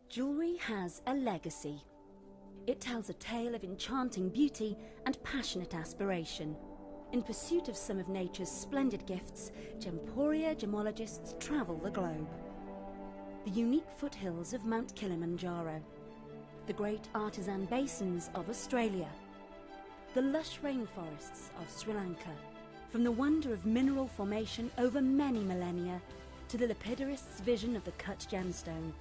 Jewellery has a legacy. It tells a tale of enchanting beauty and passionate aspiration. In pursuit of some of nature's splendid gifts, Gemporia gemologists travel the globe. The unique foothills of Mount Kilimanjaro, the great artisan basins of Australia, the lush rainforests of Sri Lanka, from the wonder of mineral formation over many millennia to the lapidarists' vision of the cut gemstone,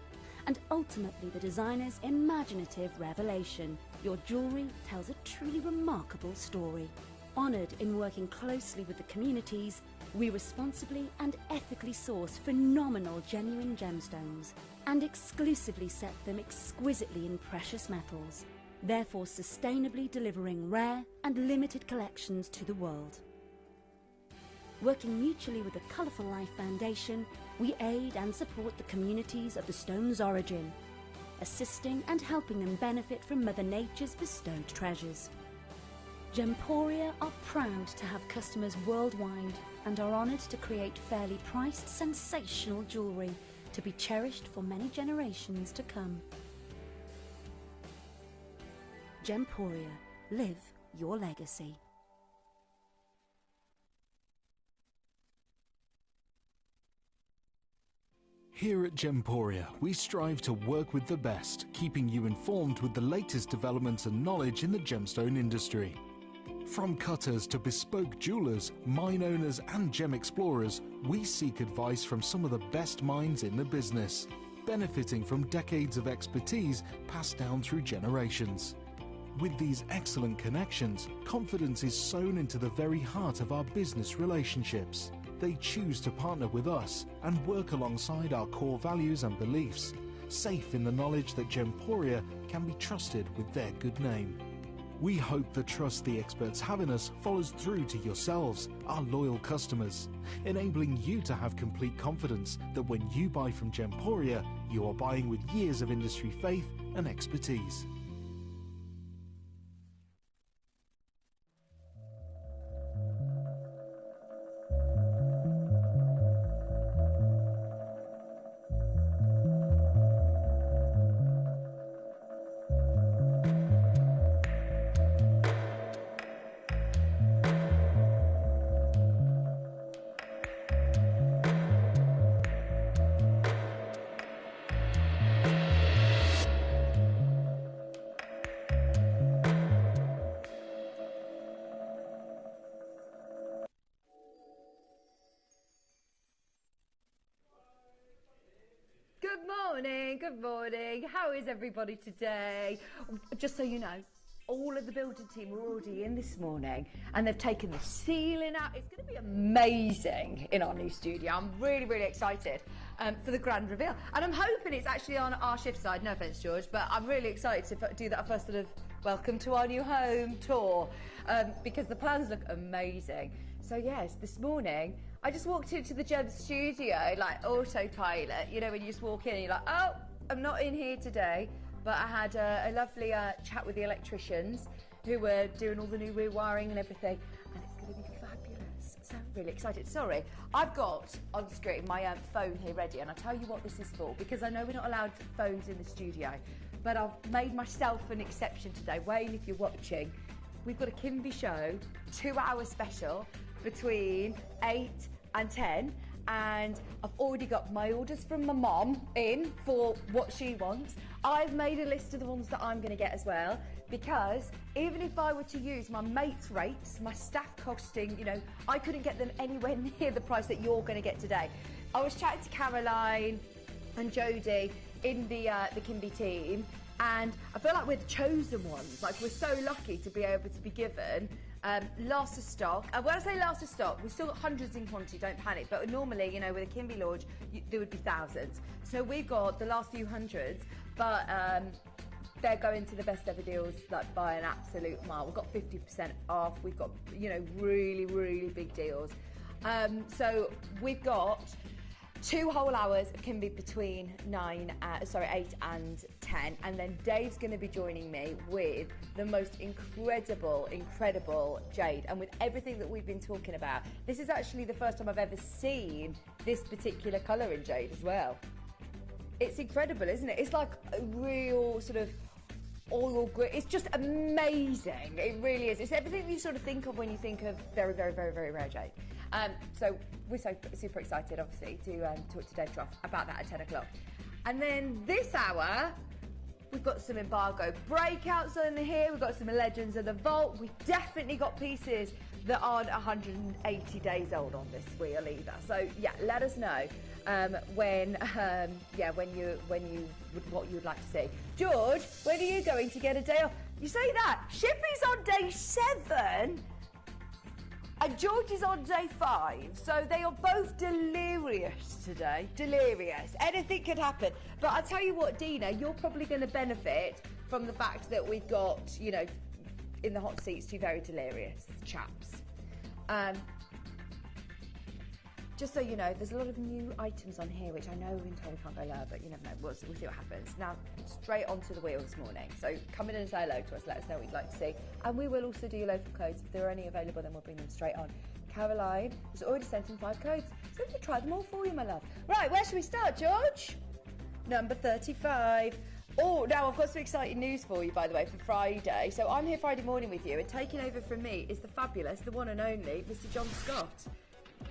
and ultimately the designer's imaginative revelation, your jewellery tells a truly remarkable story. Honoured in working closely with the communities, we responsibly and ethically source phenomenal genuine gemstones and exclusively set them exquisitely in precious metals, therefore sustainably delivering rare and limited collections to the world. Working mutually with the Colourful Life Foundation, we aid and support the communities of the stone's origin, assisting and helping them benefit from Mother Nature's bestowed treasures. Gemporia are proud to have customers worldwide and are honoured to create fairly priced, sensational jewellery to be cherished for many generations to come. Gemporia, live your legacy. Here at Gemporia, we strive to work with the best, keeping you informed with the latest developments and knowledge in the gemstone industry. From cutters to bespoke jewelers, mine owners and gem explorers, we seek advice from some of the best minds in the business, benefiting from decades of expertise passed down through generations. With these excellent connections, confidence is sown into the very heart of our business relationships. They choose to partner with us and work alongside our core values and beliefs, safe in the knowledge that Gemporia can be trusted with their good name. We hope the trust the experts have in us follows through to yourselves, our loyal customers, enabling you to have complete confidence that when you buy from Gemporia, you are buying with years of industry faith and expertise. Good morning. How is everybody today? Just so you know, all of the building team were already in this morning and they've taken the ceiling out. It's going to be amazing in our new studio. I'm really, really excited for the grand reveal. And I'm hoping it's actually on our shift side. No offence, George, but I'm really excited to do that first sort of welcome to our new home tour because the plans look amazing. So yes, this morning, I just walked into the Gem studio, like autopilot, you know, when you just walk in and you're like, oh, I'm not in here today. But I had a lovely chat with the electricians who were doing all the new rewiring and everything. And it's going to be fabulous. So I'm really excited. Sorry, I've got on screen my phone here ready. And I'll tell you what this is for, because I know we're not allowed phones in the studio. But I've made myself an exception today. Wayne, if you're watching, we've got a Kimby show, 2-hour special, between 8 and 10, and I've already got my orders from my mom in for what she wants. I've made a list of the ones that I'm going to get as well, because even if I were to use my mates' rates, my staff costing, you know, I couldn't get them anywhere near the price that you're going to get today. I was chatting to Caroline and Jodie in the Kimby team, and I feel like we're the chosen ones. Like, we're so lucky to be able to be given last of stock. When I say last of stock, we've still got hundreds in quantity, don't panic. But normally, you know, with a Kimby launch, there would be thousands. So we've got the last few hundreds, but they're going to the best ever deals, like by an absolute mile. We've got 50% off. We've got, you know, really, really big deals. So we've got 2 whole hours of Kimby between 8 and 10, and then Dave's going to be joining me with the most incredible jade. And with everything that we've been talking about, this is actually the first time I've ever seen this particular colour in jade as well. It's incredible, isn't it? It's like a real sort of oil grit. It's just amazing. It really is. It's everything you sort of think of when you think of very, very, very, very rare jade. So we're so super excited, obviously, to talk to Dave Trough about that at 10 o'clock. And then this hour, we've got some embargo breakouts in here. We've got some Legends of the Vault. We've definitely got pieces that aren't 180 days old on this wheel either. So yeah, let us know what you'd like to see. George, when are you going to get a day off? You say that Shippy's on day 7 and George is on day 5, so they are both delirious today. Delirious. Anything could happen. But I'll tell you what, Dina, you're probably going to benefit from the fact that we've got, you know, in the hot seats, 2 very delirious chaps. Just so you know, there's a lot of new items on here, which I know we've been told we can't go lower, but you never know. We'll see what happens. Now, straight onto the wheel this morning. So come in and say hello to us. Let us know what you'd like to see. And we will also do your local codes. If there are any available, then we'll bring them straight on. Caroline has already sent in 5 codes. So we'll try them all for you, my love. Right, where should we start, George? Number 35. Oh, now I've got some exciting news for you, by the way, for Friday. So I'm here Friday morning with you, and taking over from me is the fabulous, the one and only, Mr. John Scott.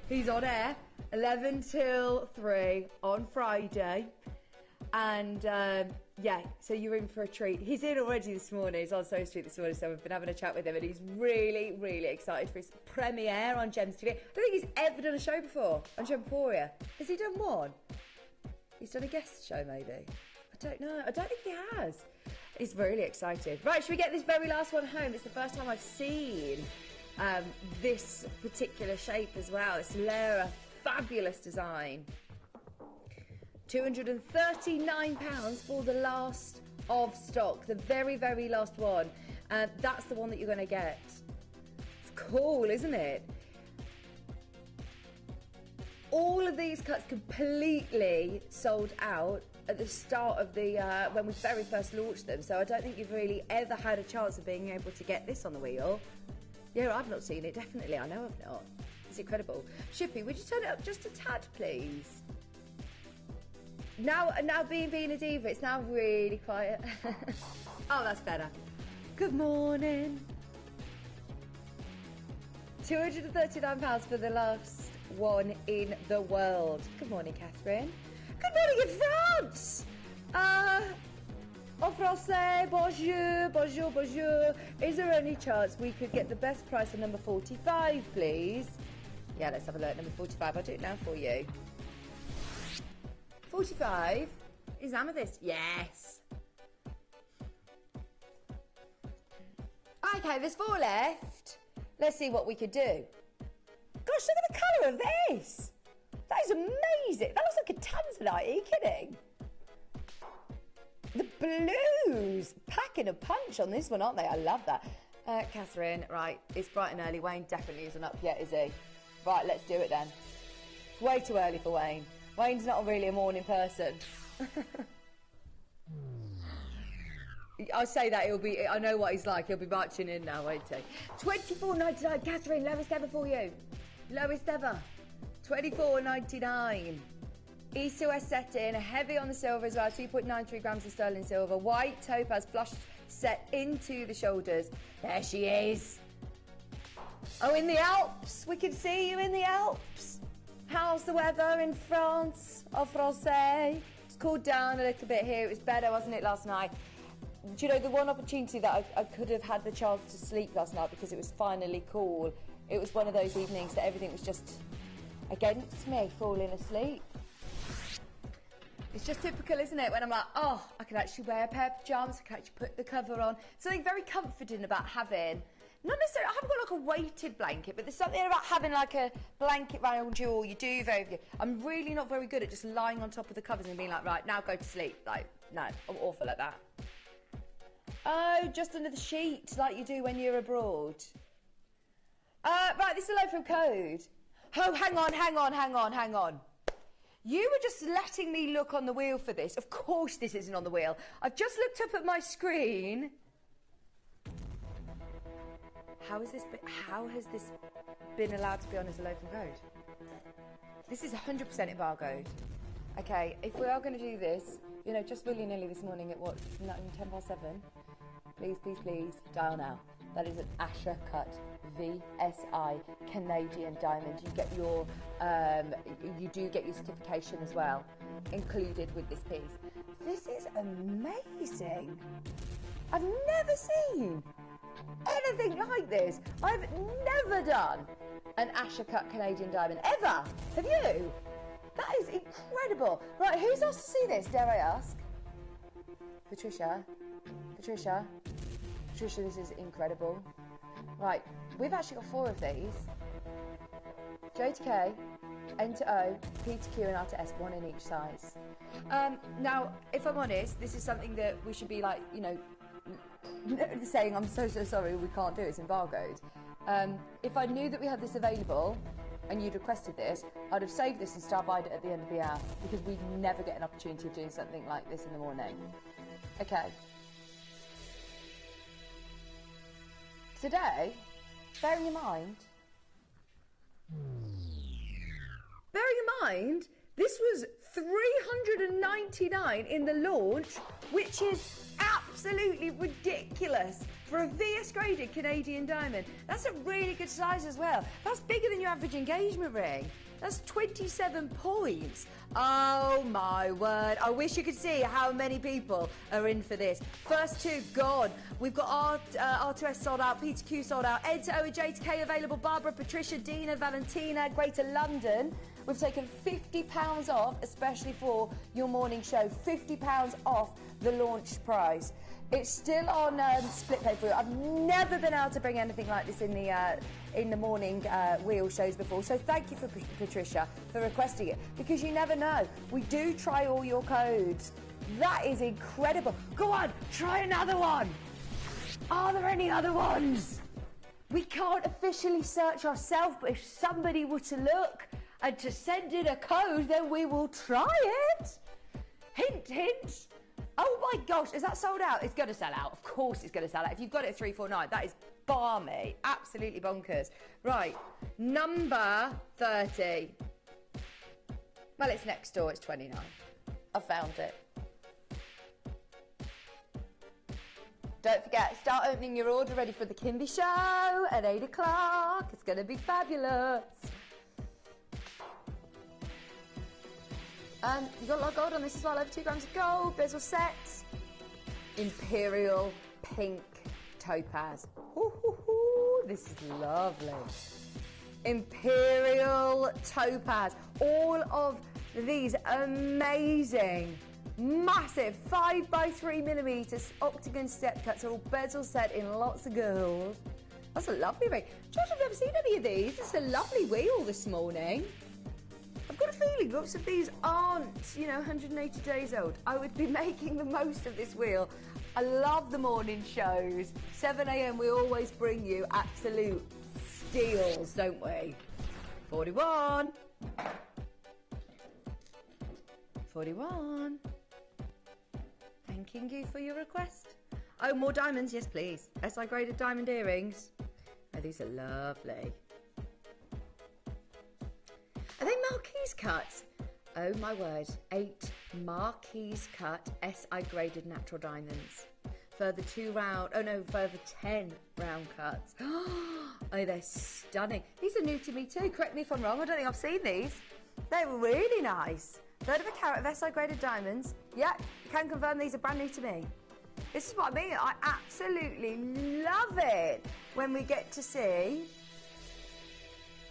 He's on air 11 till 3 on Friday. And yeah, so you're in for a treat. He's in already this morning. He's on Soho Street this morning, so we've been having a chat with him, and he's really, really excited for his premiere on Gems TV. I don't think he's ever done a show before on Gemporia. Has he done one? He's done a guest show, maybe. I don't know. I don't think he has. He's really excited. Right, should we get this very last one home? It's the first time I've seen this particular shape as well. It's Lara, fabulous design. £239 for the last of stock, the very, very last one. That's the one that you're going to get. It's cool, isn't it? All of these cuts completely sold out at the start of the when we very first launched them, so I don't think you've really ever had a chance of being able to get this on the wheel. Yeah, I've not seen it, definitely. I know I've not. It's incredible. Shippy, would you turn it up just a tad, please? Now being a diva, it's now really quiet. Oh, that's better. Good morning. £239 for the last one in the world. Good morning, Catherine. Good morning in France. En français, bonjour, bonjour, bonjour. Is there any chance we could get the best price on number 45, please? Yeah, let's have a look. Number 45, I'll do it now for you. 45 is amethyst. Yes. Okay, there's 4 left. Let's see what we could do. Gosh, look at the colour of this. That is amazing. That looks like a tanzanite. Are you kidding? The blues packing a punch on this one, aren't they? I love that. Catherine, right, it's bright and early. Wayne definitely isn't up yet, is he? Right, let's do it then. It's way too early for Wayne. Wayne's not really a morning person. I say that, I know what he's like. He'll be marching in now, won't he? $24.99, Catherine, lowest ever for you. Lowest ever. $24.99. East to west setting, heavy on the silver as well, 2.93 grams of sterling silver. White topaz flush set into the shoulders. There she is. Oh, in the Alps. We can see you in the Alps. How's the weather in France? En français. It's cooled down a little bit here. It was better, wasn't it, last night? Do you know, the one opportunity that I could have had the chance to sleep last night because it was finally cool, it was one of those evenings that everything was just against me, falling asleep. It's just typical, isn't it? When I'm like, oh, I can actually wear a pair of pyjamas, I can actually put the cover on. Something very comforting about having, not necessarily, I haven't got like a weighted blanket, but there's something about having like a blanket around you or you do very. I'm really not very good at just lying on top of the covers and being like, right, now go to sleep. Like, no, I'm awful at that. Oh, just under the sheet, like you do when you're abroad. Right, this is a load from Code. Oh, hang on. You were just letting me look on the wheel for this. Of course this isn't on the wheel. I've just looked up at my screen. How has this been allowed to be on as a load from Code? This is 100% embargoed. Okay, if we are going to do this, you know, just willy-nilly this morning at what, 7:10? Please, dial now. That is an Asher Cut VSI Canadian diamond. You get your, you do get your certification as well, included with this piece. This is amazing. I've never seen anything like this. I've never done an Asher Cut Canadian diamond, ever. Have you? That is incredible. Right, who's asked to see this, dare I ask? Patricia, this is incredible. Right, we've actually got 4 of these. J to K, N to O, P to Q and R to S, 1 in each size. Now, if I'm honest, this is something that we should be like, you know, saying, I'm so sorry, we can't do it, it's embargoed. If I knew that we had this available and you'd requested this, I'd have saved this and star-buyed it at the end of the hour, because we'd never get an opportunity of doing something like this in the morning. Okay. Today, bearing in mind, this was $399 in the launch, which is absolutely ridiculous for a VS graded Canadian diamond. That's a really good size as well. That's bigger than your average engagement ring. That's 27 points. Oh my word. I wish you could see how many people are in for this. First 2 gone. We've got R2S sold out, P2Q sold out, Ed to O and J to K available, Barbara, Patricia, Dina, Valentina, Greater London. We've taken £50 off, especially for your morning show. £50 off the launch price. It's still on split pay for you. I've never been able to bring anything like this in the morning wheel shows before. So thank you for Patricia for requesting it, because you never know. We do try all your codes. That is incredible. Go on, try another one. Are there any other ones? We can't officially search ourselves, but if somebody were to look and to send in a code, then we will try it. Hint, hint. Oh my gosh, is that sold out? It's going to sell out. Of course it's going to sell out. If you've got it at 349, that is balmy. Absolutely bonkers. Right, number 30. Well, it's next door. It's 29. I found it. Don't forget, start opening your order ready for the Kimby show at 8 o'clock. It's going to be fabulous. You've got a lot of gold on this as well, over 2 grams of gold, bezel sets, Imperial Pink Topaz. Ooh, this is lovely. Imperial Topaz. All of these amazing, massive 5x3mm octagon step cuts are all bezel set in lots of gold. That's a lovely ring. Josh, I've never seen any of these. It's a lovely wheel this morning. I've got a feeling lots of these aren't, 180 days old. I would be making the most of this wheel. I love the morning shows. 7 a.m. we always bring you absolute steals, don't we? 41. 41. Thanking you for your request. Oh, more diamonds? Yes, please. SI graded diamond earrings. Oh, these are lovely. Are they Marquise cuts? Oh my word, 8 Marquise cut SI graded natural diamonds. Further 10 round cuts. Oh, they're stunning. These are new to me too. Correct me if I'm wrong. I don't think I've seen these. They're really nice. 1/3 of a carat of SI graded diamonds. Yeah, can confirm these are brand new to me. This is what I mean. I absolutely love it when we get to see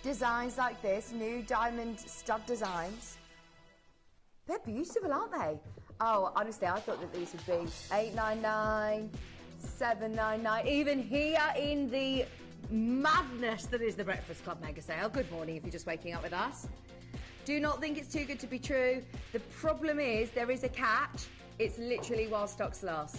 designs like this, new diamond stud designs. They're beautiful, aren't they? Oh, honestly, I thought that these would be $8.99, $7.99, even here in the madness that is the Breakfast Club mega sale. Good morning if you're just waking up with us. Do not think it's too good to be true. The problem is there is a catch. It's literally while stocks last.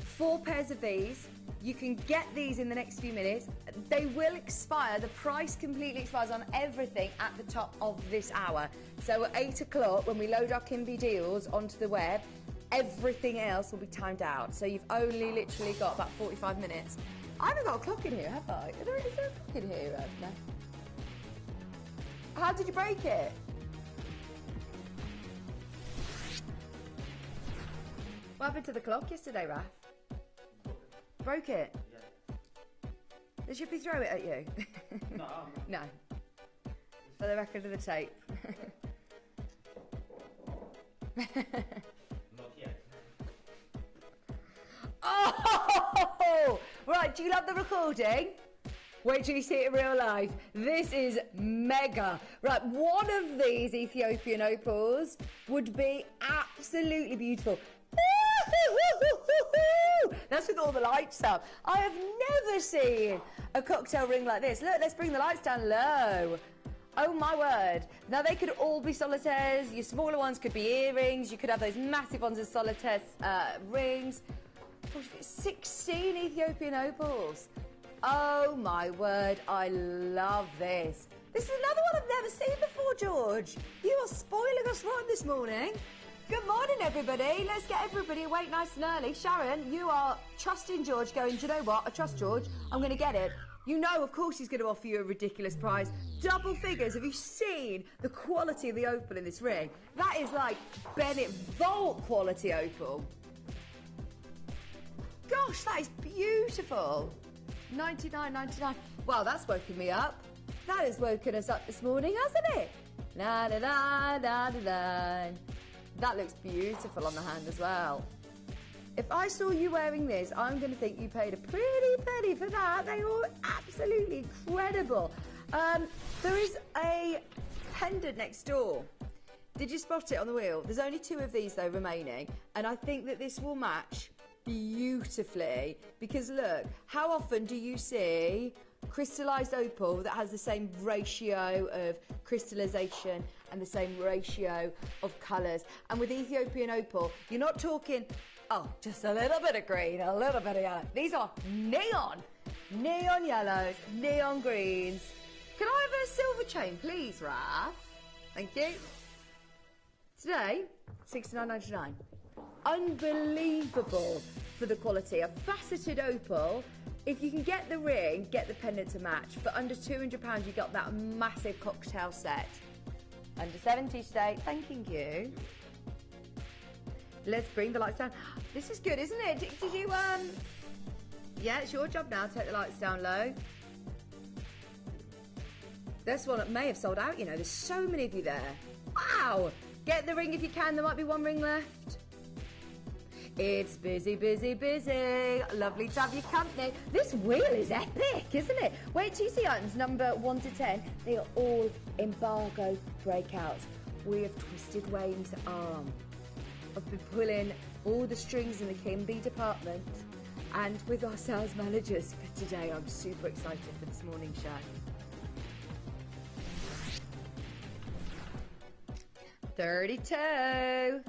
4 pairs of these. You can get these in the next few minutes. They will expire. The price completely expires on everything at the top of this hour. So at 8 o'clock, when we load our Kimby deals onto the web, everything else will be timed out. So you've only literally got about 45 minutes. I haven't got a clock in here, have I? Is there a clock in here? No. How did you break it? What happened to the clock yesterday, Raf? Broke it? Yeah. Did Shippy throw it at you? No. No. For the record of the tape. Not yet. Oh! Right, do you love the recording? Wait till you see it in real life. This is mega. Right, one of these Ethiopian opals would be absolutely beautiful. That's with all the lights up. I have never seen a cocktail ring like this. Look, let's bring the lights down low. Oh my word. Now they could all be solitaires. Your smaller ones could be earrings. You could have those massive ones as solitaire rings. 16 Ethiopian opals. Oh my word, I love this. This is another one I've never seen before, George. You are spoiling us rotten this morning. Good morning, everybody. Let's get everybody awake nice and early. Sharon, you are trusting George, going, do you know what? I trust George. I'm going to get it. You know, of course, he's going to offer you a ridiculous prize. Double figures. Have you seen the quality of the opal in this ring? That is like Bennett Vault quality opal. Gosh, that is beautiful. $99.99. Wow, that's woken me up. That has woken us up this morning, hasn't it? La da da da da da. That looks beautiful on the hand as well. If I saw you wearing this, I'm going to think you paid a pretty penny for that. They are absolutely incredible. There is a pendant next door. Did you spot it on the wheel? There's only 2 of these though remaining, and I think that this will match beautifully, because look, how often do you see crystallized opal that has the same ratio of crystallization and the same ratio of colors? And with Ethiopian opal, you're not talking, oh, just a little bit of green, a little bit of yellow. These are neon yellows, neon greens. Can I have a silver chain, please, Raf? Thank you. Today, $69.99. Unbelievable for the quality. A faceted opal. If you can get the ring, get the pendant to match. For under £200, you got that massive cocktail set. Under 70 today. Thanking you. Let's bring the lights down. This is good, isn't it? Did you, yeah, it's your job now. Take the lights down low. This one may have sold out, you know. There's so many of you there. Wow! Get the ring if you can. There might be one ring left. It's busy, busy, busy. Lovely to have your company. This wheel is epic, isn't it? Wait till you see items number 1 to 10. They are all embargo breakouts. We have twisted Wayne's arm. I've been pulling all the strings in the Kimby department, and with our sales managers for today, I'm super excited for this morning's show. $32.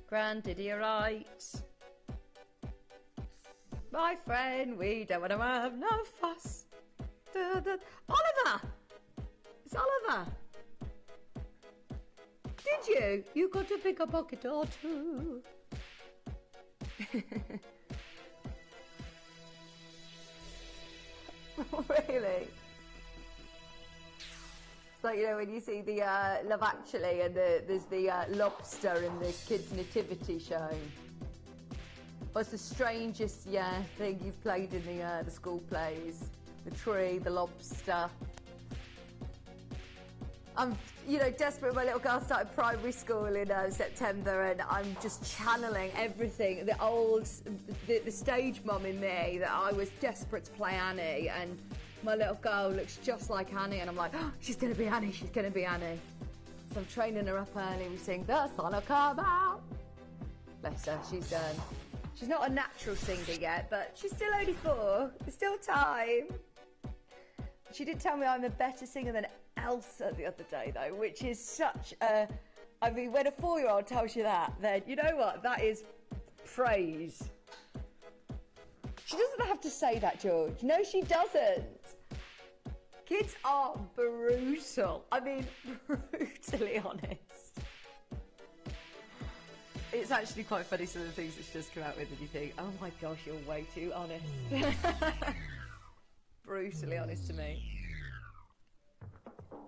Granddaddy, you're right. My friend, we don't want to have no fuss. Oliver! It's Oliver. Did you? You got a bigger pocket or two. Really? It's like, you know, when you see the Love Actually and there's the lobster in the kids' nativity show. What's the strangest, thing you've played in the school plays? The tree, the lobster. I'm, you know, desperate. My little girl started primary school in September, and I'm just channeling everything. The stage mum in me, that I was desperate to play Annie, and my little girl looks just like Annie, and I'm like, oh, she's going to be Annie, she's going to be Annie. So I'm training her up early. We sing, the sun will come out. Bless her, she's not a natural singer yet, but she's still only 4. There's still time. She did tell me I'm a better singer than Elsa the other day, though, which is such a... I mean, when a 4-year-old tells you that, then you know what? That is praise. She doesn't have to say that, George. No, she doesn't. Kids are brutal. I mean, brutally honest. It's actually quite funny, some of the things that she does come out with, and you think, oh my gosh, you're way too honest. Brutally honest to me.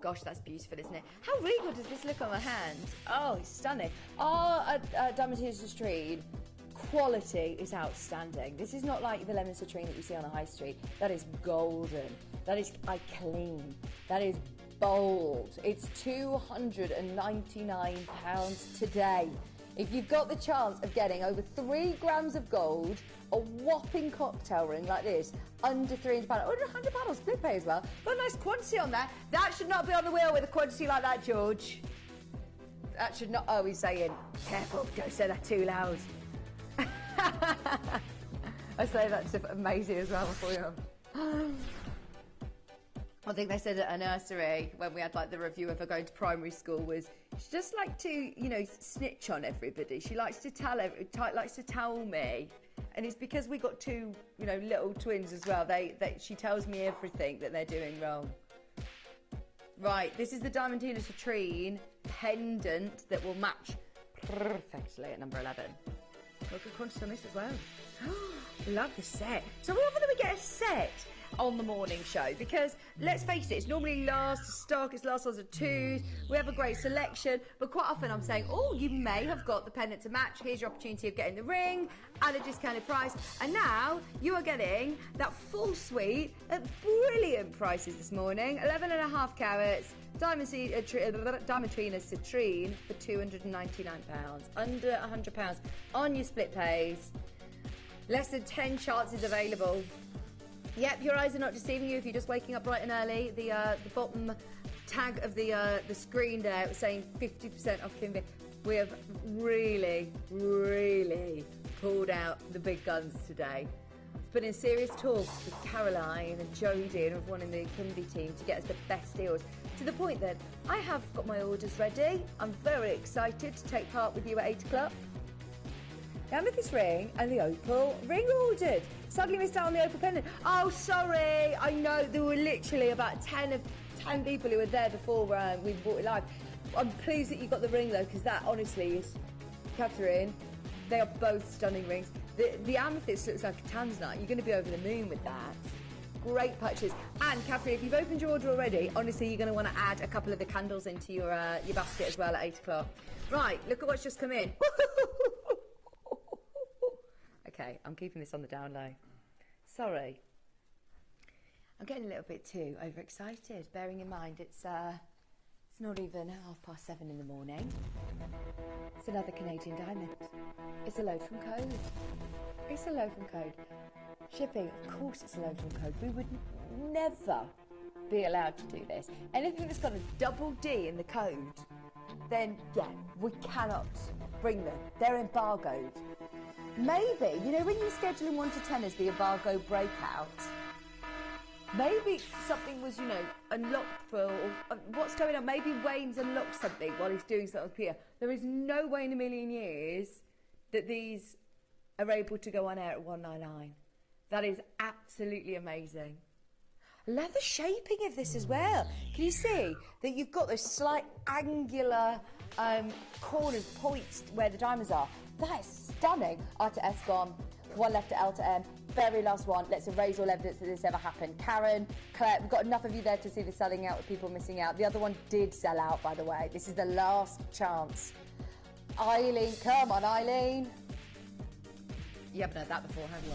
gosh, that's beautiful, isn't it? How regal does this look on my hand? Oh, it's stunning. Our Diamantina citrine quality is outstanding. This is not like the lemon citrine that you see on the high street. That is golden. That is clean. That is bold. It's £299 today. If you've got the chance of getting over 3 grams of gold, a whopping cocktail ring like this, under £300, under £100 split pay as well. Got a nice quantity on there. That should not be on the wheel with a quantity like that, George. That should not. Oh, he's saying, careful, don't say that too loud. I say that's amazing as well for you. I think they said at a nursery when we had like the review of her going to primary school was she just like to, you know, snitch on everybody. She likes to tell me, and it's because we got 2, you know, little twins as well. She tells me everything that they're doing wrong. Right, this is the Diamantina citrine pendant that will match perfectly at number 11. Look at quantity on this as well. Love the set. So often do we get a set on the morning show? Because let's face it, it's normally last stock, it's last lots of 2s. We have a great selection, but quite often I'm saying, oh, you may have got the pendant to match. Here's your opportunity of getting the ring at a discounted price. And now you are getting that full suite at brilliant prices this morning. 11.5 carats. Diamantina citrine for £299, under £100 on your split pays. Less than 10 chances available. Yep, your eyes are not deceiving you if you're just waking up bright and early. The bottom tag of the screen there was saying 50% off Kimby. We have really, really pulled out the big guns today. We've been in serious talks with Caroline and Jodie and everyone in the Kimby team to get us the best deals. To the point that I have got my orders ready. I'm very excited to take part with you at 8 o'clock. The amethyst ring and the opal ring ordered. Suddenly missed out on the opal pendant. Oh, sorry. I know there were literally about 10 people who were there before we bought it live. I'm pleased that you got the ring though, because that honestly is, Catherine, they are both stunning rings. The amethyst looks like a tanzanite. You're going to be over the moon with that. Great purchase. And Catherine, if you've opened your order already, honestly, you're going to want to add a couple of the candles into your basket as well at 8 o'clock. Right, look at what's just come in. Okay, I'm keeping this on the down low. Sorry. I'm getting a little bit too overexcited, bearing in mind it's not even 7:30 in the morning. It's another Canadian diamond. It's a load from Code. It's a load from Code. Shipping, of course it's a load from Code. We would never be allowed to do this. Anything that's got a double D in the code, then yeah, we cannot bring them. They're embargoed. Maybe, you know, when you schedule in 1 to 10 as the embargo breakout, maybe something was, you know, unlocked for, or what's going on? Maybe Wayne's unlocked something while he's doing something with Pia. There is no way in a million years that these are able to go on air at 199. That is absolutely amazing. I love the shaping of this as well. Can you see that you've got those slight angular corners, points where the diamonds are? That is stunning. R to S gone. One left to L to M. Very last one. Let's erase all evidence that this ever happened. Karen, Claire, we've got enough of you there to see the selling out with people missing out. The other one did sell out, by the way. This is the last chance. Eileen, come on, Eileen. You haven't heard that before, have you,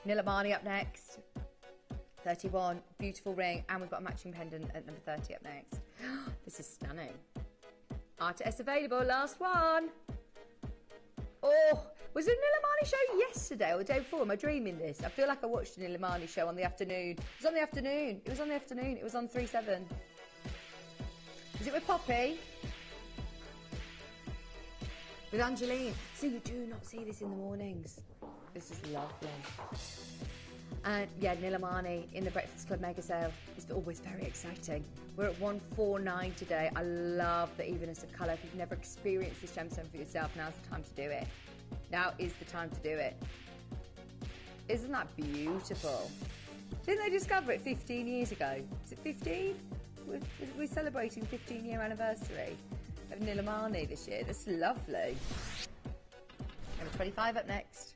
Eileen? Nilamani up next. 31, beautiful ring, and we've got a matching pendant at number 30 up next. This is stunning. R to S available, last one. Oh, was it a Nilamani show yesterday or the day before? Am I dreaming this? I feel like I watched a Nilamani show on the afternoon. It was on the afternoon. It was on the afternoon. It was on 3/7. Is it with Poppy? With Angeline. See, you do not see this in the mornings. This is lovely. And yeah, Nilamani in the Breakfast Club mega sale is always very exciting. We're at 149 today. I love the evenness of colour. If you've never experienced this gemstone for yourself, now's the time to do it. Now is the time to do it. Isn't that beautiful? Didn't they discover it 15 years ago? Is it 15? We're celebrating 15-year anniversary of Nilamani this year. That's lovely. Number 25 up next.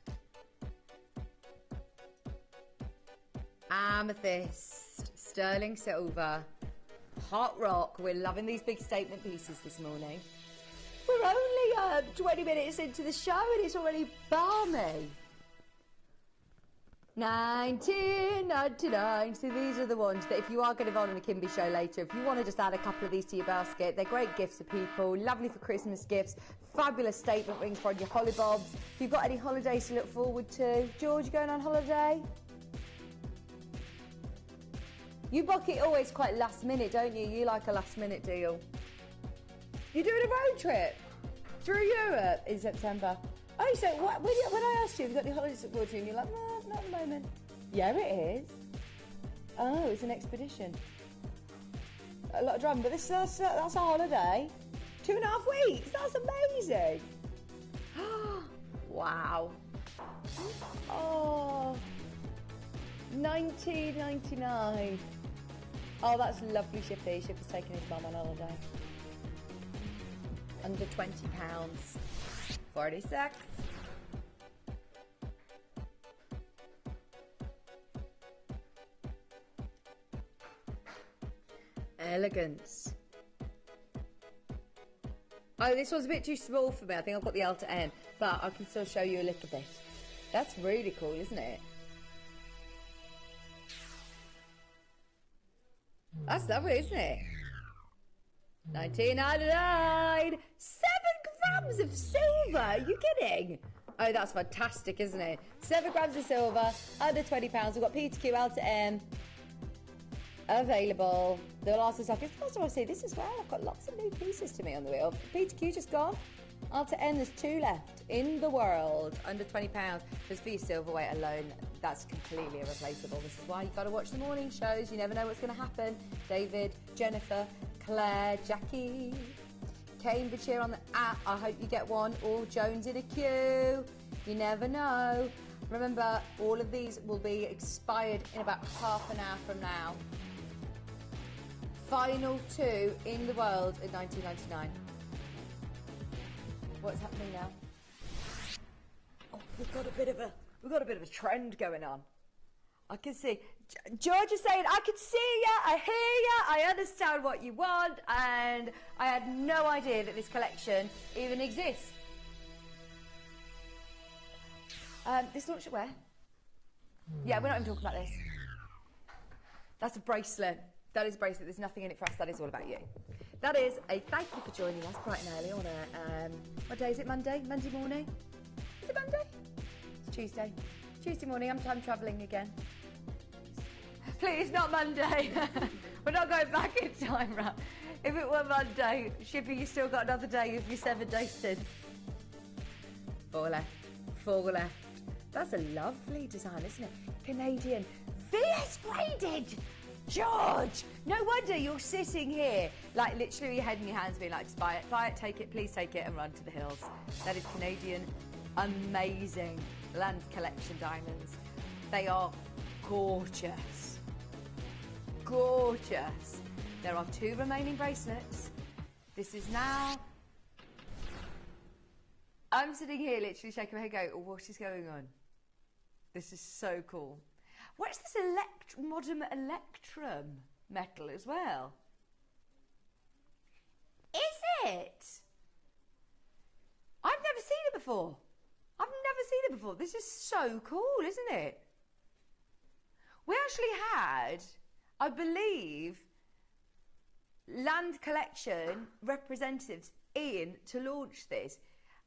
Amethyst, sterling silver, hot rock. We're loving these big statement pieces this morning. We're only 20 minutes into the show and it's already balmy. 1999. So these are the ones that if you are going to go on the Kimby show later, if you want to just add a couple of these to your basket, they're great gifts for people, lovely for Christmas gifts, fabulous statement rings for your holly bobs. If you've got any holidays to look forward to. George, you going on holiday? You book it always quite last minute, don't you? You like a last minute deal. You're doing a road trip through Europe in September. Oh, so what, when I asked you if you've got any holidays to look forward to, and you're like, no, not at the moment. Yeah, it is. Oh, it's an expedition. A lot of driving, but that's a holiday. 2.5 weeks. That's amazing. Wow. Oh, 1999. Oh, that's lovely, Shippy. Shippy's taking his mum on holiday. Under £20. 46. Elegance. Oh, this one's a bit too small for me. I think I've got the L to N, but I can still show you a little bit. That's really cool, isn't it? That's lovely, isn't it? 1999. 7 grams of silver. Are you kidding? Oh, that's fantastic, isn't it? 7 grams of silver, under £20. We've got P to Q, L to M available. They'll also stock. It's the first time I see this as well. I've got lots of new pieces to me on the wheel. P to Q just gone. L to N, there's 2 left in the world. Under £20. Just for your silverweight alone, that's completely irreplaceable. This is why you've got to watch the morning shows. You never know what's going to happen. David, Jennifer, Claire, Jackie, Cambridgeshire on the app. I hope you get one. Or Jones in a queue. You never know. Remember, all of these will be expired in about half an hour from now. Final 2 in the world in 1999. What's happening now? Oh, we've got a bit of a trend going on. I can see George is saying, I can see ya, I hear ya, I understand what you want, and I had no idea that this collection even exists. This launched at where? Yeah, we're not even talking about this. That's a bracelet. That is a bracelet. There's nothing in it for us. That is all about you. That is a thank you for joining us bright and early on a, what day is it? Monday? Monday morning? Is it Monday? It's Tuesday. Tuesday morning. I'm time travelling again. Please, not Monday. We're not going back in time, right? If it were Monday, Shippy, you still got another day of your 7-day stint. 4 left. 4 left. That's a lovely design, isn't it? Canadian. VS graded! George! No wonder you're sitting here, like literally your head in your hands being like, just buy it, take it, please take it and run to the hills. That is Canadian, amazing Land Collection diamonds. They are gorgeous. Gorgeous. There are 2 remaining bracelets. This is now... I'm sitting here literally shaking my head going, oh, what is going on? This is so cool. What's this modern electrum metal as well? Is it? I've never seen it before. This is so cool, isn't it? We actually had, I believe, Land Collection representatives in to launch this.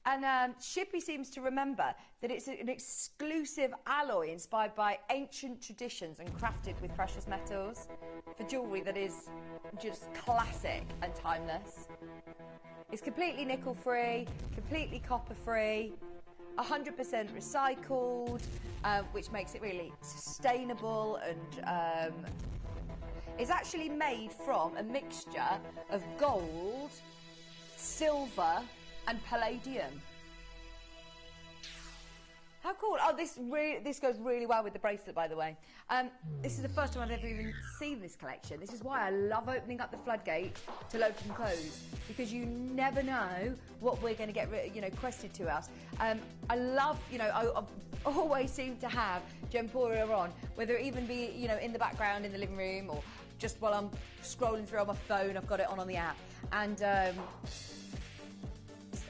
And Shippy seems to remember that it's an exclusive alloy inspired by ancient traditions and crafted with precious metals for jewellery that is just classic and timeless. It's completely nickel-free, completely copper-free, 100% recycled, which makes it really sustainable, and it's actually made from a mixture of gold, silver, and palladium. How cool. Oh, this goes really well with the bracelet, by the way. This is the first time I've ever even seen this collection. This is why I love opening up the floodgates to load and close, because you never know what we're going to get, requested to us. I love, I always seem to have Gemporia on, whether it even be, in the background in the living room or just while I'm scrolling through on my phone, I've got it on the app. And,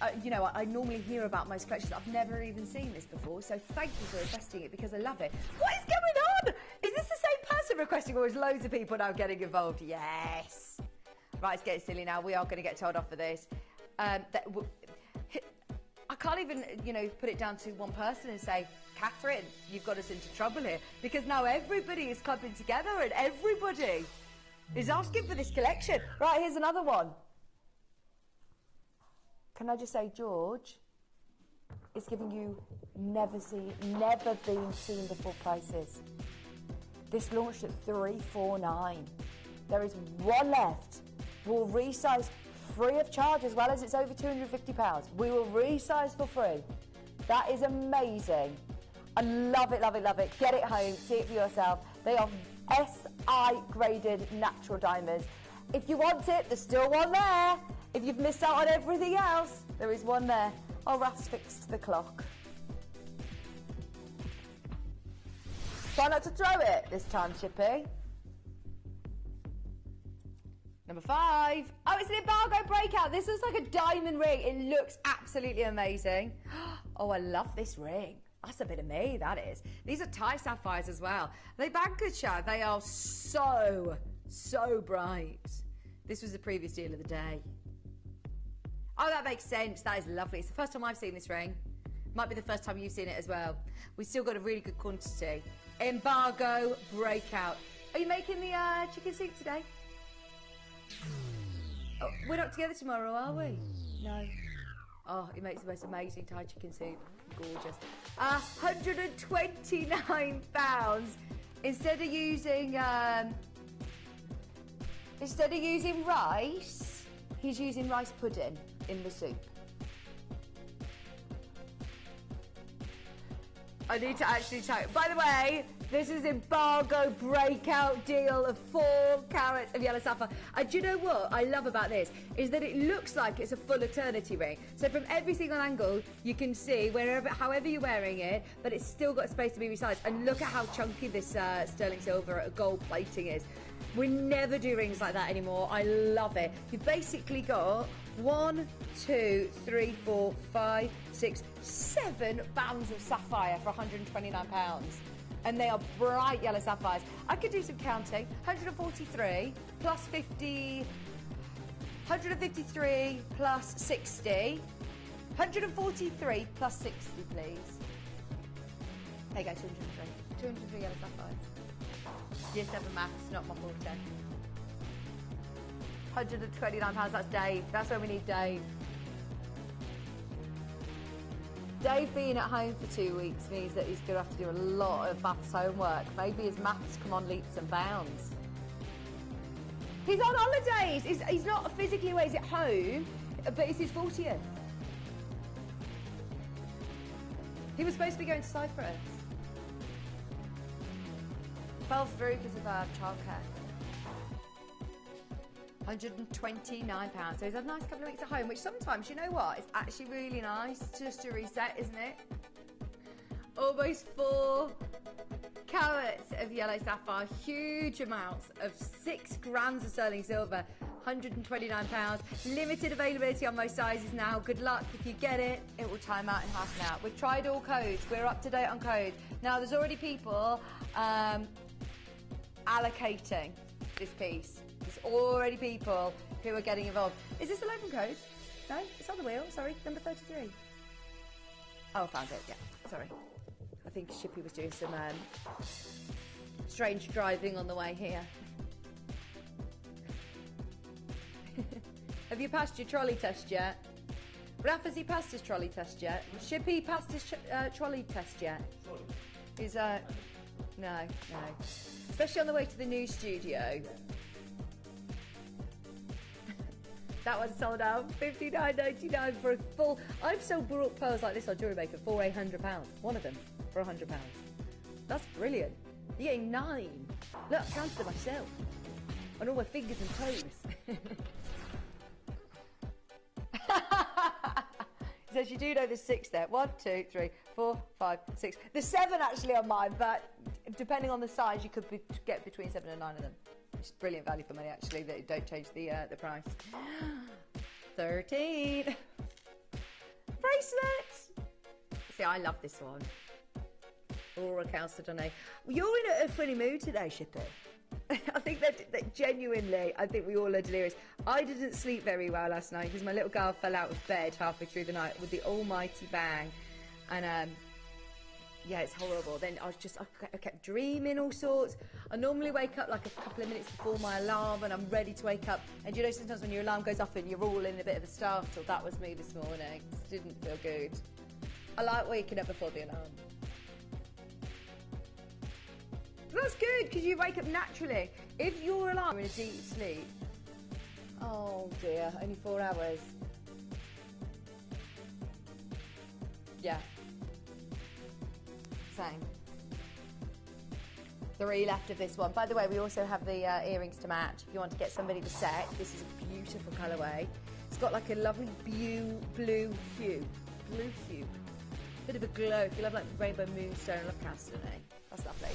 I normally hear about most collections. I've never even seen this before, so thank you for requesting it because I love it. What is going on? Is this the same person requesting, or is loads of people now getting involved? Yes. Right, it's getting silly now. We are going to get told off for this. I can't even, put it down to one person and say, Catherine, you've got us into trouble here, because now everybody is clubbing together and everybody is asking for this collection. Right, here's another one. Can I just say, George is giving you never been seen before prices. This launched at $349. There is one left. We'll resize free of charge, as well as it's over £250. We will resize for free. That is amazing. I love it, love it, love it. Get it home, see it for yourself. They are SI graded natural diamonds. If you want it, there's still one there. If you've missed out on everything else, there is one there. Oh, Raf's fixed the clock. Try not to throw it this time, Chippy. Number 5. Oh, it's an embargo breakout. This looks like a diamond ring. It looks absolutely amazing. Oh, I love this ring. That's a bit of me, that is. These are Thai sapphires as well. They bang good, Shad. They are so bright. This was the previous deal of the day. Oh, that makes sense. That is lovely. It's the first time I've seen this ring. Might be the first time you've seen it as well. We've still got a really good quantity. Embargo breakout. Are you making the chicken soup today? Oh, we're not together tomorrow, are we? No. Oh, it makes the most amazing Thai chicken soup. Gorgeous. £129. Instead of using rice, he's using rice pudding in the soup. I need to actually check. By the way, this is embargo breakout deal of 4 carats of yellow sapphire. And do you know what I love about this? Is that it looks like it's a full eternity ring. So from every single angle, you can see however you're wearing it, but it's still got space to be resized. And look at how chunky this sterling silver gold plating is. We never do rings like that anymore. I love it. You've basically got 1, 2, 3, 4, 5, 6, 7 bands of sapphire for £129. And they are bright yellow sapphires. I could do some counting. 143 plus 50, 153 plus 60, 143 plus 60, please. There you go, 203. 203 yellow sapphires. Year 7 maths, not my forte. £129, that's Dave. That's where we need Dave. Dave being at home for 2 weeks means that he's going to have to do a lot of maths homework. Maybe his maths come on leaps and bounds. He's on holidays. He's not physically away, he's at home, but it's his 40th. He was supposed to be going to Cyprus. Fell through because of childcare. £129. So he's had a nice couple of weeks at home, which sometimes, you know what, it's actually really nice just to reset, isn't it? Almost 4 carats of yellow sapphire, huge amounts of 6 grams of sterling silver, £129. Limited availability on most sizes now. Good luck. If you get it, it will time out in half an hour. We've tried all codes. We're up to date on codes. Now, there's already people allocating this piece. There's already people who are getting involved. Is this the open code? No, it's on the wheel. Sorry, number 33. Oh, I found it. Yeah, sorry. I think Shippy was doing some strange driving on the way here. Have you passed your trolley test yet? Raph, has he passed his trolley test yet? Shippy passed his trolley test yet? He's no. Especially on the way to the new studio. That one's sold out. $59.99 for a full. I've sold Baroque pearls like this on Jewellery Maker for £800. One of them for £100. That's brilliant. You're getting 9. Look, I counted them myself. On all my fingers and toes. Says you do know there's 6 there. 1, 2, 3, 4, 5, 6. There's 7 actually on mine, but depending on the size, you could get between 7 and 9 of them. It's brilliant value for money, actually. That don't change the price. 13 bracelets. See, I love this one. Aura Chalcedony. You're in a funny mood today, Shippy. I think that genuinely, I think we all are delirious. I didn't sleep very well last night because my little girl fell out of bed halfway through the night with the almighty bang. And yeah, it's horrible. Then I kept dreaming all sorts. I normally wake up like a couple of minutes before my alarm and I'm ready to wake up. And you know, sometimes when your alarm goes off and you're all in a bit of a startle, that was me this morning. It didn't feel good. I like waking up before the alarm. That's good, because you wake up naturally. If your alarm is in a deep sleep, oh dear, only 4 hours. Yeah. Same. 3 left of this one. By the way, we also have the earrings to match. If you want to get somebody the set, this is a beautiful colourway. It's got like a lovely blue hue. Blue hue. Bit of a glow. If you love like rainbow moonstone, I love Chalcedony. That's lovely.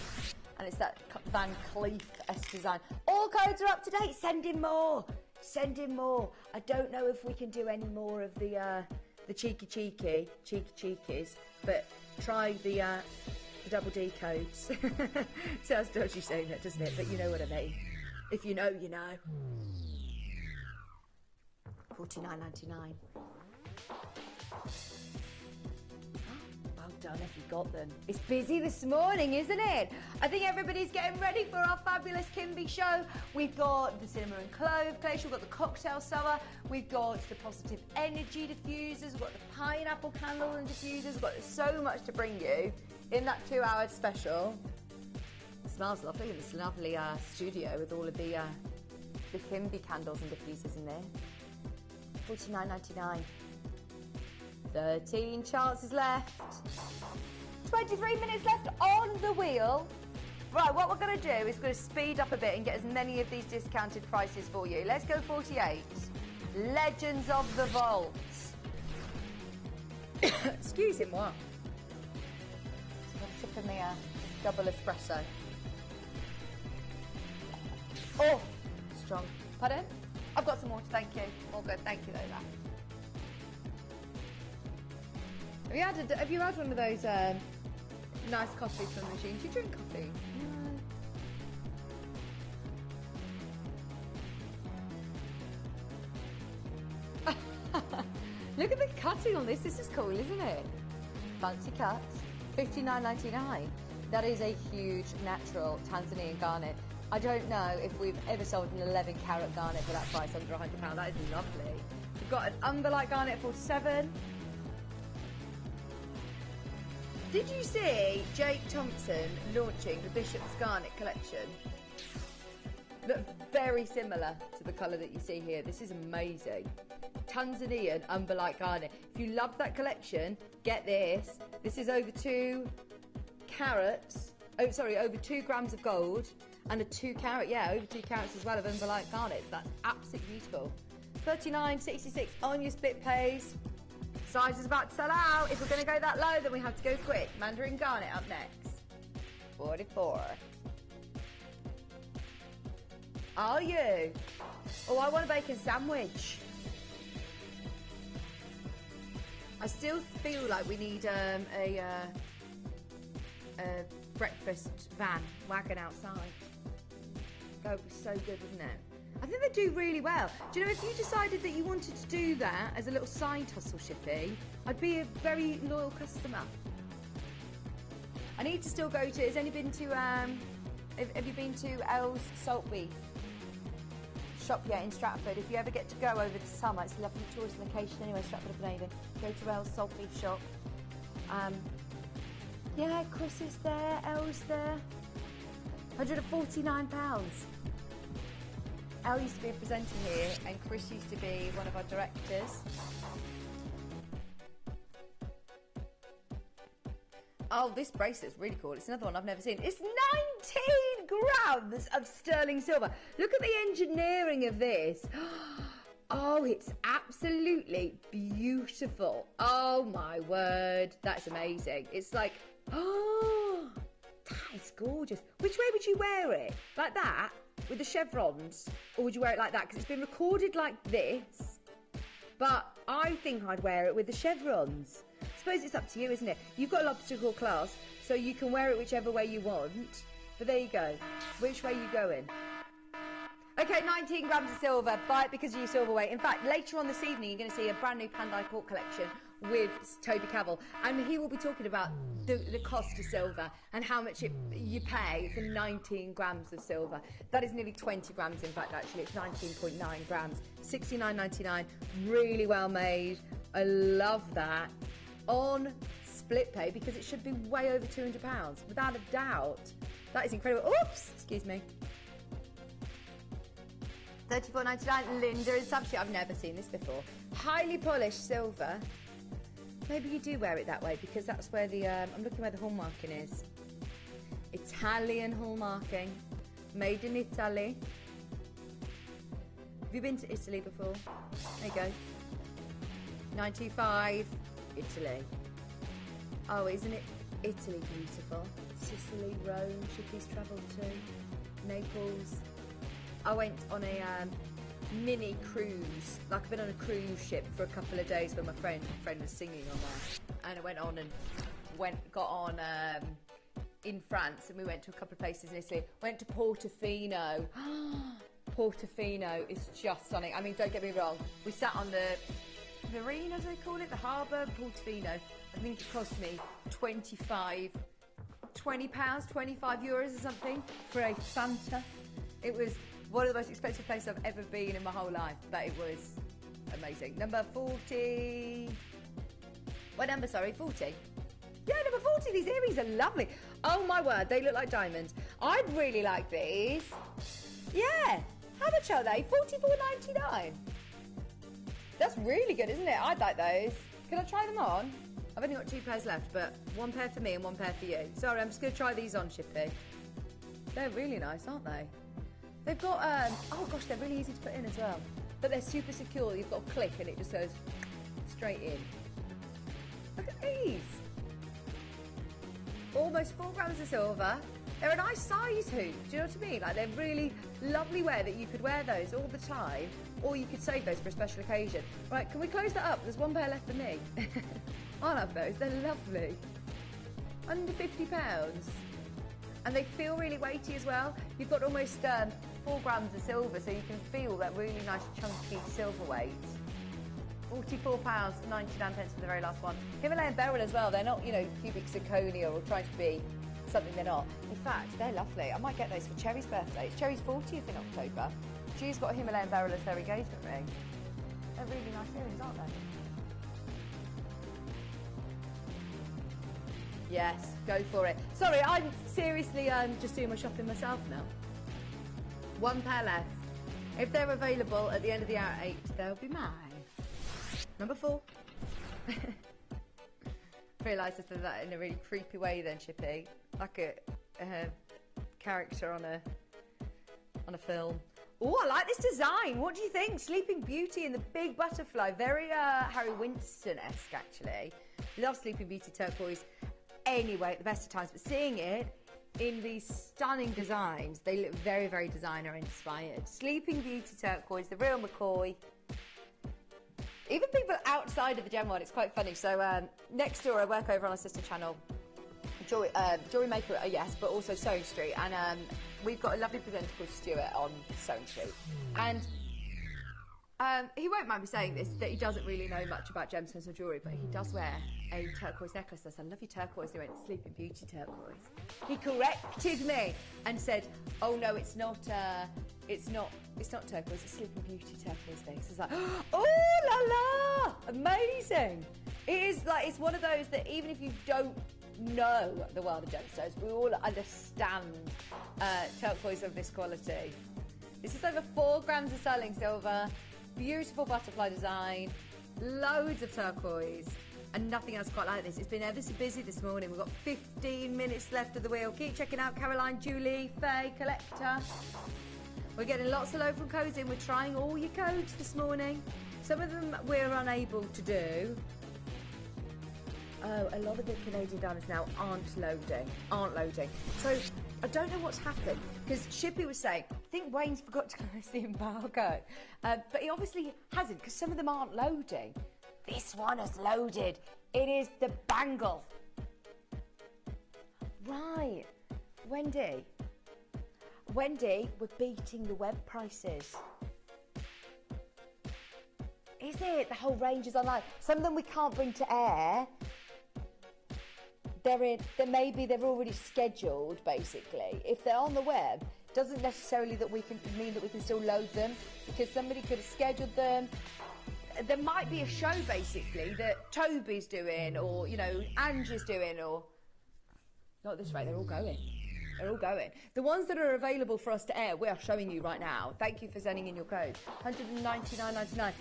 And it's that Van Cleef-esque design. All codes are up to date. Send in more. Send in more. I don't know if we can do any more of the cheeky cheekies, but try the double D codes. Sounds dodgy saying that, doesn't it? But you know what I mean. If you know, you know. $49.99. Done if you got them. It's busy this morning, isn't it? I think everybody's getting ready for our fabulous Kimby show. We've got the cinnamon and clove glacier, we've got the cocktail sour, we've got the positive energy diffusers, we've got the pineapple candle and diffusers, we've got so much to bring you in that 2-hour special. It smells lovely in this lovely studio with all of the Kimby candles and diffusers in there. $49.99. 13 chances left. 23 minutes left on the wheel. Right, what we're going to do is going to speed up a bit and get as many of these discounted prices for you. Let's go 48. Legends of the Vault. Excuse him, what? Just have a sip of me double espresso. Oh, strong. Pardon? I've got some water, thank you. All good, thank you, Lola. Have you had one of those nice coffees from the machine? Do you drink coffee? No. Look at the cutting on this. This is cool, isn't it? Fancy cut. $59.99. That is a huge natural Tanzanian garnet. I don't know if we've ever sold an 11-carat garnet for that price, under £100. That is lovely. We've got an umber-like garnet at $47. Did you see Jake Thompson launching the Bishop's Garnet collection? Look very similar to the colour that you see here. This is amazing. Tanzanian umber-like garnet. If you love that collection, get this. This is over 2 carats. Oh, sorry, over 2 grams of gold and a 2 carat, yeah, over 2 carats as well of umber-like garnet. That's absolutely beautiful. $39.66 on your split pays. Size is about to sell out. If we're going to go that low, then we have to go quick. Mandarin Garnet up next. 44. Are you? Oh, I want a bacon sandwich. I still feel like we need a breakfast wagon outside. That would be so good, wouldn't it? I think they do really well. Do you know, if you decided that you wanted to do that as a little side hustle, Shippy, I'd be a very loyal customer. I need to still go to, has any been to, have you been to Elle's Salt Beef shop yet in Stratford? If you ever get to go over the summer, it's a lovely tourist location anyway, Stratford-upon-Avon. Go to Elle's Salt Beef shop. Yeah, Chris is there, Elle's there. £149. Elle used to be a presenter here, and Chris used to be one of our directors. Oh, this bracelet's really cool. It's another one I've never seen. It's 19 grams of sterling silver. Look at the engineering of this. Oh, it's absolutely beautiful. Oh, my word. That's amazing. It's like, oh, that is gorgeous. Which way would you wear it? Like that, with the chevrons? Or would you wear it like that? Because it's been recorded like this. But I think I'd wear it with the chevrons. I suppose it's up to you, isn't it? You've got an obstacle class, so you can wear it whichever way you want. But there you go. Which way you going? Okay, 19 grams of silver. Buy it because of your silver weight. In fact, later on this evening, you're going to see a brand new Pandai Court collection with Toby Cavill. And he will be talking about the cost of silver and how much you pay for 19 grams of silver. That is nearly 20 grams, in fact, actually. It's 19.9 grams. $69.99. Really well made. I love that. On split pay, because it should be way over £200, without a doubt. That is incredible. Oops, excuse me. $34.99. Linda is substitute. I've never seen this before. Highly polished silver. Maybe you do wear it that way, because that's where the I'm looking where the hallmarking is. Italian hallmarking, made in Italy. Have you been to Italy before? There you go. 925. Italy. Oh, isn't it Italy beautiful? Sicily, Rome, Chippy's travelled to. Naples. I went on a mini cruise. Like, I've been on a cruise ship for a couple of days with my friend. My friend was singing on there. And I went on and got on in France, and we went to a couple of places in Italy. Went to Portofino. Portofino is just stunning. I mean, don't get me wrong. We sat on the marina, do they call it? The harbour, Portofino. I think it cost me £20, 25 euros or something for a Fanta. It was one of the most expensive places I've ever been in my whole life, but it was amazing. Number 40. What number, sorry? 40? Yeah, number 40. These earrings are lovely. Oh my word, they look like diamonds. I'd really like these. Yeah. How much are they? $44.99. That's really good, isn't it? I'd like those. Can I try them on? I've only got 2 pairs left, but 1 pair for me and 1 pair for you. Sorry, I'm just going to try these on, Chippy. They're really nice, aren't they? They've got, oh gosh, they're really easy to put in as well. But they're super secure. You've got a click and it just goes straight in. Look at these. Almost 4 grams of silver. They're a nice size hoop, do you know what I mean? Like, they're really lovely wear that you could wear those all the time, or you could save those for a special occasion. Right, can we close that up? There's 1 pair left for me. I'll have those, they're lovely. Under £50. And they feel really weighty as well. You've got almost 4 grams of silver, so you can feel that really nice chunky silver weight. £44.99 for the very last one. Himalayan beryl as well. They're not, you know, cubic zirconia or trying to be something they're not. In fact, they're lovely. I might get those for Cherry's birthday. It's Cherry's 40th in October. She's got a Himalayan beryl as their engagement ring. They're really nice earrings, aren't they? Yes, go for it. Sorry, I'm seriously just doing my shopping myself now. 1 pair left. If they're available at the end of the hour at 8, they'll be mine. Number 4. Realised I said that in a really creepy way then, Chippy. Like a character on a film. Oh, I like this design. What do you think? Sleeping Beauty and the big butterfly. Very Harry Winston-esque, actually. Love Sleeping Beauty turquoise anyway at the best of times. But seeing it in these stunning designs, they look very, very designer inspired. Sleeping Beauty turquoise, the real McCoy. Even people outside of the gem world, it's quite funny. So next door, I work over on our sister channel, Jewelry Maker, yes, but also Sewing Street. And we've got a lovely presenter called Stuart on Sewing Street. And he won't mind me saying this, that he doesn't really know much about gemstones or jewellery, but he does wear a turquoise necklace. I said, I love your turquoise. He went, Sleeping Beauty turquoise. He corrected me and said, oh no, it's not turquoise, it's Sleeping Beauty turquoise thing. So it's like, oh la la, amazing. It is like, it's one of those that even if you don't know the world of gemstones, we all understand turquoise of this quality. This is over 4 grams of sterling silver, beautiful butterfly design, loads of turquoise, and nothing else quite like this. It's been ever so busy this morning. We've got 15 minutes left of the wheel. Keep checking out Caroline, Julie, Faye, Collector. We're getting lots of local codes in. We're trying all your codes this morning. Some of them we're unable to do. Oh, a lot of the Canadian diamonds now aren't loading. So I don't know what's happened, because Shippy was saying, I think Wayne's forgot to close the embargo. But he obviously hasn't, because some of them aren't loading. This one has loaded. It is the bangle. Right. Wendy, we're beating the web prices. Is it? The whole range is online. Some of them we can't bring to air. Maybe they're already scheduled, basically. If they're on the web, doesn't necessarily mean that we can still load them, because somebody could have scheduled them. There might be a show, basically, that Toby's doing, or, you know, Angie's doing, or... Not at this rate, they're all going. They're all going. The ones that are available for us to air, we are showing you right now. Thank you for sending in your code. $199.99.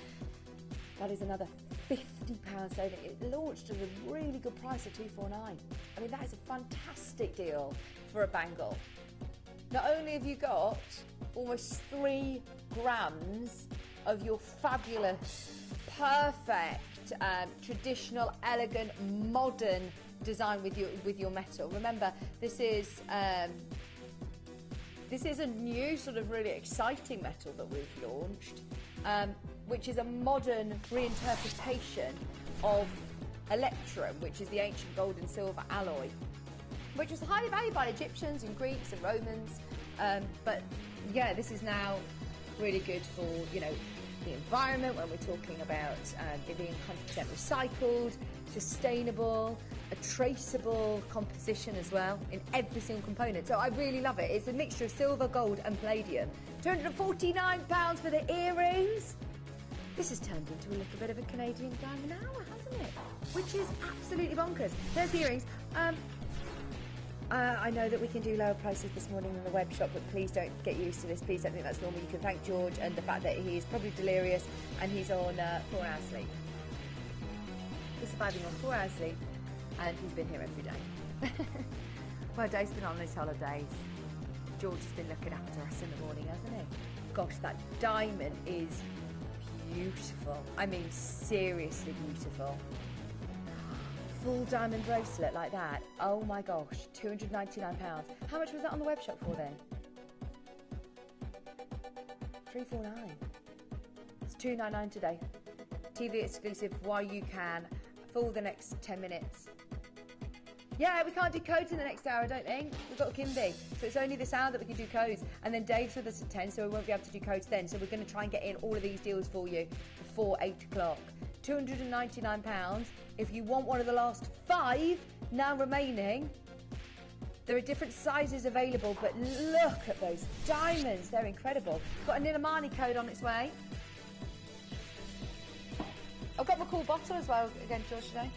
That is another £50 saving. It launched at a really good price of $249. I mean, that is a fantastic deal for a bangle. Not only have you got almost 3 grams of your fabulous, perfect, traditional, elegant, modern design with your metal. Remember, this is a new sort of really exciting metal that we've launched, which is a modern reinterpretation of electrum, which is the ancient gold and silver alloy, which was highly valued by Egyptians and Greeks and Romans. But yeah, this is now really good for, you know, the environment when we're talking about it being 100% recycled, sustainable, a traceable composition as well in every single component. So I really love it. It's a mixture of silver, gold and palladium. £249 for the earrings. This has turned into a little bit of a Canadian diamond hour, hasn't it? Which is absolutely bonkers. There's the earrings. I know that we can do lower prices this morning in the web shop, but please don't get used to this. Please don't think that's normal. You can thank George and the fact that he is probably delirious and he's on 4 hours sleep. He's surviving on 4 hours sleep and he's been here every day. Well, Dave's been on his holidays. George has been looking after us in the morning, hasn't he? Gosh, that diamond is beautiful. I mean, seriously beautiful. Full diamond bracelet like that. Oh my gosh, £299. How much was that on the web shop for then? $349. It's $299 today. TV exclusive while you can. For the next 10 minutes. Yeah, we can't do codes in the next hour, I don't think. We've got Kimby. So it's only this hour that we can do codes. And then Dave's with us at 10, so we won't be able to do codes then. So we're going to try and get in all of these deals for you before 8 o'clock. £299. If you want one of the last 5 now remaining, there are different sizes available, but look at those diamonds. They're incredible. Got a Nilamani code on its way. I've got my cool bottle as well again, George, today.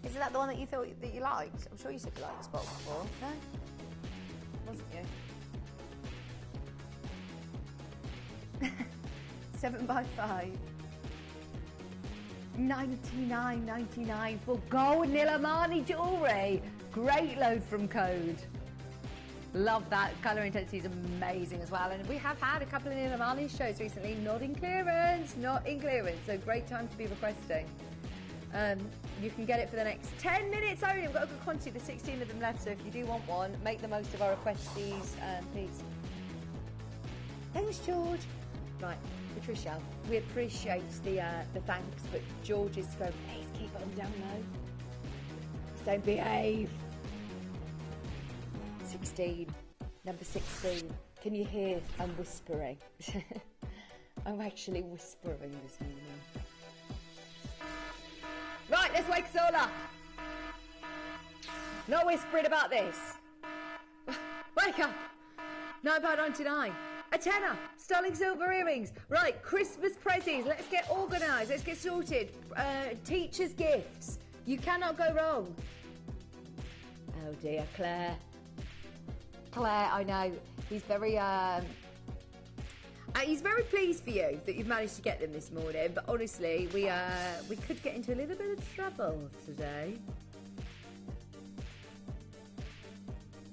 Isn't that the one that you thought that you liked? I'm sure you said you liked this bottle before. No? Wasn't you? 7x5. $99.99 for gold Nilamani jewellery. Great load from Code. Love that. Colour intensity is amazing as well. And we have had a couple of Nilamani shows recently, not in clearance. So great time to be requesting. You can get it for the next 10 minutes only. We've got a good quantity. There's 16 of them left, so if you do want one, make the most of our requests, please. Thanks, George. Right, Patricia, we appreciate the thanks, but George is going, please keep on down low. So behave. 16, number 16. Can you hear I'm whispering? I'm actually whispering this morning. Right, let's wake us all up. No whispering about this. Wake up. £9.99. A tenner. Sterling silver earrings. Right, Christmas prezzies. Let's get organised. Let's get sorted. Teachers' gifts. You cannot go wrong. Oh dear, Claire. Claire, I know. He's very pleased for you that you've managed to get them this morning, but honestly, we could get into a little bit of trouble today.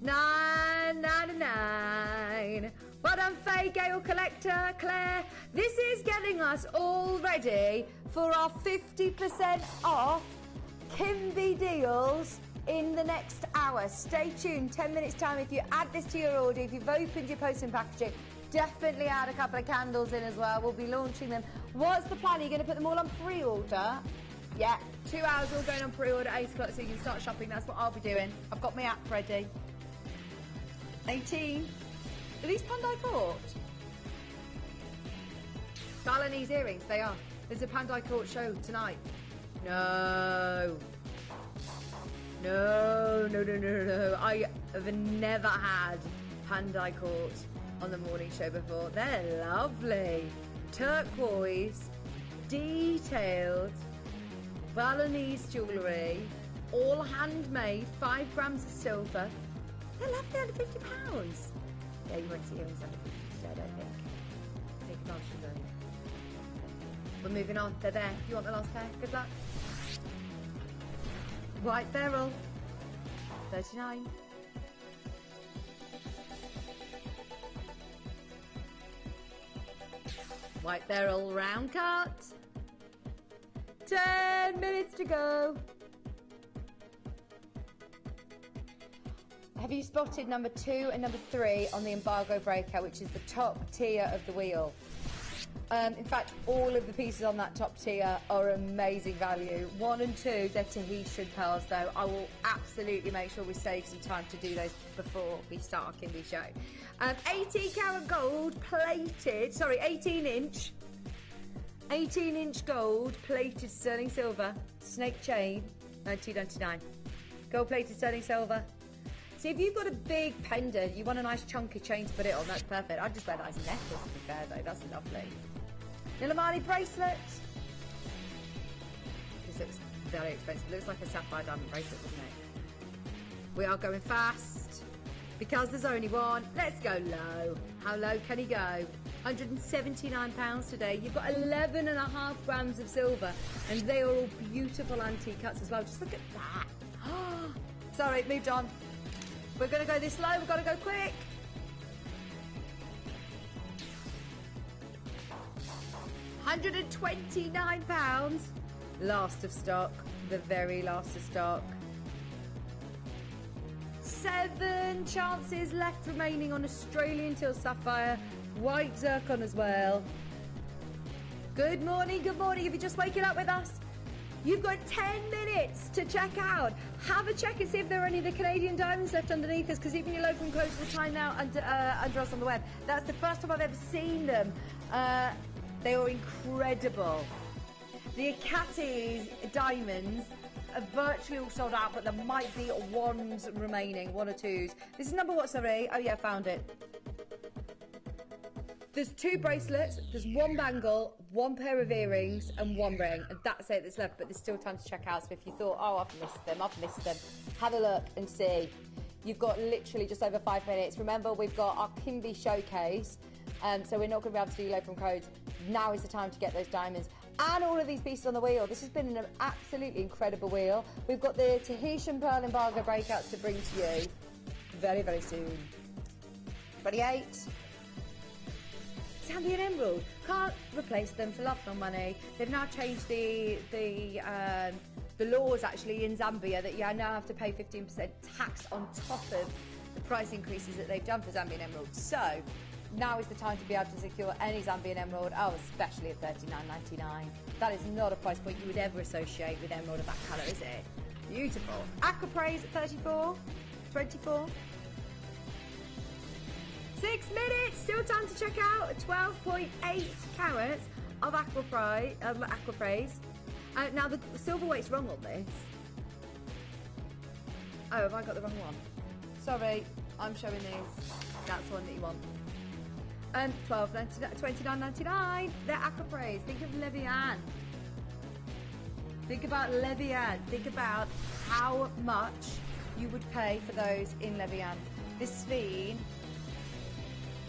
9.99. Well done, Faye Gale Collector, Claire. This is getting us all ready for our 50% off Kimby deals in the next hour. Stay tuned, 10 minutes time. If you add this to your order, if you've opened your post and packaging, definitely add a couple of candles in as well. We'll be launching them. What's the plan? Are you going to put them all on pre-order? Yeah, 2 hours all going on pre-order, 8 o'clock, so you can start shopping. That's what I'll be doing. I've got my app ready. 18. Are these Pandai Court? Balinese earrings, they are. There's a Pandai Court show tonight. No. No. I have never had Pandai Court on the morning show before. They're lovely. Turquoise, detailed, Balinese jewellery, all handmade, 5 grams of silver. They're lovely, under £50. Yeah, you won't see earrings under 50 today, I don't think. Take advantage of them. We're moving on. They're there. You want the last pair? Good luck. White beryl, 39. White beryl round cut. 10 minutes to go. Have you spotted number 2 and number 3 on the embargo breakout, which is the top tier of the wheel? In fact, all of the pieces on that top tier are amazing value. 1 and 2, they're Tahitian pearls, though. I will absolutely make sure we save some time to do those before we start our Kimby show. 18 karat gold plated, 18-inch. 18-inch gold plated sterling silver, snake chain, $19.99. Gold plated sterling silver. See, if you've got a big pendant, you want a nice chunky chain to put it on, that's perfect. I'd just wear that as a necklace, to be fair, though. That's lovely. Nilamani bracelet. This looks very expensive. It looks like a sapphire diamond bracelet, doesn't it? We are going fast because there's only one. Let's go low. How low can he go? £179 today. You've got 11.5 grams of silver, and they are all beautiful antique cuts as well. Just look at that. Sorry, moved on. We're going to go this low. We've got to go quick. £129. Last of stock. The very last of stock. 7 chances left remaining on Australian Teal Sapphire. White zircon as well. Good morning, good morning. If you're just waking up with us, you've got 10 minutes to check out. Have a check and see if there are any of the Canadian diamonds left underneath us, because even your local clothes will time now under us on the web. That's the first time I've ever seen them. They are incredible. The Ekati diamonds are virtually all sold out, but there might be ones remaining, 1 or 2s. This is number what, sorry? Oh yeah, found it. There's 2 bracelets, there's 1 bangle, 1 pair of earrings, and 1 ring, and that's it that's left, but there's still time to check out. So if you thought, oh, I've missed them, have a look and see. You've got literally just over 5 minutes. Remember, we've got our Kimby showcase, so we're not going to be able to do low from codes. Now is the time to get those diamonds and all of these pieces on the wheel. This has been an absolutely incredible wheel. We've got the Tahitian Pearl embargo breakouts to bring to you very, very soon. 28. Zambian Emerald. Can't replace them for love nor money. They've now changed the laws actually in Zambia that you now have to pay 15% tax on top of the price increases that they've done for Zambian Emerald. So now is the time to be able to secure any Zambian Emerald, especially at $39.99. That is not a price point you would ever associate with emerald of that colour, is it? Beautiful. Aquapraise at 34, 24. 6 minutes, still time to check out 12.8 carats of Aquapraise. Now the silver weight's wrong on this. Oh, have I got the wrong one? Sorry, I'm showing these. That's the one that you want. $29.99. They're Aquapraise. Think of Levian. Think about Levian. Think about how much you would pay for those in Levian. this Sphene.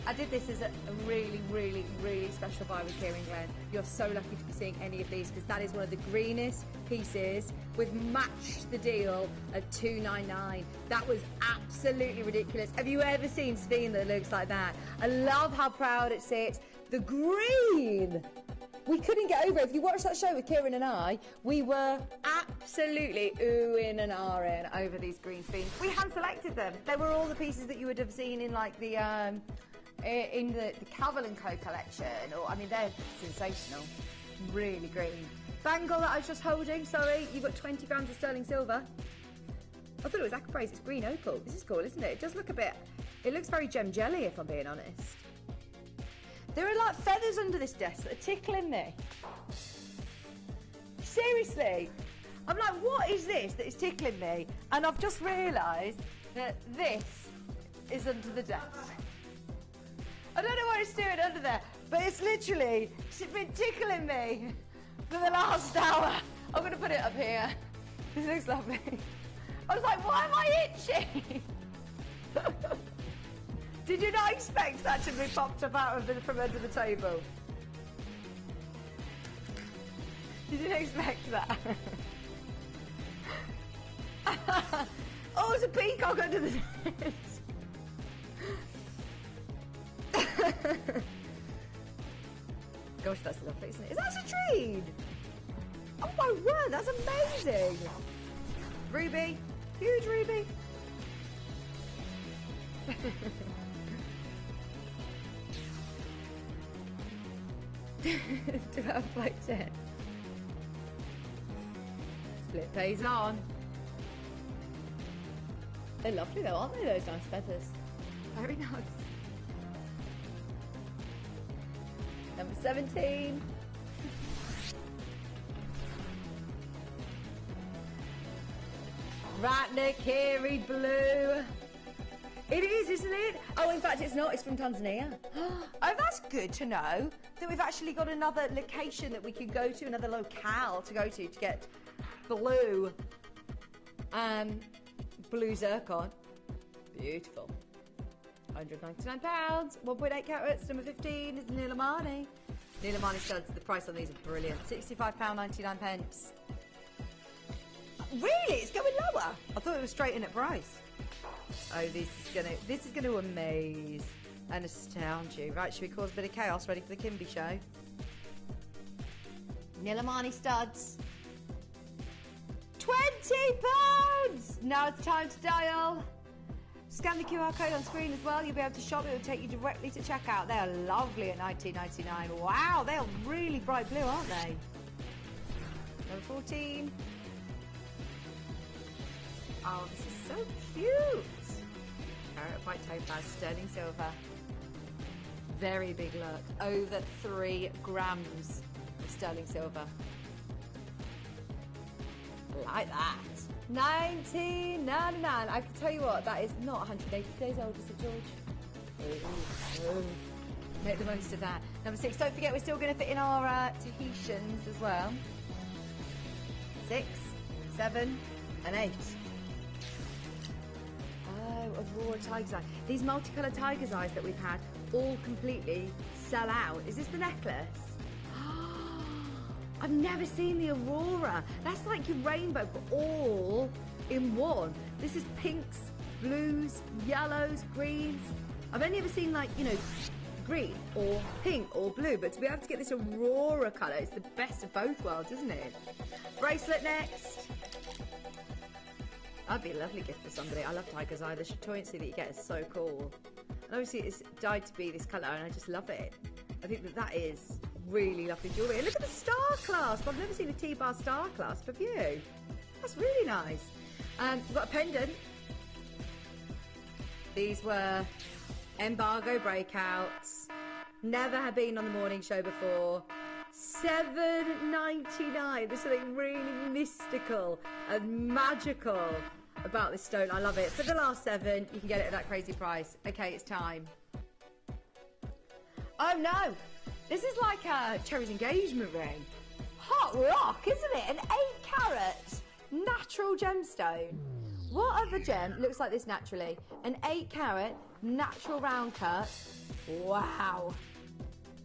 I did this as a really, really, really special buy with Kieran Glenn. You're so lucky to be seeing any of these because that is one of the greenest pieces with Match the Deal at $2.99. That was absolutely ridiculous. Have you ever seen Sphene that looks like that? I love how proud it sits. The green! We couldn't get over it. If you watched that show with Kieran and I, we were absolutely oohing and ahhing over these green Sphenes. We hand selected them. They were all the pieces that you would have seen in like the Calvin & Co collection. Or I mean, they're sensational. Really green. Bangle that I was just holding, sorry. You've got 20 grams of sterling silver. I thought it was Acapraise. It's green opal. This is cool, isn't it? It does look a bit... It looks very gem jelly, if I'm being honest. There are like feathers under this desk that are tickling me. Seriously. I'm like, what is this that is tickling me? And I've just realised that this is under the desk. I don't know what it's doing under there, but it's literally been tickling me for the last hour. I'm going to put it up here. This looks lovely. I was like, why am I itching? Did you not expect that to be popped up from under the table? Did you not expect that? Oh, it's a peacock under the desk. Gosh, that's lovely, isn't it? Is that a citrine? Oh my word, that's amazing. Ruby, huge ruby. Do that like 10. Split pays on. They're lovely though, aren't they, those nice feathers? Very nice. Number 17. Ratnakiri blue. It is, isn't it? Oh, in fact, it's not. It's from Tanzania. Oh, that's good to know that we've actually got another location that we can go to, another locale to go to get blue, blue zircon. Beautiful. £199, 1.8 carats. Number 15 is Nilamani. Nilamani studs. The price on these are brilliant. £65.99. Really? It's going lower? I thought it was straight in at price. Oh, this is gonna amaze and astound you. Right, should we cause a bit of chaos? Ready for the Kimby show? Nilamani studs. £20! Now it's time to dial. Scan the QR code on screen as well. You'll be able to shop. It will take you directly to checkout. They are lovely at $19.99. Wow, they are really bright blue, aren't they? Number 14. Oh, this is so cute. Carrot white topaz, sterling silver. Very big look. Over 3 grams of sterling silver. I like that. $19.99. I can tell you what, that is not 180 days old, is it, George? Ooh. Make the most of that. Number 6. Don't forget, we're still going to fit in our Tahitians as well. 6, 7, and 8. Aurora Tiger's Eye. These multicoloured tiger's eyes that we've had all completely sell out. Is this the necklace? I've never seen the Aurora. That's like your rainbow, but all in one. This is pinks, blues, yellows, greens. I've only ever seen like, you know, green or pink or blue, but to be able to get this Aurora colour, it's the best of both worlds, isn't it? Bracelet next. That'd be a lovely gift for somebody. I love tiger's eye. The chatoyancy that you get is so cool. And obviously it's dyed to be this colour and I just love it. I think that is really lovely jewellery. And look at the star clasp. I've never seen a T-bar star clasp, have you? That's really nice. We've got a pendant. These were embargo breakouts. Never had been on the morning show before. $7.99. There's something really mystical and magical about this stone. I love it. For the last 7, you can get it at that crazy price. Okay, it's time. Oh no! This is like a Cherry's engagement ring. Hot rock, isn't it? An 8-carat natural gemstone. What other gem looks like this naturally? An 8-carat natural round cut. Wow.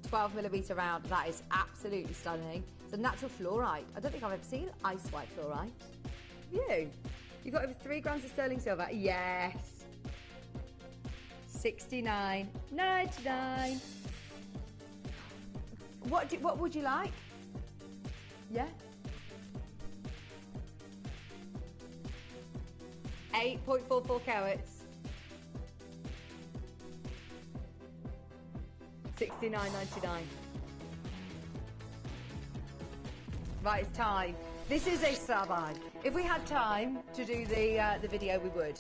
12mm round. That is absolutely stunning. It's a natural fluorite. I don't think I've ever seen ice white fluorite. You? You've got over 3 grams of sterling silver. Yes. 69.99. What would you like? Yeah. 8.44 carats. 69.99. Right, it's time. This is a Sabai. If we had time to do the video, we would.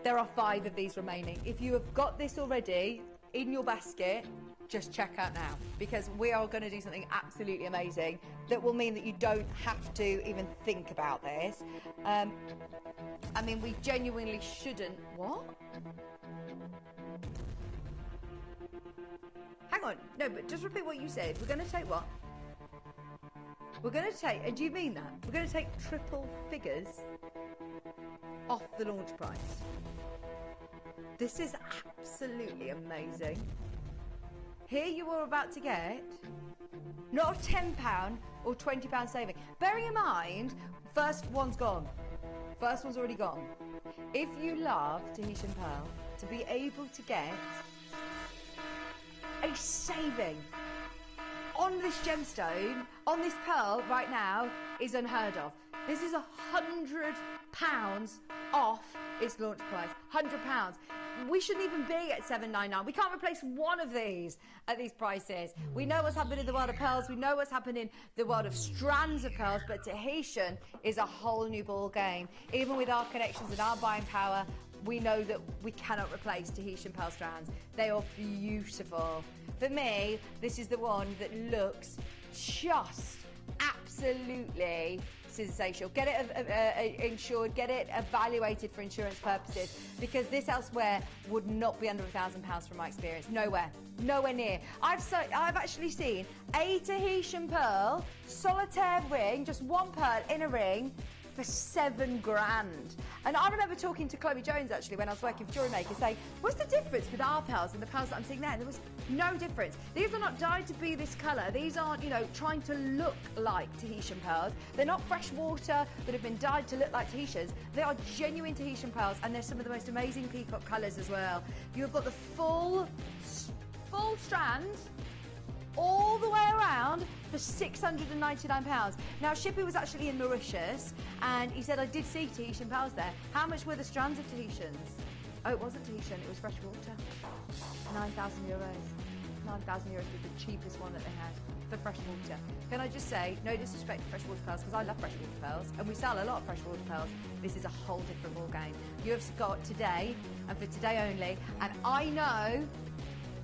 There are 5 of these remaining. If you have got this already in your basket, just check out now, because we are going to do something absolutely amazing that will mean that you don't have to even think about this. I mean, we genuinely shouldn't. What? Hang on. No, but just repeat what you said. We're going to take what? We're going to take, and do you mean that? We're going to take triple figures off the launch price. This is absolutely amazing. Here you are about to get not a £10 or £20 saving. Bearing in mind, first one's gone. First one's already gone. If you love Tahitian Pearl, to be able to get a saving on this gemstone, on this pearl right now, is unheard of. This is £100 off its launch price. £100. We shouldn't even be at $7.99. We can't replace one of these at these prices. We know what's happened in the world of pearls. We know what's happened in the world of strands of pearls, but Tahitian is a whole new ball game. Even with our connections and our buying power, we know that we cannot replace Tahitian pearl strands. They are beautiful. For me, this is the one that looks just absolutely sensational. Get it insured, get it evaluated for insurance purposes, because this elsewhere would not be under £1,000 from my experience. Nowhere near. I've actually seen a Tahitian pearl solitaire ring, just one pearl in a ring, for £7 grand. And I remember talking to Chloe Jones actually when I was working for Jewelry Maker, saying, what's the difference with our pearls and the pearls that I'm seeing there? There was no difference. These are not dyed to be this colour. These aren't, trying to look like Tahitian pearls. They're not fresh water that have been dyed to look like Tahitians. They are genuine Tahitian pearls, and they're some of the most amazing peacock colours as well. You've got the full strand all the way around for £699. Now, Shippy was actually in Mauritius, and he said, I did see Tahitian pearls there. How much were the strands of Tahitians? Oh, it wasn't Tahitian, it was fresh water. €9,000. €9,000 was the cheapest one that they had for fresh water. Can I just say, no disrespect to freshwater pearls, because I love freshwater pearls, and we sell a lot of freshwater pearls. This is a whole different ball game. You have got today, and for today only, and I know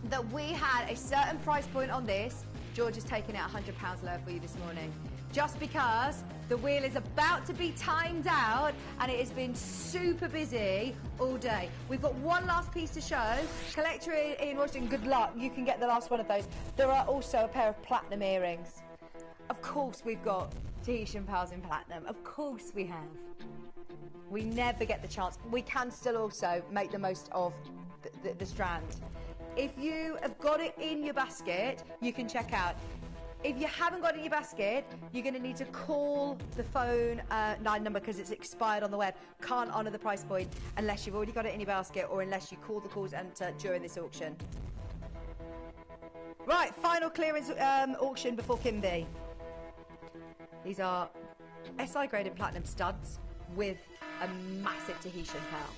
that we had a certain price point on this. George has taken it £100 lower for you this morning, just because the wheel is about to be timed out and it has been super busy all day. We've got one last piece to show. Collector in Washington, good luck. You can get the last one of those. There are also a pair of platinum earrings. Of course we've got Tahitian pearls in platinum. Of course we have. We never get the chance. We can still also make the most of the strand. If you have got it in your basket, you can check out. If you haven't got it in your basket, you're going to need to call the phone 9 number, because it's expired on the web. Can't honour the price point unless you've already got it in your basket, or unless you call the calls enter during this auction. Right, final clearance auction before Kimby. These are SI graded platinum studs with a massive Tahitian pearl.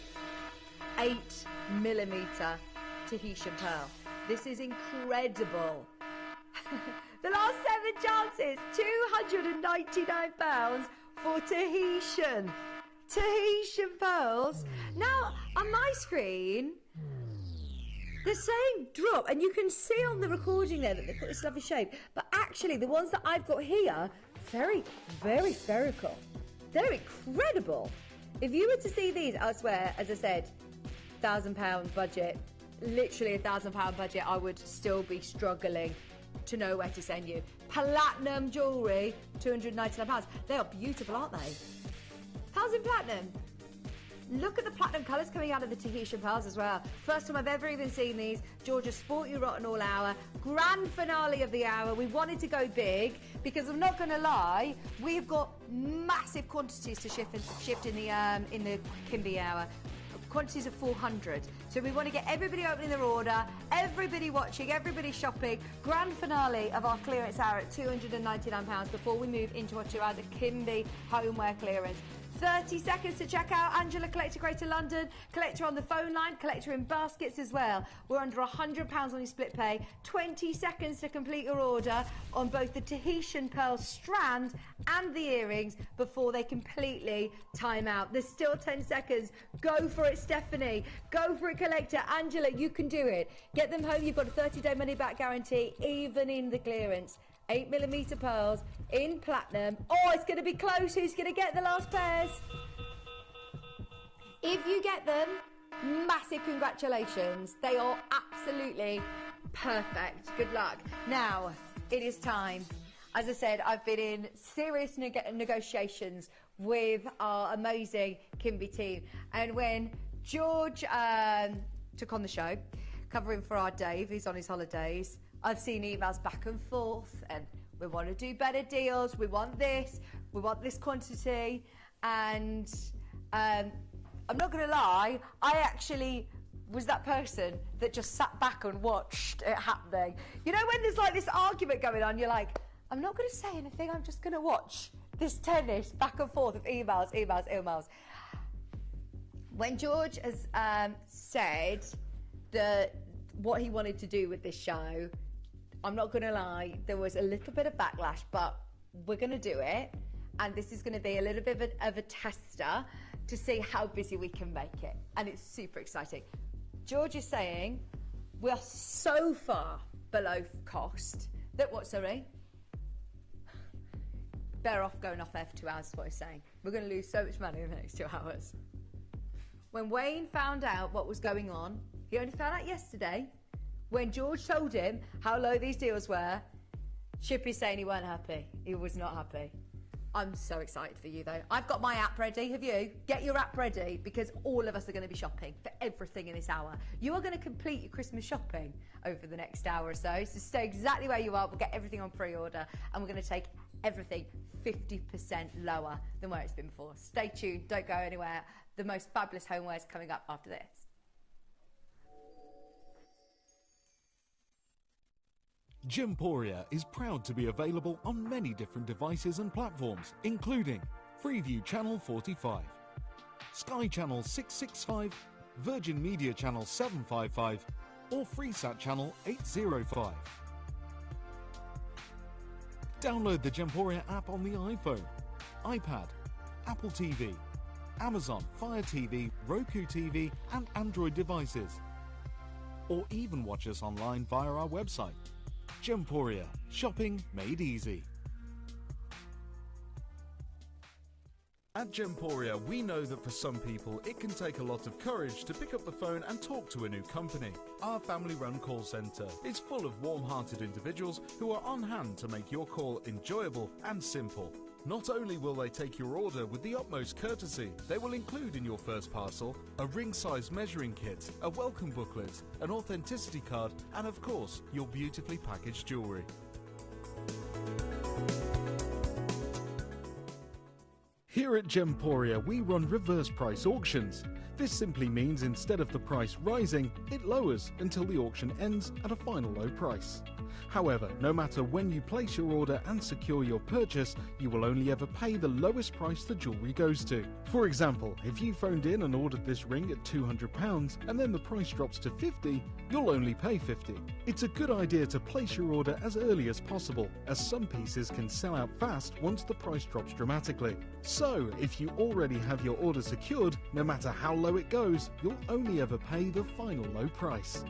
8mm Tahitian pearl. This is incredible. The last 7 chances, £299 for Tahitian pearls. Now, on my screen, they're saying drop, and you can see on the recording there that they've got this lovely shape, but actually the ones that I've got here, very, very spherical. They're incredible. If you were to see these elsewhere, as I said, £1,000 budget, literally £1,000 budget, I would still be struggling to know where to send you. Platinum jewellery, £299. They are beautiful, aren't they? How's in platinum? Look at the platinum colours coming out of the Tahitian pearls as well. First time I've ever even seen these. Georgia Sport You Rotten All Hour. Grand finale of the hour. We wanted to go big because I'm not going to lie, we've got massive quantities to shift in the Kimby hour. Quantities of 400. So we want to get everybody opening their order, everybody watching, everybody shopping. Grand finale of our clearance hour at £299 before we move into our 2 hours of Kimby homeware clearance. 30 seconds to check out. Angela, Collector Greater London. Collector on the phone line. Collector in baskets as well. We're under £100 on your split pay. 20 seconds to complete your order on both the Tahitian pearl strand and the earrings before they completely time out. There's still 10 seconds. Go for it, Stephanie. Go for it, Collector. Angela, you can do it. Get them home. You've got a 30-day money-back guarantee, even in the clearance. 8mm pearls in platinum. Oh, it's going to be close. Who's going to get the last pairs? If you get them, massive congratulations. They are absolutely perfect. Good luck. Now, it is time. As I said, I've been in serious negotiations with our amazing Kimby team. And when George took on the show, covering for our Dave, who's on his holidays, I've seen emails back and forth, and we want to do better deals, we want this quantity, and I'm not going to lie, I actually was that person that just sat back and watched it happening. You know when there's like this argument going on, you're like, I'm not going to say anything, I'm just going to watch this tennis back and forth of emails. When George has said what he wanted to do with this show, I'm not going to lie, there was a little bit of backlash, but we're going to do it. And this is going to be a little bit of a tester to see how busy we can make it. And it's super exciting. George is saying we are so far below cost that what, sorry? Better off going off air for 2 hours is what he's saying. We're going to lose so much money in the next 2 hours. When Wayne found out what was going on, he only found out yesterday. When George told him how low these deals were, Shippy's saying he weren't happy. He was not happy. I'm so excited for you, though. I've got my app ready. Have you? Get your app ready, because all of us are going to be shopping for everything in this hour. You are going to complete your Christmas shopping over the next hour or so. So stay exactly where you are. We'll get everything on pre-order, and we're going to take everything 50% lower than where it's been before. Stay tuned. Don't go anywhere. The most fabulous homeware is coming up after this. Gemporia is proud to be available on many different devices and platforms, including Freeview Channel 45, Sky Channel 665, Virgin Media Channel 755, or Freesat Channel 805. Download the Gemporia app on the iPhone, iPad, Apple TV, Amazon Fire TV, Roku TV, and Android devices. Or even watch us online via our website. Gemporia, shopping made easy. At Gemporia, we know that for some people, it can take a lot of courage to pick up the phone and talk to a new company. Our family-run call centre is full of warm-hearted individuals who are on hand to make your call enjoyable and simple. Not only will they take your order with the utmost courtesy, they will include in your first parcel a ring-size measuring kit, a welcome booklet, an authenticity card, and of course, your beautifully packaged jewellery. Here at Gemporia, we run reverse price auctions. This simply means instead of the price rising, it lowers until the auction ends at a final low price. However, no matter when you place your order and secure your purchase, you will only ever pay the lowest price the jewellery goes to. For example, if you phoned in and ordered this ring at £200 and then the price drops to £50, you'll only pay £50. It's a good idea to place your order as early as possible, as some pieces can sell out fast once the price drops dramatically. So, if you already have your order secured, no matter how low it goes, you'll only ever pay the final low price.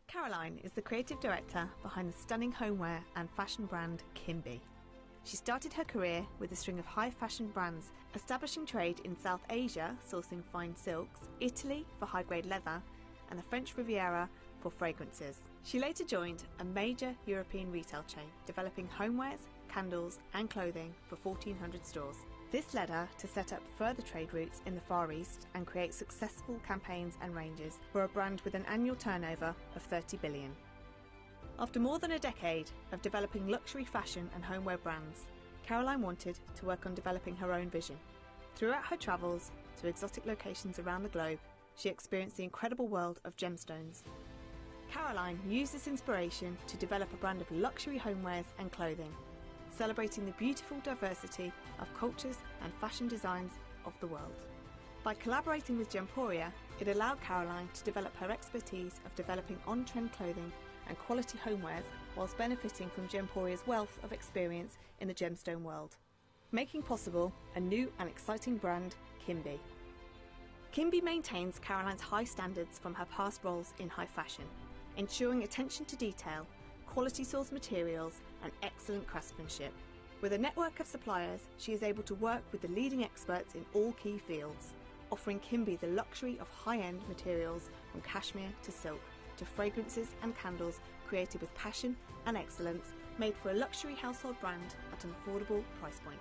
Caroline is the creative director behind the stunning homeware and fashion brand Kimby. She started her career with a string of high fashion brands, establishing trade in South Asia, sourcing fine silks, Italy for high-grade leather, and the French Riviera for fragrances. She later joined a major European retail chain, developing homewares, candles and clothing for 1,400 stores. This led her to set up further trade routes in the Far East and create successful campaigns and ranges for a brand with an annual turnover of 30 billion. After more than a decade of developing luxury fashion and homeware brands, Caroline wanted to work on developing her own vision. Throughout her travels to exotic locations around the globe, she experienced the incredible world of gemstones. Caroline used this inspiration to develop a brand of luxury homewares and clothing, celebrating the beautiful diversity of cultures and fashion designs of the world. By collaborating with Gemporia, it allowed Caroline to develop her expertise of developing on-trend clothing and quality homewares whilst benefiting from Gemporia's wealth of experience in the gemstone world, making possible a new and exciting brand, Kimby. Kimby maintains Caroline's high standards from her past roles in high fashion, ensuring attention to detail, quality source materials and excellent craftsmanship. With a network of suppliers, she is able to work with the leading experts in all key fields, offering Kimby the luxury of high-end materials from cashmere to silk, to fragrances and candles created with passion and excellence, made for a luxury household brand at an affordable price point.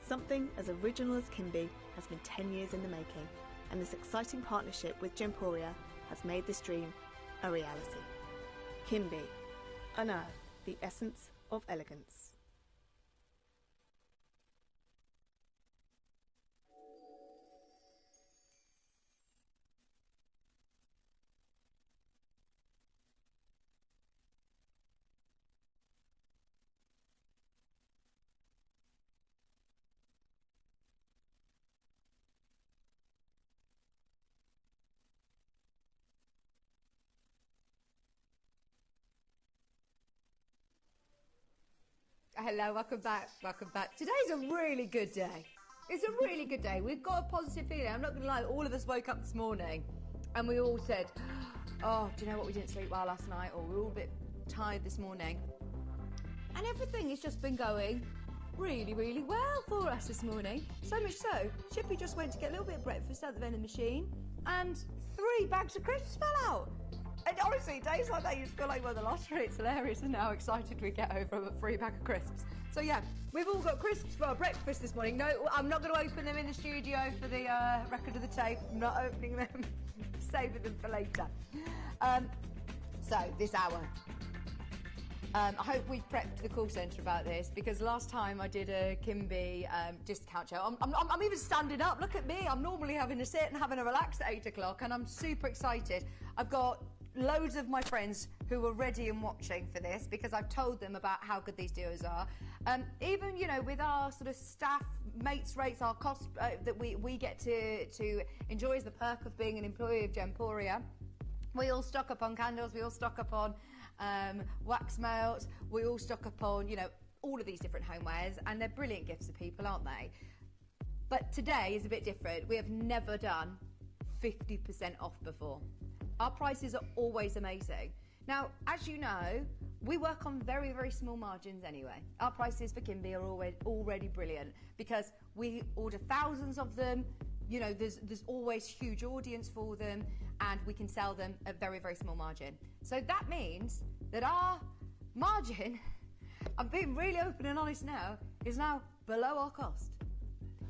Something as original as Kimby has been 10 years in the making, and this exciting partnership with Gemporia has made this dream a reality. Kimby, unearth the essence of elegance. Hello, welcome back. Today's a really good day. It's a really good day. We've got a positive feeling. I'm not going to lie, all of us woke up this morning and we all said, oh, do you know what, we didn't sleep well last night, or we're all a bit tired this morning. And everything has just been going really, really well for us this morning. So much so, Chippy just went to get a little bit of breakfast out the vending machine and 3 bags of crisps fell out. And honestly, days like that, you just feel like you won the lottery. It's hilarious, and how excited we get over a free bag of crisps. So yeah, we've all got crisps for our breakfast this morning. No, I'm not going to open them in the studio for the record of the tape. I'm not opening them, saving them for later. So this hour, I hope we've prepped the call centre about this, because last time I did a Kimby discount show, I'm even standing up. Look at me. I'm normally having a sit and having a relax at 8 o'clock, and I'm super excited. I've got loads of my friends who are ready and watching for this, because I've told them about how good these deals are. Even, you know, with our sort of staff mates rates, our cost that we get to enjoy as the perk of being an employee of Gemporia. We all stock up on candles, we all stock up on wax melts, we all stock up on, you know, all of these different homewares, and they're brilliant gifts for people, aren't they? But today is a bit different. We have never done 50% off before. Our prices are always amazing. Now, as you know, we work on very, very small margins anyway. Our prices for Kimby are already brilliant, because we order thousands of them. You know, there's always huge audience for them, and we can sell them at very, very small margin. So that means that our margin, I'm being really open and honest now, is now below our cost.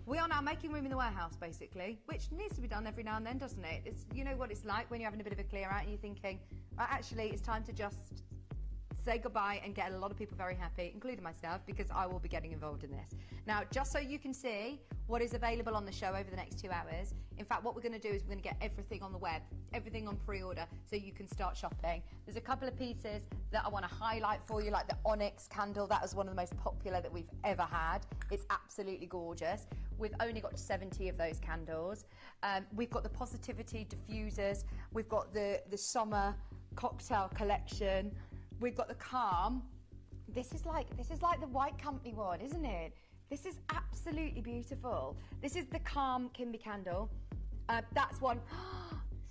We are now making room in the warehouse, basically, which needs to be done every now and then, doesn't it? It's, you know what it's like when you're having a bit of a clear out and you're thinking, actually, it's time to just say goodbye and get a lot of people very happy, including myself, because I will be getting involved in this. Now, just so you can see what is available on the show over the next 2 hours, in fact, what we're going to do is we're going to get everything on the web, everything on pre-order, so you can start shopping. There's a couple of pieces that I want to highlight for you, like the Onyx candle. That was one of the most popular that we've ever had. It's absolutely gorgeous. We've only got 70 of those candles. We've got the Positivity diffusers. We've got the summer cocktail collection. We've got the Calm. This is like the White Company one, isn't it? This is absolutely beautiful. This is the Calm Kimby candle. That's one,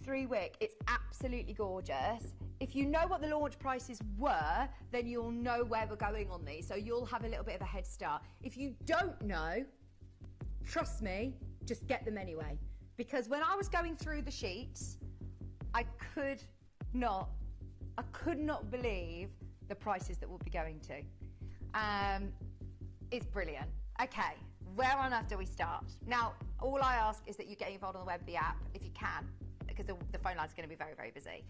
3 wick. It's absolutely gorgeous. If you know what the launch prices were, then you'll know where we're going on these. So you'll have a little bit of a head start. If you don't know, trust me, just get them anyway. Because when I was going through the sheets, I could not believe the prices that we'll be going to. It's brilliant. Okay, where on earth do we start? Now, all I ask is that you get involved on the web of the app if you can, because the phone line's going to be very, very busy.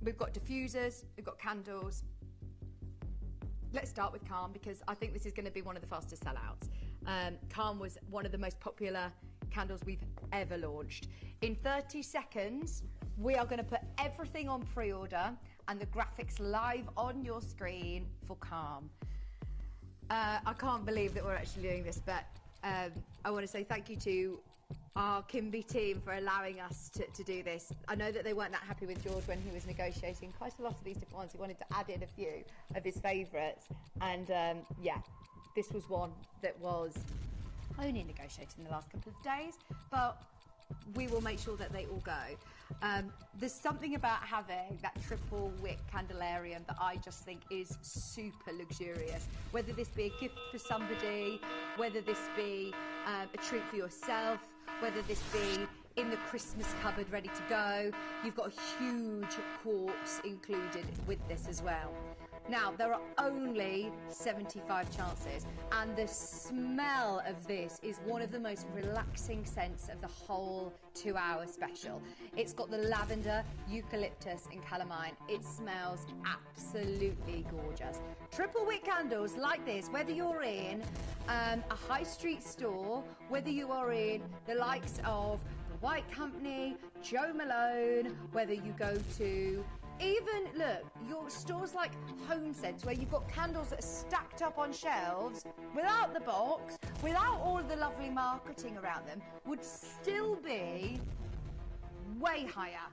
We've got diffusers, we've got candles. Let's start with Calm, because I think this is going to be one of the fastest sellouts. Calm was one of the most popular candles we've ever launched. In 30 seconds, we are going to put everything on pre-order and the graphics live on your screen for Calm. I can't believe that we're actually doing this, but I want to say thank you to our Kimby team for allowing us to do this. I know that they weren't that happy with George when he was negotiating quite a lot of these different ones. He wanted to add in a few of his favourites, and yeah, this was one that was only negotiated in the last couple of days, but we will make sure that they all go. There's something about having that triple wick candelarium that I just think is super luxurious. Whether this be a gift for somebody, whether this be a treat for yourself, whether this be in the Christmas cupboard ready to go, you've got a huge quartz included with this as well. Now, there are only 75 chances, and the smell of this is one of the most relaxing scents of the whole 2-hour special. It's got the lavender, eucalyptus and calamine. It smells absolutely gorgeous. Triple wick candles like this, whether you're in a high street store, whether you are in the likes of the White Company, Jo Malone, whether you go to even, look, your stores like HomeSense, where you've got candles that are stacked up on shelves without the box, without all of the lovely marketing around them, would still be way higher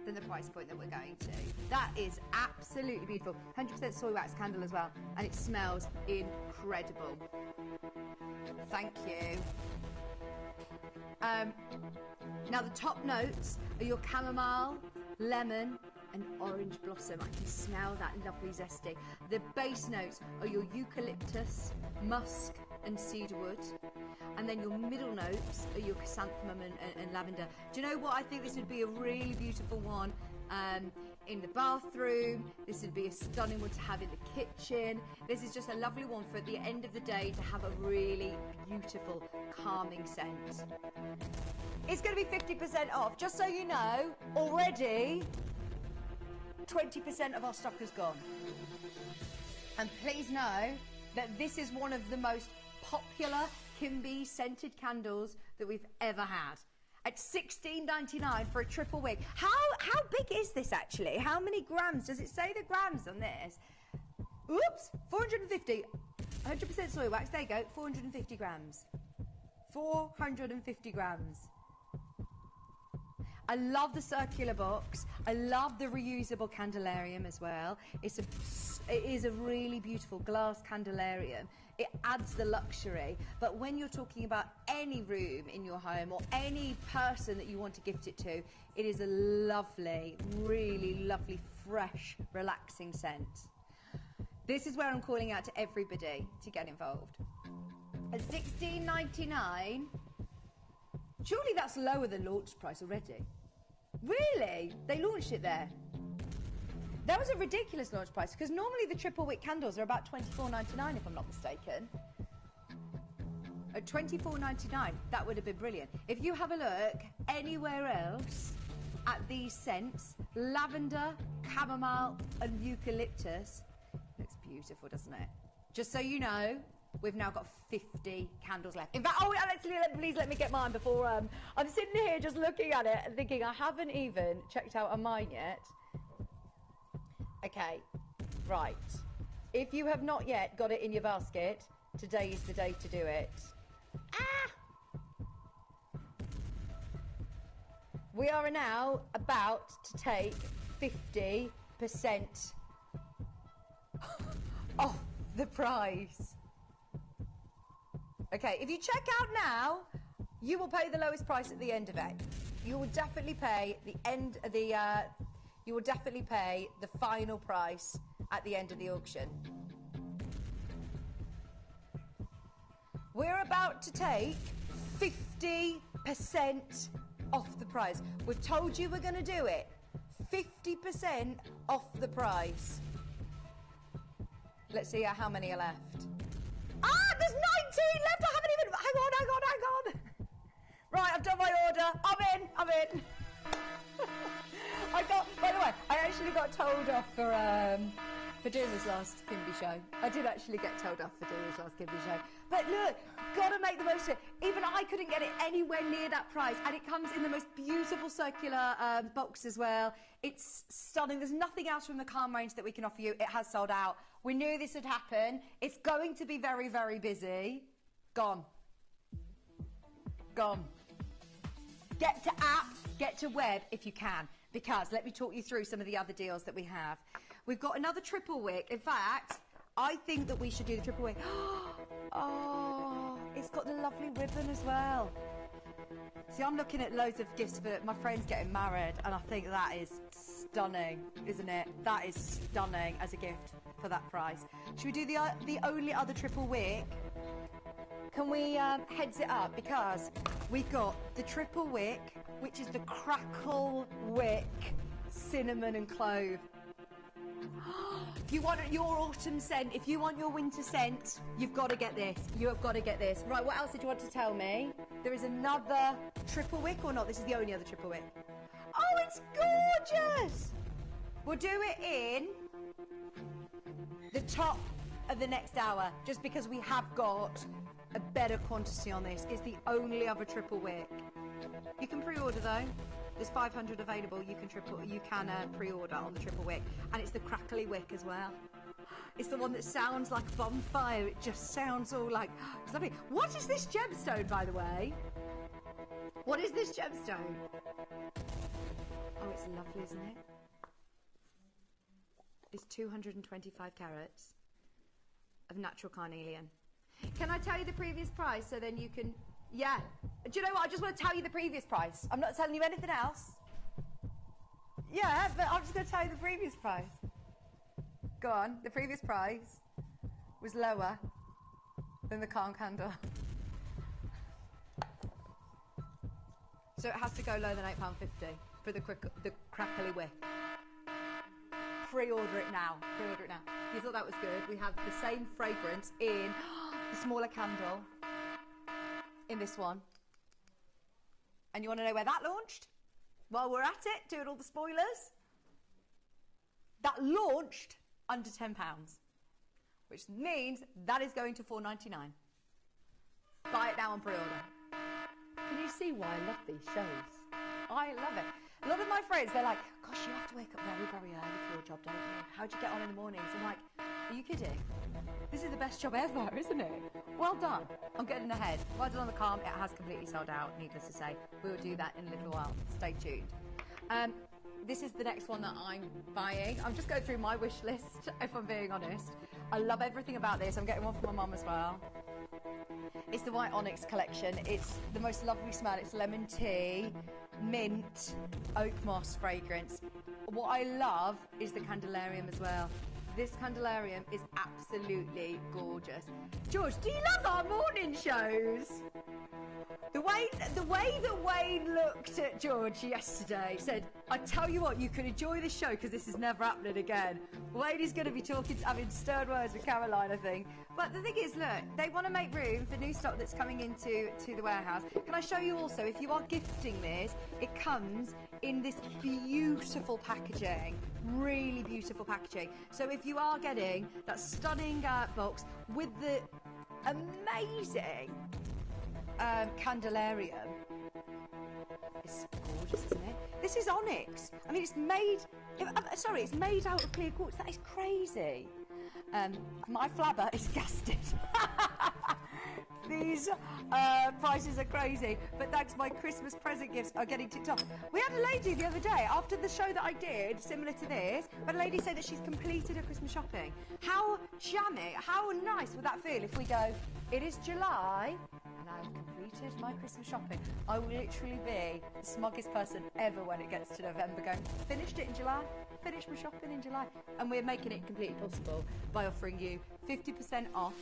than the price point that we're going to. That is absolutely beautiful. 100% soy wax candle as well, and it smells incredible. Thank you. Now the top notes are your chamomile, lemon and orange blossom. I can smell that lovely zesty. The base notes are your eucalyptus, musk and cedarwood. And then your middle notes are your chrysanthemum and lavender. Do you know what? I think this would be a really beautiful one in the bathroom. This would be a stunning one to have in the kitchen. This is just a lovely one for at the end of the day to have a really beautiful, calming scent. It's going to be 50% off. Just so you know, already 20% of our stock has gone. And please know that this is one of the most popular Kimby scented candles that we've ever had. At $16.99 for a triple wick. How big is this actually? How many grams? Does it say the grams on this? Oops, 450. 100% soy wax. There you go, 450 grams. 450 grams. I love the circular box. I love the reusable candelarium as well. It is a really beautiful glass candelarium. It adds the luxury. But when you're talking about any room in your home or any person that you want to gift it to, it is a lovely, really lovely, fresh, relaxing scent. This is where I'm calling out to everybody to get involved. At $16.99, surely that's lower than launch price already. Really? They launched it there? That was a ridiculous launch price, because normally the triple wick candles are about $24.99 if I'm not mistaken. At $24.99, that would have been brilliant. If you have a look anywhere else at these scents, lavender, chamomile and eucalyptus, looks beautiful, doesn't it? Just so you know, we've now got 50 candles left. In fact, oh, please let me get mine before I'm sitting here just looking at it and thinking I haven't even checked out on mine yet. Okay, right. If you have not yet got it in your basket, today is the day to do it. We are now about to take 50% off the price. Okay, if you check out now, you will pay the lowest price at the end of it. You will definitely pay you will definitely pay the final price at the end of the auction. We're about to take 50% off the price. We've told you we're going to do it. 50% off the price. Let's see how many are left. coming. By the way, I actually got told off for doing this last Kimby show. I did actually get told off for doing this last Kimby show. But look, gotta make the most of it. Even I couldn't get it anywhere near that price, and it comes in the most beautiful circular box as well. It's stunning. There's nothing else from the Calm range that we can offer you. It has sold out. We knew this would happen. It's going to be very, very busy. Gone. Gone. Get to app, get to web if you can, because let me talk you through some of the other deals that we have. We've got another triple wick. In fact, I think that we should do the triple wick. Oh, it's got the lovely ribbon as well. See, I'm looking at loads of gifts for my friends getting married, and I think that is stunning, isn't it? That is stunning as a gift for that price. Should we do the only other triple wick? Can we heads it up? Because we've got the triple wick, which is the crackle wick, cinnamon and clove. If you want your autumn scent, if you want your winter scent, you've got to get this. You have got to get this. Right, what else did you want to tell me? There is another triple wick or not? This is the only other triple wick. Oh, it's gorgeous! We'll do it in the top of the next hour, just because we have got a better quantity on this. It's the only other triple wick. You can pre-order though. There's 500 available. You can pre-order on the triple wick, and it's the crackly wick as well. It's the one that sounds like a bonfire. It just sounds all like, it's lovely. What is this gemstone, by the way? What is this gemstone? Oh, it's lovely, isn't it? It's 225 carats of natural carnelian. Can I tell you the previous price so then you can... Yeah. Do you know what? I just want to tell you the previous price. I'm not telling you anything else. Yeah, but I'm just going to tell you the previous price. Go on. The previous price was lower than the Calm candle. So it has to go lower than £8.50 for the crackly wick. Pre-order it now. Pre-order it now. You thought that was good? We have the same fragrance in the smaller candle in this one. And you want to know where that launched? While we're at it, doing all the spoilers. That launched under £10, which means that is going to £4.99. Buy it now on pre-order. Can you see why I love these shows? I love it. A lot of my friends, they're like, gosh, you have to wake up very, very early for your job, don't you? How'd you get on in the mornings? I'm like, are you kidding? This is the best job ever, isn't it? Well done. I'm getting ahead. Well done on the Calm. It has completely sold out, needless to say. We will do that in a little while. Stay tuned. This is the next one that I'm buying. I'm just going through my wish list, if I'm being honest. I love everything about this. I'm getting one for my mum as well. It's the White Onyx collection. It's the most lovely smell. It's lemon tea, mint, oak moss fragrance. What I love is the Candelarium as well. This Candelarium is absolutely gorgeous. George, do you love our morning shows? The way that Wayne looked at George yesterday said, I tell you what, you can enjoy this show because this is never happening again. Wayne is going to be having stern words with Caroline, I think. But the thing is, look, they want to make room for new stock that's coming into the warehouse. Can I show you also, if you are gifting this, it comes in this beautiful packaging. Really beautiful packaging. So if you are getting that stunning box with the amazing Candelarium, it's gorgeous, isn't it? This is onyx. I mean, it's made out of clear quartz. That is crazy. My flabber is gasted. These prices are crazy, but thanks, my Christmas present gifts are getting ticked off. We had a lady the other day, after the show that I did, similar to this, but a lady said that she's completed her Christmas shopping. How jammy, how nice would that feel if we go, it is July, and I've completed my Christmas shopping. I will literally be the smuggest person ever when it gets to November going, finished it in July, finished my shopping in July. And we're making it completely possible by offering you 50% off.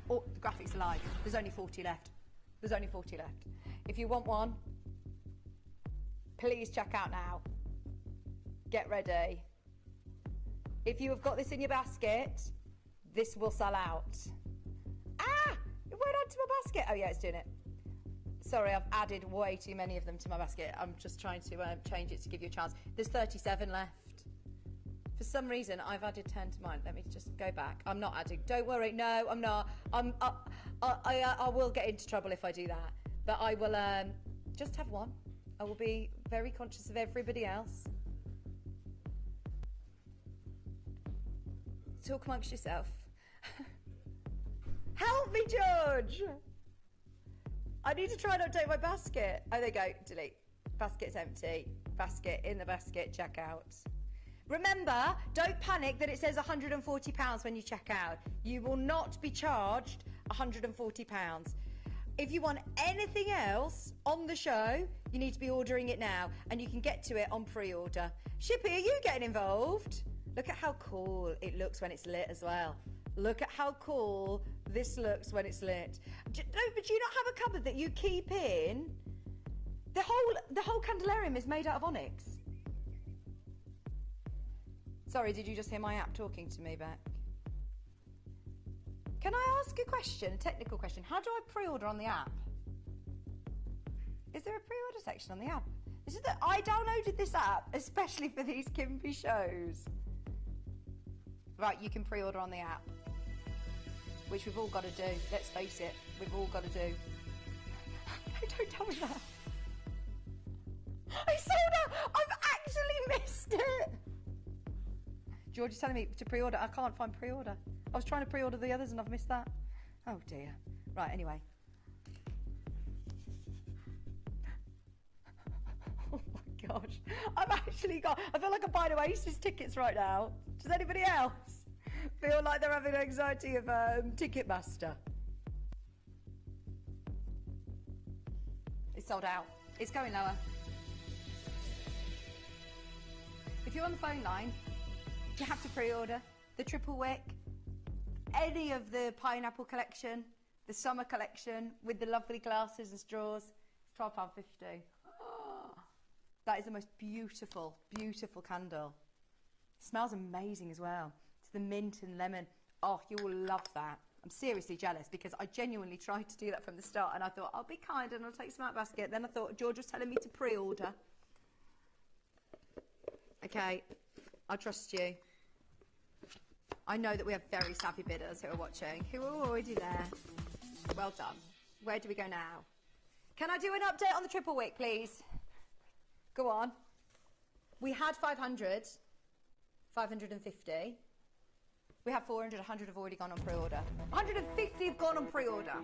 Oh, the graphics are live. There's only 40 left. There's only 40 left. If you want one, please check out now. Get ready. If you have got this in your basket, this will sell out. Ah! It went onto my basket. Oh yeah, it's doing it. Sorry, I've added way too many of them to my basket. I'm just trying to change it to give you a chance. There's 37 left. For some reason, I've added 10 to mine. Let me just go back. I'm not adding. Don't worry. No, I'm not. I will get into trouble if I do that. But I will just have one. I will be very conscious of everybody else. Talk amongst yourself. Help me, George! I need to try and update my basket. Oh, there you go. Delete. Basket's empty. Basket in the basket. Check out. Remember, don't panic that it says £140 when you check out. You will not be charged £140. If you want anything else on the show, you need to be ordering it now, and you can get to it on pre-order. Shippy, are you getting involved? Look at how cool it looks when it's lit as well. Look at how cool this looks when it's lit. No, but do you not have a cupboard that you keep in? The whole Candelarium is made out of onyx. Sorry, did you just hear my app talking to me back? Can I ask a question, a technical question? How do I pre-order on the app? Is there a pre-order section on the app? I downloaded this app especially for these Kimby shows. Right, you can pre-order on the app, which we've all got to do. Let's face it, we've all got to do. Don't tell me that. I sold out. I've actually missed it. George is telling me to pre-order. I can't find pre-order. I was trying to pre-order the others and I've missed that. Oh dear. Right, anyway. Oh my gosh. I feel like I'm buying Oasis tickets right now. Does anybody else feel like they're having anxiety of Ticketmaster? It's sold out. It's going lower. If you're on the phone line, you have to pre-order the Triple Wick, any of the Pineapple collection, the Summer collection with the lovely glasses and straws. It's £12.50. Oh, that is the most beautiful, beautiful candle. It smells amazing as well. It's the mint and lemon. Oh, you will love that. I'm seriously jealous because I genuinely tried to do that from the start and I thought, I'll be kind and I'll take some out of the basket. Then I thought George was telling me to pre-order. Okay, I trust you. I know that we have very savvy bidders who are watching, who are already there. Well done. Where do we go now? Can I do an update on the Triple Wick, please? Go on. We had 500, 550. We have 400, 100 have already gone on pre-order. 150 have gone on pre-order.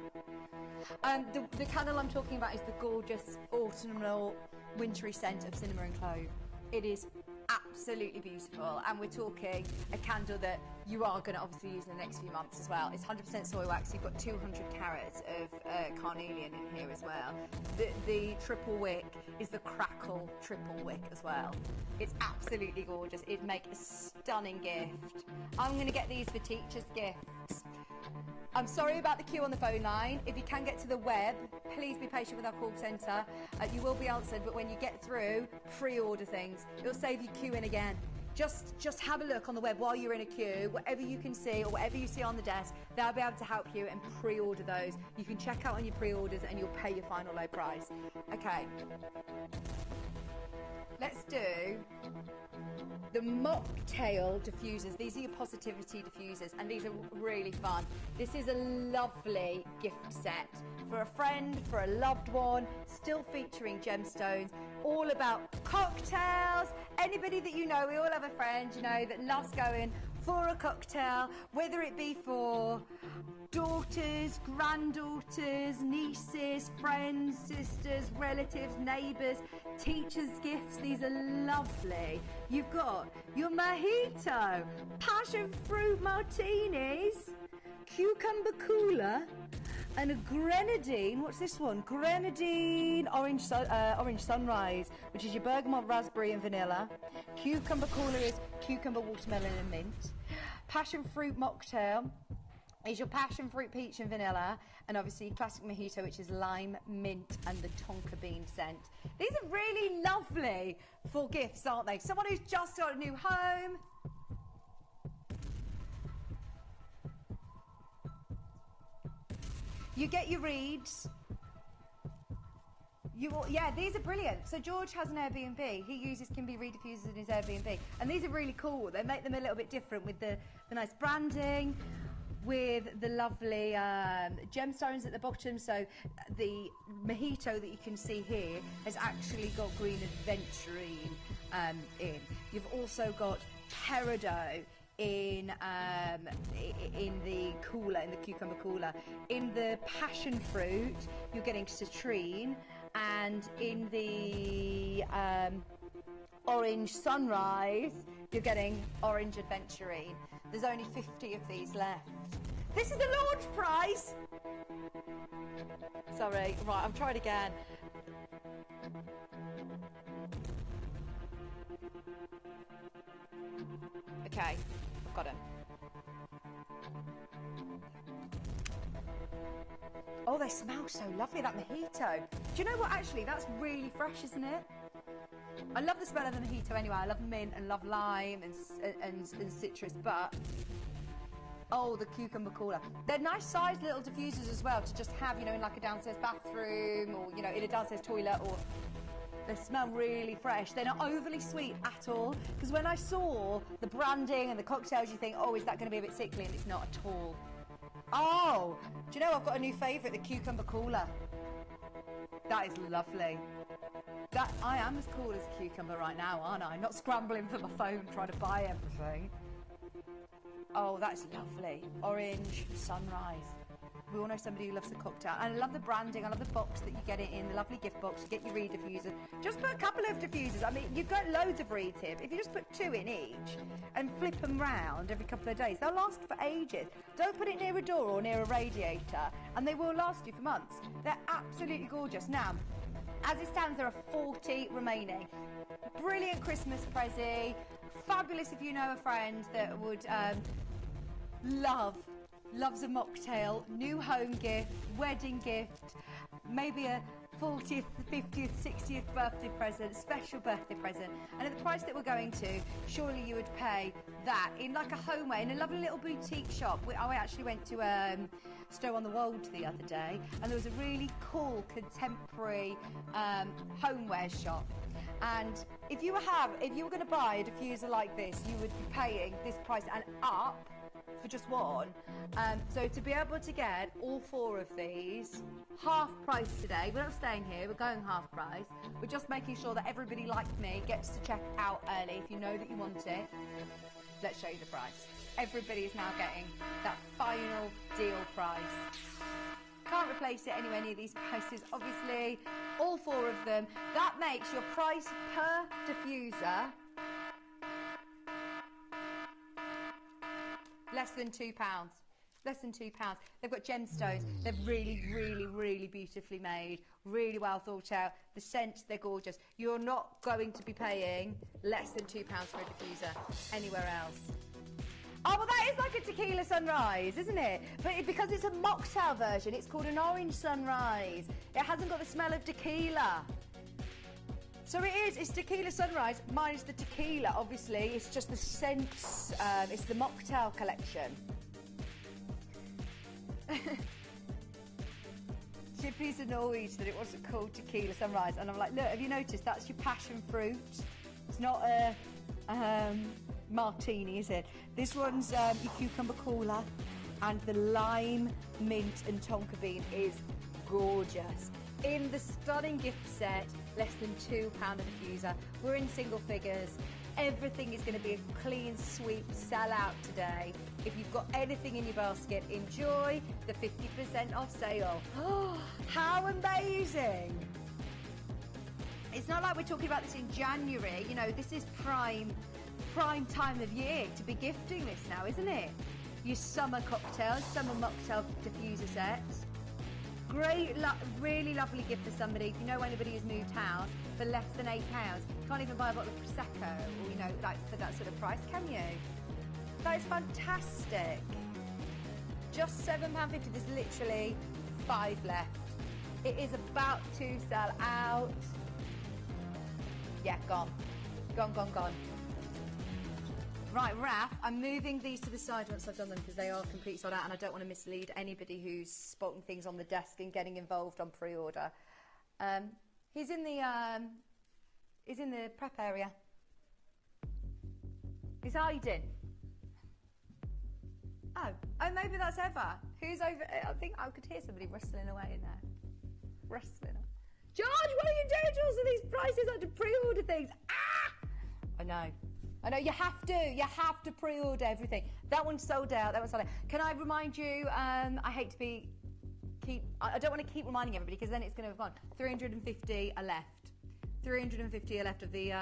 The candle I'm talking about is the gorgeous autumnal wintry scent of cinnamon and clove. It is absolutely beautiful, and we're talking a candle that you are going to obviously use in the next few months as well. It's 100% soy wax. You've got 200 carats of carnelian in here as well. The Triple Wick is the Crackle Triple Wick as well. It's absolutely gorgeous. It'd make a stunning gift. I'm going to get these for teachers' gifts. I'm sorry about the queue on the phone line. If you can get to the web, please be patient with our call centre. You will be answered, but when you get through, pre-order things. It'll save you queuing again. Just have a look on the web while you're in a queue. Whatever you can see or whatever you see on the desk, they'll be able to help you and pre-order those. You can check out on your pre-orders and you'll pay your final low price. Okay. Let's do the mocktail diffusers. These are your positivity diffusers and these are really fun. This is a lovely gift set for a friend, for a loved one, still featuring gemstones, all about cocktails. Anybody that you know, we all have a friend, you know, that loves going for a cocktail, whether it be for daughters, granddaughters, nieces, friends, sisters, relatives, neighbours, teachers' gifts. These are lovely. You've got your mojito, passion fruit martinis, cucumber cooler, and a grenadine. What's this one? Grenadine orange sunrise, which is your bergamot, raspberry, and vanilla. Cucumber cooler is cucumber, watermelon, and mint. Passion fruit mocktail is your passion fruit, peach, and vanilla, and obviously classic mojito, which is lime, mint, and the tonka bean scent. These are really lovely for gifts, aren't they? Someone who's just got a new home. You get your reeds, Yeah, these are brilliant. So George has an Airbnb. He uses Kimby Reed diffusers in his Airbnb. And these are really cool. They make them a little bit different with the nice branding, with the lovely gemstones at the bottom. So the mojito that you can see here has actually got green aventurine in. You've also got peridot in the cooler, in the cucumber cooler. In the passion fruit, you're getting citrine, and in the orange sunrise, you're getting orange aventurine. There's only 50 of these left. This is the launch price. Sorry, right, I'm trying again. Okay, I've got it. Oh, they smell so lovely, that mojito. Do you know what, actually, that's really fresh, isn't it? I love the smell of the mojito anyway. I love mint and love lime and citrus, but oh, the cucumber cooler. They're nice sized little diffusers as well to just have, you know, in like a downstairs bathroom or, you know, in a downstairs toilet, or they smell really fresh. They're not overly sweet at all, because when I saw the branding and the cocktails, you think, oh, is that going to be a bit sickly? And it's not at all. Oh, do you know, I've got a new favourite, the cucumber cooler. That is lovely. That, I am as cool as a cucumber right now, aren't I? Not scrambling for my phone trying to buy everything. Oh, that's lovely. Orange sunrise. We all know somebody who loves a cocktail. And I love the branding. I love the box that you get it in, the lovely gift box. You get your Reed diffuser. Just put a couple of diffusers. I mean, you've got loads of Reeds here. If you just put 2 in each and flip them round every couple of days, they'll last for ages. Don't put it near a door or near a radiator, and they will last you for months. They're absolutely gorgeous. Now, as it stands, there are 40 remaining. Brilliant Christmas prezi. Fabulous if you know a friend that would loves a mocktail, new home gift, wedding gift, maybe a 40th, 50th, 60th birthday present, special birthday present. And at the price that we're going to, surely you would pay that in like a homeware, in a lovely little boutique shop. I actually went to Stow-on-the-Wold the other day, and there was a really cool contemporary homeware shop. And if you were going to buy a diffuser like this, you would be paying this price and up for just one. So to be able to get all 4 of these half price today, we're not staying here, we're going half price. We're just making sure that everybody like me gets to check out early. If you know that you want it, let's show you the price. Everybody is now getting that final deal price. Can't replace it anywhere near these prices, obviously. All 4 of them. That makes your price per diffuser less than £2. Less than £2. They've got gemstones. They're really, really, really beautifully made. Really well thought out. The scents, they're gorgeous. You're not going to be paying less than £2 for a diffuser anywhere else. Oh, well, that is like a tequila sunrise, isn't it? But because it's a mocktail version, it's called an orange sunrise. It hasn't got the smell of tequila. So it's tequila sunrise minus the tequila, obviously. It's just the scents, it's the mocktail collection. Chippy's annoyed that it wasn't called tequila sunrise. And I'm like, look, have you noticed that's your passion fruit? It's not a martini, is it? This one's your cucumber cooler, and the lime, mint and tonka bean is gorgeous. In the stunning gift set, less than £2 a diffuser. We're in single figures. Everything is going to be a clean sweep sellout today. If you've got anything in your basket, enjoy the 50% off sale. Oh, how amazing! It's not like we're talking about this in January. You know, this is prime time of year to be gifting this now, isn't it? Your summer cocktails, summer mocktail diffuser sets. Great, really lovely gift for somebody. If you know anybody who's moved house for less than £8, you can't even buy a bottle of Prosecco, or, you know, like for that sort of price, can you? That is fantastic. Just £7.50. There's literally 5 left. It is about to sell out. Yeah, gone. Gone. Right, Raf, I'm moving these to the side once I've done them because they are completely sold out, and I don't want to mislead anybody who's spotting things on the desk and getting involved on pre-order. Here He's in the prep area. He's hiding. Oh, maybe that's Eva. Who's over? I think I could hear somebody rustling away in there. Rustling. George, what are you doing to us with these prices? I had to pre-order things. Ah! I know, you have to pre-order everything. That one's sold out, Can I remind you, I don't want to keep reminding everybody because then it's going to have gone. 350 are left. 350 are left of the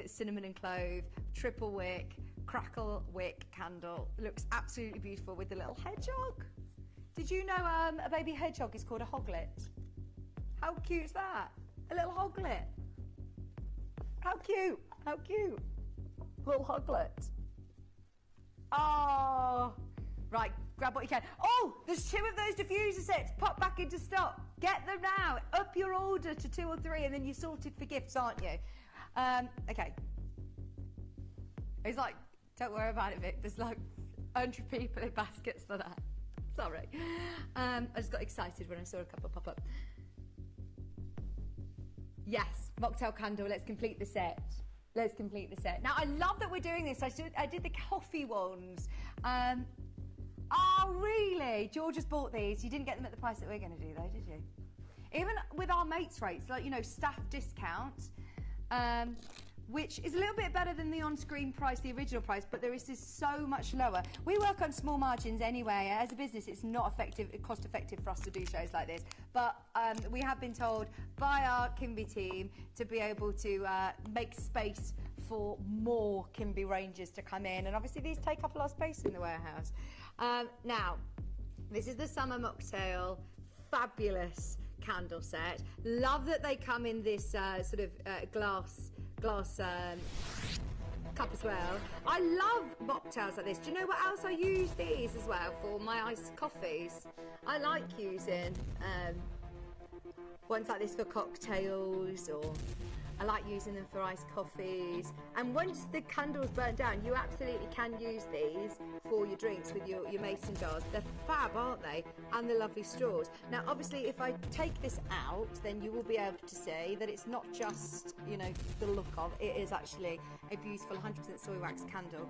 cinnamon and clove, triple wick, crackle wick candle. It looks absolutely beautiful with the little hedgehog. Did you know a baby hedgehog is called a hoglet? How cute is that? A little hoglet. How cute. Little hoglet. Oh. Right, grab what you can. Oh, there's 2 of those diffuser sets. Pop back into stock. Get them now. Up your order to 2 or 3 and then you're sorted for gifts, aren't you? Okay. It's like, don't worry about it, Vic. There's like 100 people in baskets for that. Sorry. I just got excited when I saw a couple pop up. Yes, mocktail candle. Let's complete the set. Now, I love that we're doing this. I did the coffee ones. Oh, really? George has bought these. You didn't get them at the price that we're going to do, though, did you? Even with our mates rates, like, staff discount, which is a little bit better than the on-screen price, the original price, but this is so much lower. We work on small margins anyway. As a business, it's not cost-effective for us to do shows like this. But we have been told by our Kimby team to be able to make space for more Kimby ranges to come in. And obviously, these take up a lot of space in the warehouse. Now, this is the Summer Mocktail. Fabulous candle set. Love that they come in this sort of glass cup as well. I love mocktails like this. Do you know what else I use these as well for? My iced coffees. I like using ones like this for cocktails, or I like using them for iced coffees. And once the candle's burnt down, you absolutely can use these for your drinks with your mason jars. They're fab, aren't they? And the lovely straws. Now, obviously, if I take this out, then you will be able to see that it's not just, the look of. It is actually a beautiful 100% soy wax candle.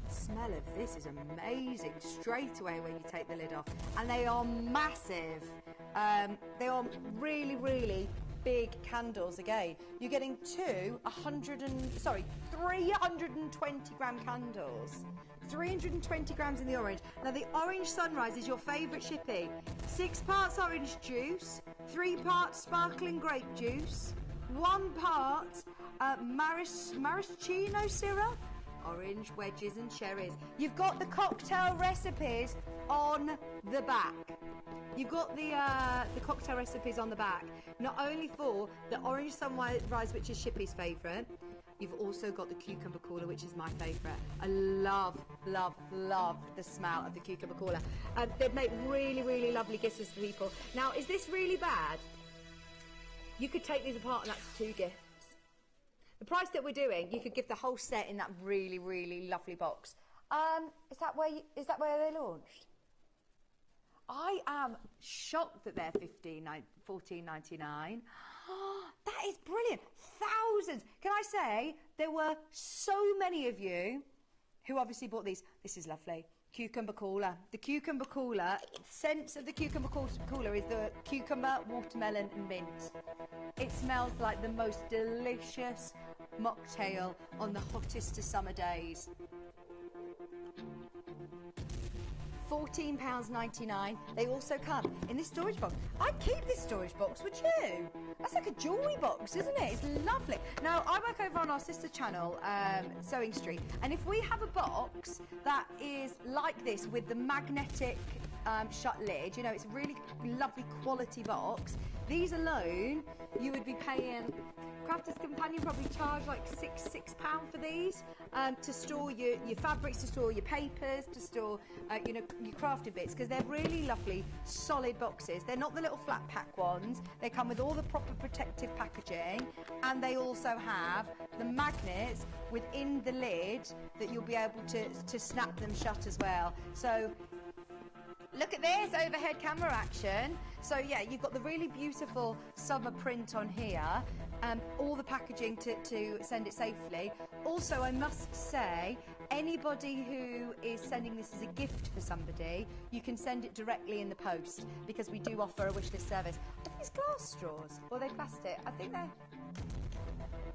The smell of this is amazing straight away when you take the lid off. And they are massive. They are really, really big candles. Again, you're getting 320 gram candles. 320 grams in the orange. Now, the orange sunrise is your favourite shippy. 6 parts orange juice, 3 parts sparkling grape juice, 1 part maraschino syrup, orange, wedges and cherries. You've got the cocktail recipes on the back. You've got the cocktail recipes on the back, not only for the orange sunrise, which is Shippy's favourite. You've also got the cucumber cooler, which is my favourite. I love, love, love the smell of the cucumber cooler. They'd make really, really lovely gifts for people. Now, is this really bad? You could take these apart and that's 2 gifts. The price that we're doing, you could give the whole set in that really, really lovely box. Is that where they launched? I am shocked that they're $14.99. That is brilliant. Thousands. Can I say, there were so many of you who obviously bought these. This is lovely. Cucumber cooler. The cucumber cooler, scent of the cucumber cooler is the cucumber, watermelon and mint. It smells like the most delicious mocktail on the hottest of summer days. £14.99. They also come in this storage box. I'd keep this storage box, would you? That's like a jewellery box, isn't it? It's lovely. Now, I work over on our sister channel, Sewing Street, and if we have a box that is like this with the magnetic shut lid, it's a really lovely quality box. These alone, you would be paying. Crafters Companion probably charge like £6 for these to store your fabrics, to store your papers, to store your crafted bits, because they're really lovely solid boxes. They're not the little flat pack ones. They come with all the proper protective packaging, and they also have the magnets within the lid that you'll be able to snap them shut as well. So Look at this overhead camera action. So yeah, you've got the really beautiful summer print on here. All the packaging to send it safely. Also, I must say, anybody who is sending this as a gift for somebody, you can send it directly in the post because we do offer a wish list service. Are these glass straws or are they plastic? I think they're...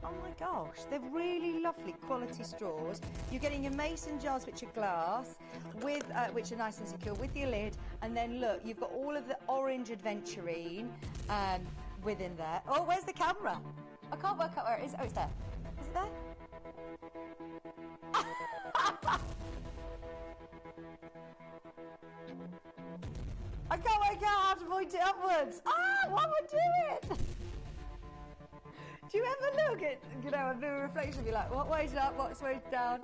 Oh my gosh, they're really lovely quality straws. You're getting your mason jars, which are glass, with which are nice and secure, with your lid. And then look, you've got all of the orange adventurine within there. Oh, where's the camera? I can't work out where it is. Oh, it's there. Is it there? I can't work out how to point it upwards. Ah, what am I doing? Do you ever look at, you know, a mirror reflection and be like, what way's up, what's way down?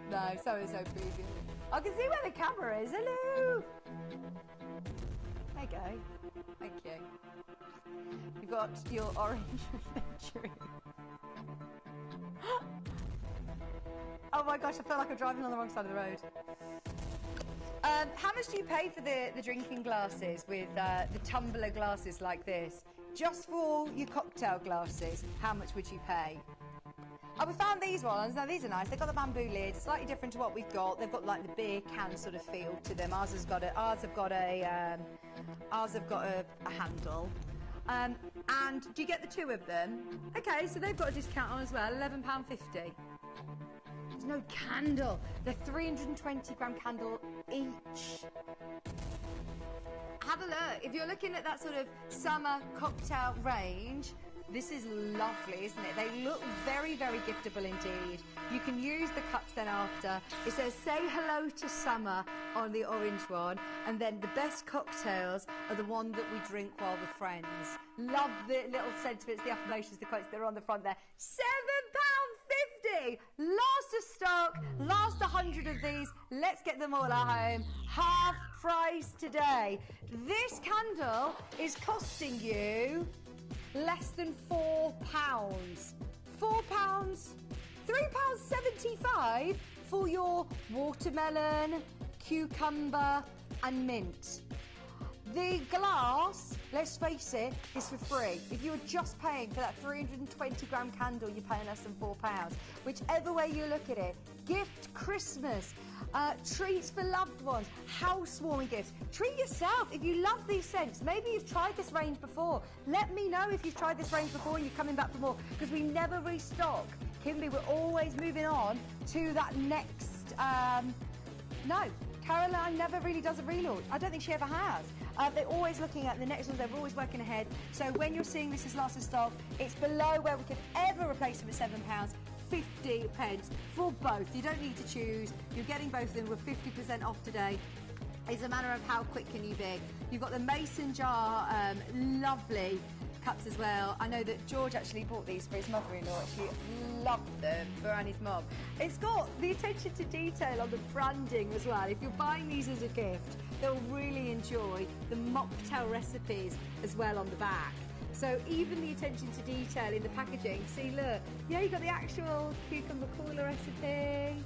No, so preview. I can see where the camera is. Hello. There you go. Thank you. You've got your orange adventure. Oh my gosh, I feel like I'm driving on the wrong side of the road. How much do you pay for the drinking glasses with the tumbler glasses like this? Just for your cocktail glasses, how much would you pay? Oh, we found these ones. Now, these are nice. They've got the bamboo lids, slightly different to what we've got. They've got like the beer can sort of feel to them. Ours have got a handle. And do you get the two of them? Okay, so they've got a discount on as well, £11.50. There's no candle. They're 320-gram candle each. Have a look. If you're looking at that sort of summer cocktail range, this is lovely, isn't it? They look very, very giftable indeed. You can use the cups then after. It says, say hello to summer on the orange one, and then the best cocktails are the one that we drink while we're friends. Love the little sentiments, the affirmations, the quotes that are on the front there. £7.50! Last of stock, last 100 of these. Let's get them all at home. Half price today. This candle is costing you less than £4. £4, £3.75 for your watermelon, cucumber and mint. The glass, let's face it, is for free. If you're just paying for that 320-gram candle, you're paying less than £4. Whichever way you look at it, gift Christmas, treats for loved ones, housewarming gifts. Treat yourself. If you love these scents, maybe you've tried this range before. Let me know if you've tried this range before and you're coming back for more, because we never restock. Kimberly, we're always moving on to that next... No, Caroline never really does a relaunch. I don't think she ever has. They're always looking at the next ones. They're always working ahead. So when you're seeing this as last of stock, it's below where we could ever replace them at £7.50 for both. You don't need to choose. You're getting both of them with 50% off today. It's a matter of how quick can you be. You've got the mason jar, lovely cups as well. I know that George actually bought these for his mother-in-law. She loved them for Annie's mum. It's got the attention to detail on the branding as well. If you're buying these as a gift, they'll really enjoy the mocktail recipes as well on the back. So even the attention to detail in the packaging. See, look, yeah, you've got the actual cucumber cooler recipe,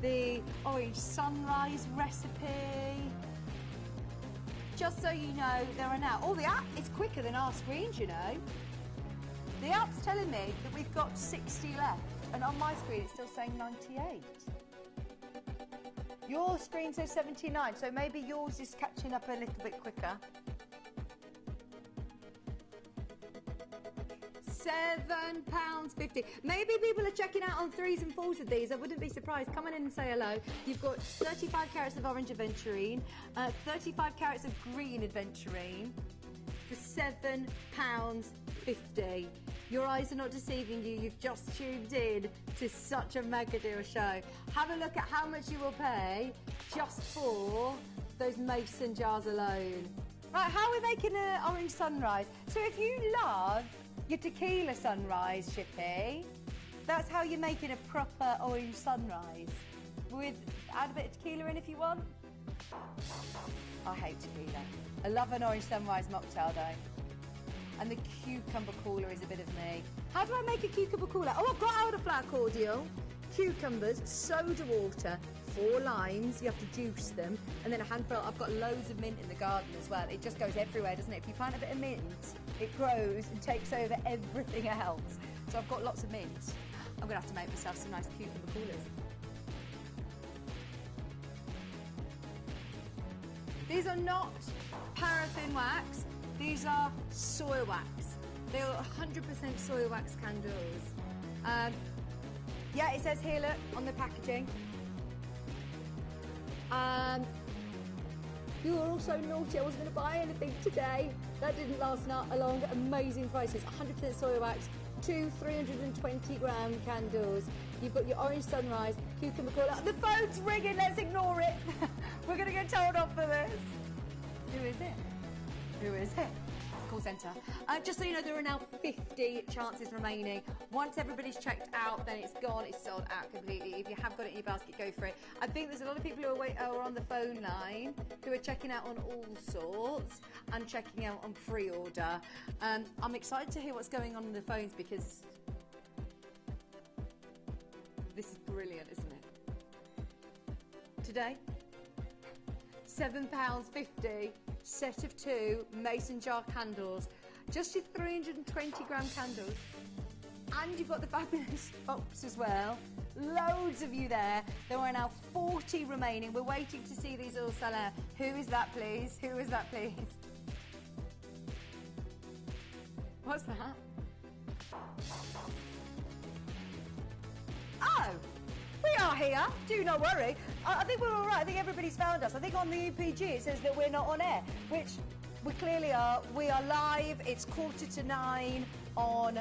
the orange sunrise recipe. Just so you know, there are now... Oh, the app is quicker than our screens, you know. The app's telling me that we've got 60 left, and on my screen it's still saying 98. Your screen says 79, so maybe yours is catching up a little bit quicker. £7.50. Maybe people are checking out on 3s and 4s of these. I wouldn't be surprised. Come on in and say hello. You've got 35 carats of orange aventurine, 35 carats of green aventurine for £7.50. Your eyes are not deceiving you. You've just tuned in to such a mega deal show. Have a look at how much you will pay just for those mason jars alone. Right, how are we making an orange sunrise? So if you love your tequila sunrise, Shippy, that's how you're making a proper orange sunrise. Add a bit of tequila in if you want. I hate tequila. I love an orange sunrise mocktail though. And the cucumber cooler is a bit of me. How do I make a cucumber cooler? Oh, I've got elderflower cordial, cucumbers, soda water, 4 limes, you have to juice them, and then a handful. I've got loads of mint in the garden as well. It just goes everywhere, doesn't it? If you plant a bit of mint, it grows and takes over everything else. So I've got lots of mint. I'm going to have to make myself some nice cucumber coolers. These are not paraffin wax, these are soy wax. They are 100% soy wax candles. Yeah, it says here, look, on the packaging. You were also naughty, I wasn't going to buy anything today. That didn't last long. Amazing prices, 100% soy wax, 2 320-gram candles. You've got your orange sunrise, cucumber cola. The phone's ringing, let's ignore it. We're going to get told off for this. Who is it? Who is it? Call centre. Just so you know, there are now 50 chances remaining. Once everybody's checked out, then it's gone. It's sold out completely. If you have got it in your basket, go for it. I think there's a lot of people who are on the phone line who are checking out on all sorts and checking out on pre-order. I'm excited to hear what's going on the phones because this is brilliant, isn't it? Today, £7.50. Set of 2 mason jar candles, just your 320-gram candles, and you've got the fabulous box as well. Loads of you there. There are now 40 remaining. We're waiting to see these all sell out. Who is that, please? Who is that, please? What's that? Oh, we are here. Do not worry. I think we're all right. I think everybody's found us. I think on the UPG it says that we're not on air, which we clearly are. We are live. It's 9:15 on,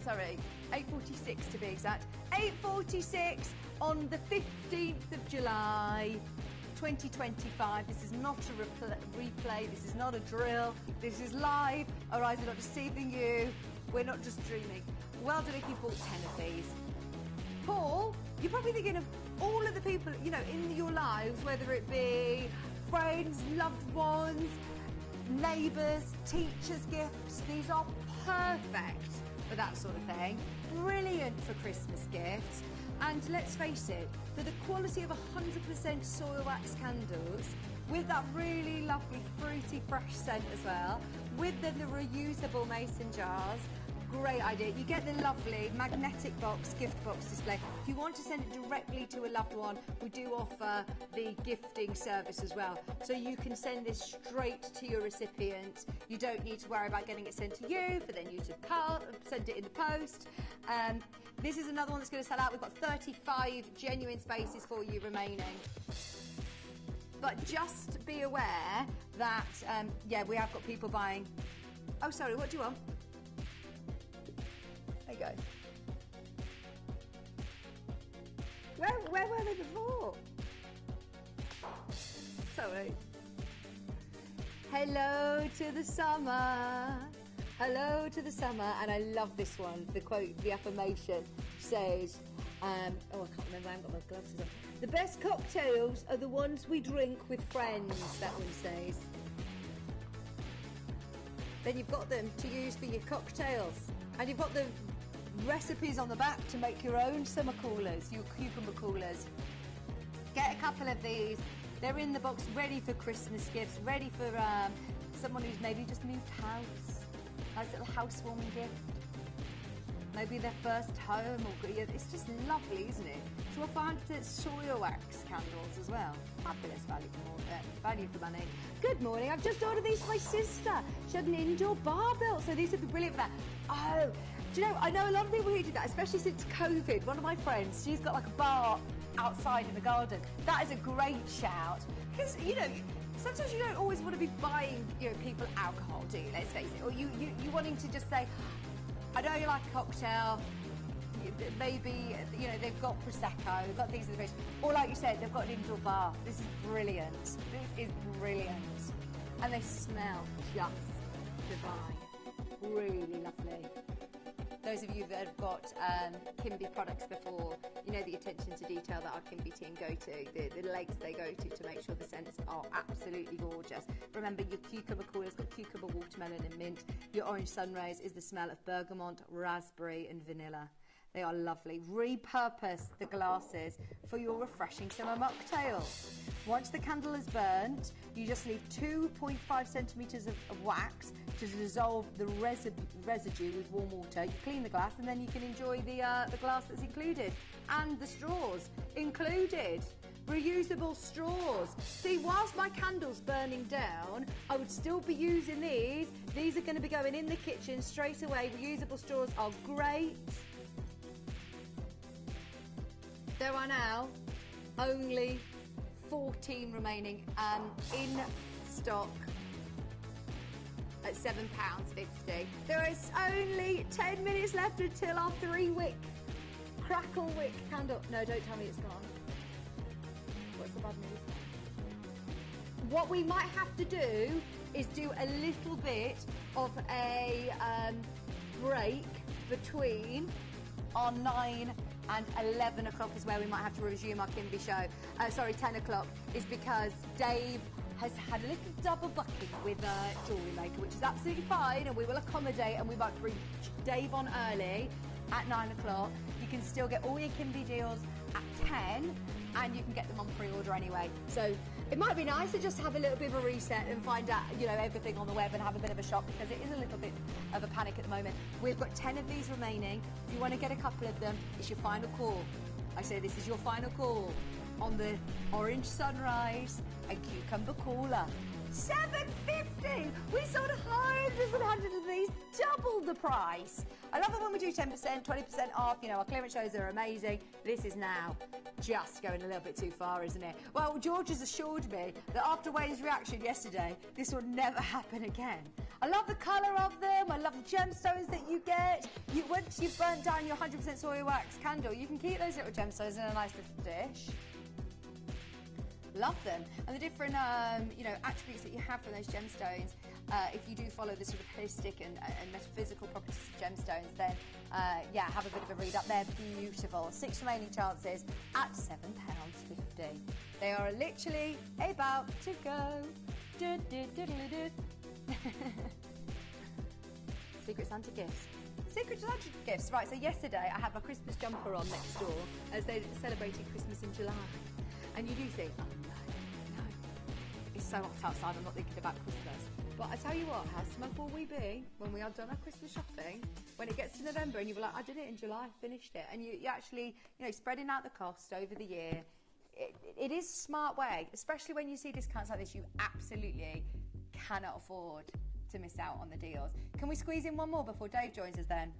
sorry, 8:46 to be exact. 8:46 on the 15th of July, 2025. This is not a replay. This is not a drill. This is live. Our eyes are not deceiving you. We're not just dreaming. Well done if you bought 10 of these. Paul, you're probably thinking of all of the people, you know, in your lives, whether it be friends, loved ones, neighbours, teachers' gifts. These are perfect for that sort of thing. Brilliant for Christmas gifts. And let's face it, for the quality of 100% soy wax candles, with that really lovely fruity fresh scent as well, with the reusable mason jars, great idea. You get the lovely magnetic box, gift box display. If you want to send it directly to a loved one, we do offer the gifting service as well. So you can send this straight to your recipient. You don't need to worry about getting it sent to you, for then you to send it in the post. This is another one that's going to sell out. We've got 35 genuine spaces for you remaining. But just be aware that, yeah, we have got people buying. Oh, sorry, what do you want? There you go. Where were they before? Sorry. Hello to the summer. Hello to the summer. And I love this one. The quote, the affirmation says, oh, I can't remember. I haven't got my glasses on. The best cocktails are the ones we drink with friends, that one says. Then you've got them to use for your cocktails. And you've got the recipes on the back to make your own summer coolers, your cucumber coolers. Get a couple of these. They're in the box, ready for Christmas gifts, ready for someone who's maybe just moved house. Nice little housewarming gift. Maybe their first home, or it's just lovely, isn't it? To offer 100% soy wax candles as well. Fabulous value for money. Good morning. I've just ordered these for my sister. She had an indoor bar built, so these would be brilliant for that. Oh, do you know? I know a lot of people who do that, especially since COVID. One of my friends, she's got like a bar outside in the garden. That is a great shout because you know. Sometimes you don't always want to be buying, you know, people alcohol, do you? Let's face it. Or you wanting to just say, I know you like a cocktail, maybe, you know, they've got Prosecco, they've got things in the fridge. Or like you said, they've got an indoor bar. This is brilliant. This is brilliant. And they smell just divine. Really lovely. Those of you that have got Kimby products before, you know the attention to detail that our Kimby team go to, the lengths they go to make sure the scents are absolutely gorgeous. Remember, your cucumber cooler's got cucumber, watermelon and mint. Your orange sunrise is the smell of bergamot, raspberry and vanilla. They are lovely. Repurpose the glasses for your refreshing summer mocktails. Once the candle is burnt, you just leave 2.5 centimetres of wax to dissolve the residue with warm water. You clean the glass and then you can enjoy the glass that's included. And the straws included. Reusable straws. See, whilst my candle's burning down, I would still be using these. These are going to be going in the kitchen straight away. Reusable straws are great. There are now only 14 remaining in stock at £7.50. There is only 10 minutes left until our 3-wick crackle wick candle. No, don't tell me it's gone. What's the bad news? What we might have to do is do a little bit of a break between our 9 and 11 o'clock is where we might have to resume our Kimby show. 10 o'clock is because Dave has had a little double booking with a jewellery maker, which is absolutely fine, and we will accommodate, and we might bring Dave on early at 9 o'clock. You can still get all your Kimby deals at 10, and you can get them on pre-order anyway. So it might be nice to just have a little bit of a reset and find out, you know, everything on the web and have a bit of a shop, because it is a little bit of a panic at the moment. We've got 10 of these remaining. If you want to get a couple of them, it's your final call. I say this is your final call on the Orange Sunrise and Cucumber Cola. $7.50! We sold hundreds and hundreds of these, double the price. I love it when we do 10%, 20% off. You know, our clearance shows are amazing. This is now just going a little bit too far, isn't it? Well, George has assured me that after Wayne's reaction yesterday, this will never happen again. I love the colour of them. I love the gemstones that you get. Once you've burnt down your 100% soy wax candle, you can keep those little gemstones in a nice little dish. Love them. And the different attributes that you have from those gemstones, if you do follow the sort of holistic and metaphysical properties of gemstones, then have a bit of a read up. They're beautiful. 6 remaining chances at £7.50. They are literally about to go. Secret Santa gifts. Secret Santa gifts. Right, so yesterday I had my Christmas jumper on next door as they celebrated Christmas in July. And you do think, oh no, it's so hot outside, I'm not thinking about Christmas. But I tell you what, how smug will we be when we are done our Christmas shopping, when it gets to November and you're like, I did it in July, finished it. And you actually, spreading out the cost over the year, it is a smart way, especially when you see discounts like this. You absolutely cannot afford to miss out on the deals. Can we squeeze in one more before Dave joins us then?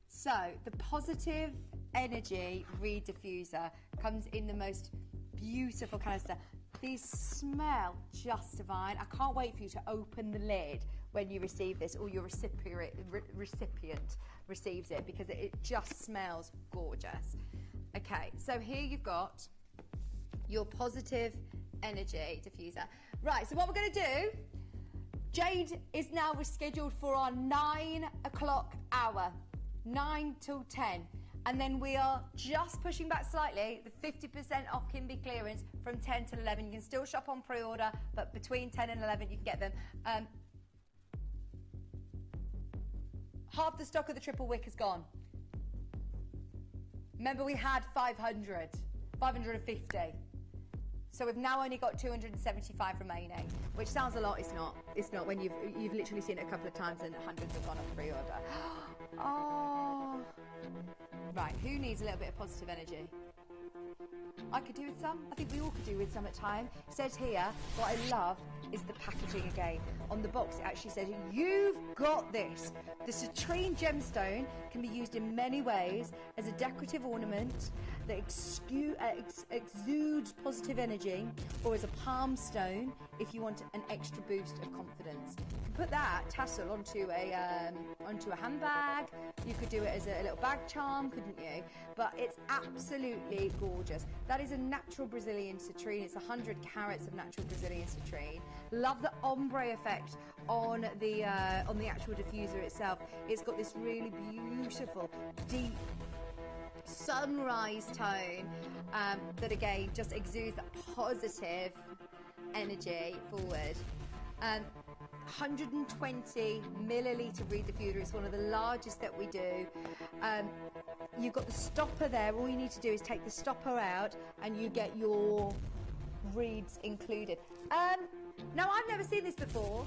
So, the Positive Energy Reed Diffuser comes in the most beautiful canister. These smell just divine. I can't wait for you to open the lid when you receive this, or your recipient receives it, because it just smells gorgeous. Okay, so here you've got your Positive Energy Diffuser. Right, so what we're going to do, Jade is now rescheduled for our 9 o'clock hour, 9 till 10. And then we are just pushing back slightly, the 50% off Kimby clearance from 10 to 11. You can still shop on pre-order, but between 10 and 11 you can get them. Half the stock of the triple wick is gone. Remember, we had 550. So we've now only got 275 remaining, which sounds a lot. It's not. It's not when you've literally seen it a couple of times and hundreds have gone on pre-order. Oh. Right, who needs a little bit of positive energy? I could do with some. I think we all could do with some at time. It says here, what I love is the packaging again. On the box, it actually says, you've got this. The citrine gemstone can be used in many ways as a decorative ornament that exudes positive energy, or as a palm stone if you want an extra boost of confidence. You can put that tassel onto a handbag. You could do it as a little bag charm, couldn't you? But it's absolutely gorgeous. That is a natural Brazilian citrine. It's 100 carats of natural Brazilian citrine. Love the ombre effect on the actual diffuser itself. It's got this really beautiful, deep sunrise tone that again just exudes that positive energy forward. 120 milliliter Reed diffuser. It's one of the largest that we do. You've got the stopper there. All you need to do is take the stopper out and you get your reeds included. Now, I've never seen this before.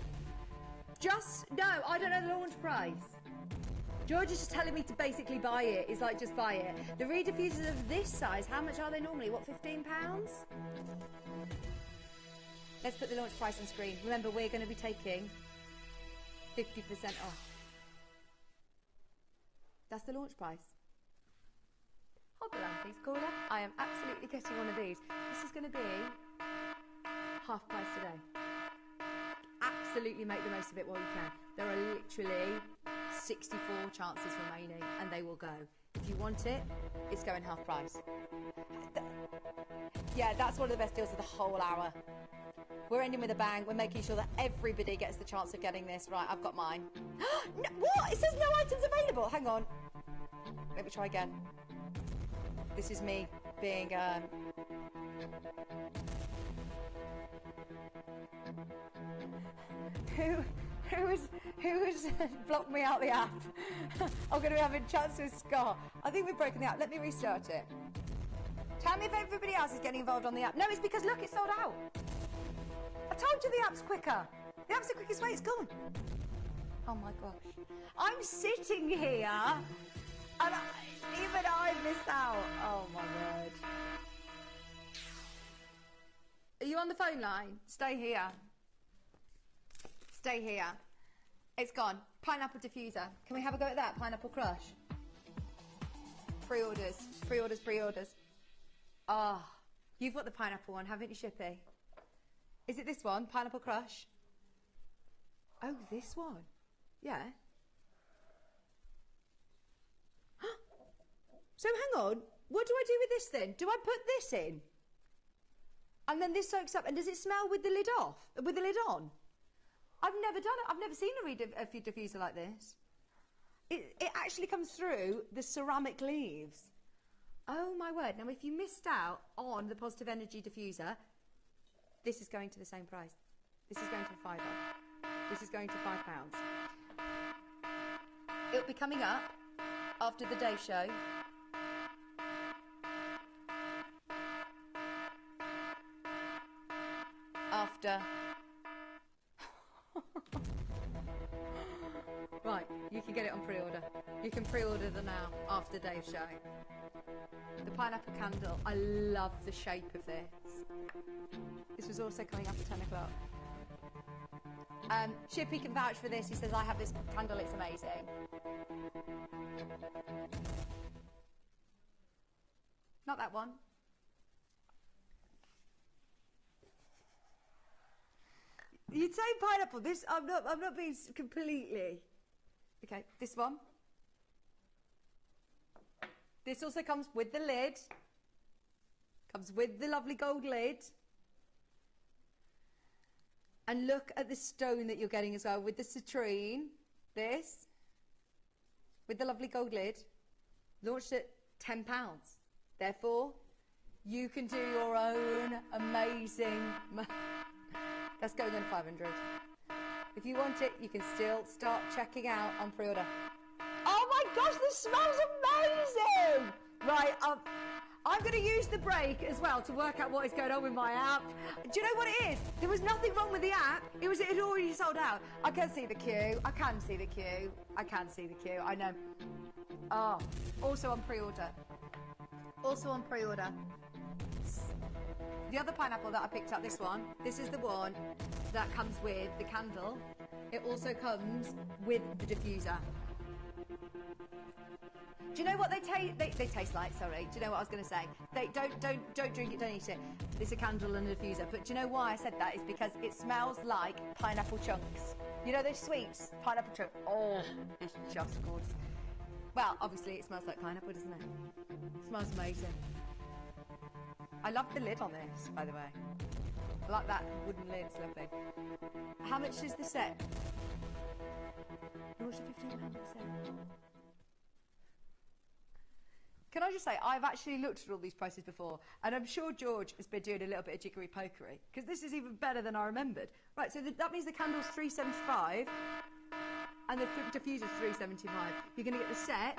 No, I don't know the launch price. George is just telling me to basically buy it. It's like, just buy it. The Reed diffusers of this size, how much are they normally? What, £15? Let's put the launch price on screen. Remember, we're going to be taking 50% off. That's the launch price. Hold the line, please, caller. I am absolutely getting one of these. This is going to be half price today. Absolutely make the most of it while you can. There are literally 64 chances remaining and they will go. If you want it, it's going half price. Yeah, that's one of the best deals of the whole hour. We're ending with a bang. We're making sure that everybody gets the chance of getting this. Right, I've got mine. No, what? It says no items available. Hang on. Let me try again. This is me being... Who has blocked me out the app? I'm going to be having chats with Scott. I think we've broken the app. Let me restart it. Tell me if everybody else is getting involved on the app. No, it's because, look, it's sold out. I told you the app's quicker. The app's the quickest way. It's gone. Oh, my gosh. I'm sitting here, and even I missed out. Oh, my word. Are you on the phone line? Stay here. Stay here. It's gone. Pineapple diffuser. Can we have a go at that? Pineapple crush. Pre-orders. Pre-orders, pre-orders. Ah, oh, you've got the pineapple one, haven't you, Shippy? Is it this one? Pineapple crush? Oh, this one? Yeah. So hang on. What do I do with this then? Do I put this in? And then this soaks up. And does it smell with the lid off? With the lid on? I've never done it. I've never seen a diffuser like this. It actually comes through the ceramic leaves. Oh my word. Now if you missed out on the positive energy diffuser, this is going to the same price. This is going to a £5. This is going to £5. It'll be coming up after the day show. After... Right, you can get it on pre-order. You can pre-order them now after Dave's show. The pineapple candle, I love the shape of this. This was also coming up at 10 o'clock. Shippy can vouch for this. He says, I have this candle, it's amazing. Not that one. You'd say pineapple. This I'm not being completely. Okay, this one. This also comes with the lid. Comes with the lovely gold lid. And look at the stone that you're getting as well with the citrine. This. With the lovely gold lid. Launched at £10. Therefore, you can do your own amazing... That's going on 500. If you want it, you can still start checking out on pre-order. Oh my gosh, this smells amazing! Right, I'm going to use the break as well to work out what is going on with my app. Do you know what it is? There was nothing wrong with the app. It had already sold out. I can see the queue. I can see the queue. I can see the queue. I know. Oh, also on pre-order. Also on pre-order. The other pineapple that I picked up, this one, this is the one that comes with the candle. It also comes with the diffuser. Do you know what they taste like? Sorry. Do you know what I was going to say? They don't drink it, don't eat it. It's a candle and a diffuser. But do you know why I said that? It's because it smells like pineapple chunks. You know those sweets? Pineapple chunks. Oh, it's just gorgeous. Well, obviously it smells like pineapple, doesn't it? It smells amazing. I love the lid on this, by the way. I like that wooden lid, it's lovely. How much is the set? Launched at £15 a set. Can I just say, I've actually looked at all these prices before, and I'm sure George has been doing a little bit of jiggery pokery, because this is even better than I remembered. Right, so that means the candle's $3.75, and the diffuser's $3.75. You're going to get the set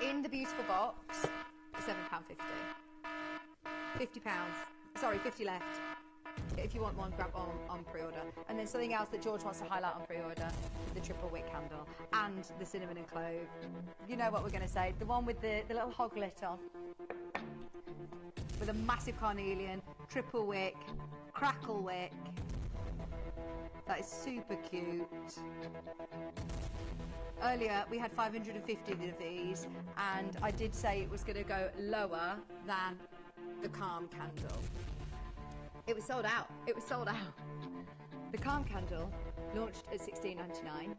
in the beautiful box for £7.50. £50. Sorry, 50 left. If you want one, grab on pre-order. And then something else that George wants to highlight on pre-order, the triple wick candle and the cinnamon and clove. You know what we're going to say. The one with the little hoglet on. With a massive carnelian, triple wick, crackle wick. That is super cute. Earlier we had 550 of these, and I did say it was going to go lower than the Calm candle. It was sold out. It was sold out. The Calm candle launched at $16.99.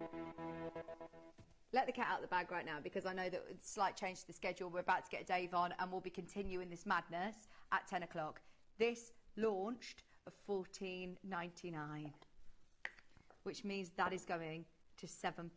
Let the cat out of the bag right now, because I know that it's a slight change to the schedule. We're about to get Dave on, and we'll be continuing this madness at 10 o'clock. This launched at $14.99, which means that is going to £7.50.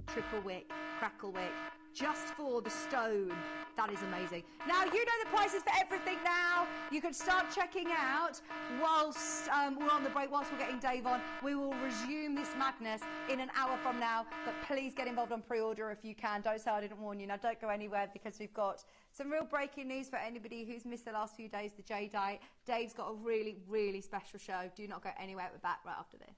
Triple wick, crackle wick, just for the stone. That is amazing. Now, you know the prices for everything now. You can start checking out whilst we're on the break, whilst we're getting Dave on. We will resume this madness in an hour from now, but please get involved on pre-order if you can. Don't say I didn't warn you. Now, don't go anywhere, because we've got some real breaking news for anybody who's missed the last few days, the Jadeite. Dave's got a really, really special show. Do not go anywhere. We're back right after this.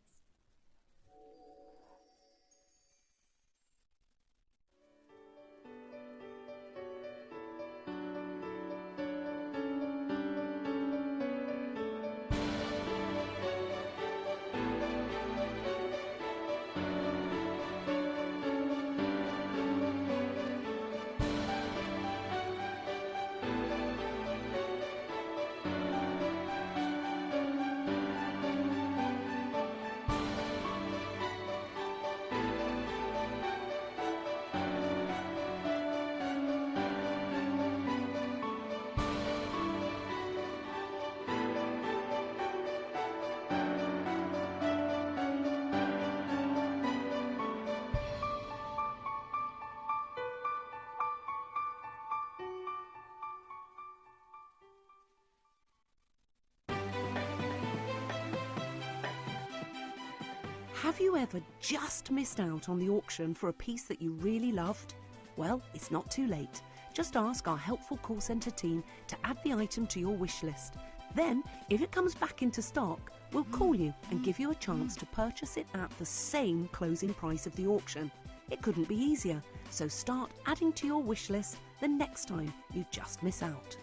Have you ever just missed out on the auction for a piece that you really loved? Well, it's not too late. Just ask our helpful call centre team to add the item to your wish list. Then, if it comes back into stock, we'll call you and give you a chance to purchase it at the same closing price of the auction. It couldn't be easier, so start adding to your wish list the next time you just miss out.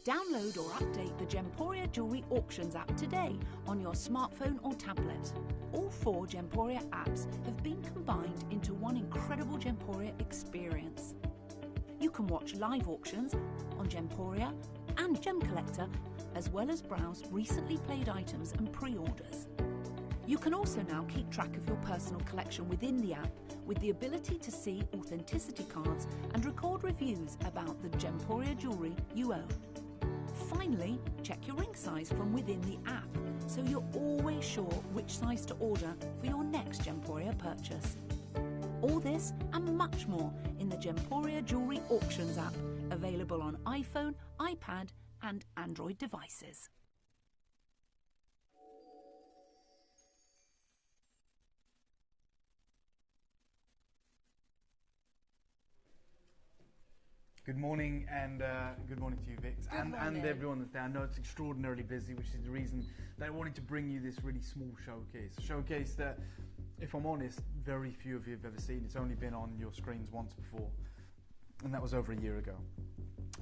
Download or update the Gemporia Jewellery Auctions app today on your smartphone or tablet. All 4 Gemporia apps have been combined into one incredible Gemporia experience. You can watch live auctions on Gemporia and Gem Collector, as well as browse recently played items and pre-orders. You can also now keep track of your personal collection within the app, with the ability to see authenticity cards and record reviews about the Gemporia jewellery you own. Finally, check your ring size from within the app, so you're always sure which size to order for your next Gemporia purchase. All this and much more in the Gemporia Jewellery Auctions app, available on iPhone, iPad and Android devices. Good morning, and good morning to you, Vix, and everyone that's there. I know it's extraordinarily busy, which is the reason that I wanted to bring you this really small showcase. A showcase that, if I'm honest, very few of you have ever seen. It's only been on your screens once before, and that was over a year ago.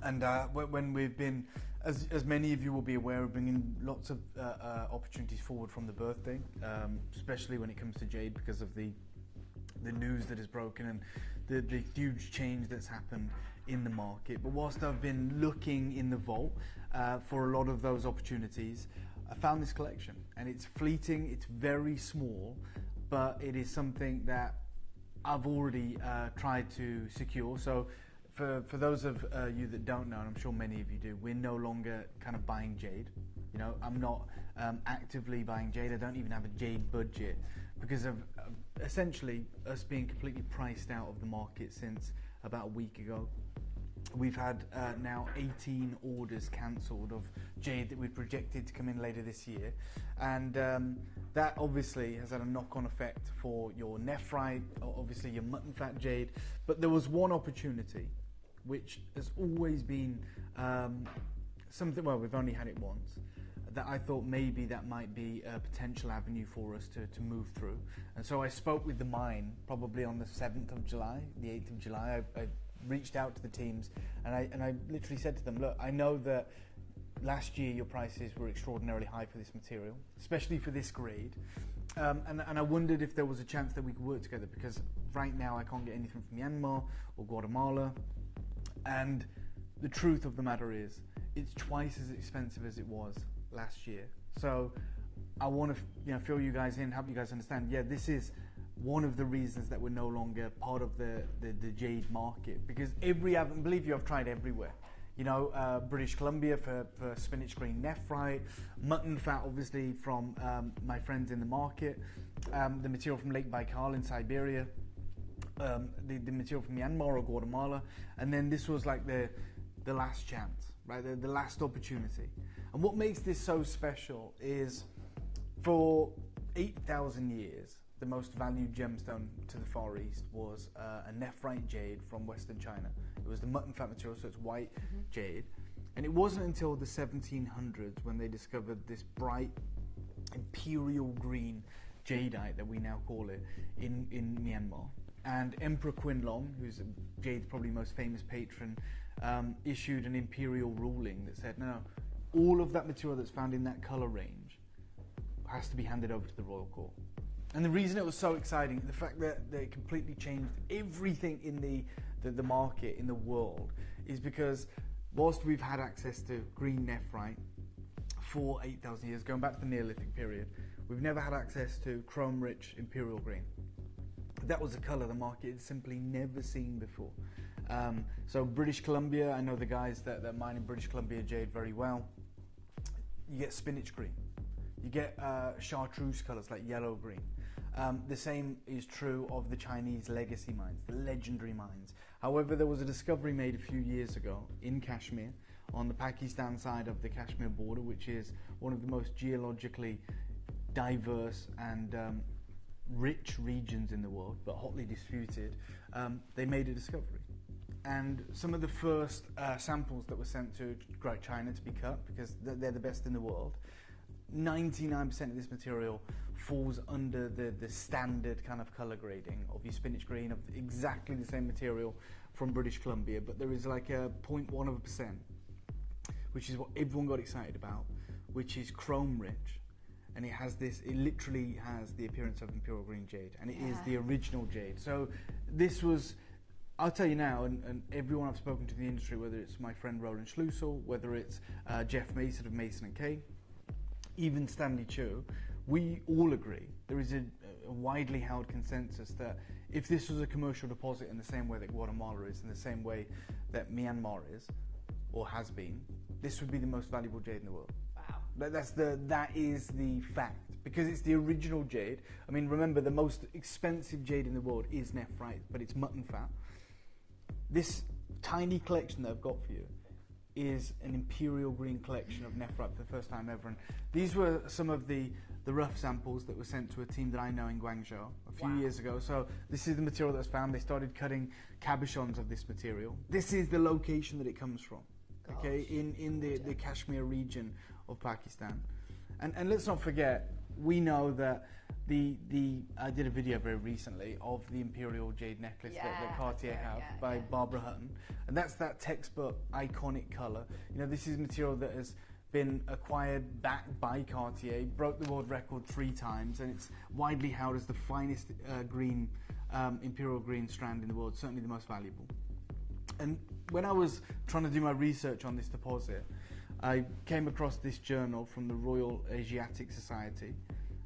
And when we've been, as many of you will be aware, we're bringing lots of opportunities forward from the birthday, especially when it comes to jade, because of the news that is broken and the huge change that's happened in the market. But whilst I've been looking in the vault for a lot of those opportunities, I found this collection, and it's fleeting, it's very small, but it is something that I've already tried to secure. So for those of you that don't know, and I'm sure many of you do, we're no longer kind of buying jade. You know, I'm not actively buying jade. I don't even have a jade budget because of essentially us being completely priced out of the market since about a week ago. We've had now 18 orders cancelled of jade that we projected to come in later this year, and that obviously has had a knock-on effect for your nephrite, obviously your mutton fat jade. But there was one opportunity which has always been something, well, we've only had it once, that I thought maybe that might be a potential avenue for us to move through. And so I spoke with the mine probably on the 7th of July, the 8th of July. I reached out to the teams, and I literally said to them, look, I know that last year your prices were extraordinarily high for this material, especially for this grade, and I wondered if there was a chance that we could work together, because right now I can't get anything from Myanmar or Guatemala, and the truth of the matter is it's twice as expensive as it was last year. So I want to fill you guys in, help you guys understand, this is one of the reasons that we're no longer part of the jade market, because I believe you, I've tried everywhere. You know, British Columbia for spinach green nephrite, mutton fat obviously from my friends in the market, the material from Lake Baikal in Siberia, the material from Myanmar or Guatemala, and then this was like the last chance, right? The last opportunity. And what makes this so special is, for 8,000 years, the most valued gemstone to the Far East was a nephrite jade from Western China. It was the mutton fat material, so it's white jade. And it wasn't until the 1700s when they discovered this bright imperial green jadeite, that we now call it, in Myanmar. And Emperor Qianlong, who's jade's probably most famous patron, issued an imperial ruling that said, no, all of that material that's found in that colour range has to be handed over to the royal court. And the reason it was so exciting, the fact that they completely changed everything in the market in the world, is because whilst we've had access to green nephrite for 8,000 years, going back to the Neolithic period, we've never had access to chrome-rich imperial green. That was a colour the market had simply never seen before. So British Columbia, I know the guys that mine in British Columbia jade very well. You get spinach green. You get chartreuse colours like yellow green. The same is true of the Chinese legacy mines, the legendary mines. However, there was a discovery made a few years ago in Kashmir, on the Pakistan side of the Kashmir border, which is one of the most geologically diverse and rich regions in the world, but hotly disputed. They made a discovery. And some of the first samples that were sent to Great China to be cut, because they're the best in the world, 99% of this material falls under the standard kind of colour grading of your spinach green, of exactly the same material from British Columbia, but there is like a 0.1%, which is what everyone got excited about, which is chrome rich, and it literally has the appearance of imperial green jade, and it is the original jade. So this was, I'll tell you now, and everyone I've spoken to in the industry, whether it's my friend Roland Schlusel, whether it's Jeff Mason of Mason & Kay, even Stanley Chu, we all agree, there is a widely held consensus that if this was a commercial deposit in the same way that Guatemala is, in the same way that Myanmar is, or has been, this would be the most valuable jade in the world. Wow. That is the fact, because it's the original jade. I mean, remember, the most expensive jade in the world is nephrite, but it's mutton fat. This tiny collection that I've got for you is an imperial green collection of nephrite for the first time ever. And these were some of the the rough samples that were sent to a team that I know in Guangzhou a few years ago. So this is the material that's found. They started cutting cabochons of this material. This is the location that it comes from, okay, in the Kashmir region of Pakistan. And let's not forget, we know that I did a video very recently of the Imperial Jade necklace that Cartier have by Barbara Hutton, and that's that textbook iconic colour. You know, this is material that has been acquired back by Cartier, broke the world record 3 times, and it's widely held as the finest green, imperial green strand in the world, certainly the most valuable. And when I was trying to do my research on this deposit, I came across this journal from the Royal Asiatic Society,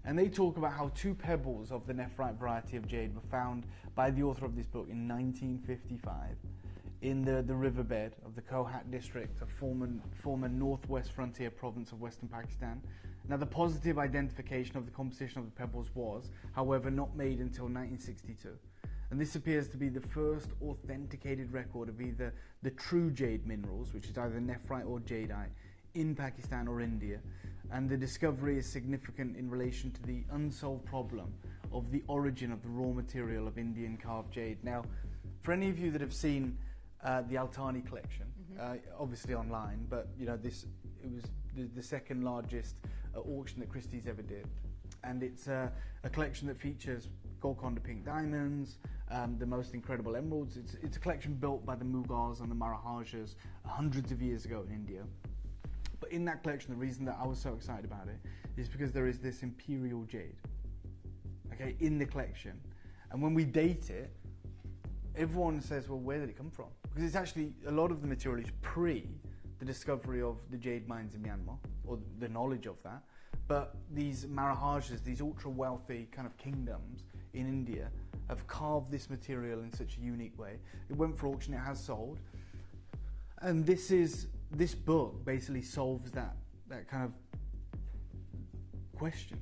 and they talk about how 2 pebbles of the nephrite variety of jade were found by the author of this book in 1955 in the riverbed of the Kohat district of former northwest frontier province of western Pakistan. Now, the positive identification of the composition of the pebbles was, however, not made until 1962. And this appears to be the first authenticated record of either the true jade minerals, which is either nephrite or jadeite, in Pakistan or India. And the discovery is significant in relation to the unsolved problem of the origin of the raw material of Indian carved jade. Now, for any of you that have seen the Altani collection, obviously online, but you know, it was the second largest auction that Christie's ever did, and it's a collection that features Golconda pink diamonds, the most incredible emeralds. It's a collection built by the Mughals and the Maharajas hundreds of years ago in India. But in that collection, the reason that I was so excited about it is because there is this imperial jade, okay, in the collection. And when we date it, everyone says, well, where did it come from? Because it's actually, a lot of the material is pre the discovery of the jade mines in Myanmar, or the knowledge of that. But these Maharajas, these ultra-wealthy kind of kingdoms in India, have carved this material in such a unique way. It went for auction, it has sold. And this book basically solves that kind of question.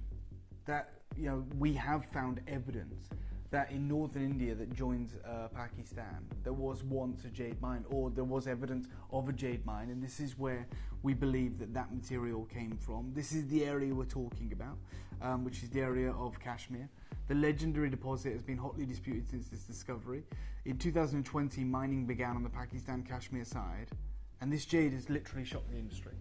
That, you know, we have found evidence that in northern India that joins Pakistan, there was once a jade mine, or there was evidence of a jade mine, and this is where we believe that material came from. This is the area we're talking about, which is the area of Kashmir. The legendary deposit has been hotly disputed since its discovery. In 2020, mining began on the Pakistan-Kashmir side, and this jade has literally shocked the industry.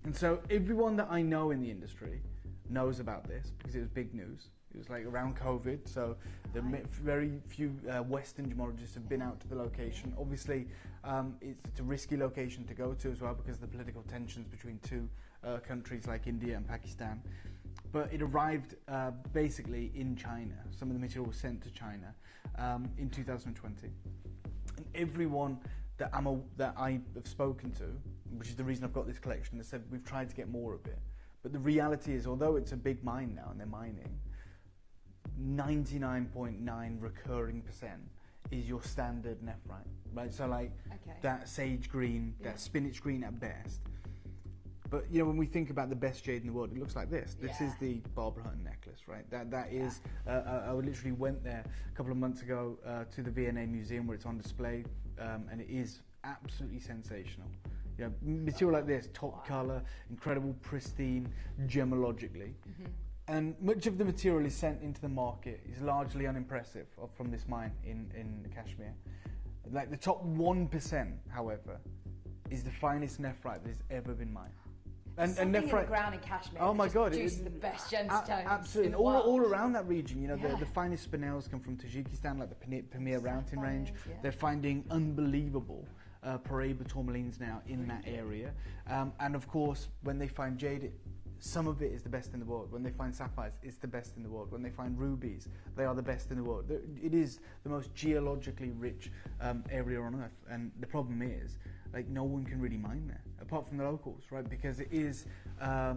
And so everyone that I know in the industry knows about this because it was big news. It was like around COVID, so very few Western gemologists have been out to the location. Obviously, it's a risky location to go to as well because of the political tensions between 2 countries like India and Pakistan. But it arrived basically in China. Some of the material was sent to China in 2020. And everyone that I have spoken to, which is the reason I've got this collection, has said we've tried to get more of it. But the reality is, although it's a big mine now and they're mining, 99.9 recurring percent is your standard nephrite, right? So like that sage green, that spinach green at best. But you know, when we think about the best jade in the world, it looks like this. This is the Barbara Hutton necklace, right? That is. I literally went there a couple of months ago to the V&A Museum where it's on display, and it is absolutely sensational. You know, material like this, top colour, incredible, pristine, gemologically. And much of the material is sent into the market is largely unimpressive from this mine in Kashmir. Like the top 1%, however, is the finest nephrite that has ever been mined. And nephrite in the ground in Kashmir. Oh my God! It's the best gemstones. Absolutely, all around that region. You know, the finest spinels come from Tajikistan, like the Pamir Mountain Range. They're finding unbelievable Paraiba tourmalines now in that area, and of course, when they find jade, some of it is the best in the world. When they find sapphires, it's the best in the world. When they find rubies, they are the best in the world. It is the most geologically rich area on Earth, and the problem is, like, no one can really mine there, apart from the locals, right? Because it is a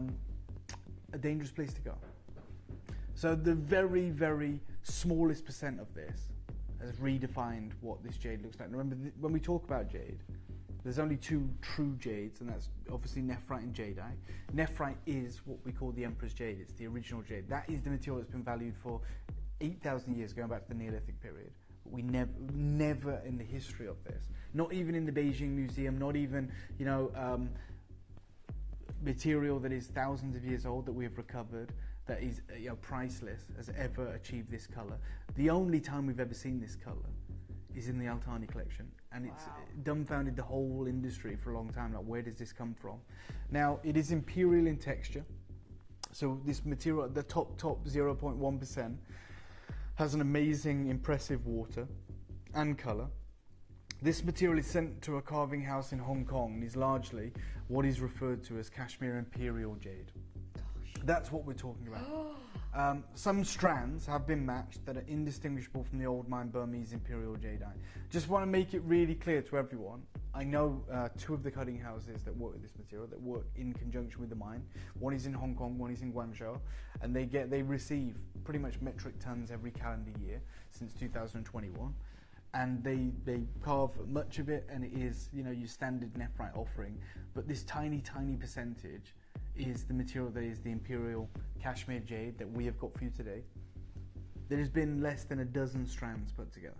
dangerous place to go. So the very, very smallest percent of this has redefined what this jade looks like. And remember, when we talk about jade, there's only 2 true jades, and that's obviously nephrite and jadeite. Nephrite is what we call the Emperor's Jade. It's the original jade. That is the material that's been valued for 8,000 years, going back to the Neolithic period. But we never in the history of this, not even in the Beijing Museum, not even, you know, material that is thousands of years old that we have recovered, that is priceless has ever achieved this colour. The only time we've ever seen this colour is in the Al Thani collection, and it's dumbfounded the whole industry for a long time. Like, where does this come from? Now, it is imperial in texture, so this material at the top 0.1% has an amazing, impressive water and colour. This material is sent to a carving house in Hong Kong and is largely what is referred to as Kashmir Imperial Jade. That's what we're talking about. Some strands have been matched that are indistinguishable from the old mine Burmese Imperial Jadeite. Just want to make it really clear to everyone. I know two of the cutting houses that work with this material, that work in conjunction with the mine. One is in Hong Kong, one is in Guangzhou, and they receive pretty much metric tons every calendar year since 2021. And they carve much of it, and it is your standard nephrite offering. But this tiny percentage is the material that is the Imperial Kashmir Jade that we have got for you today. There has been less than a dozen strands put together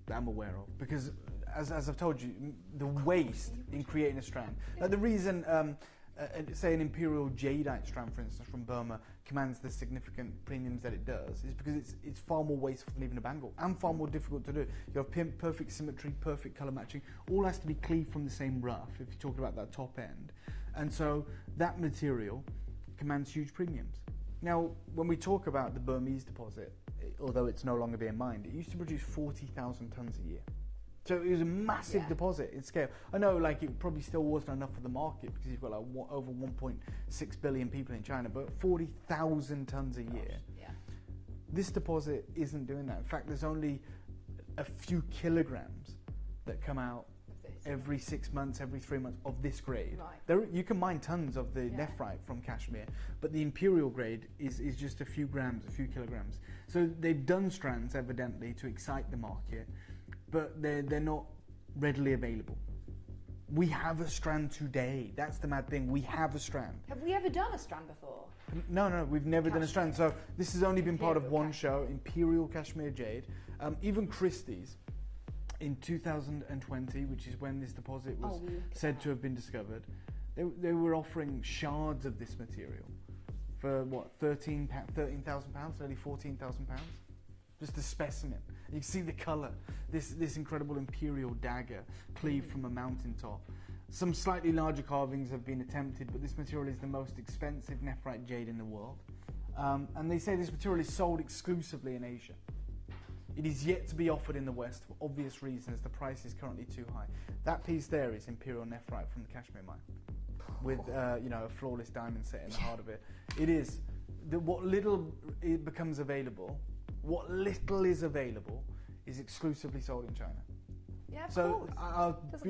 that I'm aware of, because as I've told you, the waste in creating a strand. Now, the reason, say, an Imperial Jadeite strand, for instance, from Burma commands the significant premiums that it does is because it's far more wasteful than even a bangle, and far more difficult to do. You have perfect symmetry, perfect colour matching, all has to be cleaved from the same rough if you're talking about that top end. And so that material commands huge premiums. Now, when we talk about the Burmese deposit, although it's no longer being mined, it used to produce 40,000 tonnes a year. So it was a massive deposit in scale. I know, it probably still wasn't enough for the market because you've got over 1.6 billion people in China, but 40,000 tonnes a year. Yeah. This deposit isn't doing that. In fact, there's only a few kilograms that come out every 6 months, every 3 months of this grade. Right. You can mine tons of the nephrite from Kashmir, but the imperial grade is just a few grams, a few kilograms. So they've done strands evidently to excite the market, but they're not readily available. We have a strand today. That's the mad thing. We have a strand. Have we ever done a strand before? No, we've never done a strand. So this has only been part of one show, Imperial Kashmir Jade. Even Christie's, in 2020, which is when this deposit was said to have been discovered, they were offering shards of this material for what, £13,000, nearly £14,000, just a specimen. You can see the colour, this incredible imperial dagger cleaved from a mountaintop. Some slightly larger carvings have been attempted, but this material is the most expensive nephrite jade in the world. And they say this material is sold exclusively in Asia. It is yet to be offered in the West for obvious reasons. The price is currently too high. That piece there is imperial nephrite from the Kashmir mine, with a flawless diamond set in the heart of it. It is what little it becomes available. What little is available is exclusively sold in China. Yeah, of so course.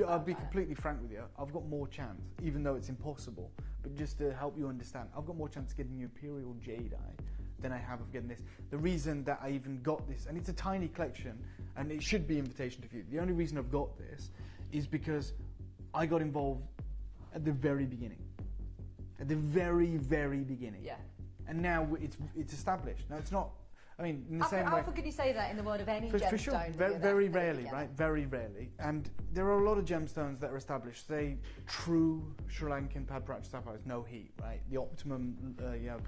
I'll be completely frank with you. I've got more chance, even though it's impossible. But just to help you understand, I've got more chance of getting you imperial jadeite than I have of getting this. The reason that I even got this, and it's a tiny collection, and it should be invitation to view. The only reason I've got this is because I got involved at the very beginning. At the very, very beginning. Yeah. And now it's established. Now it's not. I mean, in the same way. How often can you say that in the world of any gemstone? For sure, very rarely, right? Very rarely. And there are a lot of gemstones that are established. Say, true Sri Lankan Padparachi sapphires, no heat, right? The optimum,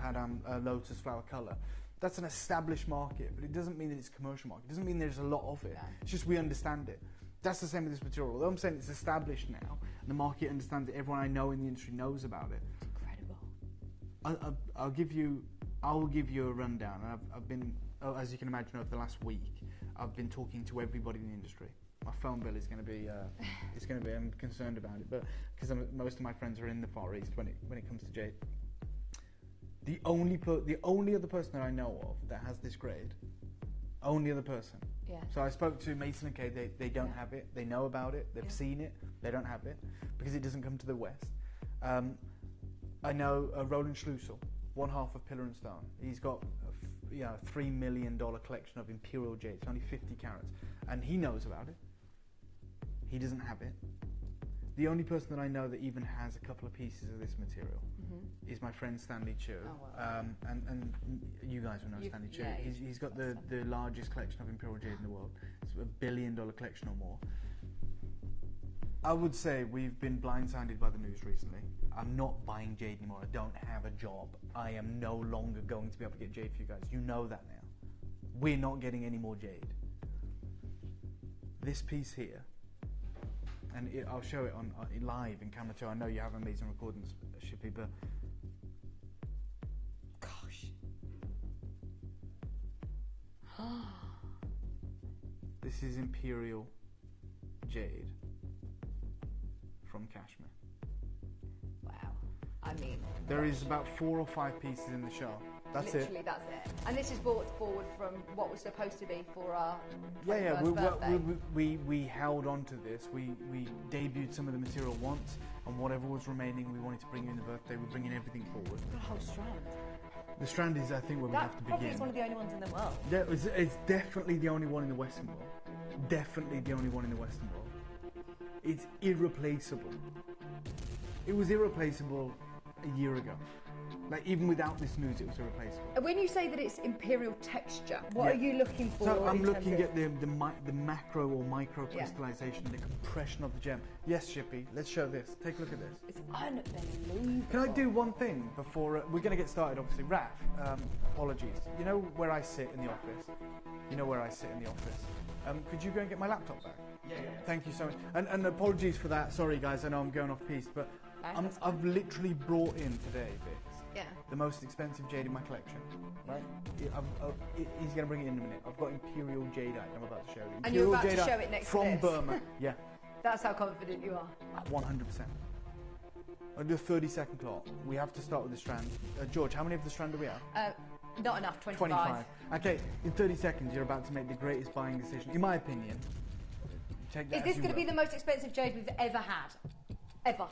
Padam lotus flower colour. That's an established market, but it doesn't mean that it's a commercial market. It doesn't mean there's a lot of it. No. It's just we understand it. That's the same with this material. Although I'm saying it's established now, and the market understands it, everyone I know in the industry knows about it. It's incredible. I'll give you a rundown. I've been, as you can imagine, over the last week, I've been talking to everybody in the industry. My phone bill is going to be, I'm concerned about it, but because most of my friends are in the Far East when it comes to jade. The only other person that I know of that has this grade, only other person. Yeah. So I spoke to Mason and Kay. They don't have it. They know about it. They've seen it. They don't have it because it doesn't come to the West. I know Roland Schlusel, one half of Pillar and Stone. He's got a $3 million collection of imperial jade. It's only 50 carats, and he knows about it. He doesn't have it. The only person that I know that even has a couple of pieces of this material is my friend Stanley Chu. Oh, wow. And you guys will know Stanley Chu. Yeah, He's got the largest collection of imperial jade in the world. It's $1 billion collection or more. I would say we've been blindsided by the news recently. I'm not buying jade anymore. I don't have a job. I am no longer going to be able to get jade for you guys. You know that now. We're not getting any more jade. This piece here, and I'll show it on live in camera too. I know you have amazing recordings, Shippy, but Gosh. this is Imperial jade from Kashmir. Wow. I mean, There is about 4 or 5 pieces in the show. That's literally, it. that's it. And this is brought forward from what was supposed to be for our 21st birthday. We held on to this. We debuted some of the material once, and whatever was remaining, we wanted to bring in the birthday. We're bringing everything forward. The whole strand. The strand is, I think, where we have to probably begin. is one of the only ones in the world. Yeah, it's definitely the only one in the Western world. Definitely the only one in the Western world. It's irreplaceable. It was irreplaceable a year ago. Like, even without this news, it was irreplaceable. And when you say that it's imperial texture, what Yeah. are you looking for? So I'm in terms looking of- at the macro or micro crystallization, the compression of the gem. Yes, Shippy, let's show this. Take a look at this. It's unbelievable. Can I do one thing before we're going to get started? Obviously, Raf. Apologies. You know where I sit in the office. Could you go and get my laptop back? Yeah. Thank you so much. And apologies for that. Sorry, guys. I know I'm going off piece, but I've literally brought in today, Vix, the most expensive jade in my collection. Right? He's going to bring it in a minute. I've got Imperial jadeite. I'm about to show you. And you're about to Imperial show jadeite it next to from this. Burma. Yeah. That's how confident you are. 100%. I'll do a 30-second clock. We have to start with the strand. George, how many of the strand do we have? Not enough, 25. 25. Okay, in 30 seconds, you're about to make the greatest buying decision, in my opinion. Take that Is as this you going to be will. the most expensive jade we've ever had? Ever?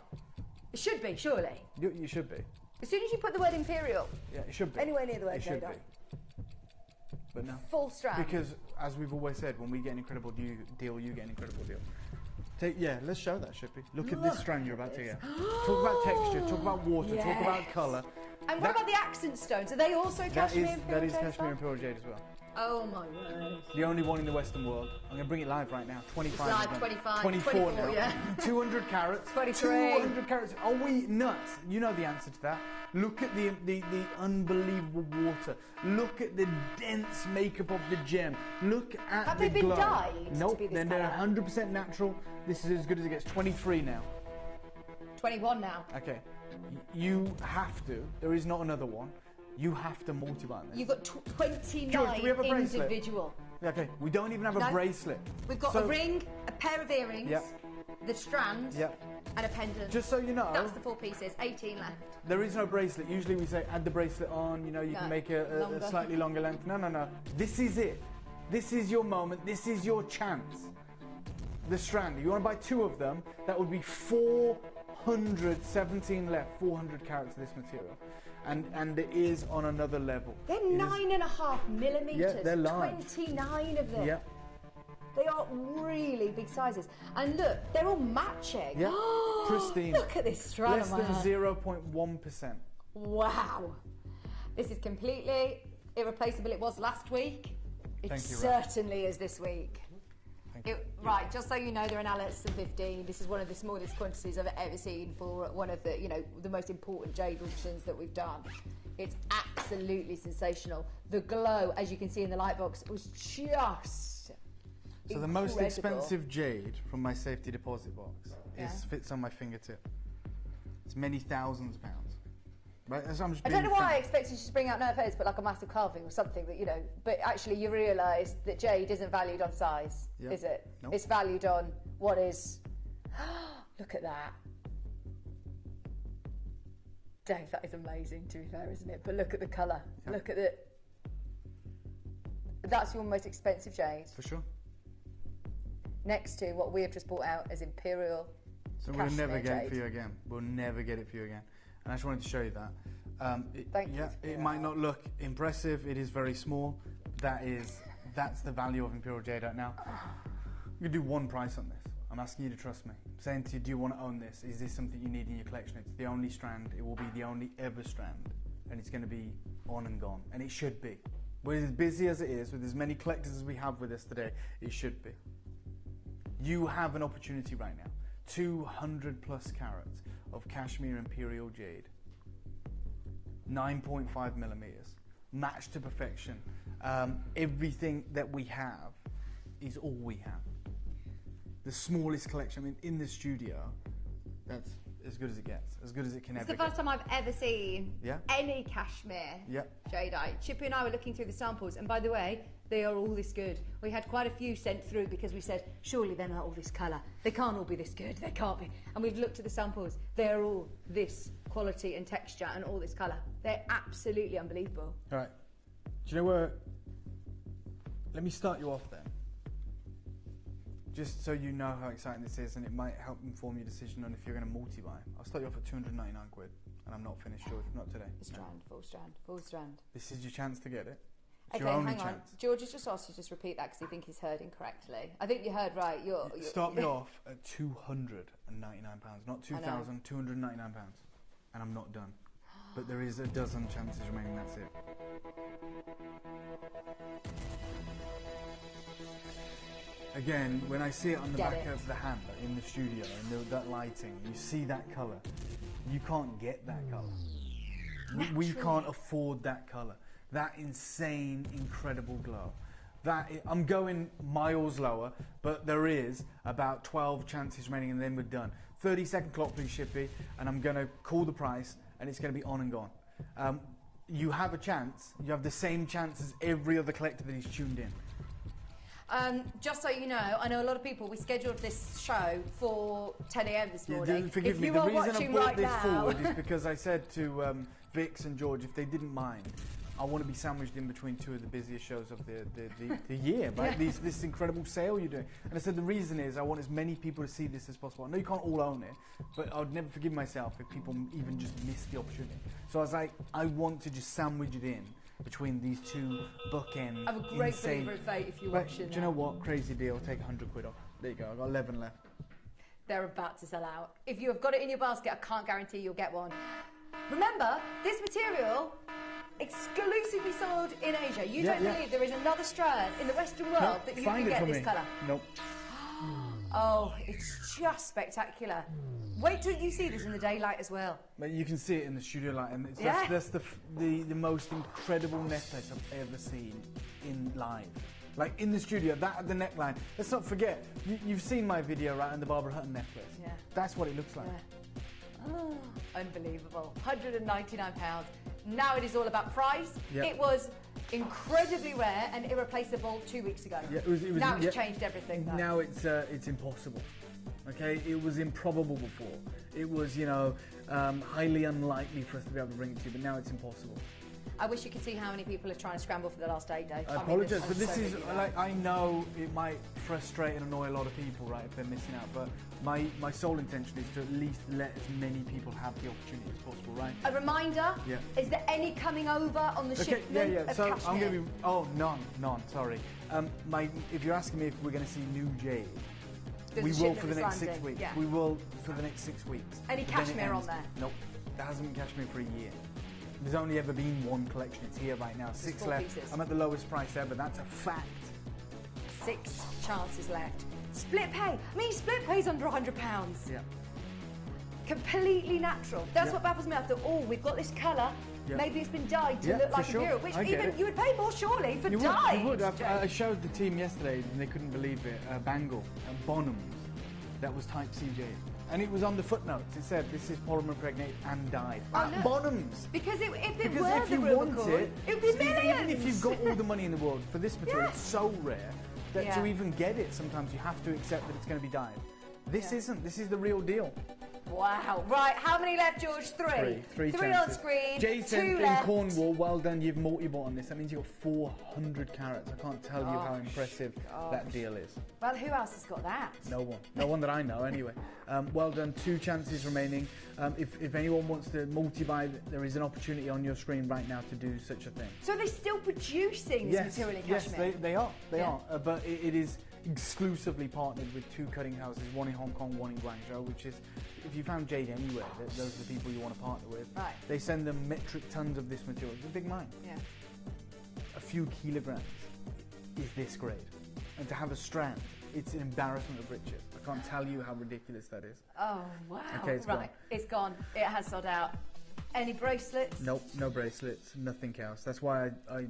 It should be, surely. You should be. As soon as you put the word imperial, Yeah, it should be. anywhere near the word It should jadeite, be. But no. full strand. Because, as we've always said, when we get an incredible deal, you get an incredible deal. Let's show that, Shippy. Look at this strand you're about to get. Talk about texture, talk about water, talk about colour. And what about the accent stones? Are they also Kashmir That imperial is jade as Kashmir well? Imperial Jade as well. Oh my word. The only one in the Western world. I'm going to bring it live right now. 25. Live, of them. 25, 24 now. 24, yeah. 200 carats. 23. 200 carats. Are we nuts? You know the answer to that. Look at the unbelievable water. Look at the dense makeup of the gem. Look at Have the they been glow. dyed to Nope, be this they're colour? 100% natural. This is as good as it gets. 23 now. 21 now. Okay. You have to. There is not another one. You have to multiply this. You've got 29 George, do we have a bracelet? individual. Okay, we don't even have a No. bracelet. We've got So- a ring, a pair of earrings, Yep. the strand, Yep. and a pendant. Just so you know, That's the 4 pieces, 18 left. there is no bracelet. Usually we say add the bracelet on, you know, you No, can make a longer. slightly longer length. No. This is it. This is your moment. This is your chance. The strand. You want to buy 2 of them, that would be 417 left, 400 carats of this material. And it is on another level. They're It is- 9.5 millimetres. Yeah, they're large. 29 of them. Yeah. They are really big sizes. And look, they're all matching. Yeah, pristine. Look at this strand. Less than 0.1%. Wow. This is completely irreplaceable. It was last week. It Thank you, Raf. certainly is this week. Right, just so you know, they're an LS15. This is one of the smallest quantities I've ever seen for one of the, the most important jade auctions that we've done. It's absolutely sensational. The glow, as you can see in the light box, was just So the most incredible. expensive jade from my safety deposit box fits on my fingertip. It's many thousands of pounds. Right? So I'm just I don't being know why I frank. expected you to bring out, no offence, but like a massive carving or something that, but actually you realise that jade isn't valued on size, Yep. is it? Nope. It's valued on what is... Look at that. Dave, that is amazing, to be fair, isn't it? But look at the colour. Yep. Look at the... That's your most expensive jade. For sure. Next to what we have just brought out as Imperial So we'll never Kashmir get it jade. for you again. We'll never get it for you again. And I just wanted to show you that. Thank you Yeah, for it that. might not look impressive. It is very small. That's the value of Imperial Jadeite. Now, you do one price on this. I'm asking you to trust me. I'm saying to you, do you want to own this? Is this something you need in your collection? It's the only strand. It will be the only ever strand. And it's going to be on and gone. And it should be. With as busy as it is, with as many collectors as we have with us today, it should be. You have an opportunity right now. 200 plus carats of cashmere imperial jade. 9.5 millimeters, matched to perfection. Everything that we have is all we have. The smallest collection. I mean, in the studio, that's as good as it gets, as good as it can It's ever the first get. time I've ever seen Yeah. any cashmere Yeah. jadeite. Chippy and I were looking through the samples, and by the way, they are all this good. We had quite a few sent through because we said, surely they're not all this colour. They can't all be this good. They can't be. And we've looked at the samples. They're all this quality and texture and all this colour. They're absolutely unbelievable. All right. Do you know where? Let me start you off then. Just so you know how exciting this is, and it might help inform your decision on if you're going to multi-buy. I'll start you off at 299 quid, and I'm not finished, George. Not today. The strand, full strand, full strand. This is your chance to get it. It's Okay, your only hang on. chance. George has just asked you to just repeat that because he thinks he's heard incorrectly. I think you heard right. You're Start me off at £299, not 2,000, £299, and I'm not done. But there is a dozen chances remaining. That's it. Again, when I see it on the Get back it. of the hand, like in the studio, and that lighting, you see that colour. You can't get that colour. We can't afford that colour. That insane, incredible glow. I'm going miles lower, but there is about 12 chances remaining, and then we're done. 30-second clock, please, Shippy, and I'm going to call the price, and it's going to be on and gone. You have a chance. You have the same chance as every other collector that he's tuned in. Just so you know, I know a lot of people. We scheduled this show for 10 a.m. this morning. Forgive if me, you the are reason I watching brought right this now, forward is because I said to Vix and George, if they didn't mind, I want to be sandwiched in between two of the busiest shows of the year, right? Yeah. This incredible sale you're doing. And I said the reason is I want as many people to see this as possible. I know you can't all own it, but I would never forgive myself if people even just miss the opportunity. So I was like, I want to just sandwich it in between these two bookend. I'm a great insane. believer in fate if you're But watching. do you know what? Crazy deal. Take 100 quid off. There you go. I've got 11 left. They're about to sell out. If you have got it in your basket, I can't guarantee you'll get one. Remember, this material exclusively sold in Asia. You don't believe there is another strand in the Western world that you can get this colour? Nope. Oh, it's just spectacular. Wait till you see this in the daylight as well. But you can see it in the studio light, and it's, Yeah. that's the most incredible necklace I've ever seen in live. Like in the studio, that the neckline. Let's not forget, you've seen my video, right, on the Barbara Hutton necklace. Yeah. That's what it looks like. Yeah. Oh, unbelievable. £199. Now it is all about price. Yeah. It was incredibly rare and irreplaceable 2 weeks ago. Yeah, it was, now it's yeah. changed everything, though. Now it's impossible. Okay, it was improbable before. It was, highly unlikely for us to be able to bring it to you, but now it's impossible. I wish you could see how many people are trying to scramble for the last 8 days. I mean, apologise, I'm but this so is, busy now. like, I know it might frustrate and annoy a lot of people, right, if they're missing out, but my sole intention is to at least let as many people have the opportunity as possible, right? A reminder, Yeah. is there any coming over on the Okay, shipment yeah. of So cashmere? I'm going to be, none, sorry. If you're asking me if we're going to see new jade, There's we a will shipment for the that's next 6 landing, weeks. yeah. We will for the next 6 weeks. Any But then it cashmere on ends. there? Nope, there hasn't been cashmere for a year. There's only ever been one collection. It's here right now. 6 4 left. pieces. I'm at the lowest price ever. That's a fact. 6 chances left. Split pay. I mean, split pay's under £100. Yeah. Completely natural. That's Yeah. what baffles me. I thought, oh, we've got this colour. Yeah. Maybe it's been dyed to Yeah, look for like sure. Imperial, which I get even it. you would pay more surely for You dyed. would. Jake. I showed the team yesterday and they couldn't believe it. Bangle and Bonhams. That was Type CJ. And it was on the footnotes. It said this is polymer impregnated and dyed. Oh, look. Bonhams. Because if it Because were if the you real want McCoy, it, it would be millions. even if you've got all the money in the world for this material, Yeah. it's so rare that Yeah. to even get it, sometimes you have to accept that it's going to be dyed. This Yeah. isn't. This is the real deal. Wow. Right, how many left, George? Three. Three on chances. screen. Jason 2 in left. Cornwall, well done. You've multi-bought on this. That means you've got 400 carats. I can't tell you how impressive that deal is. Well, who else has got that? No one. No one that I know, anyway. Well done. 2 chances remaining. If anyone wants to multi-buy, there is an opportunity on your screen right now to do such a thing. So they're still producing this material in yes, cashmere? they are. They Yeah. are. But it is exclusively partnered with 2 cutting houses, one in Hong Kong, one in Guangzhou, which is, if you found jade anywhere, those are the people you want to partner with. Right. They send them metric tons of this material. It's a big mine. Yeah. A few kilograms is this grade. And to have a strand, it's an embarrassment of riches. I I can't tell you how ridiculous that is. Oh, wow. Okay, it's right. gone. It's gone. It has sold out. Any bracelets? Nope, no bracelets, nothing else. That's why I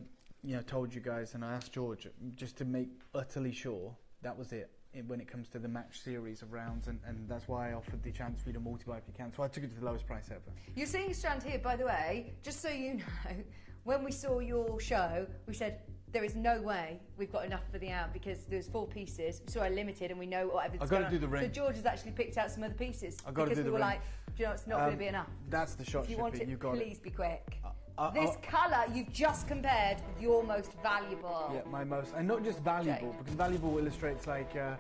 told you guys, and I asked George just to make utterly sure that was it when it comes to the match series of rounds, and that's why I offered the chance for you to multiply if you can. So I took it to the lowest price ever. You're seeing a strand here, by the way, just so you know, when we saw your show, we said, there is no way we've got enough for the out because there's 4 pieces. We saw a limited and we know what everything's I've got to going do the on. ring. So George has actually picked out some other pieces. I've got to do the Because we were ring. like, do you know, it's not going to be enough. That's the shot, If you want Shippy, it, you got please be quick. it. This colour you've just compared with your most valuable. Yeah, my most, and not just valuable, Jade. because valuable illustrates like, I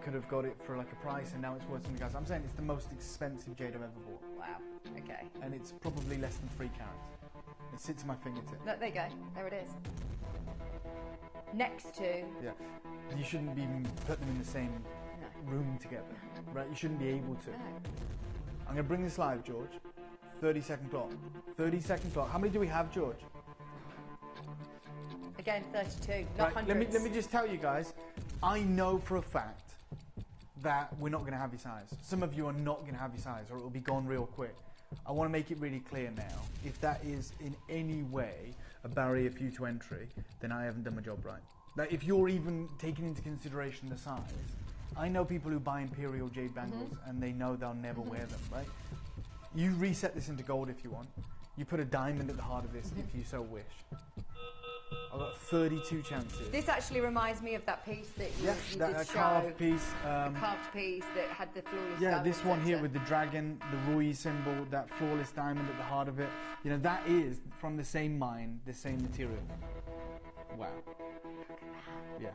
could have got it for like a price and now it's worth something else. I'm saying it's the most expensive jade I've ever bought. Wow, okay. And it's probably less than 3 carats. It sits in my fingertip. No, there you go, there it is. Next to... Yeah. You shouldn't even put them in the same room together, right? You shouldn't be able to. No. I'm going to bring this live, George. 30-second clock. 30-second clock. How many do we have, George? Again, 32, not Right, hundreds. let me just tell you guys, I know for a fact that we're not going to have your size. Some of you are not going to have your size, or it will be gone real quick. I want to make it really clear now, if that is in any way a barrier for you to entry, then I haven't done my job right. Like, if you're even taking into consideration the size, I know people who buy Imperial jade bangles and they know they'll never wear them, right? You reset this into gold if you want. You put a diamond at the heart of this if you so wish. I've got 32 chances. This actually reminds me of that piece that you that did show. carved piece. A carved piece that had the flawless Yeah, diamond this one here center. with the dragon, the Rui symbol, that flawless diamond at the heart of it. You know, that is from the same mine, the same material. Wow. Yeah.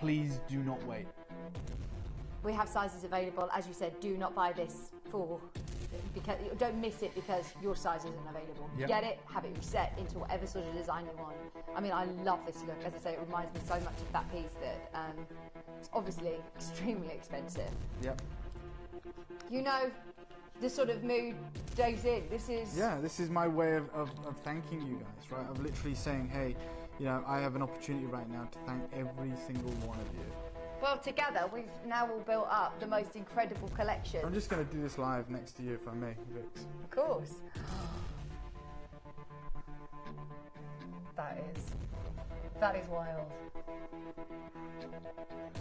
Please do not wait. We have sizes available. As you said, do not buy this because don't miss it because your size isn't available. Yep. Get it, have it reset into whatever sort of design you want. I mean, I love this look. As I say, it reminds me so much of that piece that it's obviously extremely expensive. Yep. You know, the sort of mood Dave's in. This is my way of thanking you guys, right? Of literally saying, hey, I have an opportunity right now to thank every single one of you. Well, together we've now all built up the most incredible collection. I'm just going to do this live next to you, if I may, Vix. Of course. That is wild.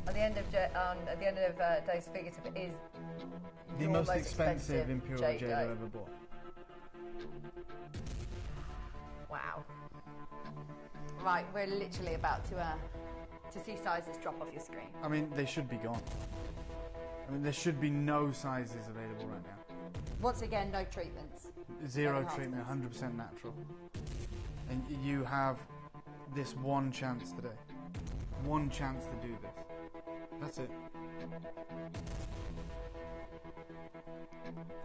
At the end of Dave's fingertip, it is The your most expensive Imperial jade Doe. I've ever bought. Wow. Right, we're literally about to see sizes drop off your screen. I mean, they should be gone. I mean, there should be no sizes available right now. Once again, no treatments. Zero No treatment, enhancements. 100% natural. And you have this one chance today. One chance to do this. That's it.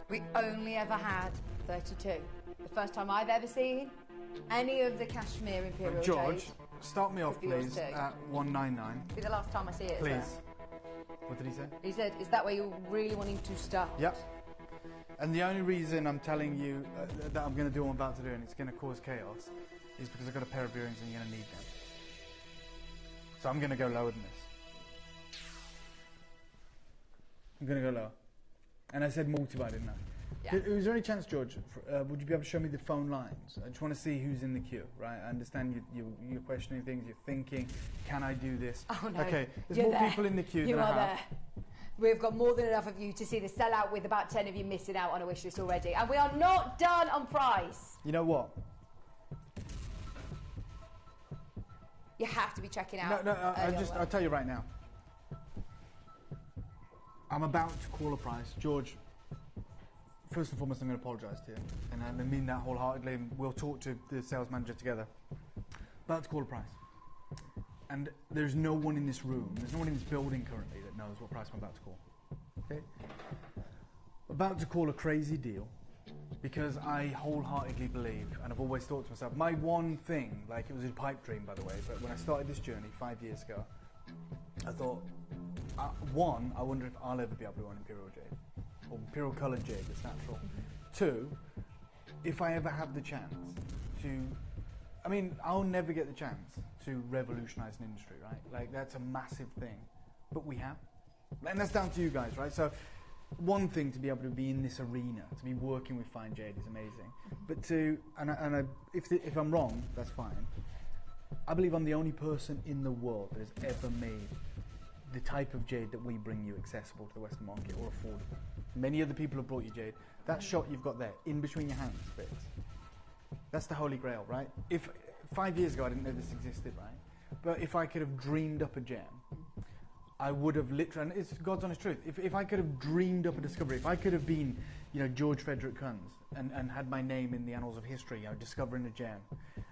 We only ever had 32. The first time I've ever seen any of the cashmere Imperial George, jade. start me off, Could be yours please, too. at 199. Be the last time I see it. as Please. well. What did he say? He said, "Is that where you're really wanting to start?" Yep. And the only reason I'm telling you that I'm going to do what I'm about to do and it's going to cause chaos is because I've got a pair of earrings and you're going to need them. So I'm going to go lower than this. I'm going to go lower. And I said multiply, didn't I? Yeah. Is there any chance, George, would you be able to show me the phone lines? I just want to see who's in the queue, right? I understand you're questioning things, you're thinking, can I do this? Oh no. Okay, there's You're more there. people in the queue You than I are have. there. We've got more than enough of you to see the sellout with about 10 of you missing out on a wish list already. And we are not done on price. You know what? You have to be checking out. No, early on I'll tell you right now. I'm about to call a price. George, first and foremost, I'm going to apologise to you. And I mean that wholeheartedly. And we'll talk to the sales manager together. About to call a price. And there's no one in this room, there's no one in this building currently that knows what price I'm about to call. Okay? About to call a crazy deal because I wholeheartedly believe, and I've always thought to myself, my one thing, like it was a pipe dream by the way, but when I started this journey 5 years ago, I thought, one, I wonder if I'll ever be able to own Imperial jade, or Imperial coloured jade that's natural. Two, if I ever have the chance to, I mean, I'll never get the chance to revolutionise an industry, right? Like, that's a massive thing. But we have. And that's down to you guys, right? So, one thing to be able to be in this arena, to be working with fine jade is amazing. But if I'm wrong, that's fine. I believe I'm the only person in the world that has ever made the type of jade that we bring you accessible to the Western market or affordable. Many other people have brought you jade. That shot you've got there, in between your hands, Vix, that's the holy grail, right? If 5 years ago I didn't know this existed, right? But if I could have dreamed up a gem, I would have literally, and it's God's honest truth, if I could have dreamed up a discovery, if I could have been, George Frederick Kunz and had my name in the annals of history, discovering a gem,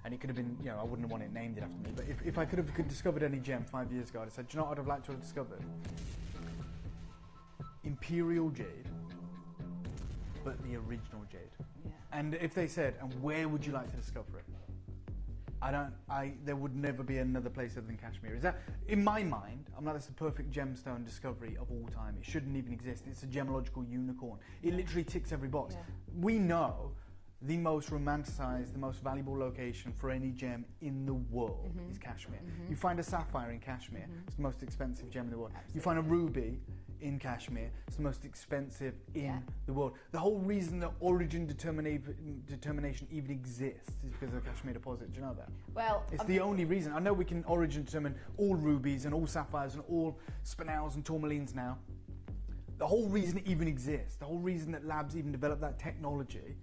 and it could have been, I wouldn't have wanted it named after me, but if I could have discovered any gem 5 years ago, I'd have said, do you know what I'd have liked to have discovered? Imperial jade, but the original jade. Yeah. And if they said, and where would you like to discover it? There would never be another place other than Kashmir. Is that, in my mind, that's the perfect gemstone discovery of all time. It shouldn't even exist. It's a gemological unicorn. It literally ticks every box. Yeah. We know the most romanticized, the most valuable location for any gem in the world is Kashmir. You find a sapphire in Kashmir, it's the most expensive gem in the world. Absolutely. You find a ruby in Kashmir, it's the most expensive in the world. The whole reason that origin determination even exists is because of the Kashmir deposit. Do you know that? Well, it's the only reason. I know we can origin determine all rubies and all sapphires and all spinels and tourmalines now. The whole reason it even exists, the whole reason that labs even developed that technology,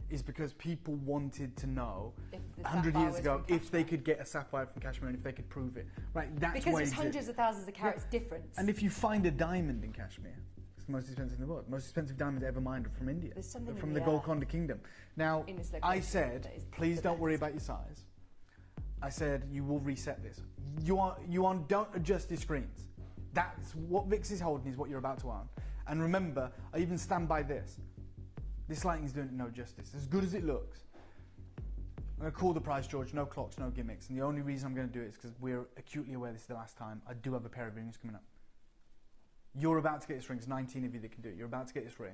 is because people wanted to know 100 years ago if they could get a sapphire from Kashmir and if they could prove it. Right, that's because why there's hundreds of thousands of carats difference. And if you find a diamond in Kashmir, it's the most expensive in the world. Most expensive diamond ever mined from India. There's something from in the the Golconda Kingdom. Now, in this I location said, that is please the don't worry best. about your size. I said, you will reset this. Don't adjust your screens. That's what Vix is holding is what you're about to own. And remember, I even stand by this. This lighting's doing it no justice. As good as it looks, I'm going to call the price, George. No clocks, no gimmicks. And the only reason I'm going to do it is because we're acutely aware this is the last time. I do have a pair of rings coming up. You're about to get this ring. There's 19 of you that can do it. You're about to get this ring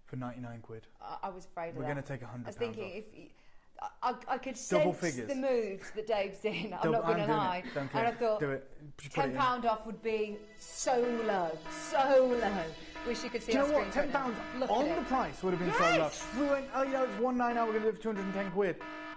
for 99 quid. I was afraid of that. We're going to take £100 I was thinking off. if I could Double sense figures. the moves that Dave's in. I'm Double- not going I'm to doing it. lie. Don't care. And I thought Do it. Just put it in. £10 off would be so low, so low. Wish you could see Do you our know what? screens right £10 now. Look on at the it. price would have been so Yes! low. We went, it's 199, we're going to do it for 210 quid.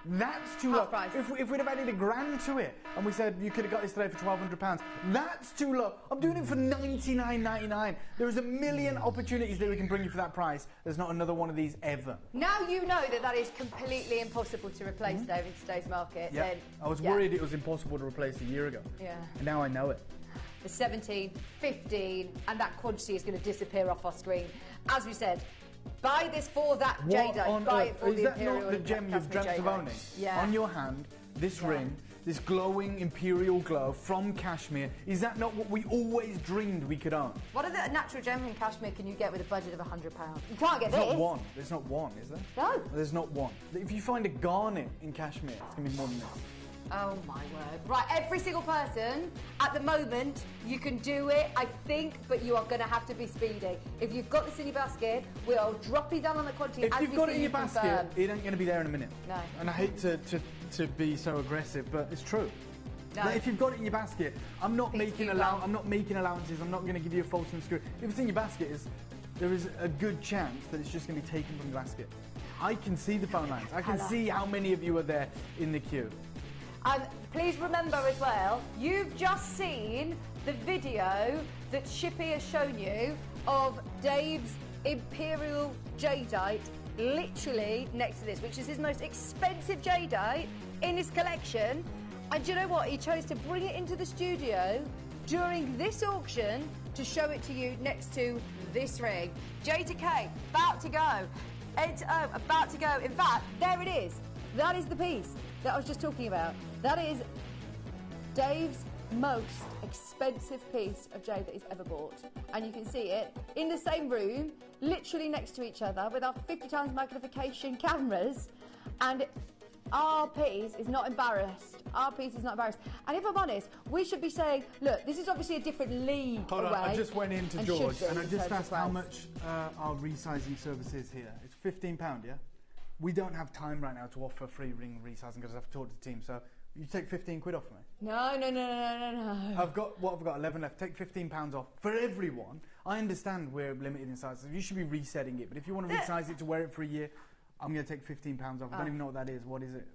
That's too Half low. price. If we'd have added £1,000 to it and we said you could have got this today for £1,200, that's too low. I'm doing it for $99.99. There is a million opportunities that we can bring you for that price. There's not another one of these ever. Now you know that is completely impossible to replace, Dave, in today's market. Yeah. Then, I was worried it was impossible to replace a year ago. Yeah. And now I know it. The 17, 15, and that quantity is going to disappear off our screen. As we said, buy this for that jadeite. Buy it for is the that Imperial not the gem you've Kashmir dreamt of jadeite. owning? Yeah. On your hand, this ring, this glowing imperial glow from Kashmir, is that not what we always dreamed we could own? What other natural gem in Kashmir can you get with a budget of £100? You can't get There's this. not one. There's not one, is there? No. There's not one. If you find a garnet in Kashmir, it's going to be more than this. Oh my word. Right, every single person, at the moment, you can do it, I think, but you are going to have to be speedy. If you've got this in your basket, we'll drop you down on the quantity If as you've we got see it in you your basket, confirm. it ain't going to be there in a minute. No. And I hate to be so aggressive, but it's true. No. Like, if you've got it in your basket, I'm not Things making do well. I'm not making allowances. I'm not going to give you a false and screw. If it's in your basket, there is a good chance that it's just going to be taken from the basket. I can see the phone lines. I can Hello. see how many of you are there in the queue. And please remember as well, you've just seen the video that Shippy has shown you of Dave's Imperial Jadeite literally next to this, which is his most expensive jadeite in his collection. And do you know what? He chose to bring it into the studio during this auction to show it to you next to this ring. J to K, about to go. Ed to O, about to go. In fact, there it is. That is the piece that I was just talking about. That is Dave's most expensive piece of jade that he's ever bought. And you can see it in the same room, literally next to each other, with our 50 times magnification cameras. And our piece is not embarrassed. Our piece is not embarrassed. And if I'm honest, we should be saying, look, this is obviously a different league Hold away. on, I just went into and George should be and I in just terms of asked how price. much our resizing service is here. It's £15, yeah? we don't have time right now to offer free ring resizing because I have to talk to the team. So you take 15 quid off me. No. I've got 11 left. Take £15 off for everyone. I understand we're limited in sizes. You should be resetting it, but if you want to resize it to wear it for a year, I'm going to take £15 off. I don't even know what that is. What is it?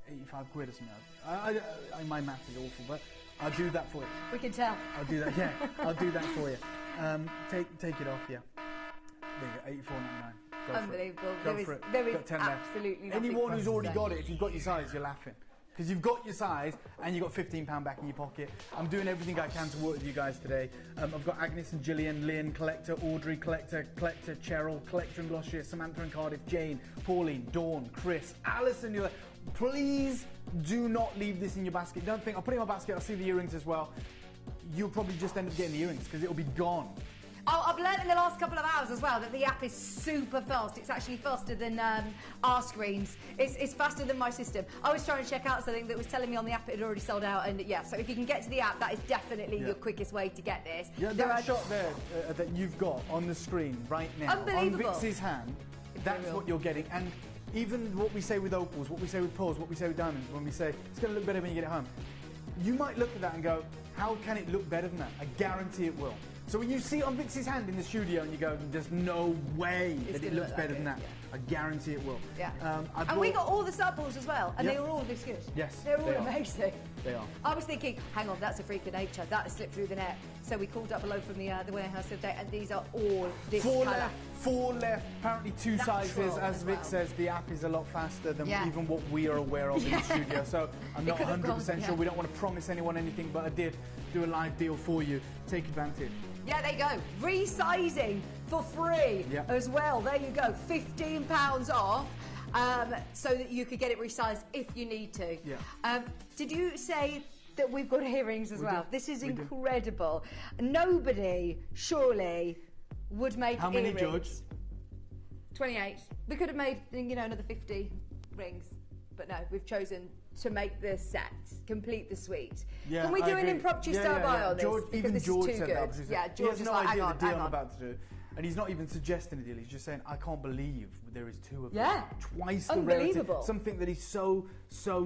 85 quid or something. My math is awful, but I'll do that for you. We can tell. I'll do that. Yeah, I'll do that for you. Take it off. Yeah. There you go. £84.99. Unbelievable. There is absolutely nothing. Anyone who's already got it, if you've got your size, you're laughing. Because you've got your size and you've got £15 back in your pocket. I'm doing everything I can to work with you guys today. I've got Agnes and Gillian, Lynn, Collector, Audrey, Collector, Cheryl, Collector and Gloucester, Samantha and Cardiff, Jane, Pauline, Dawn, Chris, Alison. You're like, please do not leave this in your basket. Don't think, I'll put it in my basket, I'll see the earrings as well. You'll probably just end up getting the earrings because it'll be gone. Oh, I've learned in the last couple of hours as well that the app is super fast. It's actually faster than our screens. It's faster than my system. I was trying to check out something that was telling me on the app it had already sold out, and yeah, so if you can get to the app, that is definitely your quickest way to get this. Yeah, that shot there that you've got on the screen right now, on Vix's hand, that's what you're getting. And even what we say with opals, what we say with pearls, what we say with diamonds, when we say it's going to look better when you get it home, you might look at that and go, how can it look better than that? I guarantee it will. So when you see it on Vix's hand in the studio and you go, there's no way that it looks better than that. I guarantee it will. Yeah. And we got all the samples as well, and they were all this good. Yes, they're all amazing. They are. I was thinking, hang on, that's a freak of nature. That has slipped through the net. So we called up below from the warehouse the other day, and these are all this colour. Four left, apparently two sizes. As Vic says, the app is a lot faster than even what we are aware of in the studio. So I'm not 100% sure. We don't want to promise anyone anything, but I did do a live deal for you. Take advantage. Yeah, there you go. Resizing for free as well. There you go. £15 off. So that you could get it resized if you need to. Yeah. Did you say that we've got earrings as well? This is incredible. Nobody, surely, would make How many, earrings. George? 28. We could have made, another 50 rings. But no, we've chosen to make the set, complete the suite. Yeah, can we do an impromptu style buy on this? George, because this George is too said good. that. Yeah, George has no idea the deal I'm hang on. about to do. And he's not even suggesting a deal. He's just saying, I can't believe there is two of them. Yeah. Twice the Unbelievable. relative. Something that is so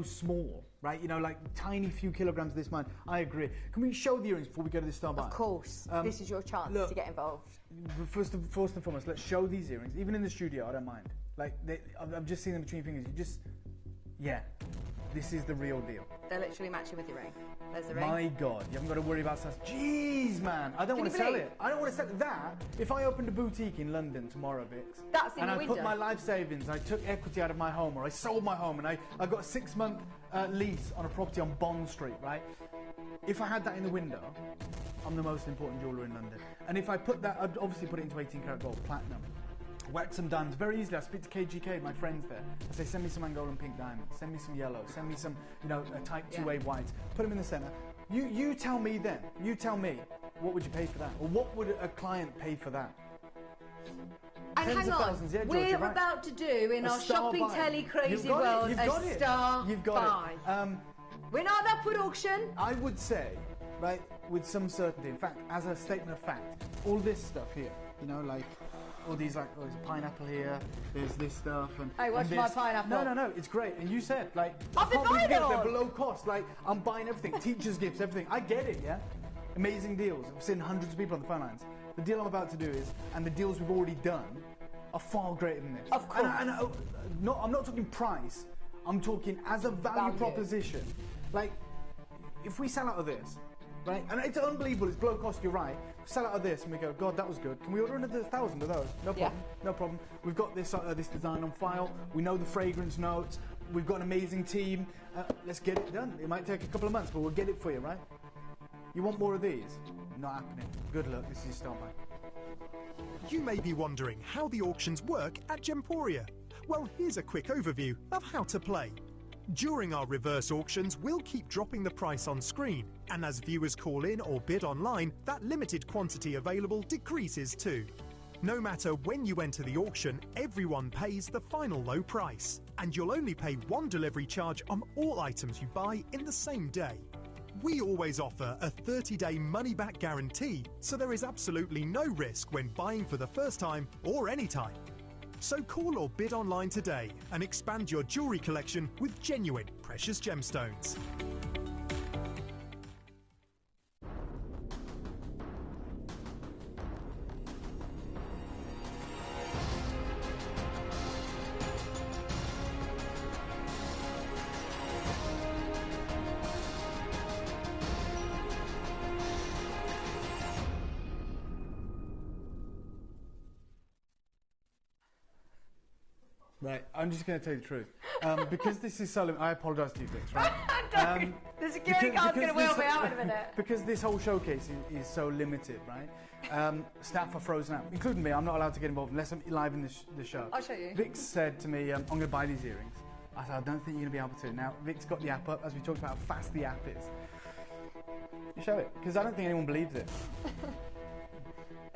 small, right? Like tiny few kilograms of this man. I agree. Can we show the earrings before we go to the star buy? Of course. This is your chance to get involved. First and foremost, let's show these earrings. Even in the studio, I don't mind. I've just seen them between fingers. This is the real deal. They're literally matching with your ring. There's the ring. My God, you haven't got to worry about size. Jeez, man, I don't want to sell it. I don't want to sell that. If I opened a boutique in London tomorrow, Vix, and I put my life savings, I took equity out of my home, or I sold my home, and I got a 6-month lease on a property on Bond Street, right? If I had that in the window, I'm the most important jeweller in London. And if I put that, I'd obviously put it into 18 karat gold, platinum. Wax some diamonds very easily. I speak to KGK, my friends there. I say, send me some Angolan pink diamonds, send me some yellow, send me some, a type 2A white. Put them in the centre. You tell me then. You tell me, what would you pay for that? Or what would a client pay for that? And hang on, we're about to do in our shopping telly crazy world a star buy. We're not up for auction. I would say, right, with some certainty. In fact, as a statement of fact, all this stuff here, all these there's a pineapple here, there's this stuff, and hey, watch my pineapple. No, it's great. And you said I've been buying it all. They're below cost. I'm buying everything, teachers' gifts, everything. I get it, yeah. Amazing deals. I've seen hundreds of people on the phone lines. The deal I'm about to do is, and the deals we've already done, are far greater than this. Of course. And I'm not talking price. I'm talking as a value proposition. If we sell out of this, right? And it's unbelievable. It's below cost. You're right. Sell out of this, and we go, God, that was good. Can we order another 1,000 of those? No problem. No problem. We've got this design on file. We know the fragrance notes. We've got an amazing team. Let's get it done. It might take a couple of months, but we'll get it for you, right? You want more of these? Not happening. Good luck. This is your start buy. You may be wondering how the auctions work at Gemporia. Well, here's a quick overview of how to play. During our reverse auctions, we'll keep dropping the price on screen, and as viewers call in or bid online, that limited quantity available decreases too. No matter when you enter the auction, everyone pays the final low price, and you'll only pay one delivery charge on all items you buy in the same day. We always offer a 30-day money-back guarantee, so there is absolutely no risk when buying for the first time or any time. So call or bid online today and expand your jewellery collection with genuine precious gemstones. Right, I'm just going to tell you the truth. Because this is so... I apologise to you, Vix, right? The security guard's going to wheel me out in a minute. Because this whole showcase is so limited, right? Staff are frozen out, including me. I'm not allowed to get involved unless I'm live in the show. I'll show you. Vix said to me, I'm going to buy these earrings. I said, I don't think you're going to be able to. Now, Vix got the app up, as we talked about how fast the app is. You show it, because I don't think anyone believes it.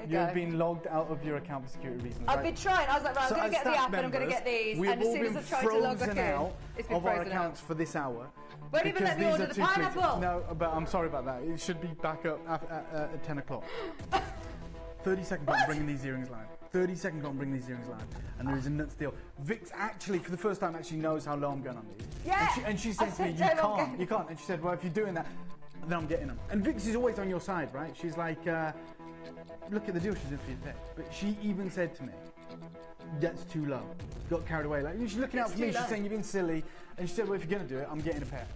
You've been logged out of your account for security reasons. I've been trying. I was like, right, I'm going to get the app and I'm going to get these. We've and as all soon as been I've tried to log back frozen in, out it's been of our frozen accounts out. for this hour. Won't even let me order the pineapple. No, but I'm sorry about that. It should be back up at 10 o'clock. 30 seconds on bringing these earrings live. 30 seconds on bringing these earrings live. And there is a nuts deal. Vix actually, for the first time, actually knows how low I'm going on these. Yeah. And she said to me, you can't. And she said, well, if you're doing that, then I'm getting them. And Vix is always on your side, right? She's like, look at the deal she's doing for your pet. But she even said to me, that's too low. Got carried away. Like, she's looking out for me. She's saying, you've been silly. And she said, well, if you're going to do it, I'm getting a pair.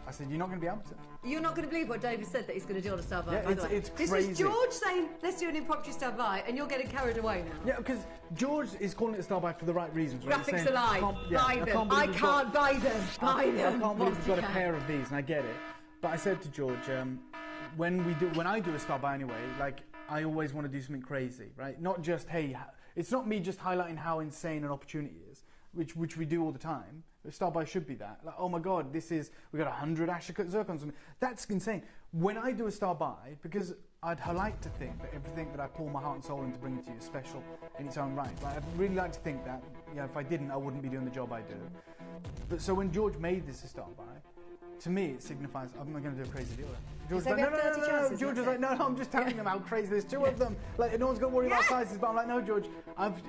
I said, you're not going to be able to. You're not going to believe what David said that he's going to do on a star by. Yeah, it's this crazy. was George saying, let's do an impromptu star by, and you're getting carried away now. Yeah, because George is calling it a star buy for the right reasons. Right? Graphics alive. Buy them. I can't buy them. Buy them. I can't believe we've got a pair of these, and I get it. But I said to George, when I do a star buy anyway, like, I always want to do something crazy, right? Not just, hey, it's not me just highlighting how insane an opportunity is, which we do all the time. The star buy should be that. Like, oh my God, we got 100 Ashercut zircons. That's insane. When I do a star buy, because I'd like to think that everything that I pour my heart and soul into bringing to you is special in its own right. Like, I'd really like to think that, if I didn't, I wouldn't be doing the job I do. But so when George made this a star buy, to me, it signifies I'm not going to do a crazy deal. George was like, no. George was like, no, I'm just telling them how crazy. There's two of them. Like, no one's got to worry about sizes. But I'm like, no, George. I've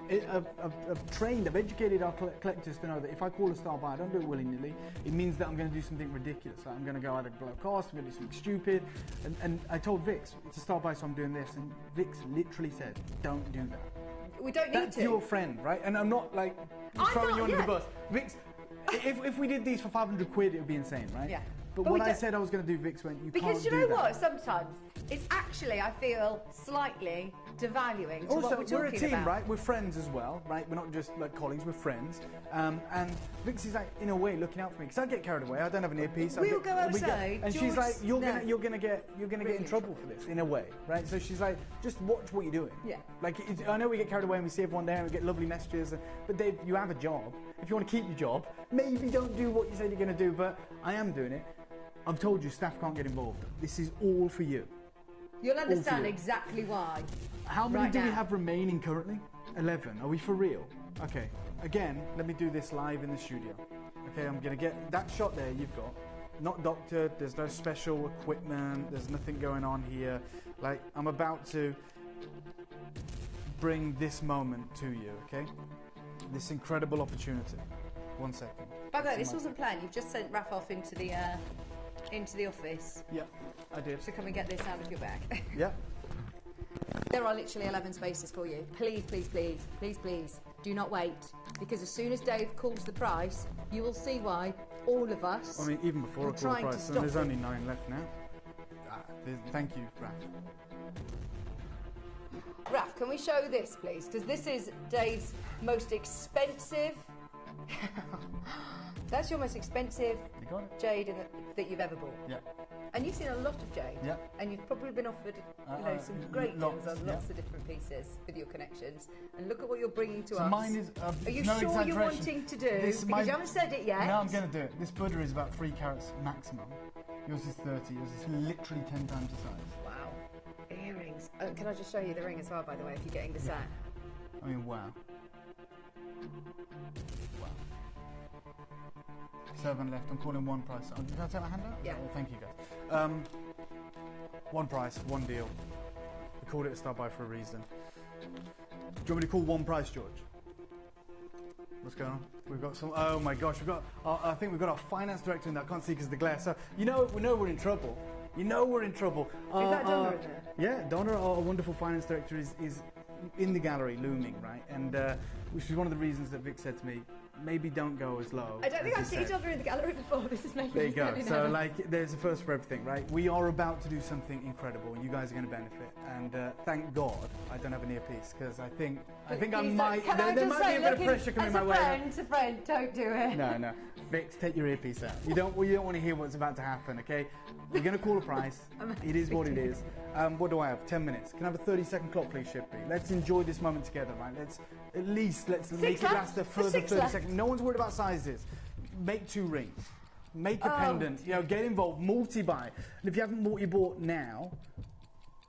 trained, I've educated our collectors to know that if I call a star buy, I don't do it willy-nilly. It means that I'm going to do something ridiculous. Like, I'm going to go either below cost, I'm going to do something stupid. And I told Vix, it's a star buy, so I'm doing this. And Vix literally said, don't do that. We don't need That's to. your friend, right? And I'm not like throwing you under the bus. Vix, if we did these for 500 quid, it would be insane, right? Yeah. But when I said I was going to do, Vix went, you because can't do you know that. what? Sometimes it's actually, I feel, slightly devaluing to Also, what we're talking we're a team, about. right? We're friends as well, right? We're not just like colleagues, we're friends. And Vix is like, in a way, looking out for me because I get carried away. I don't have an earpiece. We'll go outside. And she's like, you're gonna get in trouble for this, in a way, right? So she's like, just watch what you're doing. Yeah. Like, I know we get carried away and we see everyone there and we get lovely messages, but Dave, you have a job. If you want to keep your job, maybe don't do what you said you're going to do. But I am doing it. I've told you, staff can't get involved. This is all for you. You'll understand exactly why. How many do we have remaining currently? 11. Are we for real? Okay. Again, let me do this live in the studio. Okay, I'm going to get that shot there you've got. Not doctored. There's no special equipment. There's nothing going on here. Like, I'm about to bring this moment to you, okay? This incredible opportunity. 1 second. By the way, this wasn't planned. You've just sent Raph off into the office. Yeah, I did. To come and get this out of your bag. Yeah. There are literally 11 spaces for you. Please, please, please, please, please, do not wait. Because as soon as Dave calls the price, you will see why all of us. I mean, even before I call the price, and there's it. only 9 left now. Thank you, Raph. Raph, can we show this, please? Because this is Dave's most expensive. That's your most expensive jade that you've ever bought. Yeah. And you've seen a lot of jade. Yeah. And you've probably been offered, some great deals on lots of different pieces with your connections. And look at what you're bringing to us. Mine is. Are you no sure you're wanting to do? Because you haven't said it yet. No, I'm going to do it. This Buddha is about 3 carats maximum. Yours is 30. Yours is literally 10 times the size. Wow. Earrings. Can I just show you the ring as well, by the way, if you're getting the set? I mean, wow. 7 left. I'm calling one price. Can I take my hand out? Yeah. Well, thank you, guys. One price, one deal. We called it a star buy for a reason. Do you want me to call one price, George? What's going on? We've got some. Oh my gosh, we've got. I think we've got our finance director in there. I can't see because of the glare. So we know we're in trouble. You know we're in trouble. Is that Donna in there? Yeah, Donna, our wonderful finance director, is in the gallery looming, right? And which is one of the reasons that Vic said to me, maybe don't go as low. I don't think I've seen each other in the gallery before. This is making There me you go. slightly So, nervous. like, there's a first for everything, right? We are about to do something incredible, and you guys are going to benefit. And thank God I don't have an earpiece, because I think I Please might. don't- There might be a bit of pressure coming my way. As a friend, don't do it. No. Vix, take your earpiece out. You don't want to hear what's about to happen, okay? We're going to call a price. It is what it is. What do I have? 10 minutes. Can I have a 30-second clock, please, Shippy? Let's enjoy this moment together, right? Let's make it last a further 30 seconds. No one's worried about sizes. Make 2 rings. Make a pendant. You know, get involved. Multi-buy. And if you haven't multi-bought now,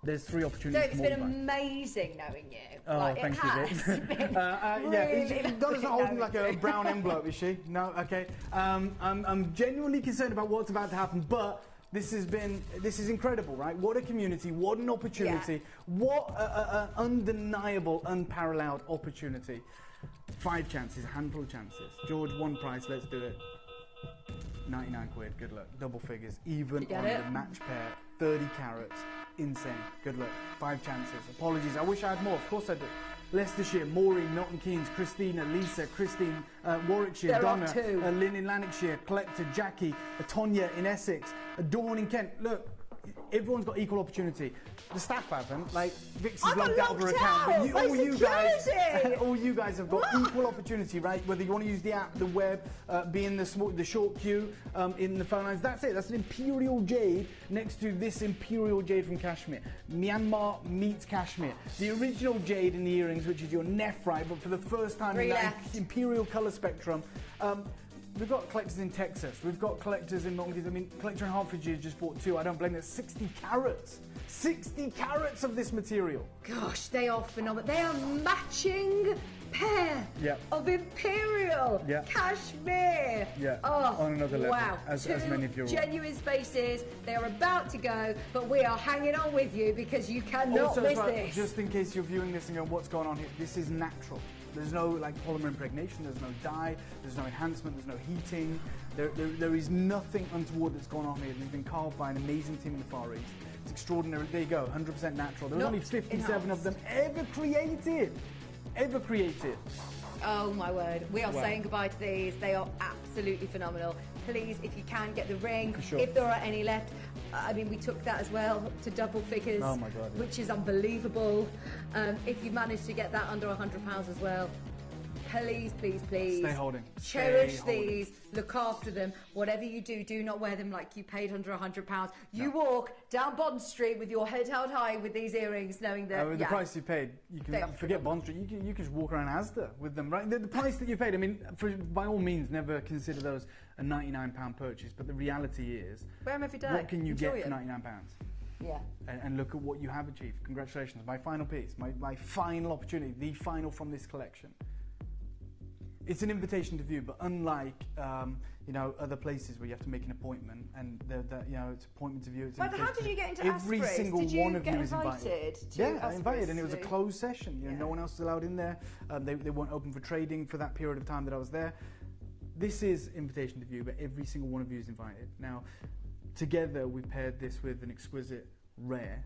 there's 3 opportunities Dave, it's to been multi-buy. amazing knowing you. Oh, Like, thank it you, has Vic. been Yeah, really Donna's not holding like a lovely brown envelope, is she? No, okay. I'm genuinely concerned about what's about to happen, but this is incredible, right? What a community, what an opportunity, what an undeniable, unparalleled opportunity. 5 chances, a handful of chances. George, 1 price, let's do it. 99 quid, good luck. Double figures, even get on it? the match pair, 30 carats, insane. Good luck. 5 chances. Apologies, I wish I had more, of course I do. Leicestershire, Maureen, Milton Keynes, Christina, Lisa, Christine, Warwickshire, There are Donna, 2. Lynn in Lanarkshire, Collector, Jackie, Tonya in Essex, Dawn in Kent. Look, everyone's got equal opportunity. The staff haven't. Like, Vix I is got logged out of her locked account. out But by security. all you guys have got equal opportunity, right? Whether you want to use the app, the web, be in the short queue, in the phone lines. That's it. That's an Imperial Jade next to this Imperial Jade from Kashmir. Myanmar meets Kashmir. The original Jade in the earrings, which is your nephrite, but for the first time 3 in that left. Imperial colour spectrum. We've got collectors in Texas. We've got collectors in Milton Keynes. I mean, collector in Hertfordshire just bought 2. I don't blame them. 60 carats. 60 carats of this material. Gosh, they are phenomenal. They are matching pair Yep. of Imperial Yep. Cashmere. Yeah, Oh, on another level, wow. as 2 many of your- genuine spaces. They are about to go, but we are hanging on with you because you cannot Also, miss as well, this. just in case you're viewing this and going, what's going on here? This is natural. There's no like polymer impregnation, there's no dye, there's no enhancement, there's no heating. There is nothing untoward that's gone on here. It's been carved by an amazing team in the Far East. It's extraordinary. There you go, 100% natural. There's Not only 57 of enhanced. them ever created. Ever created. Oh my word, we are Wow. saying goodbye to these. They are absolutely phenomenal. Please, if you can, get the ring. For sure. If there are any left, I mean, we took that as well to double figures, Oh my God, yeah. which is unbelievable. If you manage to get that under £100 as well, please, please, please. Stay holding. Cherish Stay holding. these. Look after them. Whatever you do not wear them like you paid under £100. You walk down Bond Street with your head held high with these earrings, knowing that With the price you paid, you They are can forget Bond Street. You can just walk around Asda with them, right? The price that you paid. I mean, by all means, never consider those a £99 purchase. But the reality is, wear them every day. what can you Enjoy get for it. £99? Yeah. And look at what you have achieved. Congratulations. My final piece, my final opportunity, the final from this collection. It's an invitation to view, but unlike other places where you have to make an appointment and it's appointment to view. It's But how invitation did you get into Every Aspreys? single Did you one of get you is invited invited. to Yeah, invited, Aspreys and it was a to- closed session. Yeah. No one else was allowed in there. They weren't open for trading for that period of time that I was there. This is invitation to view, but every single one of you is invited. Now, together we've paired this with an exquisite, rare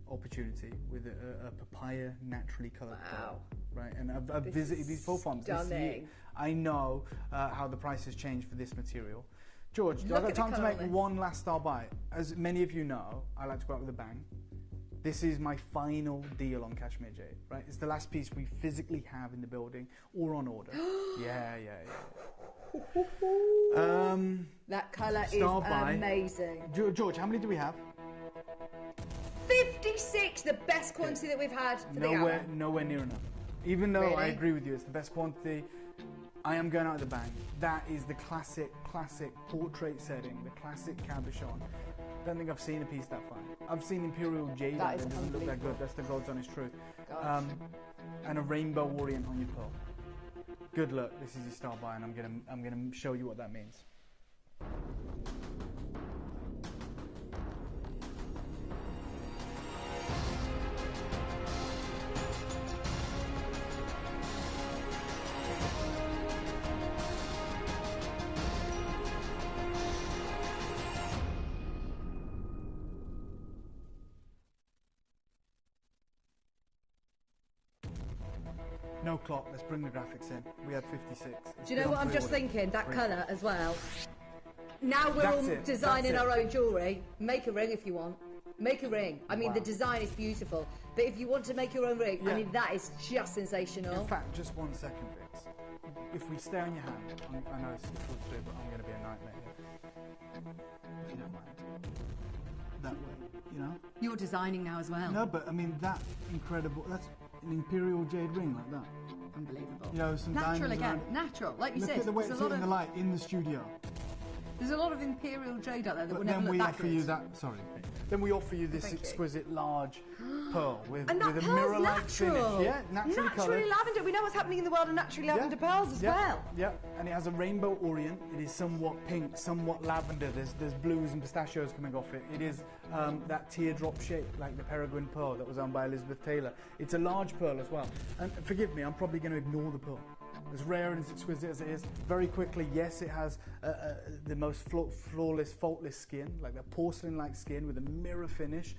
opportunity with a papaya naturally coloured Wow. pearl, right? And I've This visited is these pearl farms this year. stunning. I know how the price has changed for this material. George, Look I've got at the time to colour make on this. one last star buy. As many of you know, I like to go out with a bang. This is my final deal on Kashmir Jade, right? It's the last piece we physically have in the building or on order. Yeah. That colour is Star buy. amazing. George, how many do we have? 56, the best quantity that we've had for the hour. Nowhere near enough. Even though I Really? agree with you, it's the best quantity. I am going out with a bang. That is the classic portrait setting, the classic cabochon. Don't think I've seen a piece that fine. I've seen Imperial Jade That out is there, doesn't look that unbelievable. good. That's the God's honest truth. Gosh. And a rainbow orient on your pearl. Good luck. This is your star buy, and I'm gonna show you what that means. No clock. Let's bring the graphics in. We had 56. Do you know what I'm just thinking? That colour as well. Now we're That's all it, designing that's it. our own jewellery. Make a ring if you want. Make a ring. I mean, Wow. the design is beautiful. But if you want to make your own ring, I Yeah. mean, that is just sensational. In fact, just 1 second, Vix. If we stay on your hand, I know it's difficult to do, but I'm going to be a nightmare here. If you don't mind. That way, you know? You're designing now as well. No, but I mean, that incredible, that's an imperial jade ring like that. Unbelievable. You know, some Natural diamonds again. around. Natural. Like you Look said, at the way there's it's a lot hitting the of light in the studio. there's a lot of imperial jade out there that But will never then look we that offer good. you that, sorry. Then we offer you this Thank you. exquisite large pearl with And that a pearl's mirror-like natural. finish. Yeah, naturally coloured. lavender. We know what's happening in the world of naturally lavender pearls as yeah, well. Yeah, and it has a rainbow orient. It is somewhat pink, somewhat lavender. There's blues and pistachios coming off it. It is that teardrop shape, like the peregrine pearl that was owned by Elizabeth Taylor. It's a large pearl as well. And forgive me, I'm probably going to ignore the pearl. As rare and as exquisite as it is, very quickly, yes, it has the most flawless, faultless skin, like that porcelain-like skin with a mirror finish,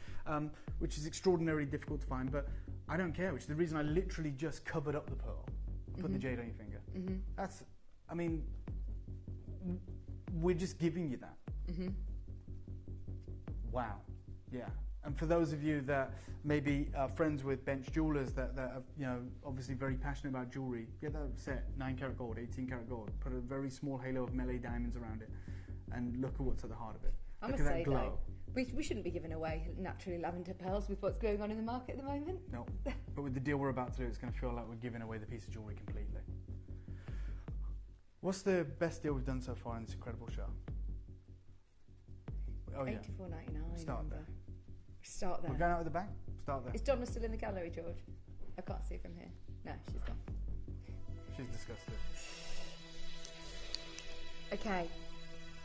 which is extraordinarily difficult to find, but I don't care, which is the reason I literally just covered up the pearl. Put the jade on your finger. That's, I mean, we're just giving you that. Wow. Yeah. And for those of you that maybe are friends with Bench Jewelers that are, you know, obviously very passionate about jewellery, get that set, 9 karat gold, 18 karat gold, put a very small halo of melee diamonds around it, and look at what's at the heart of it. I Look must at that say, glow. though, we shouldn't be giving away naturally lavender pearls with what's going on in the market at the moment. No. But with the deal we're about to do, it's going to feel like we're giving away the piece of jewellery completely. What's the best deal we've done so far in this incredible show? Oh yeah. $84.99. Start there. Start there. We're going out with the bang? Start there. Is Donna still in the gallery, George? I can't see from here. No, she's gone. She's disgusted. Okay.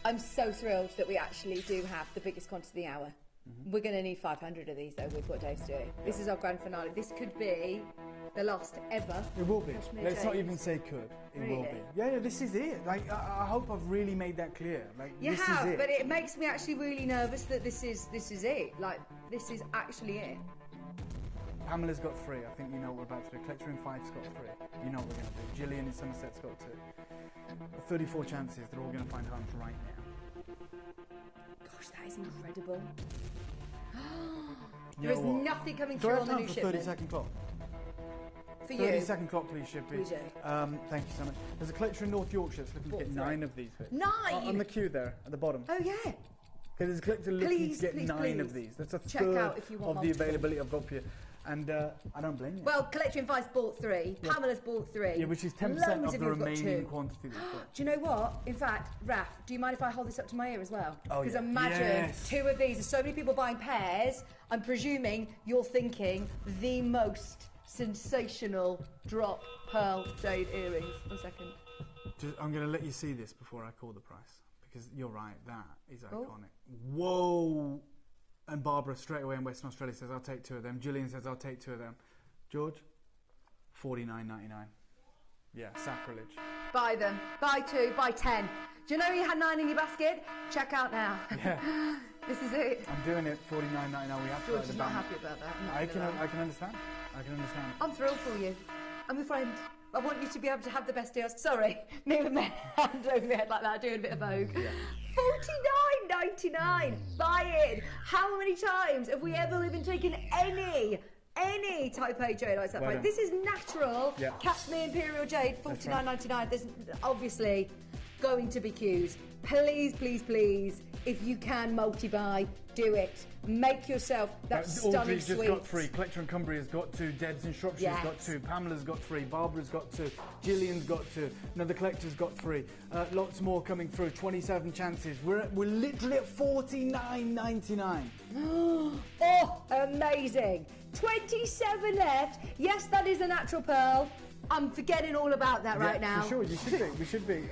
I'm so thrilled that we actually do have the biggest quantity of the hour. We're going to need 500 of these, though, with what Dave's doing. This is our grand finale. This could be the last ever. It will be. Kashmir Let's not Jades. even say could. It will Really? be. Yeah, this is it. Like, I hope I've really made that clear. Like, You this have, is it. but it makes me actually really nervous that this is it. Like, this is actually it. Pamela's got 3. I think you know what we're about to do. Collector in 5's got 3. You know what we're going to do. Gillian in Somerset's got 2. 34 chances. They're all going to find homes right now. Gosh, that is incredible. You There is know what? nothing coming Do I through have on the time new for shipment. 30-second clock? For 30-second clock, please, Shippy. We do. Thank you so much. There's a collector in North Yorkshire that's looking to get 9 of these. Vic. 9? On the queue there, at the bottom. Oh, yeah. Okay, there's a collector looking Please, to get please, 9 of please. these. That's a Check third out if you want of the multiple. availability I've got for you. And I don't blame you. Well, Collector in 5's bought 3. Pamela's bought 3. Yeah, which is 10% Loads of the you have got remaining 2. quantity that's got. Do you know what? In fact, Raf, do you mind if I hold this up to my ear as well? Oh, Because yeah. imagine Yes. 2 of these. There's so many people buying pairs. I'm presuming you're thinking the most sensational drop pearl jade earrings. 1 second. I'm going to let you see this before I call the price. Because you're right, that is Oh. iconic. Whoa! And Barbara straight away in Western Australia says, I'll take 2 of them. Gillian says, I'll take 2 of them. George? $49.99. Yeah, sacrilege. Buy them. Buy 2. Buy 10. Do you know you had 9 in your basket? Check out now. Yeah, This is it. I'm doing it. $49.99. We have to George go to is the not bank. happy about that. I'm not I gonna can lie. understand. I can understand. I'm thrilled for you. I'm a friend. I want you to be able to have the best deals. Sorry, me with my hand over my head like that, doing a bit of Vogue. $49.99. Buy it. How many times have we ever even taken any Type A jade like that? Well done. This is natural. Yeah. Cashmere Imperial Jade, That's right. $49.99. There's obviously going to be queues. Please, please, please, if you can multi-buy, do it. Make yourself that stunning Audrey's just suite. got 3. Collector in Cumbria's got 2. Debs in Shropshire's Yes. got 2. Pamela's got 3. Barbara's got 2. Gillian's got 2. Another collector's got 3. Lots more coming through. 27 chances. We're literally at $49.99. Oh, amazing. 27 left. Yes, that is a natural pearl. I'm forgetting all about that right now. For sure, you should be. We should be.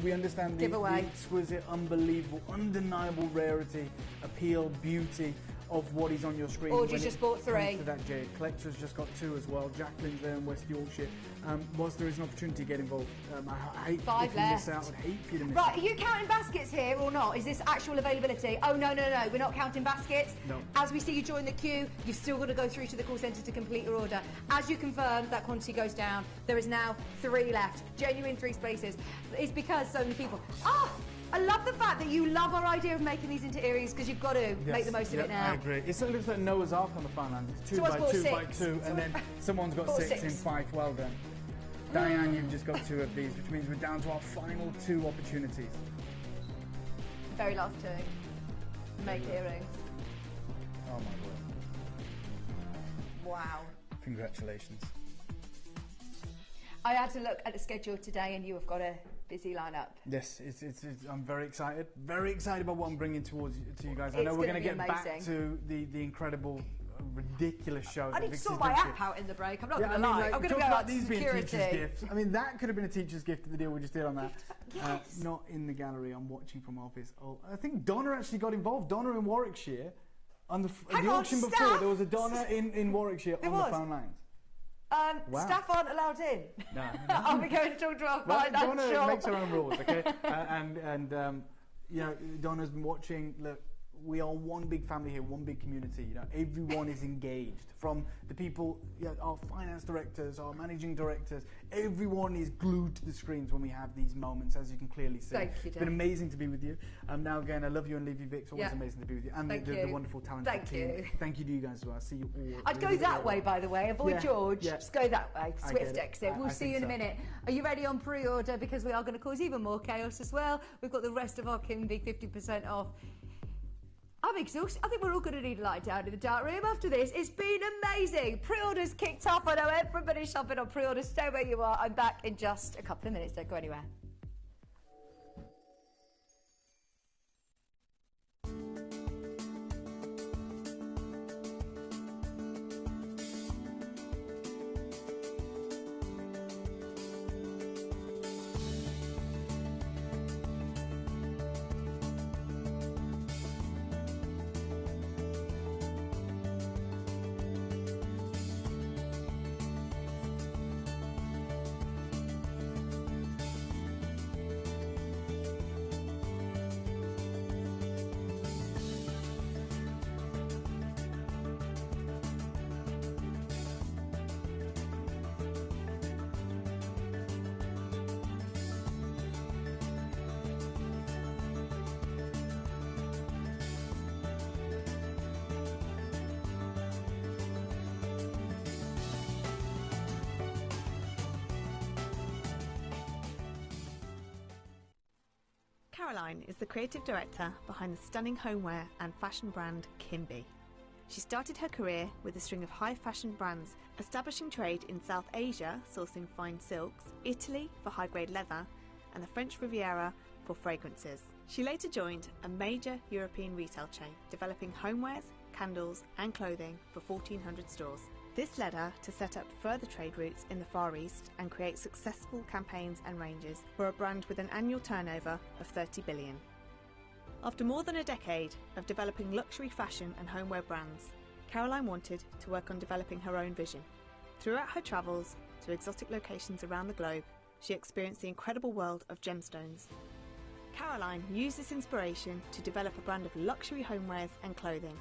We understand the Giveaway. exquisite, unbelievable, undeniable rarity, appeal, beauty of what is on your screen. Audrey's when just it bought 3. comes to that jade. Collector's just got 2 as well. Jacqueline's there in West Yorkshire. Whilst there is an opportunity to get involved, I hate 5 if you miss out. I'd hate for you to miss Right, out. are you counting baskets here or not? Is this actual availability? Oh, no, we're not counting baskets. No. As we see you join the queue, you've still got to go through to the call centre to complete your order. As you confirm, that quantity goes down. There is now 3 left. Genuine 3 spaces. It's because so many people... I love the fact that you love our idea of making these into earrings because you've got to make the most of it now. I agree. It looks like Noah's Ark on the front line. It's 2 Someone's by bought 2 by 6. 2, and then someone's got bought 6 in 6. Fife. Well done. Diane, you've just got 2 of these, which means we're down to our final 2 opportunities. Very last 2. Make earrings. Oh my word. Wow. Congratulations. I had to look at the schedule today and you have got a busy lineup. Yes, I'm very excited. Very excited about what I'm bringing to you guys. I know It's we're gonna going to get be back amazing. to the incredible, ridiculous show. I need to sort my app out in the break. I'm not going to I mean, lie. like, I'm going to talk go about out to these being security. teachers' gifts. I mean, that could have been a teacher's gift, the deal we just did on that. Yes. Not in the gallery. I'm watching from office. Oh, I think Donna actually got involved. Donna in Warwickshire. On the Hang on, auction before, staff? there was a Donna in Warwickshire on was? the phone lines. Wow. Staff aren't allowed in. No. I'll be going to talk to our Well, financial. Donna makes her own rules, okay? and you know, Donna's been watching. Look, we are one big family here, one big community. You know, everyone is engaged. From the people, you know, our finance directors, our managing directors, everyone is glued to the screens when we have these moments, as you can clearly see. Thank you, It's been Dan. amazing to be with you. Now again, I love you and leave you, Vic. It's always Yeah. amazing to be with you, and Thank the you. wonderful talented Thank team. you. Thank you to you guys as well. I see you all. I'd go really, that really way, well. by the way. Avoid Yeah, George. yeah. Just go that way. I Swift get it. exit. We'll I see you think in a so. minute. Are you ready on pre-order? Because we are going to cause even more chaos as well. We've got the rest of our Kimby 50% off. I'm exhausted. I think we're all going to need a lie down in the dark room after this. It's been amazing. Pre-orders kicked off. I know everybody's shopping on pre-orders. Stay where you are. I'm back in just a couple of minutes. Don't go anywhere. Caroline is the creative director behind the stunning homeware and fashion brand Kimby. She started her career with a string of high fashion brands, establishing trade in South Asia, sourcing fine silks, Italy for high-grade leather, and the French Riviera for fragrances. She later joined a major European retail chain, developing homewares, candles, and clothing for 1,400 stores. This led her to set up further trade routes in the Far East and create successful campaigns and ranges for a brand with an annual turnover of 30 billion. After more than a decade of developing luxury fashion and homeware brands, Caroline wanted to work on developing her own vision. Throughout her travels to exotic locations around the globe, she experienced the incredible world of gemstones. Caroline used this inspiration to develop a brand of luxury homewares and clothing,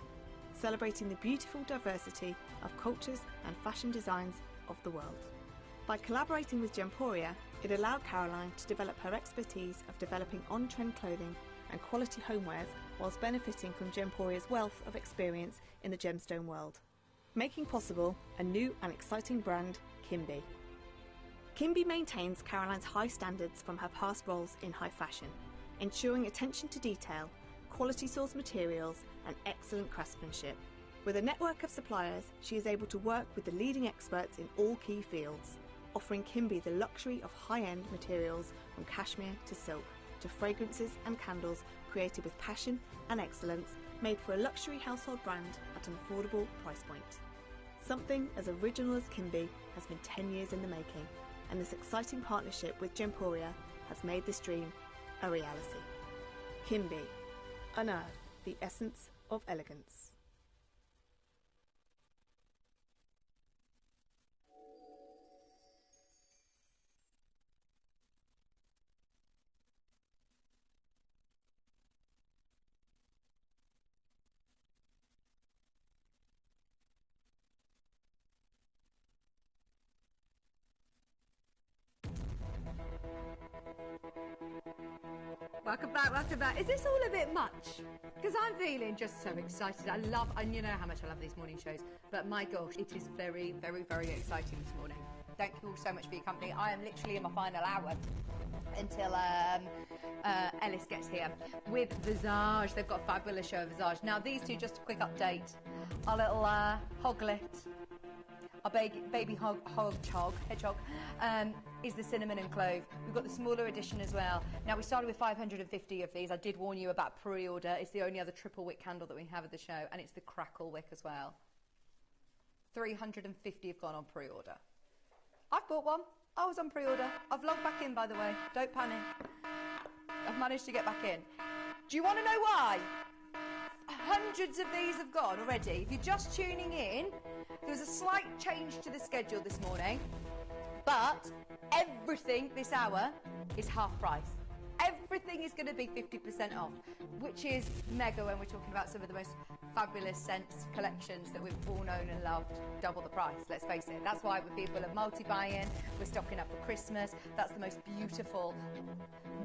celebrating the beautiful diversity of cultures and fashion designs of the world. By collaborating with Gemporia, it allowed Caroline to develop her expertise of developing on-trend clothing and quality homewares whilst benefiting from Gemporia's wealth of experience in the gemstone world, making possible a new and exciting brand, Kimby. Kimby maintains Caroline's high standards from her past roles in high fashion, ensuring attention to detail, quality source materials and excellent craftsmanship. With a network of suppliers, she is able to work with the leading experts in all key fields, offering Kimby the luxury of high-end materials from cashmere to silk, to fragrances and candles created with passion and excellence, made for a luxury household brand at an affordable price point. Something as original as Kimby has been 10 years in the making, and this exciting partnership with Gemporia has made this dream a reality. Kimby, unearth the essence of elegance. Welcome back, welcome back. Is this all a bit much? Because I'm feeling just so excited. And you know how much I love these morning shows, but my gosh, it is very, very, very exciting this morning. Thank you all so much for your company. I am literally in my final hour until Ellis gets here with Visage. They've got a fabulous show of Visage. Now, these two, just a quick update. Our little hoglet, our baby hedgehog, is the cinnamon and clove. We've got the smaller edition as well. Now, we started with 550 of these. I did warn you about pre-order. It's the only other triple wick candle that we have at the show, and it's the crackle wick as well. 350 have gone on pre-order. I've bought one. I was on pre-order. I've logged back in, by the way. Don't panic. I've managed to get back in. Do you want to know why? Hundreds of these have gone already. If you're just tuning in, there was a slight change to the schedule this morning, but everything this hour is half price. Everything is going to be 50% off, which is mega when we're talking about some of the most fabulous scents collections that we've all known and loved. Double the price, let's face it. That's why people are multi-buying. We're stocking up for Christmas. That's the most beautiful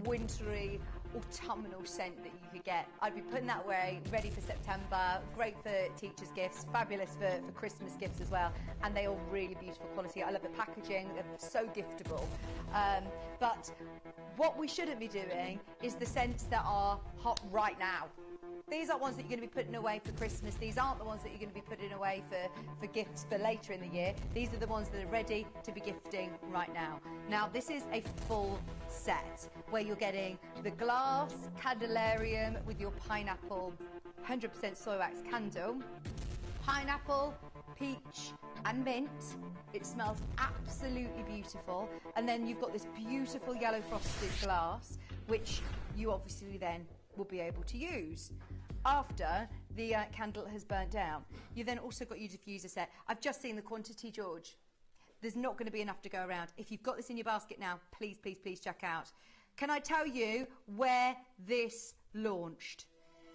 wintry autumnal scent that you could get. I'd be putting that away, ready for September, great for teachers' gifts, fabulous for Christmas gifts as well, and they are really beautiful quality. I love the packaging, they're so giftable. But what we shouldn't be doing is the scents that are hot right now. These aren't ones that you're going to be putting away for Christmas. These aren't the ones that you're going to be putting away for gifts for later in the year. These are the ones that are ready to be gifting right now. Now, this is a full set where you're getting the glass candelarium with your pineapple 100% soy wax candle, pineapple, peach and mint. It smells absolutely beautiful. And then you've got this beautiful yellow frosted glass, which you obviously then will be able to use after the candle has burnt down. You've then also got your diffuser set. I've just seen the quantity, George. There's not going to be enough to go around. If you've got this in your basket now, please, please, please check out. Can I tell you where this launched?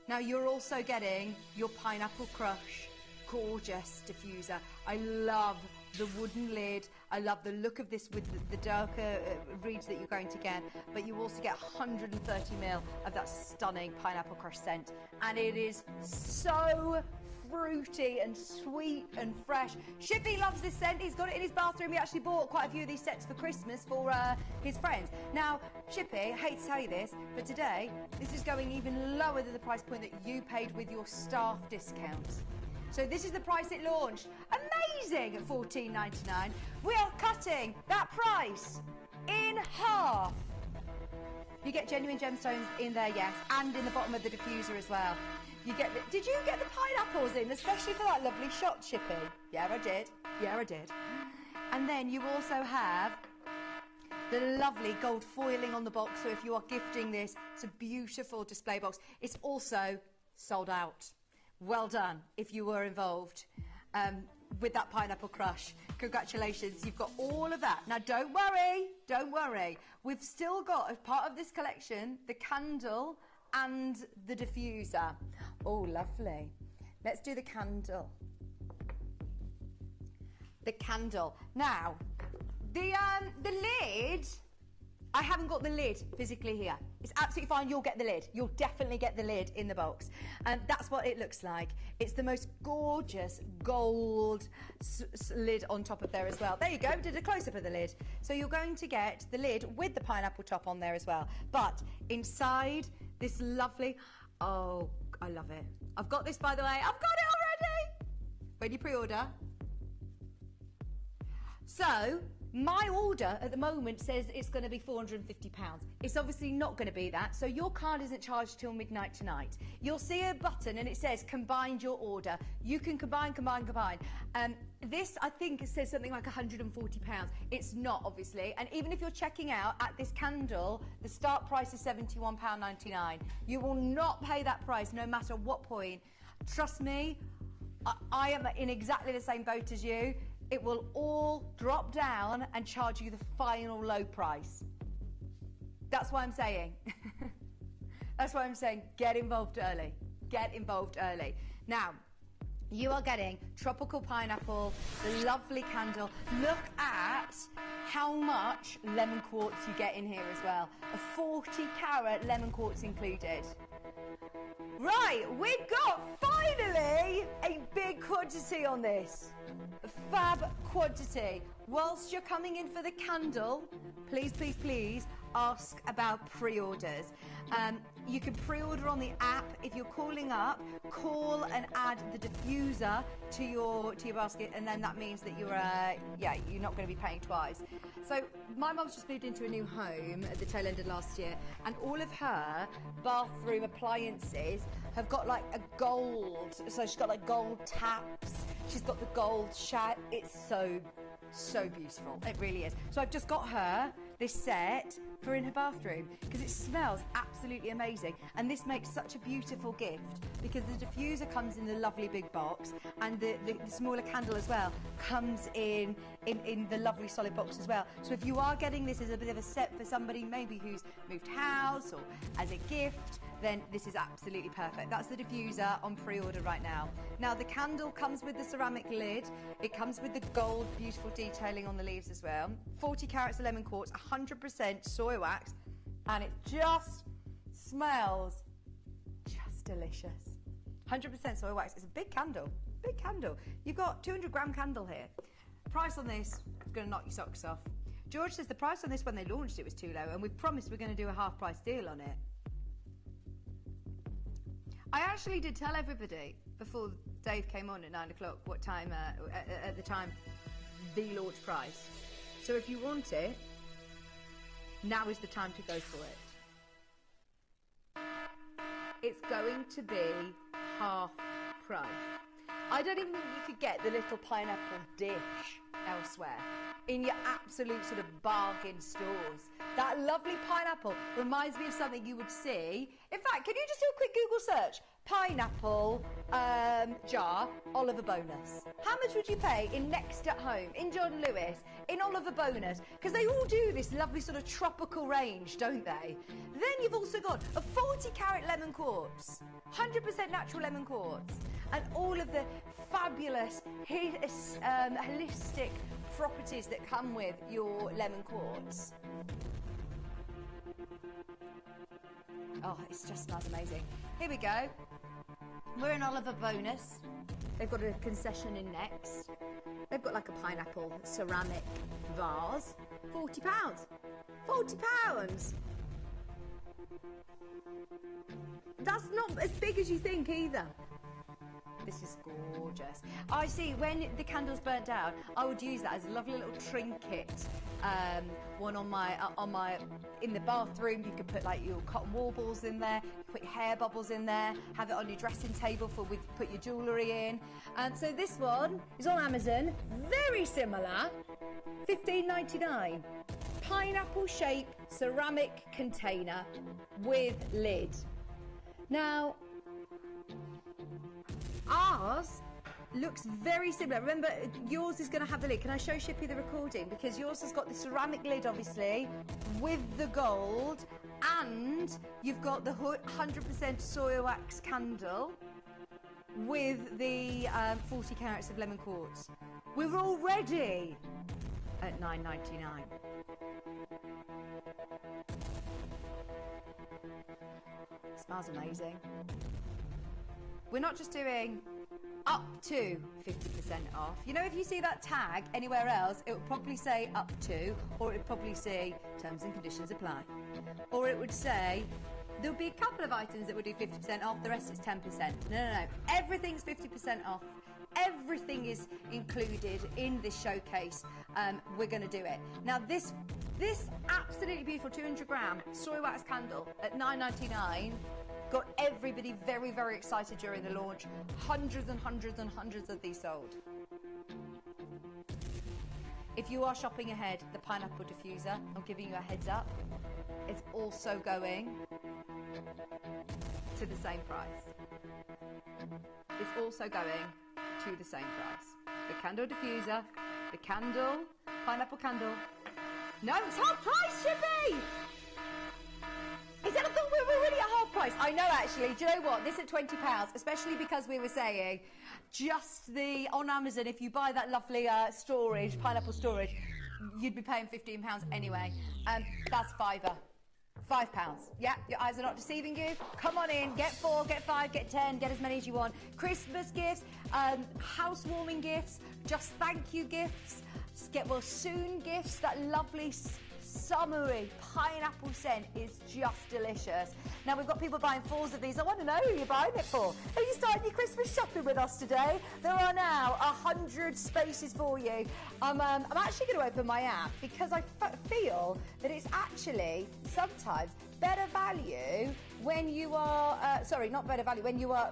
Now, you're also getting your Pineapple Crush gorgeous diffuser. I love the wooden lid. I love the look of this with the darker reeds that you're going to get, but you also get 130ml of that stunning Pineapple Crush scent, and it is so fruity and sweet and fresh. Shippy loves this scent. He's got it in his bathroom. He actually bought quite a few of these sets for Christmas for his friends. Now, Shippy, I hate to tell you this, but today this is going even lower than the price point that you paid with your staff discount. So this is the price it launched. Amazing at $14.99. We are cutting that price in half. You get genuine gemstones in there, yes, and in the bottom of the diffuser as well. You get the, did you get the pineapples in, especially for that lovely shot, Shippy? Yeah, I did. Yeah, I did. And then you also have the lovely gold foiling on the box. So if you are gifting this, it's a beautiful display box. It's also sold out. Well done if you were involved with that Pineapple Crush. Congratulations, you've got all of that. Now don't worry. We've still got, as part of this collection, the candle and the diffuser. Oh, lovely. Let's do the candle. The candle. Now, the lid, I haven't got the lid physically here. It's absolutely fine, you'll get the lid. You'll definitely get the lid in the box. And that's what it looks like. It's the most gorgeous gold lid on top of there as well. There you go, did a close-up of the lid. So you're going to get the lid with the pineapple top on there as well. But inside this lovely, oh, I love it. I've got this, by the way. I've got it already. When you pre-order. So, my order at the moment says it's going to be £450. It's obviously not going to be that, so your card isn't charged till midnight tonight. You'll see a button and it says combine your order. You can combine. This, I think, it says something like £140. It's not, obviously, and even if you're checking out at this candle, the start price is £71.99. You will not pay that price no matter what point. Trust me, I am in exactly the same boat as you. It will all drop down and charge you the final low price. That's why I'm saying. That's why I'm saying get involved early. Get involved early. Now, You are getting tropical pineapple, the lovely candle. Look at how much lemon quartz you get in here as well. A 40 carat lemon quartz included. Right, we've got finally a big quantity on this. A fab quantity. Whilst you're coming in for the candle, please, please, please ask about pre-orders. You can pre-order on the app. If you're calling up, call and add the diffuser to your basket, and then that means that you're not going to be paying twice. So my mum's just moved into a new home at the tail end of last year, and all of her bathroom appliances have got like a gold. So she's got like gold taps. She's got the gold shower. It's so beautiful. It really is. So I've just got her this set for in her bathroom because it smells absolutely amazing, and this makes such a beautiful gift because the diffuser comes in the lovely big box, and the smaller candle as well comes in the lovely solid box as well. So if you are getting this as a bit of a set for somebody maybe who's moved house or as a gift, then this is absolutely perfect. That's the diffuser on pre-order right now. Now the candle comes with the ceramic lid. It comes with the gold beautiful detailing on the leaves as well. 40 carats of lemon quartz, 100% soy wax, and it just smells just delicious. 100% soy wax. It's a big candle, big candle. You've got 200 gram candle here. Price on this is going to knock your socks off. George says the price on this when they launched it was too low, and we promised we're going to do a half price deal on it. I actually did tell everybody before Dave came on at 9 o'clock what time, at the time, the launch price. So if you want it, now is the time to go for it. It's going to be half price. I don't even think you could get the little pineapple dish elsewhere in your absolute sort of bargain stores. That lovely pineapple reminds me of something you would see. In fact, can you just do a quick Google search? Pineapple jar Oliver Bonus. How much would you pay in Next at Home, in John Lewis, in Oliver Bonus? Because they all do this lovely sort of tropical range, don't they? Then you've also got a 40 carat lemon quartz, 100% natural lemon quartz, and all of the fabulous holistic properties that come with your lemon quartz. Oh, it just smells amazing. Here we go. We're in Oliver Bonus. They've got a concession in Next. They've got like a pineapple ceramic vase. £40. £40! That's not as big as you think either. This is gorgeous. I see, when the candle's burnt out, I would use that as a lovely little trinket. One on my in the bathroom. You could put like your cotton warbles in there, put your hair bubbles in there, have it on your dressing table put your jewellery in. And so this one is on Amazon, very similar, $15.99. Pineapple shaped ceramic container with lid. Now, ours looks very similar. Remember, yours is going to have the lid. Can I show Shippy the recording? Because yours has got the ceramic lid, obviously, with the gold, and you've got the 100% soy wax candle with the 40 carats of lemon quartz. We're already at $9.99. Smells amazing. We're not just doing up to 50% off. You know, if you see that tag anywhere else, it would probably say up to, or it would probably say terms and conditions apply. Or it would say, there would be a couple of items that would do 50% off, the rest is 10%. No. Everything's 50% off. Everything is included in this showcase. We're going to do it. Now, this absolutely beautiful 200 gram soy wax candle at $9.99 got everybody very, very excited during the launch. Hundreds and hundreds and hundreds of these sold. If you are shopping ahead, the pineapple diffuser, I'm giving you a heads up, it's also going to the same price. It's also going to the same price. The candle diffuser, the candle, pineapple candle. No, it's half price, Shippy! He said, I thought we were really at half price. I know, actually. Do you know what? This at £20, especially because we were saying just on Amazon, if you buy that lovely storage, pineapple storage, you'd be paying £15 anyway. That's £5. £5. Yeah, your eyes are not deceiving you. Come on in, get 4, get 5, get 10, get as many as you want. Christmas gifts, housewarming gifts, just thank you gifts, soon gifts. That lovely summery pineapple scent is just delicious. Now we've got people buying 4s of these. I want to know who you're buying it for. Are you starting your Christmas shopping with us today? There are now 100 spaces for you. I'm actually going to open my app because I feel that it's actually sometimes better value when you are, sorry, not better value, when you are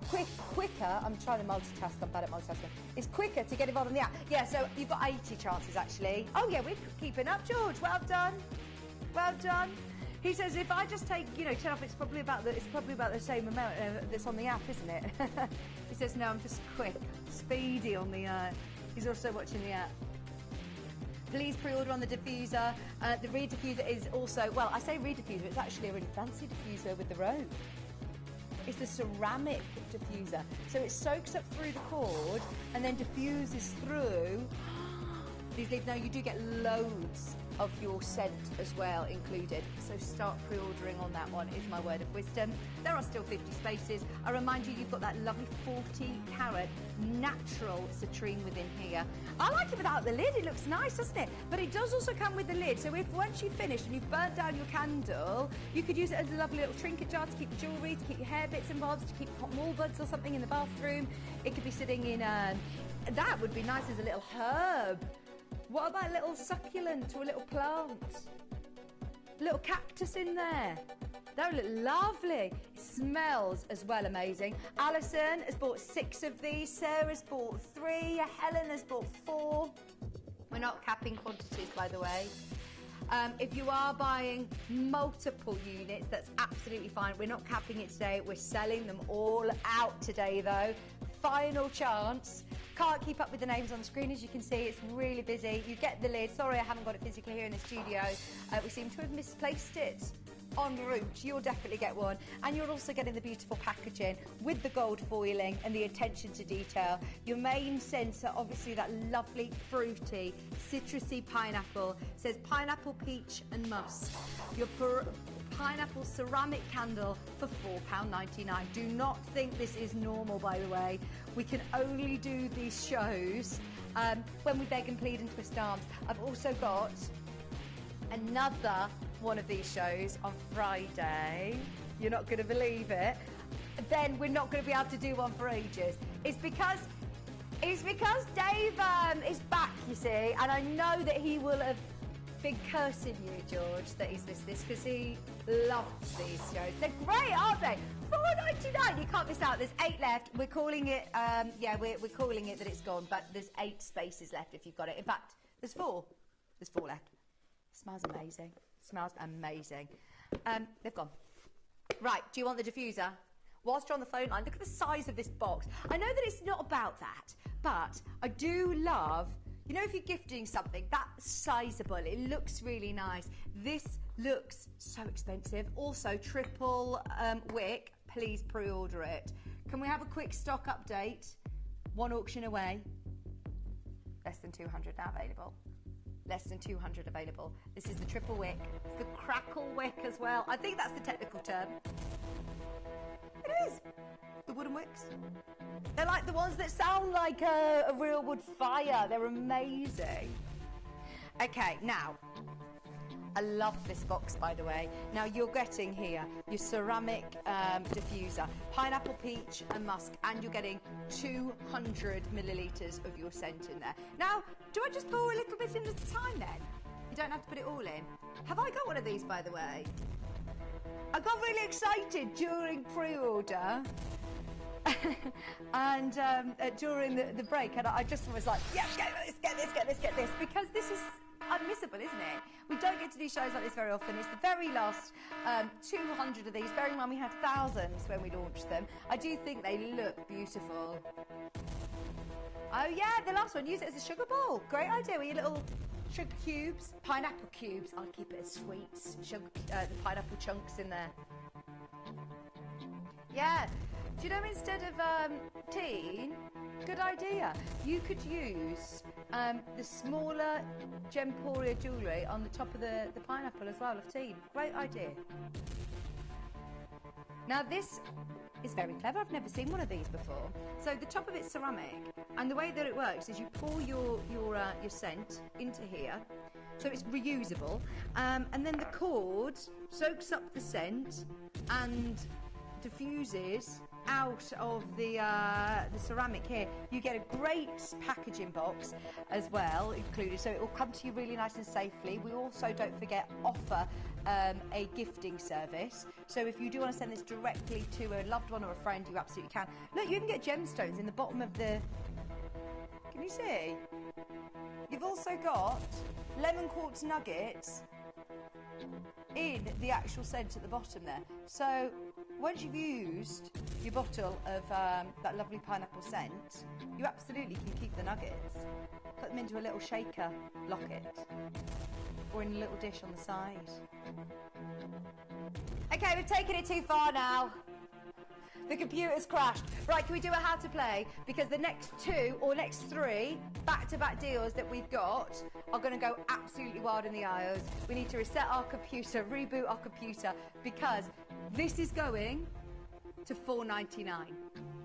quicker. I'm trying to multitask, I'm bad at multitasking. It's quicker to get involved in the app. Yeah, so you've got 80 chances actually. Oh yeah, we're keeping up, George. Well done. Well done. He says if I just take, 10 off, it's probably about the same amount that's on the app, isn't it? He says no, I'm just quick, speedy on the. He's also watching the app. Please pre-order on the diffuser. The Reed diffuser is also, well, I say Reed diffuser, it's actually a really fancy diffuser with the rope. It's the ceramic diffuser. So it soaks up through the cord and then diffuses through these leaves. Now you do get loads of your scent as well included. So start pre-ordering on that one, is my word of wisdom. There are still 50 spaces. I remind you, you've got that lovely 40-carat natural citrine within here. I like it without the lid. It looks nice, doesn't it? But it does also come with the lid. So if once you've finished and you've burnt down your candle, you could use it as a lovely little trinket jar to keep your jewellery, to keep your hair bits and bobs, to keep hot wall buds or something in the bathroom. It could be sitting in that would be nice as a little herb. What about a little succulent or a little plant? A little cactus in there. That would look lovely. It smells as well amazing. Alison has bought 6 of these. Sarah's bought 3. Helen has bought 4. We're not capping quantities, by the way. If you are buying multiple units, that's absolutely fine. We're not capping it today. We're selling them all out today, though. Final chance. Can't keep up with the names on the screen, as you can see. It's really busy. You get the lid. Sorry, I haven't got it physically here in the studio. We seem to have misplaced it en route. You'll definitely get one. And you're also getting the beautiful packaging with the gold foiling and the attention to detail. Your main scents are obviously that lovely, fruity, citrusy pineapple. It says pineapple, peach and musk. Your pineapple ceramic candle for £4.99. Do not think this is normal, by the way. We can only do these shows when we beg and plead and twist arms. I've also got another one of these shows on Friday. You're not going to believe it. Then we're not going to be able to do one for ages. It's because Dave is back, you see, and I know that he will have been cursing you, George, that he's missed this because he loves these shows. They're great, aren't they? £4.99. You can't miss out. There's 8 left. We're calling it. We're calling it that it's gone, but there's 8 spaces left if you've got it. In fact, there's 4. There's 4 left. Smells amazing. Smells amazing. They've gone. Right. Do you want the diffuser? Whilst you're on the phone line, look at the size of this box. I know that it's not about that, but I do love. You know, if you're gifting something that's sizable, it looks really nice. This looks so expensive. Also, triple wick. Please pre-order it. Can we have a quick stock update? 1 auction away. Less than 200 now available. Less than 200 available. This is the triple wick. It's the crackle wick as well. I think that's the technical term. It is. The wooden wicks. They're like the ones that sound like a real wood fire. They're amazing. Okay, now, I love this box, by the way. Now, you're getting here your ceramic diffuser, pineapple, peach and musk, and you're getting 200 millilitres of your scent in there. Now, do I just pour a little bit in at a time then? You don't have to put it all in. Have I got one of these, by the way? I got really excited during pre-order and during the break, and I just was like, yeah, get this, because this is unmissable, isn't it? We don't get to do shows like this very often. It's the very last 200 of these. Bearing in mind we had thousands when we launched them. I do think they look beautiful. Oh yeah, the last one, use it as a sugar bowl. Great idea with your little sugar cubes, pineapple cubes. I'll keep it as sweets. Sugar, the pineapple chunks in there. Yeah. Do you know, instead of teen, good idea. You could use the smaller Gemporia jewellery on the top of the pineapple as well of teen. Great idea. Now this is very clever. I've never seen one of these before. So the top of it's ceramic, and the way that it works is you pour your scent into here, so it's reusable, and then the cord soaks up the scent and diffuses out of the ceramic here. You get a great packaging box as well included, so it will come to you really nice and safely. We also, don't forget, offer a gifting service, so if you do want to send this directly to a loved one or a friend, you absolutely can. Look, you even get gemstones in the bottom of the... Can you see? You've also got lemon quartz nuggets in the actual scent at the bottom there. So once you've used your bottle of that lovely pineapple scent, you absolutely can keep the nuggets. Put them into a little shaker locket or in a little dish on the side. Okay, we've taken it too far now. The computer's crashed. Right, can we do a how to play? Because the next 2 or next 3 back-to-back deals that we've got are going to go absolutely wild in the aisles. We need to reset our computer, reboot our computer, because this is going to $4.99.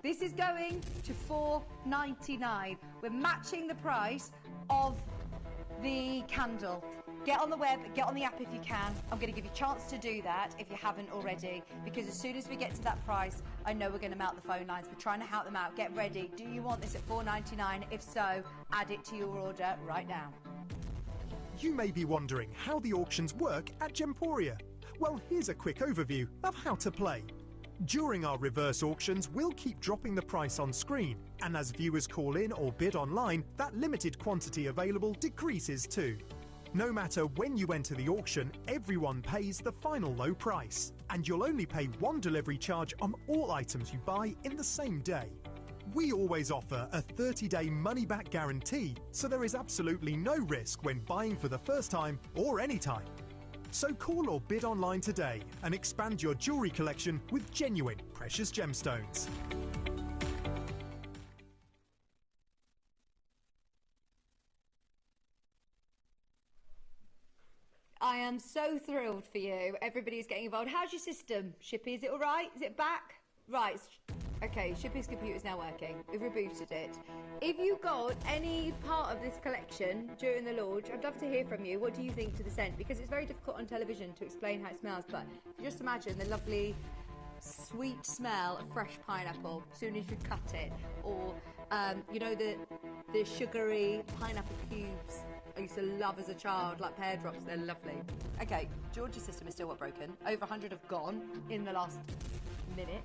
This is going to $4.99. We're matching the price of the candle. Get on the web, get on the app if you can. I'm going to give you a chance to do that if you haven't already, because as soon as we get to that price, I know we're going to melt the phone lines. We're trying to help them out. Get ready. Do you want this at $4.99? If so, add it to your order right now. You may be wondering how the auctions work at Gemporia. Well, here's a quick overview of how to play. During our reverse auctions, we'll keep dropping the price on screen, and as viewers call in or bid online, that limited quantity available decreases too. No matter when you enter the auction, everyone pays the final low price, and you'll only pay one delivery charge on all items you buy in the same day. We always offer a 30-day money-back guarantee, so there is absolutely no risk when buying for the first time or any time. So call or bid online today and expand your jewellery collection with genuine precious gemstones. I am so thrilled for you. Everybody's getting involved. How's your system, Shippy? Is it all right? Is it back? Right. Okay, Shippy's computer's now working. We've rebooted it. If you got any part of this collection during the launch, I'd love to hear from you. What do you think to the scent? Because it's very difficult on television to explain how it smells, but just imagine the lovely sweet smell of fresh pineapple as soon as you cut it, or you know, the sugary pineapple cubes I used to love as a child, like pear drops. They're lovely. Okay, George's system is still broken. Over 100 have gone in the last minute.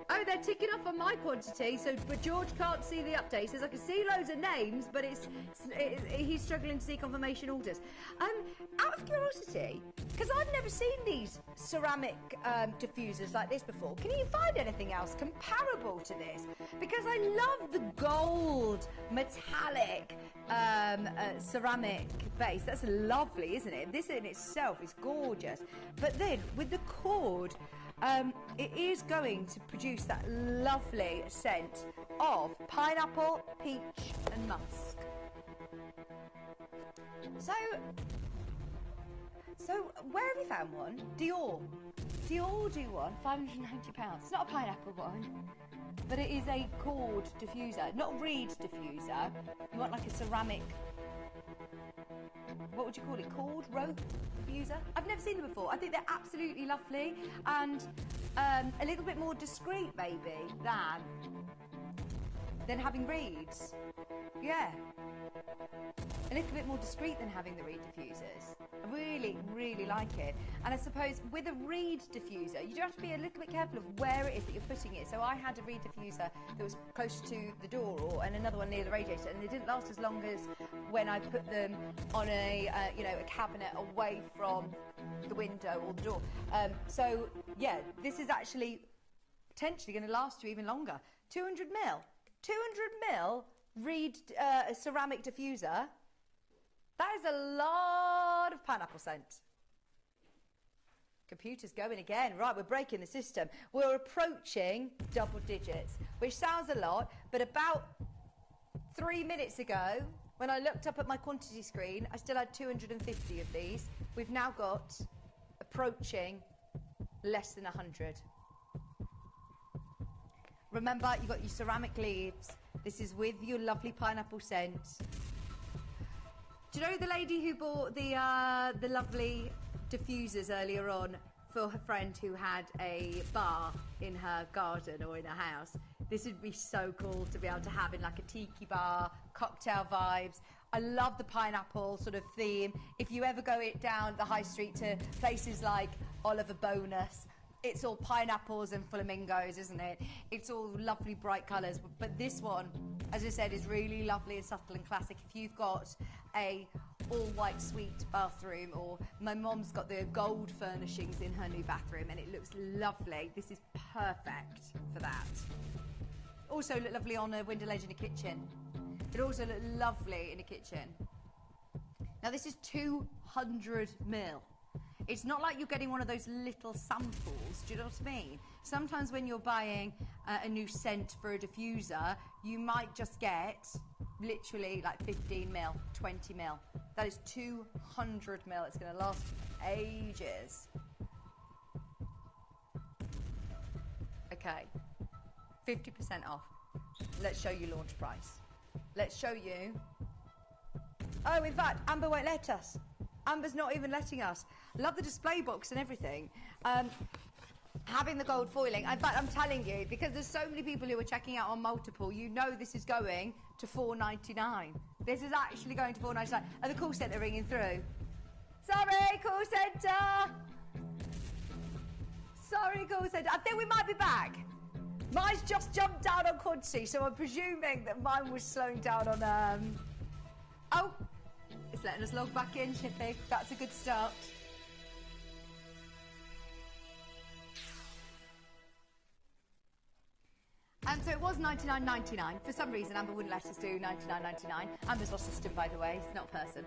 Oh, they're ticking off on my quantity, so but George can't see the update. Says I can see loads of names, but he's struggling to see confirmation orders. Out of curiosity, because I've never seen these ceramic diffusers like this before, can you find anything else comparable to this? Because I love the gold metallic ceramic base. That's lovely, isn't it? This in itself is gorgeous. But then with the cord, it is going to produce that lovely scent of pineapple, peach and musk. So where have you found one? Dior do one, £590. It's not a pineapple one, but it is a cord diffuser, not a reed diffuser. You want like a ceramic, what would you call it, cord, rope diffuser? I've never seen them before. I think they're absolutely lovely and a little bit more discreet maybe than having reeds. Yeah. A little bit more discreet than having the reed diffusers. I really, really like it. And I suppose with a reed diffuser, you do have to be a little bit careful of where it is that you're putting it. So I had a reed diffuser that was close to the door and another one near the radiator, and they didn't last as long as when I put them on a cabinet away from the window or the door. So yeah, this is actually potentially going to last you even longer. 200 mil reed ceramic diffuser. That is a lot of pineapple scent. Computer's going again. Right, we're breaking the system. We're approaching double digits, which sounds a lot, but about 3 minutes ago, when I looked up at my quantity screen, I still had 250 of these. We've now got approaching less than 100. Remember, you've got your ceramic leaves. This is with your lovely pineapple scent. Do you know the lady who bought the lovely diffusers earlier on for her friend who had a bar in her garden or in her house? This would be so cool to be able to have in like a tiki bar, cocktail vibes. I love the pineapple sort of theme. If you ever go it down the high street to places like Oliver Bonus, it's all pineapples and flamingos, isn't it? It's all lovely bright colours. But this one, as I said, is really lovely and subtle and classic. If you've got a all-white suite bathroom, or my mom's got the gold furnishings in her new bathroom and it looks lovely, this is perfect for that. Also look lovely on a window ledge in a kitchen. It also look lovely in a kitchen. Now this is 200 ml. It's not like you're getting one of those little samples, do you know what I mean? Sometimes when you're buying a new scent for a diffuser, you might just get literally like 15 ml, 20 ml. That is 200 ml. It's going to last ages. Okay, 50% off. Let's show you launch price. Let's show you. Oh, in fact, Amber won't let us. Amber's not even letting us. Love the display box and everything. Having the gold foiling. In fact, I'm telling you, because there's so many people who are checking out on multiple, you know this is going to $4.99. This is actually going to $4.99. And the call centre ringing through. Sorry, call centre. Sorry, call centre. I think we might be back. Mine's just jumped down on quantity, so I'm presuming that mine was slowing down on... Oh, it's letting us log back in, Shippy. That's a good start. And so it was $99.99. For some reason, Amber wouldn't let us do $99.99. Amber's our system, by the way. It's not a person.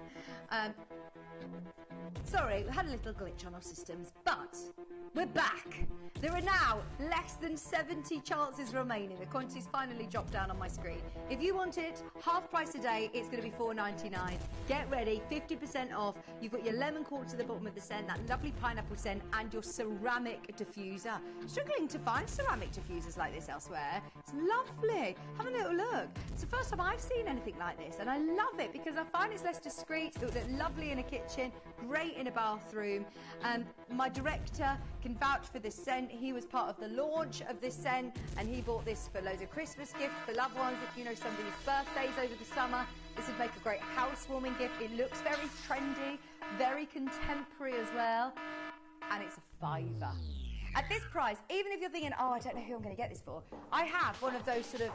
Sorry, we had a little glitch on our systems, but we're back. There are now less than 70 chances remaining. The quantity's finally dropped down on my screen. If you want it, half price a day, it's going to be $4.99. Get ready, 50% off. You've got your lemon quartz at the bottom of the scent, that lovely pineapple scent, and your ceramic diffuser. Struggling to find ceramic diffusers like this elsewhere. It's lovely. Have a little look. It's the first time I've seen anything like this, and I love it because I find it's less discreet. It would look lovely in a kitchen, great in a bathroom. My director can vouch for this scent. He was part of the launch of this scent, and he bought this for loads of Christmas gifts for loved ones. If you know somebody's birthdays over the summer, this would make a great housewarming gift. It looks very trendy, very contemporary as well, and it's a £5. At this price, even if you're thinking, oh, I don't know who I'm going to get this for, I have one of those sort of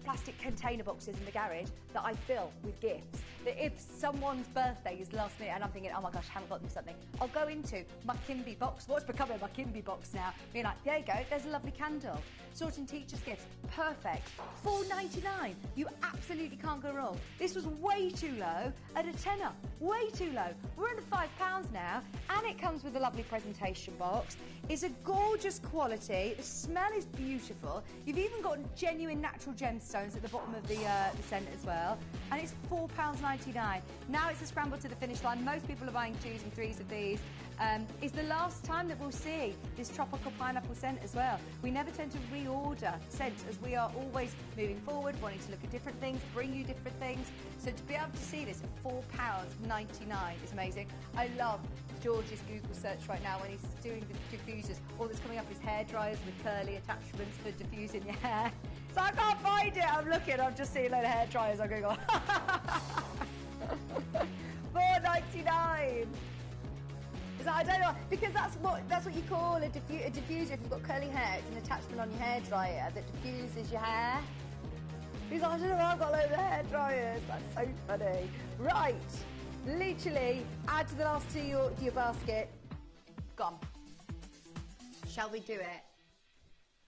plastic container boxes in the garage that I fill with gifts. That if someone's birthday is last minute and I'm thinking, oh my gosh, I haven't got them something, I'll go into my Kimby box. What's becoming my Kimby box now? Being like, there you go, there's a lovely candle. Sorting teachers' gifts, perfect. $4.99. You absolutely can't go wrong. This was way too low at a tenner. Way too low. We're under £5 now, and it comes with a lovely presentation box. It's a gorgeous quality. The smell is beautiful. You've even got genuine natural gemstones at the bottom of the scent as well, and it's £4.99. Now it's a scramble to the finish line. Most people are buying 2s and 3s of these. It's the last time that we'll see this tropical pineapple scent as well. We never tend to reorder scent, as we are always moving forward, wanting to look at different things, bring you different things. So to be able to see this at £4.99 is amazing. I love George's Google search right now when he's doing the diffusers. All that's coming up is hair dryers with curly attachments for diffusing your hair. So I can't find it. I'm looking. I'm just seeing a load of hair dryers. I'm going on. $4.99. I don't know, because that's what you call a diffuser. If you've got curly hair, it's an attachment on your hair dryer that diffuses your hair. He's like, I don't know, I've got a load of hair dryers. That's so funny. Right, literally add to the last two to your basket. Gone. Shall we do it?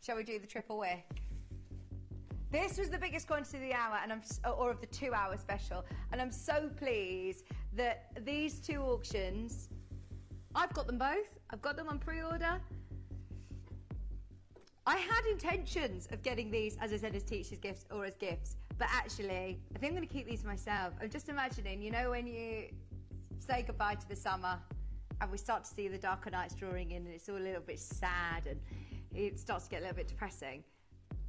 Shall we do the triple wick? This was the biggest quantity of the hour, and or of the 2 hour special, and I'm so pleased that these two auctions I've got them both. I've got them on pre-order. I had intentions of getting these, as I said, as teacher's gifts or as gifts, but actually, I think I'm going to keep these for myself. I'm just imagining, you know, when you say goodbye to the summer and we start to see the darker nights drawing in and it's all a little bit sad and it starts to get a little bit depressing.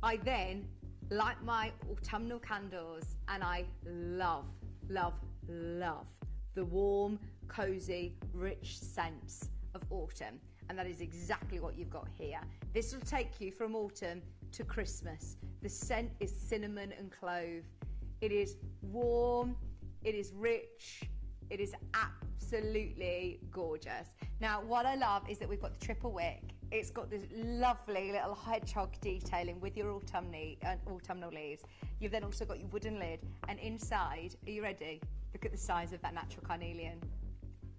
I then light my autumnal candles and I love, love, love the warm, cosy, rich scents of autumn. And that is exactly what you've got here. This will take you from autumn to Christmas. The scent is cinnamon and clove. It is warm, it is rich, it is absolutely gorgeous. Now, what I love is that we've got the triple wick. It's got this lovely little hedgehog detailing with your autumnal leaves. You've then also got your wooden lid, and inside, are you ready? Look at the size of that natural carnelian.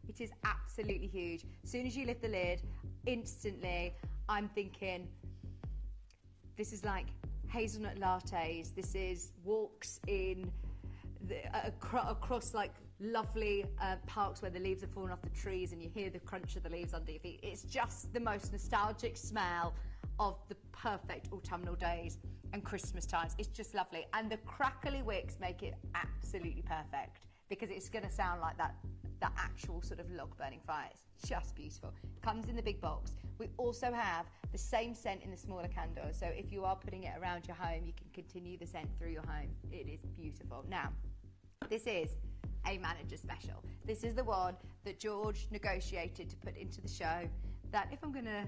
It is absolutely huge. As soon as you lift the lid, instantly, I'm thinking, this is like hazelnut lattes. This is walks in across like lovely parks where the leaves are falling off the trees and you hear the crunch of the leaves under your feet. It's just the most nostalgic smell of the perfect autumnal days and Christmas times. It's just lovely. And the crackly wicks make it absolutely perfect because it's going to sound like that actual sort of log burning fire. It's just beautiful. It comes in the big box. We also have the same scent in the smaller candle, so if you are putting it around your home, you can continue the scent through your home. It is beautiful. Now, this is a manager special. This is the one that George negotiated to put into the show that, if I'm going to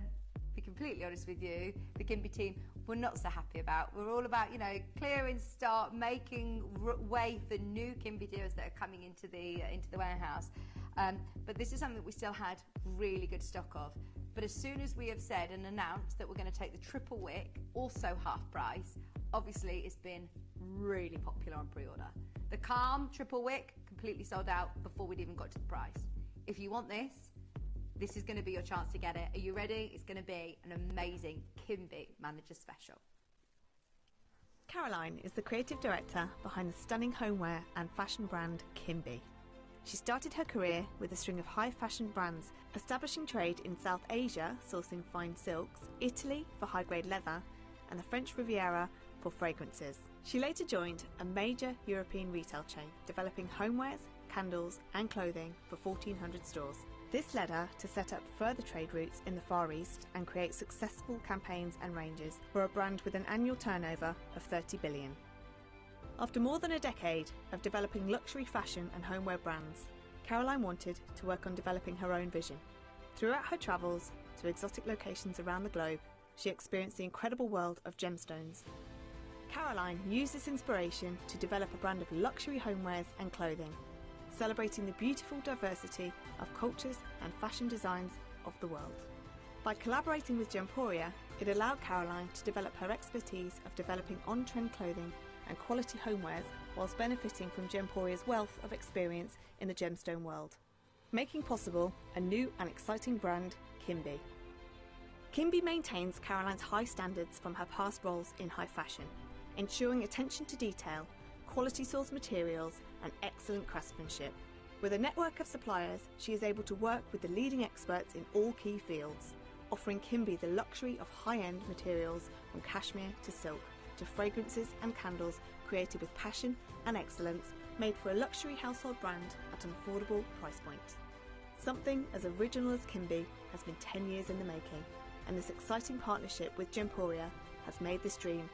be completely honest with you, the Kimby team were not so happy about. We're all about, you know, clearing stock, making way for new Kimby deals that are coming into the warehouse. But this is something that we still had really good stock of. But as soon as we have said and announced that we're going to take the triple wick, also half price, obviously it's been really popular on pre-order. The Calm triple wick completely sold out before we'd even got to the price. If you want this is going to be your chance to get it. Are you ready? It's going to be an amazing Kimby Manager Special. Caroline is the creative director behind the stunning homeware and fashion brand Kimby. She started her career with a string of high fashion brands, establishing trade in South Asia, sourcing fine silks, Italy for high-grade leather, and the French Riviera for fragrances. She later joined a major European retail chain, developing homewares, candles and clothing for 1,400 stores. This led her to set up further trade routes in the Far East and create successful campaigns and ranges for a brand with an annual turnover of 30 billion. After more than a decade of developing luxury fashion and homeware brands, Caroline wanted to work on developing her own vision. Throughout her travels to exotic locations around the globe, she experienced the incredible world of gemstones. Caroline used this inspiration to develop a brand of luxury homewares and clothing, celebrating the beautiful diversity of cultures and fashion designs of the world. By collaborating with Gemporia, it allowed Caroline to develop her expertise of developing on-trend clothing and quality homewares whilst benefiting from Gemporia's wealth of experience in the gemstone world, making possible a new and exciting brand, Kimby. Kimby maintains Caroline's high standards from her past roles in high fashion, ensuring attention to detail, quality source materials and excellent craftsmanship. With a network of suppliers, she is able to work with the leading experts in all key fields, offering Kimby the luxury of high-end materials from cashmere to silk, to fragrances and candles created with passion and excellence, made for a luxury household brand at an affordable price point. Something as original as Kimby has been 10 years in the making, and this exciting partnership with Gemporia has made this dream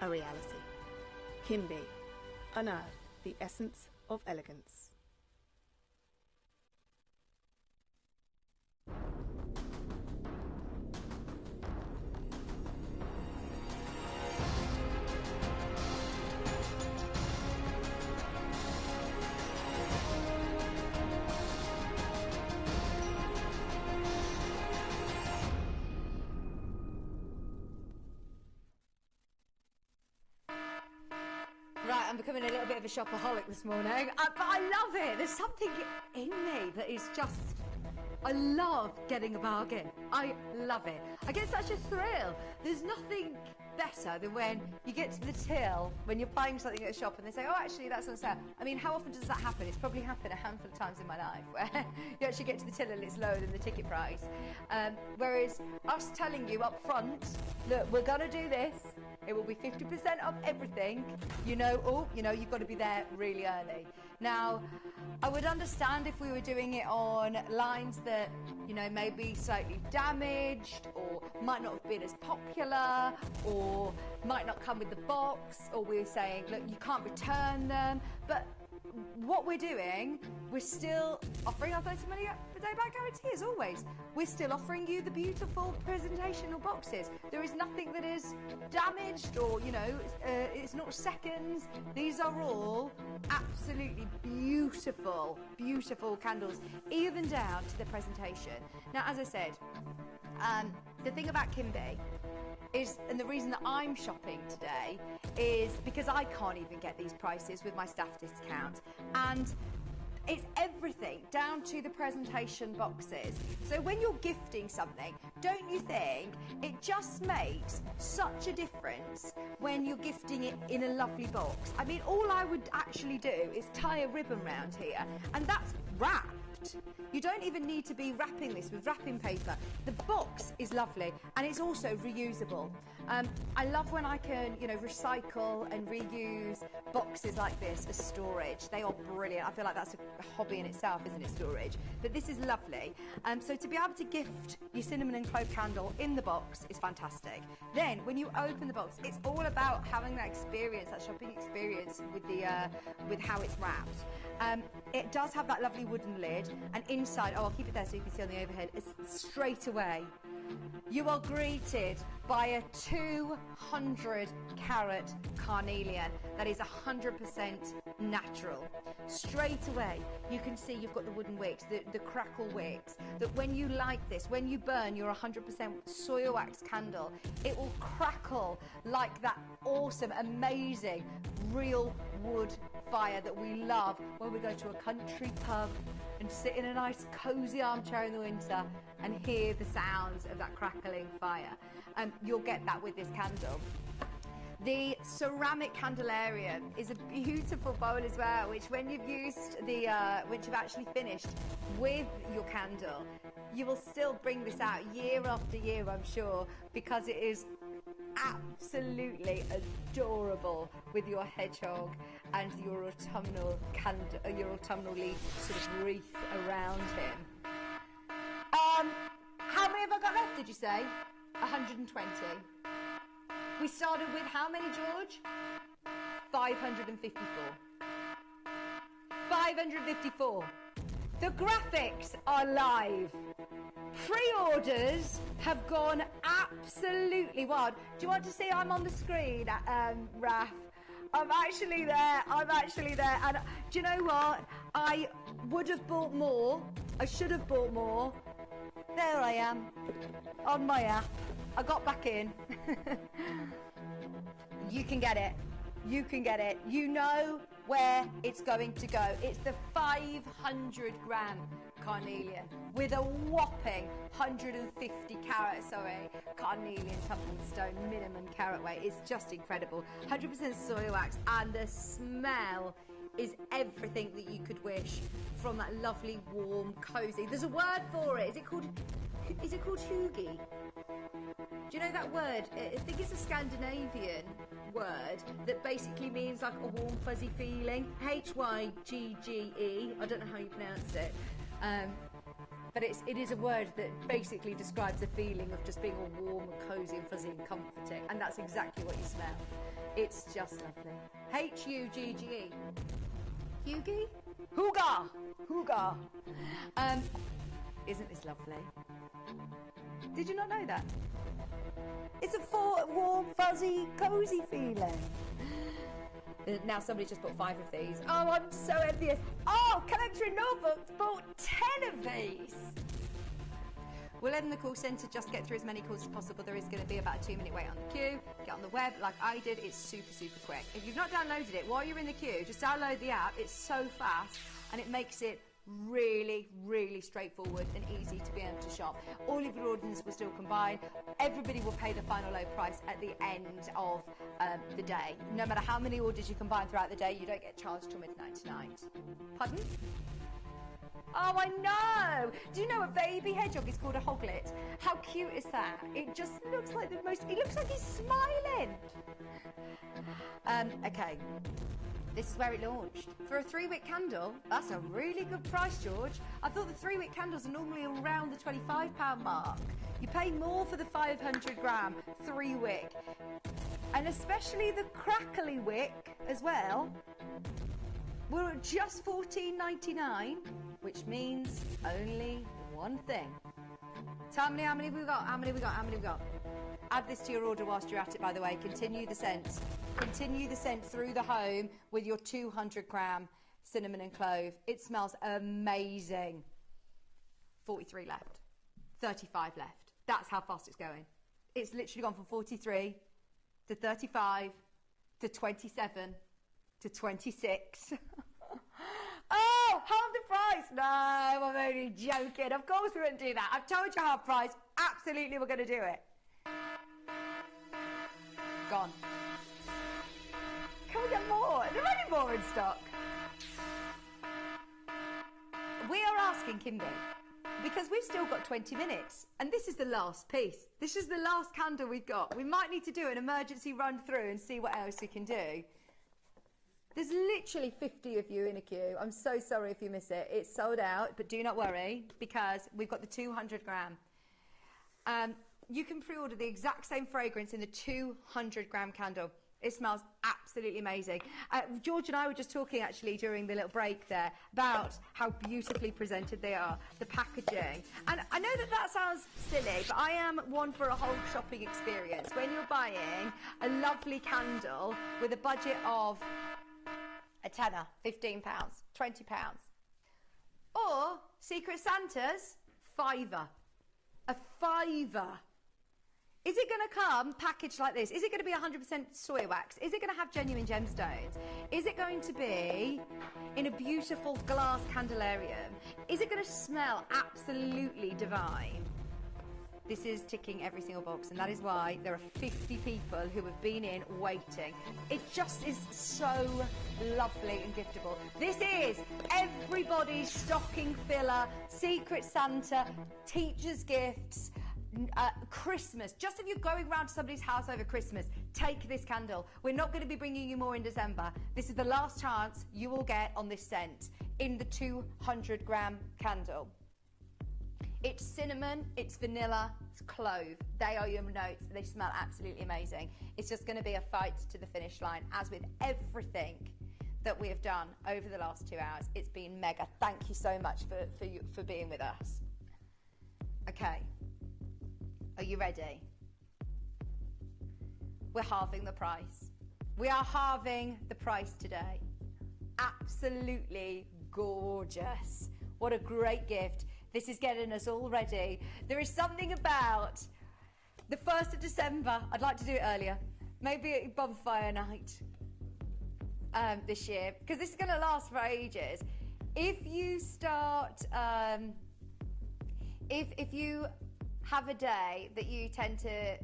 a reality. Kimby, unearth the essence of elegance. Right, I'm becoming a little bit of a shopaholic this morning, but I love it. There's something in me that is just, I love getting a bargain. I love it. I get such a thrill. There's nothing better than when you get to the till when you're buying something at a shop and they say, oh, actually, that's on sale. I mean, how often does that happen? It's probably happened a handful of times in my life where you actually get to the till and it's lower than the ticket price. Whereas us telling you up front, look, we're going to do this. It will be 50% off everything. You know, you've got to be there really early. Now, I would understand if we were doing it on lines that, may be slightly damaged or might not have been as popular or might not come with the box, or we're saying, look, you can't return them. But what we're doing, we're still offering our 30 money back guarantee as always. We're still offering you the beautiful presentational boxes. There is nothing that is damaged or, it's not seconds. These are all absolutely beautiful, beautiful candles, even down to the presentation. Now, as I said, the thing about Kimby is, and the reason that I'm shopping today is because I can't even get these prices with my staff discount, and it's everything down to the presentation boxes. So when you're gifting something, don't you think it just makes such a difference when you're gifting it in a lovely box? I mean, all I would actually do is tie a ribbon round here, and that's wrapped. You don't even need to be wrapping this with wrapping paper. The box is lovely, and it's also reusable. I love when I can, recycle and reuse boxes like this as storage. They are brilliant. I feel like that's a hobby in itself, isn't it, storage? But this is lovely. So to be able to gift your cinnamon and clove candle in the box is fantastic. Then, when you open the box, it's all about having that experience, that shopping experience with how it's wrapped. It does have that lovely wooden lid, and inside, I'll keep it there so you can see on the overhead, straight away you are greeted by a 200 carat carnelian that is 100% natural. Straight away you can see you've got the wooden wicks, the crackle wicks, that when you light this, when you burn your 100% soil wax candle, it will crackle like that awesome, amazing real wood fire that we love when we go to a country pub and sit in a nice cosy armchair in the winter and hear the sounds of that crackling fire. You'll get that with this candle. The ceramic candelarium is a beautiful bowl as well, which when you've used which you've actually finished with your candle, you will still bring this out year after year, I'm sure, because it is absolutely adorable with your hedgehog and your autumnal leaf sort of wreath around him. How many have I got left, did you say? 120. We started with how many, George? 554. 554. The graphics are live. Pre-orders have gone absolutely wild. Do you want to see I'm on the screen, Raf? I'm actually there. And do you know what? I would have bought more. I should have bought more. There I am, on my app. I got back in. You can get it. You can get it. You know where it's going to go. It's the 500 gram carnelian with a whopping 150 carat, carnelian tumbling stone minimum carat weight. It's just incredible. 100% soil wax, and the smell is everything that you could wish from that lovely, warm, cosy. There's a word for it. Is it called hygge? Do you know that word? I think it's a Scandinavian word that basically means like a warm, fuzzy feeling. Hygge. I don't know how you pronounce it. But it is a word that basically describes a feeling of just being all warm and cosy and fuzzy and comforting. And that's exactly what you smell. It's just lovely. Hugge. Hygge? Hygge. Isn't this lovely? Did you not know that? It's a warm, fuzzy, cosy feeling. Now somebody just bought 5 of these. Oh, I'm so envious. Oh, Collector Notebooks bought 10 of these. We'll end the call centre, just get through as many calls as possible. There is going to be about a 2-minute wait on the queue. Get on the web like I did. It's super, super quick. If you've not downloaded it, while you're in the queue, just download the app. It's so fast and it makes it really, really straightforward and easy to be able to shop. All of your orders will still combine. Everybody will pay the final low price at the end of the day. No matter how many orders you combine throughout the day, you don't get charged till midnight tonight. Pardon? Oh, I know! Do you know a baby hedgehog is called a hoglet? How cute is that? It just looks like the most... It looks like he's smiling! Okay. This is where it launched. For a 3-wick candle, that's a really good price, George. I thought the 3-wick candles are normally around the £25 mark. You pay more for the 500 gram 3-wick. And especially the crackly wick as well. We're at just $14.99, which means only one thing. Tell me how many we got, how many we got. Add this to your order whilst you're at it, by the way. Continue the scent. Continue the scent through the home with your 200 gram cinnamon and clove. It smells amazing. 43 left. 35 left. That's how fast it's going. It's literally gone from 43 to 35 to 27 to 26. Oh, half the price. No, I'm only joking. Of course we wouldn't do that. I've told you half price. Absolutely we're going to do it. Gone. Can we get more? Are there any more in stock? We are asking Kimby, because we've still got 20 minutes, and this is the last piece. This is the last candle we've got. We might need to do an emergency run through and see what else we can do. There's literally 50 of you in a queue. I'm so sorry if you miss it. It's sold out, but do not worry, because we've got the 200 gram. You can pre-order the exact same fragrance in the 200 gram candle. It smells absolutely amazing. George and I were just talking actually during the little break there about how beautifully presented they are, the packaging. And I know that that sounds silly, but I am one for a whole shopping experience. When you're buying a lovely candle with a budget of a tenner, £15, £20, or Secret Santa's £5, a £5. Is it going to come packaged like this? Is it going to be 100% soy wax? Is it going to have genuine gemstones? Is it going to be in a beautiful glass candelarium? Is it going to smell absolutely divine? This is ticking every single box, and that is why there are 50 people who have been in waiting. It just is so lovely and giftable. This is everybody's stocking filler, Secret Santa, teacher's gifts, Christmas. Just if you're going round to somebody's house over Christmas, take this candle. We're not going to be bringing you more in December. This is the last chance you will get on this scent in the 200 gram candle. It's cinnamon, it's vanilla, it's clove. They are your notes. They smell absolutely amazing. It's just going to be a fight to the finish line, as with everything that we have done over the last 2 hours. It's been mega. Thank you so much for being with us. Okay. Are you ready? We're halving the price. We are halving the price today. Absolutely gorgeous. What a great gift. This is getting us all ready. There is something about the 1st of December. I'd like to do it earlier. Maybe a bonfire night this year, because this is going to last for ages. If you start, if you have a day that you tend to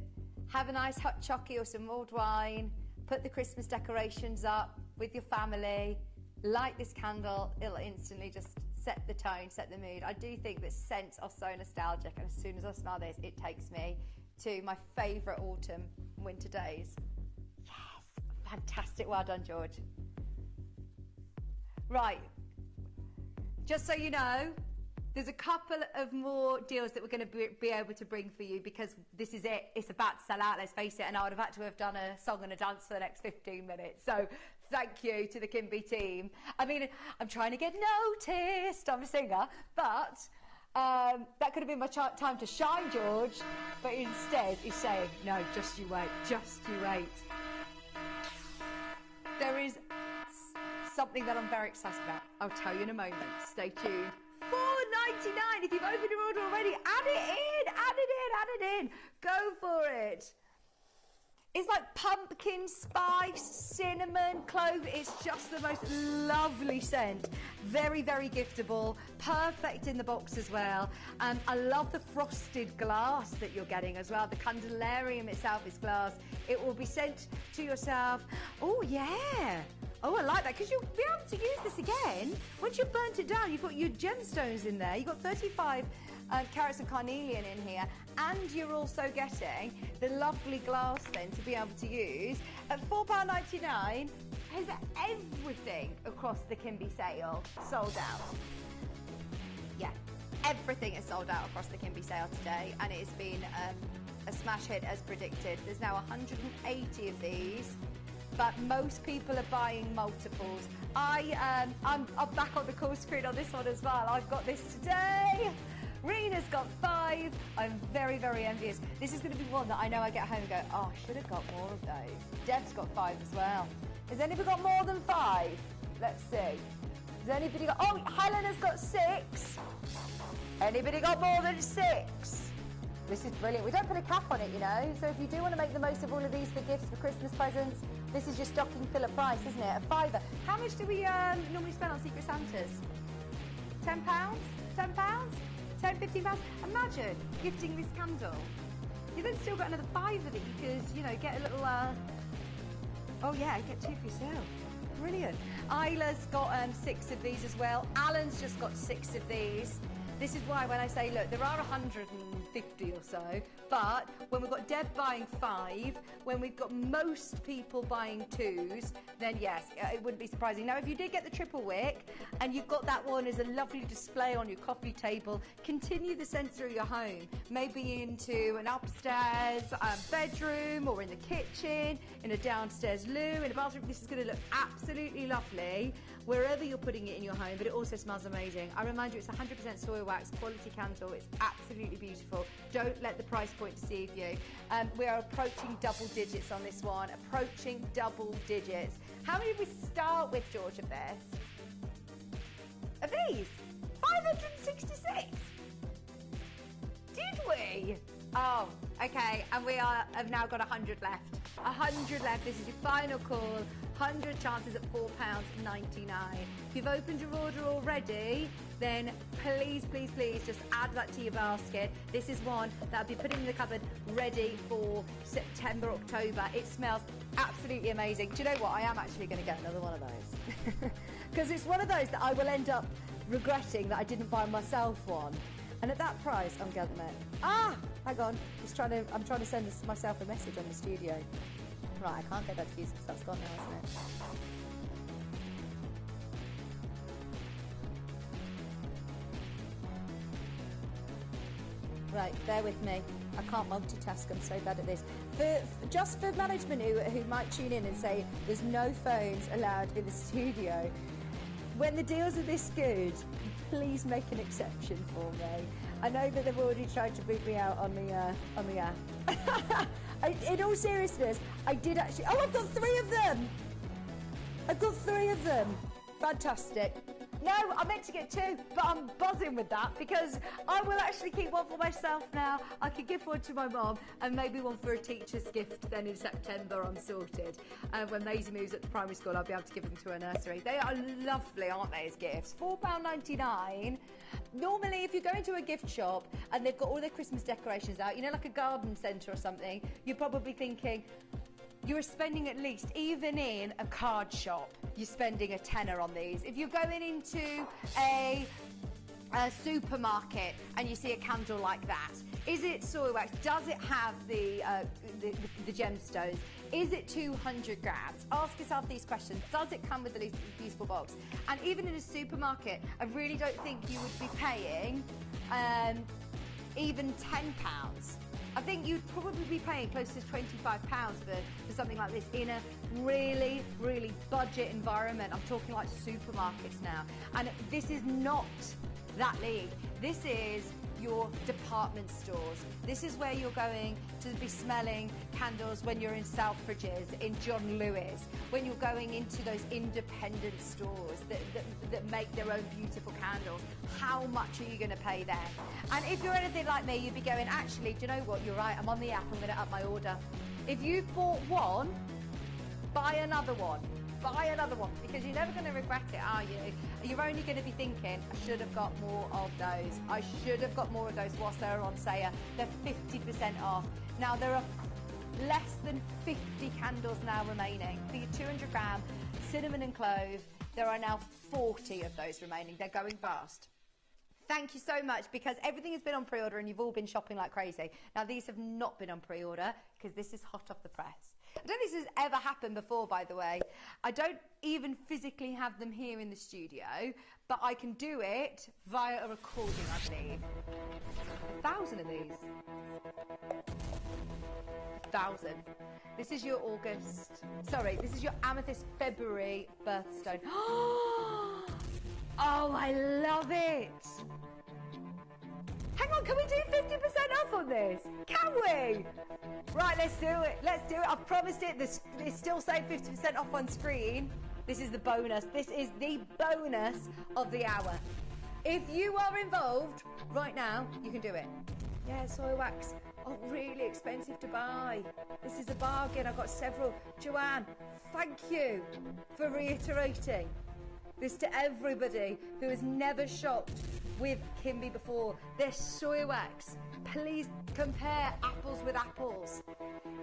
have a nice hot chockey or some mulled wine, put the Christmas decorations up with your family, light this candle, it'll instantly just set the tone, set the mood. I do think that scents are so nostalgic, and as soon as I smell this, it takes me to my favourite autumn winter days. Yes, fantastic. Well done, George. Right, just so you know, there's a couple of more deals that we're going to be able to bring for you, because this is it. It's about to sell out, let's face it, and I would have had to have done a song and a dance for the next 15 minutes. So thank you to the Kimby team. I mean, I'm trying to get noticed. I'm a singer, but that could have been my time to shine, George. But instead, he's saying, no, just you wait, just you wait. There is something that I'm very excited about. I'll tell you in a moment. Stay tuned. $4.99. If you've opened your order already, add it in, add it in, add it in. Go for it. It's like pumpkin spice, cinnamon, clove. It's just the most lovely scent. Very, very giftable. Perfect in the box as well. And I love the frosted glass that you're getting as well. The Candelarium itself is glass. It will be sent to yourself. Oh, yeah. Oh, I like that, because you'll be able to use this again. Once you've burnt it down, you've got your gemstones in there. You've got 35 carats of carnelian in here, and you're also getting the lovely glass then to be able to use. At £4.99, has everything across the Kimby sale sold out. Yeah, everything is sold out across the Kimby sale today, and it has been a smash hit as predicted. There's now 180 of these, but most people are buying multiples. I'm back on the call screen on this one as well. I've got this today. Rena's got 5. I'm very, very envious. This is going to be one that I know I get home and go, oh, I should have got more of those. Deb's got 5 as well. Has anybody got more than 5? Let's see. Has anybody got... Oh, Helena's got 6. Anybody got more than 6? This is brilliant. We don't put a cap on it, you know. So if you do want to make the most of all of these for gifts, for Christmas presents, this is your stocking filler price, isn't it? A £5. How much do we normally spend on Secret Santas? £10? £10? £10, £15. Imagine gifting this candle. You then still got another 5 of it. You could, you know, get a little. Oh yeah, get 2 for yourself. Brilliant. Isla's got 6 of these as well. Alan's just got 6 of these. This is why when I say, look, there are 150 or so, but when we've got Deb buying 5, when we've got most people buying 2s, then yes, it wouldn't be surprising. Now, if you did get the triple wick and you've got that one as a lovely display on your coffee table, continue the scent through your home, maybe into an upstairs bedroom, or in the kitchen, in a downstairs loo, in a bathroom. This is going to look absolutely lovely wherever you're putting it in your home, but it also smells amazing. I remind you, it's 100% soil wax, quality candle. It's absolutely beautiful. Don't let the price point deceive you. We are approaching double digits on this one, approaching double digits. How many did we start with, George, of this? Of these? 566? Did we? Oh, okay, and we have now got 100 left. 100 left. This is your final call. 100 chances at £4.99. If you've opened your order already, then please, please, please just add that to your basket. This is one that I'll be putting in the cupboard ready for September, October. It smells absolutely amazing. Do you know what? I am actually going to get another one of those. Because it's one of those that I will end up regretting that I didn't buy myself one. And at that price, I'm getting it. Ah, hang on. I'm trying to send myself a message on the studio. Right, I can't get that fuse because that's gone now, isn't it? Right, bear with me. I can't multitask, I'm so bad at this. Just for management who might tune in and say there's no phones allowed in the studio, when the deals are this good, please make an exception for me. I know that they've already tried to boot me out on the app. In all seriousness, I did actually... Oh, I've got 3 of them! I've got 3 of them. Fantastic. No, I meant to get 2, but I'm buzzing with that because I will actually keep one for myself now. I could give one to my mom and maybe one for a teacher's gift. Then in September, I'm sorted. When Maisie moves at the primary school, I'll be able to give them to her nursery. They are lovely, aren't they, as gifts? £4.99. Normally, if you go into a gift shop and they've got all their Christmas decorations out, you know, like a garden centre or something, you're probably thinking, you're spending at least, even in a card shop, you're spending a tenner on these. If you're going into a supermarket and you see a candle like that, is it soil wax? Does it have the gemstones? Is it 200 grams? Ask yourself these questions. Does it come with a beautiful box? And even in a supermarket, I really don't think you would be paying even £10. I think you'd probably be paying close to £25 for something like this in a really, really budget environment. I'm talking like supermarkets now. And this is not that league. This is your department stores. This is where you're going to be smelling candles when you're in Selfridges, in John Lewis, when you're going into those independent stores that make their own beautiful candles. How much are you going to pay there? And if you're anything like me, you'd be going, actually, do you know what? You're right, I'm on the app, I'm going to up my order. If you've bought one, buy another one. Buy another one, because you're never going to regret it, are you? You're only going to be thinking, I should have got more of those. I should have got more of those whilst they're on sale. They're 50% off. Now, there are less than 50 candles now remaining. For your 200 gram cinnamon and clove, there are now 40 of those remaining. They're going fast. Thank you so much, because everything has been on pre-order and you've all been shopping like crazy. Now, these have not been on pre-order because this is hot off the press. I don't think this has ever happened before, by the way. I don't even physically have them here in the studio, but I can do it via a recording, I believe. 1,000 of these. 1,000. This is your this is your Amethyst February birthstone. Oh, I love it. Hang on, can we do 50% off on this? Can we? Right, let's do it. Let's do it. I've promised it. It's still saying 50% off on screen. This is the bonus. This is the bonus of the hour. If you are involved right now, you can do it. Yeah, soy wax. Oh, really expensive to buy. This is a bargain. I've got several. Joanne, thank you for reiterating this to everybody who has never shopped with Kimby before. Their soy wax. Please compare apples with apples.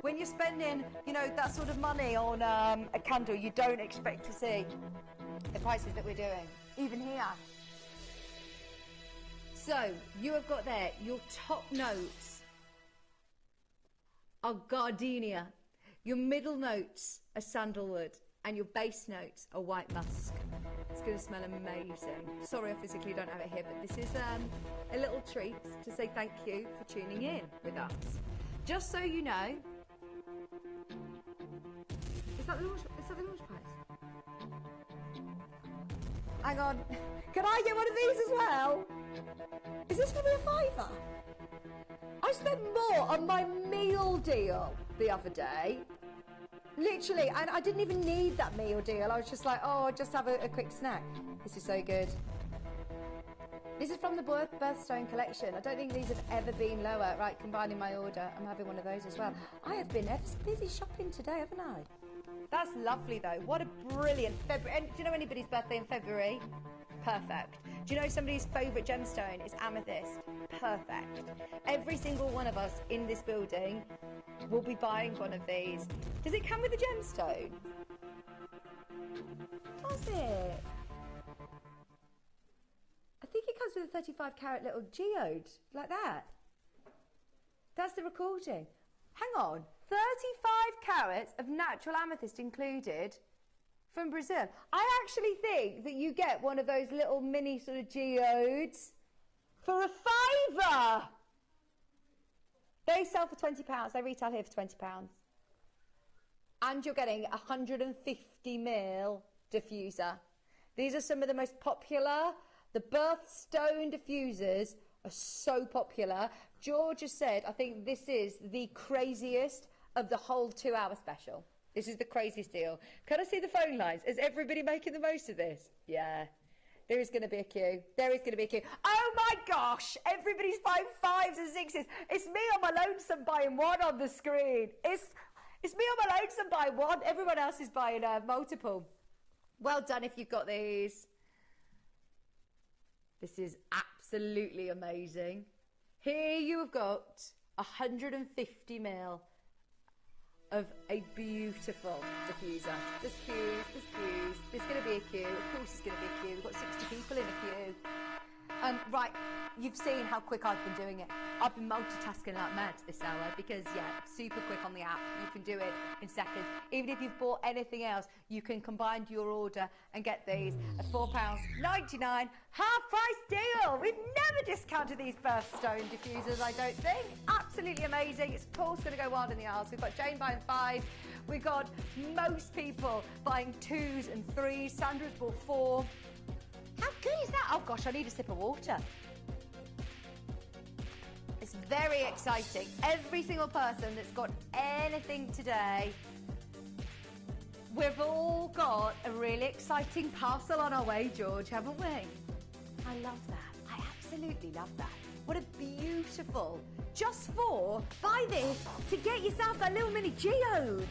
When you're spending, you know, that sort of money on a candle, you don't expect to see the prices that we're doing, even here. So, you have got there, your top notes are gardenia, your middle notes are sandalwood, and your base notes are white musk. It's going to smell amazing. Sorry I physically don't have it here, but this is a little treat to say thank you for tuning in with us. Just so you know, is that the launch price? Hang on, can I get one of these as well? Is this going to be a £5? I spent more on my meal deal the other day. Literally, and I didn't even need that meal deal. I was just like, oh, I'll just have a quick snack. This is so good. This is from the Birthstone collection. I don't think these have ever been lower. Right, combining my order, I'm having one of those as well. I have been ever so busy shopping today, haven't I? That's lovely though. What a brilliant February. And do you know anybody's birthday in February? Perfect. Do you know somebody's favourite gemstone is amethyst? Perfect. Every single one of us in this building will be buying one of these. Does it come with a gemstone? Does it? I think it comes with a 35 carat little geode, like that. That's the recording. Hang on, 35 carats of natural amethyst included from Brazil. I actually think that you get one of those little mini sort of geodes for £5. They sell for £20. They retail here for £20. And you're getting a 150ml diffuser. These are some of the most popular. The Birthstone diffusers are so popular. George has said, I think this is the craziest of the whole 2-hour special. This is the craziest deal. Can I see the phone lines? Is everybody making the most of this? Yeah. There is going to be a queue. There is going to be a queue. Oh my gosh! Everybody's buying 5s and 6s. It's me on my lonesome buying one on the screen. It's me on my lonesome buying one. Everyone else is buying multiple. Well done if you've got these. This is absolutely amazing. Here you have got 150ml of a beautiful diffuser. There's queues, there's queues. There's going to be a queue. Of course there's going to be a queue. We've got 60 people in a queue. Right, you've seen how quick I've been doing it. I've been multitasking like mad this hour because, yeah, super quick on the app. You can do it in seconds. Even if you've bought anything else, you can combine your order and get these at £4.99. Half price deal. We've never discounted these Birthstone diffusers, I don't think. Absolutely amazing. It's of course going to go wild in the aisles. We've got Jane buying 5. We've got most people buying 2s and 3s. Sandra's bought 4. How good is that? Oh gosh, I need a sip of water. It's very exciting. Every single person that's got anything today, we've all got a really exciting parcel on our way, George, haven't we? I love that. I absolutely love that. What a beautiful, buy this to get yourself that little mini geode.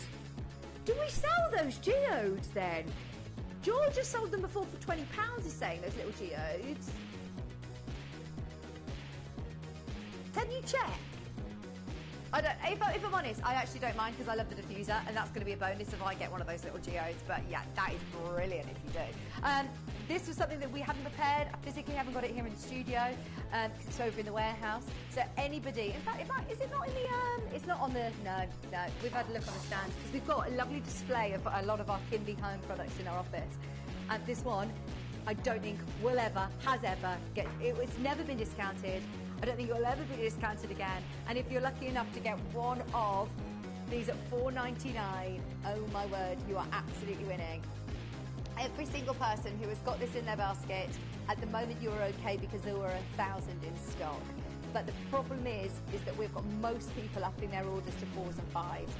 Do we sell those geodes then? George has sold them before for £20, he's saying, those little geodes. Can you check? If I'm honest, I actually don't mind because I love the diffuser, and that's going to be a bonus if I get one of those little geodes. But yeah, that is brilliant if you do. This was something that we hadn't prepared. I physically haven't got it here in the studio because it's over in the warehouse. So anybody, in fact, is it not in the? It's not on the. No. We've had a look on the stand because we've got a lovely display of a lot of our Kimby home products in our office. And this one, I don't think has ever it's never been discounted. I don't think you'll ever be discounted again. And if you're lucky enough to get one of these at $4.99, oh my word, you are absolutely winning. Every single person who has got this in their basket, at the moment you're okay because there were 1,000 in stock. But the problem is that we've got most people upping their orders to 4s and 5s.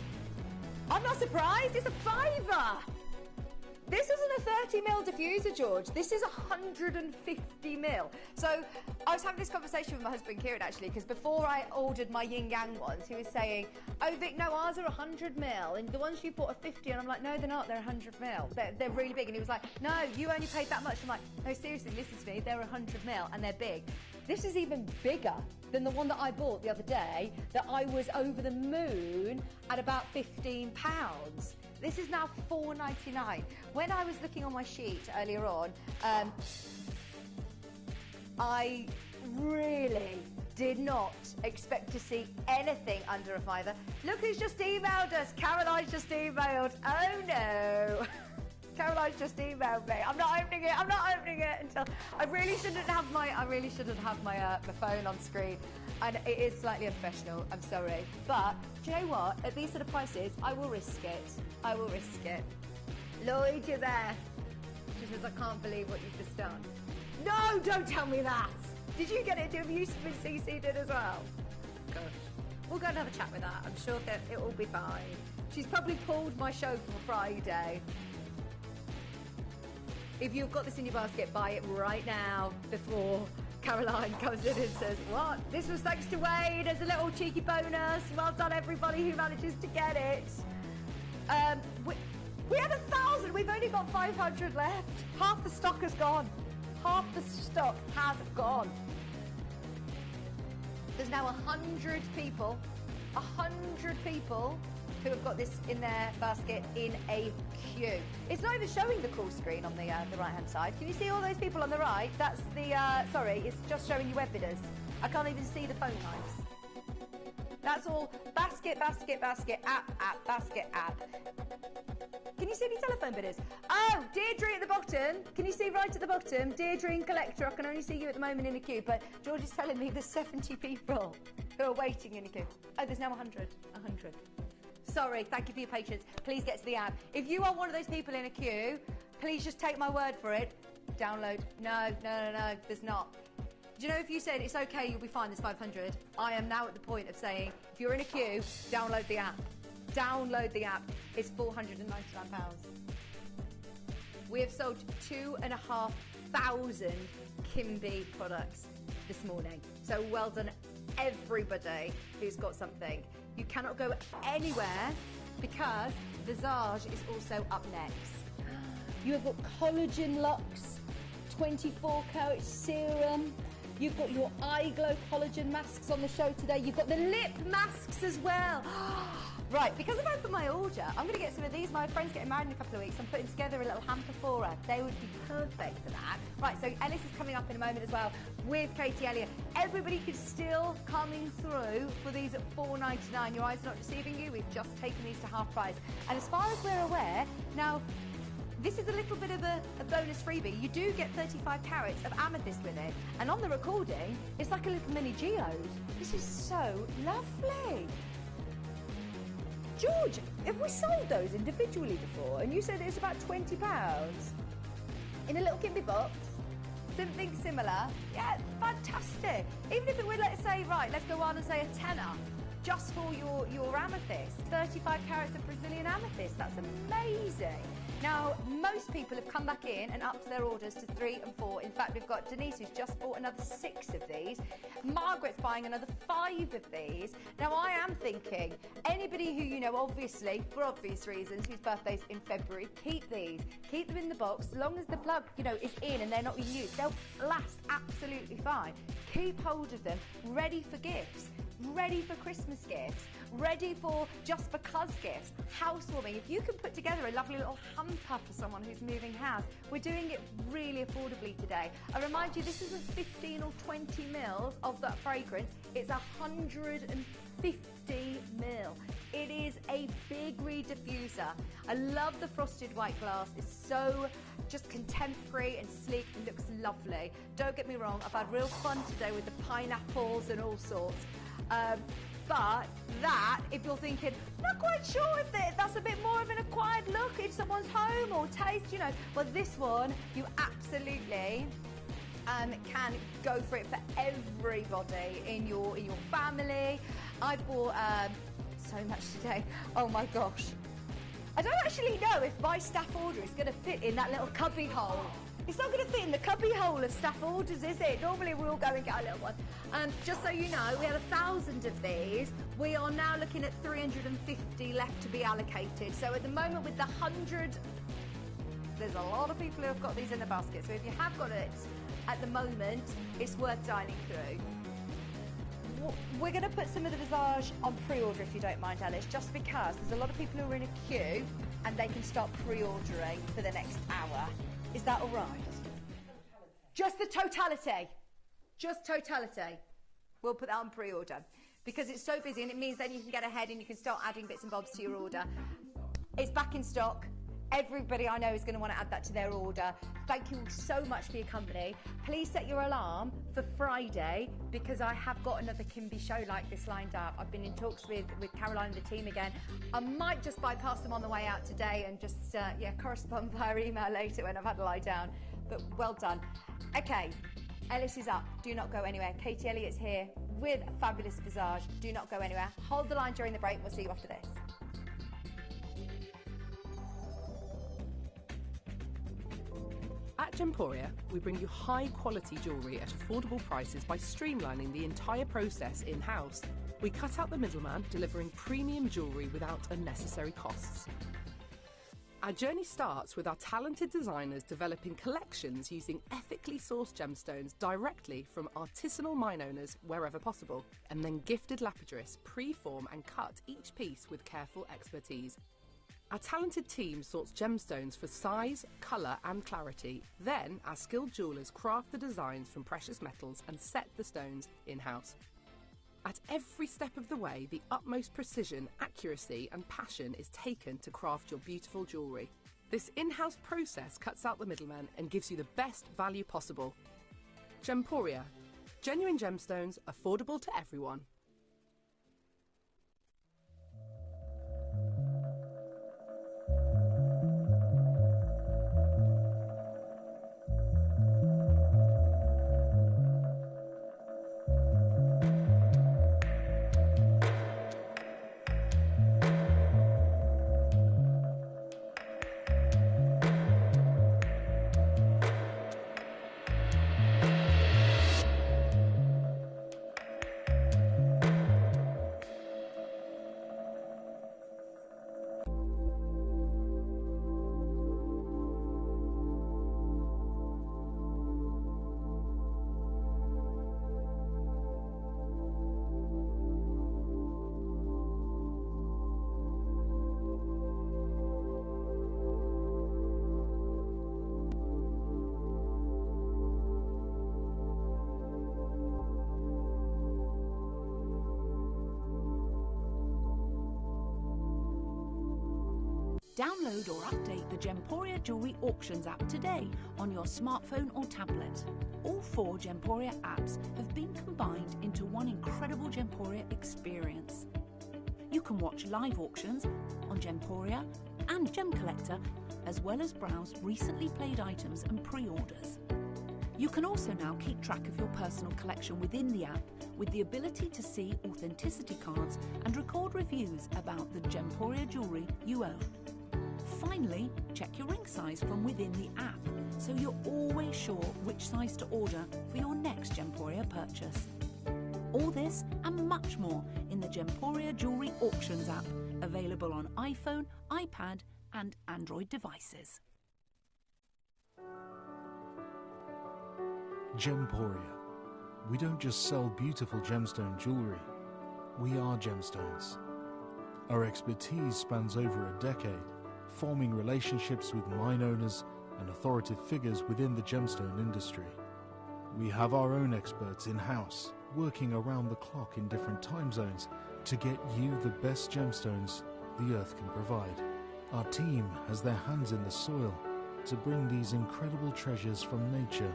I'm not surprised, it's a £5. This isn't a 30ml diffuser, George. This is 150ml. So I was having this conversation with my husband, Kieran, actually, because before I ordered my Yin Yang ones, he was saying, oh, Vic, no, ours are 100ml, and the ones you bought are 50. And I'm like, no, they're not. They're 100ml. They're really big. And he was like, no, you only paid that much. I'm like, no, seriously, listen to me. They're 100ml, and they're big. This is even bigger than the one that I bought the other day that I was over the moon at about £15. This is now $4.99. When I was looking on my sheet earlier on, I really did not expect to see anything under a £5. Look who's just emailed us. Caroline's just emailed. Oh no. Caroline's just emailed me. I'm not opening it until I really shouldn't have my my phone on screen. And it is slightly unprofessional, I'm sorry. But do you know what? At these sort of prices, I will risk it. I will risk it. Lloyd, you're there. She says, I can't believe what you've just done. No, don't tell me that. Did you get it? Have you been CC'd it as well? Gosh. We'll go and have a chat with her. I'm sure that it will be fine. She's probably pulled my show for Friday. If you've got this in your basket, buy it right now before Caroline comes in and says, what? This was thanks to Wade as a little cheeky bonus. Well done, everybody who manages to get it. We had 1,000. We've only got 500 left. Half the stock has gone. Half the stock has gone. There's now 100 people who have got this in their basket in a queue. It's not even showing the call screen on the right-hand side. Can you see all those people on the right? That's the, sorry, it's just showing you web bidders. I can't even see the phone lines. That's all basket, basket, basket, app, basket, app. Can you see any telephone bidders? Oh, Deirdre at the bottom. Can you see right at the bottom? Deirdre and Collector. I can only see you at the moment in the queue, but George is telling me there's 70 people who are waiting in the queue. Oh, there's now 100. Sorry, thank you for your patience. Please get to the app. If you are one of those people in a queue, please just take my word for it. Download. No, there's not. Do you know, if you said it's okay, you'll be fine, there's 500, I am now at the point of saying, if you're in a queue, download the app. Download the app. It's £499. We have sold 2,500 Kimby products this morning. So well done, everybody who's got something. You cannot go anywhere because Visage is also up next. You have got Collagen Lux, 24 karat serum. You've got your eye glow collagen masks on the show today. You've got the lip masks as well. Right, because I've opened my order, I'm going to get some of these. My friend's getting married in a couple of weeks. I'm putting together a little hamper for her. They would be perfect for that. Right, so Ellis is coming up in a moment as well with Katie Elliott. Everybody is still coming through for these at $4.99. Your eyes are not deceiving you. We've just taken these to half price. And as far as we're aware, now, this is a little bit of a bonus freebie. You do get 35 carats of amethyst with it. And on the recording, it's like a little mini geode. This is so lovely. George, have we sold those individually before? And you said it's about £20 in a little Kimby box? Something similar, yeah, fantastic. Even if it were, let's say, right, let's go on and say a tenner, just for your amethyst. 35 carats of Brazilian amethyst, that's amazing. Now, most people have come back in and upped their orders to 3 and 4. In fact, we've got Denise who's just bought another 6 of these. Margaret's buying another 5 of these. Now, I am thinking, anybody who you know, obviously, for obvious reasons, whose birthday's in February, keep these. Keep them in the box. As long as the plug, you know, is in and they're not being used, they'll last absolutely fine. Keep hold of them, ready for gifts, ready for Christmas gifts, ready for just because gifts, housewarming. If you can put together a lovely little hamper for someone who's moving house, we're doing it really affordably today. I remind you, this isn't 15 or 20 mils of that fragrance, it's 150 mil. It is a big reed diffuser. I love the frosted white glass. It's so just contemporary and sleek and looks lovely. Don't get me wrong, I've had real fun today with the pineapples and all sorts. But that, if you're thinking, not quite sure if that's a bit more of an acquired look in someone's home or taste, you know, well, this one, you absolutely can go for it for everybody in your family. I bought so much today. Oh my gosh. I don't actually know if my staff order is going to fit in that little cubby hole. It's not going to fit in the cubby hole of staff orders, is it? Normally we all go and get a little one. Just so you know, we had 1,000 of these. We are now looking at 350 left to be allocated. So at the moment with the 100, there's a lot of people who have got these in the basket. So if you have got it at the moment, it's worth dialing through. We're going to put some of the Visage on pre-order if you don't mind, Alice, just because there's a lot of people who are in a queue and they can start pre-ordering for the next hour. Is that all right? Just the totality. Just totality. We'll put that on pre-order because it's so busy, and it means then you can get ahead and you can start adding bits and bobs to your order. It's back in stock. Everybody I know is going to want to add that to their order. Thank you so much for your company. Please set your alarm for Friday because I have got another Kimby show like this lined up. I've been in talks with Caroline and the team again. I might just bypass them on the way out today and just correspond via email later when I've had a lie down. But well done. Okay, Ellis is up. Do not go anywhere. Katie Elliott's here with a fabulous Visage. Do not go anywhere. Hold the line during the break. We'll see you after this. At Gemporia, we bring you high-quality jewellery at affordable prices by streamlining the entire process in-house. We cut out the middleman, delivering premium jewellery without unnecessary costs. Our journey starts with our talented designers developing collections using ethically sourced gemstones directly from artisanal mine owners wherever possible, and then gifted lapidarists pre-form and cut each piece with careful expertise. Our talented team sorts gemstones for size, colour and clarity. Then our skilled jewellers craft the designs from precious metals and set the stones in-house. At every step of the way, the utmost precision, accuracy and passion is taken to craft your beautiful jewellery. This in-house process cuts out the middleman and gives you the best value possible. Gemporia. Genuine gemstones, affordable to everyone. Download or update the Gemporia Jewellery Auctions app today on your smartphone or tablet. All 4 Gemporia apps have been combined into one incredible Gemporia experience. You can watch live auctions on Gemporia and Gem Collector, as well as browse recently played items and pre-orders. You can also now keep track of your personal collection within the app with the ability to see authenticity cards and record reviews about the Gemporia jewellery you own. Finally, check your ring size from within the app so you're always sure which size to order for your next Gemporia purchase. All this and much more in the Gemporia Jewellery Auctions app, available on iPhone, iPad and Android devices. Gemporia. We don't just sell beautiful gemstone jewellery, we are gemstones. Our expertise spans over a decade, forming relationships with mine owners and authoritative figures within the gemstone industry. We have our own experts in-house, working around the clock in different time zones to get you the best gemstones the earth can provide. Our team has their hands in the soil to bring these incredible treasures from nature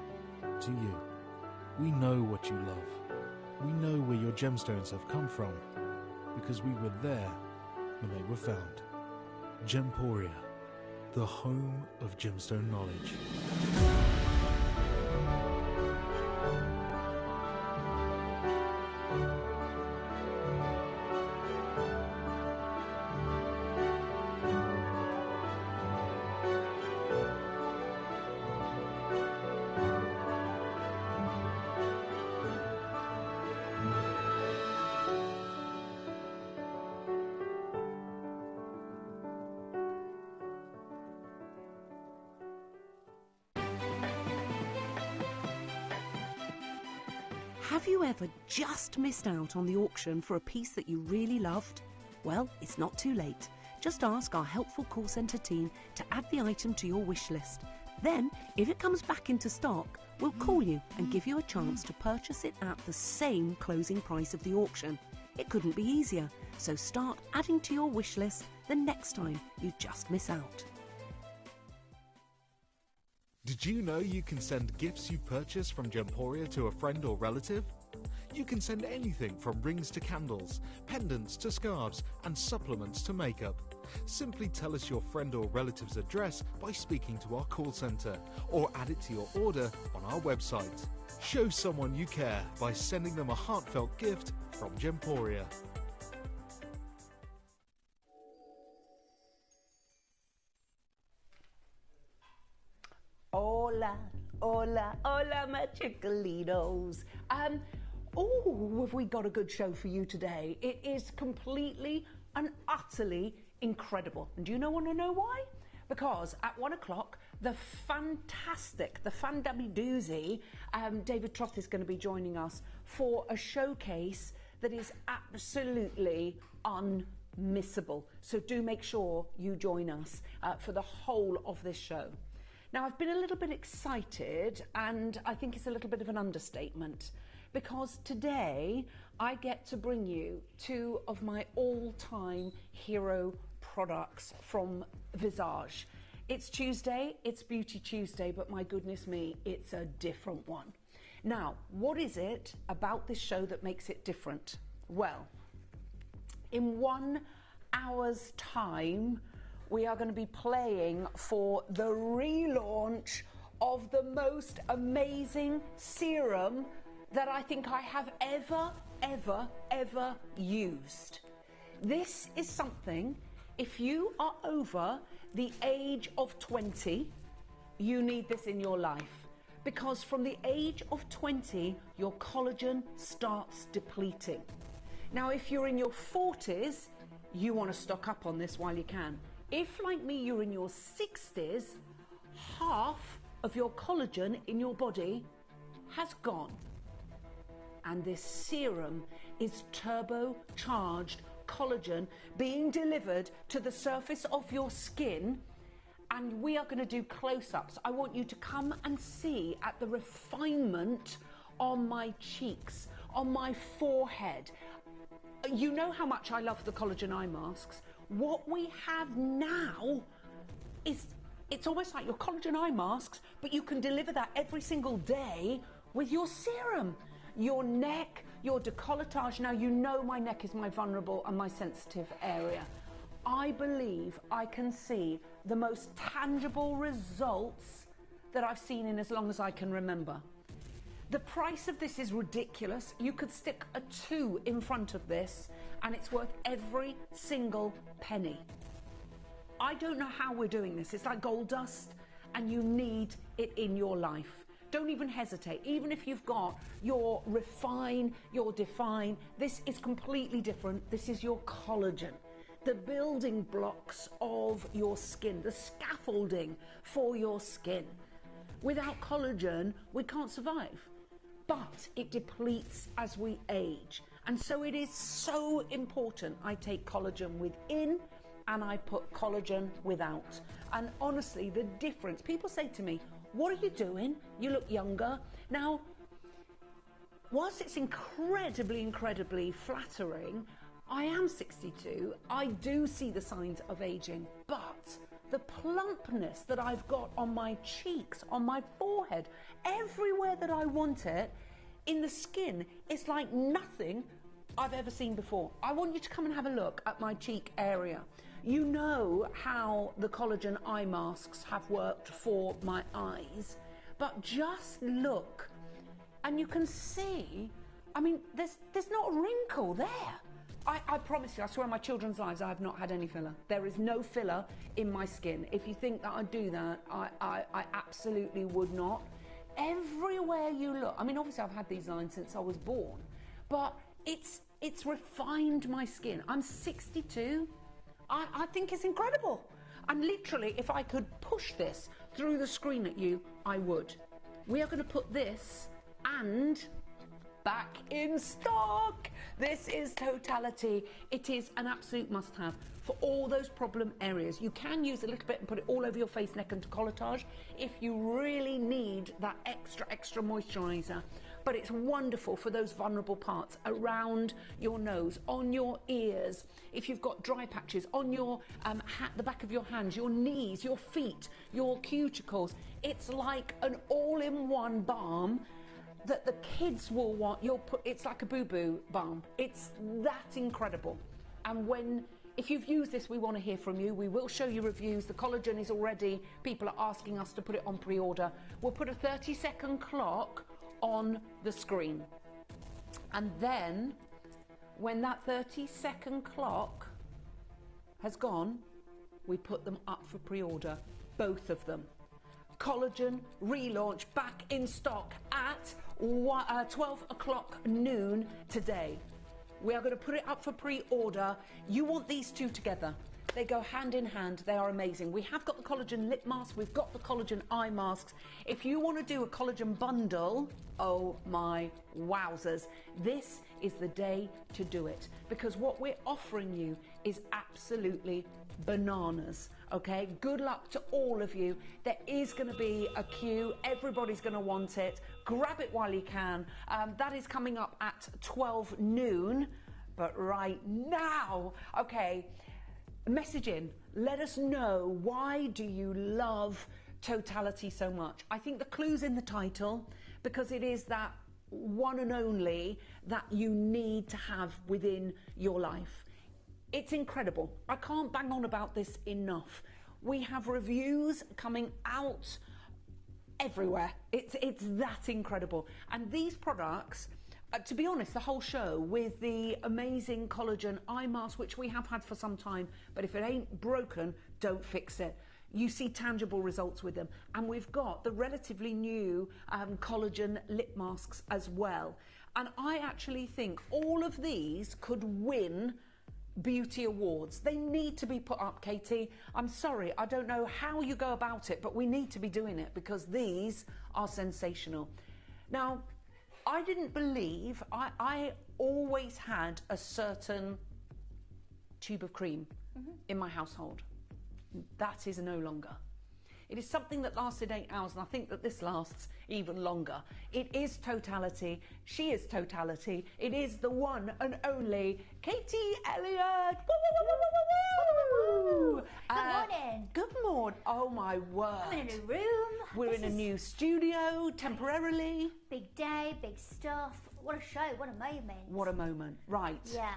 to you. We know what you love. We know where your gemstones have come from because we were there when they were found. Gemporia, the home of gemstone knowledge. Have you ever just missed out on the auction for a piece that you really loved? Well, it's not too late. Just ask our helpful call centre team to add the item to your wish list. Then, if it comes back into stock, we'll call you and give you a chance to purchase it at the same closing price of the auction. It couldn't be easier, so start adding to your wish list the next time you just miss out. Did you know you can send gifts you purchased from Gemporia to a friend or relative? You can send anything from rings to candles, pendants to scarves, and supplements to makeup. Simply tell us your friend or relative's address by speaking to our call centre, or add it to your order on our website. Show someone you care by sending them a heartfelt gift from Gemporia. Hola, hola, hola, my chicolitos. Have we got a good show for you today? It is completely and utterly incredible. And do you want to know why? Because at 1 o'clock, the fantastic, the Fandummy Doozy, David Troth is going to be joining us for a showcase that is absolutely unmissable. So do make sure you join us for the whole of this show. Now, I've been a little bit excited, and I think it's a little bit of an understatement, because today I get to bring you two of my all-time hero products from Visage. It's Tuesday, it's Beauty Tuesday, but my goodness me, it's a different one. Now, what is it about this show that makes it different? Well, in 1 hour's time, we are going to be playing for the relaunch of the most amazing serum that I think I have ever used. This is something, if you are over the age of 20, you need this in your life. Because from the age of 20, your collagen starts depleting. Now, if you're in your 40s, you want to stock up on this while you can. If, like me, you're in your 60s, half of your collagen in your body has gone. And this serum is turbocharged collagen being delivered to the surface of your skin, and we are going to do close-ups. I want you to come and see at the refinement on my cheeks, on my forehead. You know how much I love the collagen eye masks. What we have now is, it's almost like your collagen eye masks, but you can deliver that every single day with your serum. Your neck, your décolletage. Now, you know my neck is my vulnerable and my sensitive area. I believe I can see the most tangible results that I've seen in as long as I can remember. The price of this is ridiculous. You could stick a 2 in front of this and it's worth every single penny. I don't know how we're doing this. It's like gold dust and you need it in your life. Don't even hesitate. Even if you've got your refine, your define, this is completely different. This is your collagen. The building blocks of your skin, the scaffolding for your skin. Without collagen, we can't survive. But it depletes as we age. And so it is so important I take collagen within and I put collagen without. And honestly, the difference, people say to me, what are you doing? You look younger. Now, whilst it's incredibly flattering, I am 62, I do see the signs of aging, but the plumpness that I've got on my cheeks, on my forehead, everywhere that I want it, in the skin, it's like nothing I've ever seen before. I want you to come and have a look at my cheek area. You know how the collagen eye masks have worked for my eyes, but just look and you can see, I mean, there's not a wrinkle there. I promise you, I swear on my children's lives, I have not had any filler. There is no filler in my skin. If you think that I do that, I absolutely would not. Everywhere you look, I mean, obviously I've had these lines since I was born, but it's refined my skin. I'm 62. I think it's incredible. And literally, if I could push this through the screen at you, I would. We are going to put this and back in stock. This is Totality. It is an absolute must-have for all those problem areas. You can use a little bit and put it all over your face, neck and décolletage if you really need that extra moisturizer. But it's wonderful for those vulnerable parts around your nose, on your ears, if you've got dry patches, on your the back of your hands, your knees, your feet, your cuticles. It's like an all-in-one balm that the kids will want. It's like a boo-boo balm. It's that incredible. And if you've used this, we want to hear from you. We will show you reviews. The collagen is already, people are asking us to put it on pre-order. We'll put a 30-second clock on the screen. And then, when that 30-second clock has gone, we put them up for pre-order, both of them. Collagen relaunch back in stock at 12 o'clock noon today. We are going to put it up for pre-order. You want these two together. They go hand in hand. They are amazing. We have got the collagen lip mask. We've got the collagen eye masks. If you want to do a collagen bundle, oh my wowzers, this is the day to do it, because what we're offering you is absolutely bananas. Okay, good luck to all of you. There is going to be a queue. Everybody's going to want it. Grab it while you can. That is coming up at 12 noon. But right now, okay, message in. Let us know, why do you love Totality so much? I think the clue's in the title, because it is that one and only that you need to have within your life. It's incredible. I can't bang on about this enough. We have reviews coming out everywhere. It's that incredible. And these products, to be honest, the whole show with the amazing collagen eye mask, which we have had for some time, but if it ain't broken, don't fix it. You see tangible results with them. And we've got the relatively new collagen lip masks as well. And I actually think all of these could win beauty awards. They need to be put up, Katie. I'm sorry, I don't know how you go about it, but we need to be doing it because these are sensational. Now, I didn't believe, I always had a certain tube of cream in my household. That is no longer. It is something that lasted 8 hours, and I think that this lasts even longer. It is Totality. She is Totality. It is the one and only Katie Elliott. Woo, woo, woo, woo, woo, woo. Good morning. Good morning. Oh my word. I'm in a new room. We're in a new studio temporarily. Big day, big stuff. What a show, what a moment. What a moment. Right. Yeah.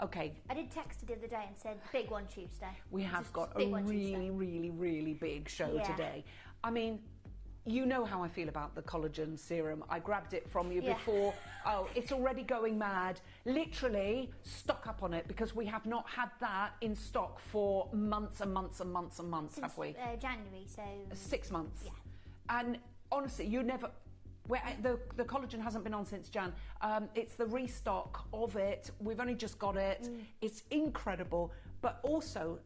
Okay. I did text her the other day and said, big one Tuesday. We have got a really, really, really big show today. I mean, you know how I feel about the collagen serum. I grabbed it from you Yeah. before. Oh, it's already going mad. Literally, stock up on it because we have not had that in stock for months and months and months and months, Since have we? January, so 6 months. Yeah. And honestly, you never... the collagen hasn't been on since Jan. It's the restock of it. We've only just got it. It's incredible, but also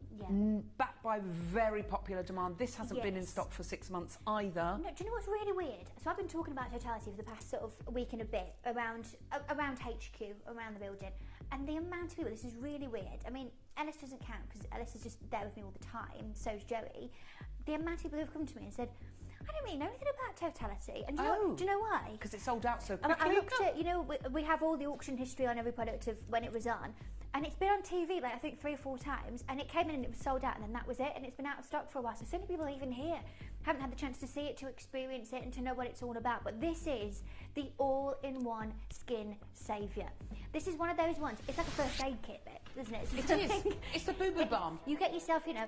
backed by very popular demand. This hasn't been in Yes. stock for 6 months either. No, do you know what's really weird? So I've been talking about Totality for the past sort of week and a bit around HQ, around the building, and the amount of people. This is really weird. I mean, Ellis doesn't count because Ellis is just there with me all the time. So's Joey. The amount of people who've come to me and said, I don't really know anything about Totality. And do you know why? Because it sold out so I quickly. looked at, we have all the auction history on every product of when it was on, and it's been on TV like I think 3 or 4 times, and it came in and it was sold out, and then that was it, and it's been out of stock for a while. So many people even here haven't had the chance to see it, to experience it, and to know what it's all about. But this is the all-in-one skin saviour. This is one of those ones. It's like a first aid kit bit, isn't it? It is. It's the boo-boo balm. You get yourself, your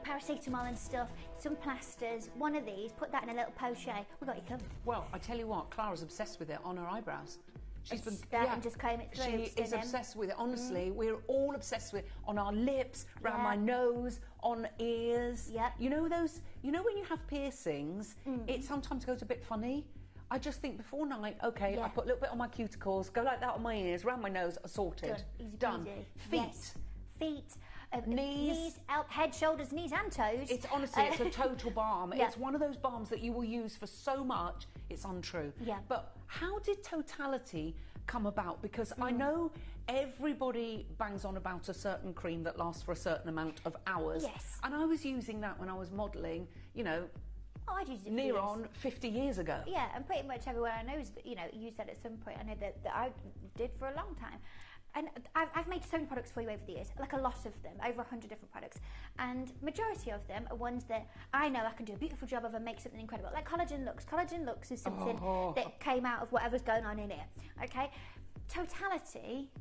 paracetamol and stuff, some plasters, one of these, put that in a little pochette. We got you covered. Well, I tell you what, Clara's obsessed with it on her eyebrows. She's been and just comb it through. She is obsessed with it. Honestly, we're all obsessed with it on our lips, around my nose, on ears. Yep. You know those. You know when you have piercings, it sometimes goes a bit funny. I just think before night, okay, I put a little bit on my cuticles, go like that on my ears, around my nose, sorted. Done. Easy Done. peasy. Feet. Yes. Feet. Knees. Head, shoulders, knees and toes. It's honestly, it's a total balm. Yeah. It's one of those balms that you will use for so much, it's untrue. Yeah. But how did Totality come about? Because I know everybody bangs on about a certain cream that lasts for a certain amount of hours. Yes. And I was using that when I was modelling, I'd used it for near years. on 50 years ago. Yeah, and pretty much everywhere I know is, used that at some point. I know that I did for a long time. And I've made so many products for you over the years, like a lot of them, over 100 different products. And majority of them are ones that I know I can do a beautiful job of and make something incredible. Like Collagen Lux. Collagen Lux is something that came out of whatever's going on in here, okay? Totality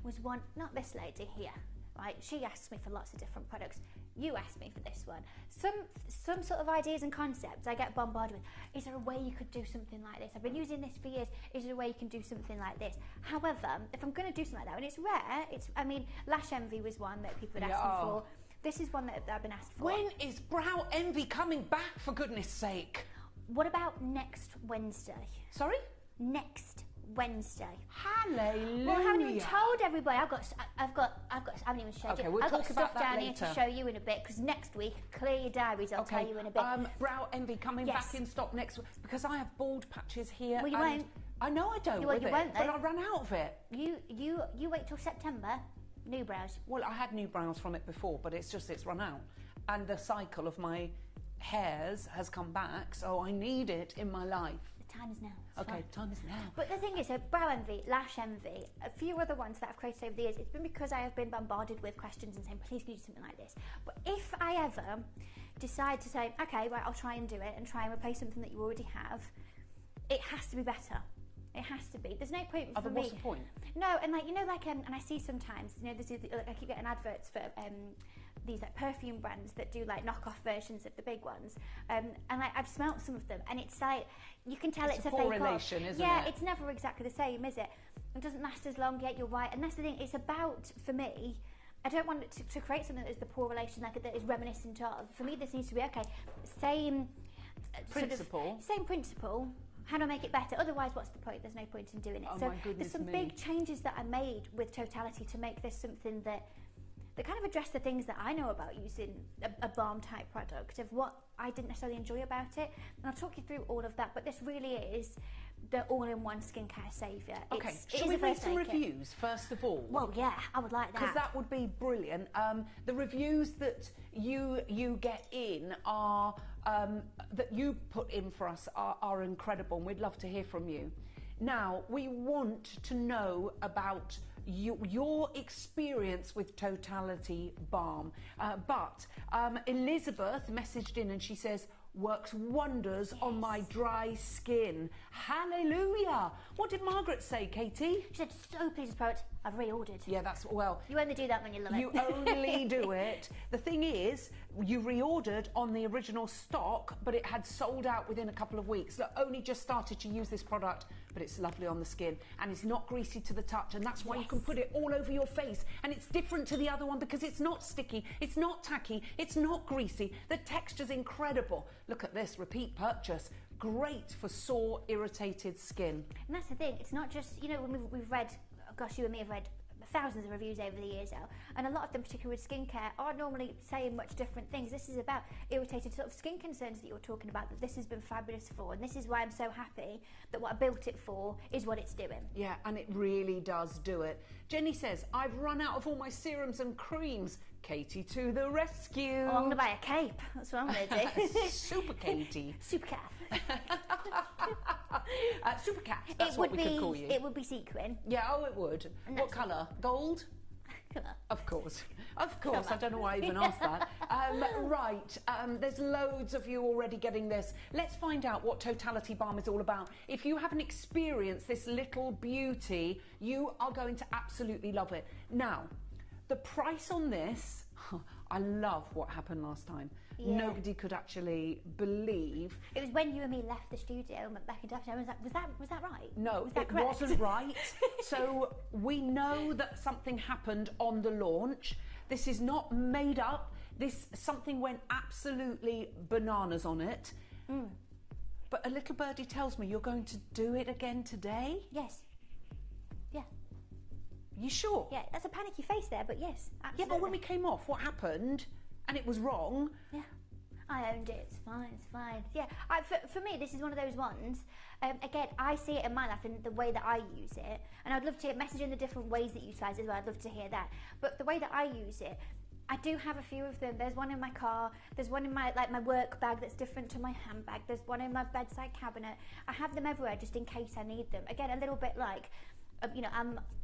was one, not this lady here, right? She asked me for lots of different products. You asked me for this one. Some sort of ideas and concepts I get bombarded with. Is there a way you could do something like this? I've been using this for years. Is there a way you can do something like this? However, if I'm going to do something like that, and it's rare, Lash Envy was one that people had asked me for. This is one that I've been asked for. When is Brow Envy coming back, for goodness sake? What about next Wednesday? Sorry? Next Wednesday. Hallelujah. Well, I haven't even told everybody. I haven't even showed Okay, you. we'll I've got talk stuff about that down here later. to show you in a bit, because next week, clear your diaries, I'll tell you in a bit. Brow Envy coming Yes. back in stock next week, because I have bald patches here. Well, you and won't. I know I don't Well, with you it, won't, but though. I ran out of it. You wait till September, new brows. Well, I had new brows from it before, but it's run out. And the cycle of my hairs has come back, so I need it in my life. The time is now. It's Okay, fine. time is now. But the thing is, Brow Envy, Lash Envy, a few other ones that I've created over the years, it's been because I have been bombarded with questions and saying, please can you do something like this? But if I ever decide to say, okay, right, I'll try and do it and try and replace something that you already have, it has to be better. It has to be. There's no point for me. What's the point? No, and and I see sometimes, I keep getting adverts for these like perfume brands that do like knockoff versions of the big ones, and I've smelt some of them, and it's like you can tell it's a fake correlation, off. isn't Yeah, it? it's never exactly the same, is it? It doesn't last as long. Yet you're right, and that's the thing. It's about, for me, I don't want it to create something that is the poor relation, like that is reminiscent of. For me, this needs to be okay. Same Principle. Same principle. How do I make it better? Otherwise, what's the point? There's no point in doing it. Oh, so my goodness there's some me. big changes that I made with Totality to make this something that kind of address the things that I know about using a balm type product, of what I didn't necessarily enjoy about it. And I'll talk you through all of that, but this really is the all-in-one skincare saviour. Okay, shall we read some reviews first of all? Well, yeah, I would like that. Because that would be brilliant. The reviews that you get in are that you put in for us are incredible, and we'd love to hear from you. Now, we want to know about your experience with Totality Balm. But Elizabeth messaged in and she says, works wonders on my dry skin. Hallelujah! What did Margaret say, Katie? She said, so pleased with the product, I've reordered. Yeah, that's, well... You only do that when you love it. You only do it. The thing is, you reordered on the original stock, but it had sold out within a couple of weeks. Look, only just started to use this product, but it's lovely on the skin, and it's not greasy to the touch, and that's why you can put it all over your face. And it's different to the other one because it's not sticky, it's not tacky, it's not greasy. The texture's incredible. Look at this, repeat purchase. Great for sore, irritated skin. And that's the thing, it's not just, you know, when we've read, gosh, you and me have read thousands of reviews over the years now, and a lot of them, particularly with skincare, are normally saying much different things. This is about irritated sort of skin concerns that you're talking about, that this has been fabulous for, and this is why I'm so happy that what I built it for is what it's doing. Yeah, and it really does do it. Jenny says, I've run out of all my serums and creams. Katie to the rescue. Oh, I'm going to buy a cape. That's what I'm going to do. Super Katie. Super calf. Super cat, that's what we could call you. It would be sequin. Yeah, oh, it would. What colour? Gold? Of course. Of course. I don't know why I even asked that. Right, there's loads of you already getting this. Let's find out what Totality Balm is all about. If you haven't experienced this little beauty, you are going to absolutely love it. Now, the price on this, I love what happened last time. Yeah. Nobody could actually believe. It was when you and me left the studio and went back into Daphne. I was like, was that right? No, was that it correct? wasn't right. So we know that something happened on the launch. This is not made up. Something went absolutely bananas on it. Mm. But a little birdie tells me you're going to do it again today? Yes. Yeah. You sure? Yeah, that's a panicky face there, but yes, absolutely. Yeah, but when we came off, what happened? And it was wrong. Yeah, I owned it. It's fine. It's fine. Yeah, for me, this is one of those ones. Again, I see it in my life in the way that I use it, and I'd love to message in the different ways that you utilize it as well. I'd love to hear that. But the way that I use it, I do have a few of them. There's one in my car. There's one in my my work bag that's different to my handbag. There's one in my bedside cabinet. I have them everywhere just in case I need them. Again, a little bit like. You know,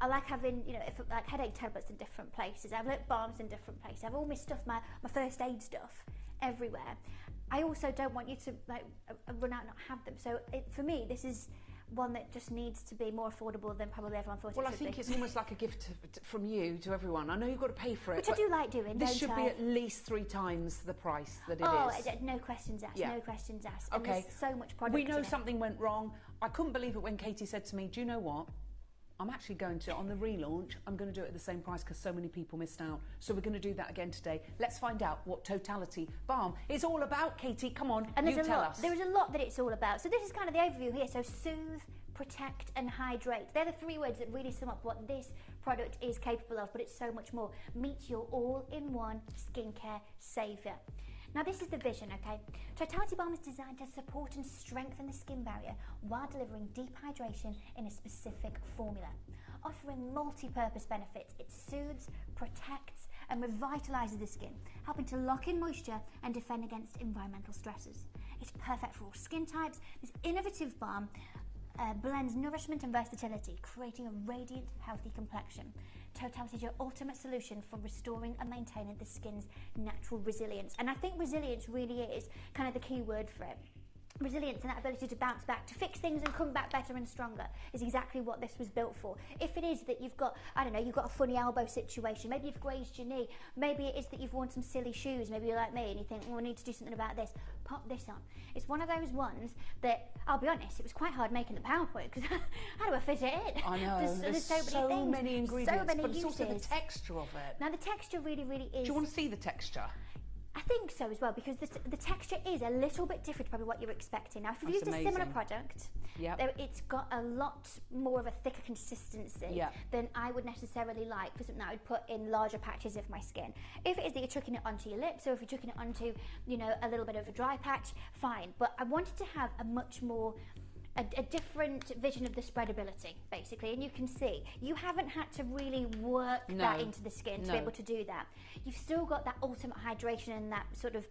I like having, you know, like headache tablets in different places. I have lip balms in different places. I have all my stuff, my first aid stuff everywhere. I also don't want you to run out and not have them. So for me, this is one that just needs to be more affordable than probably everyone thought it should be. Well, I think it's almost like a gift from you to everyone. I know you've got to pay for it. Which I do like doing, This should be at least 3 times the price that it is. Oh, no questions asked, no questions asked. And okay. There's so much product We know in it. something went wrong. I couldn't believe it when Katie said to me, do you know what? I'm actually going to, on the relaunch, I'm going to do it at the same price because so many people missed out. So we're going to do that again today. Let's find out what Totality Balm is all about, Katie. Come on, and you tell us. There is a lot that it's all about. So this is kind of the overview here. So soothe, protect and hydrate. They're the 3 words that really sum up what this product is capable of, but it's so much more. Meet your all-in-one skincare saviour. Now this is the vision, okay? Totality Balm is designed to support and strengthen the skin barrier while delivering deep hydration in a specific formula. Offering multi-purpose benefits, it soothes, protects and revitalises the skin, helping to lock in moisture and defend against environmental stresses. It's perfect for all skin types. This innovative balm blends nourishment and versatility, creating a radiant, healthy complexion. Totality is your ultimate solution for restoring and maintaining the skin's natural resilience. And I think resilience really is kind of the key word for it. Resilience and that ability to bounce back, to fix things and come back better and stronger is exactly what this was built for. If it is that you've got, I don't know, you've got a funny elbow situation, maybe you've grazed your knee, maybe it is that you've worn some silly shoes, maybe you're like me and you think, oh, I need to do something about this, pop this on. It's one of those ones that, I'll be honest, it was quite hard making the PowerPoint because how do I fit it in? I know, there's so many ingredients, so many but it's uses. also the texture of it. Now the texture really, really is... Do you want to see the texture? I think so as well, because the texture is a little bit different to probably what you're expecting. Now, if you've used a similar product, it's got a lot more of a thicker consistency than I would necessarily like for something that I would put in larger patches of my skin. If it is that you're chucking it onto your lips, or if you're chucking it onto, you know, a little bit of a dry patch, fine. But I wanted to have a much more... A different vision of the spreadability, basically, and you can see you haven't had to really work that into the skin to be able to do that. You've still got that ultimate hydration and that sort of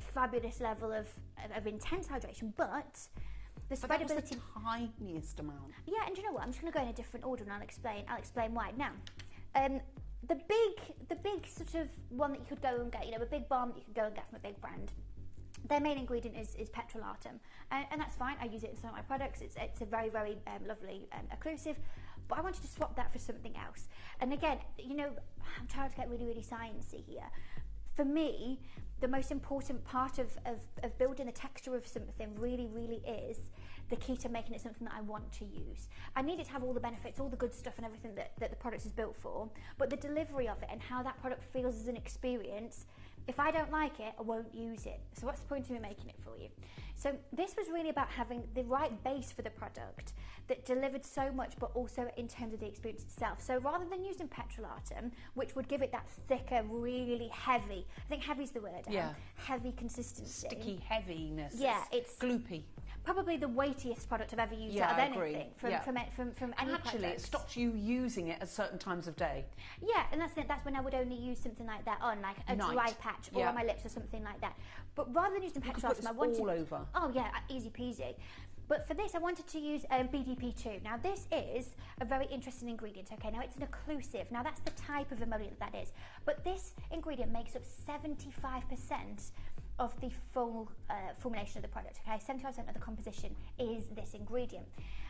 fabulous level of intense hydration, but the spreadability. That was the tiniest amount. Yeah, and you know what? I'm just going to go in a different order, and I'll explain why. Now, the big sort of one that you could go and get, you know, a big balm that you could go and get from a big brand. Their main ingredient is petrolatum, and that's fine. I use it in some of my products. It's a very, very lovely occlusive, but I wanted to swap that for something else. And again, you know, I'm trying to get really, really sciencey here. For me, the most important part of building the texture of something really, really is the key to making it something that I want to use. I need it to have all the benefits, all the good stuff and everything that the product is built for, but the delivery of it and how that product feels as an experience, if I don't like it, I won't use it. So what's the point of me making it for you? So this was really about having the right base for the product that delivered so much, but also in terms of the experience itself. So rather than using petrolatum, which would give it that thicker, really heavy, I think heavy's the word, heavy consistency. Sticky heaviness. Yeah, it's gloopy. Probably the weightiest product I've ever used out of anything from any actually, product. it stops you using it at certain times of day. Yeah, and that's when I would only use something like that on, like a dry patch or on my lips or something like that. But rather than using petrolatum, I wanted all over. Oh yeah, easy peasy. But for this, I wanted to use BDP2. Now, this is a very interesting ingredient, okay? Now, it's an occlusive. Now, that's the type of emollient that is. But this ingredient makes up 75% of the full formulation of the product, okay? 75% of the composition is this ingredient.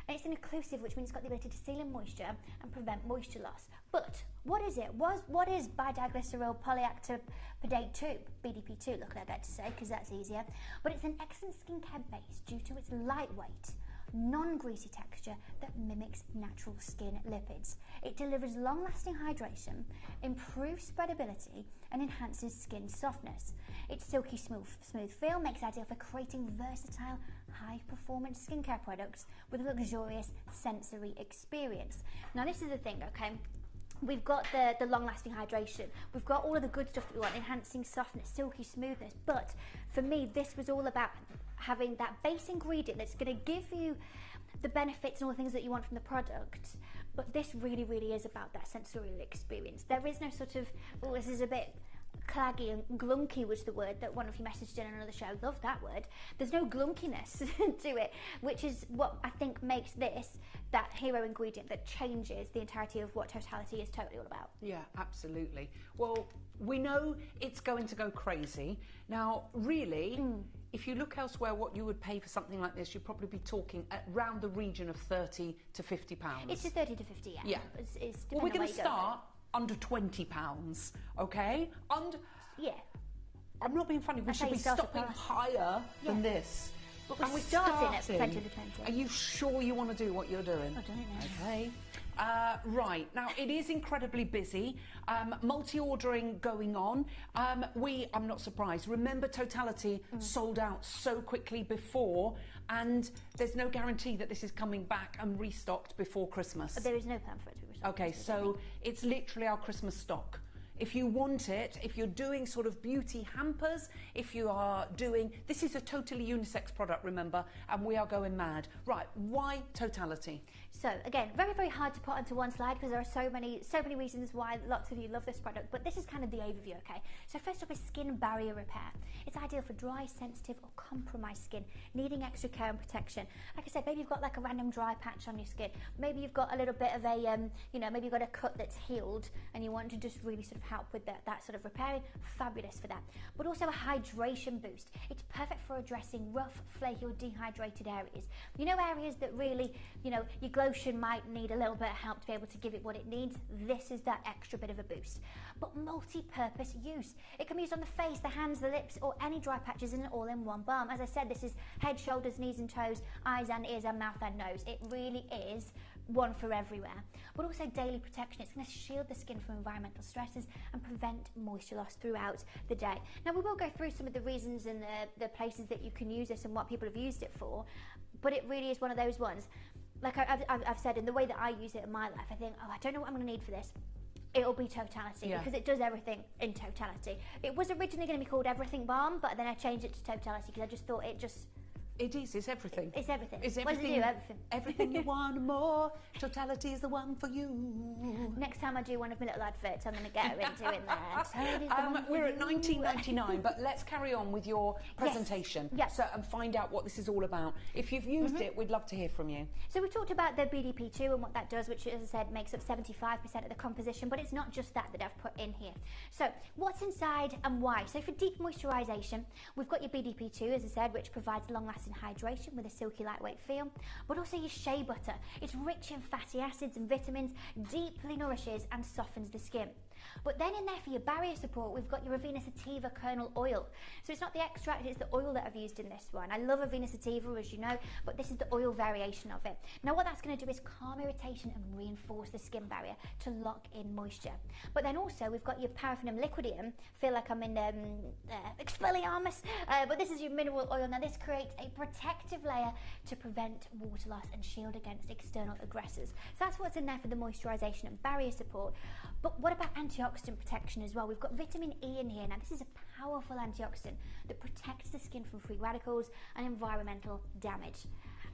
And it's an occlusive, which means it's got the ability to seal in moisture and prevent moisture loss. But what is it? What is bidiglycerol polyactopidate 2, BDP2, look what I get to say, because that's easier. But it's an excellent skincare base due to its lightweight, non-greasy texture that mimics natural skin lipids. It delivers long-lasting hydration, improves spreadability, and enhances skin softness. Its silky smooth feel makes it ideal for creating versatile, high-performance skincare products with a luxurious sensory experience. Now, this is the thing, okay? We've got the long-lasting hydration. We've got all of the good stuff that we want, enhancing softness, silky smoothness. But for me, this was all about having that base ingredient that's going to give you the benefits and all the things that you want from the product. But this really, really is about that sensorial experience. There is no sort of, oh, this is a bit claggy and glunky was the word that one of you messaged in another show. Love that word. There's no glunkiness to it, which is what I think makes this that hero ingredient that changes the entirety of what Totality is totally all about. Yeah, absolutely. Well, we know it's going to go crazy. Now, really, if you look elsewhere, what you would pay for something like this, you'd probably be talking around the region of £30 to £50. It's a 30 to 50, yeah. Yeah. It's well, we're going to start under £20, okay? Yeah. I'm not being funny. We should be stopping higher than this. But we're starting at 20 to 20. Are you sure you want to do what you're doing? I don't know. Okay. Right, now it is incredibly busy, multi-ordering going on. I'm not surprised. Remember, Totality sold out so quickly before, and there's no guarantee that this is coming back and restocked before Christmas. There is no plan for it to be restocked. Okay, so it's literally our Christmas stock. If you want it, if you're doing sort of beauty hampers, if you are doing... This is a totally unisex product, remember, and we are going mad. Right, why Totality? So, again, very, very hard to put onto one slide because there are so many reasons why lots of you love this product, but this is kind of the overview, okay? So first up is skin barrier repair. It's ideal for dry, sensitive or compromised skin, needing extra care and protection. Like I said, maybe you've got like a random dry patch on your skin. Maybe you've got a little bit of a, maybe you've got a cut that's healed and you want to just really sort of help with that sort of repairing. Fabulous for that. But also a hydration boost. It's perfect for addressing rough, flaky or dehydrated areas. You know, areas that really, your lotion might need a little bit of help to be able to give it what it needs. This is that extra bit of a boost. But multi-purpose use. It can be used on the face, the hands, the lips, or any dry patches in an all-in-one balm. As I said, this is head, shoulders, knees and toes, eyes and ears and mouth and nose. It really is one for everywhere. But also daily protection. It's going to shield the skin from environmental stresses and prevent moisture loss throughout the day. Now, we will go through some of the reasons and the places that you can use this and what people have used it for, but it really is one of those ones. Like I've said, in the way that I use it in my life, I think, I don't know what I'm going to need for this. It'll be Totality, because it does everything in Totality. It was originally going to be called Everything Balm, but then I changed it to Totality because I just thought it just It is. It's everything. It's everything. It's What does everything. it do? Everything. Everything you want and more. Totality is the one for you. Next time I do one of my little adverts, I'm going to get her in doing that. Totality is the one for We're at you. $19.99, but let's carry on with your presentation and find out what this is all about. If you've used it, we'd love to hear from you. So we talked about the BDP2 and what that does, which, as I said, makes up 75% of the composition, but it's not just that I've put in here. So what's inside and why? So for deep moisturisation, we've got your BDP2, as I said, which provides long-lasting hydration with a silky, lightweight feel, but also your shea butter. It's rich in fatty acids and vitamins, deeply nourishes and softens the skin. But then in there for your barrier support, we've got your Avena Sativa kernel oil. So it's not the extract, it's the oil that I've used in this one. I love Avena Sativa, as you know, but this is the oil variation of it. Now what that's going to do is calm irritation and reinforce the skin barrier to lock in moisture. But then also we've got your Paraffinum liquidium. Feel like I'm in Expelliarmus, but this is your mineral oil. Now this creates a protective layer to prevent water loss and shield against external aggressors. So that's what's in there for the moisturisation and barrier support. But what about antioxidant protection as well? We've got vitamin E in here. Now this is a powerful antioxidant that protects the skin from free radicals and environmental damage.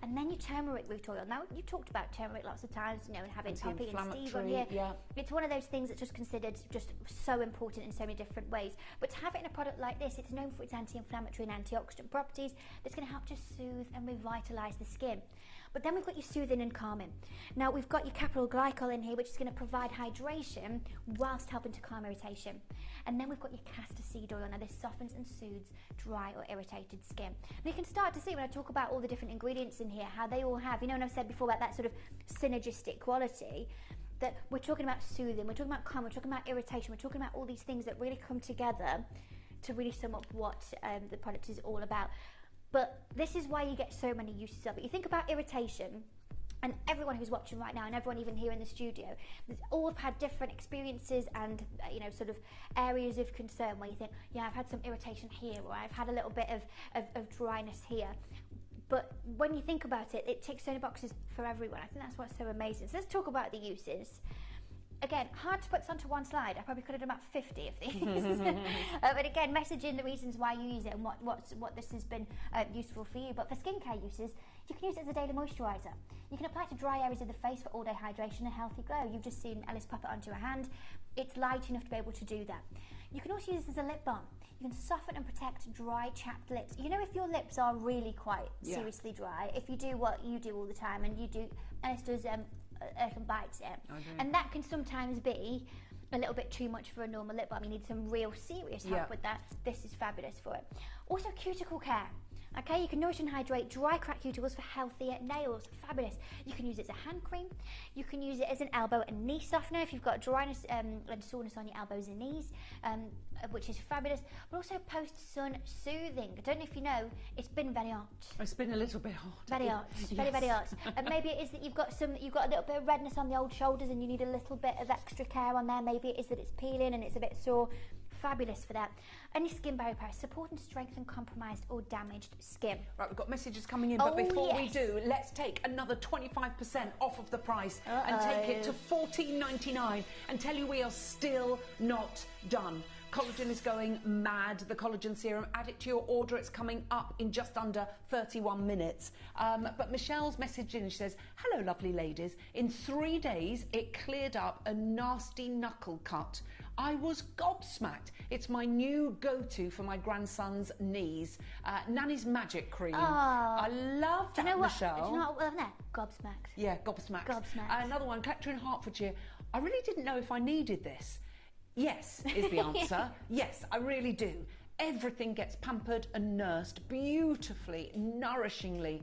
And then your turmeric root oil. Now, you talked about turmeric lots of times, you know, and having Poppy and Steve on here. Yeah. It's one of those things that's just considered just so important in so many different ways. But to have it in a product like this, it's known for its anti-inflammatory and antioxidant properties that's going to help to soothe and revitalise the skin. But then we've got your soothing and calming. Now, we've got your caprol glycol in here, which is going to provide hydration whilst helping to calm irritation. And then we've got your castor seed oil. Now, this softens and soothes dry or irritated skin. And you can start to see when I talk about all the different ingredients in here, how they all have, you know, and I've said before about that sort of synergistic quality, that we're talking about soothing, we're talking about calm, we're talking about irritation, we're talking about all these things that really come together to really sum up what the product is all about. But this is why you get so many uses of it. You think about irritation, and everyone who's watching right now, and everyone even here in the studio, all have had different experiences and you know, sort of areas of concern where you think, yeah, I've had some irritation here, or I've had a little bit of dryness here. But when you think about it, it ticks so many boxes for everyone. I think that's what's so amazing. So let's talk about the uses. Again, hard to put onto one slide. I probably could have done about 50 of these. But again, messaging the reasons why you use it and what this has been useful for you. But for skincare uses, you can use it as a daily moisturiser. You can apply it to dry areas of the face for all-day hydration and healthy glow. You've just seen Ellis pop it onto her hand. It's light enough to be able to do that. You can also use this as a lip balm. You can soften and protect dry, chapped lips. You know, if your lips are really quite seriously dry, if you do what you do all the time, and you do, Ellis does Earth & Bites it, and that can sometimes be a little bit too much for a normal lip balm. You need some real serious help with that. This is fabulous for it. Also, cuticle care. Okay, you can nourish and hydrate dry, cracked cuticles for healthier nails. Fabulous. You can use it as a hand cream. You can use it as an elbow and knee softener if you've got dryness and soreness on your elbows and knees, which is fabulous. But also post-sun soothing. I don't know if you know, it's been very hot. It's been a little bit hot. Very hot. Yes. Very hot. And maybe it is that you've got a little bit of redness on the old shoulders and you need a little bit of extra care on there. Maybe it is that it's peeling and it's a bit sore. Fabulous for that. And your skin barrier power, support and strengthen compromised or damaged skin. Right, we've got messages coming in, but before we do, let's take another 25% off of the price and take it to $14.99 and tell you we are still not done. Collagen is going mad, the collagen serum. Add it to your order. It's coming up in just under 31 minutes. But Michelle's messaged in and she says, hello, lovely ladies. In 3 days, it cleared up a nasty knuckle cut. I was gobsmacked. It's my new go-to for my grandson's knees. Nanny's Magic Cream. I love that, Michelle. Do you know what there? Gobsmacked. Yeah, gobsmacked. Gobsmacked. Another one, Collector in Hertfordshire. I really didn't know if I needed this. Yes, is the answer. Yes, I really do. Everything gets pampered and nursed beautifully, nourishingly.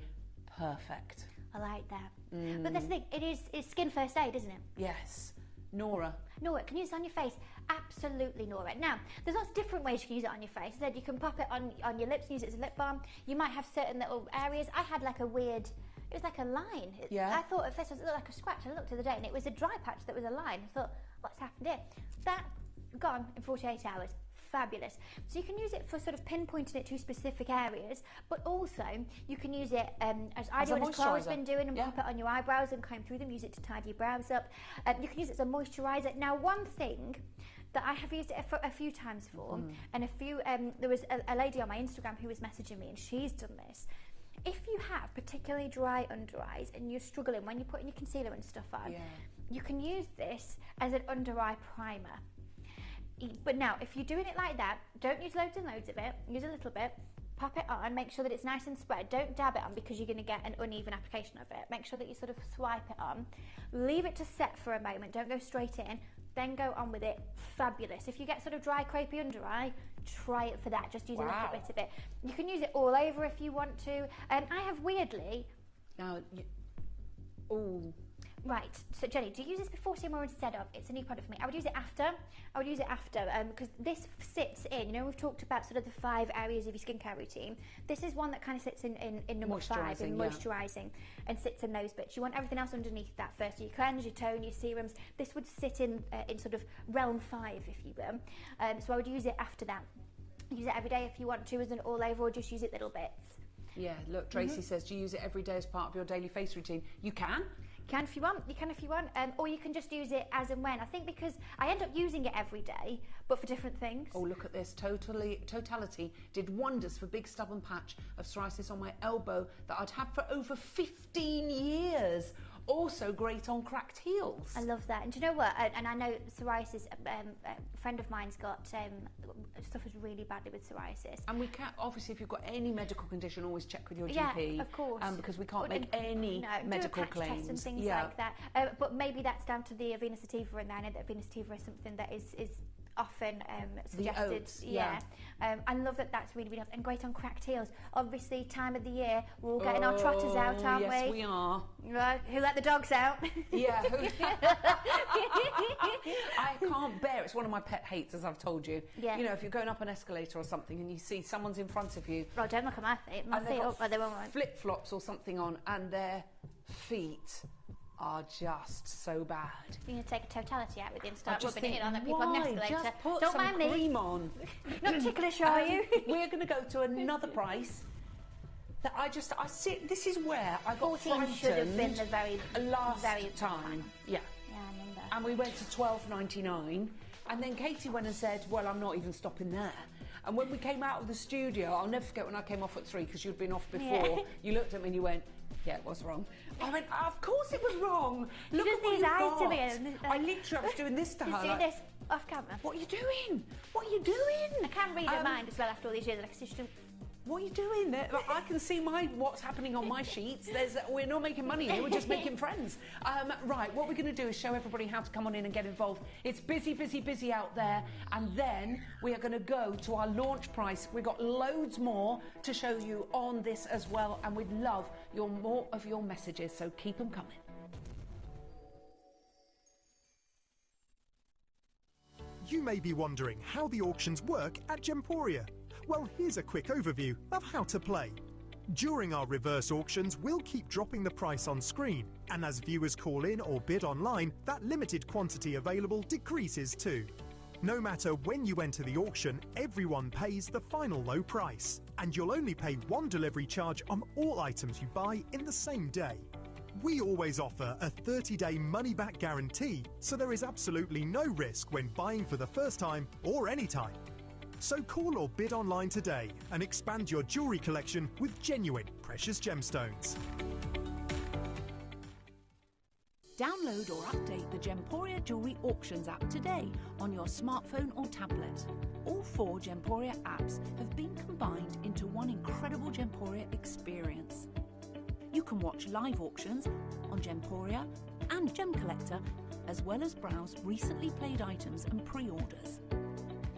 Perfect. I like that. But that's the thing, it's skin first aid, isn't it? Yes. Nora, can you use it on your face? Absolutely, Nora. Now, there's lots of different ways you can use it on your face. You can pop it on your lips and use it as a lip balm. You might have certain little areas. I had like a weird, it was like a line. Yeah. I thought at first it looked like a scratch. I looked the other day and it was a dry patch that was a line. I thought, what's happened here? That gone in 48 hours. Fabulous. So you can use it for sort of pinpointing it to specific areas, but also you can use it as I do and as Clara's been doing, and pop it on your eyebrows and comb through them. Use it to tidy your brows up. You can use it as a moisturiser. Now, one thing that I have used it for a few times for, and there was a lady on my Instagram who was messaging me, and she's done this. If you have particularly dry under eyes and you're struggling when you're putting your concealer and stuff on, you can use this as an under eye primer. But now, if you're doing it like that, don't use loads and loads of it, use a little bit, pop it on, make sure that it's nice and spread. Don't dab it on because you're going to get an uneven application of it. Make sure that you sort of swipe it on. Leave it to set for a moment, don't go straight in, then go on with it. Fabulous. If you get sort of dry, crepey under eye, try it for that. Just use a little bit of it. You can use it all over if you want to. I have weirdly... Right, so Jenny, do you use this before serum or instead of? It's a new product for me. I would use it after. Because this sits in, you know, we've talked about sort of the 5 areas of your skincare routine. This is one that kind of sits in number 5, in moisturising, and sits in those bits. You want everything else underneath that first. So your cleanse, your tone, your serums. This would sit in sort of realm 5, if you will. So I would use it after that. Use it every day if you want to as an all over, or just use it little bits. Yeah, look, Tracy says, do you use it every day as part of your daily face routine? You can. You can if you want, or you can just use it as and when. I think because I end up using it every day, but for different things. Oh, look at this. Totality did wonders for big stubborn patch of psoriasis on my elbow that I'd had for over 15 years. Also great on cracked heels. I love that. And do you know what? And I know psoriasis, a friend of mine's got, suffers really badly with psoriasis. And we can't, obviously, if you've got any medical condition, always check with your GP. Yeah, of course. Because we can't make any medical claims. And things like that. But maybe that's down to the Avena sativa, and I know that Avena sativa is something that is often suggested. The oats, I love that. That's really, really, and great on cracked heels. Obviously, time of the year, we're all getting our trotters out, aren't we? Yes, we are. Right, who let the dogs out? Yeah. I can't bear. It's one of my pet hates, as I've told you. Yeah. You know, if you're going up an escalator or something and you see someone's in front of you. Oh, don't look at my feet. My feet up, they won't. Flip flops or something on, and their feet are just so bad. You're going to take a totality out with you and start rubbing it in on the people on the escalator. Just put Don't some mind me. cream on. Not ticklish, are you? We're going to go to another price that I see. This is where I got 14 should have been the very time. Yeah. Yeah, I remember. And we went to $12.99, and then Katie went and said, "Well, I'm not even stopping there." And when we came out of the studio, I'll never forget when I came off at 3 because you'd been off before. Yeah. You looked at me and you went, "Yeah, it was wrong." I went, "Of course it was wrong. You Look just at what these you've eyes got." to me. And, I literally was doing this to her. Just do like, this off camera. "What are you doing? What are you doing?" I can read her mind as well after all these years. Like, it's just What are you doing? I can see what's happening on my sheets. We're not making money here, we're just making friends. Right, what we're going to do is show everybody how to come on in and get involved. It's busy, busy, busy out there. And then we are going to go to our launch price. We've got loads more to show you on this as well. And we'd love more of your messages, so keep them coming. You may be wondering how the auctions work at Gemporia. Well, here's a quick overview of how to play. During our reverse auctions, we'll keep dropping the price on screen, and as viewers call in or bid online, that limited quantity available decreases too. No matter when you enter the auction, everyone pays the final low price, and you'll only pay one delivery charge on all items you buy in the same day. We always offer a 30-day money-back guarantee, so there is absolutely no risk when buying for the first time or any time. So call or bid online today and expand your jewellery collection with genuine precious gemstones. Download or update the Gemporia Jewellery Auctions app today on your smartphone or tablet. All 4 Gemporia apps have been combined into one incredible Gemporia experience. You can watch live auctions on Gemporia and Gem Collector, as well as browse recently played items and pre-orders.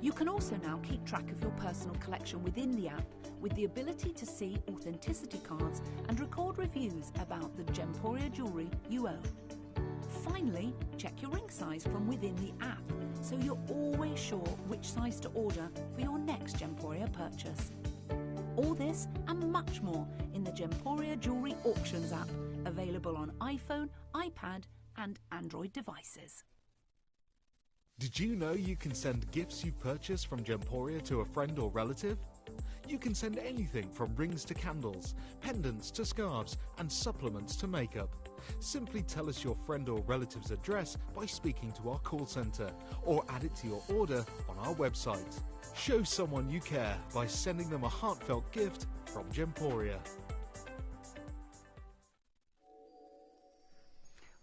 You can also now keep track of your personal collection within the app with the ability to see authenticity cards and record reviews about the Gemporia jewellery you own. Finally, check your ring size from within the app so you're always sure which size to order for your next Gemporia purchase. All this and much more in the Gemporia Jewellery Auctions app, available on iPhone, iPad and Android devices. Did you know you can send gifts you've purchased from Gemporia to a friend or relative? You can send anything from rings to candles, pendants to scarves, and supplements to makeup. Simply tell us your friend or relative's address by speaking to our call centre, or add it to your order on our website. Show someone you care by sending them a heartfelt gift from Gemporia.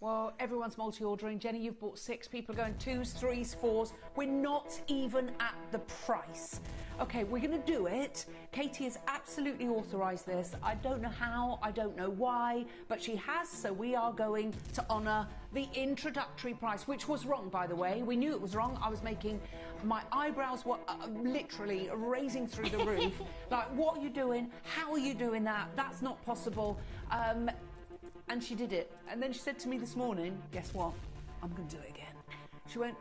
Well, everyone's multi-ordering. Jenny, you've bought 6. People are going 2s, 3s, 4s. We're not even at the price. Okay, we're going to do it. Katie has absolutely authorised this. I don't know how, I don't know why, but she has, so we are going to honour the introductory price, which was wrong, by the way. We knew it was wrong. I was making... My eyebrows were literally raising through the roof. Like, what are you doing? How are you doing that? That's not possible. And she did it. And then she said to me this morning, guess what? I'm going to do it again. She went,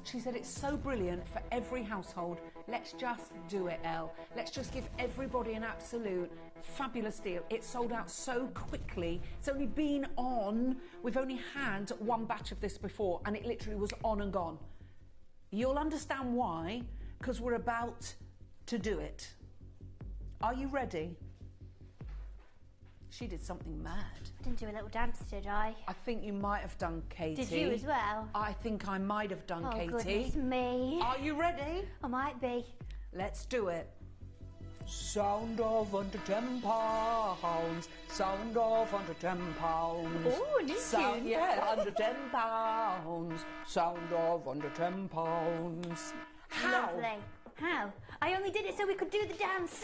she said, it's so brilliant for every household. Let's just do it, Elle. Let's just give everybody an absolute fabulous deal. It sold out so quickly. It's only been on, we've only had one batch of this before, and it literally was on and gone. You'll understand why, because we're about to do it. Are you ready? She did something mad. I didn't do a little dance, did I? I think you might have done, Katie. Did you as well? I think I might have done, oh, Katie. Goodness me. Are you ready? I might be. Let's do it. Sound of under £10. Sound of under £10. Oh, new tune. Yeah, under £10. Sound of under £10. How? Lovely. How? I only did it so we could do the dance.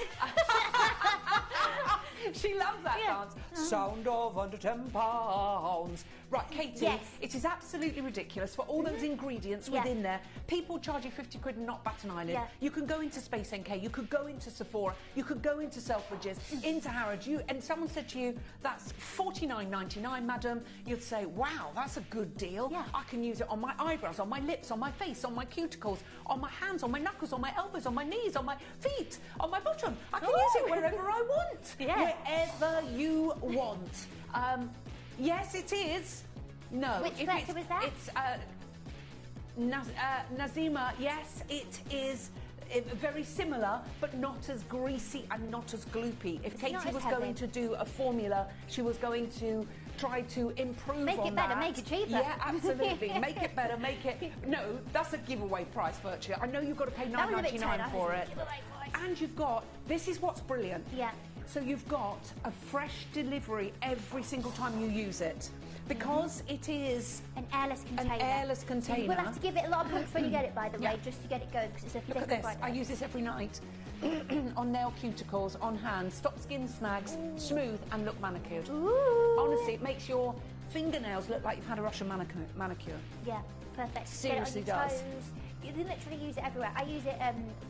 She loves that dance. Sound of under £10. Right, Katie, yes. It is absolutely ridiculous for all those ingredients within there. People charge you 50 quid and not bat an eyelid. Yeah. You can go into Space NK, you could go into Sephora, you could go into Selfridges, into Harrods, and someone said to you, that's $49.99, madam. You'd say, wow, that's a good deal. Yeah. I can use it on my eyebrows, on my lips, on my face, on my cuticles, on my hands, on my knuckles, on my elbows, on my knees, on my feet, on my bottom. I can use it wherever I want. Yeah. Wherever you want. Yes, it is. No. Which collector was that? It's Nazima. Yes, it is. Very similar, but not as greasy and not as gloopy. If Katie was going to do a formula, she was going to try to improve make on it better, that. make it cheaper. Yeah, absolutely. Make it better, make it... No, that's a giveaway price, virtually. I know you've got to pay $9.99 for it. And you've got... This is what's brilliant. Yeah. So you've got a fresh delivery every single time you use it. Because it is... An airless container. An airless container. So you will have to give it a lot of punch when you get it, by the way, just to get it going, because it's a thicker Look at this. product. I use this every night. On nail cuticles, on hands, stop skin snags, smooth and look manicured. Ooh. Honestly, it makes your fingernails look like you've had a Russian manicure. Yeah, perfect. Seriously get it on your does. toes. You can literally use it everywhere. I use it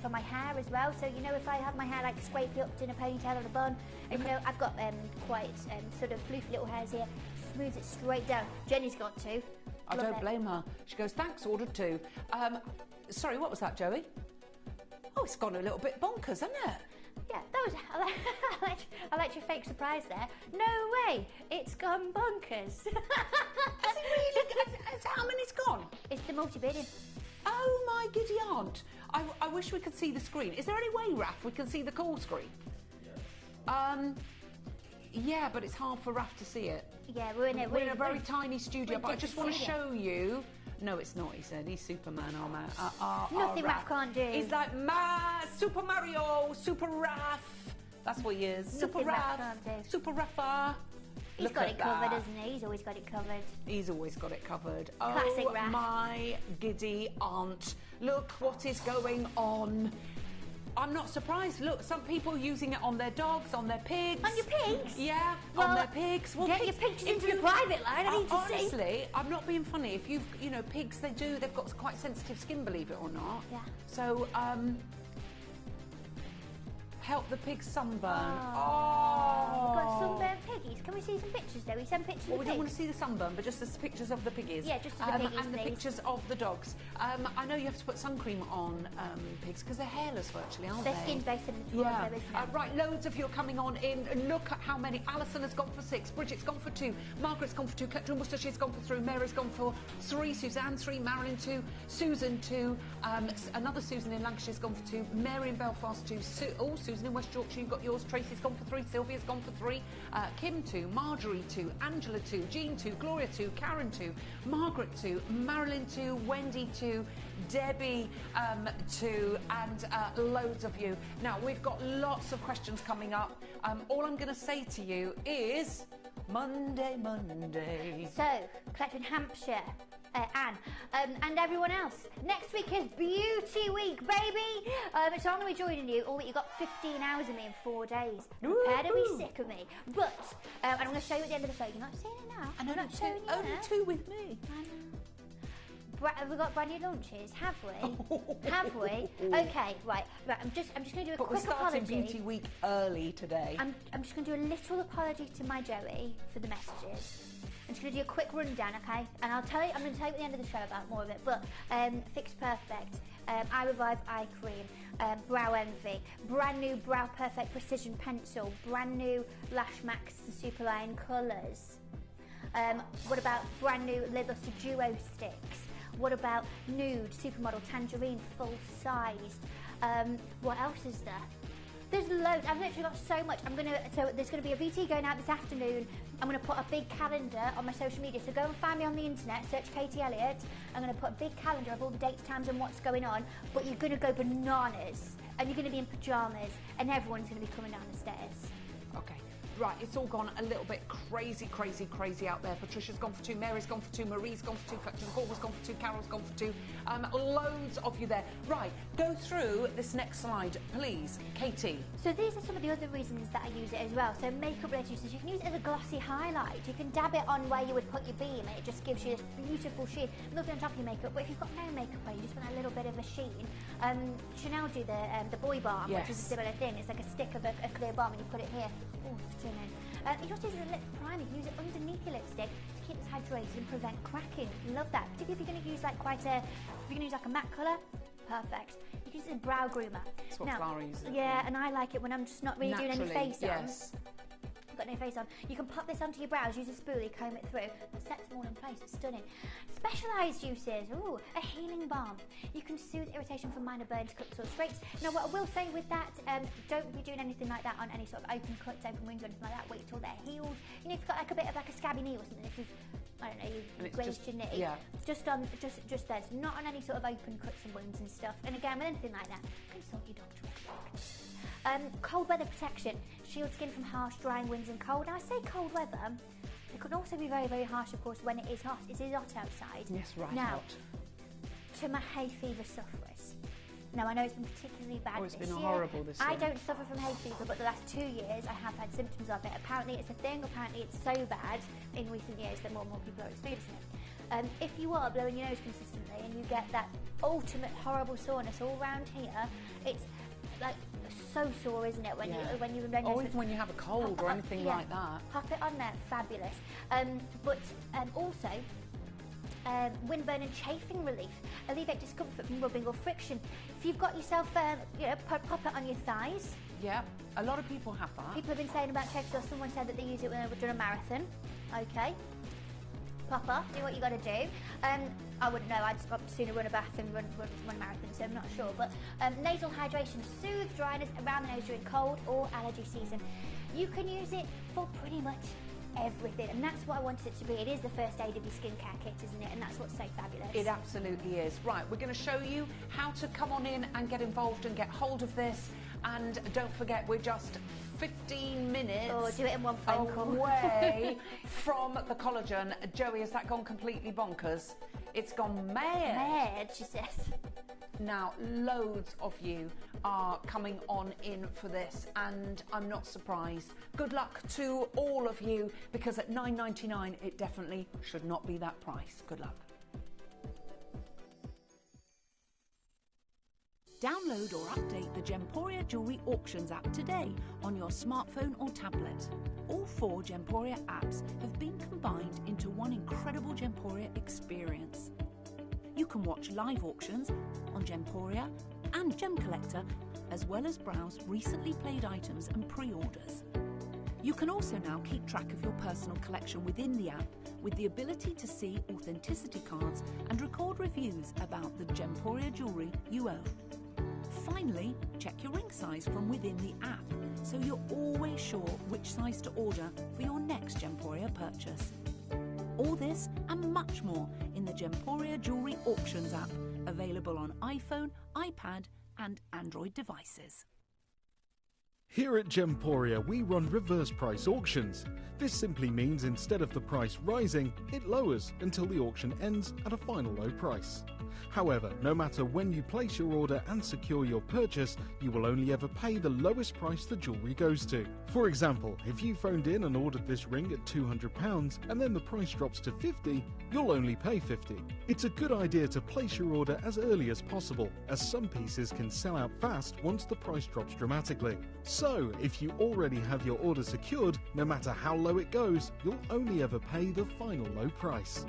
for my hair as well. So, you know, if I have my hair like scraped up in a ponytail or a bun, and you know, I've got quite sort of floofy little hairs here, smooths it straight down. Jenny's got to. I don't blame her. She goes, thanks, ordered 2. Sorry, what was that, Joey? Oh, it's gone a little bit bonkers, hasn't it? Yeah, that was. I liked your fake surprise there. No way, it's gone bonkers. Has it really? How many's gone? It's the multi-bidding. Oh my giddy aunt! I wish we could see the screen. Is there any way, Raf, we can see the call screen? Yeah, but it's hard for Raf to see it. Yeah, we're in a very tiny studio, but I just want to studio. show you. No, it's not, he said. He's Superman, our man. Nothing Raf can't do. He's like, Super Mario, Super Raf. That's what he is. Super Nothing Raf Raf. can't do. Super Raffa. He's got it covered, hasn't he? He's always got it covered. He's always got it covered. Classic oh, Raf. My giddy aunt. Look what is going on. I'm not surprised. Look, some people are using it on their dogs, on their pigs. On your pigs? Yeah, well, on their pigs. Well, get your pictures into the private line. I need to see. Honestly, I'm not being funny. If you've, you know, pigs, they've got quite sensitive skin, believe it or not. Yeah. So, help the pigs sunburn. We've got sunburned piggies. Can we see some pictures though? We send pictures Well, of we pigs. don't want to see the sunburn, but just the pictures of the piggies. Yeah, just of the piggies, and the please. pictures of the dogs. I know you have to put sun cream on pigs because they're hairless virtually, aren't Their they? skin's very similar to ours, though, isn't it? Right, loads of you are coming on in. Look at how many. Alison has gone for 6. Bridget's gone for 2. Margaret's gone for 2. Catherine Worcester, she's gone for 3. Mary's gone for 3. Suzanne 3. Marilyn 2. Susan 2. Another Susan in Lancashire's gone for 2. Mary in Belfast 2. Susan in West Yorkshire, you've got yours. Tracy's gone for 3. Sylvia's gone for 3. Kim 2. Marjorie 2. Angela 2. Jean 2. Gloria 2. Karen 2. Margaret 2. Marilyn 2. Wendy 2. Debbie 2. And loads of you. Now, we've got lots of questions coming up. All I'm going to say to you is Monday, Monday. So, collecting Hampshire, Anne, and everyone else. Next week is Beauty Week, baby! So I'm going to be joining you all week. You've got 15 hours of me in 4 days. Prepare to be sick of me. But, I'm going to show you at the end of the show. You're not seeing it now. And I'm not showing you only now. 2 with me. I know. Have we got brand new launches? Have we? Have we? Okay, right. I'm just going to do a But quick we're starting apology. Beauty Week early today. I'm just going to do a little apology to my Joey for the messages. I'm just going to do a quick rundown, okay? And I'm going to tell you at the end of the show about more of it. But Fix Perfect, Eye Revive Eye Cream, Brow Envy, brand new Brow Perfect Precision Pencil, brand new Lash Max Superline Colours. What about brand new Lip Luster Duo Sticks? What about nude supermodel tangerine full sized? What else is there? There's loads. I've literally got so much. So there's gonna be a VT going out this afternoon. I'm gonna put a big calendar on my social media. So go and find me on the internet, search Katie Elliott. I'm gonna put a big calendar of all the dates, times and what's going on. But you're gonna go bananas. And you're gonna be in pajamas and everyone's gonna be coming down the stairs. Okay. Right, it's all gone a little bit crazy out there. Patricia's gone for 2, Mary's gone for 2, Marie's gone for 2, Collection Corval's gone for 2, Carol's gone for 2. Loads of you there. Right, go through this next slide, please, Katie. So these are some of the other reasons that I use it as well. So makeup related uses, you can use it as a glossy highlight. You can dab it on where you would put your beam and it just gives you this beautiful sheen. Nothing on top of your makeup, but if you've got no makeup on, you just want a little bit of a sheen. Chanel do the Boy Balm, Yes. which is a similar thing. It's like a stick of a clear balm and you put it here. Oh, stunning. You just use it as a lip primer. You can use it underneath your lipstick to keep this hydrated and prevent cracking. Love that. Particularly if you're going to use like if you're going to use like a matte colour, perfect. You can use it as a brow groomer. That's what Clara uses it Yeah, for. and I like it when I'm just not really doing any Naturally, face yes. on. Got no face on. You can pop this onto your brows, use a spoolie, comb it through. It sets them all in place. It's stunning. Specialised uses. Ooh, a healing balm. You can soothe irritation from minor burns, cuts or scrapes. Now, what I will say with that, don't be doing anything like that on any sort of open cuts, open wounds, or anything like that. Wait till they're healed. You know, if you've got like a bit of like a scabby knee or something, if you've, I don't know, you've grazed your knee. Yeah. Just there. It's not on any sort of open cuts and wounds and stuff. And again, with anything like that, consult your doctor. Cold weather protection. Shield skin from harsh, drying winds and cold. Now, I say cold weather. It can also be very, very harsh, of course, when it is hot. It is hot outside. Yes, right now, out. To my hay fever sufferers. Now, I know it's been particularly bad it's this been year. horrible this year. I don't suffer from hay fever, but the last 2 years I have had symptoms of it. Apparently it's a thing. Apparently it's so bad in recent years that more and more people are experiencing it. If you are blowing your nose consistently and you get that ultimate horrible soreness all around here, it's like so sore, isn't it? When you or even when you have a cold or anything like that. Pop it on there, fabulous. But also, windburn and chafing relief, alleviate discomfort from rubbing or friction. If you've got yourself, pop it on your thighs. Yeah, a lot of people have that. People have been saying about chafing, or someone said that they use it when they've done a marathon. Okay. Pop off, do what you got to do. I wouldn't know, I'd sooner run a bath than run a marathon, so I'm not sure. But nasal hydration, soothe dryness around the nose during cold or allergy season. You can use it for pretty much everything, and that's what I wanted it to be. It is the first aid of your skincare kit, isn't it? And that's what's so fabulous. It absolutely is. Right, we're going to show you how to come on in and get involved and get hold of this. And don't forget, we're just 15 minutes do it in one phone call. away from the collagen. Joey, has that gone completely bonkers? It's gone mad. Mad, she says. Now, loads of you are coming on in for this, and I'm not surprised. Good luck to all of you, because at $9.99 it definitely should not be that price. Good luck. Download or update the Gemporia Jewellery Auctions app today on your smartphone or tablet. All 4 Gemporia apps have been combined into one incredible Gemporia experience. You can watch live auctions on Gemporia and Gem Collector, as well as browse recently played items and pre-orders. You can also now keep track of your personal collection within the app, with the ability to see authenticity cards and record reviews about the Gemporia jewellery you own. Finally, check your ring size from within the app, so you're always sure which size to order for your next Gemporia purchase. All this and much more in the Gemporia Jewellery Auctions app, available on iPhone, iPad and Android devices. Here at Gemporia, we run reverse price auctions. This simply means instead of the price rising, it lowers until the auction ends at a final low price. However, no matter when you place your order and secure your purchase, you will only ever pay the lowest price the jewellery goes to. For example, if you phoned in and ordered this ring at £200 and then the price drops to £50, you'll only pay £50. It's a good idea to place your order as early as possible, as some pieces can sell out fast once the price drops dramatically. So, if you already have your order secured, no matter how low it goes, you'll only ever pay the final low price.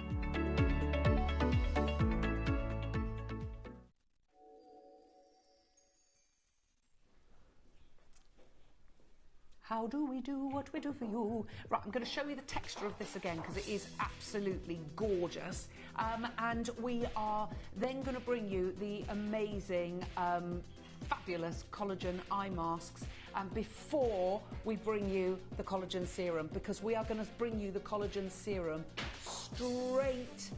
How do we do what we do for you? Right, I'm going to show you the texture of this again because it is absolutely gorgeous. And we are then going to bring you the amazing, fabulous collagen eye masks before we bring you the collagen serum, because we are going to bring you the collagen serum straight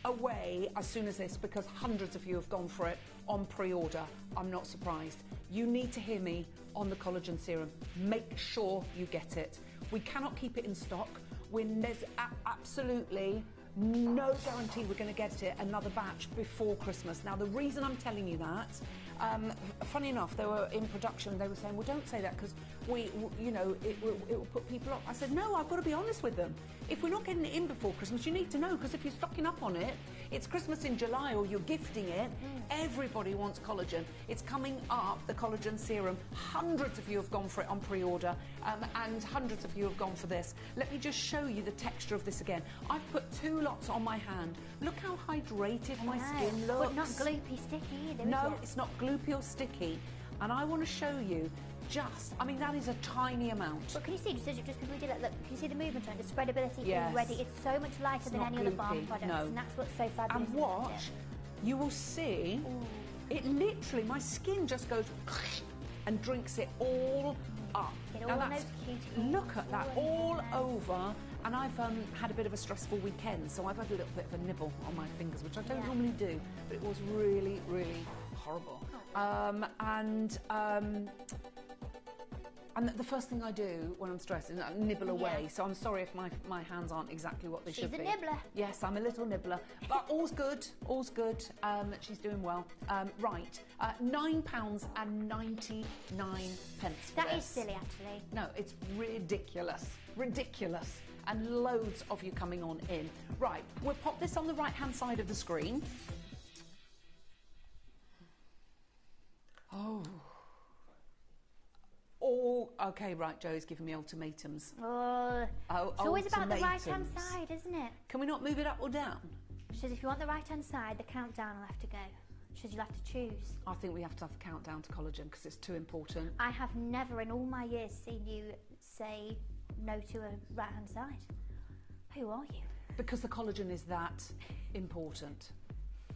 away as soon as this, because hundreds of you have gone for it on pre-order. I'm not surprised. You need to hear me on the collagen serum. Make sure you get it. We cannot keep it in stock. There's absolutely no guarantee we're going to get it another batch before Christmas. Now, the reason I'm telling you that, funny enough, they were in production, they were saying, well, don't say that because it will put people off. I said, no, I've got to be honest with them. If we're not getting it in before Christmas, you need to know, because if you're stocking up on it, it's Christmas in July or you're gifting it, everybody wants collagen. It's coming up, the collagen serum. Hundreds of you have gone for it on pre-order, and hundreds of you have gone for this. Let me just show you the texture of this again. I've put 2 lots on my hand. Look how hydrated my skin looks. But not gloopy sticky either, No, is it? it's not gloopy or sticky. And I want to show you that is a tiny amount. But can you see, just because we did it, look, can you see the movement on it, the spreadability Yes. already? It's so much lighter than not any other balm gloopy, products, no. and that's what's so fabulous. And watch, you will see, it literally, my skin just goes and drinks it all up. Get Now all that's- those cuticles, look at that, all all nice. over. And I've had a bit of a stressful weekend, so I've had a little bit of a nibble on my fingers, which I don't normally do, but it was really, really horrible. And the first thing I do when I'm stressed is I nibble away. Yeah. So I'm sorry if my hands aren't exactly what they should be. She's a nibbler. Yes, I'm a little nibbler. But all's good, all's good. She's doing well. Right, £9.99 for That this. is silly, actually. No, it's ridiculous. Ridiculous. And loads of you coming on in. Right, we'll pop this on the right-hand side of the screen. Oh, okay, right, Joe's giving me ultimatums. Oh, it's always about the right-hand ultimatums. side, isn't it? Can we not move it up or down? She says if you want the right-hand side, the countdown will have to go. She says you'll have to choose. I think we have to have a countdown to collagen because it's too important. I have never in all my years seen you say no to a right-hand side. Who are you? Because the collagen is that important.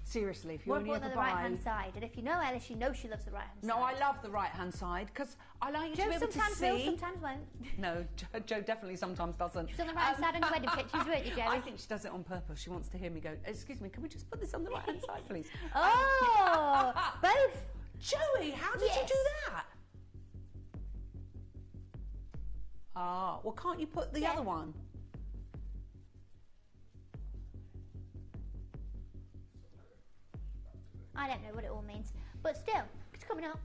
Seriously, if you More only important ever than the buy... right-hand side. And if you know Ellis, you know she loves the right-hand side. No, I love the right-hand side because I like you to Joe be able to sometimes see... will, sometimes won't. No, Joe definitely sometimes doesn't. She's on the right side on your wedding pictures, weren't you, Joey? I think she does it on purpose. She wants to hear me go, excuse me, can we just put this on the right-hand side, please? Oh, both. Joey, how did you do that? Ah, well, can't you put the other one? I don't know what it all means, but still, it's coming up.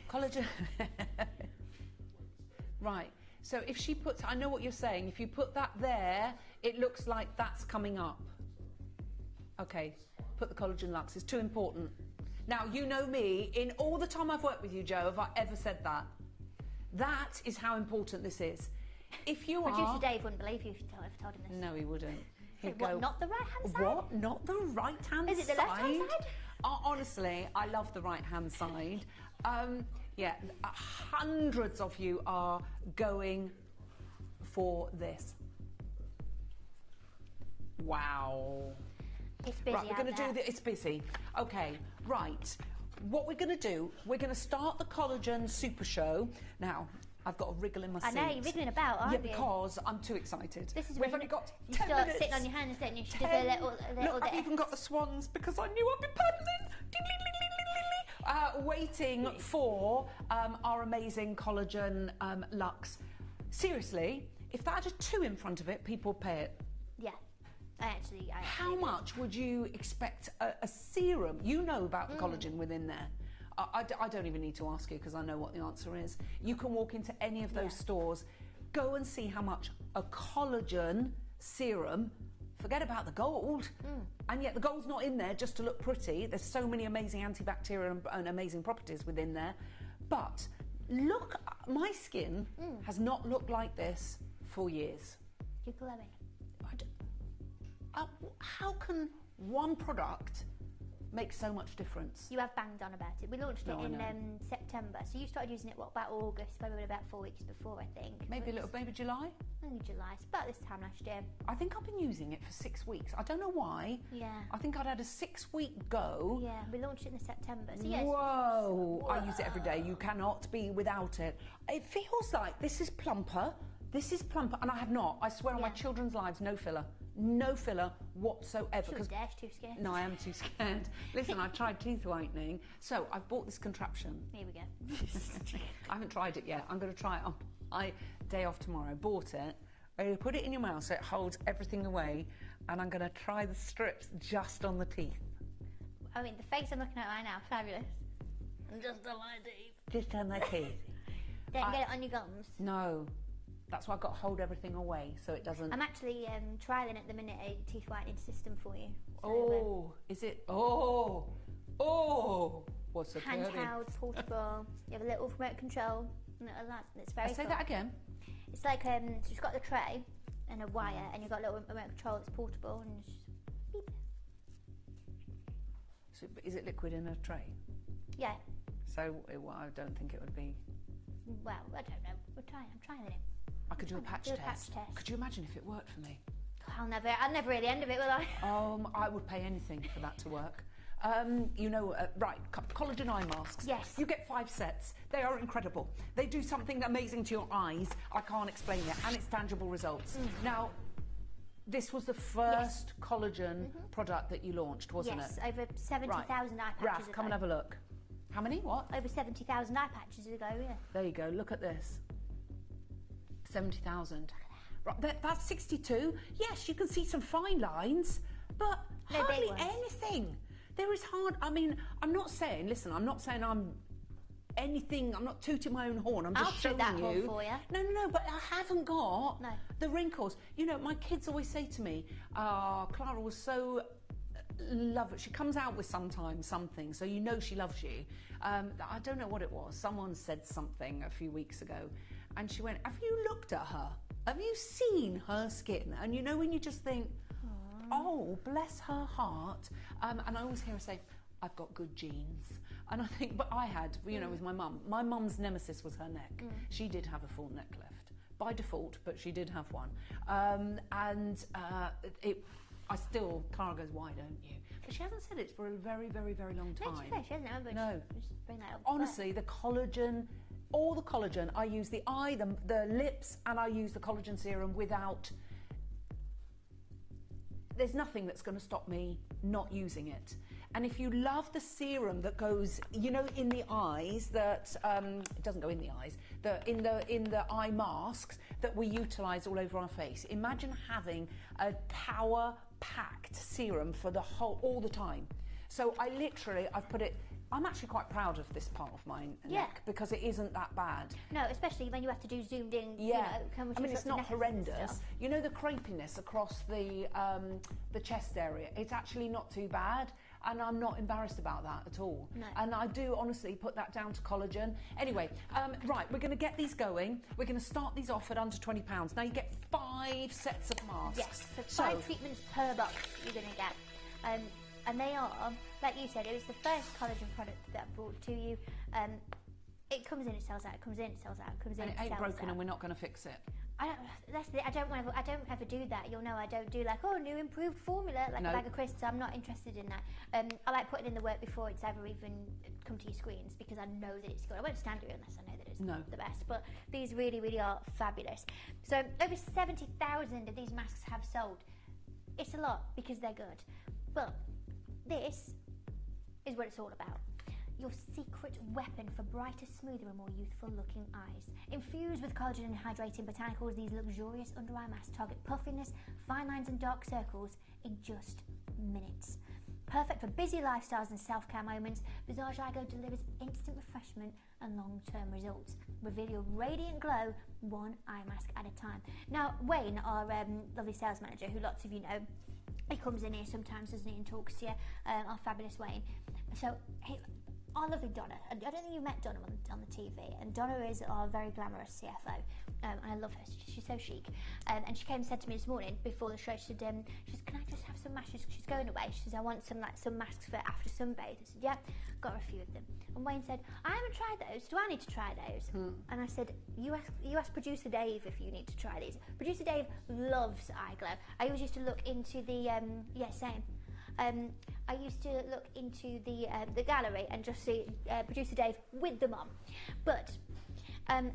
Collagen. Right. So if she puts, I know what you're saying. If you put that there, it looks like that's coming up. Okay. Put the collagen Lux. It's too important. Now, you know me. In all the time I've worked with you, Joe, have I ever said that? That is how important this is. If you Producer Dave wouldn't believe you if you told him this. No, he wouldn't. So He'd what, go, not the right-hand side? What? Not the right-hand side? Is it the left-hand side? Honestly, I love the right-hand side. Yeah, hundreds of you are going for this. Wow. It's busy Right, we're going to do the, it's busy. Okay, right. What we're going to do, we're going to start the Collagen Super Show. Now, I've got a wriggle in my seat. I know, you're wriggling about, aren't you? Yeah, because I'm too excited. This is We've when only got you 10 start minutes. sitting on your hands, don't you? She does a little Look, I've even got the swans because I knew I'd be paddling. waiting for our amazing collagen Luxe. Seriously, if that had a 2 in front of it, people would pay it. Yeah. How much would you expect a serum? You know about the collagen within there. I don't even need to ask you because I know what the answer is. You can walk into any of those stores, go and see how much a collagen serum, forget about the gold, and yet the gold's not in there just to look pretty. There's so many amazing antibacterial and amazing properties within there. But look, my skin has not looked like this for years. You're glowing. How can one product make so much difference? You have banged on about it. We launched it in September, so you started using it about August, probably about 4 weeks before, I think. Maybe July? Maybe July. It's about this time last year. I think I've been using it for 6 weeks. I don't know why. Yeah. I think I'd had a 6-week go. Yeah, we launched it in September. So yes. Whoa! I use it every day. You cannot be without it. It feels like this is plumper. This is plumper, and I have not. I swear on my children's lives, no filler. No filler whatsoever. She's too scared. No, I am too scared. Listen, I tried teeth whitening, so I've bought this contraption. Here we go. I haven't tried it yet. I'm going to try it on my day off tomorrow. I bought it. I'm going to put it in your mouth so it holds everything away, and I'm going to try the strips just on the teeth. I mean, the face I'm looking at right now, fabulous. Just on my teeth. Just on my teeth. Don't get it on your gums. No. That's why I've got to hold everything away so it doesn't... I'm actually trialling at the minute a teeth whitening system for you. So, is it? What's the handheld, portable. You have a little remote control. It's very Say that again. It's like, so you've got the tray and a wire, and you've got a little remote control that's portable, and it's just beep. So, is it liquid in a tray? Yeah. So, I don't think it would be... Well, I don't know. I'm trying it. I could do a patch test. Could you imagine if it worked for me? I'll never hear the end of it, will I? I would pay anything for that to work. Right, collagen eye masks. Yes. You get 5 sets. They are incredible. They do something amazing to your eyes. I can't explain it, and it's tangible results. Now, this was the first collagen product that you launched, wasn't it? Yes, over 70,000 eye patches Raf, ago. come and have a look. How many? What? Over 70,000 eye patches ago, yeah. There you go. Look at this. 70,000. Right, that's 62. Yes, you can see some fine lines, but no hardly anything. There is I'm not saying, listen, I'm not saying I'm anything, I'm not tooting my own horn, I'm just showing that you. horn for you. No, but I haven't got the wrinkles. You know, my kids always say to me, Clara was so lovely. She comes out with sometimes something, so you know she loves you. I don't know what it was. Someone said something a few weeks ago, and she went, have you looked at her? Have you seen her skin? And you know when you just think, oh, bless her heart. And I always hear her say, I've got good genes. And I think, but I had, you know, with my mum. My mum's nemesis was her neck. She did have a full neck lift by default, but she did have one. Clara goes, why don't you? But she hasn't said it for a very, very, very long time. No, she hasn't, but no. Just bring that up. Honestly, the collagen, all the collagen, I use the eye, the lips, and I use the collagen serum without... There's nothing that's going to stop me not using it. And if you love the serum that goes, you know, in the eyes, that it doesn't go in the eyes, in the eye masks that we utilise all over our face. Imagine having a power-packed serum for all the time. So I've put it. I'm actually quite proud of this part of my neck because it isn't that bad. No, especially when you have to do zoomed in. Yeah, you know, I mean it's not horrendous. You know the crepiness across the chest area. It's actually not too bad, and I'm not embarrassed about that at all. No. And I do honestly put that down to collagen. Anyway, right, we're going to get these going. We're going to start these off at under £20. Now you get 5 sets of masks. Yes, so 5 treatments per box you're going to get. And they are, like you said, it was the first collagen product that I brought to you. It comes in, it sells out. It comes in, it sells out. It comes in, and it ain't broken, and we're not going to fix it. I don't ever do that. You'll know I don't do like new improved formula like a bag of crisps. I'm not interested in that. I like putting in the work before it's ever even come to your screens because I know that it's good. I won't stand it unless I know that it's the best. But these really, really are fabulous. So over 70,000 of these masks have sold. It's a lot because they're good, but this is what it's all about. your secret weapon for brighter, smoother and more youthful looking eyes. Infused with collagen and hydrating botanicals, these luxurious under eye masks target puffiness, fine lines and dark circles in just minutes. Perfect for busy lifestyles and self-care moments, Visage Eyeglow delivers instant refreshment and long-term results. Reveal your radiant glow, one eye mask at a time. Now, Wayne, our lovely sales manager, who lots of you know, he comes in here sometimes, doesn't he, and talks to you, our fabulous Wayne. So, our lovely Donna, I don't think you met Donna on the TV, and Donna is our very glamorous CFO, and I love her, she's so chic, and she came and said to me this morning before the show, she said, can I just have some masks? She's going away, she says, I want some masks for after sunbathe. I said, yeah, got a few of them. And Wayne said, I haven't tried those, do I need to try those? And I said, you ask producer Dave if you need to try these. Producer Dave loves Eyeglow. I always used to look into the, same. I used to look into the gallery and just see producer Dave with them on. But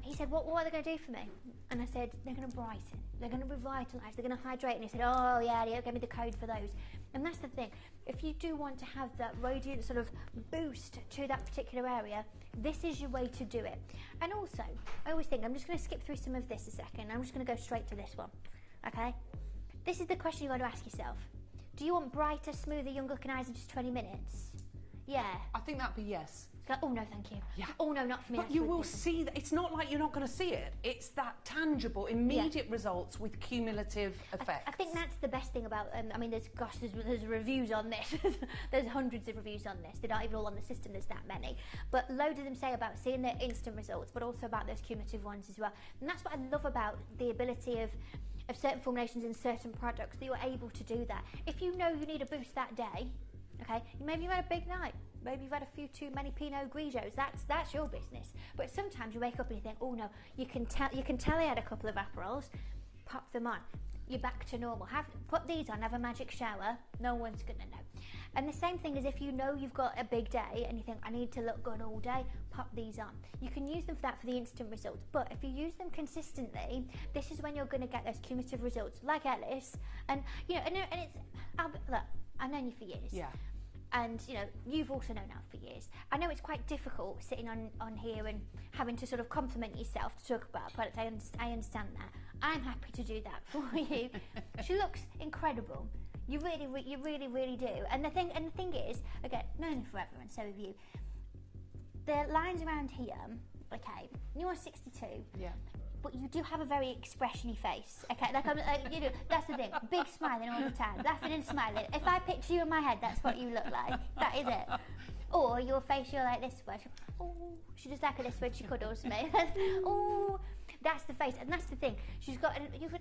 he said, what are they going to do for me? And I said, they're going to brighten, they're going to revitalise, they're going to hydrate. And he said, oh yeah, give me the code for those. And that's the thing, if you do want to have that radiant sort of boost to that particular area, this is your way to do it. And also, I always think, I'm just going to skip through some of this a second, I'm just going to go straight to this one, okay? This is the question you've got to ask yourself. Do you want brighter, smoother, young looking eyes in just 20 minutes? Yeah. I think that'd be yes. Oh no, thank you. Yeah. Oh no, not for me. But you will see that. It's not like you're not going to see it. It's that tangible, immediate results with cumulative effects. I think that's the best thing about. I mean, there's reviews on this. There's hundreds of reviews on this. They're not even all on the system. There's that many. But loads of them say about seeing their instant results, but also about those cumulative ones as well. And that's what I love about the ability of certain formulations in certain products, that you're able to do that. If you know you need a boost that day, okay, maybe you've had a big night, maybe you've had a few too many Pinot Grigios, that's your business. But sometimes you wake up and you think, oh no, you can tell you had a couple of Aperols, pop them on, you're back to normal. Put these on, have a magic shower, no one's gonna know. And the same thing is if you know you've got a big day and you think, I need to look good all day, pop these on. You can use them for that, for the instant results. But if you use them consistently, this is when you're going to get those cumulative results, like Ellis. And, you know, and it's, look, I've known you for years. Yeah. And, you know, you've also known Al for years. I know it's quite difficult sitting on here and having to sort of compliment yourself to talk about a product. I understand that. I'm happy to do that for you. She looks incredible. You really do. And the thing is, again, known you forever, and so have you. The lines around here, okay, you're 62. Yeah. But you do have a very expressiony face, okay? Like you know, that's the thing. Big smiling all the time, laughing and smiling. If I picture you in my head, that's what you look like. That is it. Or your face, you're like this way. Oh, she does like this when she cuddles me. Oh, that's the face, and that's the thing. You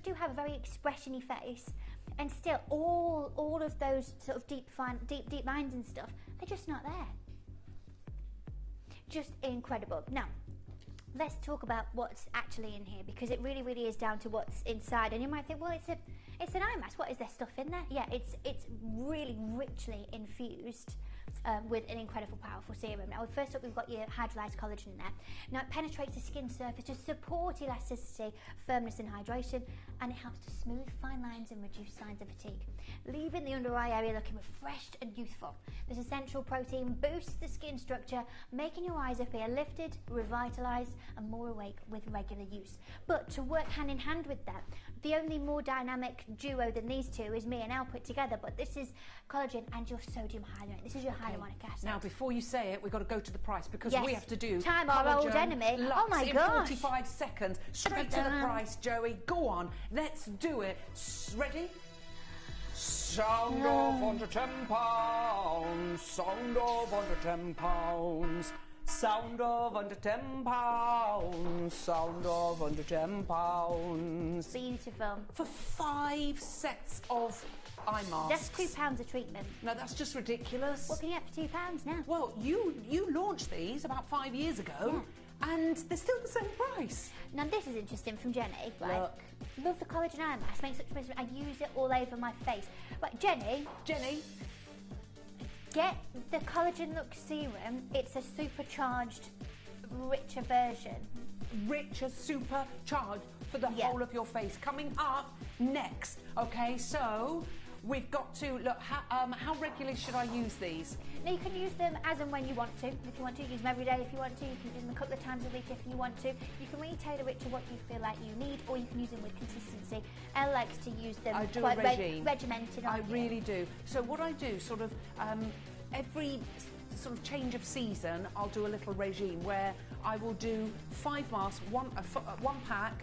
do have a very expressiony face, and still, all of those sort of deep lines and stuff, they're just not there. Just incredible. Now, let's talk about what's actually in here, because it really is down to what's inside. And you might think, well, it's an eye mask. What is there stuff in there? Yeah, it's really richly infused with an incredible, powerful serum. Now, first up, we've got your hydrolyzed collagen in there. Now, it penetrates the skin surface to support elasticity, firmness and hydration, and it helps to smooth fine lines and reduce signs of fatigue, leaving the under eye area looking refreshed and youthful. This essential protein boosts the skin structure, making your eyes appear lifted, revitalized, and more awake with regular use. But to work hand in hand with that, the only more dynamic duo than these two is me and Al put together, but this is collagen and your sodium hyaluronic. This is your hyaluronic acid. Now, before you say it, we've got to go to the price, because we have to do time our old enemy. Oh my gosh! In 45 seconds, straight to the price, Joey. Go on, let's do it. Ready? Sound of under £10. Sound of under £10. Sound of under £10. Sound of under £10. Beautiful. For 5 sets of eye masks. That's £2 a treatment. No, that's just ridiculous. What can you get for £2 now? Well, you launched these about 5 years ago, and they're still the same price. Now this is interesting from Jenny, right? Look. Love the collagen eye mask, makes such a difference. I use it all over my face. Right, Jenny, get the Collagen Look Serum. It's a supercharged, richer version. Richer, supercharged for the whole of your face. Coming up next, okay? So we've got to look. How regularly should I use these? Now you can use them as and when you want to. If you want to, use them every day if you want to. You can use them a couple of times a week if you want to. You can really tailor it to what you feel like you need, or you can use them with consistency. Elle likes to use them I do quite a regime. regimented. I really do. So what I do, sort of, every sort of change of season, I'll do a little regime where I will do 5 masks, one pack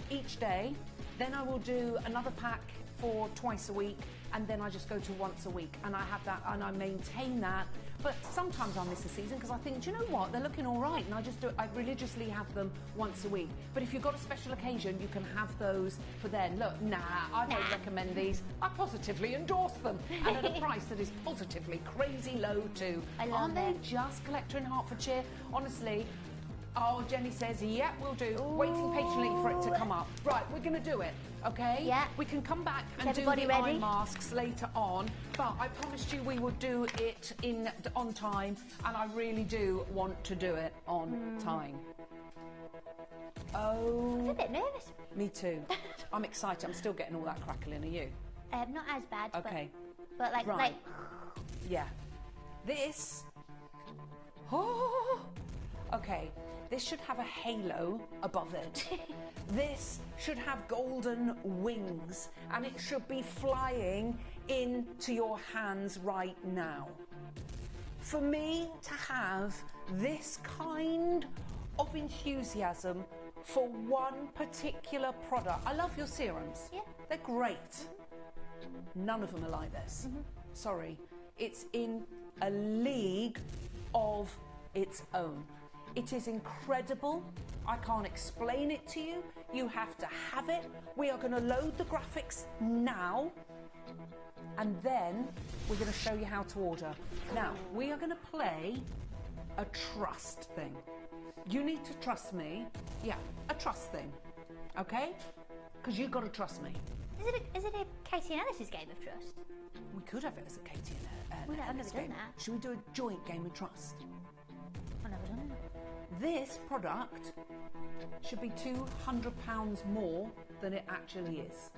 each day. Then I will do another pack for twice a week, and then I just go to once a week, and I have that, and I maintain that. But sometimes I miss a season because I think, do you know what, they're looking all right, and I religiously have them once a week. But if you've got a special occasion, you can have those for then. Look, I don't recommend these. I positively endorse them, and at a price that is positively crazy low too. Aren't they just, Collector in Hertfordshire? Honestly. Oh, Jenny says, yeah, we'll do. Ooh. Waiting patiently for it to come up. Right, we're going to do it, okay? Yeah. We can come back and do the eye masks later on, but I promised you we would do it on time, and I really do want to do it on time. Oh. I'm a bit nervous. Me too. I'm excited. I'm still getting all that crackling. Are you? Not as bad. Okay. But like, right. Yeah. This. Oh. Okay. This should have a halo above it. This should have golden wings, and it should be flying into your hands right now. For me to have this kind of enthusiasm for one particular product. I love your serums. Yeah. They're great. None of them are like this. Sorry. It's in a league of its own. It is incredible. I can't explain it to you. You have to have it. We are going to load the graphics now, and then we're going to show you how to order. Now, we are going to play a trust thing. You need to trust me. Yeah, a trust thing. Okay? Because you've got to trust me. Is it a Katie and Alice's game of trust? We could have it as a Katie and I've never Alice done game. that. Should we do a joint game of trust? I've never done that. This product should be £200 more than it actually is.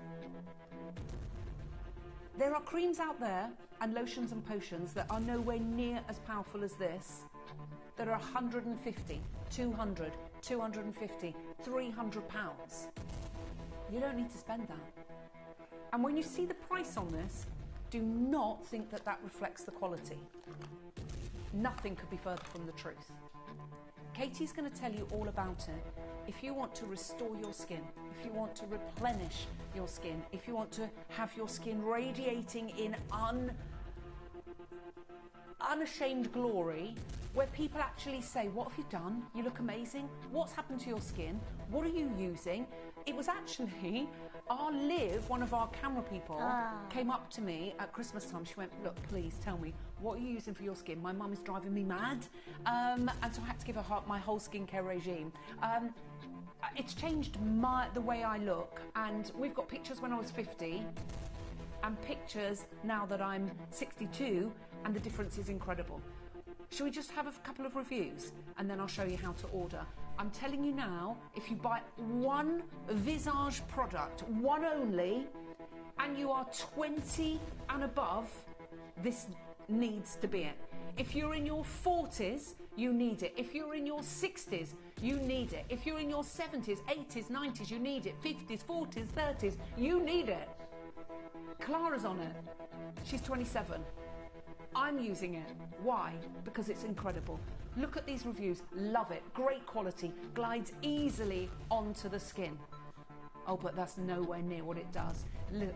There are creams out there and lotions and potions that are nowhere near as powerful as this, that are 150, 200, 250, £300. You don't need to spend that. And when you see the price on this, do not think that that reflects the quality. Nothing could be further from the truth. Katie's going to tell you all about it. If you want to restore your skin, if you want to replenish your skin, if you want to have your skin radiating in unashamed glory, where people actually say, what have you done? You look amazing. What's happened to your skin? What are you using? It was actually our Liv, one of our camera people, came up to me at Christmas time. She went, look, please tell me, what are you using for your skin? My mum is driving me mad. And so I had to give her my whole skincare regime. It's changed the way I look. And we've got pictures when I was 50 and pictures now that I'm 62, and the difference is incredible. Should we just have a couple of reviews and then I'll show you how to order? I'm telling you now, if you buy one Visage product, one only, and you are 20 and above, this needs to be it. If you're in your 40s, you need it. If you're in your 60s, you need it. If you're in your 70s, 80s, 90s, you need it. 50s, 40s, 30s, you need it. Clara's on it. She's 27. I'm using it. Why? Because it's incredible. Look at these reviews. Love it. Great quality. Glides easily onto the skin. Oh, but that's nowhere near what it does.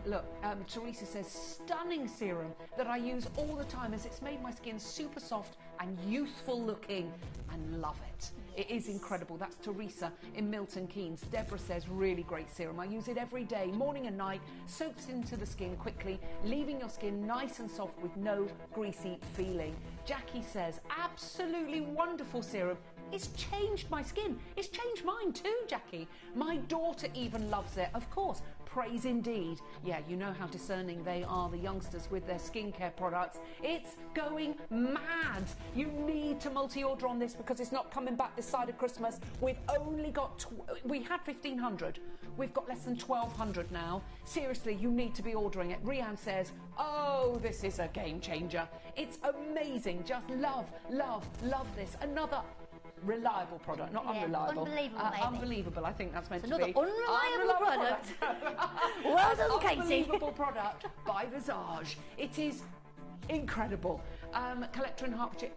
Look, Teresa says, stunning serum that I use all the time as it's made my skin super soft and youthful looking, and love it. It is incredible. That's Teresa in Milton Keynes. Deborah says, really great serum. I use it every day, morning and night, soaks into the skin quickly, leaving your skin nice and soft with no greasy feeling. Jackie says, absolutely wonderful serum. It's changed my skin. It's changed mine too, Jackie. My daughter even loves it. Of course, praise indeed. Yeah, you know how discerning they are, the youngsters, with their skincare products. It's going mad. You need to multi-order on this because it's not coming back this side of Christmas. We've only got, we had 1,500. We've got less than 1,200 now. Seriously, you need to be ordering it. Rianne says, Oh, this is a game changer. It's amazing. Just love, love, love this. Another reliable product, not unreliable. Unbelievable, maybe. Unbelievable, I think that's meant to Another be. unreliable product. Well done, Katie. Unbelievable product by Visage. It is incredible. Collector in Hertfordshire,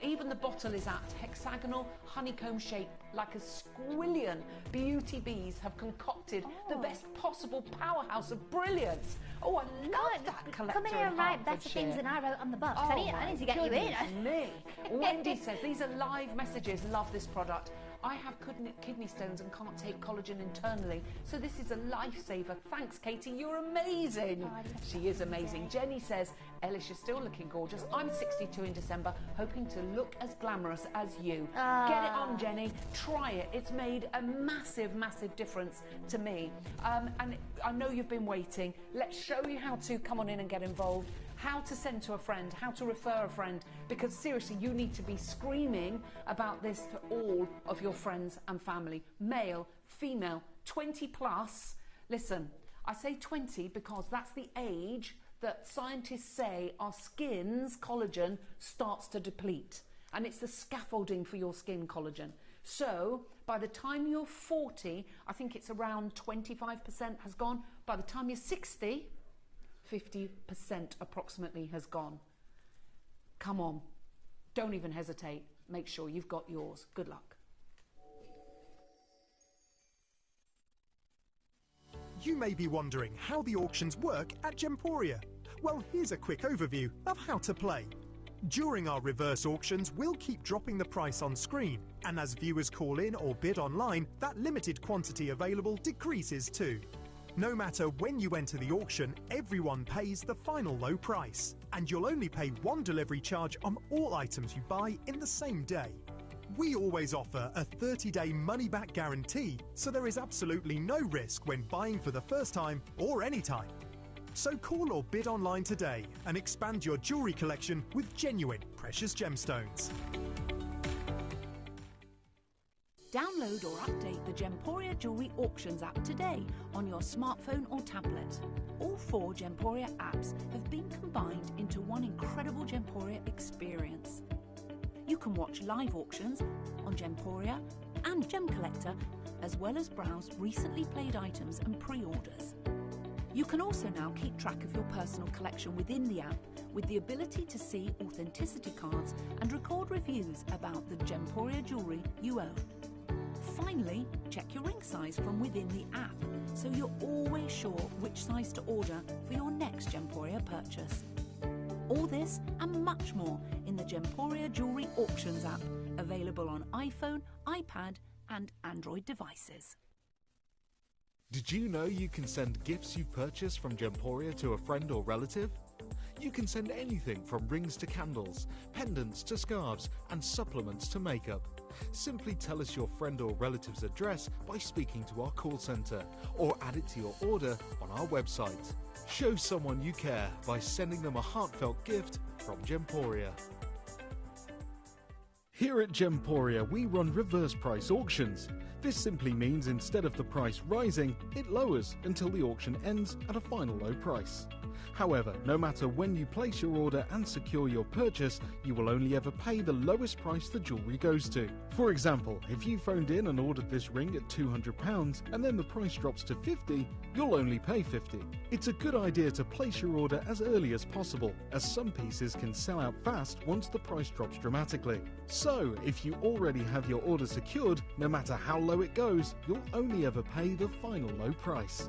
even the bottle is at hexagonal honeycomb shape, like a squillion. Beauty bees have concocted the best possible powerhouse of brilliance. Oh, I love that Collector Come in here and write better Hertfordshire. things than I wrote on the box. Oh, I need to get you in. goodness me. Wendy says, these are live messages, love this product. I have kidney stones and can't take collagen internally, so this is a lifesaver. Thanks, Katie, you're amazing. She is amazing. Jenny says, Ellis, you're still looking gorgeous. I'm 62 in December, hoping to look as glamorous as you. Get it on, Jenny. Try it. It's made a massive, massive difference to me. And I know you've been waiting. Let's show you how to come on in and get involved. How to send to a friend, how to refer a friend, because seriously, you need to be screaming about this to all of your friends and family, male, female, 20 plus. Listen, I say 20 because that's the age that scientists say our skin's collagen starts to deplete, and it's the scaffolding for your skin collagen. So by the time you're 40, I think it's around 25% has gone. By the time you're 60, 50% approximately has gone. Come on, don't even hesitate. Make sure you've got yours. Good luck. You may be wondering how the auctions work at Gemporia. Well, here's a quick overview of how to play. During our reverse auctions, we'll keep dropping the price on screen, and as viewers call in or bid online, that limited quantity available decreases too. No matter when you enter the auction, everyone pays the final low price, and you'll only pay one delivery charge on all items you buy in the same day. We always offer a 30-day money-back guarantee, so there is absolutely no risk when buying for the first time or any time. So call or bid online today and expand your jewellery collection with genuine precious gemstones. Download or update the Gemporia Jewellery Auctions app today on your smartphone or tablet. All 4 Gemporia apps have been combined into one incredible Gemporia experience. You can watch live auctions on Gemporia and Gem Collector, as well as browse recently played items and pre-orders. You can also now keep track of your personal collection within the app with the ability to see authenticity cards and record reviews about the Gemporia jewellery you own. Finally, check your ring size from within the app, so you're always sure which size to order for your next Gemporia purchase. All this and much more in the Gemporia Jewellery Auctions app, available on iPhone, iPad and Android devices. Did you know you can send gifts you've purchased from Gemporia to a friend or relative? You can send anything from rings to candles, pendants to scarves, and supplements to makeup. Simply tell us your friend or relative's address by speaking to our call centre, or add it to your order on our website. Show someone you care by sending them a heartfelt gift from Gemporia. Here at Gemporia, we run reverse price auctions. This simply means instead of the price rising, it lowers until the auction ends at a final low price. However, no matter when you place your order and secure your purchase, you will only ever pay the lowest price the jewellery goes to. For example, if you phoned in and ordered this ring at £200 and then the price drops to £50, you'll only pay £50. It's a good idea to place your order as early as possible, as some pieces can sell out fast once the price drops dramatically. So, if you already have your order secured, no matter how low it goes, you'll only ever pay the final low price.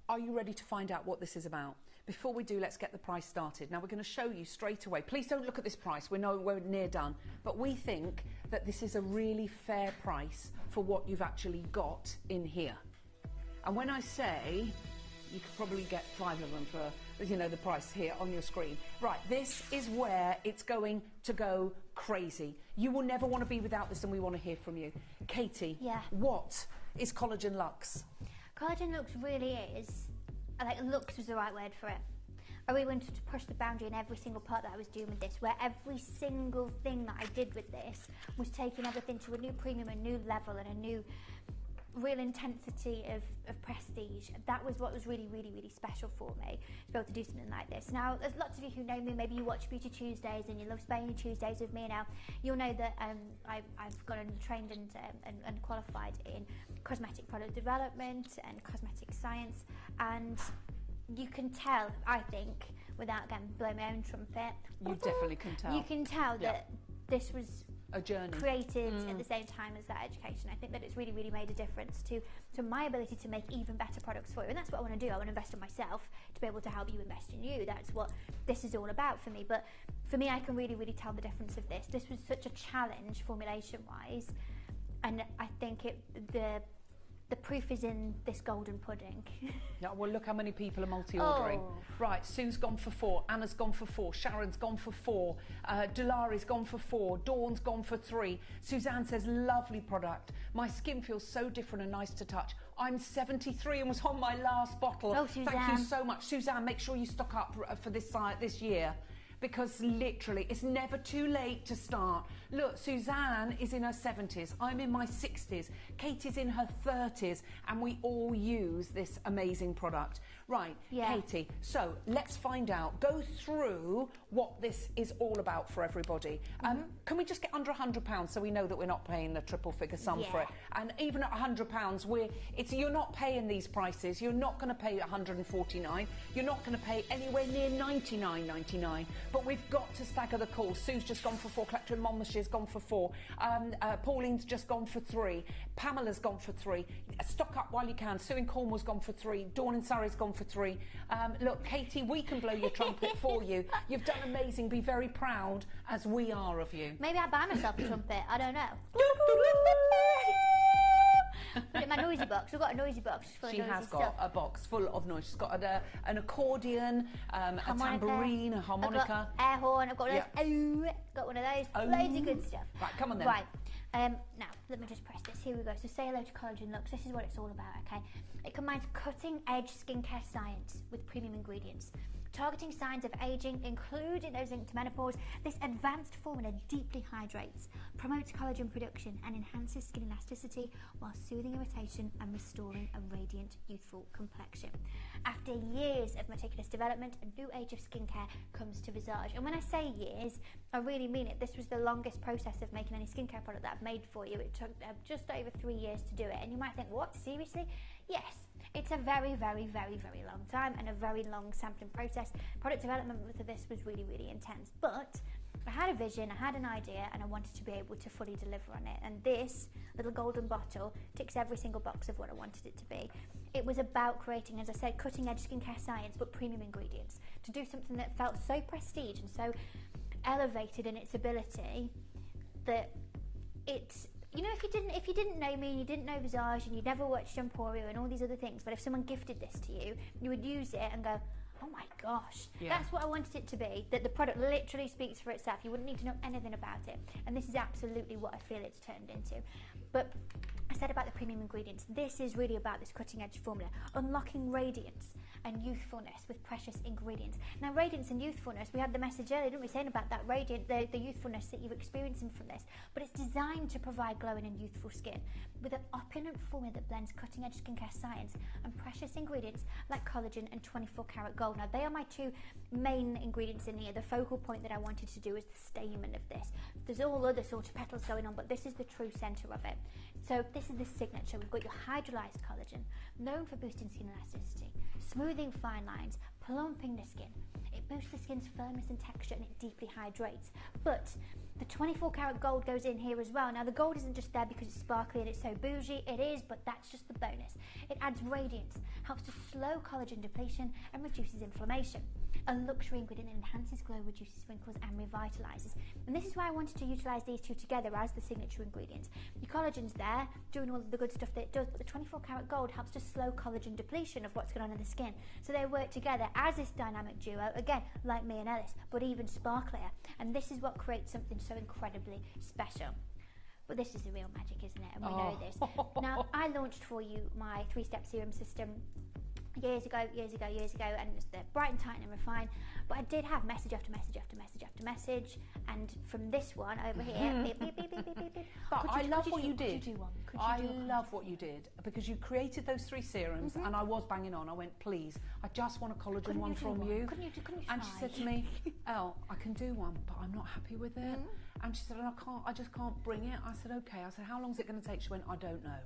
Are you ready to find out what this is about? Before we do, let's get the price started. Now, we're going to show you straight away. Please don't look at this price. We're near done. But we think that this is a really fair price for what you've actually got in here. And when I say, you could probably get 5 of them for, you know, the price here on your screen. Right, this is where it's going to go crazy. You will never want to be without this, and we want to hear from you. Katie, what is Collagen Luxe? Collagen Luxe really is, like, Luxe was the right word for it. I really wanted to push the boundary in every single part that I was doing with this, where every single thing that I did with this was taking everything to a new premium, a new level, and a new real intensity of prestige. That was what was really, really, really special for me, to be able to do something like this. Now, there's lots of you who know me, maybe you watch Beauty Tuesdays and you love spending your Tuesdays with me. Now, you'll know that I've got trained and qualified in cosmetic product development and cosmetic science, and you can tell, I think, without again blowing my own trumpet, You definitely can tell. you can tell that this was a journey created at the same time as that education. I think that it's really, really made a difference to my ability to make even better products for you, and that's what I want to do. I want to invest in myself to be able to help you invest in you. That's what this is all about for me. But for me, I can really, really tell the difference of this. This was such a challenge formulation wise, and I think the proof is in this golden pudding. Yeah, well, look how many people are multi-ordering. Oh. Right, Sue's gone for 4, Anna's gone for 4, Sharon's gone for 4, Dilari's gone for 4, Dawn's gone for 3. Suzanne says, lovely product. My skin feels so different and nice to touch. I'm 73 and was on my last bottle. Oh, Suzanne. Thank you so much. Suzanne, make sure you stock up for this year, because literally it's never too late to start. Look, Suzanne is in her 70s, I'm in my 60s, Katie's in her 30s, and we all use this amazing product. Right, Yeah. Katie, so let's find out, go through what this is all about for everybody. Can we just get under £100 so we know that we're not paying a triple figure sum for it? And even at £100, you're not paying these prices. You're not going to pay £149. You're not going to pay anywhere near $99.99. But we've got to stagger the calls. Sue's just gone for 4. Collector in Monmouthshire's gone for 4. Pauline's just gone for 3. Pamela's gone for 3. Stock up while you can. Sue in Cornwall's gone for 3. Dawn in Surrey's gone for 3. Look, Katie, we can blow your trumpet for you. You've done amazing. Be very proud, as we are of you. Maybe I'll buy myself a trumpet, I don't know. Put it in my noisy box. We've got a noisy box full of She noisy has stuff. got a box full of noise. She's got an accordion, a tambourine, a harmonica. I've got air horn. I've got one of those. Got one of those. Loads of good stuff. Right, come on then. Right. Now, let me just press this. Here we go. So say hello to Collagen Lux. This is what it's all about, okay? It combines cutting-edge skincare science with premium ingredients. Targeting signs of aging, including those linked to menopause, this advanced formula deeply hydrates, promotes collagen production and enhances skin elasticity while soothing irritation and restoring a radiant, youthful complexion. After years of meticulous development, a new age of skincare comes to Visage. And when I say years, I really mean it. This was the longest process of making any skincare product that I've made for you. It took just over 3 years to do it. And you might think, what, seriously? Yes. It's a very, very, very, very long time and a very long sampling process. Product development with this was really, really intense. But I had a vision, I had an idea, and I wanted to be able to fully deliver on it. And this little golden bottle ticks every single box of what I wanted it to be. It was about creating, as I said, cutting-edge skincare science, but premium ingredients. To do something that felt so prestige and so elevated in its ability that it's... You know, if you didn't know me, you didn't know Visage, and you'd never watched Emporio and all these other things, but if someone gifted this to you, you would use it and go, oh my gosh, that's what I wanted it to be, that the product literally speaks for itself. You wouldn't need to know anything about it. And this is absolutely what I feel it's turned into. But I said about the premium ingredients, this is really about this cutting edge formula, unlocking radiance and youthfulness with precious ingredients. Now, radiance and youthfulness, we had the message earlier, didn't we, saying about that radiant, the youthfulness that you're experiencing from this, but it's designed to provide glowing and youthful skin with an opulent formula that blends cutting edge skincare science and precious ingredients like collagen and 24 karat gold. Now, they are my 2 main ingredients in here. The focal point that I wanted to do is the stamen of this. There's all other sort of petals going on, but this is the true center of it. So this is the signature. We've got your hydrolyzed collagen, known for boosting skin elasticity, smoothing fine lines, plumping the skin. It boosts the skin's firmness and texture, and it deeply hydrates. But the 24 karat gold goes in here as well. Now, the gold isn't just there because it's sparkly and it's so bougie. It is, but that's just the bonus. It adds radiance, helps to slow collagen depletion, and reduces inflammation. A luxury ingredient that enhances glow, reduces wrinkles, and revitalizes. And this is why I wanted to utilize these 2 together as the signature ingredients. Your collagen's there, doing all the good stuff that it does, but the 24 karat gold helps to slow collagen depletion of what's going on in the skin. So they work together as this dynamic duo, again, like me and Ellis, but even sparklier. And this is what creates something so incredibly special. But this is the real magic, isn't it? And we know this. Now, I launched for you my 3-step serum system years ago, and they're brighten, tighten and refine. But I did have message after message after message after message, and from this one over here, beep, beep, beep, beep, beep, beep, beep. But I love what you did. Could you do one? I love what you did, because you created those 3 serums, and I was banging on. I went, please, I just want a collagen one from you. Couldn't you And she said to me, Elle, I can do one, but I'm not happy with it. And she said, I just can't bring it. I said, okay. I said, how long is it going to take? She went, I don't know.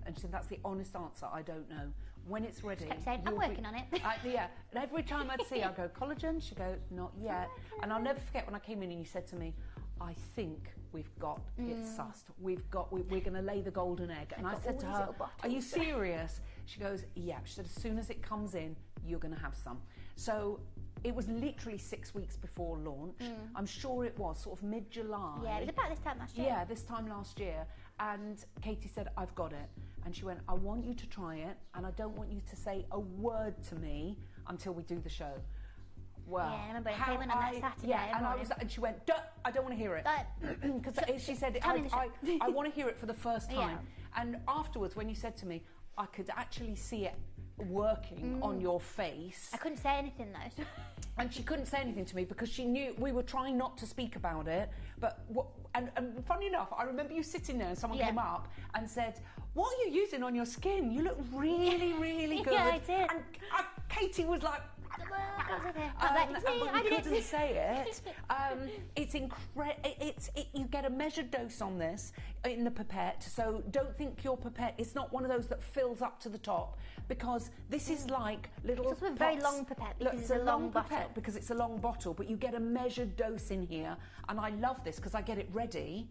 And she said, that's the honest answer, I don't know. When it's ready... She kept saying, I'm working on it. Yeah, and every time I'd see her, I'd go, collagen? She'd go, not yet. And I'll never forget when I came in and you said to me, I think we've got it sussed. We're going to lay the golden egg. And I said to her, are you serious? She goes, yeah. She said, as soon as it comes in, you're going to have some. So it was literally 6 weeks before launch. I'm sure it was sort of mid-July. Yeah, it was about this time last year. Yeah, this time last year. And Katie said, I've got it. And she went, I want you to try it, and I don't want you to say a word to me until we do the show. Well, yeah, I remember it came in on that Saturday. Yeah, and she went, I don't want to hear it. Because she said, I want to hear it for the first time. Yeah. And afterwards, when you said to me, I could actually see it working on your face. I couldn't say anything though. And she couldn't say anything to me because she knew we were trying not to speak about it. But and funny enough, I remember you sitting there and someone came up and said, what are you using on your skin? You look really, really good. Yeah, I did. And Katie was like, I couldn't say it. It's incredible. You get a measured dose on this in the pipette, so don't think your pipette. It's not one of those that fills up to the top, because this is like little. It's also a very long pipette because it's a long bottle. Because it's a long bottle, but you get a measured dose in here, and I love this because I get it ready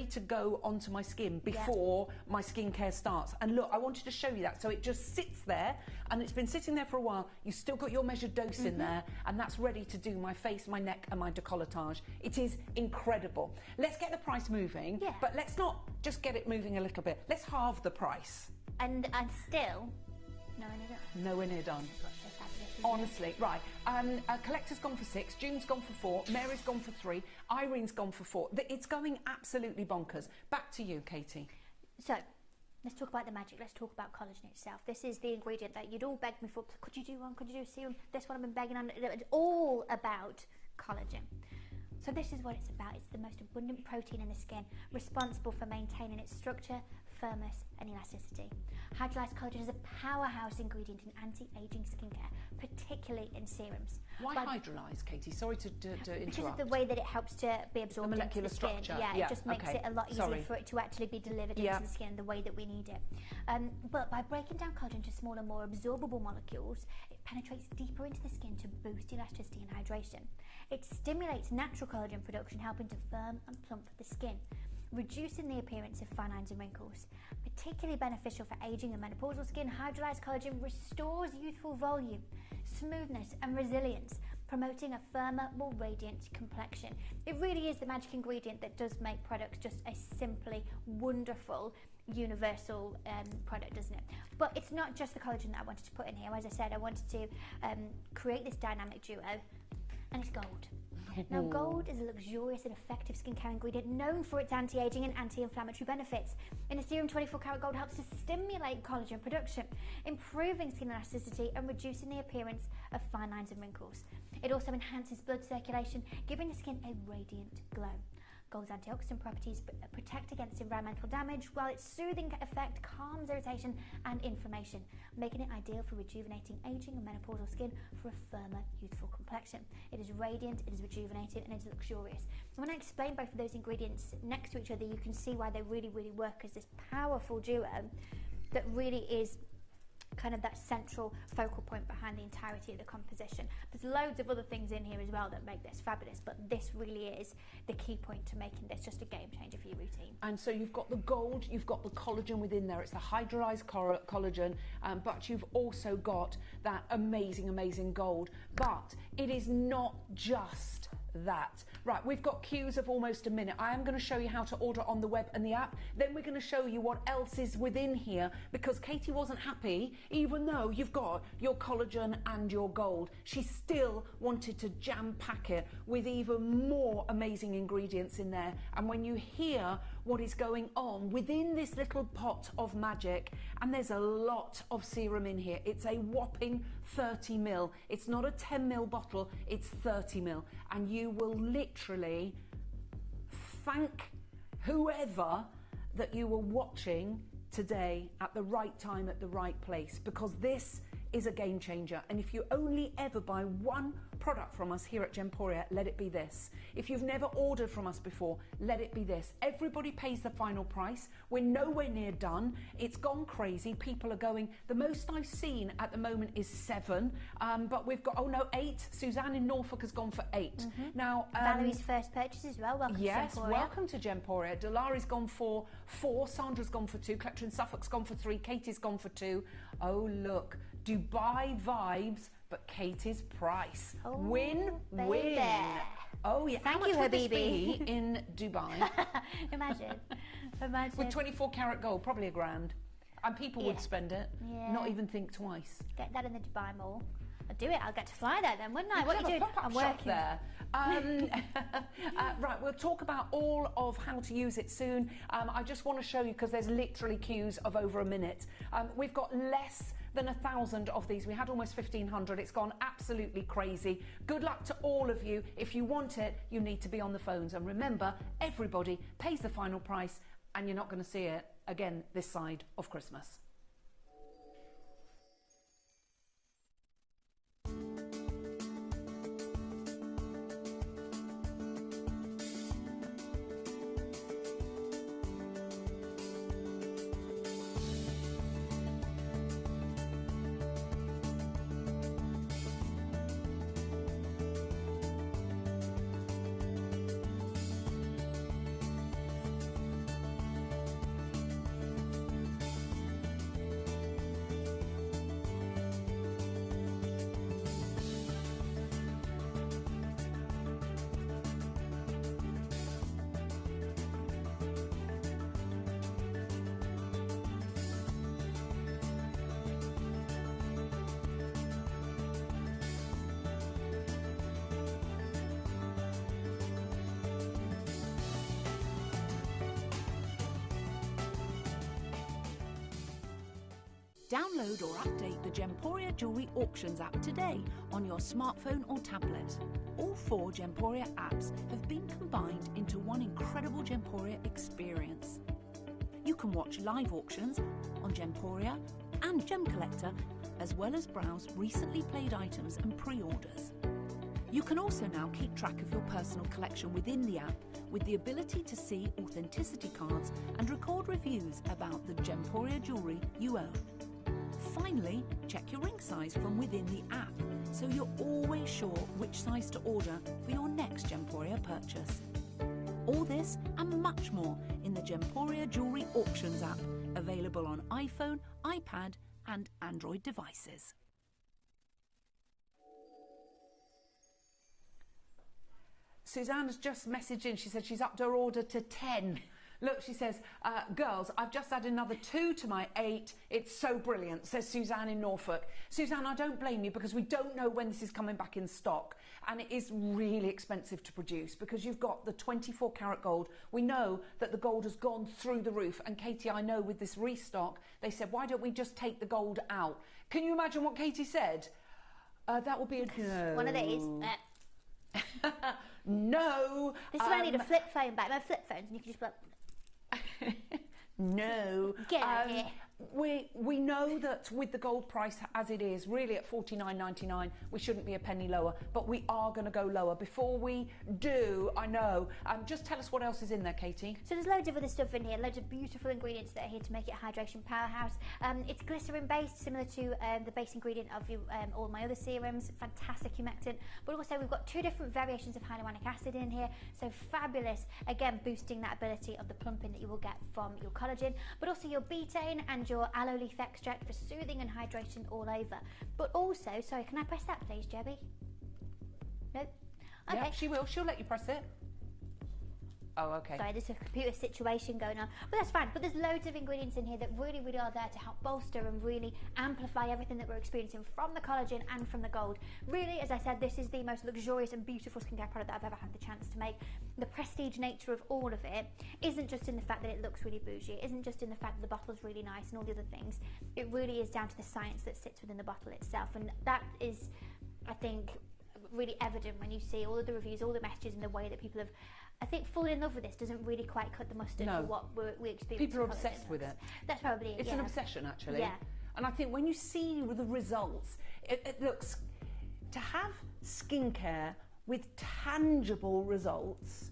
to go onto my skin before my skincare starts. And look, I wanted to show you that. So it just sits there, and it's been sitting there for a while. You still got your measured dose in there, and that's ready to do my face, my neck, and my décolletage. It is incredible. Let's get the price moving, but let's not just get it moving a little bit. Let's halve the price. And still, nowhere near done. Honestly, right. Collector's gone for 6, June's gone for 4, Mary's gone for 3, Irene's gone for 4. It's going absolutely bonkers. Back to you, Katie. So, let's talk about the magic. Let's talk about collagen itself. This is the ingredient that you'd all begged me for. Could you do one? Could you do a serum? This one I've been begging on. It's all about collagen. So this is what it's about. It's the most abundant protein in the skin, responsible for maintaining its structure, firmness and elasticity. Hydrolyzed collagen is a powerhouse ingredient in anti-aging skincare, particularly in serums. Why hydrolyzed, Katie? Sorry to interrupt. Because of the way that it helps to be absorbed the molecular into the skin. structure. Yeah, it just makes it a lot easier for it to actually be delivered into the skin the way that we need it. But by breaking down collagen to smaller, more absorbable molecules, it penetrates deeper into the skin to boost elasticity and hydration. It stimulates natural collagen production, helping to firm and plump the skin, reducing the appearance of fine lines and wrinkles. Particularly beneficial for aging and menopausal skin, hydrolyzed collagen restores youthful volume, smoothness and resilience, promoting a firmer, more radiant complexion. It really is the magic ingredient that does make products just a simply wonderful, universal product, doesn't it? But it's not just the collagen that I wanted to put in here. As I said, I wanted to create this dynamic duo, and it's gold. Now, gold is a luxurious and effective skincare ingredient known for its anti-aging and anti-inflammatory benefits. In a serum, 24-karat gold helps to stimulate collagen production, improving skin elasticity and reducing the appearance of fine lines and wrinkles. It also enhances blood circulation, giving the skin a radiant glow. Gold's antioxidant properties protect against environmental damage, while its soothing effect calms irritation and inflammation, making it ideal for rejuvenating aging and menopausal skin for a firmer, youthful complexion. It is radiant, it is rejuvenating, and it is luxurious. And when I explain both of those ingredients next to each other, you can see why they really, really work as this powerful duo that really is kind of that central focal point behind the entirety of the composition. There's loads of other things in here as well that make this fabulous, but this really is the key point to making this just a game changer for your routine. And so you've got the gold, you've got the collagen within there. It's the hydrolyzed collagen, but you've also got that amazing gold. But it is not just that. Right, we've got queues of almost a minute. I am going to show you how to order on the web and the app. Then we're going to show you what else is within here, because Katie wasn't happy, even though you've got your collagen and your gold. She still wanted to jam pack it with even more amazing ingredients in there. And when you hear what is going on within this little pot of magic. And there's a lot of serum in here. It's a whopping 30 ml. It's not a 10 ml bottle, it's 30 ml. And you will literally thank whoever that you were watching today at the right time, at the right place, because this is a game changer. And if you only ever buy one product from us here at Gemporia, let it be this. If you've never ordered from us before, let it be this. Everybody pays the final price. We're nowhere near done. It's gone crazy. People are going, the most I've seen at the moment is 7, but we've got, oh no, 8. Suzanne in Norfolk has gone for 8. Now, Valerie's first purchase as well. Welcome to Gemporia. Welcome to Gemporia. Delari's gone for 4, Sandra's gone for 2, Collector in Suffolk's gone for 3, Katie's gone for 2. Oh look, Dubai vibes, but Katie's price. Oh, win. Oh yeah. Thank How you, much would this Habibi. be in Dubai? Imagine. With 24 karat gold, probably £1,000. And people would spend it, Yeah. not even think twice. Get that in the Dubai Mall. I'd do it. I'll get to fly there then, wouldn't I? You What could are you have doing? a pop-up I'm shop working there. Right, we'll talk about all of how to use it soon. I just want to show you, because there's literally queues of over a minute. We've got less than 1,000 of these. We had almost 1,500. It's gone absolutely crazy. Good luck to all of you. If you want it, you need to be on the phones. And remember, everybody pays the final price, and you're not going to see it again this side of Christmas. Download or update the Gemporia Jewellery Auctions app today on your smartphone or tablet. All 4 Gemporia apps have been combined into one incredible Gemporia experience. You can watch live auctions on Gemporia and Gem Collector, as well as browse recently played items and pre-orders. You can also now keep track of your personal collection within the app, with the ability to see authenticity cards and record reviews about the Gemporia jewellery you own. Finally, check your ring size from within the app, so you're always sure which size to order for your next Gemporia purchase. All this and much more in the Gemporia Jewellery Auctions app, available on iPhone, iPad and Android devices. Suzanne has just messaged in. She said she's upped her order to 10. Look, she says, girls, I've just added another 2 to my 8. It's so brilliant, says Suzanne in Norfolk. Suzanne, I don't blame you, because we don't know when this is coming back in stock. And it is really expensive to produce, because you've got the 24 karat gold. We know that the gold has gone through the roof. And Katie, I know with this restock, they said, why don't we just take the gold out? Can you imagine what Katie said? That will be a no. One of these. No. This is why I need a flip phone back. My flip phones, and you can just be like... No. Get out of here. We know that with the gold price as it is, really at $49.99, we shouldn't be a penny lower, but we are going to go lower. Before we do, I know, just tell us what else is in there, Katie. So there's loads of other stuff in here, loads of beautiful ingredients that are here to make it a hydration powerhouse. It's glycerin based, similar to the base ingredient of all my other serums, fantastic humectant, but also we've got 2 different variations of hyaluronic acid in here, so fabulous, again boosting that ability of the plumping that you will get from your collagen, but also your betaine and your aloe leaf extract for soothing and hydration all over. But also, sorry, can I press that please, Jebby? Nope. Okay. Yeah, she will. She'll let you press it. Oh, okay. Sorry, there's a computer situation going on, but that's fine. But there's loads of ingredients in here that really, really are there to help bolster and really amplify everything that we're experiencing from the collagen and from the gold. Really, as I said, this is the most luxurious and beautiful skincare product that I've ever had the chance to make. The prestige nature of all of it isn't just in the fact that it looks really bougie, it isn't just in the fact that the bottle's really nice and all the other things. It really is down to the science that sits within the bottle itself, and that is, I think, really evident when you see all of the reviews, all the messages, and the way that people have, I think, falling in love with this doesn't really quite cut the mustard for what we experience. People are obsessed with it. That's probably it. It's an obsession, actually. Yeah. And I think when you see the results, it looks, to have skincare with tangible results,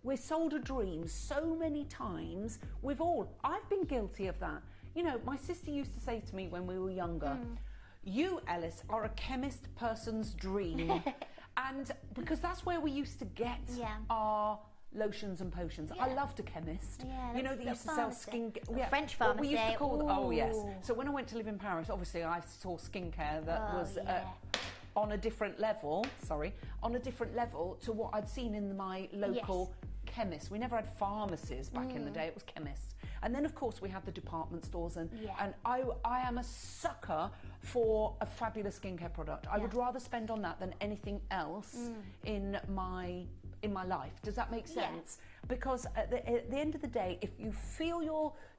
we're sold a dream so many times. I've been guilty of that. You know, my sister used to say to me when we were younger, you, Ellis, are a chemist person's dream. And because that's where we used to get our lotions and potions. I loved a chemist. Yeah, you know, they used to sell skin. French pharmacy. We used to call. Oh yes. So when I went to live in Paris, obviously I saw skincare that was on a different level. On a different level to what I'd seen in my local chemist. We never had pharmacies back in the day. It was chemists. And then of course we had the department stores, and I am a sucker for a fabulous skincare product. I would rather spend on that than anything else in my life. Does that make sense? Because at the end of the day, if you feel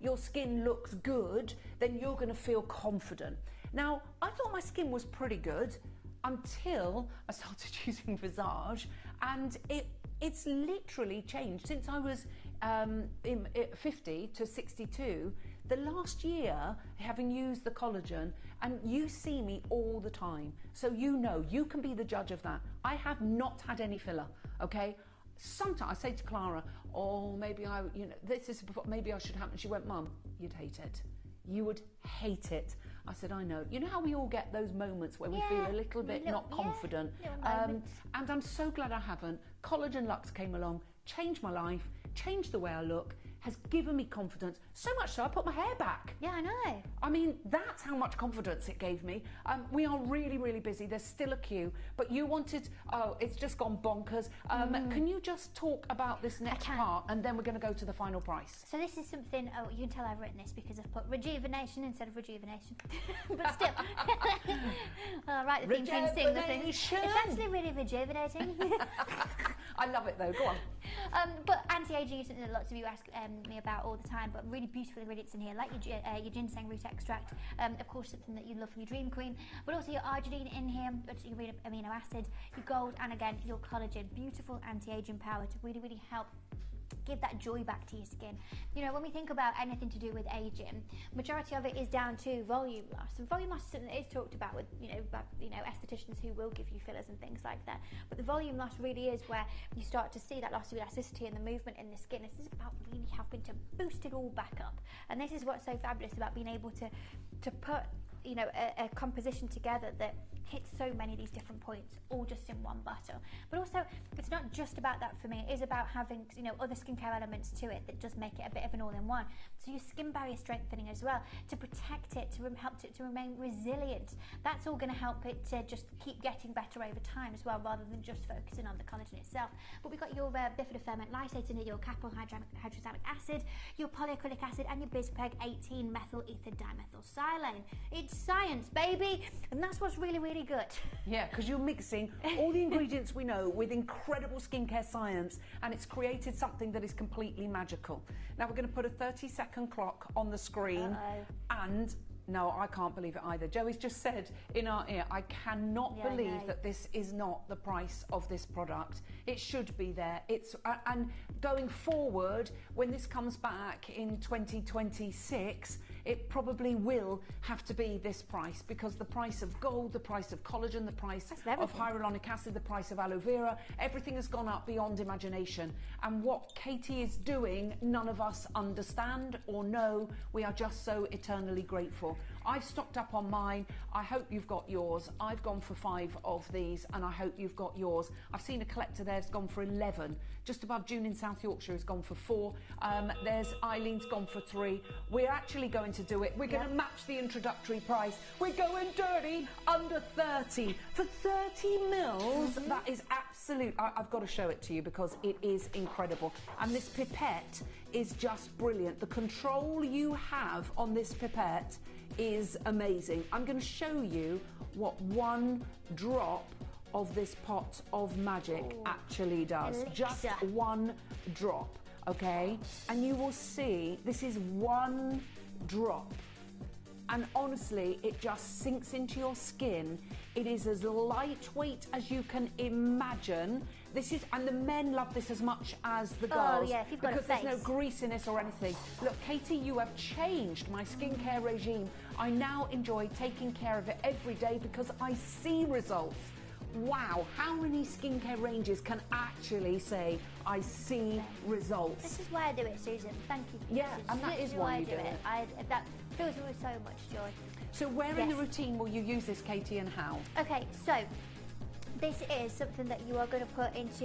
your skin looks good, then you're going to feel confident. Now, I thought my skin was pretty good until I started using Visage, and it's literally changed since I was 50 to 62. The last year, having used the collagen, and you see me all the time, so you know, you can be the judge of that. I have not had any filler, okay? Sometimes I say to Clara, oh, maybe maybe I should have, and she went, Mum, you'd hate it. You would hate it. I said, I know. You know how we all get those moments where we feel a little bit not confident? And I'm so glad I haven't. Collagen Luxe came along, changed my life, changed the way I look, has given me confidence, so much so I put my hair back. Yeah, I know. I mean, that's how much confidence it gave me. We are really, really busy. There's still a queue, but you wanted, it's just gone bonkers. Can you just talk about this next part, and then we're going to go to the final price? So this is something, you can tell I've written this because I've put rejuvenation instead of rejuvenation. But still, I'll write the thing and sing the thing. It's actually really rejuvenating. I love it though, go on. But anti-aging is something that lots of you ask me about all the time, but really beautiful ingredients in here, like your ginseng root extract, of course something that you love from your dream cream, but also your arginine in here, your amino acid, your gold, and again your collagen. Beautiful anti-aging power to really, really help give that joy back to your skin. You know, when we think about anything to do with aging, majority of it is down to volume loss. And volume loss is something that is talked about with, estheticians who will give you fillers and things like that. But the volume loss really is where you start to see that loss of elasticity and the movement in the skin. This is about really helping to boost it all back up. And this is what's so fabulous about being able to put a composition together that hits so many of these different points all just in one bottle. But also, it's not just about that for me. It is about having other skincare elements to it that just make it a bit of an all-in-one. So your skin barrier strengthening as well, to protect it, to help it to remain resilient. That's all going to help it to just keep getting better over time as well, rather than just focusing on the collagen itself. But we've got your bifidobferment lysate in it, your capryl hydrochloric acid, your polyacrylic acid, and your bispeg 18 methyl ether dimethylsilane. It's science, baby, and that's what's really, really good. Yeah, because you're mixing all the ingredients we know with incredible skincare science, and it's created something that is completely magical. Now we're going to put a 30-second clock on the screen, and no, I can't believe it either. Joey's just said in our ear, I cannot believe that this is not the price of this product. It should be there. It's and going forward, when this comes back in 2026, it probably will have to be this price, because the price of gold, the price of collagen, the price of hyaluronic acid, the price of aloe vera, everything has gone up beyond imagination. And what Katie is doing, none of us understand or know. We are just so eternally grateful. I've stocked up on mine. I hope you've got yours. I've gone for 5 of these, and I hope you've got yours. I've seen a collector there's gone for 11. Just above June in South Yorkshire has gone for 4. There's Eileen's gone for 3. We're actually going to do it. We're going to match the introductory price. We're going dirty under 30. For 30 mils, that is absolute. I've got to show it to you because it is incredible. And this pipette is just brilliant. The control you have on this pipette is amazing. I'm going to show you what 1 drop of this pot of magic actually does. Just 1 drop, okay? And you will see this is 1 drop. And honestly, it just sinks into your skin. It is as lightweight as you can imagine. This is, and the men love this as much as the girls. Oh yeah, if you've got a face. Because there's no greasiness or anything. Look, Katie, you have changed my skincare regime. I now enjoy taking care of it every day because I see results. Wow, how many skincare ranges can actually say, I see results? This is why I do it, Susan. Thank you. Yeah, and that is why you do it. That fills me with so much joy. So where in the routine will you use this, Katie, and how? Okay, so this is something that you are going to put into,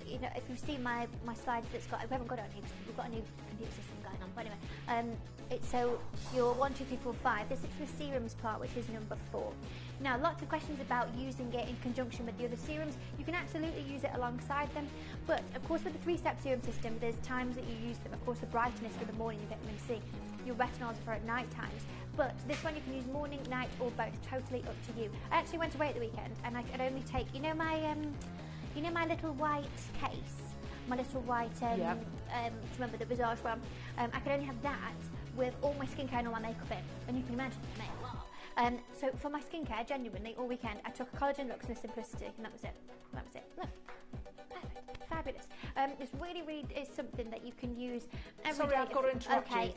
you know, if you see my slides that's got, we haven't got it on here because we've got a new computer system going on, but anyway, so your 1, 2, 3, 4, 5, this is the serums part, which is number 4. Now, lots of questions about using it in conjunction with the other serums. You can absolutely use it alongside them, but of course with the 3-step serum system, there's times that you use them. Of course, the brightness for the morning, your vitamin C, your retinols are for at night times. But this one you can use morning, night, or both, totally up to you. I actually went away at the weekend and I could only take, you know my little white case, my little white, remember the Visage one? I could only have that with all my skincare and all my makeup in, and you can imagine me. So for my skincare, genuinely, all weekend, I took a Collagen Lux and a Simplicity, and that was it. That was it. Look. Perfect. Fabulous. It's really is something that you can use every day. Sorry, I've got to interrupt you.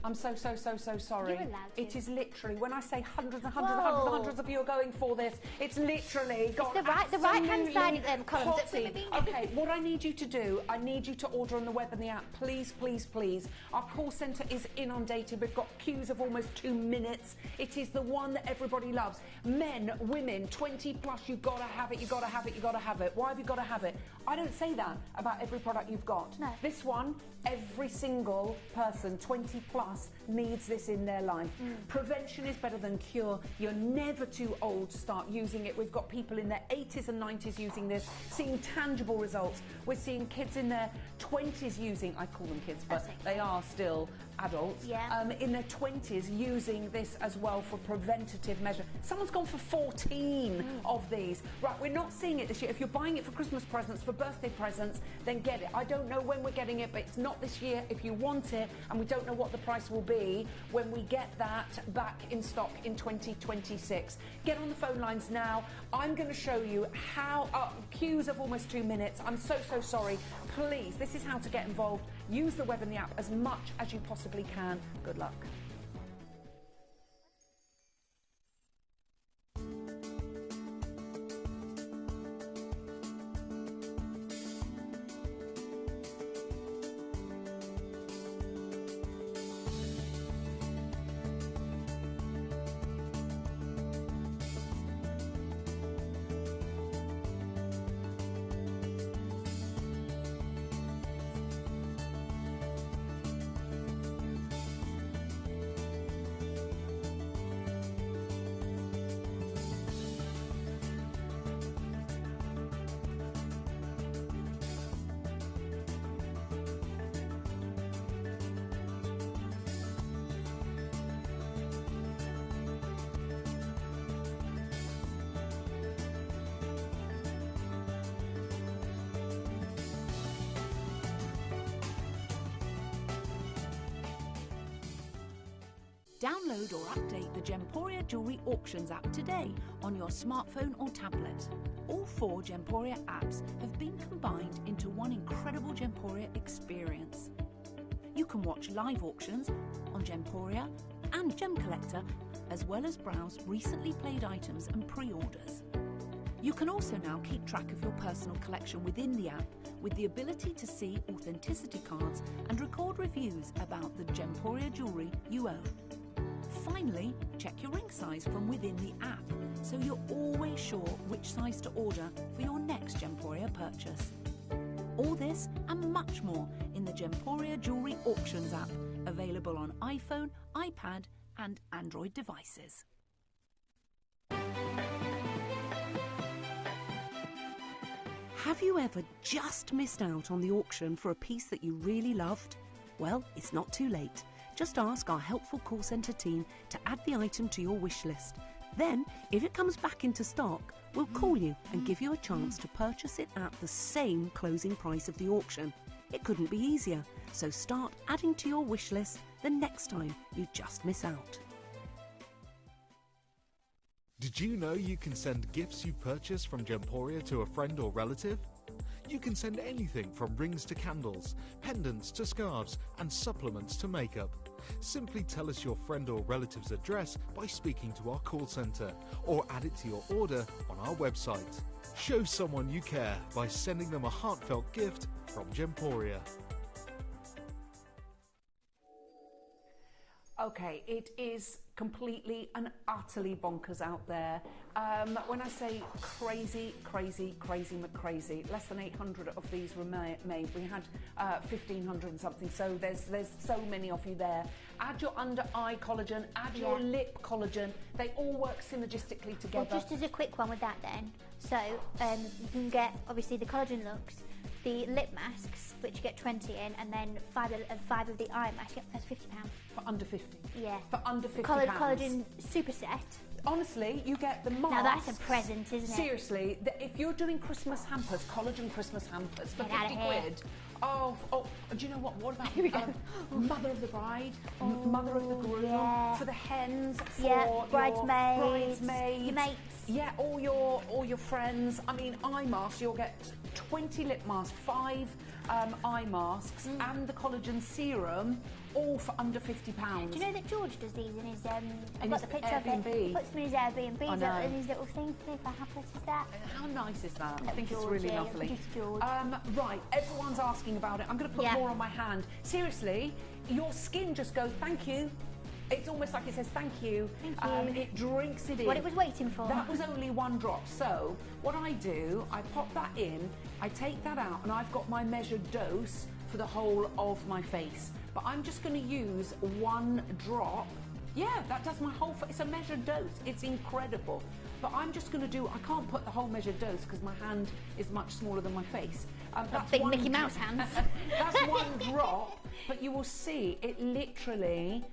I'm so sorry. You're allowed to. It is literally, when I say hundreds and hundreds of you are going for this, it's literally got the right hand side columns. Okay, what I need you to do, I need you to order on the web and the app, please. Our call centre is inundated. We've got queues of almost 2 minutes. It is the one that everybody loves. Men, women, 20 plus, you've got to have it. Why have you got to have it? I don't say that about every product you've got. No. This one, every single person, 20 plus, needs this in their life. Prevention is better than cure. You're never too old to start using it. We've got people in their 80s and 90s using this, seeing tangible results. We're seeing kids in their 20s using, I call them kids, but they are still adults, in their 20s using this as well for preventative measure. Someone's gone for 14 of these. Right, we're not seeing it this year. If you're buying it for Christmas presents, for birthday presents, then get it. I don't know when we're getting it, but it's not this year. If you want it, and we don't know what the price will be when we get that back in stock in 2026. Get on the phone lines now. I'm going to show you how, queues of almost 2 minutes. I'm so sorry. Please, this is how to get involved. Use the web and the app as much as you possibly can. Good luck. Download or update the Gemporia Jewellery Auctions app today on your smartphone or tablet. All 4 Gemporia apps have been combined into one incredible Gemporia experience. You can watch live auctions on Gemporia and Gem Collector, as well as browse recently played items and pre-orders. You can also now keep track of your personal collection within the app with the ability to see authenticity cards and record reviews about the Gemporia jewellery you own. Finally, check your ring size from within the app, so you're always sure which size to order for your next Gemporia purchase. All this and much more in the Gemporia Jewellery Auctions app, available on iPhone, iPad and Android devices. Have you ever just missed out on the auction for a piece that you really loved? Well, it's not too late. Just ask our helpful call centre team to add the item to your wish list. Then, if it comes back into stock, we'll call you and give you a chance to purchase it at the same closing price of the auction. It couldn't be easier, so start adding to your wish list the next time you just miss out. Did you know you can send gifts you've purchased from Gemporia to a friend or relative? You can send anything from rings to candles, pendants to scarves, and supplements to makeup. Simply tell us your friend or relative's address by speaking to our call centre, or add it to your order on our website. Show someone you care by sending them a heartfelt gift from Gemporia. Okay, it is completely and utterly bonkers out there. When I say crazy, crazy, crazy McCrazy, less than 800 of these were made. We had 1,500 and something, so there's so many of you there. Add your under-eye collagen, add your lip collagen. They all work synergistically together. Well, just as a quick one with that then. So you can get, obviously, the collagen looks, the lip masks, which you get 20 in, and then five of the eye masks. That's £50. For under 50? Yeah. For under 50 Collagen superset. Honestly, you get the masks. Now that's a present, isn't it? Seriously, if you're doing Christmas hampers, collagen Christmas hampers for Get out 50 of here. quid. Oh, do you know what? What about mother of the bride, mother of the groom, for the hens, for your bridesmaids, your mates. Yeah, all your friends. I mean, eye masks. You'll get 20 lip masks, 5 eye masks, and the collagen serum, all for under £50. Do you know that George does these in his? I've In got his the picture of it. Airbnb? He puts them in his Airbnb I know. in his little thing for me. How pretty is that? How nice is that? I think it's Georgie, really lovely. producer George. Right, everyone's asking about it. I'm going to put more on my hand. Seriously, your skin just goes, thank you. It's almost like it says thank you. Thank you. It drinks it It's in. what it was waiting for. That was only 1 drop. So what I do, I pop that in, I take that out, and I've got my measured dose for the whole of my face. But I'm just going to use 1 drop. Yeah, that does my whole face. It's a measured dose. It's incredible. But I'm just going to do, I can't put the whole measured dose because my hand is much smaller than my face. That's big Mickey Mouse hands. That's 1 drop, but you will see it literally,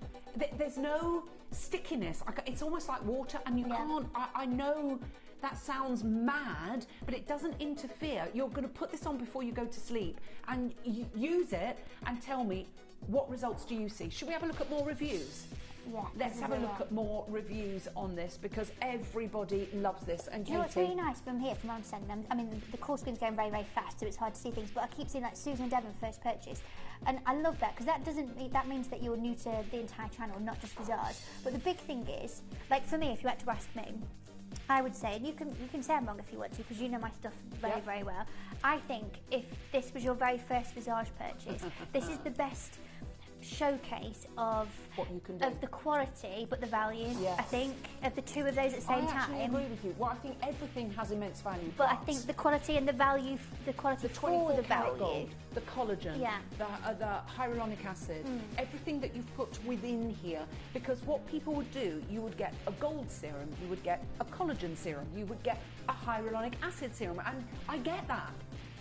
there's no stickiness. It's almost like water, and you can't, I know that sounds mad, but it doesn't interfere. You're going to put this on before you go to sleep and use it and tell me, what results do you see? Should we have a look at more reviews? Yeah. Let's have a look at more reviews on this because everybody loves this. And Do you know what's really nice from here, from Amazon? I mean, the call screen's going very, very fast, so it's hard to see things. But I keep seeing like Susan and Devon first purchase, and I love that because that means that you're new to the entire channel, not just Visage. But the big thing is, like for me, if you had to ask me, I would say, and you can say I'm wrong if you want to, because you know my stuff very, very well. I think if this was your very first Visage purchase, this is the best showcase of what you can do. Of the quality but the value. Yes. I think of the two of those at the same I actually time. agree with you. Well, I think everything has immense value. But I think the quality and the value, the quality for the value. Gold, the collagen, Yeah. the hyaluronic acid, everything that you've put within here. Because what people would do, you would get a gold serum, you would get a collagen serum, you would get a hyaluronic acid serum, and I get that.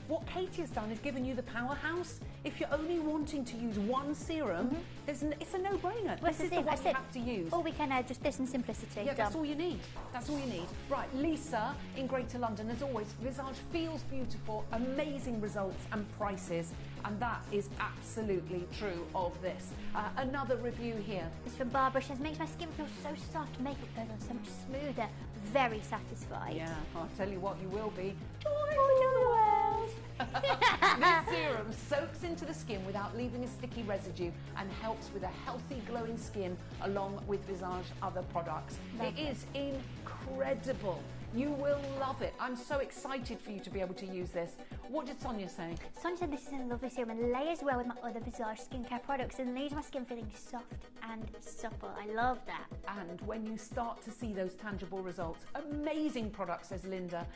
What Katie has done is given you the powerhouse. If you're only wanting to use 1 serum, it's a no-brainer. Well, This is the one you have to use. All we can just this and simplicity. Yeah, that's done. all you need. That's all you need. Right, Lisa in Greater London, as always, Visage feels beautiful, amazing results and prices, and that is absolutely true of this. Another review here. It's from Barbara. She says, makes my skin feel so soft, makeup goes on so much smoother. Very satisfied. Yeah, I'll tell you what, you will be. Joy to the world. This serum soaks into the skin without leaving a sticky residue and helps with a healthy, glowing skin along with Visage other products. Lovely. It is incredible. You will love it. I'm so excited for you to be able to use this. What did Sonia say? Sonia said this is a lovely serum and layers well with my other Visage skincare products and leaves my skin feeling soft and supple. I love that. And when you start to see those tangible results, amazing product, says Linda.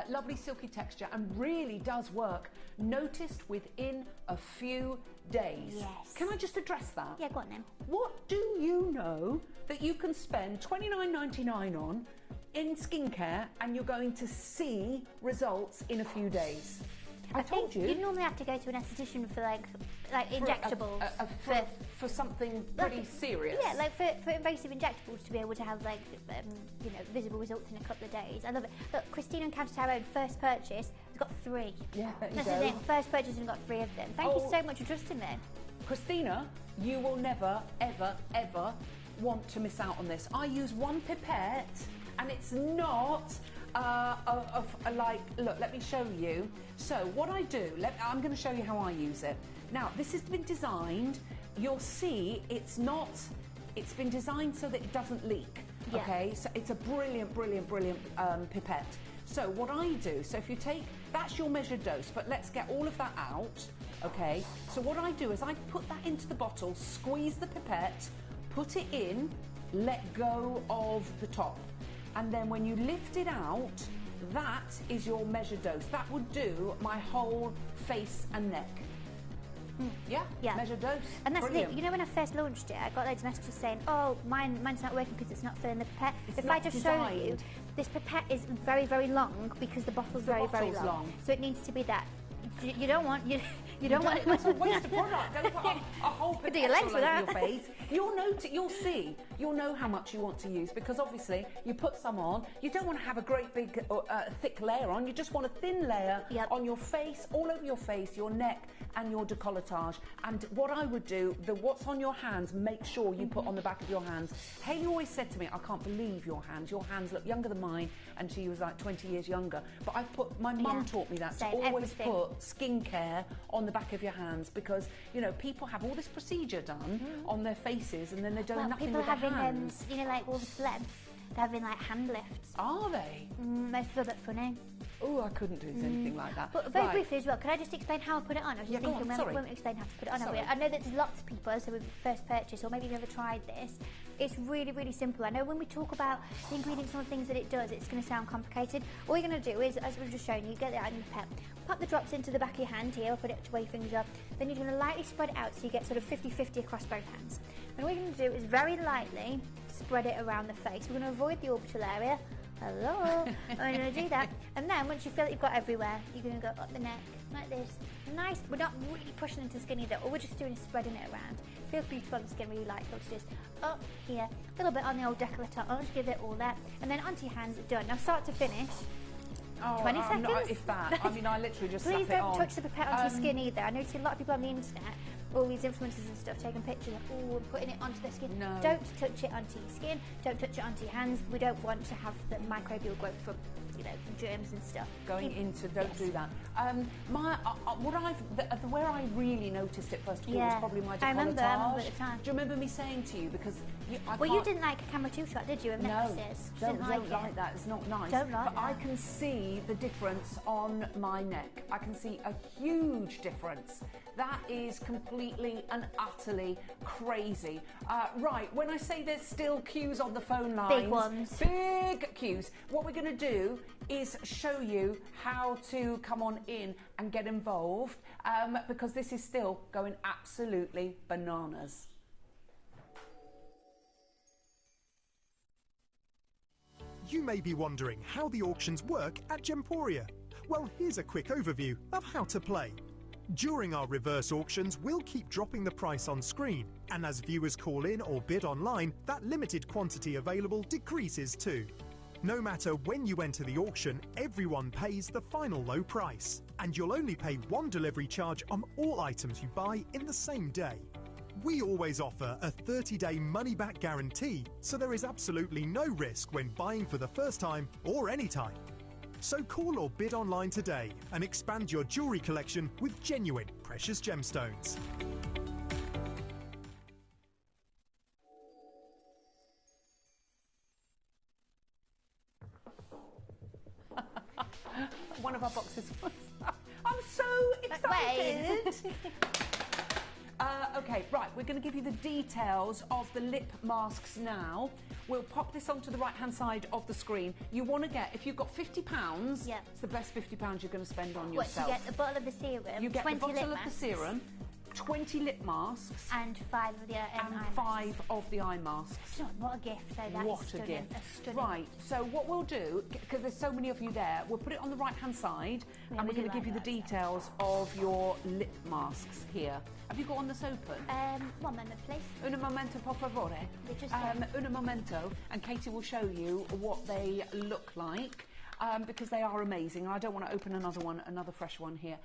Lovely silky texture and really does work. Noticed within a few days. Yes. Can I just address that? Yeah, go on then. What do you know that you can spend $29.99 on in skincare and you're going to see results in a few days? I told you. You normally have to go to an esthetician for like injectables. For something pretty serious. Yeah, like for invasive injectables to be able to have like visible results in a couple of days. I love it. Look, Christina and Countess Tyrone first purchase has got 3. Yeah, there you That's go. the thing. First purchase and got 3 of them. Thank you so much for trusting me. Christina, you will never, ever, ever want to miss out on this. I use one pipette and it's not look, let me show you. So what I do, I'm going to show you how I use it. Now, this has been designed, you'll see it's been designed so that it doesn't leak. Yeah. Okay, so it's a brilliant, brilliant, brilliant pipette. So what I do, so if you take, that's your measured dose, but let's get all of that out, okay? So what I do is I put that into the bottle, squeeze the pipette, put it in, let go of the top. And then when you lift it out, that is your measured dose. That would do my whole face and neck. Yeah, measured dose. And that's brilliant. the thing, when I first launched it, I got loads of messages saying, oh, mine's not working because it's not filling the pipette. If I just show you, this pipette is very, very long because the bottle's very, very long. So it needs to be that. You don't want... You don't want it. That's a waste of product. Don't put a whole pipette all over your face. You'll see. You'll know how much you want to use because obviously you put some on. You don't want to have a great big thick layer on. You just want a thin layer on your face, all over your face, your neck, and your décolletage. And what I would do, what's on your hands, make sure you put on the back of your hands. Hayley always said to me, I can't believe your hands. Your hands look younger than mine, and she was like 20 years younger. But my mum taught me that to always put skincare on the back of your hands because people have all this procedure done on their faces and then they're doing nothing with their hands. Like all the celebs, they're having like hand lifts. Are they? Most of them are funny. Oh, I couldn't do anything like that. But very briefly as well, can I just explain how I put it on? I was just thinking, we won't explain how to put it on. I know that there's lots of people, so with first purchase, or maybe you've never tried this, it's really, really simple. I know when we talk about the ingredients and the things that it does, it's going to sound complicated. All you're going to do is, as we've just shown you, get it out in your pipette, pop the drops into the back of your hand here, or put it to where your fingers up, then you're going to lightly spread it out so you get sort of 50-50 across both hands. And what you're going to do is very lightly spread it around the face. We're going to avoid the orbital area. Hello. I'm going to do that. And then once you feel that you've got everywhere, you're going to go up the neck like this. Nice. We're not really pushing into the skin either. All we're just doing is spreading it around. Feels beautiful on the skin, really likes what it is. Up here, a little bit on the old décolletage. I'll just give it all that. And then onto your hands, done. Now start to finish. 20 seconds? Not, if that. I mean, I literally just Please slap it don't on. touch the pipette onto your skin either. I noticed a lot of people on the internet, all these influencers and stuff, taking pictures of putting it onto their skin. No. Don't touch it onto your skin. Don't touch it onto your hands. We don't want to have the microbial growth from germs and stuff. Don't do that. Where I really noticed it first of all was probably my décolletage. I remember at the time. Do you remember me saying to you because you didn't like a camera 2 shot, did you? Of necklaces. Don't like that. It's not nice. Don't like but I can see the difference on my neck. I can see a huge difference. That is completely and utterly crazy. Right, when I say there's still queues on the phone lines, big ones, big queues. What we're going to do is show you how to come on in and get involved because this is still going absolutely bananas. You may be wondering how the auctions work at Gemporia. Well, here's a quick overview of how to play. During our reverse auctions, we'll keep dropping the price on screen, and as viewers call in or bid online, that limited quantity available decreases too. No matter when you enter the auction, everyone pays the final low price, and you'll only pay one delivery charge on all items you buy in the same day. We always offer a 30-day money-back guarantee, so there is absolutely no risk when buying for the first time or any time. So call or bid online today and expand your jewellery collection with genuine precious gemstones. One of our boxes was. I'm so excited. Okay, right, we're going to give you the details of the lip masks now. We'll pop this onto the right-hand side of the screen. You want to get, if you've got £50, it's the best £50 you're going to spend on yourself. You get the bottle of the serum, you get 20 the bottle lip of masks, the serum, 20 lip masks, and 5 of the eye masks. 5 of the eye masks. What a gift, though. That What is a stunning. gift. A stunning Right, gift. so what we'll do, because there's so many of you there, we'll put it on the right-hand side, Yeah, and we we're going do to give you like the that, details of your lip masks here. Have you got one that's open? One moment, please. Un momento, por favore. Just Un momento, and Katie will show you what they look like. Because they are amazing, and I don't want to open another fresh one here.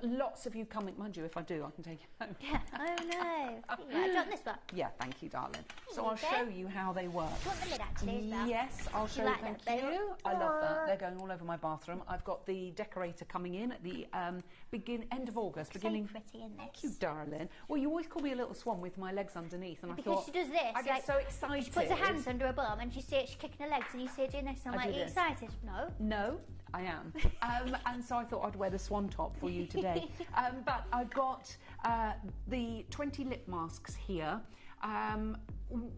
Lots of you coming, mind you, if I do, I can take it home. Yeah. Oh no. Do you want this one? Yeah, thank you, darling. So There I'll you go. show you how they work. Do you want the lid actually as well? Yes, I'll show you. like Thank that? you. I love that. They're going all over my bathroom. I've got the decorator coming in at the end of August. Beginning. So pretty in this. Thank you, darling. Well, you always call me a little swan with my legs underneath, and I Because thought she does this. I get like, so excited. She puts her hands under her bum and you see it, she's kicking her legs, and you see her doing this. And I'm I like, do are you this. excited? No. No, I am. And so I thought I'd wear the swan top for you today. But I've got the 20 lip masks here.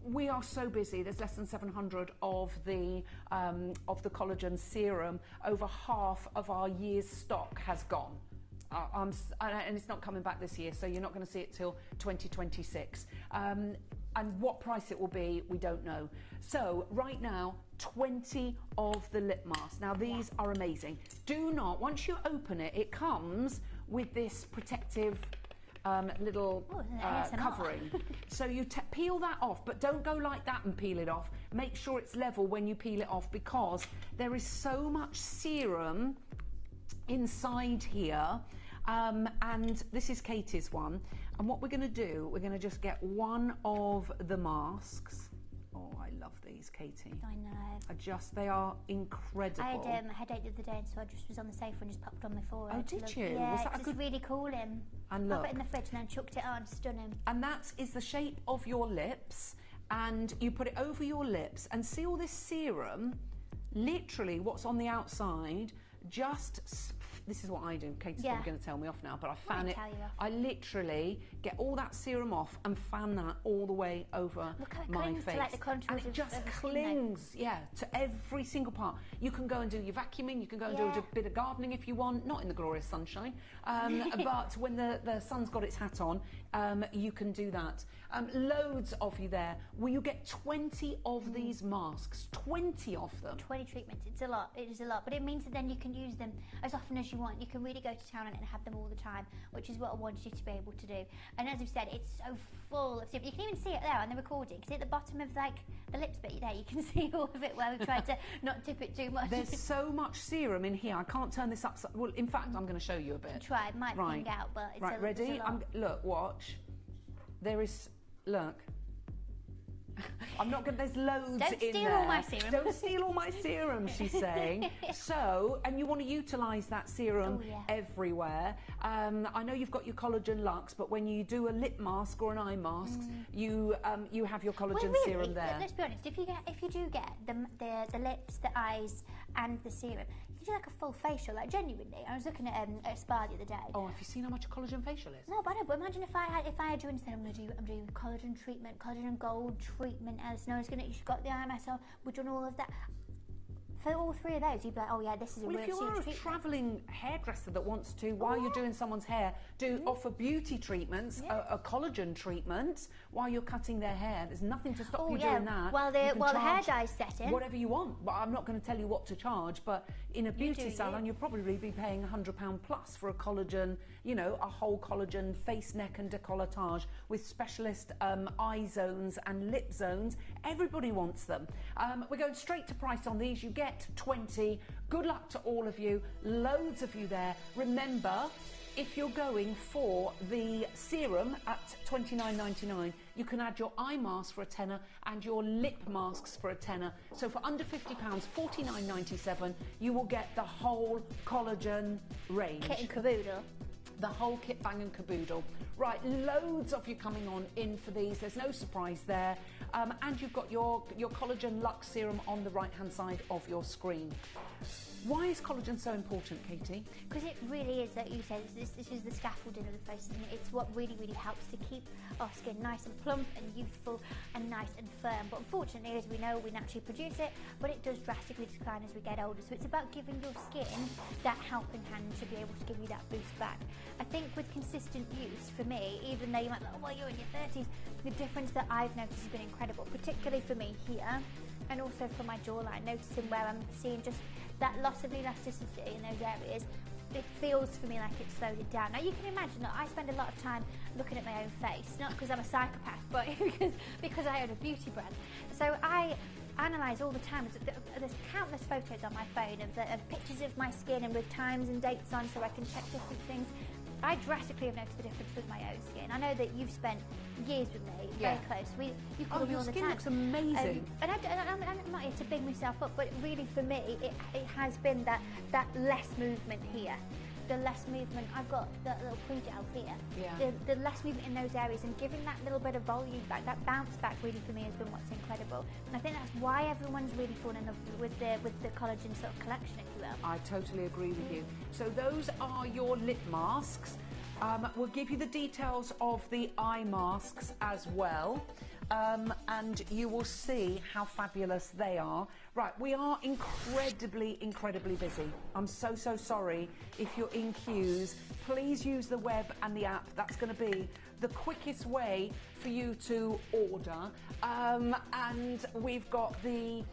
We are so busy. There's less than 700 of the collagen serum. Over half of our year's stock has gone. And it's not coming back this year, so you're not going to see it till 2026. And what price it will be, we don't know. So right now, 20 of the lip masks. Now these are amazing. Do not, once you open it, it comes with this protective little covering. So you peel that off, but don't go like that and peel it off. Make sure it's level when you peel it off, because there is so much serum inside here. And this is Katie's one. And what we're going to do, we're going to just get one of the masks. Oh, I love these, Katie. I know. They are incredible. I had a headache the other day, and so I just was on the sofa and just popped on my forehead. Oh, did you? Yeah, Was that a it's good... really cooling. And Pop look. it in the fridge and then chucked it on. Stunning. And that is the shape of your lips, and you put it over your lips and see all this serum, literally what's on the outside, just... This is what I do. Katie's probably going to tell me off now, but I fan it. I literally get all that serum off and fan that all the way over my face. To, like, the contours and it just clings, to every single part. You can go and do your vacuuming, you can go and do a bit of gardening if you want, not in the glorious sunshine, but when the sun's got its hat on, you can do that. Loads of you there. Will you get 20 of these masks? 20 of them. 20 treatments. It's a lot. It is a lot. But it means that then you can use them as often as you want. You can really go to town on it and have them all the time, which is what I wanted you to be able to do. And as we've said, it's so full of serum. You can even see it there on the recording. See at the bottom of like the lips bit there, you can see all of it where we've tried to not dip it too much. There's so much serum in here. I can't turn this up. Well, in fact, I'm going to show you a bit. Try. It might ping out, but it's right. Ready? Look, watch. There is. Look. I'm not going to, there's loads in there. Don't steal all my serum. Don't steal all my serum, she's saying. So, and you want to utilise that serum everywhere. I know you've got your Collagen Luxe, but when you do a lip mask or an eye mask, you have your collagen serum there. Let's be honest, if you do get the lips, the eyes and the serum, you do like a full facial, like genuinely. I was looking at a spa the other day. Oh, have you seen how much a collagen facial is? No, but I know. But imagine if I had you and said, I'm doing collagen treatment, collagen and gold treatment, as no one's gonna. You've got the IMS on. We've done all of that. For all three of those, you'd be like, oh yeah, this is a real if you are a travelling hairdresser that wants to, while you're doing someone's hair, offer beauty treatments, a collagen treatment, while you're cutting their hair, there's nothing to stop you doing that. While the hair dye's setting. Whatever you want. But I'm not going to tell you what to charge, but in a beauty salon, you'll probably be paying £100 plus for a collagen, a whole collagen face, neck and décolletage with specialist eye zones and lip zones. Everybody wants them. We're going straight to price on these. You get 20. Good luck to all of you. Loads of you there. Remember, if you're going for the serum at $29.99, you can add your eye mask for a tenner and your lip masks for a tenner. So for under £50, $49.97, you will get the whole collagen range. Kit and caboodle. The whole kit, bang and caboodle. Right, loads of you coming on in for these. There's no surprise there. And you've got your Collagen Luxe serum on the right-hand side of your screen. Why is collagen so important, Katie? Because it really is, like you said, this is the scaffolding of the face, and it's what really, really helps to keep our skin nice and plump and youthful and nice and firm. But unfortunately, as we know, we naturally produce it, but it does drastically decline as we get older. So it's about giving your skin that helping hand to be able to give you that boost back. I think with consistent use, for me, even though you might be like, oh, well, you're in your 30s, the difference that I've noticed has been incredible, particularly for me here, and also for my jawline, noticing where I'm seeing just that loss of elasticity in those areas. It feels for me like it's slowed it down. Now you can imagine that I spend a lot of time looking at my own face, not because I'm a psychopath, but because I own a beauty brand. So I analyse all the time. There's countless photos on my phone of pictures of my skin and with times and dates on, so I can check different things. I drastically have noticed the difference with my own skin. I know that you've spent years with me, very close. You call me all the time. Your skin looks amazing. And I'm not here to big myself up, but really for me, it has been that less movement here. The less movement, I've got that little pre-gel here. Yeah. The less movement in those areas, and giving that little bit of volume back, that bounce back really for me has been what's incredible. And I think that's why everyone's really fallen in love with the collagen sort of collection, if you will. I totally agree with you. So those are your lip masks. We'll give you the details of the eye masks as well. And you will see how fabulous they are. Right, we are incredibly busy. I'm so sorry if you're in queues. Please use the web and the app. That's going to be the quickest way for you to order. And we've got the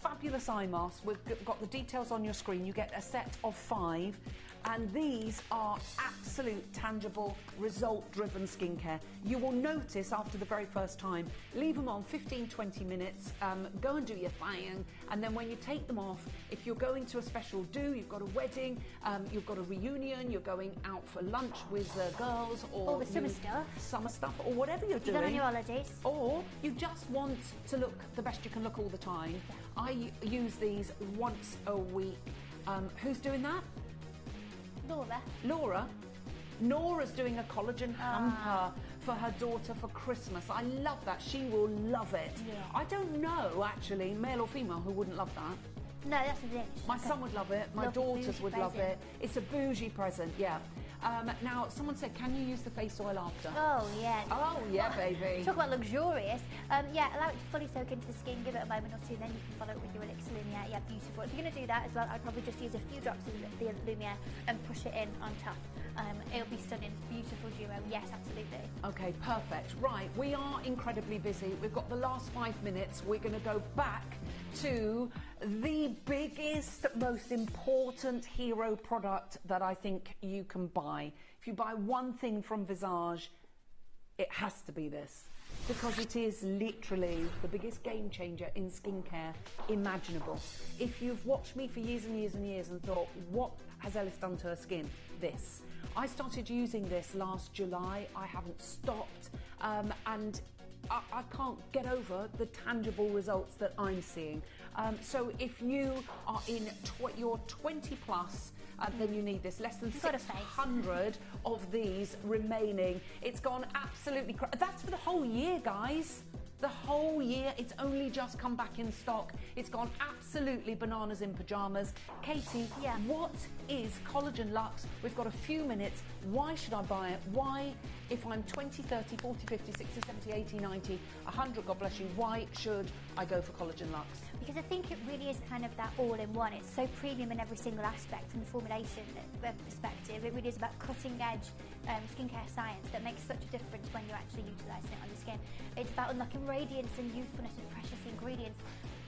fabulous eye mask. We've got the details on your screen. You get a set of 5. And these are absolute, tangible, result-driven skincare. You will notice after the very first time, leave them on 15-20 minutes, go and do your thing, and then when you take them off, if you're going to a special do, you've got a wedding, you've got a reunion, you're going out for lunch with girls, or the summer stuff, or whatever you're doing. You're on your holidays. Or you just want to look the best you can look all the time. Yeah. I use these once a week. Who's doing that? Laura? Nora's doing a collagen hamper for her daughter for Christmas. I love that. She will love it. Yeah. I don't know, actually, male or female, who wouldn't love that. No, that's the thing. My son would love it. My daughters would love it. It's a bougie present, yeah. Now, someone said, can you use the face oil after? Oh, yeah. Oh, yeah, baby. Talk about luxurious. Yeah, allow it to fully soak into the skin, give it a moment or two, then you can follow it with your Elixir Lumiere. Yeah, beautiful. If you're going to do that as well, I'd probably just use a few drops of the Lumiere and push it in on top. It'll be stunning. Beautiful duo. Yes, absolutely. Okay, perfect. Right, we are incredibly busy. We've got the last 5 minutes. We're going to go back to the biggest, most important hero product that I think you can buy. If you buy one thing from Visage, it has to be this, because it is literally the biggest game changer in skincare imaginable. If you've watched me for years and years and years and thought, what has Ellis done to her skin? This. I started using this last July. I haven't stopped, and I can't get over the tangible results that I'm seeing. So if you are in your 20 plus, then you need this. Less than 600 of these remaining. It's gone absolutely crazy. That's for the whole year, guys. The whole year. It's only just come back in stock. It's gone absolutely bananas in pyjamas. Katie, what is Collagen Luxe? We've got a few minutes. Why should I buy it? Why, if I'm 20, 30, 40, 50, 60, 70, 80, 90, 100, God bless you, why should I go for Collagen Luxe? Because I think it really is kind of that all-in-one. It's so premium in every single aspect from the formulation perspective. It really is about cutting-edge skincare science that makes such a difference when you're actually utilising it on the skin. It's about unlocking radiance and youthfulness and precious ingredients.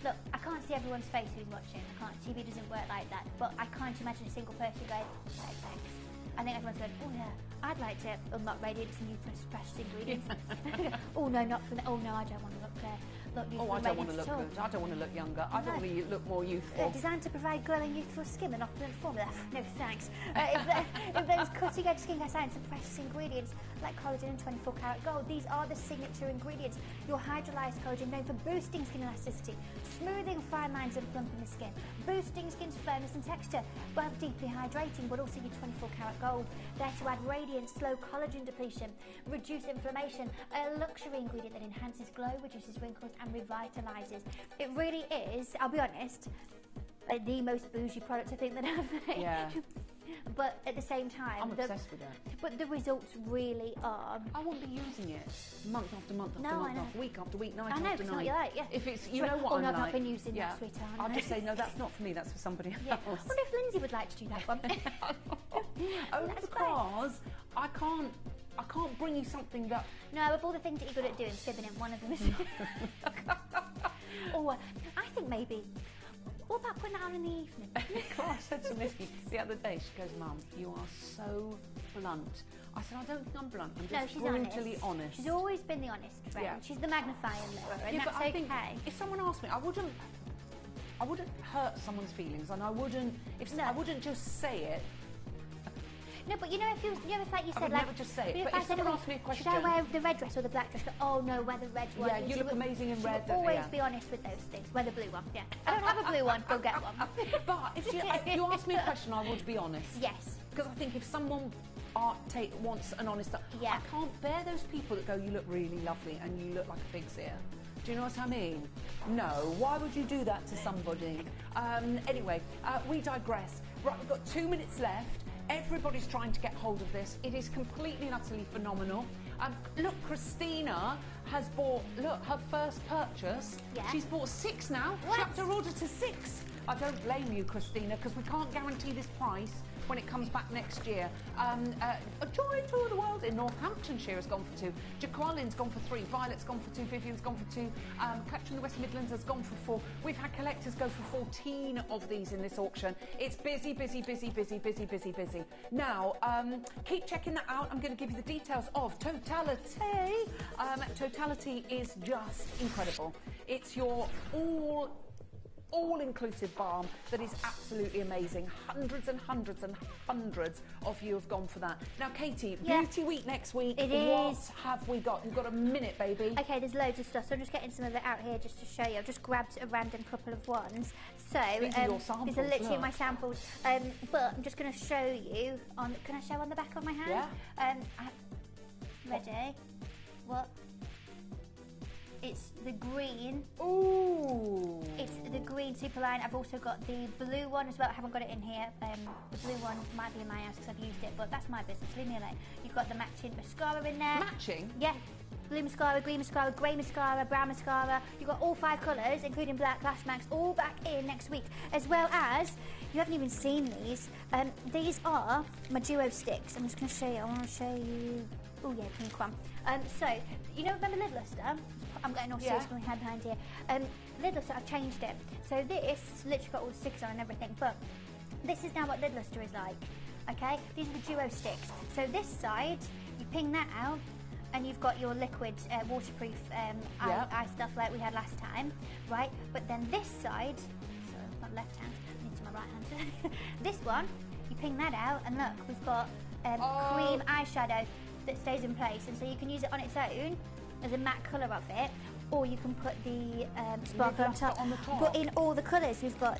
Look, I can't see everyone's face who's watching. TV doesn't work like that. But I can't imagine a single person going, no, thanks. I think everyone's going, oh yeah, I'd like to unlock radiance and youthfulness and precious ingredients. Oh no, not for that. Oh no, I don't want to look youthful. Oh, I don't want to look good. I don't want to look younger. I don't want to look more youthful. Designed to provide glowing, youthful skin and opulent formula. No thanks. If those cutting-edge skincare science and precious ingredients like collagen and 24 karat gold, these are the signature ingredients. Your hydrolyzed collagen, known for boosting skin elasticity, smoothing fine lines and plumping the skin, boosting skin's firmness and texture, but deeply hydrating, but also your 24 karat gold, there to add radiance, slow collagen depletion, reduce inflammation, a luxury ingredient that enhances glow, reduces wrinkles, and revitalizes. It really is, I'll be honest, the most bougie product I think that I've made. Yeah. But at the same time, I'm obsessed with it. But the results really are. I won't be using it month after month after No, I month know. after week after week, night I know, after it's night. what you like, yeah. If it's, you Sorry, know what oh, I'm no, I've like. not been using that, sweetheart, I'll no. just say, no, that's not for me, that's for somebody Yeah. else. I wonder if Lindsay would like to do that one. Only because I can't bring you something that... No, of all the things that you're good at doing, fibbing in one of them is... Or I think maybe... What about putting that on in the evening? Cara said to me the other day, she goes, Mum, you are so blunt. I said, I don't think I'm blunt, I'm just she's brutally honest. She's always been the honest friend. Yeah. She's the magnifying mirror, and Yeah, that's but I okay. think if someone asked me, I wouldn't hurt someone's feelings, and I wouldn't just say it. No, but you know, if like you I said, would like, never just say it. you know, But I if said, someone asked me a question, should I wear the red dress or the black dress? Go, oh no, wear the red one. Yeah, you look amazing in red. She will always yeah. be honest with those things. Wear the blue one. Yeah, I don't have a blue one. Go get one. But if you ask me a question, I would be honest. Yes. Because I think if someone wants an honest... Yeah. I can't bear those people that go, you look really lovely and you look like a pig's ear. Do you know what I mean? No. Why would you do that to somebody? Anyway, we digress. Right, we've got 2 minutes left. Everybody's trying to get hold of this. It is completely and utterly phenomenal. Look, Christina has bought, her first purchase. Yeah. She's bought 6 now. What? She upped her order to 6. I don't blame you, Christina, because we can't guarantee this price when it comes back next year. A Joy Tour of the World in Northamptonshire has gone for 2. Jaqueline's gone for 3. Violet's gone for 2. Vivian's gone for 2. Collection in the West Midlands has gone for 4. We've had collectors go for 14 of these in this auction. It's busy, busy, busy, busy, busy, busy, busy. Now, keep checking that out. I'm going to give you the details of Totality. Totality is just incredible. It's your all-inclusive balm that is absolutely amazing. Hundreds and hundreds and hundreds of you have gone for that. Now, Katie, Beauty Week next week. What have we got? You've got a minute, baby. Okay, there's loads of stuff, so I'm just getting some of it out here just to show you. I've just grabbed a random couple of ones. So, these are your samples, these are literally look. my samples. But I'm just going to show you on. Can I show on the back of my hand? Yeah. Ready? What? It's the green. Ooh. It's the green Superline. I've also got the blue one as well. I haven't got it in here. The blue one might be in my house because I've used it, but that's my business. Leave me alone. You've got the matching mascara in there. Matching? Yeah. Blue mascara, green mascara, grey mascara, brown mascara. You've got all 5 colours, including black, Lash Max, all back in next week. As well as, you haven't even seen these. These are my duo sticks. I'm just going to show you. I want to show you. Oh yeah, pink one. So, you know, remember Lid Luster? I'm getting all serious with my hand behind here. Lid Luster, I've changed it. So this literally got all the stickers on and everything, but this is now what Lid Luster is like. Okay, these are the duo sticks. So this side, you ping that out, and you've got your liquid waterproof eye stuff like we had last time, right? But then this side, sorry, not left hand, I need to my right hand. This one, you ping that out, and look, we've got cream eyeshadow that stays in place, and so you can use it on its own as a matte colour of it, or you can put the sparkle on top. But in all the colours, we've got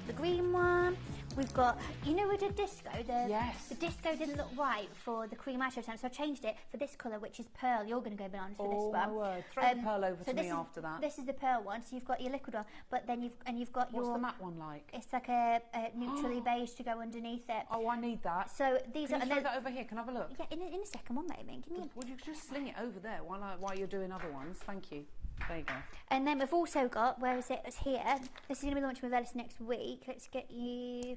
the green one. We've got, you know, we did disco. The disco didn't look right for the cream eyeshadow time, so I changed it for this colour, which is pearl. You're going to go bananas for this one. Oh my word! Throw the pearl over to me after that. This is the pearl one. So you've got your liquid one, but then you've got your. What's the matte one like? It's like a neutrally beige to go underneath it. Oh, I need that. So these Can are. you throw that over here? Can I have a look? Yeah, in a second, one moment. Give me. Would you just sling it over there while you're doing other ones? Thank you. There you go. And then we've also got, where is it? It's here. This is going to be launching with Ellis next week. Let's get you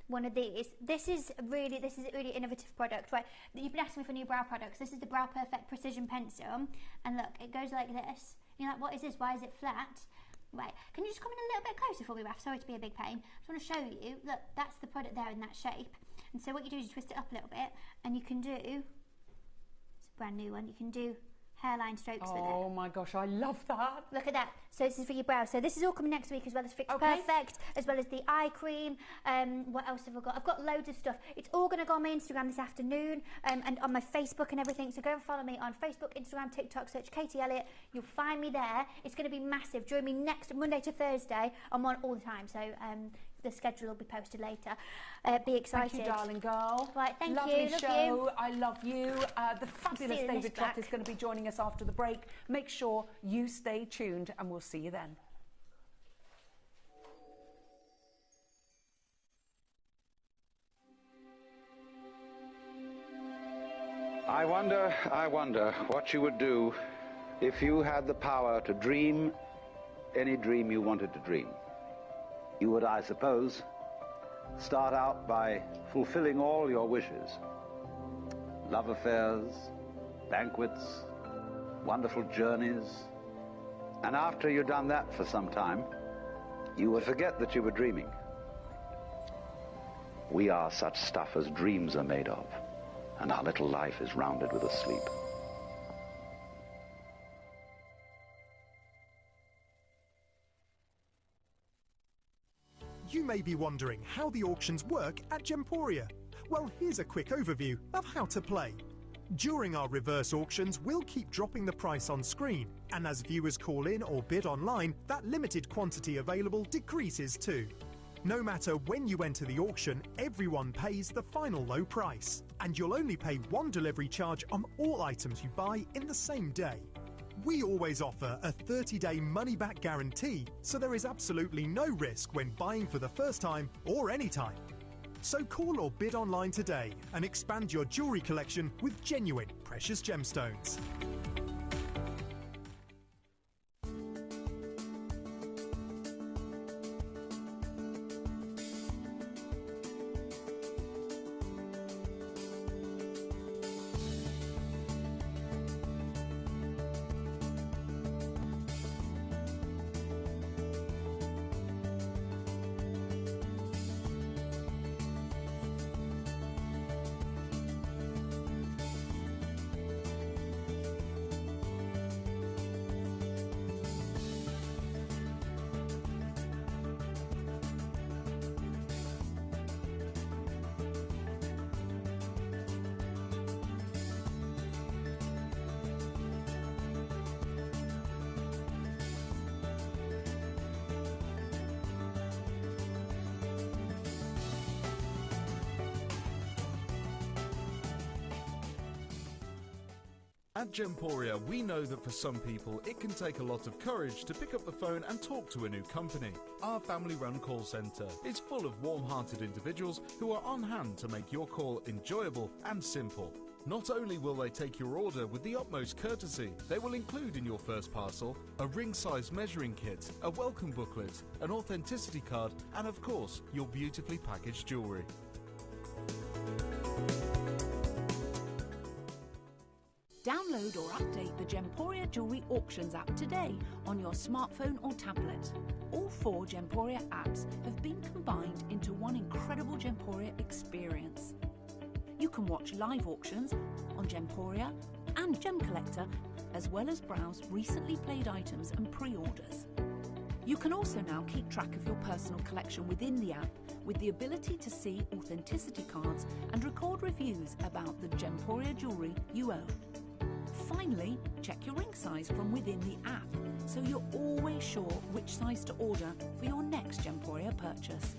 one of these. This is a really innovative product, right? You've been asking me for new brow products. This is the Brow Perfect Precision Pencil, and look, it goes like this. You're like, what is this? Why is it flat? Right, can you just come in a little bit closer for me, Raf? Sorry to be a big pain. I just want to show you. Look, that's the product there in that shape. And so what you do is you twist it up a little bit, and you can do. It's a brand new one. You can do hairline strokes with it. Oh my gosh, I love that. Look at that. So this is for your brows. So this is all coming next week, as well as Fix Perfect, as well as the eye cream. What else have I got? I've got loads of stuff. It's all going to go on my Instagram this afternoon, and on my Facebook and everything. So go and follow me on Facebook, Instagram, TikTok. Search Katie Elliott. You'll find me there. It's going to be massive. Join me next Monday to Thursday. I'm on all the time. So the schedule will be posted later. Be excited. Thank you, darling girl. Right, thank Lovely you. show. Love you. I love you. The fabulous David Trott is going to be joining us after the break. Make sure you stay tuned, and we'll see you then. I wonder what you would do if you had the power to dream any dream you wanted to dream. You would, I suppose, start out by fulfilling all your wishes. Love affairs, banquets, wonderful journeys. And after you'd done that for some time, you would forget that you were dreaming. We are such stuff as dreams are made of, and our little life is rounded with a sleep. You may be wondering how the auctions work at Gemporia. Well, here's a quick overview of how to play. During our reverse auctions, we'll keep dropping the price on screen, and as viewers call in or bid online, that limited quantity available decreases too. No matter when you enter the auction, everyone pays the final low price, and you'll only pay one delivery charge on all items you buy in the same day. We always offer a 30-day money-back guarantee, so there is absolutely no risk when buying for the first time or any time. So call or bid online today and expand your jewellery collection with genuine precious gemstones. At Gemporia, we know that for some people, it can take a lot of courage to pick up the phone and talk to a new company. Our family-run call centre is full of warm-hearted individuals who are on hand to make your call enjoyable and simple. Not only will they take your order with the utmost courtesy, they will include in your first parcel a ring-size measuring kit, a welcome booklet, an authenticity card, and of course, your beautifully packaged jewellery. Download or update the Gemporia Jewellery Auctions app today on your smartphone or tablet. All 4 Gemporia apps have been combined into one incredible Gemporia experience. You can watch live auctions on Gemporia and Gem Collector, as well as browse recently played items and pre-orders. You can also now keep track of your personal collection within the app with the ability to see authenticity cards and record reviews about the Gemporia jewellery you own. Finally, check your ring size from within the app, so you're always sure which size to order for your next Gemporia purchase.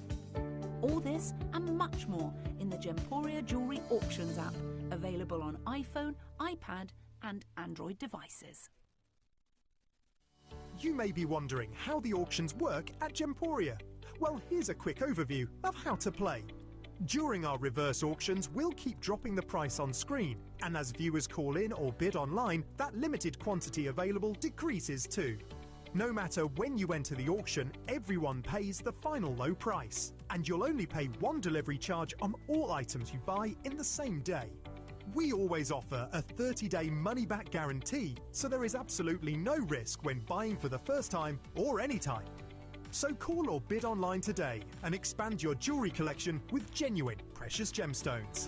All this and much more in the Gemporia Jewellery Auctions app, available on iPhone, iPad and Android devices. You may be wondering how the auctions work at Gemporia. Well, here's a quick overview of how to play. During our reverse auctions, we'll keep dropping the price on screen, and as viewers call in or bid online, that limited quantity available decreases too. No matter when you enter the auction, everyone pays the final low price, and you'll only pay one delivery charge on all items you buy in the same day. We always offer a 30-day money-back guarantee, so there is absolutely no risk when buying for the first time or any time. So call or bid online today and expand your jewellery collection with genuine precious gemstones.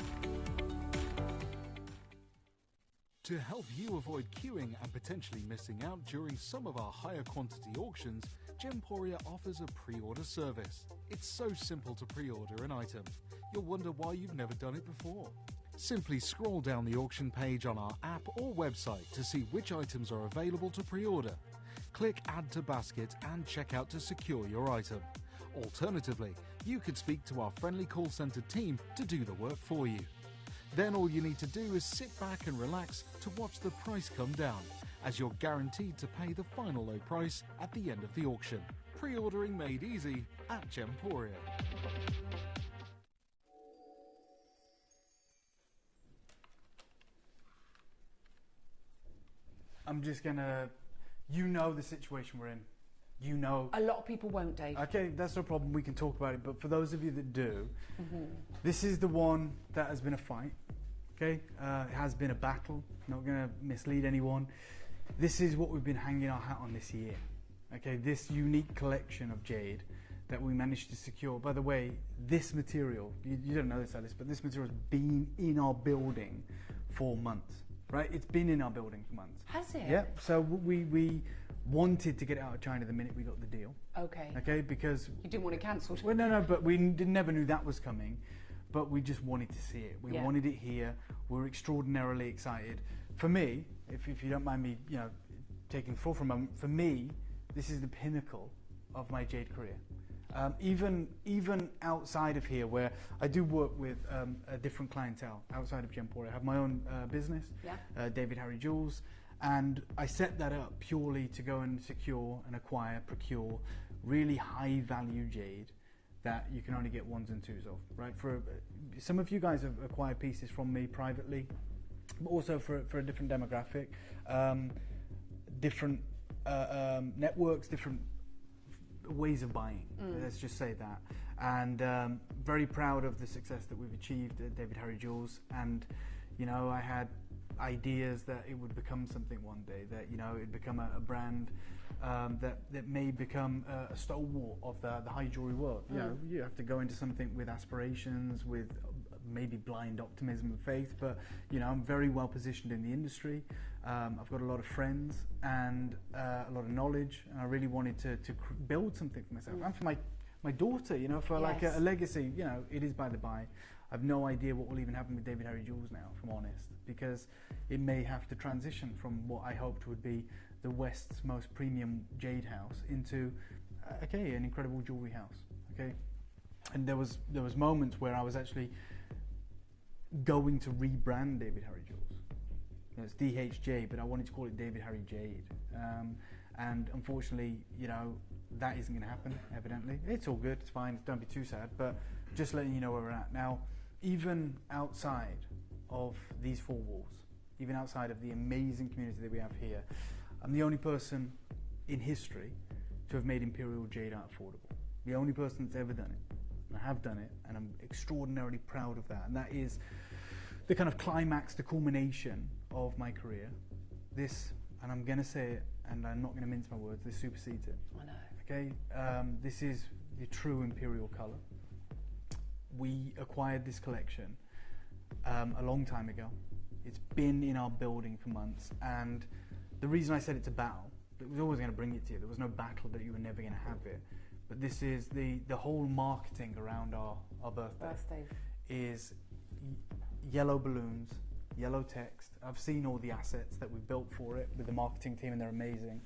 To help you avoid queuing and potentially missing out during some of our higher quantity auctions, Gemporia offers a pre-order service. It's so simple to pre-order an item. You'll wonder why you've never done it before. Simply scroll down the auction page on our app or website to see which items are available to pre-order. Click Add to Basket and check out to secure your item. Alternatively, you could speak to our friendly call centre team to do the work for you. Then all you need to do is sit back and relax to watch the price come down, as you're guaranteed to pay the final low price at the end of the auction. Pre-ordering made easy at Gemporia. I'm just gonna, you know the situation we're in. You know. A lot of people won't, Dave. Okay, that's no problem. We can talk about it. But for those of you that do, this is the one that has been a fight. Okay, it has been a battle. Not going to mislead anyone. This is what we've been hanging our hat on this year. Okay, this unique collection of jade that we managed to secure. By the way, this material, you don't know this, Alice, but this material has been in our building for months. Right, it's been in our building for months. Has it? Yeah. So we wanted to get it out of China the minute we got the deal. Okay. Okay, because you didn't want it cancelled. Well, no, but we never knew that was coming. But we just wanted to see it. We wanted it here. We were extraordinarily excited. For me, if you don't mind me, taking the floor for a moment. For me, this is the pinnacle of my jade career. Even outside of here, where I do work with a different clientele outside of Gemporia. I have my own business, David Harry Jewels, and I set that up purely to go and secure and acquire, procure really high value jade that you can only get ones and twos of, right? For some of you guys have acquired pieces from me privately, but also for a different demographic, different networks, different ways of buying. Let's just say that. And very proud of the success that we've achieved at David Harry Jewels. And I had ideas that it would become something one day, that it'd become a brand that may become a stalwart of the high jewelry world. You have to go into something with aspirations, with maybe blind optimism and faith, but I'm very well positioned in the industry. I've got a lot of friends and a lot of knowledge, and I really wanted to build something for myself and for my daughter, for like a legacy. It is by the by. I've no idea what will even happen with David Harry Jewels now, if I'm honest, because it may have to transition from what I hoped would be the West's most premium jade house into, an incredible jewelry house. Okay, and there was moments where I was actually going to rebrand David Harry Jewels. It's DHJ, but I wanted to call it David Harry Jade. And unfortunately, that isn't going to happen, evidently. It's all good, it's fine, don't be too sad, but just letting you know where we're at. Now, even outside of these four walls, even outside of the amazing community that we have here, I'm the only person in history to have made Imperial Jade art affordable. The only person that's ever done it. And I have done it, and I'm extraordinarily proud of that. And that is the kind of climax, the culmination of my career. This, and I'm going to say it, and I'm not going to mince my words, this supersedes it. I know. Okay, this is the true Imperial colour. We acquired this collection a long time ago. It's been in our building for months, and the reason I said it's a battle, it was always going to bring it to you. There was no battle that you were never going to have it. But this is the whole marketing around our birthday is yellow balloons, yellow text. I've seen all the assets that we've built for it with the marketing team, and they're amazing.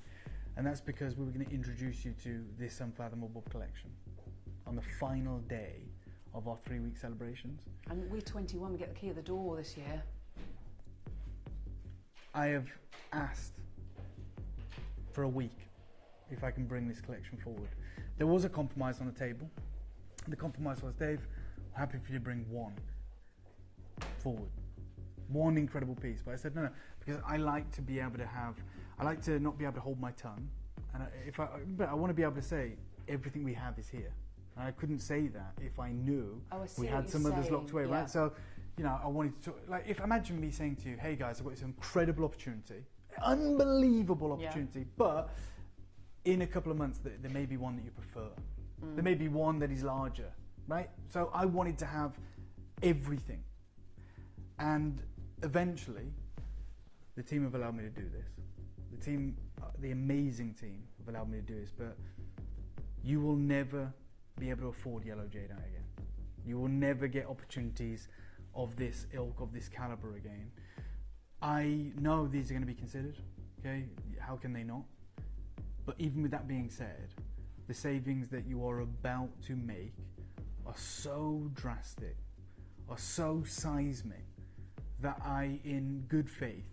And that's because we were going to introduce you to this Unfathomable collection on the final day of our 3-week celebrations. And we're 21, we get the key of the door this year. I have asked for a week if I can bring this collection forward. There was a compromise on the table. The compromise was, Dave, I'm happy for you to bring one forward. One incredible piece. But I said, no, because I like to be able to I like to not be able to hold my tongue. But I want to be able to say, everything we have is here. And I couldn't say that if I knew we had some others locked away, right? So, I wanted to, imagine me saying to you, hey guys, I've got this incredible opportunity, unbelievable opportunity, but in a couple of months, there may be one that you prefer. There may be one that is larger, right? So I wanted to have everything. And eventually, the team have allowed me to do this. The amazing team have allowed me to do this, but you will never be able to afford yellow jade out again. You will never get opportunities of this ilk, of this caliber again. I know these are going to be considered, okay? How can they not? But even with that being said, the savings that you are about to make are so drastic, are so seismic, that I, in good faith,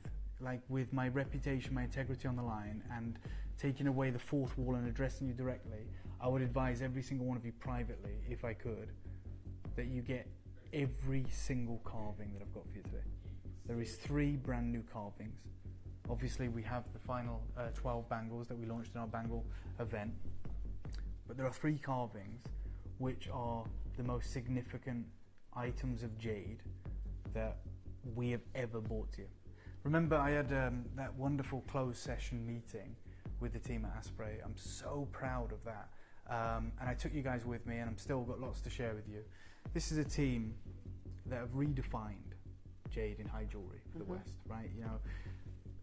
with my reputation, my integrity on the line, and taking away the fourth wall and addressing you directly, I would advise every single one of you privately, if I could, that you get every single carving that I've got for you today. There is 3 brand new carvings Obviously, we have the final 12 bangles that we launched in our bangle event. But there are 3 carvings which are the most significant items of jade that we have ever brought to you. Remember, I had that wonderful closed session meeting with the team at Asprey. I'm so proud of that. And I took you guys with me, and I'm still got lots to share with you. This is a team that have redefined jade in high jewellery for the West, right? You know,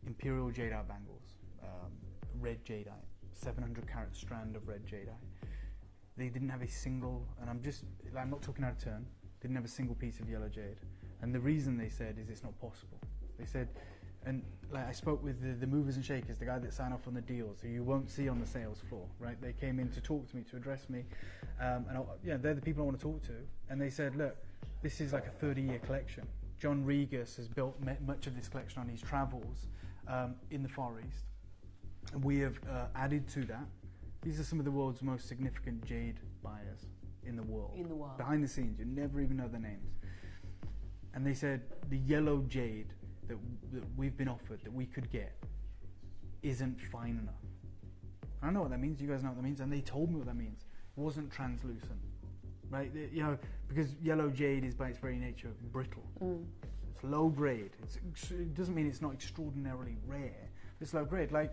imperial jadeite bangles, red jadeite, 700 carat strand of red jadeite. They didn't have a single, and I'm not talking out of turn, didn't have a single piece of yellow jade. And the reason they said is it's not possible. They said, and like I spoke with the movers and shakers, the guy that sign off on the deals, who you won't see on the sales floor, right? They came in to talk to me, to address me, and they're the people I want to talk to. And they said, look, this is like a 30-year collection. John Regas has built much of this collection on his travels in the Far East. And we have added to that. These are some of the world's most significant jade buyers in the world. Behind the scenes, you never even know their names. And they said the yellow jade that we've been offered, that we could get, isn't fine enough. I don't know what that means. You guys know what that means. And they told me what that means. It wasn't translucent, right? You know, because yellow jade is by its very nature brittle. It's low grade. It doesn't mean it's not extraordinarily rare. It's low grade. Like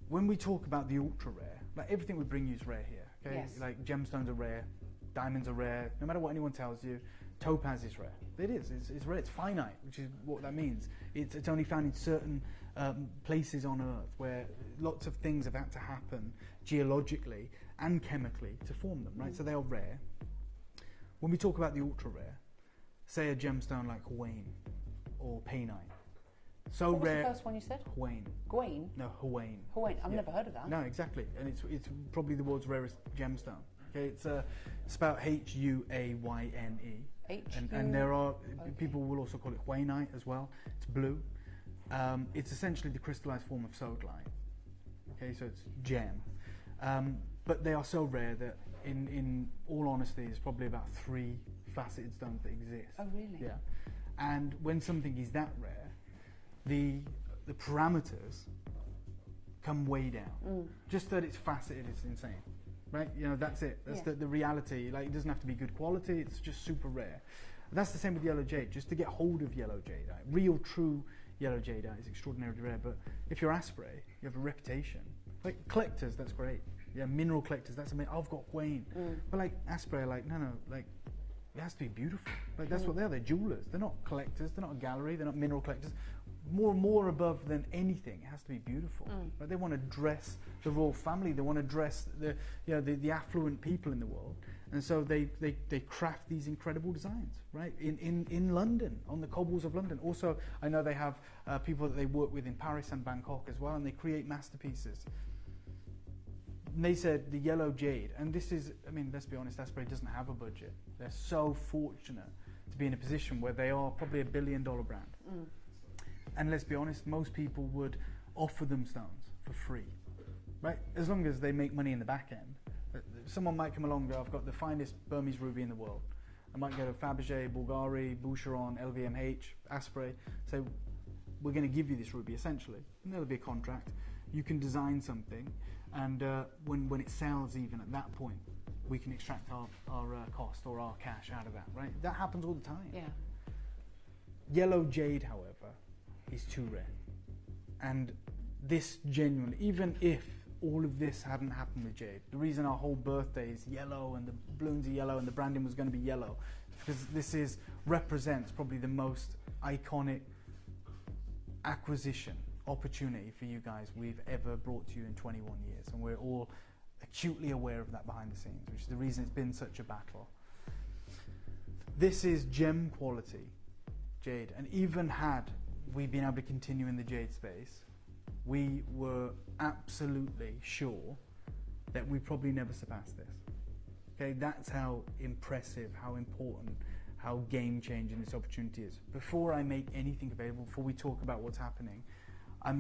when we talk about the ultra rare, like everything we bring you is rare here. Okay, Yes. Like gemstones are rare, diamonds are rare. No matter what anyone tells you, topaz is rare. It is. It's rare. It's finite, which is what that means. It's only found in certain places on Earth where lots of things have had to happen geologically and chemically to form them. Right. So they are rare. When we talk about the ultra rare, say a gemstone like Huane or Painite. So what was rare. the first one you said? Huane. Gawain? No, Huane. Huane. I've never heard of that. No, exactly. And it's probably the world's rarest gemstone. Okay, it's spelled Huayne. And there are people will also call it Huanite as well. It's blue. It's essentially the crystallized form of sodalite. Okay, so it's gem. But they are so rare that in all honesty, there's probably about 3 faceted stones that exist. Oh, really? Yeah. And when something is that rare, the parameters come way down. Just that it's faceted is insane. Right? You know, that's it. That's the reality. Like, it doesn't have to be good quality. It's just super rare. That's the same with yellow jade. Just to get hold of yellow jadeite, real, true yellow jadeite is extraordinarily rare. But if you're Asprey, you have a reputation. Like collectors, that's great. Yeah, mineral collectors, that's amazing. I've got Wayne. But like Asprey, like no, like it has to be beautiful. Like that's what they are. They're jewelers. They're not collectors. They're not a gallery. They're not mineral collectors. More above than anything, it has to be beautiful. Right? They want to dress the royal family. They want to dress the affluent people in the world, and so they craft these incredible designs. Right in London, on the cobbles of London. Also, I know they have people that they work with in Paris and Bangkok as well, and they create masterpieces. And they said the yellow jade, and this is, I mean, let's be honest, Asprey doesn't have a budget. They're so fortunate to be in a position where they are probably $1 billion brand. And let's be honest, most people would offer them stones for free, right? As long as they make money in the back end. Someone might come along and go, I've got the finest Burmese ruby in the world. I might go to Fabergé, Bulgari, Boucheron, LVMH, Asprey, say, we're going to give you this ruby, essentially. And there'll be a contract. You can design something, and when it sells even at that point, we can extract our cost or our cash out of that, right? That happens all the time. Yeah. Yellow jade, however, is too rare. And this genuinely, even if all of this hadn't happened with jade, the reason our whole birthday is yellow and the balloons are yellow and the branding was going to be yellow, because this represents probably the most iconic acquisition opportunity for you guys we've ever brought to you in 21 years, and we're all acutely aware of that behind the scenes, which is the reason it's been such a battle. This is gem quality jade, and even had we been able to continue in the jade space, we were absolutely sure that we probably never surpass this. Okay, that's how impressive, how important, how game-changing this opportunity is. Before I make anything available, before we talk about what's happening, I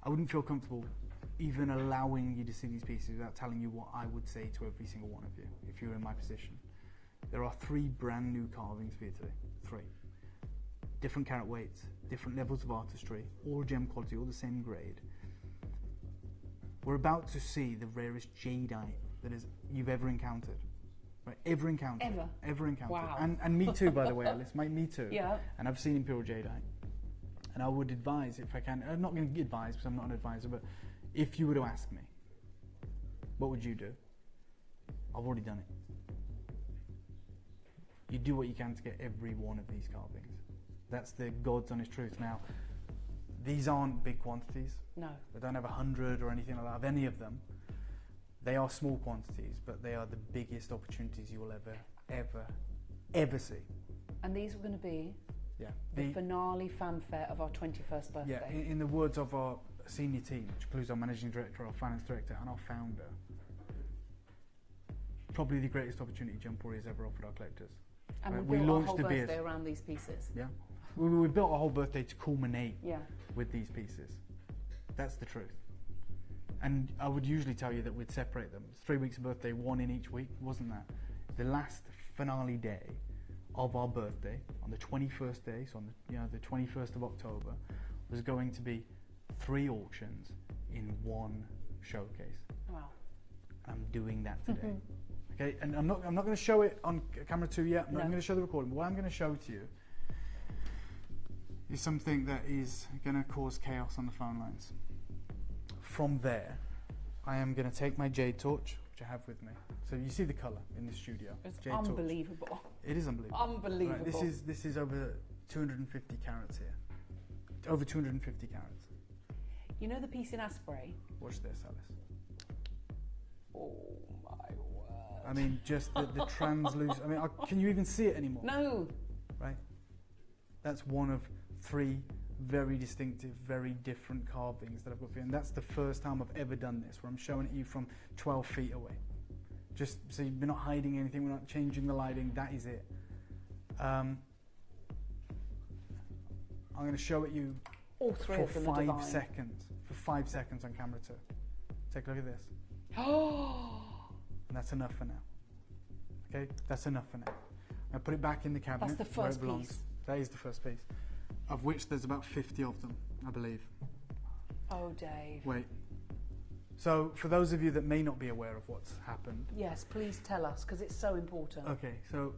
wouldn't feel comfortable even allowing you to see these pieces without telling you what I would say to every single one of you, if you were in my position. There are 3 brand new carvings for you today. 3. different carat weights, different levels of artistry, all gem quality, all the same grade. We're about to see the rarest jadeite that you've ever encountered. Right? Ever encountered. Ever encountered. Wow. And me too, by the way, Alice. Me too. Yeah. And I've seen imperial jadeite. And I would advise, if I can, I'm not going to advise because I'm not an advisor, but if you were to ask me, what would you do? I've already done it. You do what you can to get every one of these carvings. That's the God's honest truth. Now, these aren't big quantities. No. They don't have 100 or anything like that of any of them. They are small quantities, but they are the biggest opportunities you will ever see. And these were going to be the finale fanfare of our 21st birthday. Yeah, in the words of our senior team, which includes our managing director, our finance director, and our founder, probably the greatest opportunity Gemporia has ever offered our collectors. And we built our whole birthday around these pieces. Yeah. We built our whole birthday to culminate with these pieces. That's the truth. And I would usually tell you that we'd separate them. It's 3 weeks of birthday, one in each week. Wasn't that? The last finale day of our birthday, on the 21st day, so on the 21st of October, was going to be 3 auctions in one showcase. Wow. I'm doing that today. Okay, and I'm not going to show it on camera 2 yet. I'm not going to show the recording. But what I'm going to show to you is something that is going to cause chaos on the phone lines. From there, I am going to take my jade torch, which I have with me. So you see the colour in the studio. It's jade unbelievable. Torch. It is unbelievable. Unbelievable. Right, this is over 250 carats here. Over 250 carats. You know the piece in Asprey? Watch this, Alice. Oh my word. I mean, just the translucent. I mean, can you even see it anymore? No. Right? That's one of 3 very distinctive, very different carvings that I've got for you. And that's the first time I've ever done this, where I'm showing it you from 12 feet away. Just so we're not hiding anything, we're not changing the lighting, that is it. I'm going to show it you all 3 for of them 5 seconds. For 5 seconds on camera 2. Take a look at this. And that's enough for now. Okay, that's enough for now. I'll put it back in the cabinet. That's the where it first belongs. piece. That is the first piece, of which there's about 50 of them, I believe. Oh, Dave. Wait. So, for those of you that may not be aware of what's happened. Yes, please tell us, because it's so important. Okay, so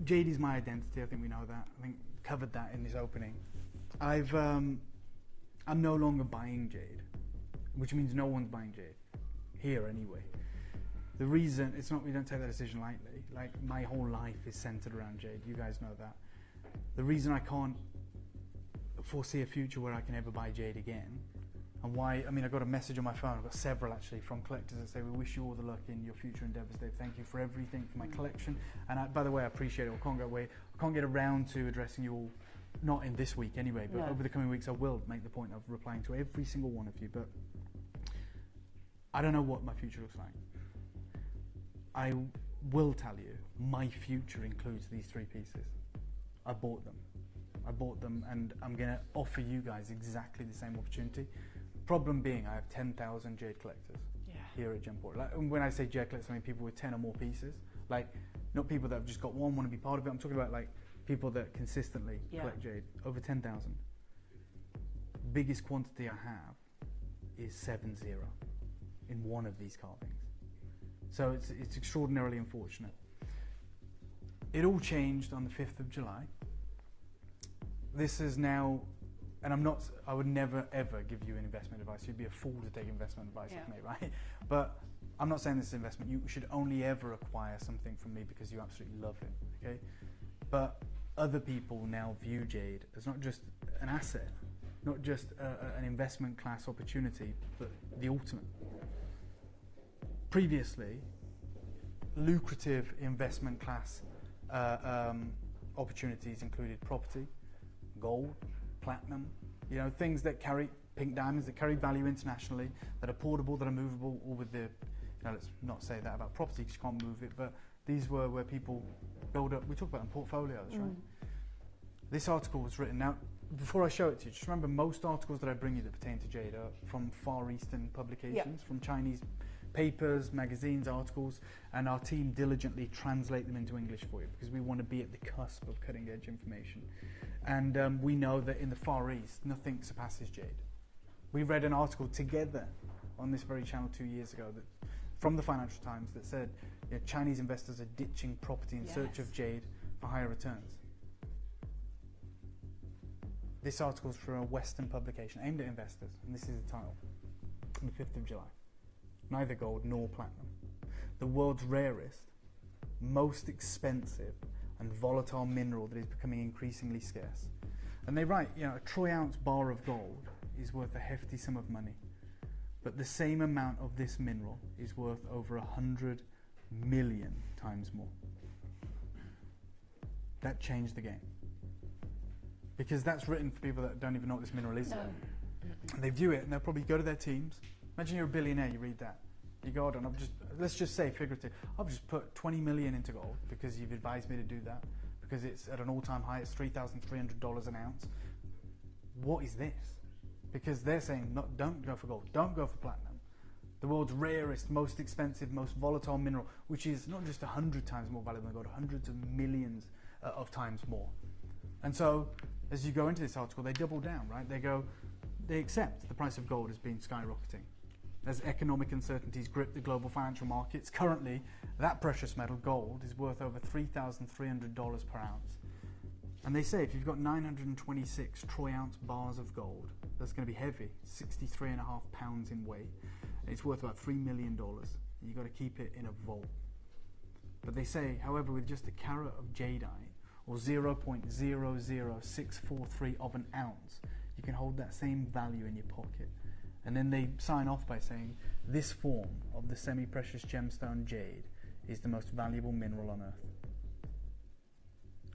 jade is my identity. I think we know that. I think covered that in this opening. I'm no longer buying jade, which means no one's buying jade here anyway. The reason it's not, we don't take that decision lightly. Like, my whole life is centered around jade. You guys know that. The reason I can't foresee a future where I can ever buy jade again, and why, I mean, I got a message on my phone, I've got several actually from collectors that say, we wish you all the luck in your future endeavours, Dave. Thank you for everything, for my collection. And by the way, I appreciate it. I can't get around to addressing you all, not in this week anyway, but over the coming weeks I will make the point of replying to every single one of you. But I don't know what my future looks like. I will tell you, my future includes these 3 pieces. I bought them, and I'm going to offer you guys exactly the same opportunity. Problem being, I have 10,000 jade collectors here at Gemporia. Like, when I say jade collectors, I mean people with 10 or more pieces. Like, not people that have just got one, want to be part of it. I'm talking about like people that consistently collect jade. Over 10,000. Biggest quantity I have is 70 in one of these carvings. So it's extraordinarily unfortunate. It all changed on the 5th of July. This is now, and I would never ever give you an investment advice. You'd be a fool to take investment advice from me, right? But I'm not saying this is investment. You should only ever acquire something from me because you absolutely love it, okay? But other people now view jade as not just an asset, not just an investment class opportunity, but the ultimate. Previously, lucrative investment class opportunities included property, gold, platinum, you know, things that carry pink diamonds, that carry value internationally, that are portable, that are movable, or with the, you know, let's not say that about property because you can't move it, but these were where people build up, we talk about in portfolios, right? This article was written, now, before I show it to you, just remember most articles that I bring you that pertain to jade are from Far Eastern publications, from Chinese papers, magazines, articles, and our team diligently translate them into English for you because we want to be at the cusp of cutting edge information. And we know that in the Far East, nothing surpasses jade. We read an article together on this very channel 2 years ago that, from the Financial Times, that said Chinese investors are ditching property in search of jade for higher returns. This article is from a Western publication aimed at investors, and this is the title, on the 5th of July. Neither gold nor platinum. The world's rarest, most expensive and volatile mineral that is becoming increasingly scarce. And they write, a troy ounce bar of gold is worth a hefty sum of money, but the same amount of this mineral is worth over 100 million times more. That changed the game. Because that's written for people that don't even know what this mineral is. No. And they view it and they'll probably go to their teams. Imagine you're a billionaire, you read that. You go, hold on, let's just say figurative, I've just put 20 million into gold because you've advised me to do that, because it's at an all-time high, it's $3,300 an ounce. What is this? Because they're saying, no, don't go for gold, don't go for platinum. The world's rarest, most expensive, most volatile mineral, which is not just 100 times more valuable than gold, hundreds of millions of times more. And so, as you go into this article, they double down, right? They accept the price of gold as being skyrocketing. As economic uncertainties grip the global financial markets, currently that precious metal, gold, is worth over $3,300 per ounce. And they say if you've got 926 troy ounce bars of gold, that's going to be heavy, 63.5 pounds in weight, and it's worth about $3 million. You've got to keep it in a vault. But they say, however, with just a carat of jadeite, or 0.00643 of an ounce, you can hold that same value in your pocket. And then they sign off by saying, this form of the semi-precious gemstone jade is the most valuable mineral on earth.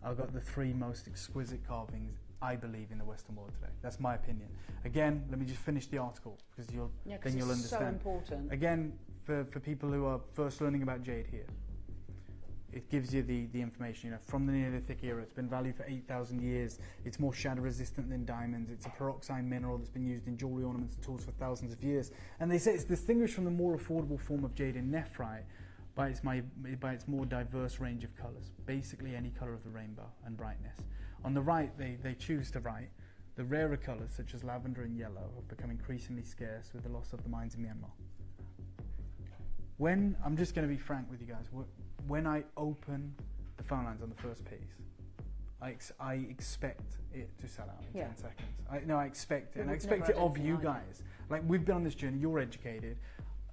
I've got the 3 most exquisite carvings, I believe, in the Western world today. That's my opinion. Again, let me just finish the article, because then you'll understand. So important. Again, for people who are first learning about jade here, it gives you the information, from the Neolithic era. It's been valued for 8,000 years. It's more shatter resistant than diamonds. It's a peroxide mineral that's been used in jewelry ornaments and tools for thousands of years. And they say it's distinguished from the more affordable form of jade in nephrite by its more diverse range of colours, basically any colour of the rainbow and brightness. On the right, they choose to write, the rarer colours such as lavender and yellow have become increasingly scarce with the loss of the mines in Myanmar. I'm just going to be frank with you guys, when I open the phone lines on the first piece, I expect it to sell out in 10 seconds. I expect it. And I expect it of you guys. Like, we've been on this journey, you're educated.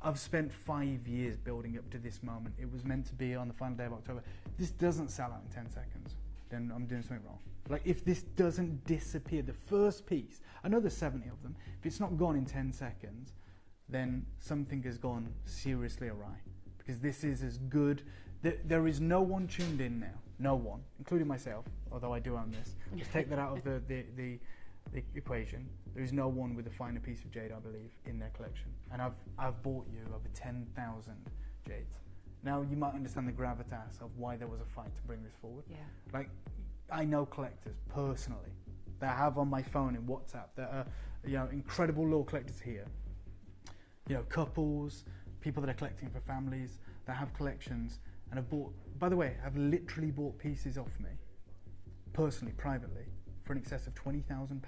I've spent 5 years building up to this moment. It was meant to be on the final day of October. This doesn't sell out in 10 seconds, then I'm doing something wrong. Like, if this doesn't disappear, the first piece, I know there's 70 of them, if it's not gone in 10 seconds, then something has gone seriously awry. Because this is as good. There is no one tuned in now, no one, including myself, although I do own this. Let's take that out of the equation. There is no one with a finer piece of jade, I believe, in their collection. And I've bought you over 10,000 jades. Now, you might understand the gravitas of why there was a fight to bring this forward. Yeah. Like, I know collectors personally that I have on my phone in WhatsApp that are, incredible loyal collectors here. Couples, people that are collecting for families that have collections and have bought, by the way, have literally bought pieces off me, personally, privately, for in excess of £20,000,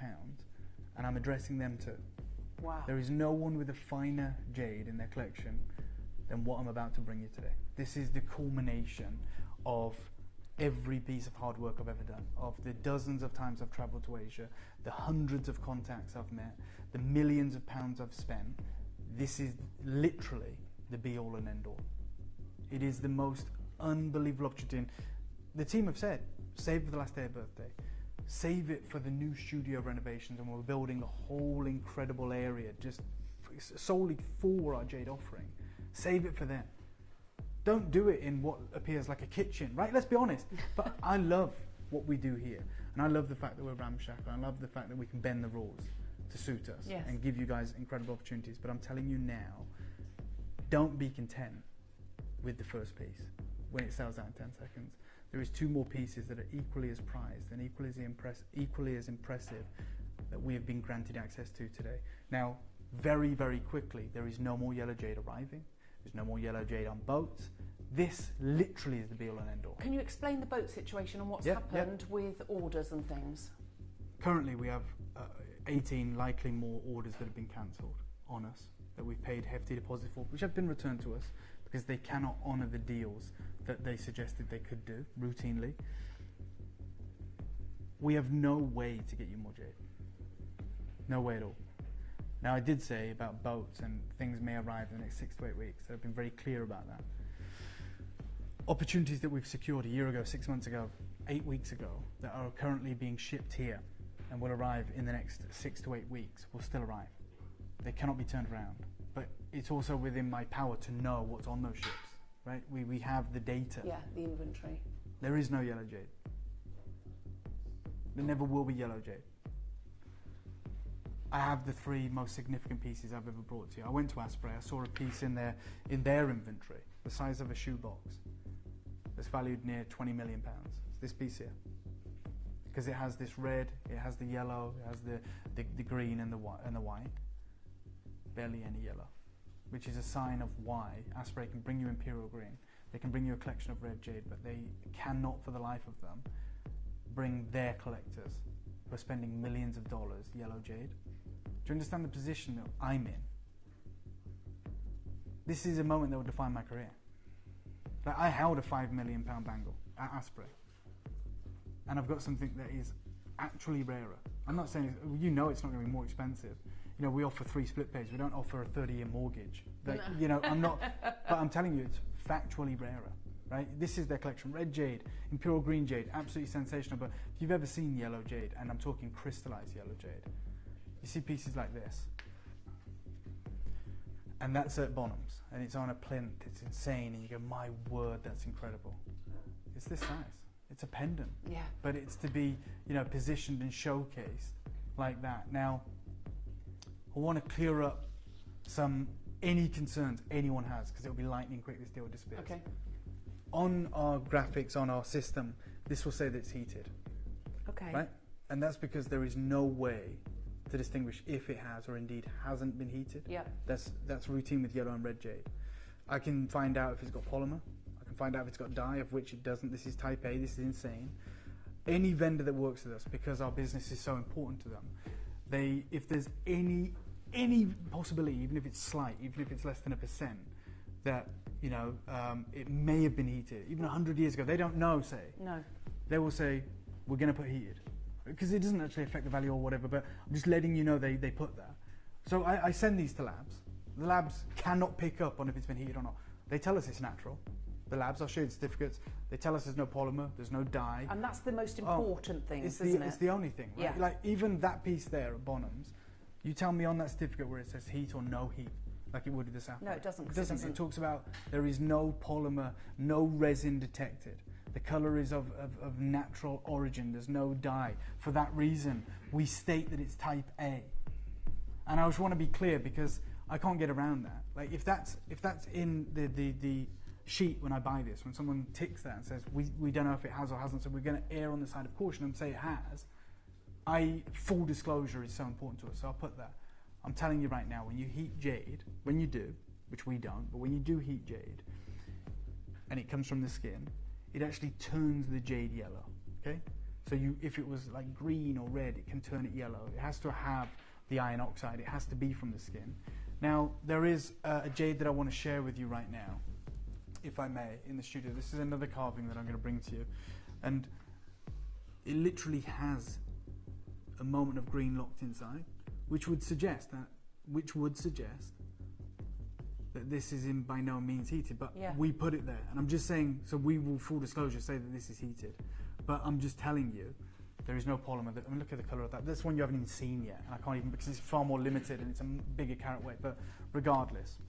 and I'm addressing them too. Wow. There is no one with a finer jade in their collection than what I'm about to bring you today. This is the culmination of every piece of hard work I've ever done, of the dozens of times I've travelled to Asia, the hundreds of contacts I've met, the millions of pounds I've spent. This is literally the be-all and end-all. It is the most unbelievable opportunity. The team have said, save it for the last day of birthday. Save it for the new studio renovations, and we're building a whole incredible area just solely for our jade offering. Save it for them. Don't do it in what appears like a kitchen, right? Let's be honest. But I love what we do here. And I love the fact that we're ramshackle. I love the fact that we can bend the rules to suit us and give you guys incredible opportunities. But I'm telling you now, don't be content with the first piece when it sells out in 10 seconds. There is 2 more pieces that are equally as prized and equally as impressive that we have been granted access to today. Now, very, very quickly, there is no more yellow jade arriving. There's no more yellow jade on boats. This literally is the be all and end all. Can you explain the boat situation and what's happened with orders and things? Currently we have 18, likely more orders that have been cancelled on us, that we've paid hefty deposits for, which have been returned to us because they cannot honour the deals that they suggested they could do routinely. We have no way to get you more jade. No way at all. Now, I did say about boats and things may arrive in the next 6 to 8 weeks. I've been very clear about that. Opportunities that we've secured a year ago, 6 months ago, 8 weeks ago, that are currently being shipped here and will arrive in the next 6 to 8 weeks will still arrive. They cannot be turned around. But it's also within my power to know what's on those ships, right? We have the data. Yeah, the inventory. There is no yellow jade. There never will be yellow jade. I have the 3 most significant pieces I've ever brought to you. I went to Asprey, I saw a piece in their inventory, the size of a shoebox, that's valued near £20 million. It's this piece here. Because it has this red, it has the yellow, it has the green and the white. Barely any yellow. Which is a sign of why Asprey can bring you Imperial Green. They can bring you a collection of red jade, but they cannot for the life of them bring their collectors who are spending millions of dollars yellow jade. Do you understand the position that I'm in? This is a moment that will define my career. Like, I held a £5 million bangle at Asprey, and I've got something that is actually rarer. I'm not saying, you know, it's not going to be more expensive. You know, we offer 3 split pays. We don't offer a 30-year mortgage. Like, you know, I'm not, but I'm telling you, it's factually rarer. Right? This is their collection. Red jade, Imperial Green jade, absolutely sensational. But if you've ever seen yellow jade, and I'm talking crystallized yellow jade, you see pieces like this. And that's at Bonhams, and it's on a plinth. It's insane, and you go, my word, that's incredible. It's this size. It's a pendant. Yeah. But it's to be, you know, positioned and showcased like that. Now, I want to clear up any concerns anyone has, because it'll be lightning quick. This deal disappears. Okay. On our graphics, on our system, this will say that it's heated. Okay. Right? And that's because there is no way to distinguish if it has or indeed hasn't been heated. Yeah. That's routine with yellow and red jade. I can find out if it's got polymer. I can find out if it's got dye, of which it doesn't. This is type A. This is insane. Any vendor that works with us, because our business is so important to them, if there's any possibility, even if it's slight, even if it's less than 1%, that, you know, it may have been heated, even 100 years ago, they don't know, say. No. They will say, we're going to put heated. Because it doesn't actually affect the value or whatever, but I'm just letting you know they put that. So I send these to labs. The labs cannot pick up on if it's been heated or not. They tell us it's natural. The labs, I'll show you the certificates, they tell us there's no polymer, there's no dye. And that's the most important thing, isn't it? It's the only thing, right? Yeah. Like, even that piece there at Bonhams, you tell me on that certificate where it says heat or no heat, like it would with the sapphire. No, it doesn't. It doesn't. It talks about there is no polymer, no resin detected. The colour is of natural origin. There's no dye. For that reason, we state that it's type A. And I just want to be clear, because I can't get around that. Like, if that's in the sheet when I buy this, when someone ticks that and says we don't know if it has or hasn't, so we're going to err on the side of caution and say it has, full disclosure is so important to us. So I'll put that. I'm telling you right now, when you heat jade, when you do, which we don't, but when you do heat jade, and it comes from the skin, it actually turns the jade yellow, okay? So if it was like green or red, it can turn it yellow. It has to have the iron oxide. It has to be from the skin. Now, there is a jade that I want to share with you right now, if I may, in the studio. This is another carving that I'm going to bring to you. And it literally has a moment of green locked inside, which would suggest that this is in by no means heated, but we put it there. And I'm just saying, so we will, full disclosure, say that this is heated. But I'm just telling you, there is no polymer. I mean, look at the colour of that. That's one you haven't even seen yet. And I can't even, because it's far more limited and it's a bigger carat weight. But regardless,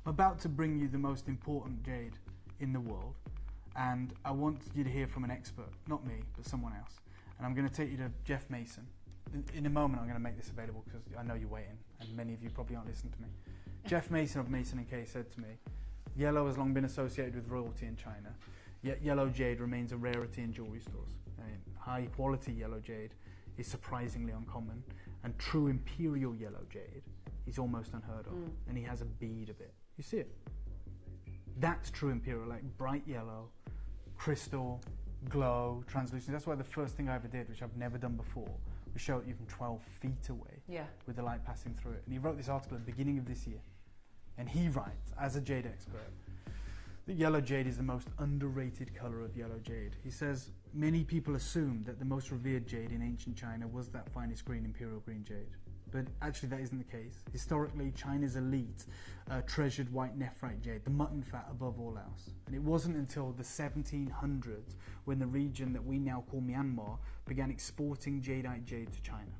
I'm about to bring you the most important jade in the world. And I want you to hear from an expert, not me, but someone else. And I'm going to take you to Jeff Mason. In a moment, I'm going to make this available because I know you're waiting, and many of you probably aren't listening to me. Jeff Mason of Mason & Kay said to me, yellow has long been associated with royalty in China, yet yellow jade remains a rarity in jewellery stores. High quality yellow jade is surprisingly uncommon, and true imperial yellow jade is almost unheard of, and he has a bead of it You see it? That's true imperial, like bright yellow, crystal, glow, translucent. That's why the first thing I ever did, which I've never done before, was show it you from 12 feet away with the light passing through it. And he wrote this article at the beginning of this year. And he writes, as a jade expert, that yellow jade is the most underrated colour of yellow jade. He says, many people assume that the most revered jade in ancient China was that finest green imperial green jade. But actually that isn't the case. Historically, China's elite treasured white nephrite jade, the mutton fat above all else. And it wasn't until the 1700s when the region that we now call Myanmar began exporting jadeite jade to China.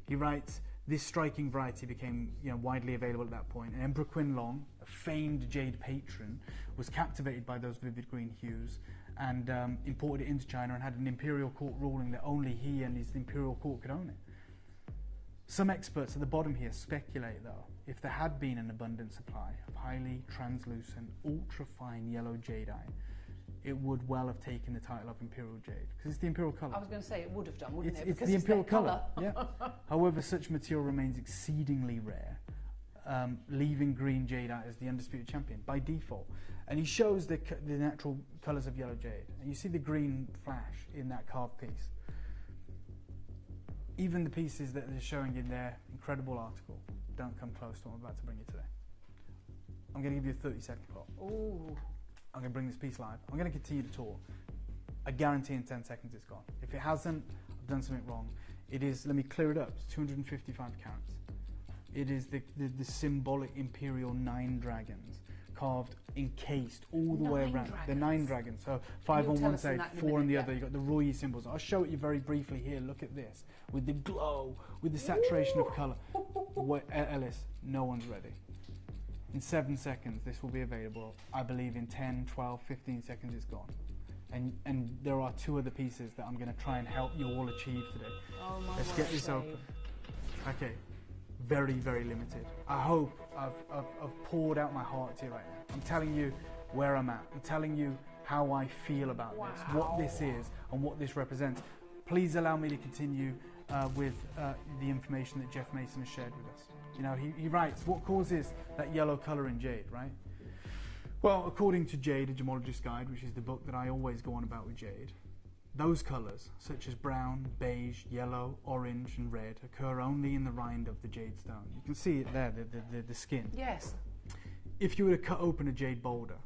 He writes, this striking variety became widely available at that point, and Emperor Qianlong, a famed jade patron, was captivated by those vivid green hues and imported it into China and had an imperial court ruling that only he and his imperial court could own it. Some experts at the bottom here speculate, though, if there had been an abundant supply of highly translucent, ultra-fine yellow jadeite, it would well have taken the title of imperial jade, because it's the imperial colour. I was going to say it would have done, wouldn't it? It's the imperial colour. Yeah. However, such material remains exceedingly rare, leaving green jadeite as the undisputed champion by default. And he shows the natural colours of yellow jade, and you see the green flash in that carved piece. Even the pieces that they're showing in their incredible article don't come close to what I'm about to bring you today. I'm going to give you a 30-second clock. Ooh. I'm going to bring this piece live. I'm going to continue to talk. I guarantee in 10 seconds it's gone. If it hasn't, I've done something wrong. It is, let me clear it up, it's 255 carats. It is the symbolic imperial 9 dragons, carved, encased all the way around. They're 9 dragons. So 5 on one side, 4 on the other. You've got the Roy symbols. I'll show it you very briefly here. Look at this. With the glow, with the saturation of colour. Ellis, no one's ready. In 7 seconds, this will be available. I believe in 10, 12, 15 seconds, it's gone. And there are 2 other pieces that I'm going to try and help you all achieve today. Oh my Let's get this open. Okay. Very, very limited. I hope I've poured out my heart to you right now. I'm telling you where I'm at. I'm telling you how I feel about this, what this is, and what this represents. Please allow me to continue with the information that Jeff Mason has shared with us. You know, he writes, what causes that yellow colour in jade, right? Well, according to Jade, A Gemologist's Guide, which is the book that I always go on about with jade, those colours, such as brown, beige, yellow, orange and red, occur only in the rind of the jade stone. You can see it there, the skin. Yes. If you were to cut open a jade boulder,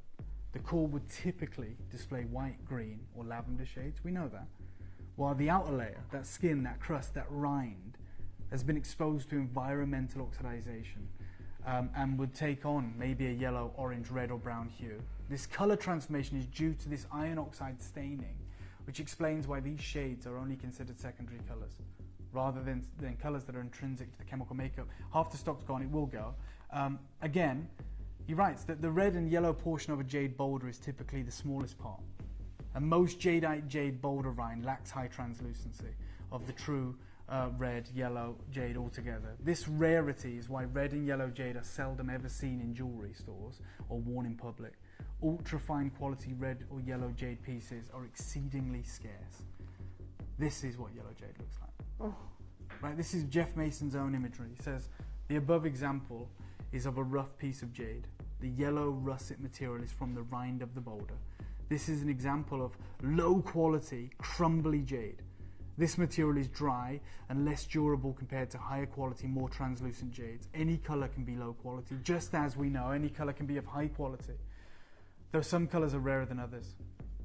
the core would typically display white, green or lavender shades. We know that. While the outer layer, that skin, that crust, that rind, has been exposed to environmental oxidization and would take on maybe a yellow, orange, red or brown hue. This colour transformation is due to this iron oxide staining, which explains why these shades are only considered secondary colours, rather than colours that are intrinsic to the chemical makeup. Half the stock's gone, it will go. Again, he writes that the red and yellow portion of a jade boulder is typically the smallest part, and most jadeite jade boulder rind lacks high translucency of the true red, yellow jade altogether. This rarity is why red and yellow jade are seldom ever seen in jewellery stores or worn in public. Ultra-fine quality red or yellow jade pieces are exceedingly scarce. This is what yellow jade looks like. Oh. Right, this is Jeff Mason's own imagery. He says, the above example is of a rough piece of jade. The yellow russet material is from the rind of the boulder. This is an example of low quality, crumbly jade. This material is dry and less durable compared to higher quality, more translucent jades. Any colour can be low quality, just as we know any colour can be of high quality, though some colours are rarer than others.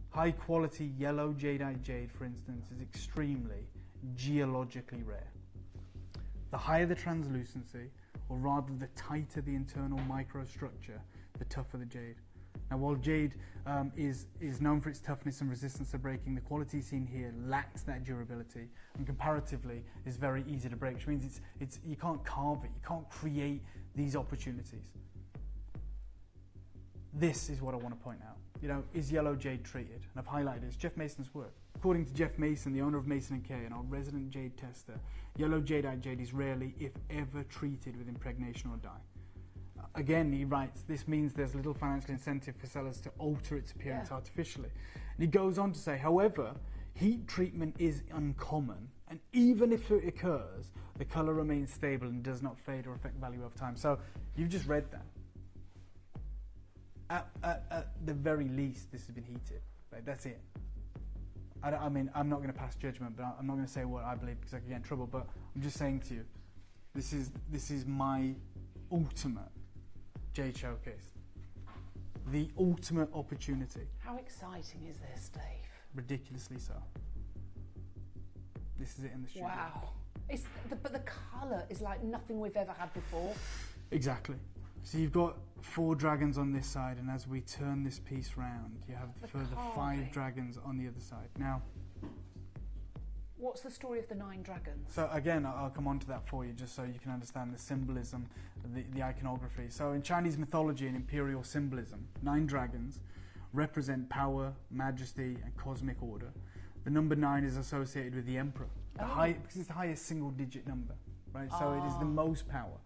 High quality yellow jadeite jade, for instance, is extremely geologically rare. The higher the translucency, or rather the tighter the internal microstructure, the tougher the jade. Now, while jade is known for its toughness and resistance to breaking, the quality seen here lacks that durability and comparatively is very easy to break, which means you can't carve it, you can't create these opportunities. This is what I want to point out. You know, is yellow jade treated? And I've highlighted it. It's Jeff Mason's work. According to Jeff Mason, the owner of Mason & Kay and our resident jade tester, yellow jadeite jade is rarely, if ever, treated with impregnation or dye. Again, he writes, this means there's little financial incentive for sellers to alter its appearance artificially. And he goes on to say, however, heat treatment is uncommon, and even if it occurs, the colour remains stable and does not fade or affect value over time. So you've just read that. At the very least, this has been heated. Right? That's it. I mean, I'm not going to pass judgment, but I'm not going to say what I believe because I could get in trouble. But I'm just saying to you, this is my ultimate Jade Showcase. The ultimate opportunity. How exciting is this, Dave? Ridiculously so. This is it in the studio. Wow. But the colour is like nothing we've ever had before. Exactly. So you've got 4 dragons on this side, and as we turn this piece round, you have the further 5 dragons on the other side. Now, what's the story of the 9 dragons? So again, I'll come on to that for you, just so you can understand the symbolism, the iconography. So in Chinese mythology and imperial symbolism, 9 dragons represent power, majesty, and cosmic order. The number 9 is associated with the emperor, because it's the highest single-digit number, right? So it is the most power.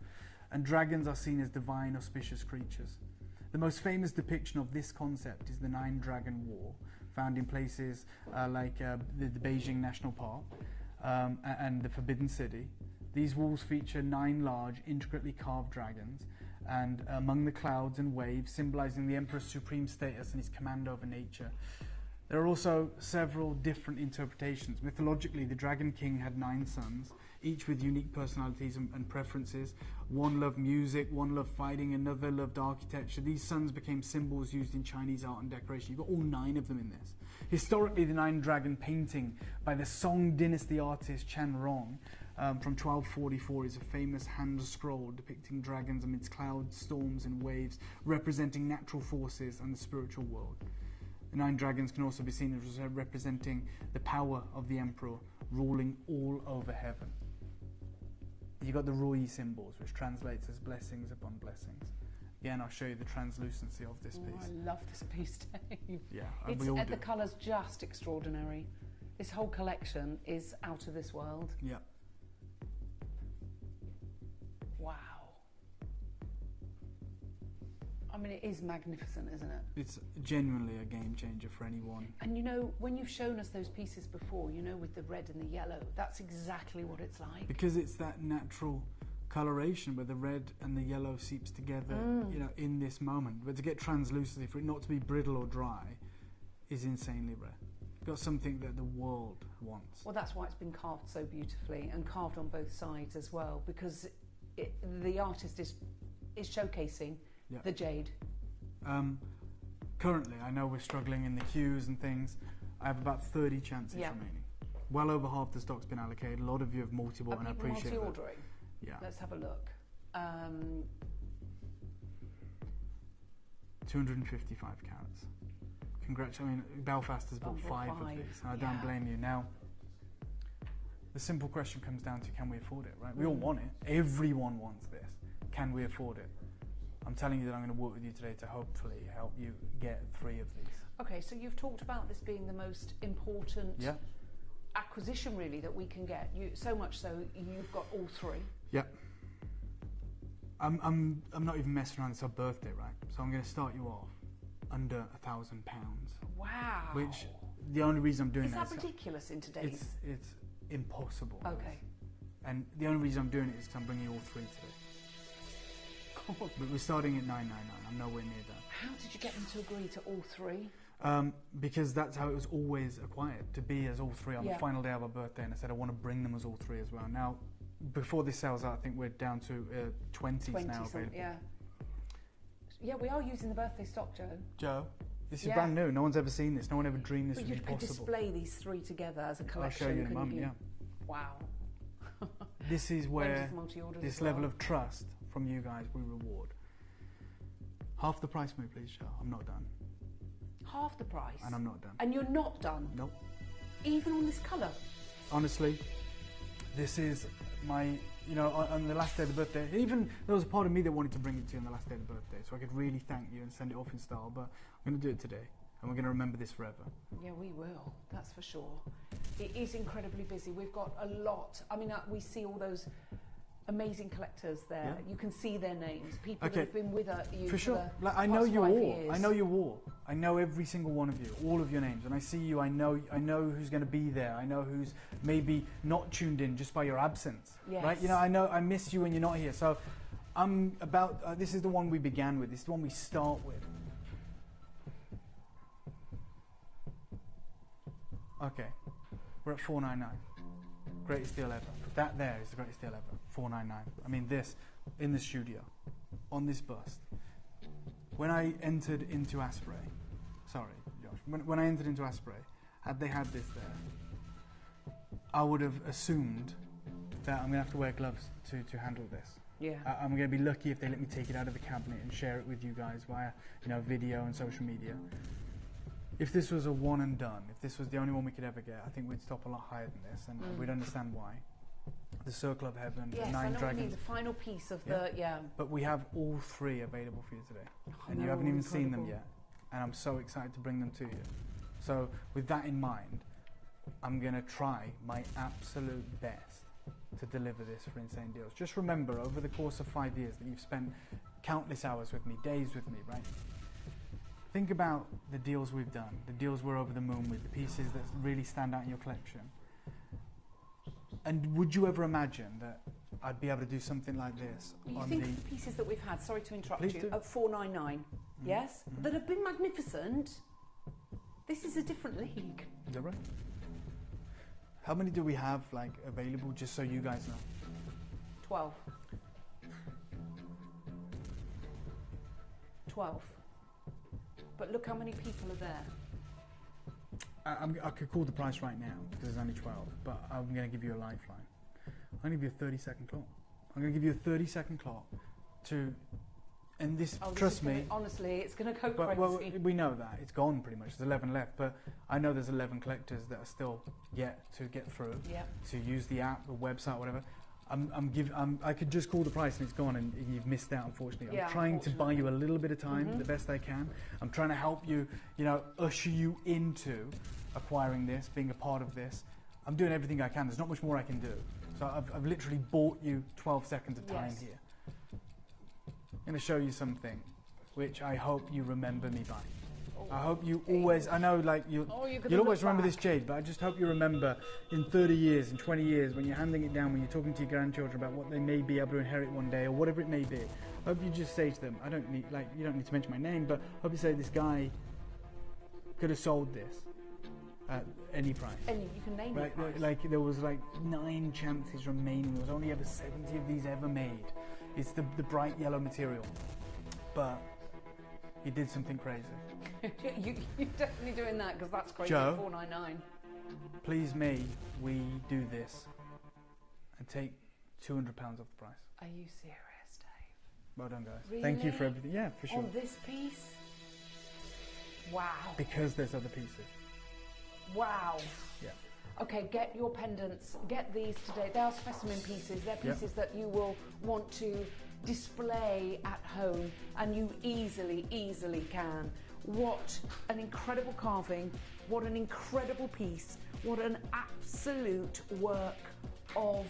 And dragons are seen as divine, auspicious creatures. The most famous depiction of this concept is the 9-Dragon War, found in places like the Beijing National Park and the Forbidden City. These walls feature 9 large, intricately carved dragons, and among the clouds and waves, symbolizing the emperor's supreme status and his command over nature. There are also several different interpretations. Mythologically, the Dragon King had 9 sons, each with unique personalities and preferences. One loved music, one loved fighting, another loved architecture. These sons became symbols used in Chinese art and decoration. You've got all 9 of them in this. Historically, the 9-dragon painting by the Song Dynasty artist Chen Rong from 1244 is a famous hand scroll depicting dragons amidst clouds, storms and waves, representing natural forces and the spiritual world. The 9 dragons can also be seen as representing the power of the emperor ruling all over heaven. You've got the Rui symbols, which translates as blessings upon blessings. Again, I'll show you the translucency of this piece. I love this piece, Dave. Yeah, it's, we all do. The colour's just extraordinary. This whole collection is out of this world. Yeah. Wow. I mean, it is magnificent, isn't it? It's genuinely a game changer for anyone. And you know, when you've shown us those pieces before, you know, with the red and the yellow, that's exactly what it's like. Because it's that natural coloration where the red and the yellow seeps together, you know, in this moment. But to get translucency, for it not to be brittle or dry, is insanely rare. You've got something that the world wants. Well, that's why it's been carved so beautifully and carved on both sides as well, because the artist is showcasing the jade. Currently, I know we're struggling in the queues and things. I have about 30 chances remaining. Well over half the stock's been allocated. A lot of you have multi-bought, and I appreciate that. Multi-ordering? Yeah. Let's have a look. 255 carats. Congratulations. I mean, Belfast has bought 5 of these. I don't blame you. Now, the simple question comes down to, can we afford it, right? We all want it. Everyone wants this. Can we afford it? I'm telling you that I'm going to work with you today to hopefully help you get 3 of these. Okay, so you've talked about this being the most important acquisition, really, that we can get. So much so, you've got all 3. Yep. I'm not even messing around. It's her birthday, right? So I'm going to start you off under £1,000. Wow. Which the only reason I'm doing is that is ridiculous in today's. It's impossible. Okay. And the only reason I'm doing it is because I'm bringing you all 3 today. God. But we're starting at $9.99. I'm nowhere near that. How did you get them to agree to all 3? Because that's how it was always acquired, to be as all 3 on the final day of our birthday. And I said I want to bring them as all 3 as well. Now, before this sells out, I think we're down to 20s now available. Yeah, we are using the birthday stock, Joe. Joe, this is brand new. No one's ever seen this. No one ever dreamed this would be possible. You could display these 3 together as a collection. I'll show you in a moment, Wow. This is where this level of trust from you guys we reward. Half the price, me please, Joe. I'm not done. Half the price? And I'm not done. And you're not done? Nope. Even on this colour? Honestly, this is my, you know, on the last day of the birthday, even there was a part of me that wanted to bring it to you on the last day of the birthday, so I could really thank you and send it off in style, but I'm going to do it today, and we're going to remember this forever. Yeah, we will, that's for sure. It is incredibly busy. We've got a lot. I mean, we see all those amazing collectors there. You can see their names. People that have been with you for sure. Like, I know your wall. Years. I know your wall. I know every single one of you, all of your names. And I see you. I know who's going to be there. I know who's maybe not tuned in just by your absence. Yes. Right? You know, I miss you when you're not here. So I'm about. This is the one we began with. This is the one we start with. Okay, we're at $4.99. Greatest deal ever. That there is the greatest deal ever. $4.99. I mean, this in the studio, on this bust. When I entered into Asprey, sorry, Josh. When I entered into Asprey, had they had this there, I would have assumed that I'm going to have to wear gloves to handle this. Yeah. I'm going to be lucky if they let me take it out of the cabinet and share it with you guys via, video and social media. If this was a one and done, if this was the only one we could ever get, I think we'd stop a lot higher than this, and we'd understand why. The Circle of Heaven, yes, the Nine I know Dragons. The final piece of But we have all three available for you today, and you haven't even seen them yet. And I'm so excited to bring them to you. So with that in mind, I'm going to try my absolute best to deliver this for Insane Deals. Just remember, over the course of 5 years that you've spent countless hours with me, days with me, right? Think about the deals we've done, the deals we're over the moon with, the pieces that really stand out in your collection. And would you ever imagine that I'd be able to do something like this? You think of the pieces that we've had, sorry to interrupt Please you, do. at $4.99, yes? That have been magnificent. This is a different league. Is that right? How many do we have available, just so you guys know? 12. 12. But look how many people are there. I could call the price right now because there's only 12, but I'm going to give you a lifeline. I'm going to give you a 30-second clock. I'm going to give you a 30-second clock to, and this, trust me. Honestly, it's going to go but, crazy. well, we know that. It's gone pretty much. There's 11 left, but I know there's 11 collectors that are still yet to get through, to use the app, the website, whatever. I could just call the price and it's gone, and you've missed out, unfortunately. I'm trying to buy you a little bit of time, the best I can. I'm trying to help you, usher you into acquiring this, being a part of this. I'm doing everything I can. There's not much more I can do. So I've literally bought you 12 seconds of time here. I'm going to show you something which I hope you remember me by. I hope you always, I know you'll always remember this jade, but I just hope you remember in 30 years, in 20 years, when you're handing it down, when you're talking to your grandchildren about what they may be able to inherit one day, or whatever it may be. I hope you just say to them, you don't need to mention my name, but I hope you say this guy could have sold this at any price. And you can name it. There was 9 chances remaining. There was only ever 70 of these ever made. It's the bright yellow material. But he did something crazy. You're definitely doing that, because that's crazy. Joe, $4.99. Please may we do this and take £200 off the price. Are you serious, Dave? Well done, guys. Really? Thank you for everything. Yeah, for sure. On this piece? Wow. Because there's other pieces. Wow. Yeah. Okay, get your pendants. Get these today. They are specimen pieces. They're pieces that you will want to display at home, and you easily can. What an incredible carving. What an incredible piece. What an absolute work of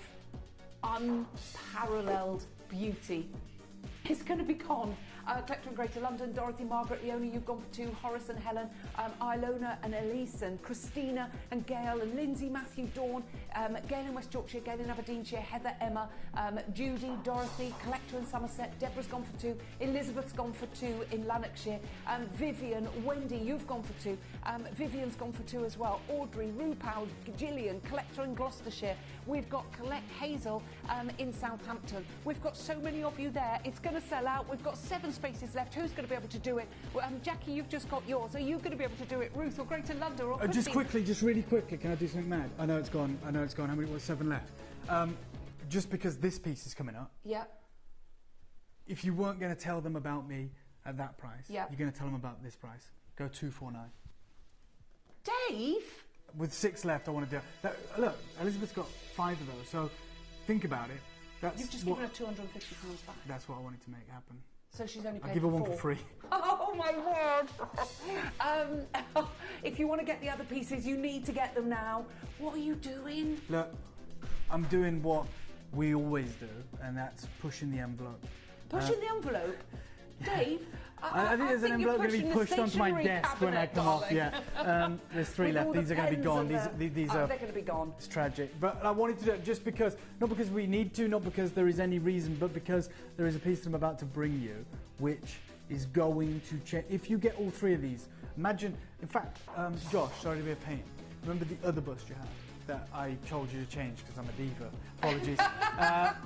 unparalleled beauty. It's going to be gone. Collector in Greater London, Dorothy, Margaret, Leonie, you've gone for 2, Horace and Helen, Ilona and Elise, and Christina and Gail, and Lindsay, Matthew, Dawn, Gail in West Yorkshire, Gail in Aberdeenshire, Heather, Emma, Judy, Dorothy, Collector in Somerset, Deborah's gone for 2, Elizabeth's gone for 2 in Lanarkshire, Vivian, Wendy, you've gone for 2, Vivian's gone for 2 as well, Audrey, Rupal, Gillian, Collector in Gloucestershire, we've got Collect Hazel in Southampton. We've got so many of you there, it's going to sell out. We've got 7 spaces left. Who's going to be able to do it? Jackie, you've just got yours. Are you going to be able to do it? Ruth or Greater London or just really quickly, can I do something mad? I know it's gone. How many? 7 left. Just because this piece is coming up. Yeah. If you weren't going to tell them about me at that price, you're going to tell them about this price. Go 249. Dave? With 6 left, I want to do that. Look, Elizabeth's got 5 of those, so think about it. You've just given her £250 back. That's what I wanted to make happen. So she's only paid I'll give her 1 4. for free. Oh my word! If you want to get the other pieces, you need to get them now. What are you doing? Look, I'm doing what we always do, and that's pushing the envelope. Pushing the envelope? Dave? I think there's an envelope going to be pushed onto my desk when I come off. Yeah, there's 3 left. These are going to be gone. These are. They're going to be gone. It's tragic, but I wanted to do it just because, not because we need to, not because there is any reason, but because there is a piece that I'm about to bring you, which is going to change. If you get all 3 of these, imagine. In fact, Josh, sorry to be a pain. remember the other bust you had that I told you to change because I'm a diva? Apologies.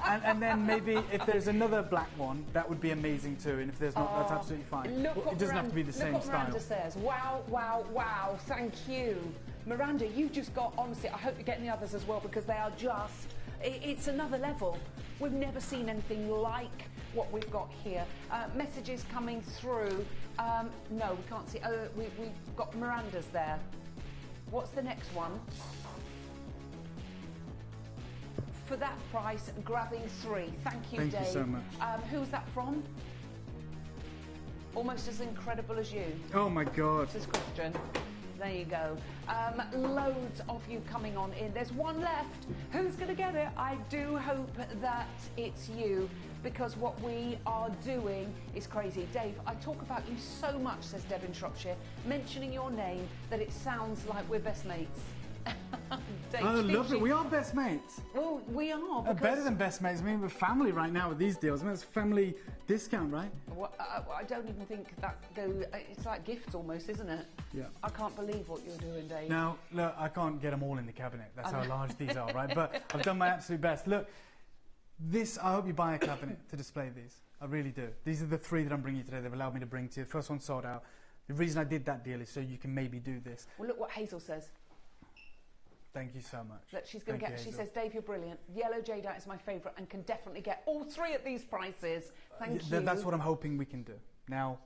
And then maybe if there's another black one, that would be amazing too. And if there's not, that's absolutely fine. It doesn't have to be the same style. Miranda says, wow, wow, wow, thank you. Miranda, you've just got, honestly, I hope you're getting the others as well because they are just, it's another level. We've never seen anything like what we've got here. Messages coming through. No, we can't see. We've got Miranda's there. What's the next one? For that price, grabbing 3. Thank you, Dave. Thank you so much. Who's that from? Almost as incredible as you. Oh my God. This is Christian. There you go. Loads of you coming on in. There's one left. Who's going to get it? I do hope that it's you, because what we are doing is crazy. Dave, I talk about you so much, says Deb in Shropshire, mentioning your name that it sounds like we're best mates. Dave, I love it. We are best mates. Well, we are. Better than best mates. I mean, we're family right now with these deals. I mean, it's a family discount, right? Well, I don't even think that it's like gifts almost, isn't it? Yeah. I can't believe what you're doing, Dave. Now, look, I can't get them all in the cabinet. That's how large these are, right? But I've done my absolute best. Look, I hope you buy a cabinet to display these. I really do. These are the 3 that I'm bringing you today. They've allowed me to bring to you. The first one sold out. The reason I did that deal is so you can maybe do this. Well, look what Hazel says. Thank you so much. Look, she's going to get. She says, Dave, you're brilliant. Yellow jadeite is my favourite and can definitely get all 3 at these prices. Thank you. That's what I'm hoping we can do. Now,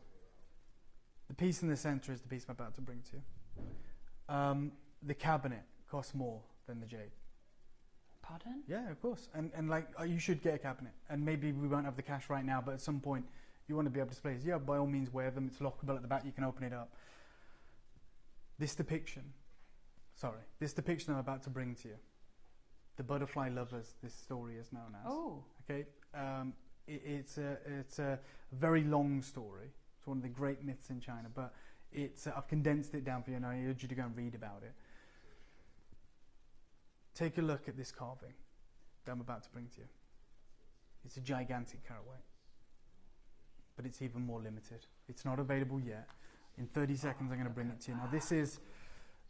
the piece in the centre is the piece I'm about to bring to you. The cabinet costs more than the jade. Pardon? Yeah, of course. And like, you should get a cabinet. And maybe we won't have the cash right now, but at some point, you want to be able to display this. Yeah, by all means, wear them. It's lockable at the back. You can open it up. This depiction I'm about to bring to you, the butterfly lovers, this story is known as. Oh. Okay. It's a very long story. It's one of the great myths in China, but I've condensed it down for you, and I urge you to go and read about it. Take a look at this carving that I'm about to bring to you. It's a gigantic caratweight, but it's even more limited. It's not available yet. In 30 seconds, I'm going to bring it to you. Now,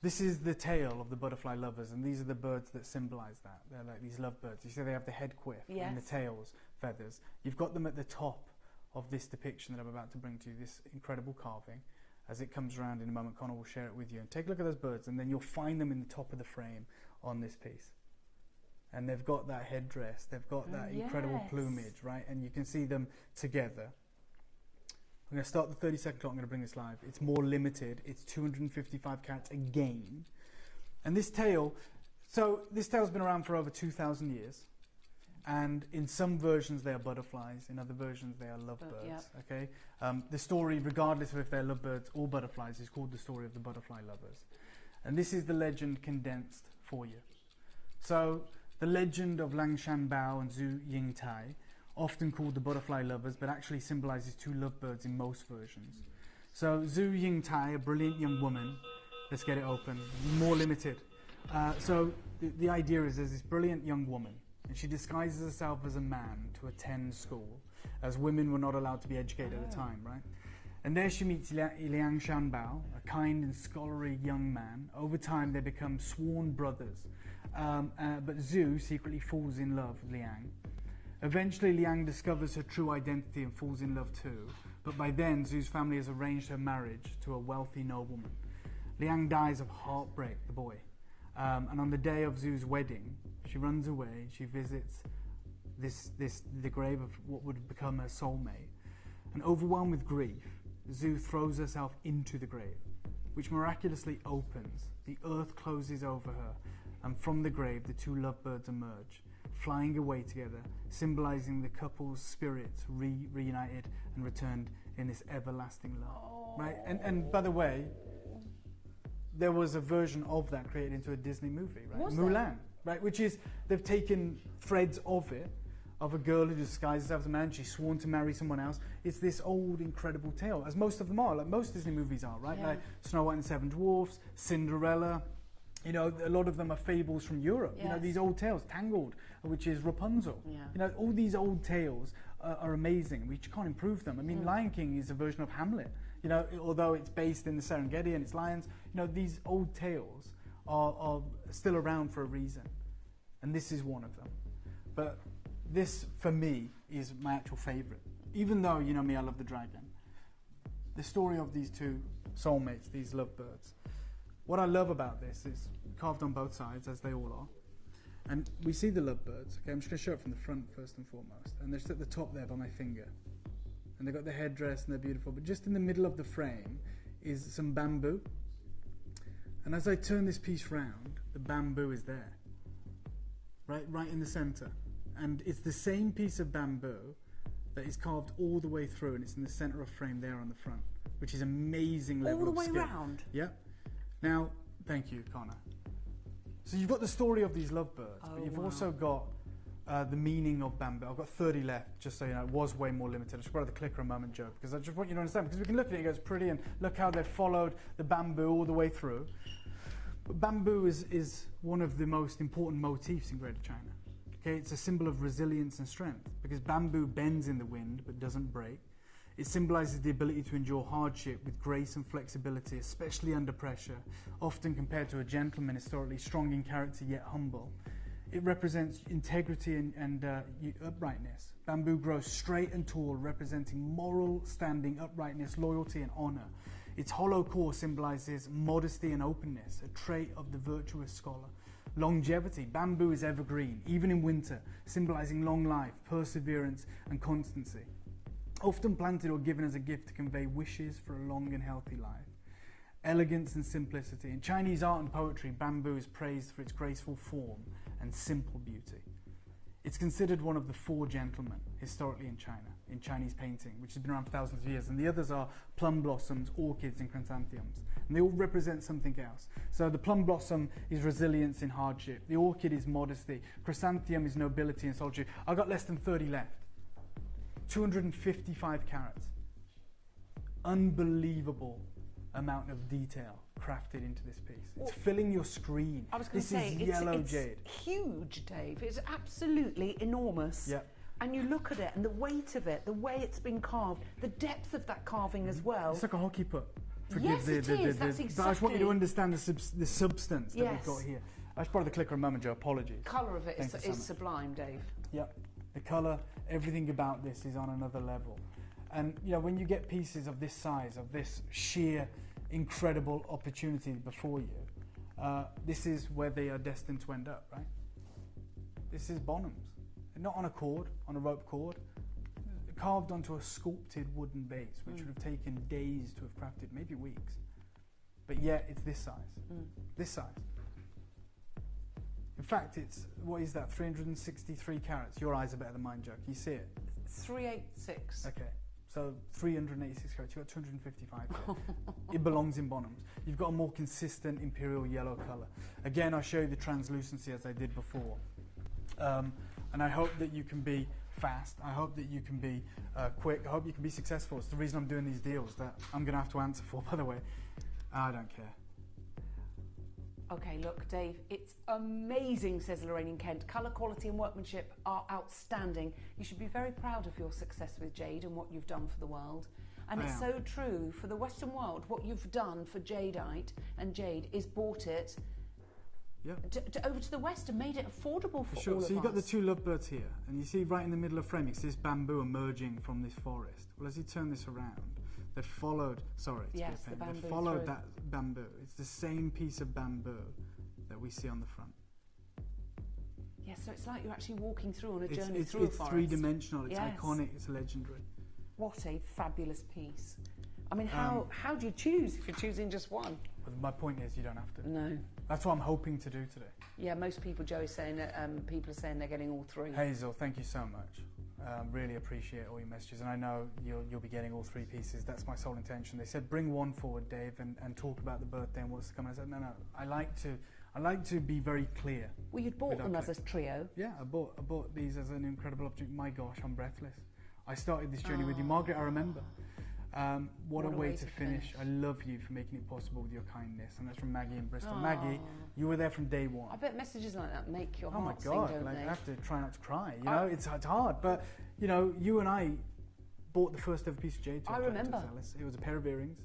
this is the tail of the butterfly lovers, and these are the birds that symbolise that. They're like these lovebirds. You see they have the head quiff and the tails, feathers. You've got them at the top of this depiction that I'm about to bring to you, this incredible carving. As it comes around in a moment, Connor will share it with you. And take a look at those birds, and then you'll find them in the top of the frame on this piece. And they've got that headdress, they've got that incredible plumage, right? And you can see them together. I'm going to start the 30-second clock. I'm going to bring this live. It's more limited. It's 255 carats again. And this tail's been around for over 2,000 years. And in some versions, they are butterflies. In other versions, they are lovebirds. Okay. The story, regardless of if they're lovebirds or butterflies, is called the story of the butterfly lovers. And this is the legend condensed for you. So, the legend of Lang Shanbao and Zhu Yingtai, often called the butterfly lovers, but actually symbolises 2 lovebirds in most versions. So Zhu Yingtai, a brilliant young woman, let's get it open, more limited. So the idea is there's this brilliant young woman, and she disguises herself as a man to attend school, as women were not allowed to be educated at the time, right? And there she meets Liang Shanbao, a kind and scholarly young man. Over time they become sworn brothers, but Zhu secretly falls in love with Liang. Eventually, Liang discovers her true identity and falls in love too, but by then, Zhu's family has arranged her marriage to a wealthy nobleman. Liang dies of heartbreak, the boy, and on the day of Zhu's wedding, she runs away. She visits the grave of what would become her soulmate, and overwhelmed with grief, Zhu throws herself into the grave, which miraculously opens. The earth closes over her, and from the grave, the 2 lovebirds emerge, flying away together, symbolising the couple's spirits reunited and returned in this everlasting love. Right? And by the way, there was a version of that created into a Disney movie, right? Mulan, right? Which is, they've taken threads of it, of a girl who disguises herself as a man, she's sworn to marry someone else. It's this old, incredible tale, as most of them are, like most Disney movies are, right? Like Snow White and the 7 Dwarfs, Cinderella. You know, a lot of them are fables from Europe. You know, these old tales, Tangled, which is Rapunzel. You know, all these old tales are amazing. We can't improve them. I mean, Lion King is a version of Hamlet. You know, although it's based in the Serengeti and it's lions. You know, these old tales are still around for a reason, and this is one of them. But this, for me, is my actual favourite. Even though, you know me, I love the dragon. The story of these two soulmates, these lovebirds. What I love about this is carved on both sides, as they all are. And we see the lovebirds. Okay, I'm just going to show it from the front first and foremost. And they're just at the top there by my finger. And they've got their headdress and they're beautiful. But just in the middle of the frame is some bamboo. And as I turn this piece round, the bamboo is there. Right in the centre. And it's the same piece of bamboo that is carved all the way through, and it's in the centre of frame there on the front, which is amazing level of skill. All the way round? Yep. Now, thank you, Connor. So you've got the story of these lovebirds, but you've also got the meaning of bamboo. I've got 30 left, just so you know. It was way more limited. I should borrow the clicker a moment, Joe, because I just want you to understand, because we can look at it, it goes pretty, and look how they've followed the bamboo all the way through. But bamboo is one of the most important motifs in Greater China. Okay, it's a symbol of resilience and strength, because bamboo bends in the wind but doesn't break. It symbolises the ability to endure hardship with grace and flexibility, especially under pressure, often compared to a gentleman historically strong in character yet humble. It represents integrity and uprightness. Bamboo grows straight and tall, representing moral standing, uprightness, loyalty and honour. Its hollow core symbolises modesty and openness, a trait of the virtuous scholar. Longevity. Bamboo is evergreen, even in winter, symbolising long life, perseverance and constancy. Often planted or given as a gift to convey wishes for a long and healthy life. Elegance and simplicity. In Chinese art and poetry, bamboo is praised for its graceful form and simple beauty. It's considered one of the four gentlemen historically in China, in Chinese painting, which has been around for thousands of years. And the others are plum blossoms, orchids and chrysanthemums. And they all represent something else. So the plum blossom is resilience in hardship. The orchid is modesty. Chrysanthemum is nobility and solitude. I've got less than 30 left. 255 carats. Unbelievable amount of detail crafted into this piece. It's filling your screen. I was going to say, this is yellow it's jade. Huge, Dave. It's absolutely enormous. Yep. And you look at it and the weight of it, the way it's been carved, the depth of that carving as well. It's like a hockey puck. Yes, it is. That's exactly. But I just want you to understand the substance that we've got here. I should borrow the clicker a moment, Joe. Apologies. The colour of it is sublime, Dave. Yep. The colour, everything about this is on another level. And you know, when you get pieces of this size, of this sheer, incredible opportunity before you, this is where they are destined to end up, right? This is Bonhams. Not on a cord, on a rope cord, carved onto a sculpted wooden base, which would have taken days to have crafted, maybe weeks. But yet, it's this size. This size. In fact, it's, what is that, 363 carats? Your eyes are better than mine, Joe. Can you see it? 386. Okay. So 386 carats, you've got 255 here. It belongs in Bonhams. You've got a more consistent imperial yellow colour. Again, I'll show you the translucency as I did before. And I hope that you can be fast. I hope that you can be quick. I hope you can be successful. It's the reason I'm doing these deals that I'm going to have to answer for, by the way. I don't care. Okay, look, Dave, it's amazing, says Lorraine in Kent. Colour, quality and workmanship are outstanding. You should be very proud of your success with jade and what you've done for the world. And it's so true. For the Western world, what you've done for jadeite and jade is brought it over to the West and made it affordable for all of us. So you've got the two lovebirds here, and you see right in the middle of frame, it's this bamboo emerging from this forest. Well, as you turn this around, they've followed, they've followed that bamboo. It's the same piece of bamboo that we see on the front. Yes, so it's like you're actually walking through on a journey through a forest. It's three-dimensional, it's iconic, it's legendary. What a fabulous piece. I mean, how do you choose if you're choosing just one? Well, my point is you don't have to. No. That's what I'm hoping to do today. Yeah, most people, Joe is saying that people are saying they're getting all three. Hazel, thank you so much. Really appreciate all your messages, and I know you'll be getting all three pieces. That's my sole intention. They said bring one forward, Dave, and talk about the birthday and what's coming. I said no. I like to be very clear. Well, you'd bought them as a trio. Yeah, I bought these as an incredible opportunity. My gosh, I'm breathless. I started this journey with you, Margaret. I remember. What a way to finish. I love you for making it possible with your kindness. And that's from Maggie in Bristol. Maggie, you were there from day one. I bet messages like that make your heart sing, don't they? I have to try not to cry. You know, it's hard. But, you know, you and I bought the first ever piece of jade. I remember. It was a pair of earrings,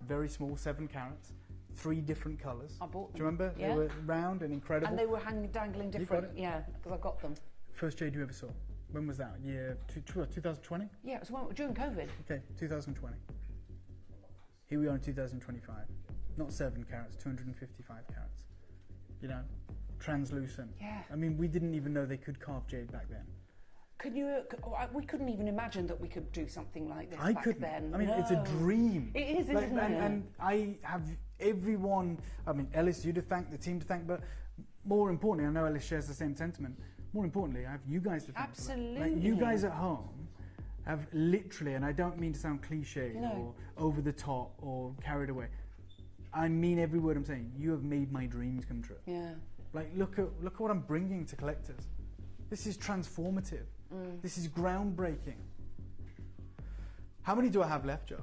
very small, 7 carats. 3 different colours. I bought them. Do you remember? Yeah. They were round and incredible. And they were dangling You got different. it? Yeah, because I got them. First jade you ever saw? When was that? Year 2020? Yeah, it was during COVID. Okay, 2020. Here we are in 2025. Not 7 carats, 255 carats. You know, translucent. Yeah. I mean, we didn't even know they could carve jade back then. We couldn't even imagine that we could do something like this I back couldn't. then. I mean, it's a No. dream. It is, isn't it? And I have everyone, I mean, Ellis, you to thank, the team to thank, but more importantly, I know Ellis shares the same sentiment, more importantly, I have you guys to thank. Absolutely. For that. Like, you guys at home have literally, and I don't mean to sound cliche or over the top or carried away, I mean every word I'm saying, you have made my dreams come true. Yeah. Like, look at what I'm bringing to collectors. This is transformative. This is groundbreaking. How many do I have left, Joe?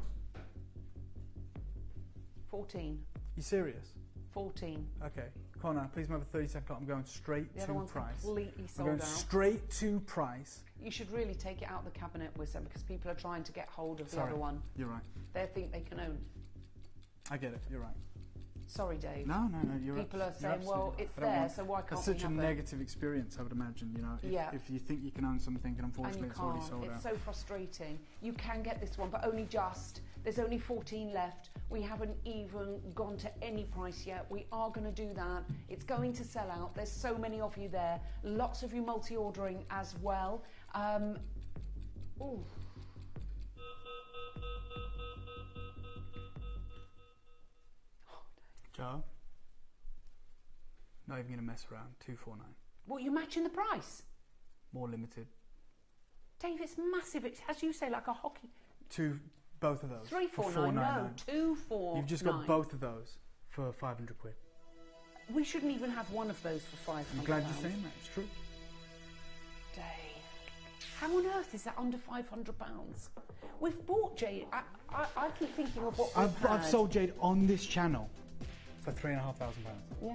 14. You serious? 14. Okay. Connor, please have a 30-second clock. I'm going straight The to other one's price. completely I'm sold going out. straight to price. You should really take it out of the cabinet, Wissam, because people are trying to get hold of the Sorry. other one. You're right. They think they can own it. I get it. You're right. Sorry, Dave. No, you're right. People are You're saying, well, absolutely it's right. I don't there, want- so why can't It's we such a have it? negative experience, I would imagine, you know, if you think you can own something and And unfortunately you it's already can't. sold It's out. so frustrating. You can get this one, but only just. There's only 14 left. We haven't even gone to any price yet. We are going to do that. It's going to sell out. There's so many of you there. Lots of you multi-ordering as well. Ooh. Joe? Not even going to mess around. 249. What, you matching the price? More limited. Dave, it's massive. It's, as you say, like a hockey. Both of those. 349, no, 249. You've just got both of those for 500 quid. We shouldn't even have one of those for 500. I'm glad you're saying that. It's true. Dave, how on earth is that under £500? We've bought jade. I keep thinking of what I've sold jade on this channel for £3,500. Yeah.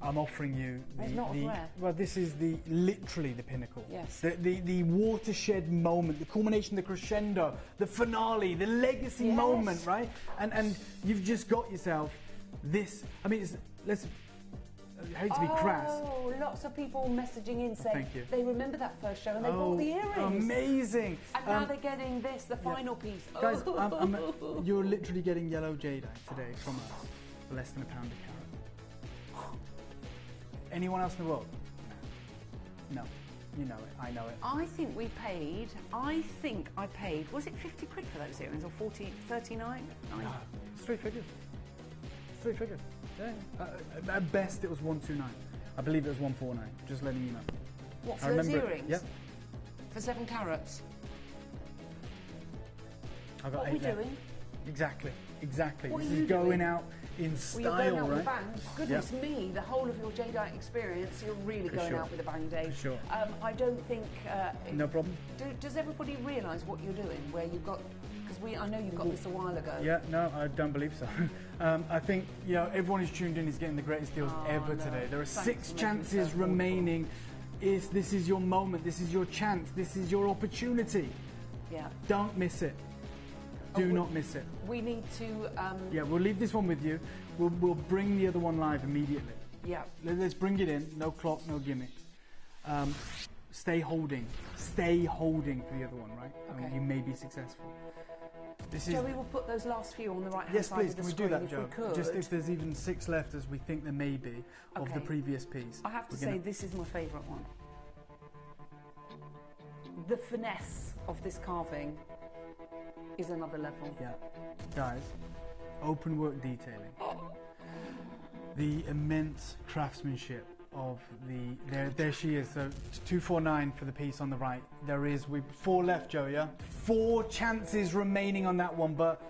I'm offering you It's not rare. well, this is literally the pinnacle. Yes. The watershed moment, the culmination, the crescendo, the finale, the legacy moment, right? And you've just got yourself this. I mean, I hate to be crass. Oh, lots of people messaging in saying Thank you. they remember that first show and they bought the earrings. Amazing. And now they're getting this, the final piece. Guys, you're literally getting yellow jadeite today from us for less than £1 a carat. Anyone else in the world? No. You know it. I know it. I think I paid, was it 50 quid for those earrings or 39? No, it's 3 figures. It's 3 figures. Yeah. At best, it was 129. I believe it was 149. Just letting you know. What, I for those remember it. earrings? Yep. For 7 carats? I got What are 8 we left. doing? Exactly. What This are is you going doing? out in Well, style, you're going out with a right? bang. Goodness me, the whole of your jadeite experience, you're really For going sure. out with a bang, Dave. For sure. I don't think... No problem. Does everybody realise what you're doing? Where you've got... Because I know you got this a while ago. Yeah, no, I don't believe so. I think, you know, everyone who's tuned in is getting the greatest deals ever today. There are Thanks 6 for making me chances so remaining. This is your moment. This is your chance. This is your opportunity. Yeah. Don't miss it. Do not miss it. We need to... Yeah, we'll leave this one with you. We'll bring the other one live immediately. Yeah. Let's bring it in. No clock, no gimmicks. Stay holding for the other one, right? Okay. You may be successful. This is... Joey will put those last few on the right hand Yes, side please. of the Can we screen do that, if Joe? we could. Just if there's even 6 left, as we think there may be, of the Okay. previous piece. I have to We're say, gonna- this is my favourite one. The finesse of this carving is another level. Yeah. Guys, open work detailing. The immense craftsmanship of there she is. So 249 for the piece on the right. There is 4 left, Joe, yeah? 4 chances remaining on that one, but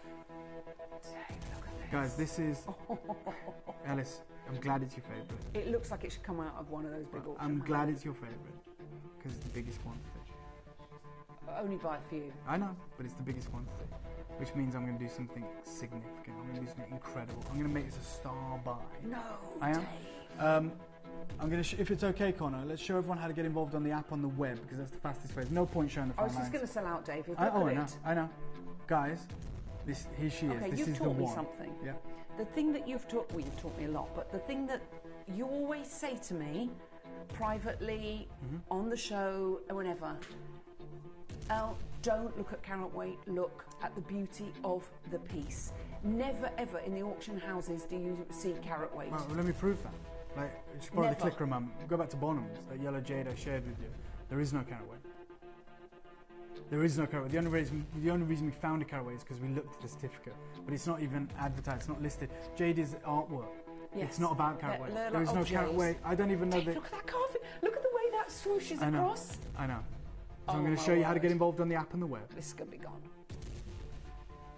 guys, this is Ellis, I'm glad it's your favourite. It looks like it should come out of one of those big auction I'm glad houses. it's your favourite because it's the biggest quantity. Only by a few. I know, but it's the biggest quantity, which means I'm going to do something significant. I'm going to do something incredible. I'm going to make this a star buy. No, I am. I'm going to, if it's okay, Connor, let's show everyone how to get involved on the app on the web because that's the fastest way. There's no point showing the I fine was just lines. going to sell out, Dave. I know. I know, guys. Here she is. Okay, This you've is the taught me one. something. Yeah. the thing that you've taught me a lot, but the thing that you always say to me, privately, on the show, or whenever, Elle, don't look at carat weight, look at the beauty of the piece. Never ever in the auction houses do you see carat weight. Well, let me prove that. Like, it's part of the clicker, mum. Go back to Bonhams, that yellow jade I shared with you. There is no carat weight. There is no carat weight. The only reason we found a carat weight is because we looked at the certificate. But it's not even advertised, it's not listed. Jade is artwork. Yes. It's not about carat weight. They're There is like no carat objects. weight. I don't even know that. Look at that carving. Look at the way that swooshes I know. across. I know. So Oh I'm going to my show you how to word. get involved on the app and the web. This is going to be gone.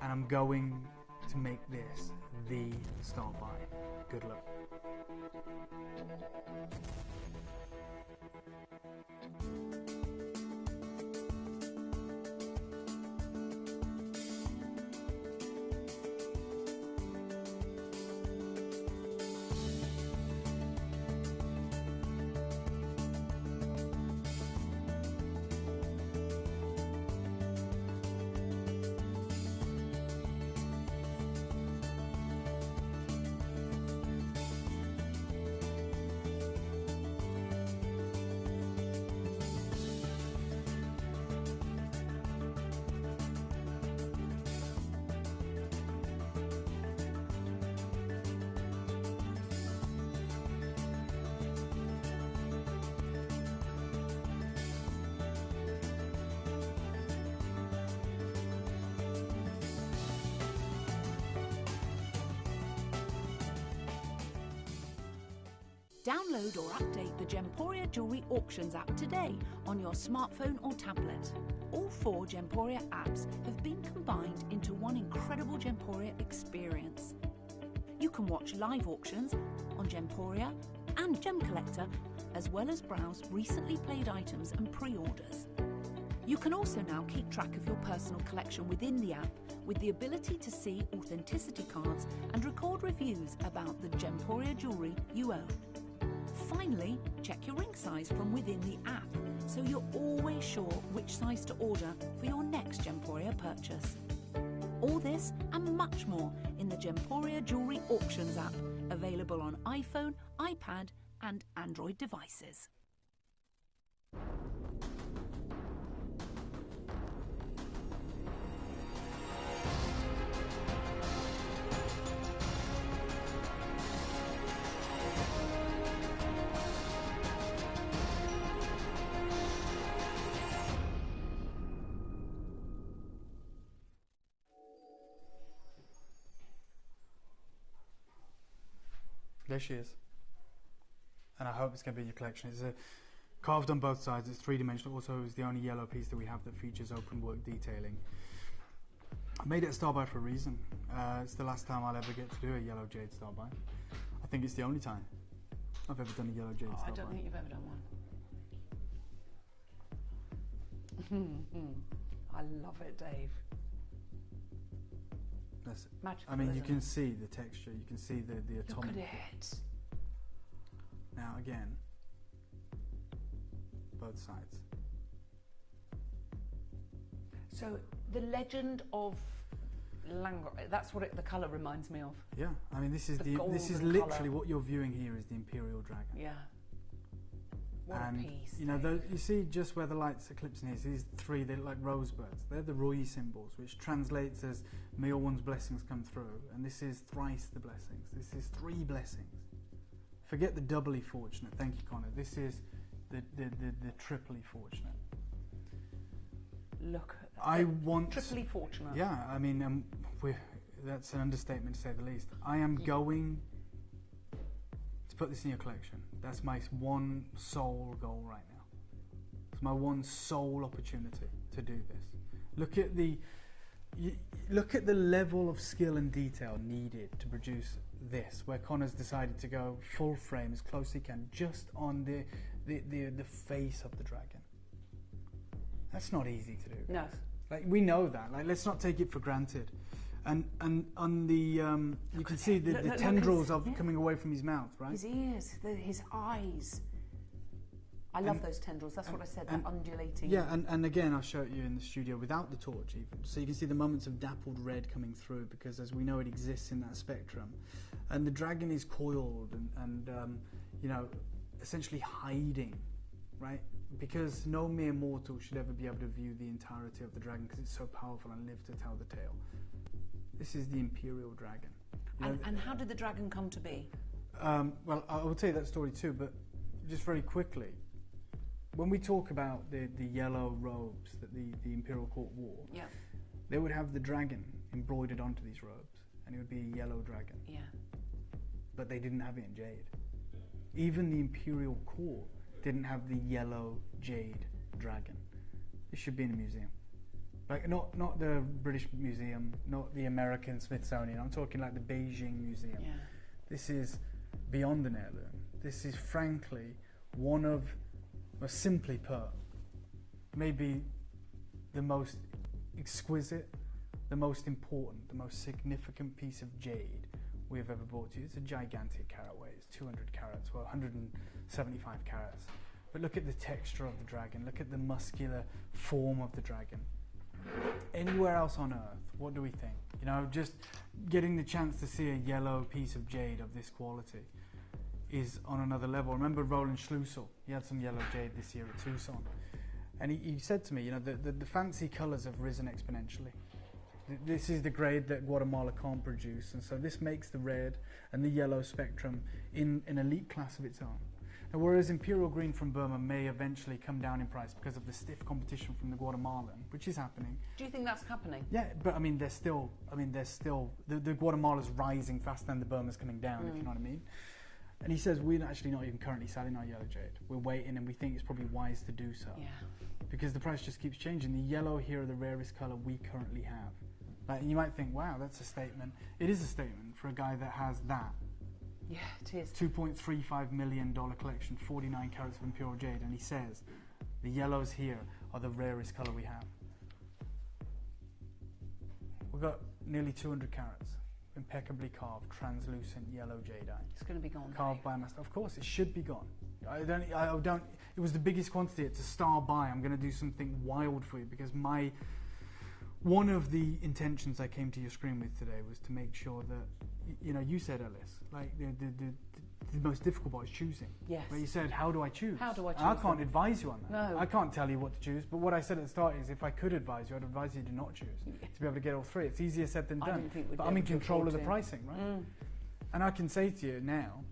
And I'm going to make this the start buy. Good luck. Download or update the Gemporia Jewellery Auctions app today on your smartphone or tablet. All 4 Gemporia apps have been combined into one incredible Gemporia experience. You can watch live auctions on Gemporia and Gem Collector, as well as browse recently played items and pre-orders. You can also now keep track of your personal collection within the app with the ability to see authenticity cards and record reviews about the Gemporia jewellery you own. Finally, check your ring size from within the app so you're always sure which size to order for your next Gemporia purchase. All this and much more in the Gemporia Jewellery Auctions app, available on iPhone, iPad and Android devices. There she is. And I hope it's going to be in your collection. It's carved on both sides. It's 3-dimensional. Also, it's the only yellow piece that we have that features open work detailing. I made it a star buy for a reason. It's the last time I'll ever get to do a yellow jade star buy. I think it's the only time I've ever done a yellow jade star I buy. don't think you've ever done one. I love it, Dave. That's it. Magical, I mean, you isn't can it? see the texture. You can see the Look atomic. at it. Now again, both sides. So the legend of Langor, that's what the colour reminds me of. Yeah, I mean, this is The this is golden literally colour. what you're viewing here is the Imperial Dragon. Yeah. What And a piece. you know, you see just where the light's eclipsing is. These 3, they look like rosebuds. They're the Roy symbols, which translates as may all one's blessings come through. And this is thrice the blessings. This is 3 blessings. Forget the doubly fortunate. Thank you, Connor. This is the triply fortunate. Look at that. I want Triply fortunate. Yeah, I mean, that's an understatement to say the least. I am going to put this in your collection. That's my one sole goal right now. It's my one sole opportunity to do this. Look at the level of skill and detail needed to produce this, where Connor's decided to go full frame as close as he can, just on the face of the dragon. That's not easy to do. No. Like, we know that. Like, let's not take it for granted. And on the you can see the Look, tendrils look, of coming away from his mouth, right? His ears, his eyes. I love those tendrils. That's what I said, that undulating. Yeah, and again, I'll show it you in the studio without the torch even. So you can see the moments of dappled red coming through, because as we know, it exists in that spectrum. And the dragon is coiled and you know, essentially hiding, right? Because no mere mortal should ever be able to view the entirety of the dragon, because it's so powerful and live to tell the tale. This is the Imperial Dragon. And how did the dragon come to be? Well, I will tell you that story too, but just very quickly. When we talk about the yellow robes that the Imperial Court wore, yeah, they would have the dragon embroidered onto these robes, and it would be a yellow dragon. Yeah. But they didn't have it in jade. Even the Imperial Court didn't have the yellow jade dragon. It should be in a museum. Like, not the British Museum, not the American Smithsonian. I'm talking like the Beijing Museum. Yeah. This is beyond an heirloom. This is frankly one of, well, simply put, maybe the most exquisite, the most important, the most significant piece of jade we have ever brought to you. It's a gigantic carat weight. It's 200 carats, well, 175 carats. But look at the texture of the dragon. Look at the muscular form of the dragon. Anywhere else on Earth, what do we think? You know, just getting the chance to see a yellow piece of jade of this quality is on another level. Remember Roland Schlussel? He had some yellow jade this year at Tucson. And he said to me, you know, the fancy colours have risen exponentially. This is the grade that Guatemala can't produce, and so this makes the red and the yellow spectrum in an elite class of its own. Now, whereas Imperial Green from Burma may eventually come down in price because of the stiff competition from the Guatemalan, which is happening. Do you think that's happening? Yeah, but I mean, there's still the Guatemala's rising faster than the Burma's coming down, if you know what I mean. And he says, we're actually not even currently selling our yellow jade. We're waiting, and we think it's probably wise to do so. Yeah. Because the price just keeps changing. The yellow here are the rarest colour we currently have. Like, you might think, wow, that's a statement. It is a statement for a guy that has that. Yeah, it is. $2.35 million collection, 49 carats of Imperial jade, and he says, the yellows here are the rarest colour we have. We've got nearly 200 carats, impeccably carved, translucent yellow jadeite. It's going to be gone. Carved by a master. Of course, it should be gone. I don't. It was the biggest quantity. It's a star buy. I'm going to do something wild for you, because one of the intentions I came to your screen with today was to make sure that, you know, you said, Ellis, like the most difficult part is choosing. Yes. Where you said, how do I choose? How do I choose? I can't advise you on that. No. I can't tell you what to choose, but what I said at the start is, if I could advise you, I'd advise you to not choose, to be able to get all three. It's easier said than done. I didn't think we'd but be I'm in able to control of afford the to. pricing, right? And I can say to you now,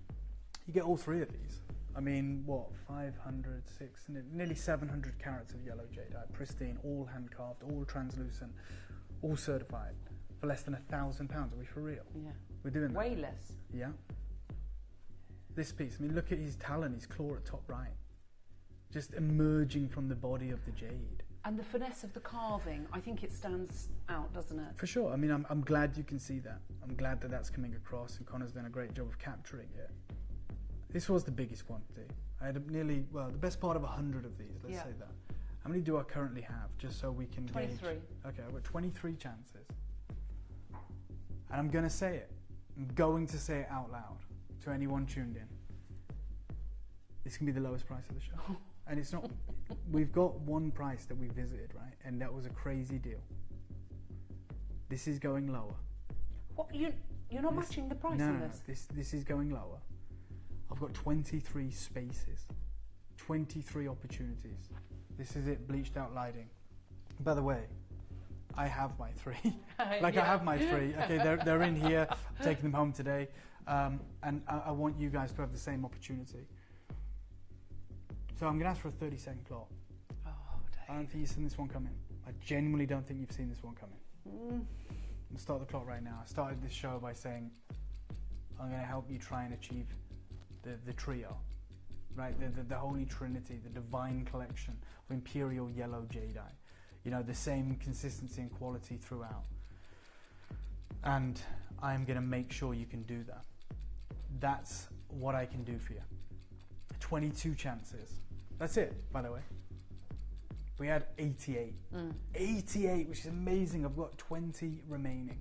you get all three of these. I mean, what, 500, 600, nearly 700 carats of yellow jadeite, pristine, all hand carved, all translucent, all certified, for less than £1,000. Are we for real? Yeah. We're doing that. Way less. Yeah. This piece, I mean, look at his talon, his claw at top right, just emerging from the body of the jade. And the finesse of the carving, I think it stands out, doesn't it? For sure. I mean, I'm glad you can see that. I'm glad that that's coming across, and Connor's done a great job of capturing it. This was the biggest quantity. I had the best part of 100 of these, let's say that. How many do I currently have, just so we can 23. gauge? Okay, I've got 23 chances. And I'm going to say it. I'm going to say it out loud to anyone tuned in. This can be the lowest price of the show. And it's not... We've got one price that we visited, right? And that was a crazy deal. This is going lower. What? You're not matching the price on this? No. This is going lower. I've got 23 spaces, 23 opportunities. This is it, bleached out lighting. By the way, I have my three. I have my three. Okay, they're in here. I'm taking them home today. And I want you guys to have the same opportunity. So I'm going to ask for a 30-second clock. Oh, I don't think you've seen this one coming. I genuinely don't think you've seen this one coming. I'm going to start the clock right now. I started this show by saying I'm going to help you try and achieve the trio, right? The Holy Trinity, the divine collection of Imperial Yellow Jadeite. You know, the same consistency and quality throughout. And I'm going to make sure you can do that. That's what I can do for you. 22 chances. That's it, by the way. We had 88. 88, which is amazing. I've got 20 remaining.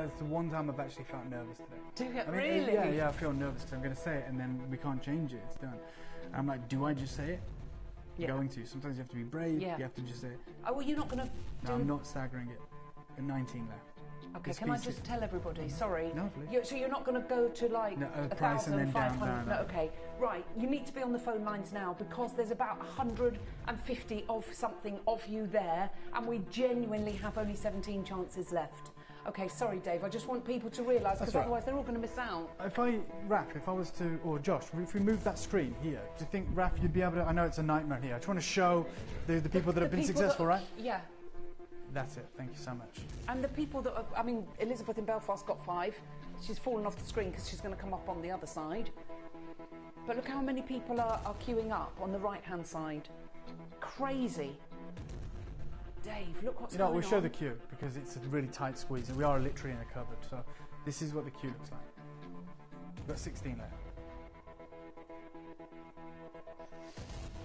it's the one time I've actually felt nervous today. Do you I mean, really? Yeah, I feel nervous because I'm going to say it and then we can't change it. It's done. And I'm like, do I just say it? Yeah. Going to. Sometimes you have to be brave. Yeah. You have to just say it. Oh, well, you're not going to do... No, I'm not staggering it. 19 left. Okay, This can I piece just is- tell everybody? Sorry. No, please. So you're not going to go to like No, price and then down, 1,500? no. No, okay. Right, you need to be on the phone lines now because there's about 150 of something of you there, and we genuinely have only 17 chances left. Okay, sorry, Dave. I just want people to realise because That's all right. otherwise they're all going to miss out. If I was to, or Josh, if we move that screen here, do you think, Raf, you'd be able to, I know it's a nightmare here, I just want to show the people that have been people successful, right? Yeah. That's it, thank you so much. And the people that, I mean, Elizabeth in Belfast got 5. She's fallen off the screen because she's going to come up on the other side. But look how many people are queuing up on the right-hand side. Crazy. Dave, look what's going on. We'll show the queue because it's a really tight squeeze and we are literally in a cupboard. So this is what the queue looks like. We've got 16 there.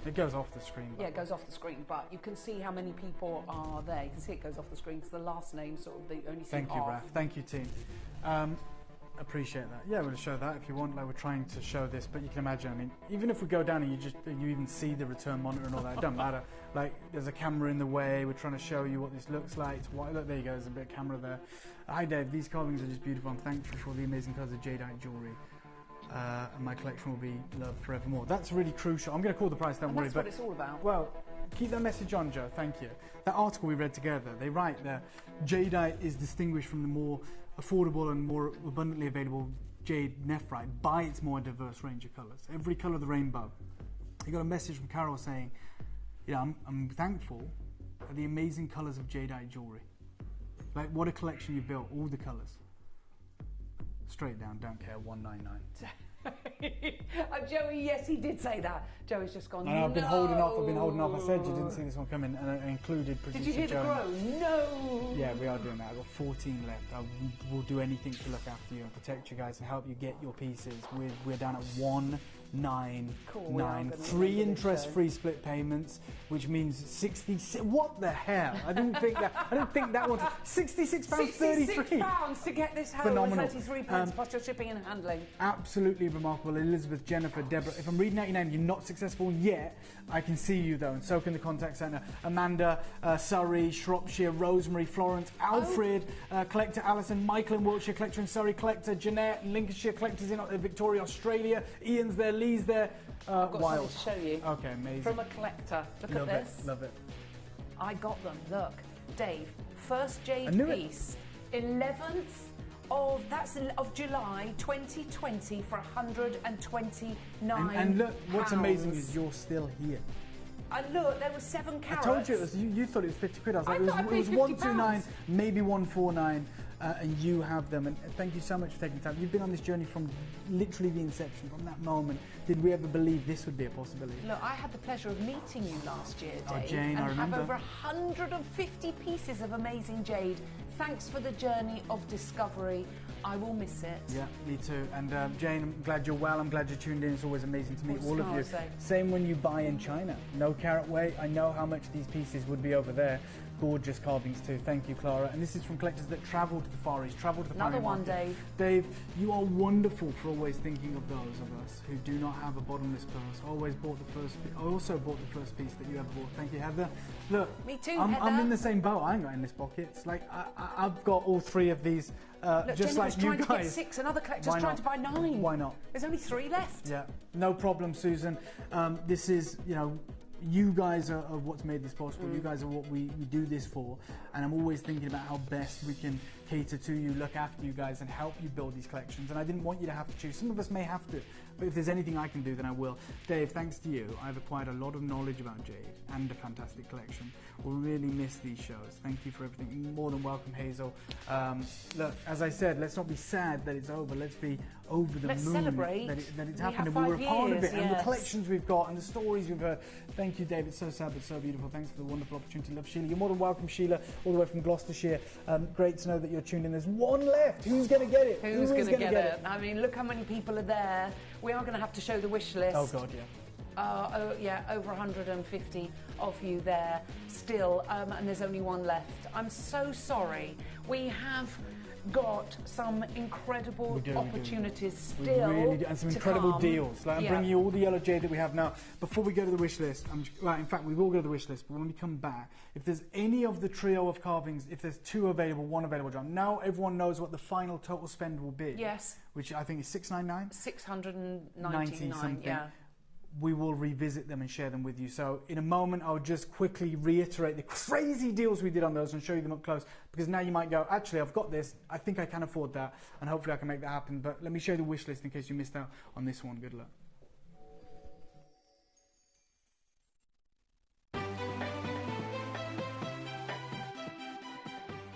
It goes off the screen. Yeah, it goes off the screen, but you can see how many people are there. You can see it goes off the screen because the last name sort of, they only see Thank you, half. Raf. Thank you, team. Appreciate that. Yeah, we'll show that if you want. Like, we're trying to show this, but you can imagine, I mean, even if we go down and you even see the return monitor and all that, it doesn't matter. Like, there's a camera in the way. We're trying to show you what this looks like. It's white. Look, there you go. There's a bit of camera there. Hi, Dave. These carvings are just beautiful. I'm thankful for the amazing colours of jadeite jewellery. And my collection will be loved forevermore. That's really crucial. I'm going to call the price, don't worry. That's what it's all about. Well, keep that message on, Joe. Thank you. That article we read together, they write that jadeite is distinguished from the more affordable and more abundantly available jade nephrite by its more diverse range of colours. Every colour of the rainbow. You got a message from Carol saying, I'm thankful for the amazing colours of jadeite jewellery. Like, what a collection you built, all the colours. Straight down, don't care, 199. Joey, yes, he did say that. Joey's just gone, I've been holding off. I said you didn't see this one coming, and I included producer Did you hear the Joey. groan? No! Yeah, we are doing that. I've got 14 left. I will do anything to look after you and protect you guys and help you get your pieces. We're down at 199. 3 interest-free split payments, which means 66. What the hell? I didn't think that was £66.33. £66 to get this home. Phenomenal. 33 pence plus your shipping and handling. Absolutely remarkable. Elizabeth, Jennifer, Deborah. If I'm reading out your name, you're not successful yet. I can see you though, and so can the contact centre. Amanda, Surrey, Shropshire, Rosemary, Florence, Alfred, collector Alison, Michael in Wiltshire, collector in Surrey, collector Jeanette in Lincolnshire, collectors in Victoria, Australia. Ian's there, Lee's there. I've got Wild. something to show you. Okay, amazing. From a collector. Look Love at this. Love it. I got them. Look, Dave. First jade I knew it. piece, 11th of July 2020 for £129. And look, what's amazing is you're still here. And look, there were 7 carats. I told you, you thought it was 50 quid. I was like, it was £50. 129, maybe 149, and you have them. And thank you so much for taking the time. You've been on this journey from literally the inception, from that moment. Did we ever believe this would be a possibility? Look, I had the pleasure of meeting you last year, Dave. Oh, Jane, I and remember. have over 150 pieces of amazing jade. Thanks for the journey of discovery. I will miss it. Yeah, me too. And Jane, I'm glad you're well. I'm glad you're tuned in. It's always amazing to meet What's all of you. Scar say? Same when you buy in China. No carat weight. I know how much these pieces would be over there. Gorgeous carvings too. Thank you, Clara. And this is from collectors that travel to the Far East, travel to the Another Pioneer one, market. Dave. Dave, you are wonderful for always thinking of those of us who do not have a bottomless purse. Always bought the first. I also bought the first piece that you ever bought. Thank you, Heather. Look, Me too, I'm Heather. in the same boat. I ain't got in this pocket. It's like I've got all 3 of these. Look, Just Jennifer's like you trying to guys. get 6. Another collector's Why trying not? to buy 9. Why not? There's only 3 left. Yeah, no problem, Susan. This is, you guys are what's made this possible. You guys are what we do this for. And I'm always thinking about how best we can cater to you, look after you guys, and help you build these collections. And I didn't want you to have to choose. Some of us may have to, but if there's anything I can do, then I will. Dave, thanks to you, I've acquired a lot of knowledge about jade and a fantastic collection. We'll really miss these shows. Thank you for everything. You're more than welcome, Hazel. Look, as I said, let's not be sad that it's over. Let's be over the Let's moon celebrate. that it's We happened have and we were a 5 part of it. years, And the yes. collections we've got and the stories we've heard. Thank you, Dave. It's so sad but so beautiful. Thanks for the wonderful opportunity. Love, Sheila. You're more than welcome, Sheila, all the way from Gloucestershire. Great to know that you're tuned in. There's 1 left. Who's going to get it? Who's going to get it? I mean, look how many people are there. We are going to have to show the wish list. Oh, God, yeah. Over 150 of you there still, and there's only 1 left. I'm so sorry. We have got some incredible opportunities still. We really do. And some incredible deals. Like, I'm bringing you all the yellow jade that we have now. Before we go to the wish list, in fact, we will go to the wish list, but when we come back, if there's any of the trio of carvings, if there's 2 available, 1 available, John, now everyone knows what the final total spend will be. Yes. Which I think is $699? 699, yeah. We will revisit them and share them with you. So in a moment, I'll just quickly reiterate the crazy deals we did on those and show you them up close, because now you might go, actually, I've got this, I think I can afford that, and hopefully I can make that happen. But let me show you the wish list in case you missed out on this one. Good luck.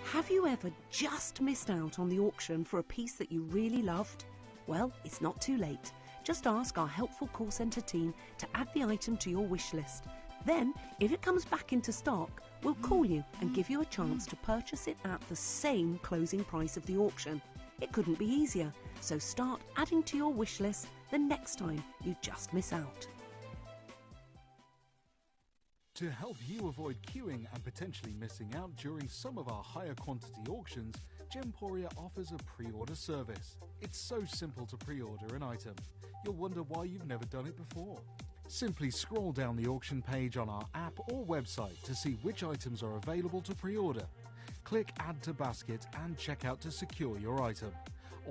Have you ever just missed out on the auction for a piece that you really loved? Well, it's not too late. Just ask our helpful call centre team to add the item to your wish list. Then, if it comes back into stock, we'll call you and give you a chance to purchase it at the same closing price of the auction. It couldn't be easier, so start adding to your wish list the next time you just miss out. To help you avoid queuing and potentially missing out during some of our higher quantity auctions, Gemporia offers a pre-order service. It's so simple to pre-order an item. You'll wonder why you've never done it before. Simply scroll down the auction page on our app or website to see which items are available to pre-order. Click Add to Basket and check out to secure your item.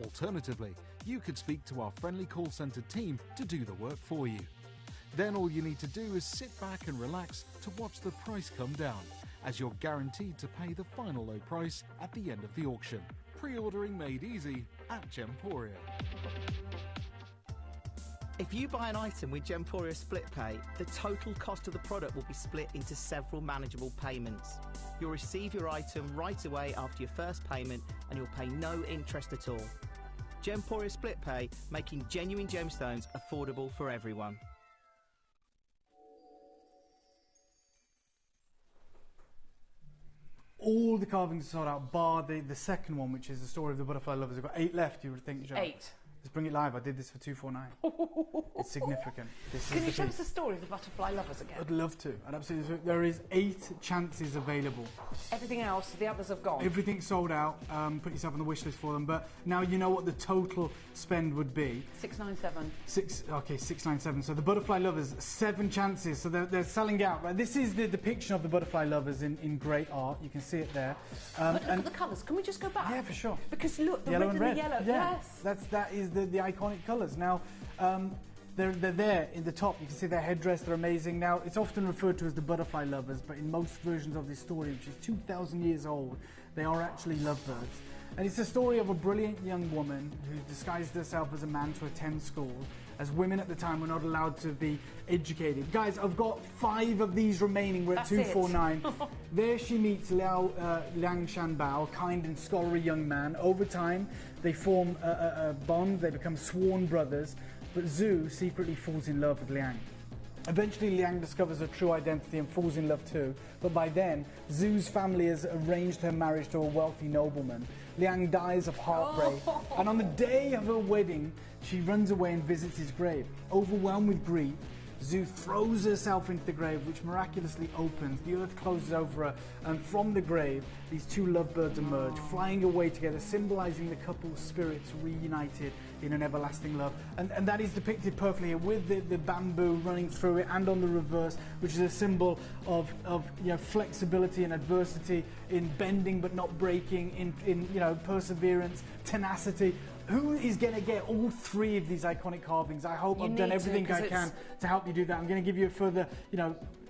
Alternatively, you could speak to our friendly call centre team to do the work for you. Then all you need to do is sit back and relax to watch the price come down, as you're guaranteed to pay the final low price at the end of the auction. Pre-ordering made easy at Gemporia. If you buy an item with Gemporia Split Pay, the total cost of the product will be split into several manageable payments. You'll receive your item right away after your first payment, and you'll pay no interest at all. Gemporia Split Pay, making genuine gemstones affordable for everyone. All the carvings are sold out, bar the second one, which is the story of the butterfly lovers. We've got 8 left, you would think, Joe. 8. Let's bring it live. I did this for 249. It's significant. Can you show us the story of the butterfly lovers again? I'd love to. I'd absolutely. There is 8 chances available. Everything else, the others have gone. Everything's sold out. Put yourself on the wish list for them. But now you know what the total spend would be. 697. 697. So the butterfly lovers, 7 chances. So they're selling out. Right? This is the depiction of the butterfly lovers in great art. You can see it there. Look at the colours. Can we just go back? Yeah, for sure. Because look, the yellow red and red. The yellow. Yeah. Yes. That is the iconic colours. Now, they're there in the top. You can see their headdress. They're amazing. Now, it's often referred to as the butterfly lovers, but in most versions of this story, which is 2,000 years old, they are actually lovebirds. And it's the story of a brilliant young woman who disguised herself as a man to attend school, as women at the time were not allowed to be educated. Guys, I've got 5 of these remaining. We're at 249. There she meets Liang Shanbao, a kind and scholarly young man. Over time, they form a bond. They become sworn brothers. But Zhu secretly falls in love with Liang. Eventually, Liang discovers her true identity and falls in love too. But by then, Zhu's family has arranged her marriage to a wealthy nobleman. Liang dies of heartbreak, and on the day of her wedding, she runs away and visits his grave. Overwhelmed with grief, Zhu throws herself into the grave, which miraculously opens. The earth closes over her, and from the grave, these 2 lovebirds emerge, flying away together, symbolizing the couple's spirits reunited in an everlasting love. And that is depicted perfectly here with the bamboo running through it, and on the reverse, which is a symbol of flexibility and adversity, in bending but not breaking, in perseverance, tenacity. Who is going to get all 3 of these iconic carvings? I hope I've done everything I can to help you do that. I'm going to give you a further,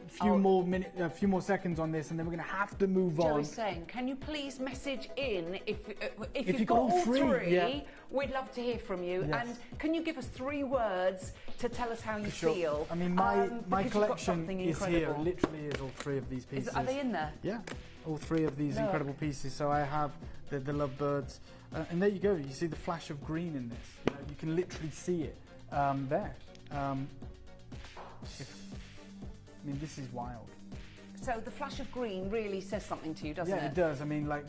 few more seconds on this, and then we're going to have to move on. Joey's saying, can you please message in if you've got all 3? Yeah. We'd love to hear from you. Yes. And can you give us 3 words to tell us how you feel? I mean, my collection is here. Literally, is all 3 of these pieces. Are they in there? Yeah, all 3 of these incredible pieces. So I have the lovebirds. And there you go. You see the flash of green in this. You can literally see it there. This is wild. So the flash of green really says something to you, doesn't it? Yeah, it does. I mean, like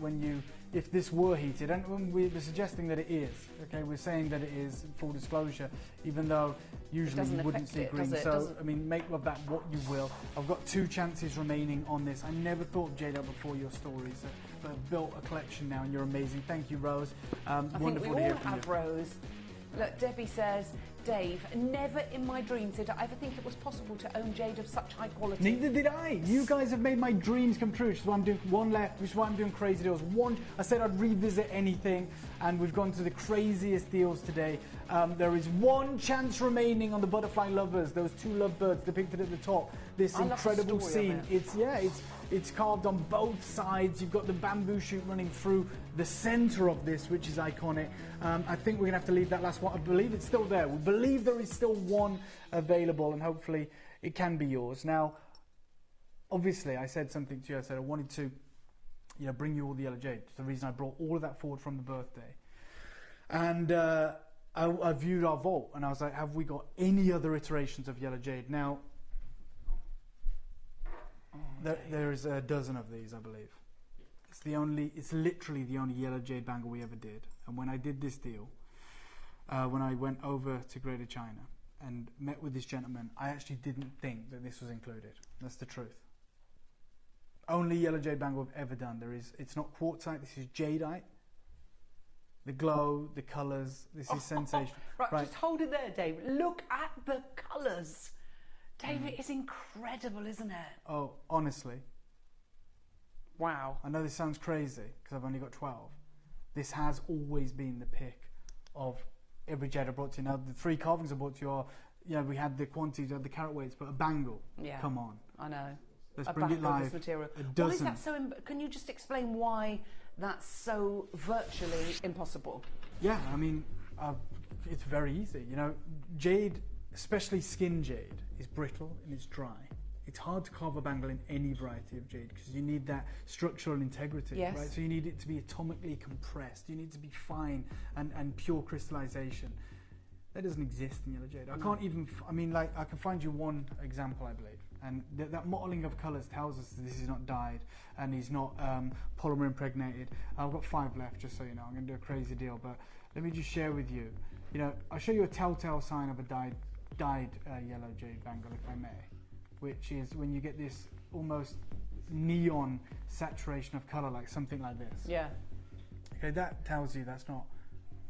if this were heated, and we're suggesting that it is. Okay, we're saying that it is. Full disclosure, even though usually you wouldn't see green. So I mean, make of that what you will. I've got 2 chances remaining on this. I never thought of Jada before your stories. built a collection now, and you're amazing. Thank you, Rose. I think we Wonderful all to hear from have you. Rose. Look, Debbie says, Dave, never in my dreams did I ever think it was possible to own jade of such high quality. Neither did I. You guys have made my dreams come true, which is why I'm doing one left, which is why I'm doing crazy deals. I said I'd revisit anything, and we've gone to the craziest deals today. There is one chance remaining on the butterfly lovers, those two lovebirds depicted at the top. This I love the incredible story scene. of It's carved on both sides. You've got the bamboo shoot running through the center of this, which is iconic. I think we're gonna have to leave that last one. I believe it's still there. We believe there is still one available, and hopefully it can be yours. Now, obviously, I said something to you. I said I wanted to, bring you all the yellow jade. It's the reason I brought all of that forward from the birthday. And I viewed our vault, and I was like, have we got any other iterations of yellow jade? Now, there is a dozen of these, I believe. It's literally the only yellow jade bangle we ever did. And when I did this deal, when I went over to Greater China and met with this gentleman, I actually didn't think that this was included. That's the truth. Only yellow jade bangle I've ever done. It's not quartzite, this is jadeite. The glow, the colours, this is sensational. Right, just hold it there, Dave. Look at the colours. Dave, it is incredible, isn't it? Oh, honestly. Wow. I know this sounds crazy because I've only got 12. This has always been the pick of every jade I brought to you. Now, the 3 carvings I brought to you are, we had the quantities, we had the carat weights, but a bangle. Yeah. Come on. I know. Let's bring it live. Material. A dozen. Why is that so? Can you just explain why that's so virtually impossible? Yeah, I mean, it's very easy. Jade, especially skin jade, is brittle and it's dry. It's hard to carve a bangle in any variety of jade because you need that structural integrity, yes. right? So you need it to be atomically compressed. You need to be fine and pure crystallization. That doesn't exist in yellow jade. I can't even, I can find you one example, I believe. And that mottling of colours tells us that this is not dyed and he's not polymer impregnated. I've got 5 left, just so you know. I'm going to do a crazy deal, but let me just share with you. I'll show you a telltale sign of a dyed yellow jade bangle, if I may, which is when you get this almost neon saturation of colour, like something like this. Yeah. Okay, that tells you that's not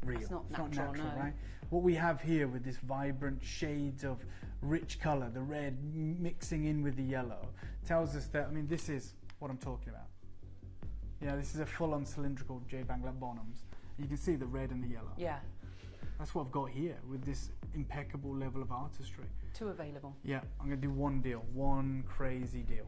real. It's not natural, no. right? What we have here with this vibrant shades of rich colour, the red mixing in with the yellow, tells us that, this is what I'm talking about. This is a full-on cylindrical jade bangle at Bonhams. You can see the red and the yellow. Yeah. That's what I've got here with this impeccable level of artistry. 2 available. Yeah, I'm going to do one deal, one crazy deal.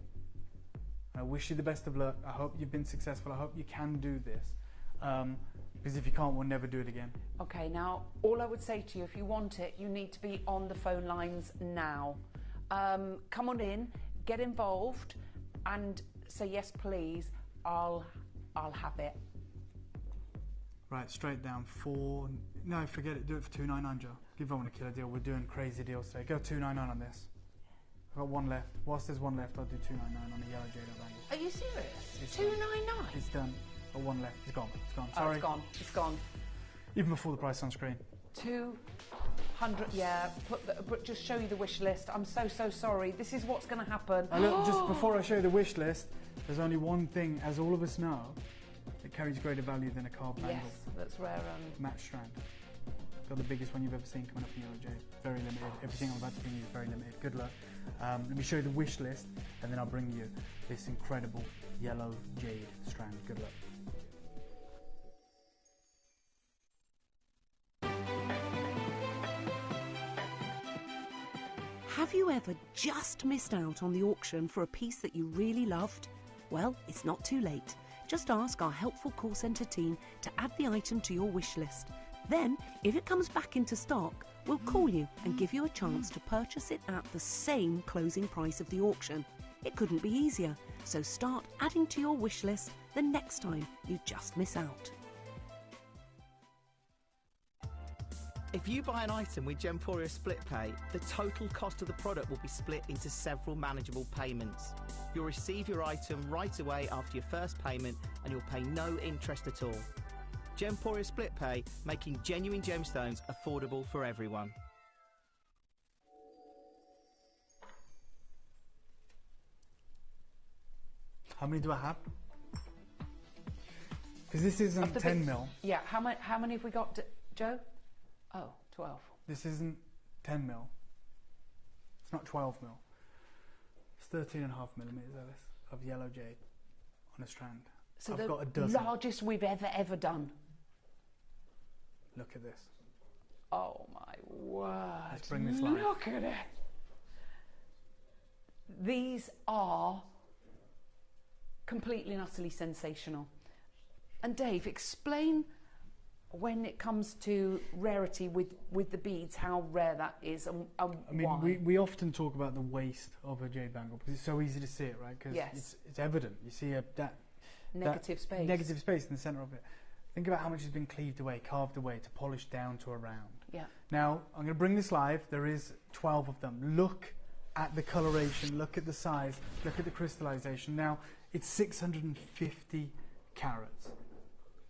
I wish you the best of luck. I hope you've been successful. I hope you can do this. Because if you can't, we'll never do it again. Okay, now, all I would say to you, if you want it, you need to be on the phone lines now. Come on in, get involved, and say, yes, please, I'll have it. Right, straight down 4. No, forget it. Do it for $299, Joe. Give Owen a killer deal. We're doing crazy deals today. Go $299 on this. I've got 1 left. Whilst there's 1 left, I'll do $299 on the yellow jade bangle. Are you serious? It's $299? It's done. Got 1 left. It's gone. It's gone. Oh, Sorry. it's gone. Even before the price on screen. 200. Yeah. But just show you the wish list. I'm so sorry. This is what's going to happen. Look, just before I show you the wish list, there's only one thing, as all of us know, that carries greater value than a carved bangle. Yes, that's rare. Match strand. Got the biggest one you've ever seen coming up in yellow jade. Very limited. Everything I'm about to bring you is very limited. Good luck. Let me show you the wish list, and then I'll bring you this incredible yellow jade strand. Good luck. Have you ever just missed out on the auction for a piece that you really loved? Well, it's not too late. Just ask our helpful call centre team to add the item to your wish list. Then, if it comes back into stock, we'll call you and give you a chance to purchase it at the same closing price of the auction. It couldn't be easier, so start adding to your wish list the next time you just miss out. If you buy an item with Gemporia Split Pay, the total cost of the product will be split into several manageable payments. You'll receive your item right away after your first payment and you'll pay no interest at all. Gemporia Split Pay, making genuine gemstones affordable for everyone. How many do I have? Because this isn't 10 mil. Yeah, how many have we got, Joe? Oh, 12. This isn't 10 mil. It's not 12 mil. It's 13.5 millimetres, Ellis, of yellow jade on a strand. So I've got a dozen. Largest we've ever done. Look at this. Oh my word. Let's bring this live. Look at it. These are completely and utterly sensational. And Dave, explain when it comes to rarity with the beads, how rare that is and I mean, why. we often talk about the waste of a jade bangle because it's so easy to see it, right? Because it's evident. You see that negative space. Negative space in the centre of it. Think about how much has been cleaved away, carved away to polish down to a round. Yeah. Now, I'm going to bring this live. There is 12 of them. Look at the coloration, look at the size, look at the crystallization. Now, it's 650 carats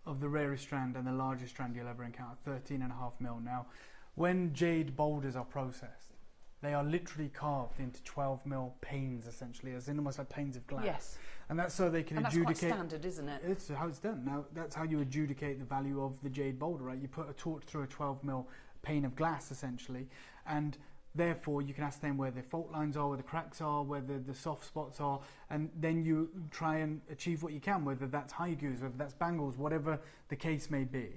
of the rarest strand and the largest strand you'll ever encounter, 13.5 mil. Now, when jade boulders are processed, they are literally carved into 12 mil panes, essentially, as in almost like panes of glass. Yes. And that's so they can adjudicate. That's quite standard, isn't it? It's how it's done. Now, that's how you adjudicate the value of the jade boulder, right? You put a torch through a 12 mil pane of glass, essentially, and therefore you can ascertain where the fault lines are, where the cracks are, where the soft spots are, and then you try and achieve what you can, whether that's haigus, whether that's bangles, whatever the case may be.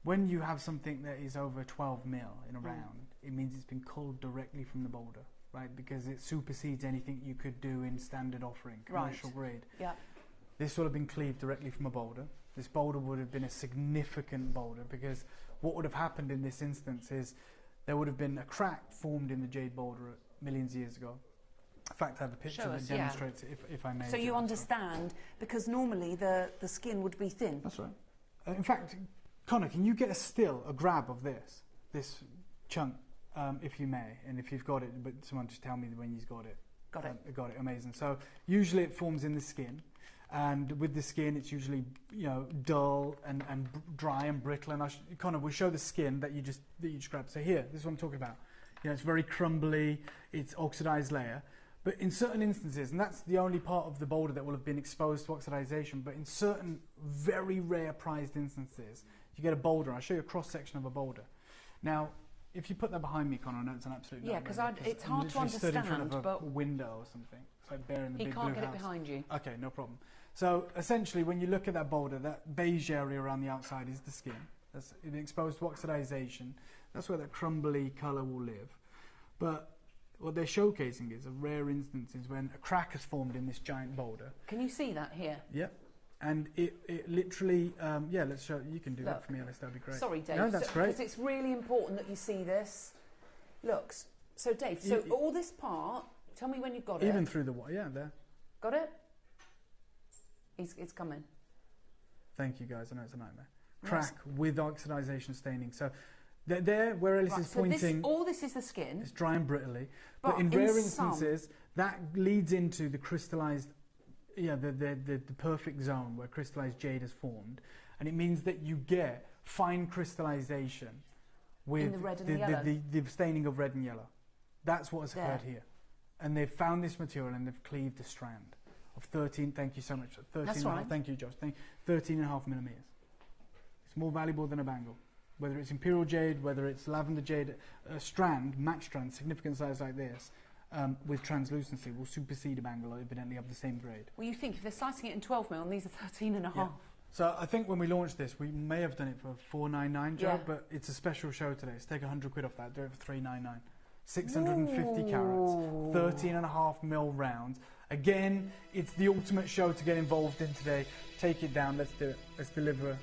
When you have something that is over 12 mil in a round, it means it's been culled directly from the boulder, right? Because it supersedes anything you could do in standard offering, commercial grade. Yeah. This will have been cleaved directly from a boulder. This boulder would have been a significant boulder because what would have happened in this instance is there would have been a crack formed in the jade boulder millions of years ago. In fact, I have a picture that demonstrates it, if I may. So you understand, because normally the skin would be thin. That's right. In fact, Connor, can you get a grab of this chunk, if you may, and if you've got it, but someone just tell me when you've got it. Got it. Got it, amazing. So usually it forms in the skin. And with the skin, it's usually dull and dry and brittle. And Connor, we'll show the skin that you just grabbed. So here, this is what I'm talking about. It's very crumbly. It's oxidized layer. But in certain instances, and that's the only part of the boulder that will have been exposed to oxidization. But in certain very rare prized instances, you get a boulder. I'll show you a cross section of a boulder. Now, if you put that behind me, Connor, I know it's an absolute yeah, because it's hard to understand. Stood in front of a window or something. It's like bearing the big blue house. He can't get it behind you. Okay, no problem. So essentially, when you look at that boulder, that beige area around the outside is the skin. That's exposed to oxidization. That's where that crumbly colour will live. But what they're showcasing is a rare instances when a crack has formed in this giant boulder. Can you see that here? Yep. And it literally, let's show. You can do that for me, Alice. That'd be great. Sorry, Dave. No, that's great. Because it's really important that you see this. Look, so Dave, all this part. Tell me when you've got it. Even through the there. Got it? It's coming. Thank you, guys. I know it's a nightmare. Crack with oxidization staining. So there, where Alice is pointing. All this is the skin. It's dry and brittly. But in rare instances, that leads into the crystallized. The perfect zone where crystallized jade is formed, and it means that you get fine crystallization with in the red and the yellow. The staining of red and yellow. That's what has occurred here, and they've found this material and they've cleaved a strand of 13. Thank you so much. 13. That's right. Thank you, Josh. 13.5 millimeters. It's more valuable than a bangle, whether it's imperial jade, whether it's lavender jade. A strand, match strand, significant size like this. With translucency will supersede a bangle evidently of the same grade. Well, you think if they're slicing it in 12 mil and these are 13.5. Yeah. So I think when we launched this, we may have done it for $499, Joe, but it's a special show today. Let's take £100 off that. Do it for $399. 650 carats, 13.5 mil rounds. Again, it's the ultimate show to get involved in today. Take it down. Let's do it. Let's deliver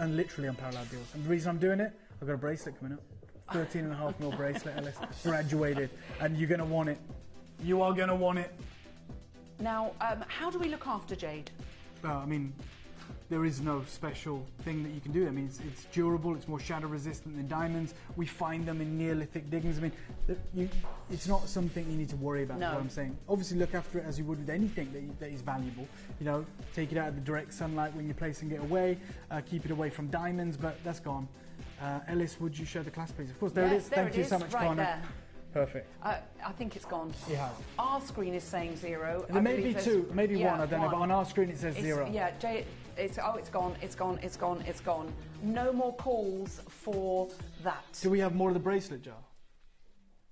literally unparalleled deals. And the reason I'm doing it, I've got a bracelet coming up. 13.5 mil bracelet, Alice. Graduated, and you're going to want it. You are going to want it. Now, how do we look after jade? I mean, there is no special thing that you can do. I mean, it's durable. It's more shadow resistant than diamonds. We find them in Neolithic diggings. I mean, it's not something you need to worry about. No. Is what I'm saying. Obviously, look after it as you would with anything that is valuable. Take it out of the direct sunlight when you're placing it away. Keep it away from diamonds, but that's gone. Ellis, would you show the class, please? Of course, there it is. Thank you so much, right Connor. There. Perfect. I think it's gone. It has. Our screen is saying 0. There may be 2, maybe 1, I don't know, but on our screen it says 0. Yeah, It's gone. It's gone. It's gone. It's gone. No more calls for that. Do we have more of the bracelet jar?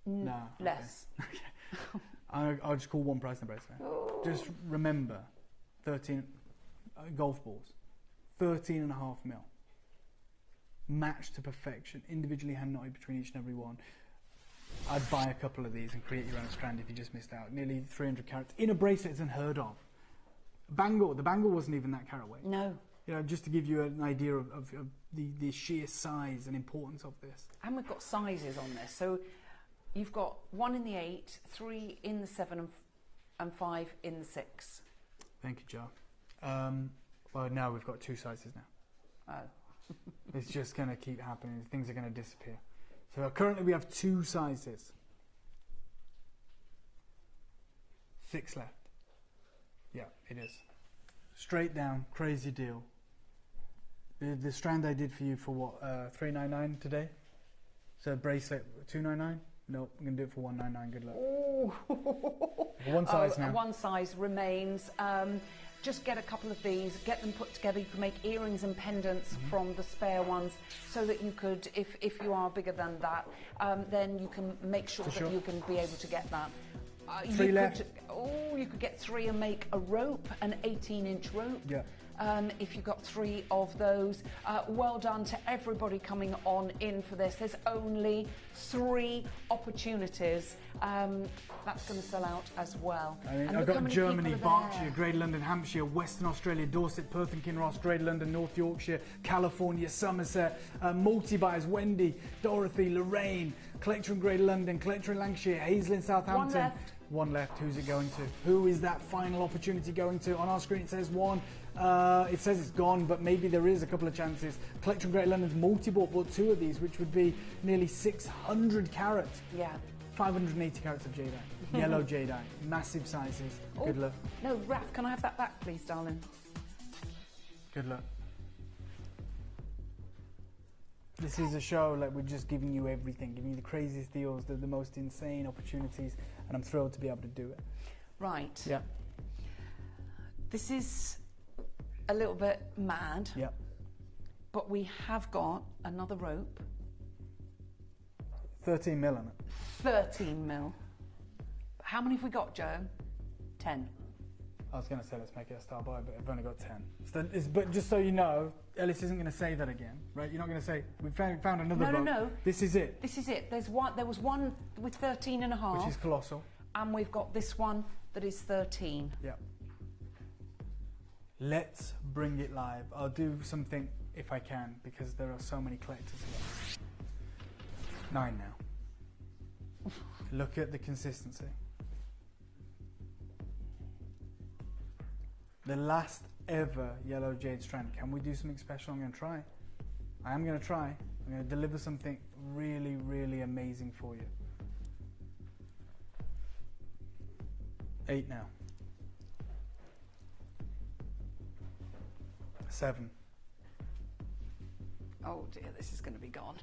No. Less. Okay. I'll just call one price in the bracelet. Oh. Just remember, 13 golf balls, 13.5 mil. Matched to perfection, individually hand knotted between each and every one. I'd buy a couple of these and create your own strand if you just missed out. Nearly 300 carats in a bracelet is unheard of. Bangle, the bangle wasn't even that carat weight. No. You know, just to give you an idea of the sheer size and importance of this. And we've got sizes on this. So you've got 1 in the 8, 3 in the 7 and 5 in the 6. Thank you, Joe. Well, now we've got 2 sizes now. Oh. It's just going to keep happening. Things are going to disappear. So currently we have 2 sizes. 6 left. Yeah, it is. Straight down, crazy deal. The strand I did for you for what, $3.99 today? So bracelet $2.99? Nope, I'm going to do it for $1.99. Good luck. Ooh. One size now. One size remains. Just get a couple of these, get them put together. You can make earrings and pendants from the spare ones, so that you could, if you are bigger than that, then you can make sure that you can be able to get that. 3 left. You could get 3 and make a rope, an 18-inch rope. Yeah. If you've got 3 of those. Well done to everybody coming on in for this. There's only 3 opportunities. That's going to sell out as well. I mean, And I've look how got many Germany, people are there. Berkshire, Greater London, Hampshire, Western Australia, Dorset, Perth and Kinross, Greater London, North Yorkshire, California, Somerset, multi-buyers, Wendy, Dorothy, Lorraine, Collector in Greater London, Collector in Lancashire, Hazel in Southampton. 1 left. 1 left. Who's it going to? Who is that final opportunity going to? On our screen it says 1. It says it's gone, but maybe there is a couple of chances. Collector in Greater London's multi-bought bought 2 of these, which would be nearly 600 carats. Yeah. 580 carats of jadeite. Yellow jadeite. Massive sizes. Good luck. No, Raf, can I have that back, please, darling? Good luck. This is a show like we're just giving you everything, giving you the craziest deals, the most insane opportunities, and I'm thrilled to be able to do it. Right. Yeah. This is a little bit mad. Yeah. But we have got another rope. 13 mil on it. 13 mil. How many have we got, Joe? 10. I was going to say let's make it a star buy, but I've only got 10. But just so you know, Ellis isn't going to say that again, right? You're not going to say we found another rope. No. This is it. This is it. There was one with 13 and a half. Which is colossal. And we've got this one that is 13. Yeah. Let's bring it live. I'll do something if I can, because there are so many collectors here. 9 now. Look at the consistency. The last ever yellow jade strand. Can we do something special? I'm going to try. I am going to try. I'm going to deliver something really, really amazing for you. 8 now. 7. Oh dear, this is going to be gone.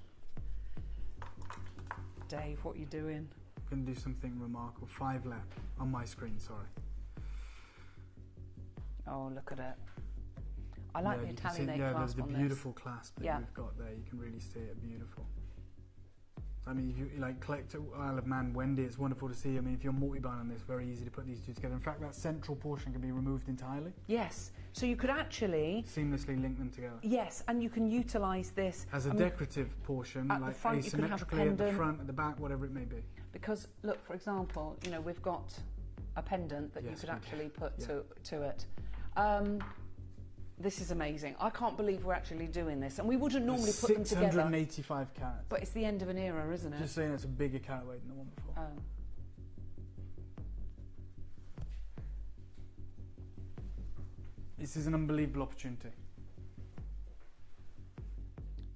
Dave, what are you doing? I'm going to do something remarkable. 5 left on my screen, sorry. Oh, look at it. I like the Italianate clasp the on beautiful this. clasp that we've got there. You can really see it. Beautiful. I mean, if you like collect Isle of Man, Wendy, it's wonderful to see. I mean, if you're multi-buying on this, very easy to put these 2 together. In fact, that central portion can be removed entirely. Yes. So you could actually seamlessly link them together. Yes, and you can utilise this as a decorative portion, at like the front, asymmetrically at the front, at the back, whatever it may be. Because look, for example, you know, we've got a pendant that you could actually put to it. This is amazing. I can't believe we're actually doing this, and we wouldn't normally put them together. 685 carats. But it's the end of an era, isn't it? Just saying, it's a bigger carat weight than the one before. Oh. This is an unbelievable opportunity.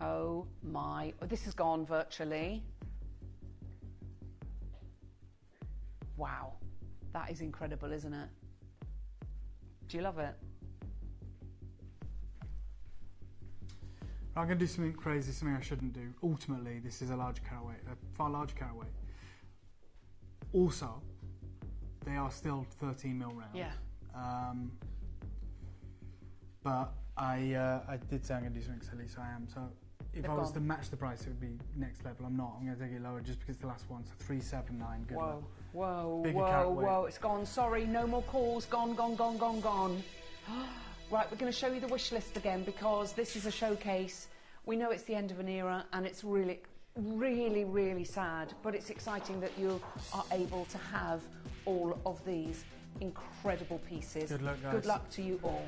Oh my! This has gone virtually. Wow, that is incredible, isn't it? Do you love it? I'm going to do something crazy, something I shouldn't do. Ultimately, this is a larger carat weight, a far larger carat weight. Also, they are still 13 mil round. Yeah. but I did say I'm going to do something silly, so I am. So if I was to match the price, it would be next level. I'm not. I'm going to take it lower just because it's the last one. So 379. Good luck. Whoa, it's gone. Sorry, no more calls. Gone. Right, we're going to show you the wish list again because this is a showcase. We know it's the end of an era and it's really, really, really sad, but it's exciting that you are able to have all of these incredible pieces. Good luck, guys. Good luck to you all.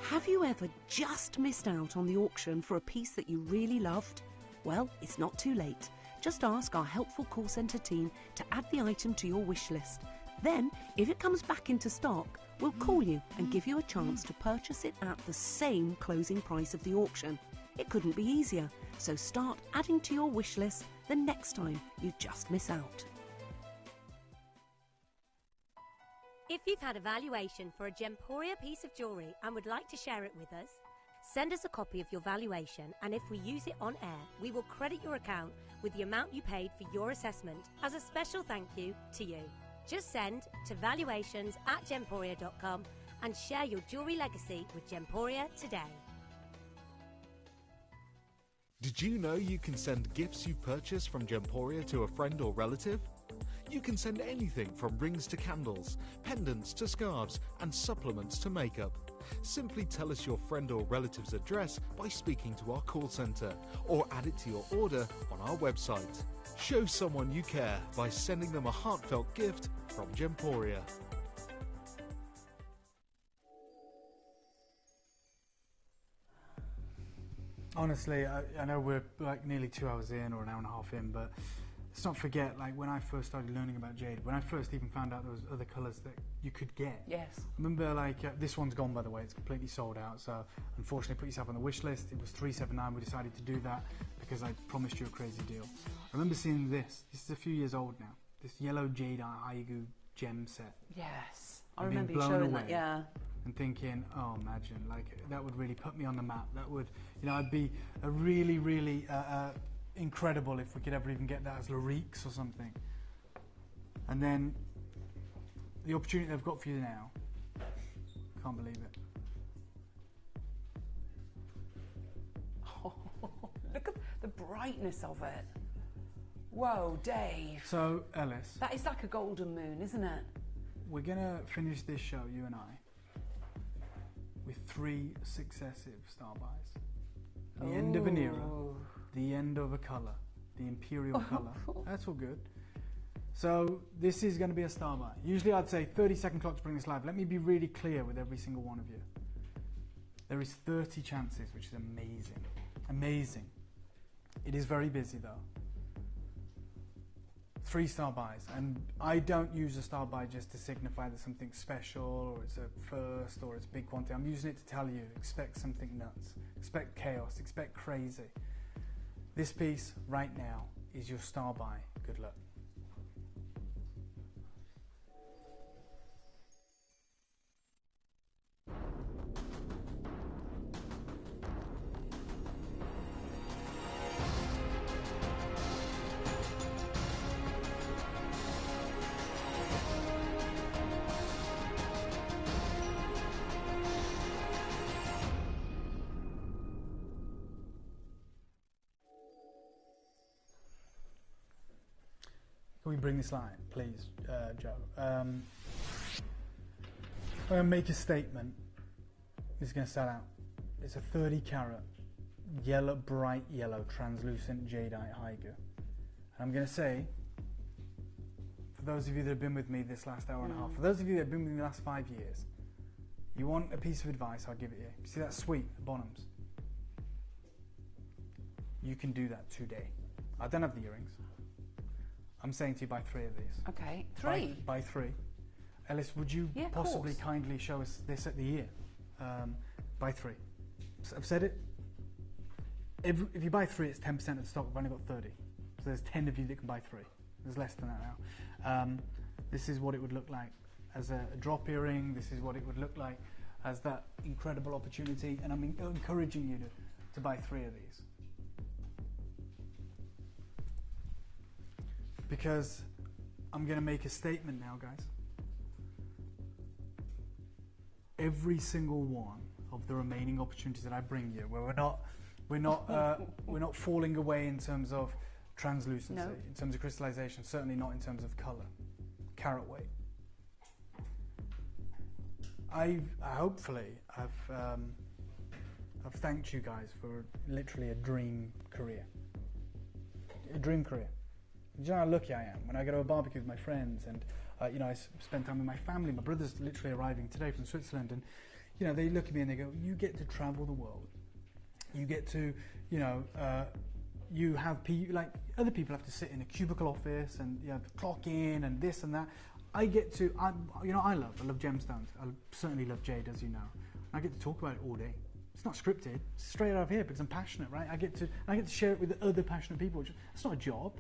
Have you ever just missed out on the auction for a piece that you really loved? Well, it's not too late. Just ask our helpful call centre team to add the item to your wish list. Then, if it comes back into stock, we'll call you and give you a chance to purchase it at the same closing price of the auction. It couldn't be easier, so start adding to your wish list the next time you just miss out. If you've had a valuation for a Gemporia piece of jewellery and would like to share it with us, send us a copy of your valuation, and if we use it on air, we will credit your account with the amount you paid for your assessment as a special thank you to you. Just send to valuations@gemporia.com and share your jewellery legacy with Gemporia today. Did you know you can send gifts you've purchased from Gemporia to a friend or relative? You can send anything from rings to candles, pendants to scarves, and supplements to makeup. Simply tell us your friend or relative's address by speaking to our call centre, or add it to your order on our website. Show someone you care by sending them a heartfelt gift from Gemporia. Honestly, I know we're like nearly 2 hours in or an hour and a half in, but let's not forget, like when I first started learning about jade, when I first even found out there was other colours that you could get. Yes. I remember, like, this one's gone, by the way. It's completely sold out. So, unfortunately, put yourself on the wish list. It was $379. We decided to do that because I promised you a crazy deal. I remember seeing this. This is a few years old now. This yellow jade Aigu gem set. Yes. I I'm remember being you blown showing away that, yeah. And thinking, oh, imagine, like, that would really put me on the map. That would, you know, I'd be a really, really incredible if we could ever even get that as Lariques or something. And then the opportunity they've got for you now, can't believe it. Oh, look at the brightness of it. Whoa, Dave. So, Ellis. That is like a golden moon, isn't it? We're going to finish this show, you and I, with 3 successive star buys. The end of an era, the end of a colour, the imperial colour. That's all good. So this is going to be a star buy. Usually I'd say 30-second clock to bring this live. Let me be really clear with every single one of you. There is 30 chances, which is amazing. Amazing. It is very busy though. 3 star buys, and I don't use a star buy just to signify that something's special or it's a first or it's a big quantity. I'm using it to tell you, expect something nuts, expect chaos, expect crazy. This piece right now is your star buy. Good luck. Can we bring this line, please, Joe? I'm going to make a statement. This is going to sell out. It's a 30 carat, yellow, bright yellow, translucent jadeite Aigu. And I'm going to say, for those of you that have been with me this last hour and a half, for those of you that have been with me the last 5 years, you want a piece of advice, I'll give it you. You see that sweet, the bottoms? You can do that today. I don't have the earrings. I'm saying to you, buy 3 of these. Okay, 3? Buy 3. Ellis, would you possibly kindly show us this at the year? Buy 3. So I've said it. If you buy 3, it's 10% of the stock. We've only got 30. So there's 10 of you that can buy 3. There's less than that now. This is what it would look like as a drop earring. This is what it would look like as that incredible opportunity. And I'm encouraging you to buy 3 of these. because I'm going to make a statement now, guys. Every single one of the remaining opportunities that I bring you, where we're not falling away in terms of translucency, in terms of crystallization, certainly not in terms of color, carat weight. I've thanked you guys for literally a dream career. A dream career. Do you know how lucky I am when I go to a barbecue with my friends and I spend time with my family. My brother's literally arriving today from Switzerland, and they look at me and they go, "You get to travel the world. You get to, you have like other people have to sit in a cubicle office and clock in and this and that. I get to, I love gemstones. I certainly love jade, as you know. I get to talk about it all day. It's not scripted. It's straight out of here because I'm passionate, right? I get to share it with other passionate people. It's not a job.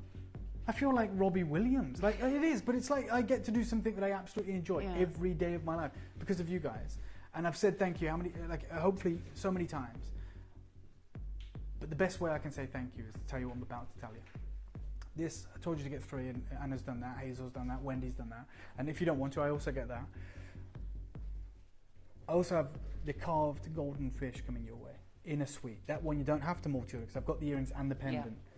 I feel like Robbie Williams. Like it is, but it's like I get to do something that I absolutely enjoy every day of my life because of you guys. And I've said thank you hopefully so many times. But the best way I can say thank you is to tell you what I'm about to tell you. This, I told you to get 3, and Anna's done that, Hazel's done that, Wendy's done that. And if you don't want to, I also get that. I also have the carved golden fish coming your way in a suite. That one you don't have to multi-order because I've got the earrings and the pendant. Yeah.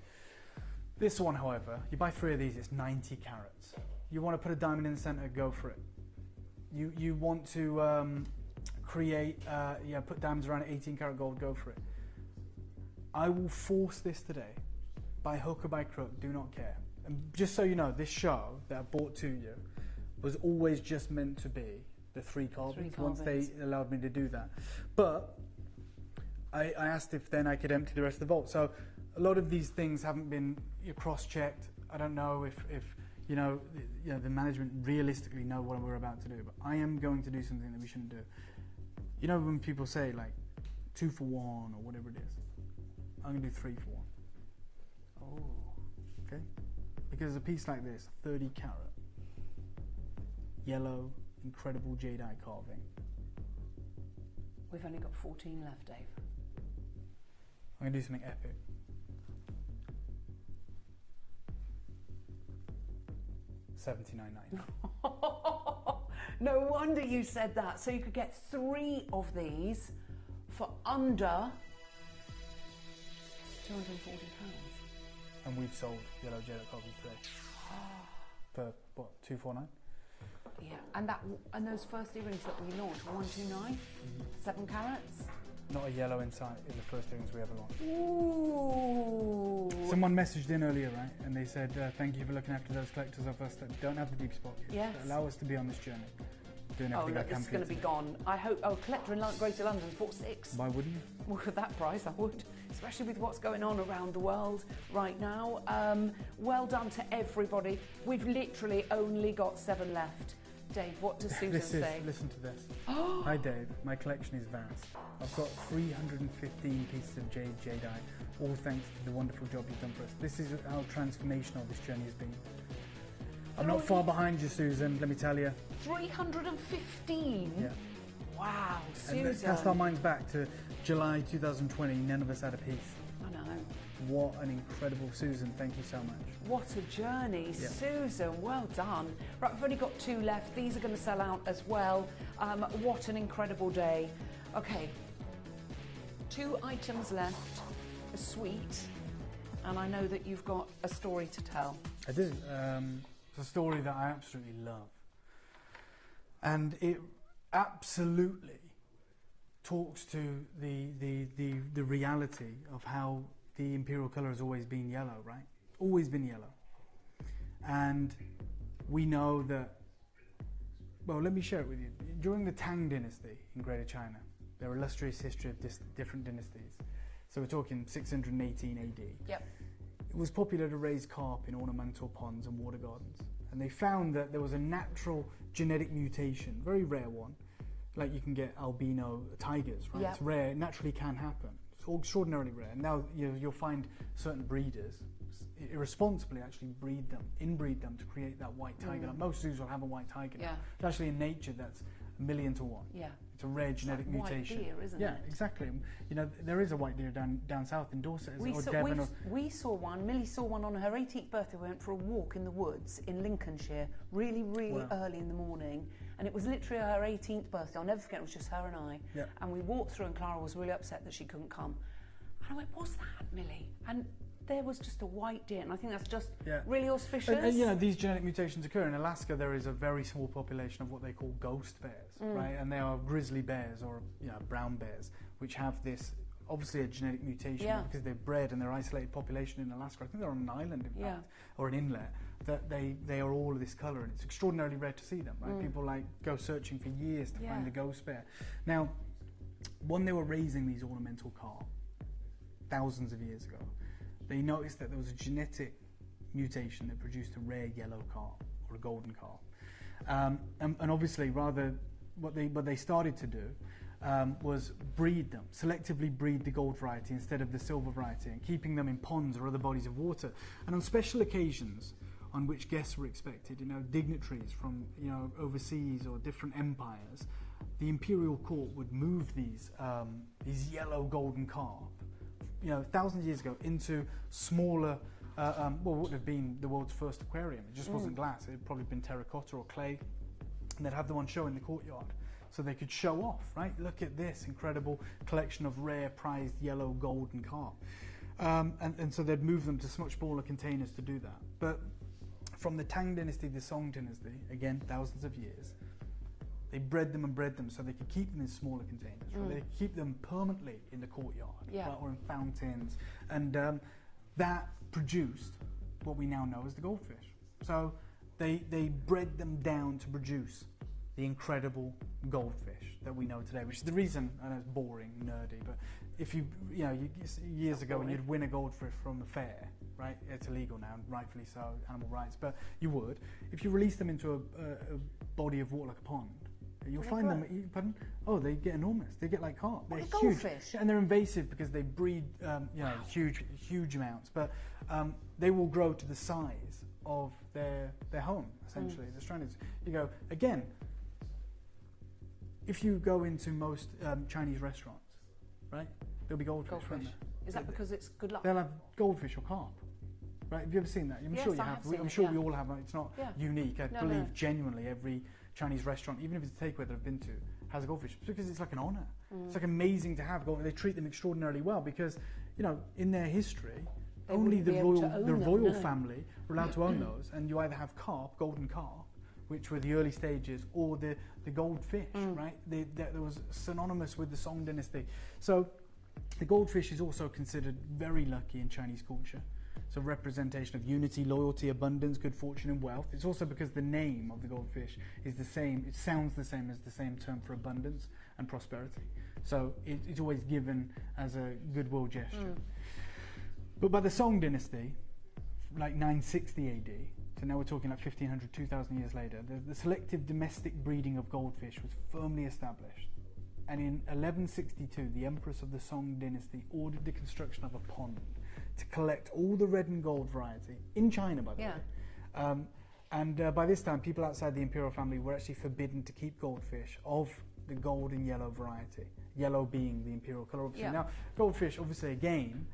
This one, however, you buy 3 of these, it's 90 carats. You want to put a diamond in the center, go for it. You want to put diamonds around 18 karat gold, go for it. I will force this today, by hook or by crook, do not care. And just so you know, this show that I brought to you was always just meant to be the 3 carvings, once they allowed me to do that. But I asked if then I could empty the rest of the vault. So a lot of these things haven't been cross-checked. I don't know if the management realistically know what we're about to do, but I am going to do something that we shouldn't do. You know when people say like 2 for 1 or whatever it is? I'm going to do 3 for 1. Oh, okay. Because a piece like this, 30 carat, yellow, incredible jadeite carving. We've only got 14 left, Dave. I'm going to do something epic. $79.99. No wonder you said that. So you could get 3 of these for under £240. And we've sold yellow jadeite carving today for what, $249? Yeah, and those first earrings that we launched, 129, 7 carats. Not a yellow inside in the first earrings we ever launched. Ooh. Someone messaged in earlier, right? And they said, thank you for looking after those collectors of us that don't have the deep spot kits. Yes. That allow us to be on this journey. Doing everything I can. This is going to be gone. I hope. Collector in Greater London bought 6. Why wouldn't you? Well, at that price, I would. Especially with what's going on around the world right now. Well done to everybody. We've literally only got 7 left. Dave, what does Susan say? Listen to this. Hi Dave, my collection is vast. I've got 315 pieces of jadeite, all thanks to the wonderful job you've done for us. This is how transformational this journey has been. I'm not far behind you, Susan, let me tell you. 315? Yeah. Wow, Susan. And cast our minds back to July 2020, none of us had a piece. I know. What an incredible, Susan, thank you so much. What a journey, yeah. Susan, well done. Right, we've only got 2 left. These are going to sell out as well. What an incredible day. Okay, 2 items left, a suite, and I know that you've got a story to tell. I do. It's a story that I absolutely love. And it absolutely talks to the reality of how the imperial colour has always been yellow, right? Always been yellow. And we know that, well, let me share it with you. During the Tang dynasty in Greater China, their illustrious history of different dynasties, so we're talking 618 AD, yep. It was popular to raise carp in ornamental ponds and water gardens. And they found that there was a natural genetic mutation, very rare one, like you can get albino tigers, right? Yep. It's rare, it naturally can happen. It's extraordinarily rare. And now you'll find certain breeders irresponsibly actually inbreed them to create that white tiger. Like most zoos will have a white tiger. Yeah. It's actually in nature that's 1,000,000 to 1. Yeah. It's a rare genetic like mutation. white deer, isn't yeah, it? exactly. You know, there is a white deer down south in Dorset, We or saw, Devon. Or, we saw one. Millie saw one on her 18th birthday. We went for a walk in the woods in Lincolnshire, really early in the morning, and it was literally her 18th birthday. I'll never forget. It was just her and I, Yeah. and we walked through, and Clara was really upset that she couldn't come. And I went, "What's that, Millie?" And there was just a white deer, and I think that's just really auspicious. And, you know, these genetic mutations occur. In Alaska, there is a very small population of what they call ghost bears, right? And they are grizzly bears or, you know, brown bears, which have this, obviously a genetic mutation because they're bred and they're isolated population in Alaska. I think they're on an island, in fact, or an inlet, that they are all of this colour, and it's extraordinarily rare to see them, right? People like go searching for years to find a ghost bear. Now, when they were raising these ornamental carp thousands of years ago, they noticed that there was a genetic mutation that produced a rare yellow carp or a golden carp, and obviously, what they started to do was breed them, selectively breed the gold variety instead of the silver variety, and keeping them in ponds or other bodies of water. And on special occasions, on which guests were expected, you know, dignitaries from, you know, overseas or different empires, the imperial court would move these yellow golden carp, you know, thousands of years ago, into smaller, what would have been the world's first aquarium. It just wasn't glass. It had probably been terracotta or clay. And they'd have the one show in the courtyard, so they could show off, right? Look at this incredible collection of rare, prized yellow, golden carp. And so they'd move them to much smaller containers to do that. But from the Tang dynasty, the Song dynasty, again, thousands of years, they bred them so they could keep them in smaller containers. Right? They could keep them permanently in the courtyard, right, or in fountains. And that produced what we now know as the goldfish. So they bred them down to produce the incredible goldfish that we know today, which is the reason, I know it's boring, nerdy, but if years ago when you'd win a goldfish from a fair, right, it's illegal now, rightfully so, animal rights, but you would, if you release them into a body of water like a pond, you'll find them, pardon? Oh, they get enormous. They get like carp. They're huge. Goldfish. And they're invasive because they breed, huge amounts. But they will grow to the size of their home, essentially. The stranded. You go, again, if you go into most Chinese restaurants, right, there'll be goldfish. Is that because it's good luck? They'll have goldfish or carp. Right? Have you ever seen that? I'm sure you have. I'm sure we all have. It's not unique. I believe genuinely every Chinese restaurant, even if it's a takeaway that I've been to, has a goldfish. It's because it's like an honour. It's like amazing to have goldfish. They treat them extraordinarily well because, you know, in their history, only the royal family were allowed to own those. And you either have carp, golden carp, which were the early stages, or the goldfish, right? That was synonymous with the Song dynasty. So the goldfish is also considered very lucky in Chinese culture. It's a representation of unity, loyalty, abundance, good fortune and wealth. It's also because the name of the goldfish is the same, it sounds the same as the same term for abundance and prosperity. So it's always given as a goodwill gesture. But by the Song dynasty, like 960 AD, so now we're talking like 1500, 2000 years later, the selective domestic breeding of goldfish was firmly established. And in 1162, the Empress of the Song dynasty ordered the construction of a pond to collect all the red and gold variety in China, by the way. And by this time, people outside the imperial family were actually forbidden to keep goldfish of the gold and yellow variety, yellow being the imperial colour, obviously. Now, goldfish, obviously, again,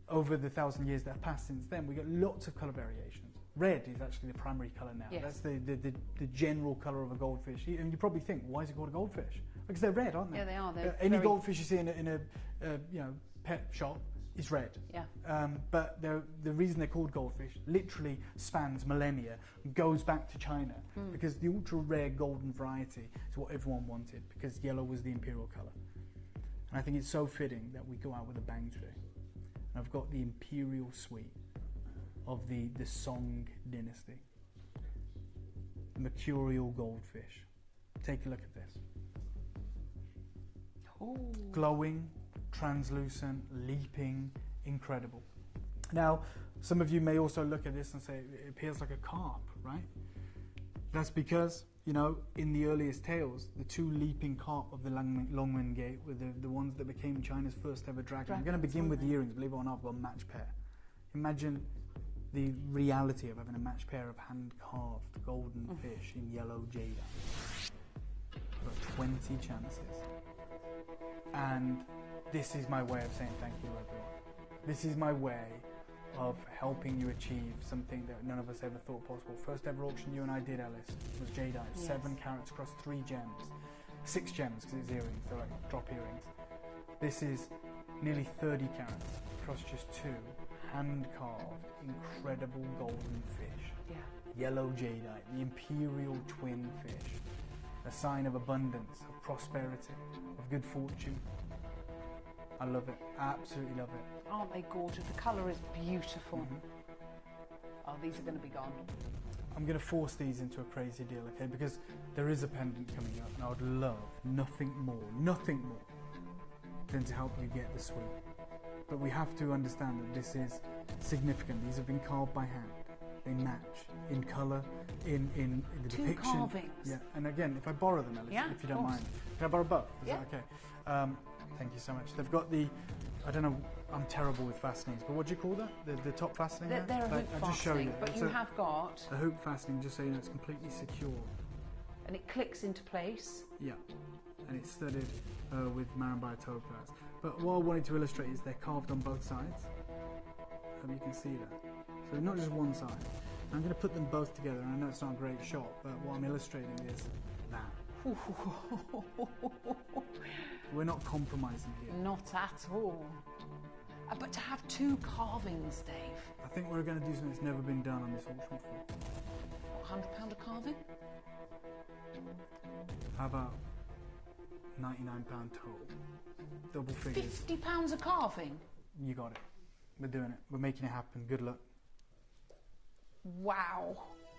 over the 1,000 years that have passed since then, we get lots of colour variations. Red is actually the primary colour now. That's the general colour of a goldfish. And you probably think, why is it called a goldfish? Because they're red, aren't they? Yeah, they are. They're any goldfish you see in a pet shop is red. But the reason they're called goldfish literally spans millennia, goes back to China, because the ultra rare golden variety is what everyone wanted, because yellow was the imperial colour. And I think it's so fitting that we go out with a bang today. And I've got the imperial suite of the Song dynasty, the mercurial goldfish. Take a look at this. Glowing, translucent, leaping, incredible. Now, some of you may also look at this and say it appears like a carp, right? That's because, you know, in the earliest tales, the two leaping carp of the Longmen Gate were the ones that became China's first ever dragon. I'm going to begin with the earrings, believe it or not, I've got a match pair. Imagine the reality of having a match pair of hand-carved golden fish in yellow jade. We've got 20 chances. And this is my way of saying thank you, everyone. This is my way of helping you achieve something that none of us ever thought possible. First ever auction you and I did, Alice, was jadeite. Yes. 7 carats across 3 gems. 6 gems because it's earrings, they're like drop earrings. This is nearly 30 carats across just 2 hand-carved, incredible golden fish. Yeah. Yellow jadeite, the imperial twin fish. A sign of abundance, of prosperity, of good fortune. I love it, absolutely love it. Aren't they gorgeous? The colour is beautiful. Oh, these are going to be gone. I'm going to force these into a crazy deal, okay? Because there is a pendant coming up, and I would love nothing more than to help you get the suite. But we have to understand that this is significant. These have been carved by hand. They match in colour, in the Two depiction. carvings. Yeah, and again, if I borrow them, Alice, Yeah, if you of don't course. mind. Can I borrow both? Is Yeah. that okay? Thank you so much. They've got the, I don't know, I'm terrible with fastenings, but what do you call that? The top fastening? They're there? a hoop I'll just show you. fastening, but It's you a- have got, a hoop fastening, just so you know, it's completely secure. and it clicks into place. Yeah, and it's studded with Marambaya topaz. But what I wanted to illustrate is they're carved on both sides. Hope you can see that. So not just one side. I'm going to put them both together, and I know it's not a great shot, but what I'm illustrating is that. We're not compromising here. Not at all. But to have 2 carvings, Dave. I think we're going to do something that's never been done on this auction before. £100 a carving? How about £99 total? Double figures. £50 a carving? You got it. We're doing it. We're making it happen. Good luck. Wow.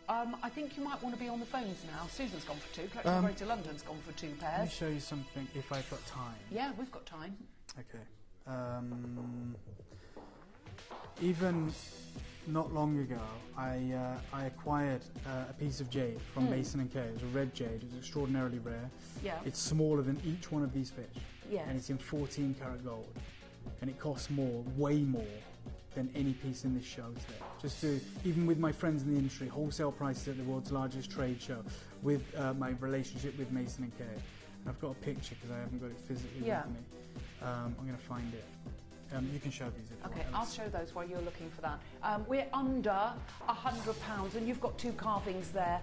I think you might want to be on the phones now. Susan's gone for 2. Collection Greater London's gone for 2 Let me pairs. show you something if I've got time. Yeah, we've got time. Okay. Even not long ago, I acquired a piece of jade from Mason and Kay. It was a red jade. It was extraordinarily rare. Yeah. It's smaller than each one of these fish. Yes. And it's in 14 karat gold. And it costs more, way more, than any piece in this show today. Just to, even with my friends in the industry, wholesale prices at the world's largest trade show, with my relationship with Mason and Kay. And I've got a picture because I haven't got it physically with me. I'm going to find it. You can show these if you Okay, want. I'll show those while you're looking for that. We're under £100, and you've got 2 carvings there.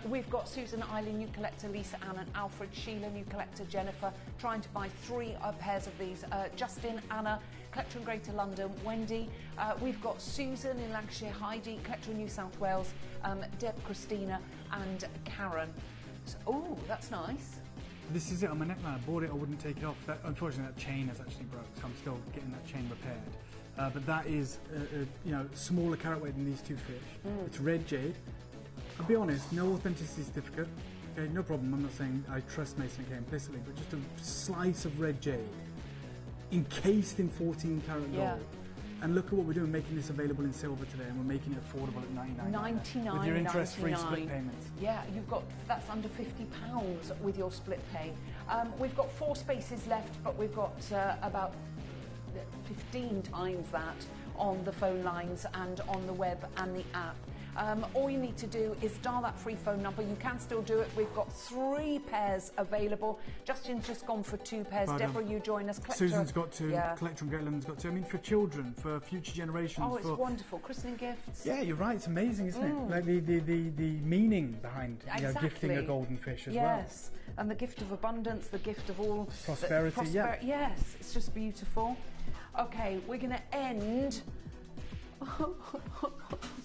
We've got Susan, Eileen, new collector, Lisa, Ann, and Alfred, Sheila, new collector, Jennifer, trying to buy 3 pairs of these. Justin, Anna, collector in Greater London, Wendy. We've got Susan in Lancashire, Heidi, collector in New South Wales, Deb, Christina, and Karen. So, oh, that's nice. This is it on my neckline. I bought it, I wouldn't take it off. Unfortunately, that chain has actually broke, so I'm still getting that chain repaired. But that is, smaller carat weight than these 2 fish. It's red jade. I'll be honest, no authenticity certificate. Okay, no problem. I'm not saying I trust Mason & Kay implicitly, but just a slice of red jade encased in 14 karat gold. Yeah. And look at what we're doing, making this available in silver today, and we're making it affordable at $99. With your interest-free split payments. Yeah, that's under £50 with your split pay. We've got 4 spaces left, but we've got about 15 times that on the phone lines and on the web and the app. All you need to do is dial that free phone number. You can still do it. We've got 3 pairs available. Justin's just gone for 2 pairs. But, Deborah, you join us. Susan's got 2. Yeah. Collector in Greater London's got 2. I mean, for children, for future generations. Oh, it's for, wonderful. Christening gifts. Yeah, you're right. It's amazing, isn't it? Like the meaning behind gifting a golden fish as well. Yes, and the gift of abundance, the gift of all Prosperity, yeah. Yes, it's just beautiful. Okay, we're going to end.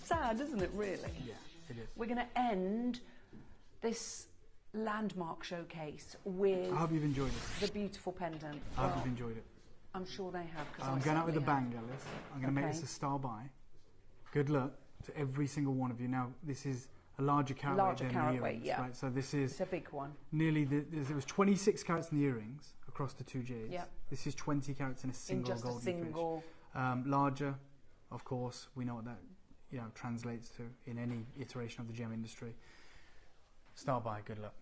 Sad, isn't it? Really? Yeah, it is. We're going to end this landmark showcase with. I hope you've enjoyed it. The beautiful pendant. I hope you've enjoyed it. I'm sure they have. I'm going out with a bang, Alice. I'm going to make Okay. this a star buy. Good luck to every single one of you. Now, this is a larger carat Larger weight than carat the weight, earrings, yeah. right? So this is It's a big one. nearly there was 26 carats in the earrings across the 2 jades. Yeah. This is 20 carats in a single just a golden single. fish. Larger, of course. We know what that translates to in any iteration of the gem industry. Star buy. Good luck.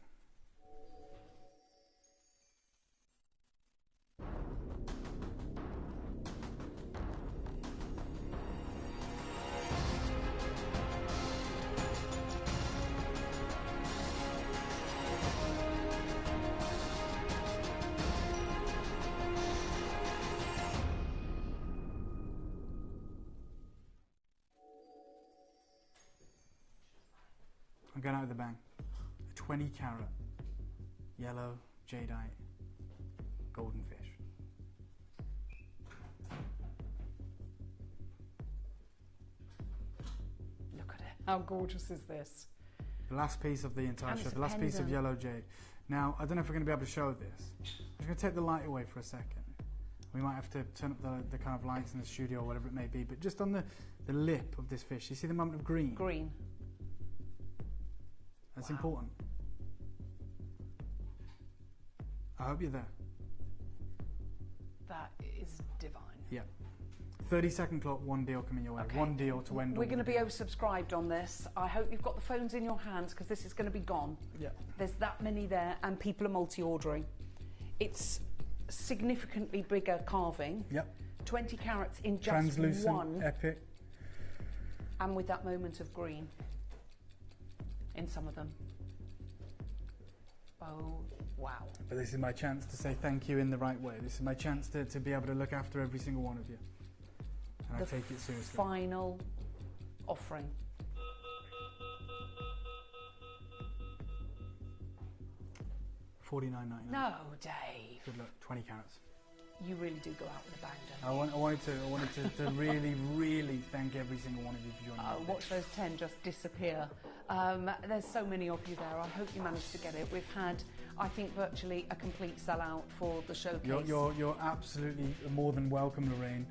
I'm going out with a bang. A 20 carat yellow jadeite golden fish. Look at it. How gorgeous is this? The last piece of the entire And show, it's the a last piece of pendant. yellow jade. Now, I don't know if we're going to be able to show this. I'm just going to take the light away for a second. We might have to turn up the kind of lights in the studio or whatever it may be, but just on the lip of this fish, you see the moment of green? Green. That's important. I hope you're there. That is divine. Yeah. 30-second clock, one deal coming your way. Okay. One deal to end all We're going to the be oversubscribed on this. I hope you've got the phones in your hands because this is going to be gone. Yeah. There's that many there and people are multi-ordering. It's significantly bigger carving. Yep. 20 carats in just Translucent, one. epic. And with that moment of green in some of them. Oh, wow. But this is my chance to say thank you in the right way. This is my chance to be able to look after every single one of you. And I take it seriously. Final offering. $49.99. No, Dave. Good luck. 20 carats. You really do go out with a bang, don't you? I wanted to really, really thank every single one of you for joining me. Watch those 10 just disappear. There's so many of you there. I hope you managed to get it. We've had, I think, virtually a complete sellout for the showcase. You're absolutely more than welcome, Lorraine.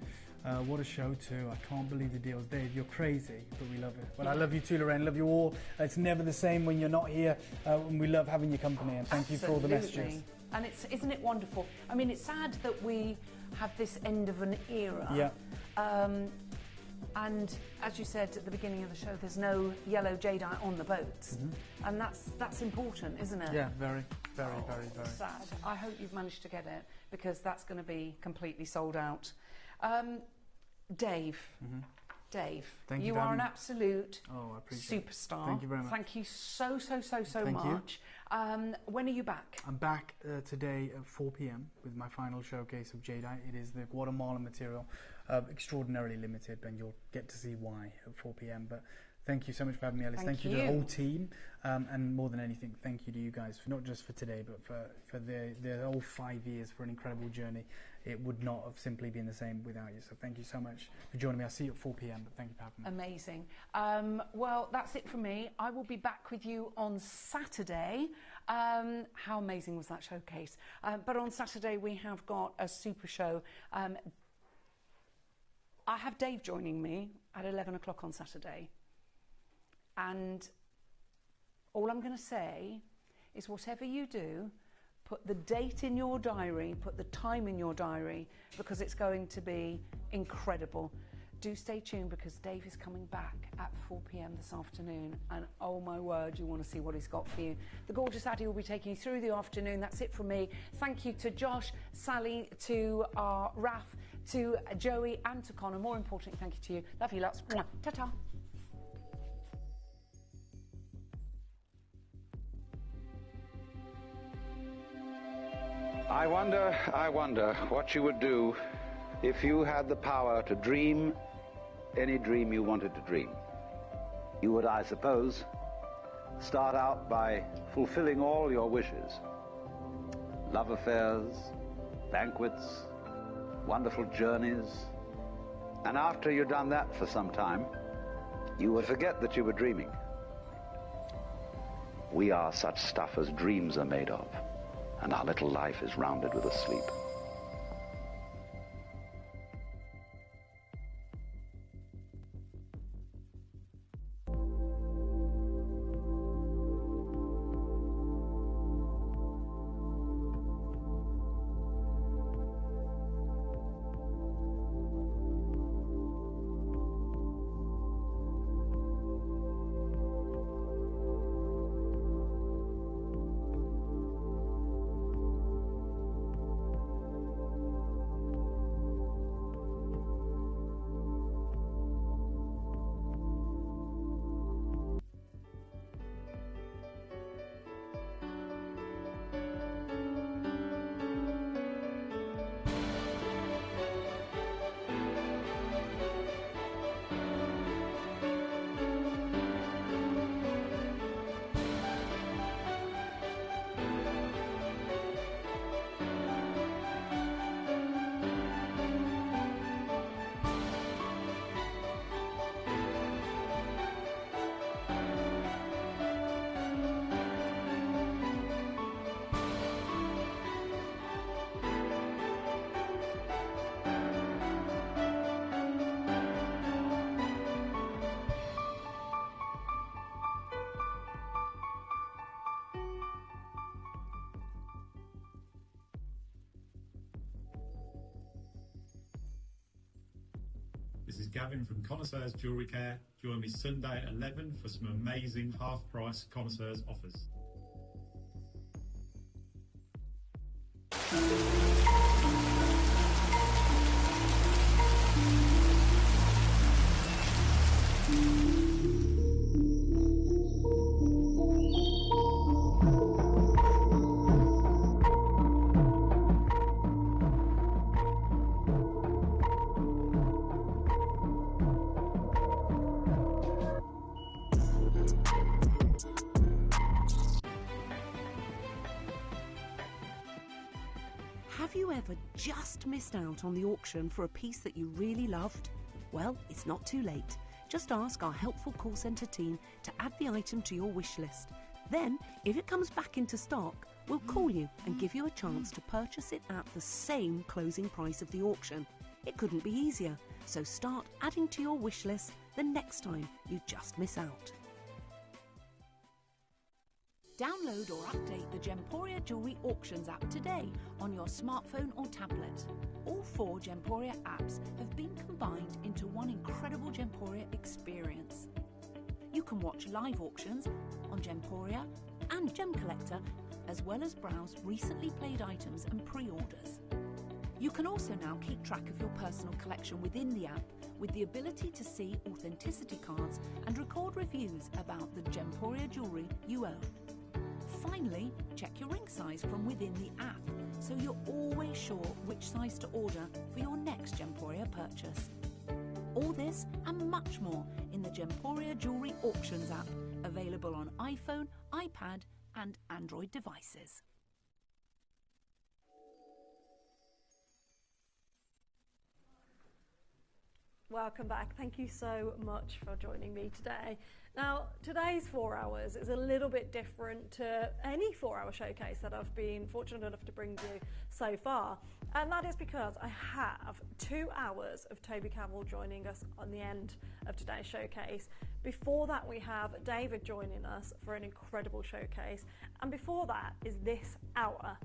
What a show too. I can't believe the deals. Dave, you're crazy, but we love it. Well, I love you too, Lorraine. Love you all. It's never the same when you're not here. And we love having your company. And thank you for all the messages. And isn't it wonderful? I mean, it's sad that we have this end of an era. Yeah. And as you said at the beginning of the show, there's no yellow jadeite on the boats. And that's important, isn't it? Yeah, very, very. Sad. I hope you've managed to get it because that's going to be completely sold out. Dave. Dave, Thank you you for are having an me. absolute I appreciate it. superstar. Thank you very much. Thank you so Thank you. much. When are you back? I'm back today at 4 p.m. with my final showcase of jadeite. It is the Guatemalan material, extraordinarily limited, and you'll get to see why at 4 p.m. But thank you so much for having me, Alice. Thank you to the whole team, and more than anything, thank you to you guys, not just for today, but for the whole 5 years, for an incredible journey. It would not have simply been the same without you. So thank you so much for joining me. I'll see you at 4 p.m. But thank you for having me. Amazing. Well, that's it from me. I will be back with you on Saturday. How amazing was that showcase? But on Saturday we have got a super show. I have Dave joining me at 11 o'clock on Saturday. And all I'm going to say is whatever you do, put the date in your diary, put the time in your diary, because it's going to be incredible. Do stay tuned because Dave is coming back at 4 p.m. this afternoon, and oh my word, you want to see what he's got for you. The gorgeous Addie will be taking you through the afternoon. That's it from me. Thank you to Josh, Sally, to Raf, to Joey, and to Connor. More importantly, thank you to you. Love you lots. Mwah. Ta-ta. I wonder what you would do if you had the power to dream any dream you wanted to dream. You would, I suppose, start out by fulfilling all your wishes. Love affairs, banquets, wonderful journeys. And after you'd done that for some time, you would forget that you were dreaming. We are such stuff as dreams are made of, and our little life is rounded with a sleep. this is Gavin from Connoisseurs Jewellery Care. Join me Sunday at 11 for some amazing half-price Connoisseurs offers. Have you ever just missed out on the auction for a piece that you really loved? Well, it's not too late. Just ask our helpful call centre team to add the item to your wish list. Then, if it comes back into stock, we'll call you and give you a chance to purchase it at the same closing price of the auction. It couldn't be easier, so start adding to your wish list the next time you just miss out. Download or update the Gemporia Jewellery Auctions app today on your smartphone or tablet. All 4 Gemporia apps have been combined into one incredible Gemporia experience. You can watch live auctions on Gemporia and Gem Collector, as well as browse recently played items and pre-orders. You can also now keep track of your personal collection within the app with the ability to see authenticity cards and record reviews about the Gemporia jewellery you own. Finally, check your ring size from within the app, so you're always sure which size to order for your next Gemporia purchase. All this and much more in the Gemporia Jewellery Auctions app, available on iPhone, iPad and Android devices. Welcome back. Thank you so much for joining me today. Now, today's 4 hours is a little bit different to any 4-hour showcase that I've been fortunate enough to bring you so far. And that is because I have 2 hours of Toby Cavell joining us on the end of today's showcase. Before that, we have David joining us for an incredible showcase. And before that is this hour.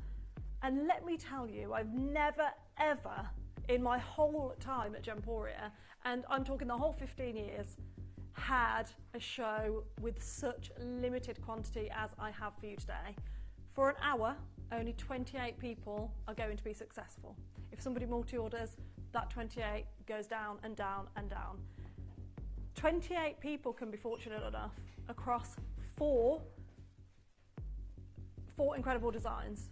And let me tell you, I've never, ever in my whole time at Gemporia, and I'm talking the whole 15 years, had a show with such limited quantity as I have for you today. For an hour, only 28 people are going to be successful. If somebody multi-orders, that 28 goes down and down and down. 28 people can be fortunate enough across four incredible designs.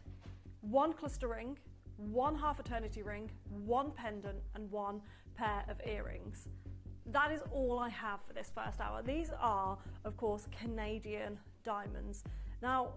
1 cluster ring, 1 half eternity ring, 1 pendant and 1 pair of earrings. That is all I have for this first hour. These are, of course, Canadian diamonds. Now,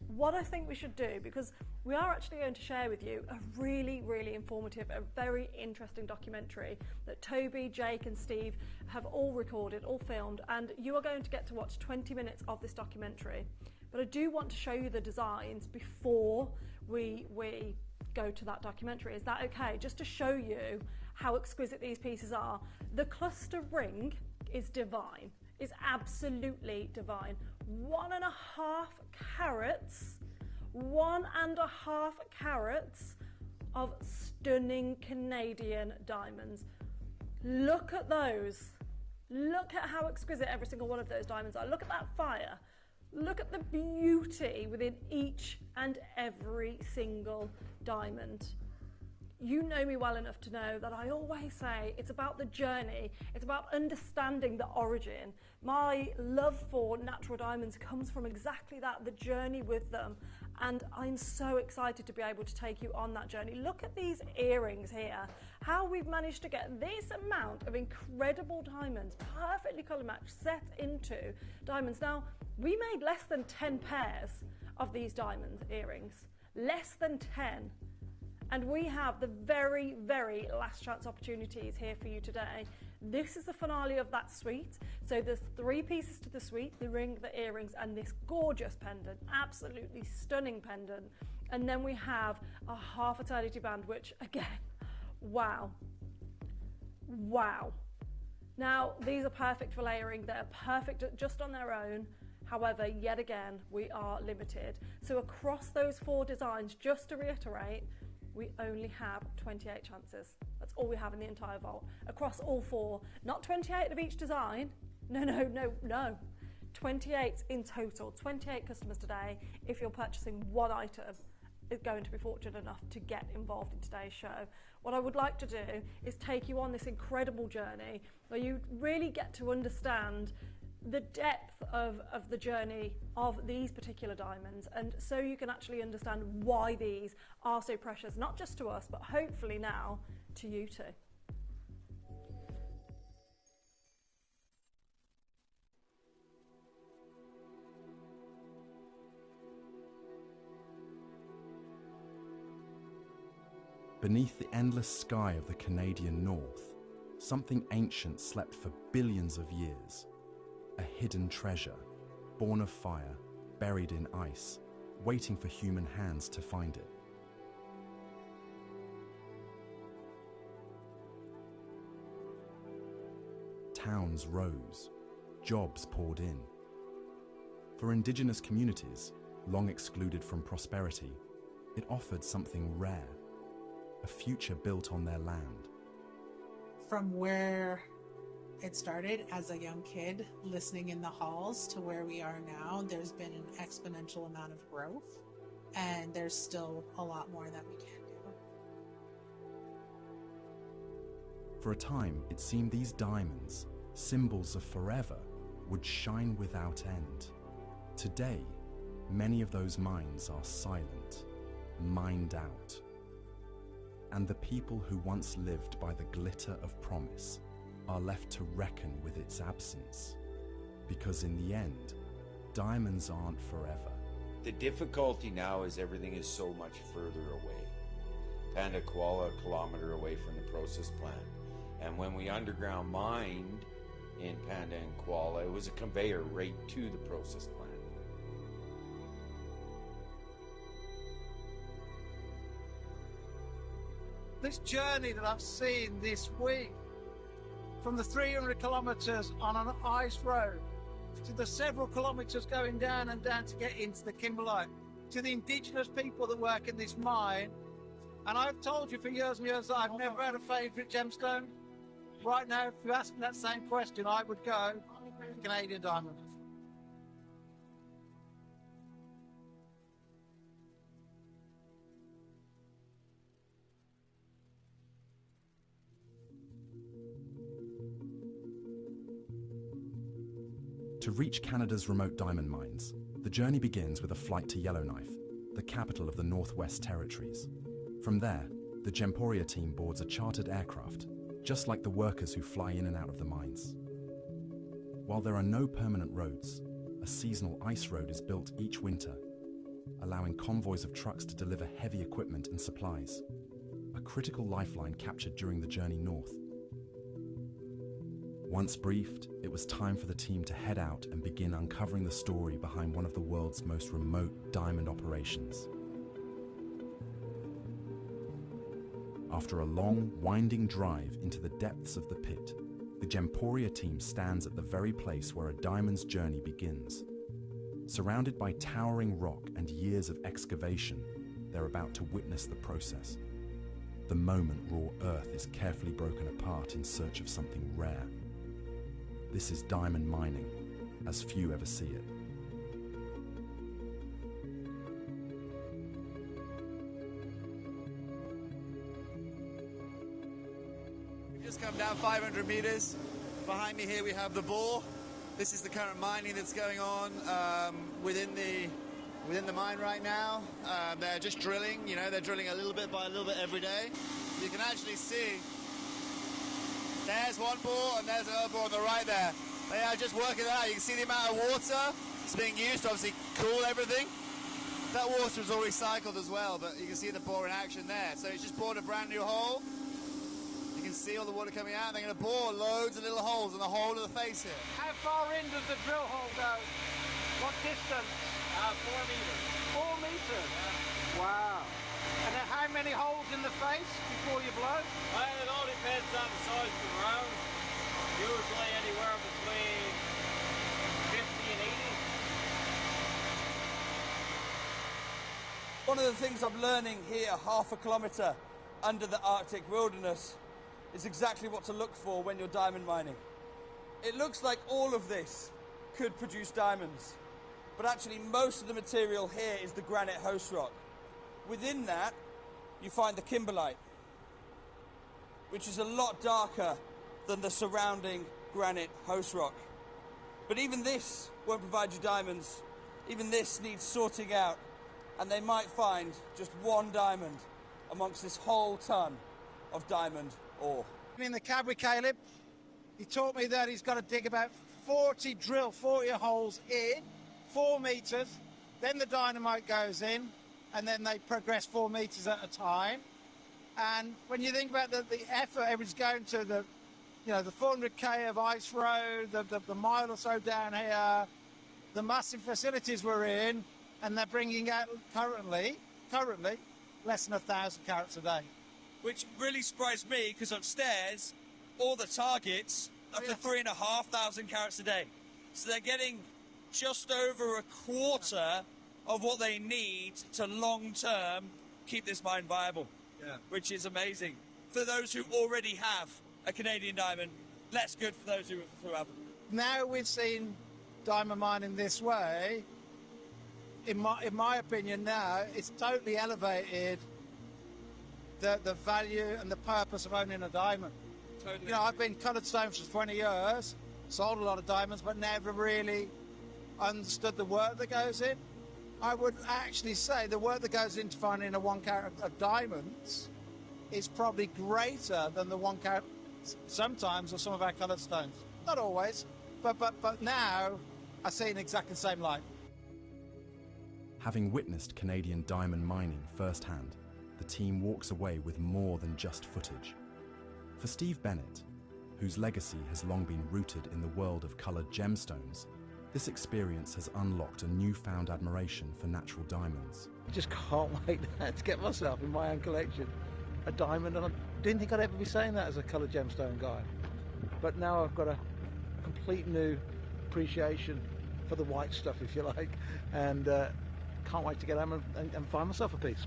what I think we should do, because we are actually going to share with you a really, really informative, a very interesting documentary that Toby, Jake and Steve have all recorded, all filmed, and you are going to get to watch 20 minutes of this documentary. But I do want to show you the designs before we go to that documentary. Is that okay? Just to show you how exquisite these pieces are. The cluster ring is divine. It's absolutely divine. 1.5 carats, 1.5 carats of stunning Canadian diamonds. Look at those. Look at how exquisite every single one of those diamonds are. Look at that fire. Look at the beauty within each and every single diamond. You know me well enough to know that I always say it's about the journey, it's about understanding the origin. My love for natural diamonds comes from exactly that, the journey with them. And I'm so excited to be able to take you on that journey. Look at these earrings here, how we've managed to get this amount of incredible diamonds, perfectly colour matched, set into diamonds. Now, we made less than 10 pairs of these diamond earrings, less than 10. And we have the very, very last chance opportunities here for you today. This is the finale of that suite. So there's 3 pieces to the suite, the ring, the earrings, and this gorgeous pendant, absolutely stunning pendant. And then we have a half eternity band, which again, wow. Wow. Now, these are perfect for layering. They're perfect just on their own. However, yet again, we are limited. So across those 4 designs, just to reiterate, we only have 28 chances. That's all we have in the entire vault, across all 4. Not 28 of each design. No. 28 in total. 28 customers today. If you're purchasing one item, is going to be fortunate enough to get involved in today's show. What I would like to do is take you on this incredible journey where you really get to understand the depth of the journey of these particular diamonds, and so you can actually understand why these are so precious, not just to us, but hopefully now to you too. Beneath the endless sky of the Canadian North, something ancient slept for billions of years. A hidden treasure, born of fire, buried in ice, waiting for human hands to find it. Towns rose, jobs poured in. For Indigenous communities, long excluded from prosperity, it offered something rare. A future built on their land. From where it started as a young kid, listening in the halls, to where we are now, there's been an exponential amount of growth, and there's still a lot more that we can do. For a time, it seemed these diamonds, symbols of forever, would shine without end. Today, many of those mines are silent, mined out. And the people who once lived by the glitter of promise are left to reckon with its absence. Because in the end, diamonds aren't forever. The difficulty now is everything is so much further away. Panda Koala, a kilometer away from the process plant. And when we underground mined in Panda and Koala, it was a conveyor right to the process plant. This journey that I've seen this week, from the 300 kilometres on an ice road, to the several kilometres going down and down to get into the kimberlite, to the Indigenous people that work in this mine, and I've told you for years and years that I've never had a favourite gemstone. Right now, if you ask me that same question, I would go Canadian diamond. To reach Canada's remote diamond mines, the journey begins with a flight to Yellowknife, the capital of the Northwest Territories. From there, the Gemporia team boards a chartered aircraft, just like the workers who fly in and out of the mines. While there are no permanent roads, a seasonal ice road is built each winter, allowing convoys of trucks to deliver heavy equipment and supplies, a critical lifeline captured during the journey north. Once briefed, it was time for the team to head out and begin uncovering the story behind one of the world's most remote diamond operations. After a long, winding drive into the depths of the pit, the Gemporia team stands at the very place where a diamond's journey begins. Surrounded by towering rock and years of excavation, they're about to witness the process. The moment raw earth is carefully broken apart in search of something rare. This is diamond mining, as few ever see it. We've just come down 500 meters. Behind me here we have the bore. This is the current mining that's going on within the mine right now. They're just drilling, they're drilling a little bit by a little bit every day. You can actually see there's one bore and there's another bore on the right there. They are just working it out. You can see the amount of water that's being used to obviously cool everything. That water is all recycled as well, but you can see the bore in action there. So it's just bored a brand new hole. You can see all the water coming out. They're going to bore loads of little holes in the whole of the face here. How far in does the drill hole go? What distance? 4 meters. 4 meters? Yeah. Wow. And then how many holes in the face before you blow? Well, it all depends on the size of the round. Usually anywhere between 50 and 80. one of the things I'm learning here, half a kilometre under the Arctic wilderness, is exactly what to look for when you're diamond mining. It looks like all of this could produce diamonds, but actually most of the material here is the granite host rock. Within that, you find the kimberlite, which is a lot darker than the surrounding granite host rock. But even this won't provide you diamonds. Even this needs sorting out, and they might find just one diamond amongst this whole ton of diamond ore. In the cab with Caleb, he taught me that he's got to dig about 40 holes in, 4 metres, then the dynamite goes in, and then they progress 4 metres at a time. And when you think about the effort it was going to, the 400k of ice road, the mile or so down here, the massive facilities we're in, and they're bringing out currently less than 1,000 carats a day. Which really surprised me, because upstairs, all the targets are for 3,500 carats a day. So they're getting just over a quarter of what they need to long-term keep this mine viable, which is amazing. For those who already have a Canadian diamond, less good for those who haven't. Now we've seen diamond mining this way, in my opinion now, it's totally elevated the value and the purpose of owning a diamond. Totally. I've been coloured stones for 20 years, sold a lot of diamonds, but never really understood the work that goes in. I would actually say the work that goes into finding a 1 carat of diamonds is probably greater than the 1 carat sometimes of some of our coloured stones. Not always, but now I see it in exactly the same light. Having witnessed Canadian diamond mining firsthand, the team walks away with more than just footage. For Steve Bennett, whose legacy has long been rooted in the world of coloured gemstones, this experience has unlocked a newfound admiration for natural diamonds. I just can't wait to get myself in my own collection a diamond, and I didn't think I'd ever be saying that as a coloured gemstone guy. But now I've got a complete new appreciation for the white stuff, if you like, and can't wait to get home and find myself a piece.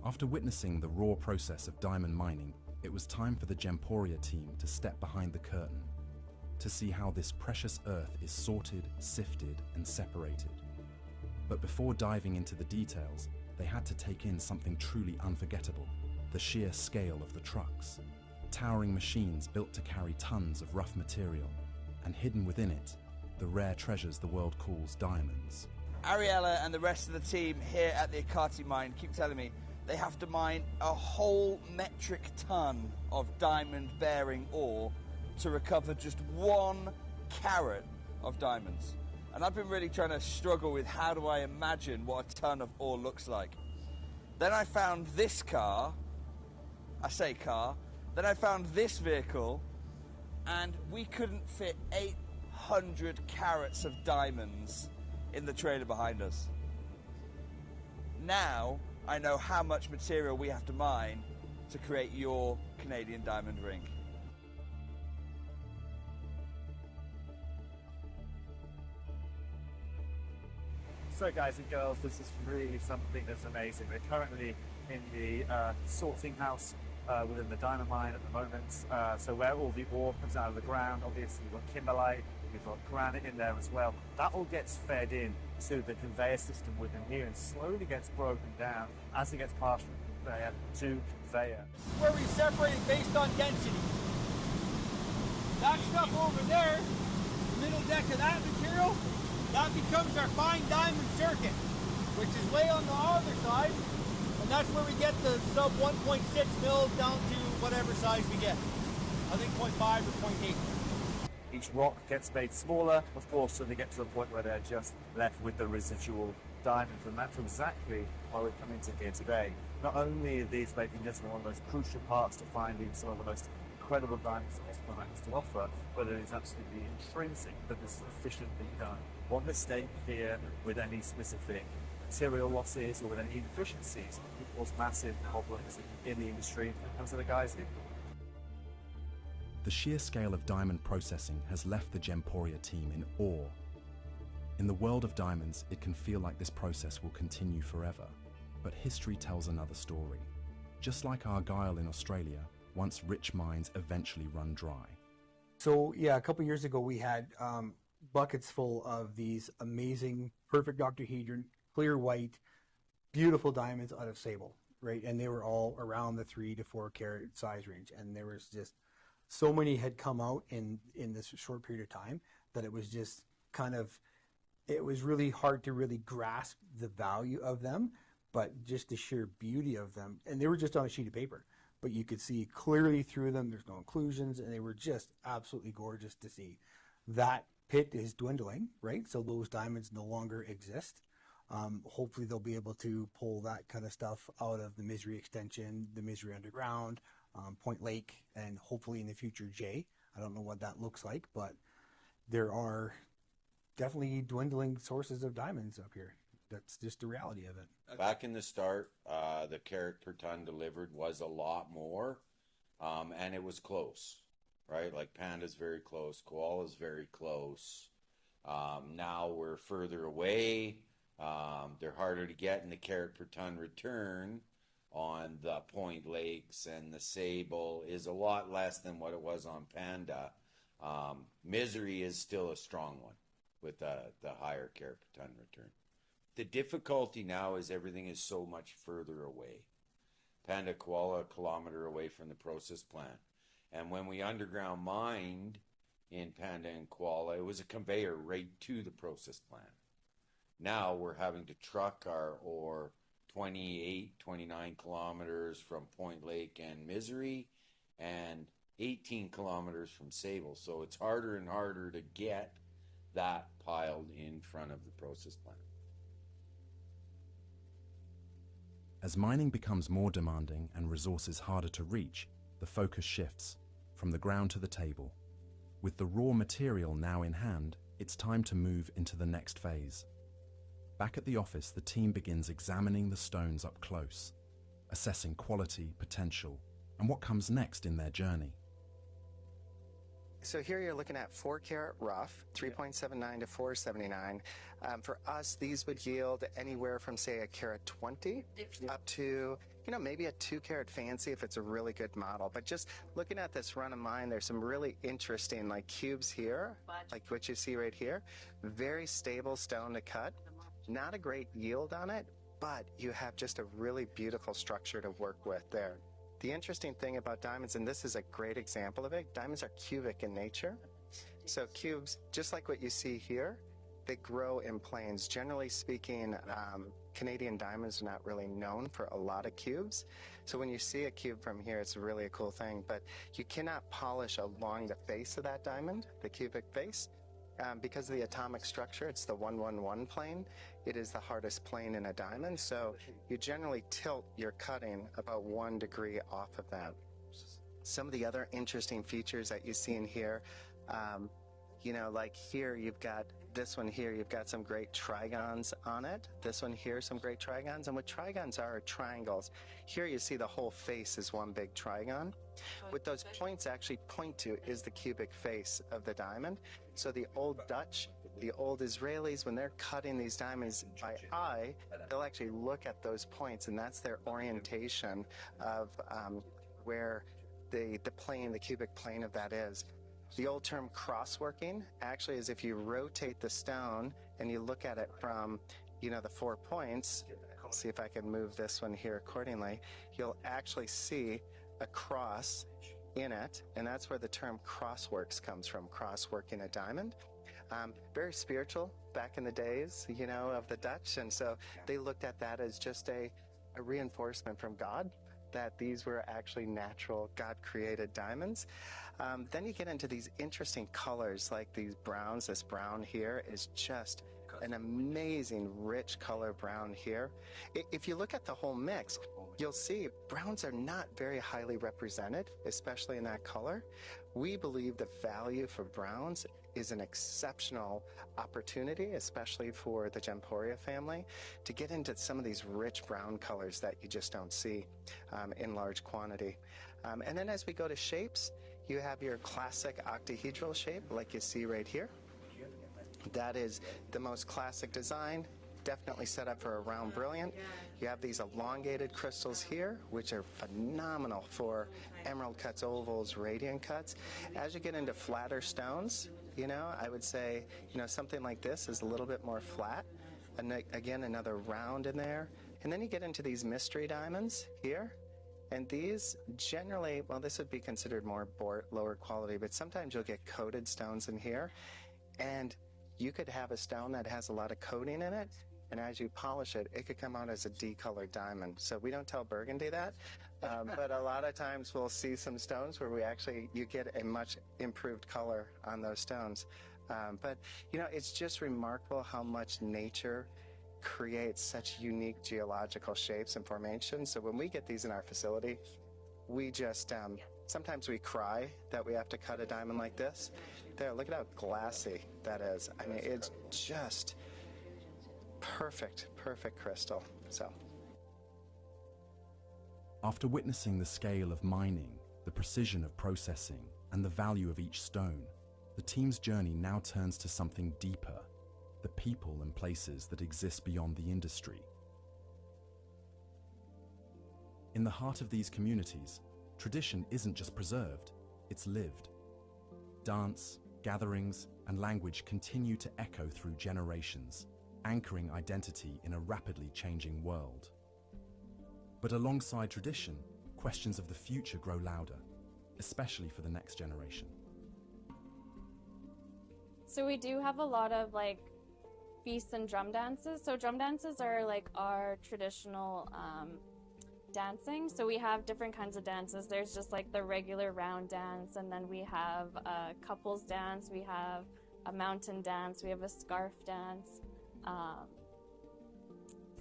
After witnessing the raw process of diamond mining, it was time for the Gemporia team to step behind the curtain to see how this precious earth is sorted, sifted, and separated. But before diving into the details, they had to take in something truly unforgettable: the sheer scale of the trucks. Towering machines built to carry tons of rough material, and hidden within it, the rare treasures the world calls diamonds. Ariella and the rest of the team here at the Ekati mine keep telling me they have to mine a whole metric ton of diamond-bearing ore to recover just 1 carat of diamonds. And I've been really trying to struggle with how do I imagine what a ton of ore looks like. Then I found this car, then I found this vehicle, and we couldn't fit 800 carats of diamonds in the trailer behind us. Now I know how much material we have to mine to create your Canadian diamond ring. So guys and girls, this is really something that's amazing. We're currently in the sorting house within the diamond mine at the moment. So where all the ore comes out of the ground, obviously we've got kimberlite, we've got granite in there as well. That all gets fed in to the conveyor system within here and slowly gets broken down as it gets passed from conveyor to conveyor. Where we separate it based on density. That stuff over there, the middle deck of that material, that becomes our fine diamond circuit, which is way on the other side, and that's where we get the sub 1.6 mil down to whatever size we get. I think 0.5 or 0.8. Each rock gets made smaller, of course, so they get to the point where they're just left with the residual diamonds, and that's exactly why we're coming to here today. Not only are these making this one of the most crucial parts to finding some of the most incredible diamonds that this planet has to offer, but it is absolutely intrinsic that this is efficiently done. One mistake here with any specific material losses or with any inefficiencies will cause massive problems in the industry and to the guys here. The sheer scale of diamond processing has left the Gemporia team in awe. In the world of diamonds, it can feel like this process will continue forever, but history tells another story. Just like Argyle in Australia, once rich mines eventually run dry. So yeah, a couple years ago we had buckets full of these amazing, perfect octahedron, clear white, beautiful diamonds out of Sable, right? And they were all around the 3 to 4 carat size range. And there was just so many had come out in this short period of time that it was just kind of, it was really hard to really grasp the value of them, but just the sheer beauty of them. And they were just on a sheet of paper, but you could see clearly through them. There's no inclusions, and they were just absolutely gorgeous to see. That pit is dwindling, right? So those diamonds no longer exist. Hopefully they'll be able to pull that kind of stuff out of the Misery extension, the Misery underground, Point Lake, and hopefully in the future Jay. I don't know what that looks like, but there are definitely dwindling sources of diamonds up here. That's just the reality of it. Back in the start, the carat per ton delivered was a lot more, and it was close, right? Like Panda's very close, Koala's very close. Now we're further away. They're harder to get, and the carat per ton return on the Point Lakes and the Sable is a lot less than what it was on Panda. Misery is still a strong one with the higher carat per ton return. The difficulty now is everything is so much further away. Panda, Koala, a kilometer away from the process plant. And when we underground mined in Panda and Koala, it was a conveyor right to the process plant. Now we're having to truck our ore 28, 29 kilometers from Point Lake and Misery and 18 kilometers from Sable. So it's harder and harder to get that piled in front of the process plant. As mining becomes more demanding and resources harder to reach, the focus shifts from the ground to the table. With the raw material now in hand, it's time to move into the next phase. Back at the office, the team begins examining the stones up close, assessing quality, potential, and what comes next in their journey. So here you're looking at 4 carat rough, 3.79 to 479. For us, these would yield anywhere from, say, a carat 20 up to, maybe a 2 carat fancy if it's a really good model. But just looking at this run of mine, there's some really interesting cubes here, like what you see right here. Very stable stone to cut. Not a great yield on it, but you have just a really beautiful structure to work with there. The interesting thing about diamonds, and this is a great example of it, diamonds are cubic in nature. So cubes, just like what you see here, they grow in planes. Generally speaking, Canadian diamonds are not really known for a lot of cubes. So when you see a cube from here, it's really a cool thing, but you cannot polish along the face of that diamond, the cubic face. Because of the atomic structure, it's the 111 plane. It is the hardest plane in a diamond, so you generally tilt your cutting about 1 degree off of that. Some of the other interesting features that you see in here, like here you've got this one here, you've got some great trigons on it. This one here, some great trigons. And what trigons are triangles. Here you see the whole face is one big trigon. What those points actually point to is the cubic face of the diamond. So the old Dutch, the old Israelis, when they're cutting these diamonds by eye, they'll actually look at those points, and that's their orientation of where the plane, the cubic plane of that is. The old term crossworking actually is if you rotate the stone and you look at it from, the 4 points. Let's see if I can move this one here accordingly. You'll actually see a cross in it, and that's where the term crossworks comes from, crossworking a diamond. Very spiritual back in the days, of the Dutch, and so they looked at that as just a reinforcement from God that these were actually natural, God-created diamonds. Then you get into these interesting colors like these browns. This brown here is just an amazing rich color brown here. If you look at the whole mix, you'll see browns are not very highly represented, especially in that color. We believe the value for browns is an exceptional opportunity, especially for the Gemporia family, to get into some of these rich brown colors that you just don't see in large quantity. And then as we go to shapes, you have your classic octahedral shape like you see right here. That is the most classic design, definitely set up for a round brilliant. You have these elongated crystals here, which are phenomenal for emerald cuts, ovals, radiant cuts. As you get into flatter stones, you know, I would say, you know, something like this is a little bit more flat. And again, another round in there. And then you get into these mystery diamonds here. And these generally, well, this would be considered more lower quality, but sometimes you'll get coated stones in here. And you could have a stone that has a lot of coating in it, and as you polish it, it could come out as a decolored diamond. So we don't tell Burgundy that, but a lot of times we'll see some stones where you get a much improved color on those stones. But, you know, it's just remarkable how much nature creates such unique geological shapes and formations. So when we get these in our facility, we just, sometimes we cry that we have to cut a diamond like this. There, look at how glassy that is. I mean, it's just perfect crystal. So, after witnessing the scale of mining, the precision of processing, and the value of each stone, the team's journey now turns to something deeper, the people and places that exist beyond the industry. In the heart of these communities, tradition isn't just preserved, it's lived. Dance, gatherings, and language continue to echo through generations, anchoring identity in a rapidly changing world. But alongside tradition, questions of the future grow louder, especially for the next generation. So we do have a lot of feasts and drum dances. So drum dances are our traditional dancing. So we have different kinds of dances. There's just the regular round dance, and then we have a couples dance, we have a mountain dance, we have a scarf dance.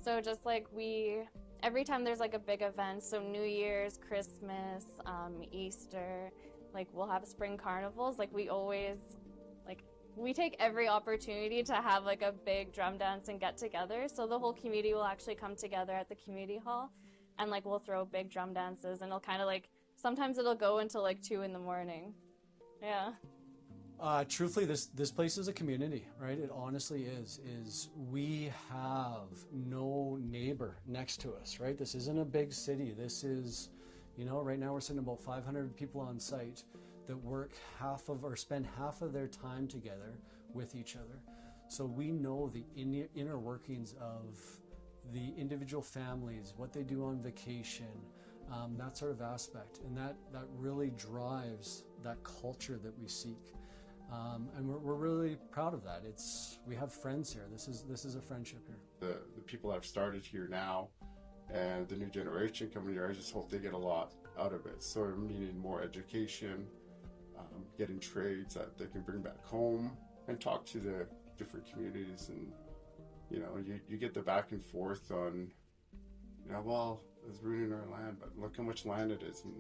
So just every time there's a big event, so New Year's, Christmas, Easter, we'll have spring carnivals, we take every opportunity to have a big drum dance and get together. So the whole community will actually come together at the community hall, and we'll throw big drum dances, and it'll kind of sometimes it'll go until 2 in the morning. Yeah. Truthfully, this place is a community, right? It honestly is. We have no neighbor next to us, right? This isn't a big city. This is, right now we're sitting about 500 people on site that work spend half of their time together with each other. So we know the inner workings of the individual families, what they do on vacation, that sort of aspect. And that really drives that culture that we seek. And we're really proud of that. We have friends here. This is a friendship here. The people that have started here now and the new generation coming here, I just hope they get a lot out of it. So I'm needing more education, getting trades that they can bring back home and talk to the different communities. And, you get the back and forth on, well, it's ruining our land, but look how much land it is. And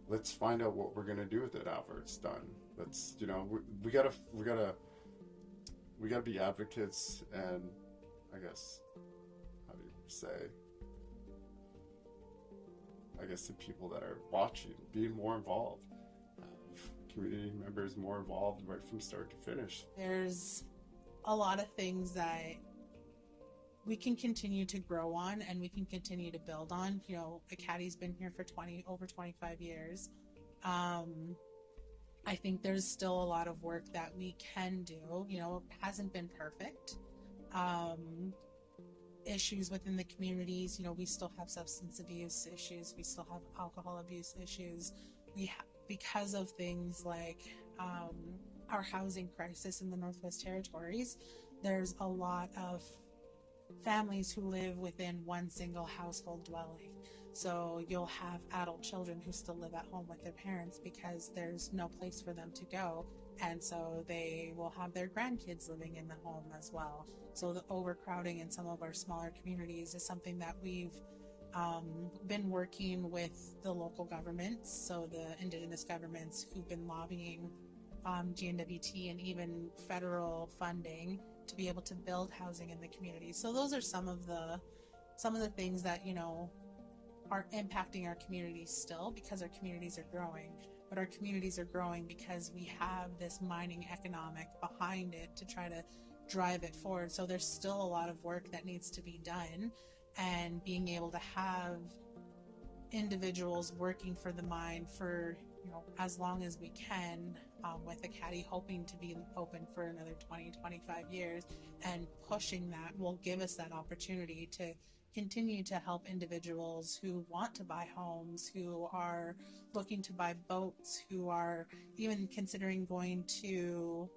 let's find out what we're going to do with it after it's done. Let's, we gotta be advocates, and I guess, how do you say, the people that are watching, being more involved, community members more involved right from start to finish. There's a lot of things that we can continue to grow on, and we can continue to build on. Acadi's been here for over 25 years. I think there's still a lot of work that we can do. It hasn't been perfect. Issues within the communities, we still have substance abuse issues. We still have alcohol abuse issues. Because of things like our housing crisis in the Northwest Territories, there's a lot of families who live within one single household dwelling. So you'll have adult children who still live at home with their parents because there's no place for them to go. And so they will have their grandkids living in the home as well. So the overcrowding in some of our smaller communities is something that we've been working with the local governments, so the Indigenous governments who've been lobbying GNWT and even federal funding to be able to build housing in the community. So those are some of the things that are impacting our communities still, because our communities are growing. But our communities are growing because we have this mining economic behind it to try to drive it forward. So there's still a lot of work that needs to be done, and being able to have individuals working for the mine for as long as we can, with Acadie hoping to be open for another 20-25 years, and pushing that will give us that opportunity to continue to help individuals who want to buy homes, who are looking to buy boats, who are even considering going to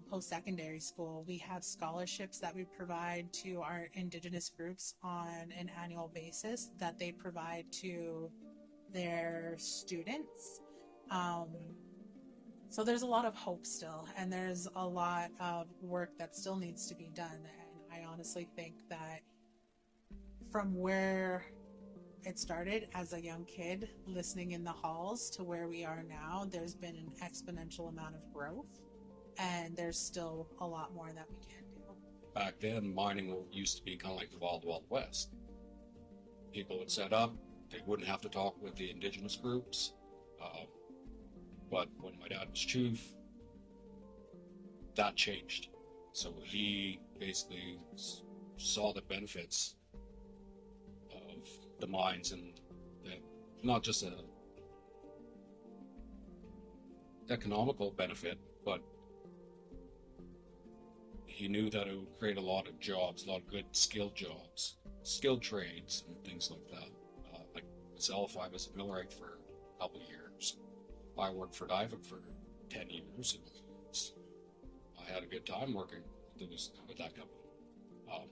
post-secondary school. We have scholarships that we provide to our Indigenous groups on an annual basis that they provide to their students. So there's a lot of hope still, and there's a lot of work that still needs to be done. And I honestly think that from where it started as a young kid, listening in the halls, to where we are now, there's been an exponential amount of growth, and there's still a lot more that we can do. Back then, mining used to be kind of like the Wild Wild West. People would set up, they wouldn't have to talk with the Indigenous groups. But when my dad was chief, that changed. So he basically saw the benefits of the mines, and not just a economical benefit, but he knew that it would create a lot of jobs, a lot of good skilled jobs, skilled trades, and things like that. Like myself, I was a millwright for a couple of years. I worked for Diamond for 10 years, and I had a good time working with that company.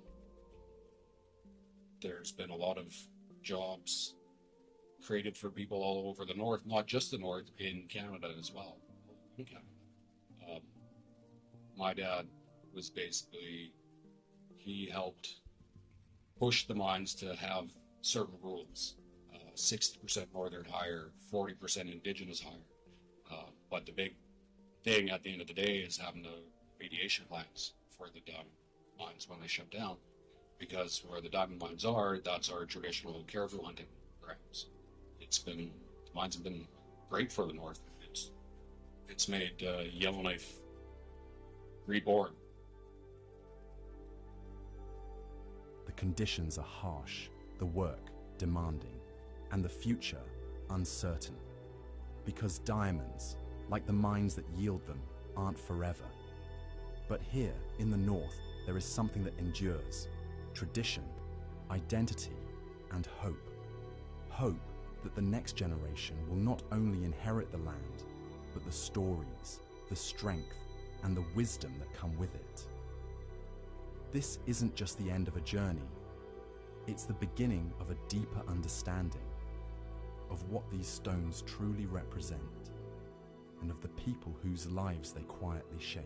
There's been a lot of jobs created for people all over the north, not just the north, in Canada as well. In Canada. My dad was basically, he helped push the mines to have certain rules. 60% Northern hire, 40% Indigenous hire. But the big thing at the end of the day is having the radiation plants for the diamond mines when they shut down. Because where the diamond mines are, that's our traditional caribou hunting grounds. The mines have been great for the north. It's made Yellowknife reborn. The conditions are harsh, the work demanding, and the future uncertain. Because diamonds, like the mines that yield them, aren't forever. But here, in the north, there is something that endures: tradition, identity, and hope. Hope that the next generation will not only inherit the land, but the stories, the strength, and the wisdom that come with it. This isn't just the end of a journey, it's the beginning of a deeper understanding of what these stones truly represent, and of the people whose lives they quietly shape.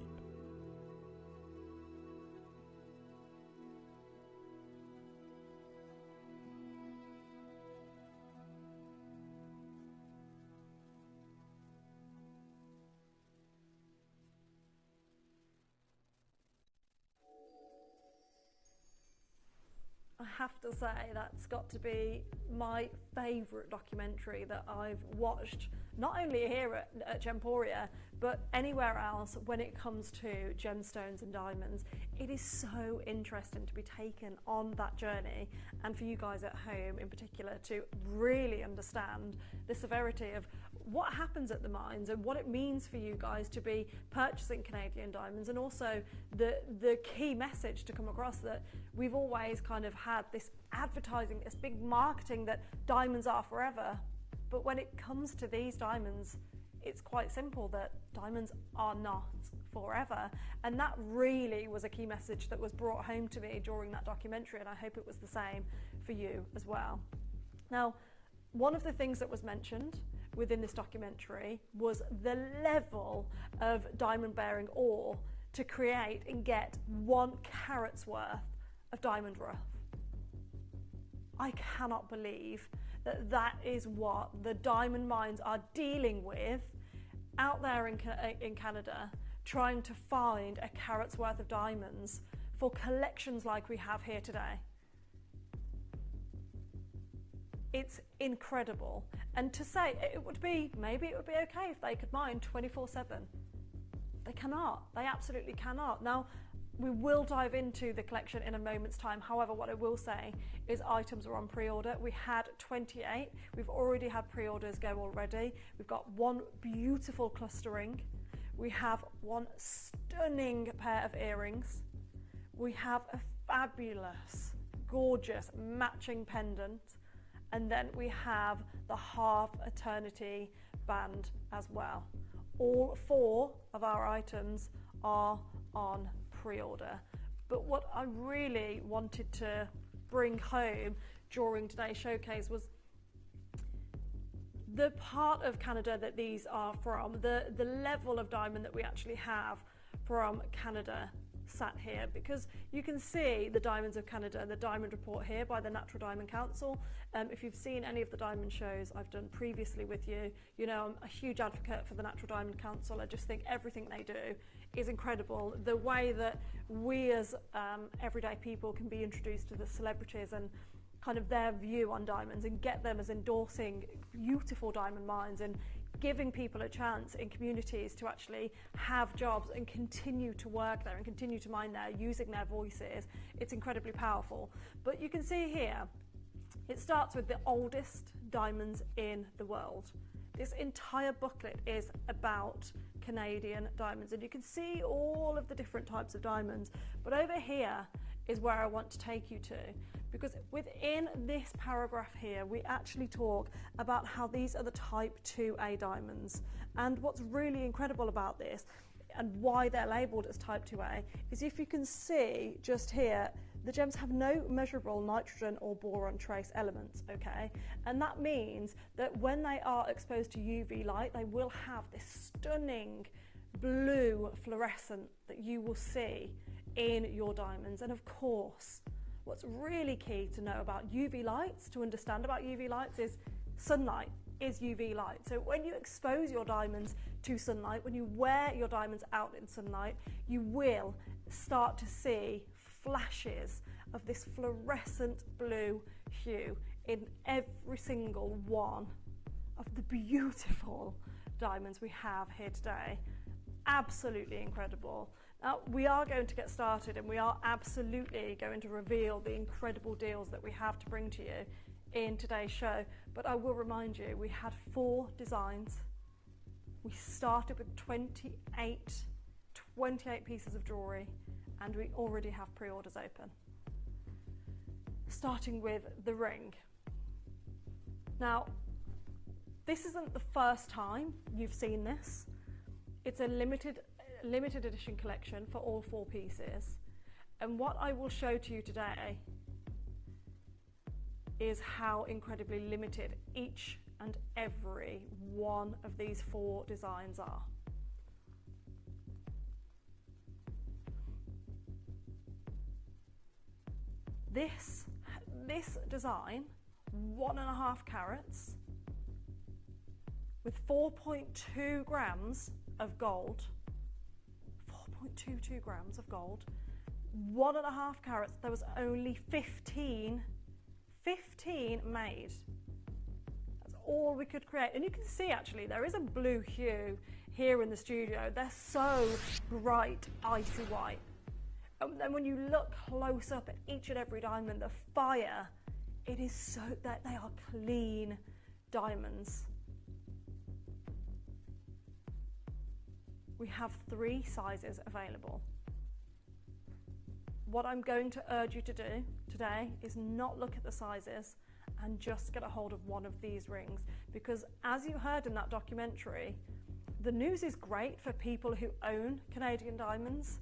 I have to say that's got to be my favourite documentary that I've watched, not only here at Gemporia, but anywhere else when it comes to gemstones and diamonds. It is so interesting to be taken on that journey, and for you guys at home in particular to really understand the severity of what happens at the mines and what it means for you guys to be purchasing Canadian diamonds, and also the key message to come across that we've always kind of had this advertising, this big marketing that diamonds are forever. But when it comes to these diamonds, it's quite simple that diamonds are not forever. And that really was a key message that was brought home to me during that documentary, and I hope it was the same for you as well. Now, one of the things that was mentioned within this documentary was the level of diamond bearing ore to create and get 1 carat's worth of diamond rough. I cannot believe that that is what the diamond mines are dealing with out there in Canada, trying to find a carat's worth of diamonds for collections like we have here today. It's incredible. And to say maybe it would be okay if they could mine 24/7. They cannot. They absolutely cannot. Now, We will dive into the collection in a moment's time. However, what I will say is items are on pre-order. We had 28. We've already had pre-orders go already. We've got one beautiful cluster ring. We have one stunning pair of earrings. We have a fabulous, gorgeous matching pendant. And then we have the Half Eternity band as well. All 4 of our items are on pre-order. But what I really wanted to bring home during today's showcase was the part of Canada that these are from, the level of diamond that we actually have from Canada sat here, because you can see the Diamonds of Canada, the Diamond Report here by the Natural Diamond Council. If you've seen any of the diamond shows I've done previously with you, you know I'm a huge advocate for the Natural Diamond Council. I just think everything they do is incredible. The way that we as everyday people can be introduced to the celebrities and kind of their view on diamonds and get them as endorsing beautiful diamond mines and giving people a chance in communities to actually have jobs and continue to work there and continue to mine there using their voices. It's incredibly powerful. But you can see here, it starts with the oldest diamonds in the world. This entire booklet is about Canadian diamonds, and you can see all of the different types of diamonds. But over here is where I want to take you to, because within this paragraph here, we actually talk about how these are the type 2A diamonds. And what's really incredible about this and why they're labeled as type 2A is if you can see just here, the gems have no measurable nitrogen or boron trace elements, okay? And that means that when they are exposed to UV light, they will have this stunning blue fluorescent that you will see in your diamonds. And of course, what's really key to know about UV lights, to understand about UV lights, is sunlight is UV light. So when you expose your diamonds to sunlight, when you wear your diamonds out in sunlight, you will start to see flashes of this fluorescent blue hue in every single one of the beautiful diamonds we have here today. Absolutely incredible. Now, we are going to get started and we are absolutely going to reveal the incredible deals that we have to bring to you in today's show. But I will remind you, we had 4 designs. We started with 28 pieces of jewellery, and we already have pre-orders open. Starting with the ring. Now, this isn't the first time you've seen this. It's a limited edition collection for all 4 pieces. And what I will show to you today is how incredibly limited each and every one of these 4 designs are. This design, 1.5 carats, with 4.2 grams of gold, 4.22 grams of gold, 1.5 carats, there was only 15 made. That's all we could create. And you can see actually there is a blue hue here in the studio. They're so bright, icy white. And then when you look close up at each and every diamond, the fire, it is so that they are clean diamonds. We have 3 sizes available. What I'm going to urge you to do today is not look at the sizes and just get a hold of one of these rings, because as you heard in that documentary, the news is great for people who own Canadian diamonds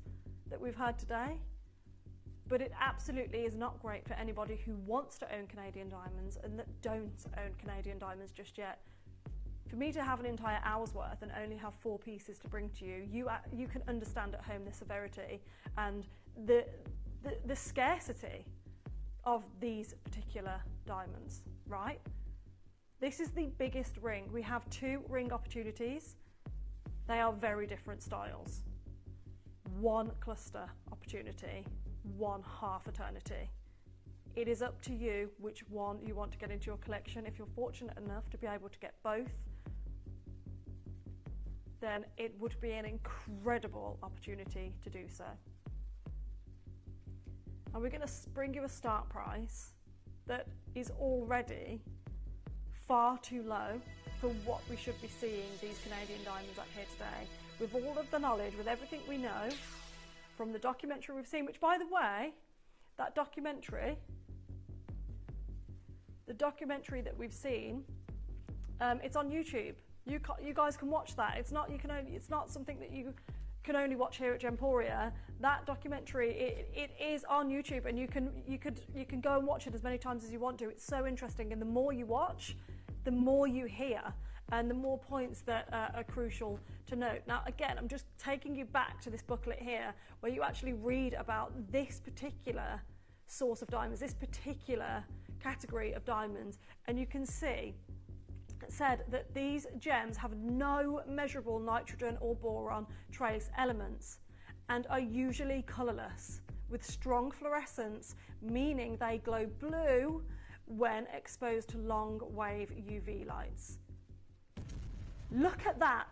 that we've heard today, but it absolutely is not great for anybody who wants to own Canadian diamonds and that don't own Canadian diamonds just yet. For me to have an entire hour's worth and only have 4 pieces to bring to you, you can understand at home the severity and the scarcity of these particular diamonds, right? This is the biggest ring. We have 2 ring opportunities. They are very different styles. 1 cluster opportunity, 1 half eternity. It is up to you which one you want to get into your collection. If you're fortunate enough to be able to get both, then it would be an incredible opportunity to do so. And we're going to bring you a start price that is already far too low for what we should be seeing these Canadian diamonds at here today. With all of the knowledge, with everything we know from the documentary we've seen, which, by the way, that documentary, the documentary that we've seen, it's on YouTube. You guys can watch that. It's not something that you can only watch here at Gemporia. That documentary, it is on YouTube, and you can go and watch it as many times as you want to. It's so interesting, and the more you watch, the more you hear, and the more points that are crucial to note. Now, again, I'm just taking you back to this booklet here, where you actually read about this particular source of diamonds, this particular category of diamonds, and you can see it said that these gems have no measurable nitrogen or boron trace elements and are usually colourless with strong fluorescence, meaning they glow blue when exposed to long wave UV lights. Look at that.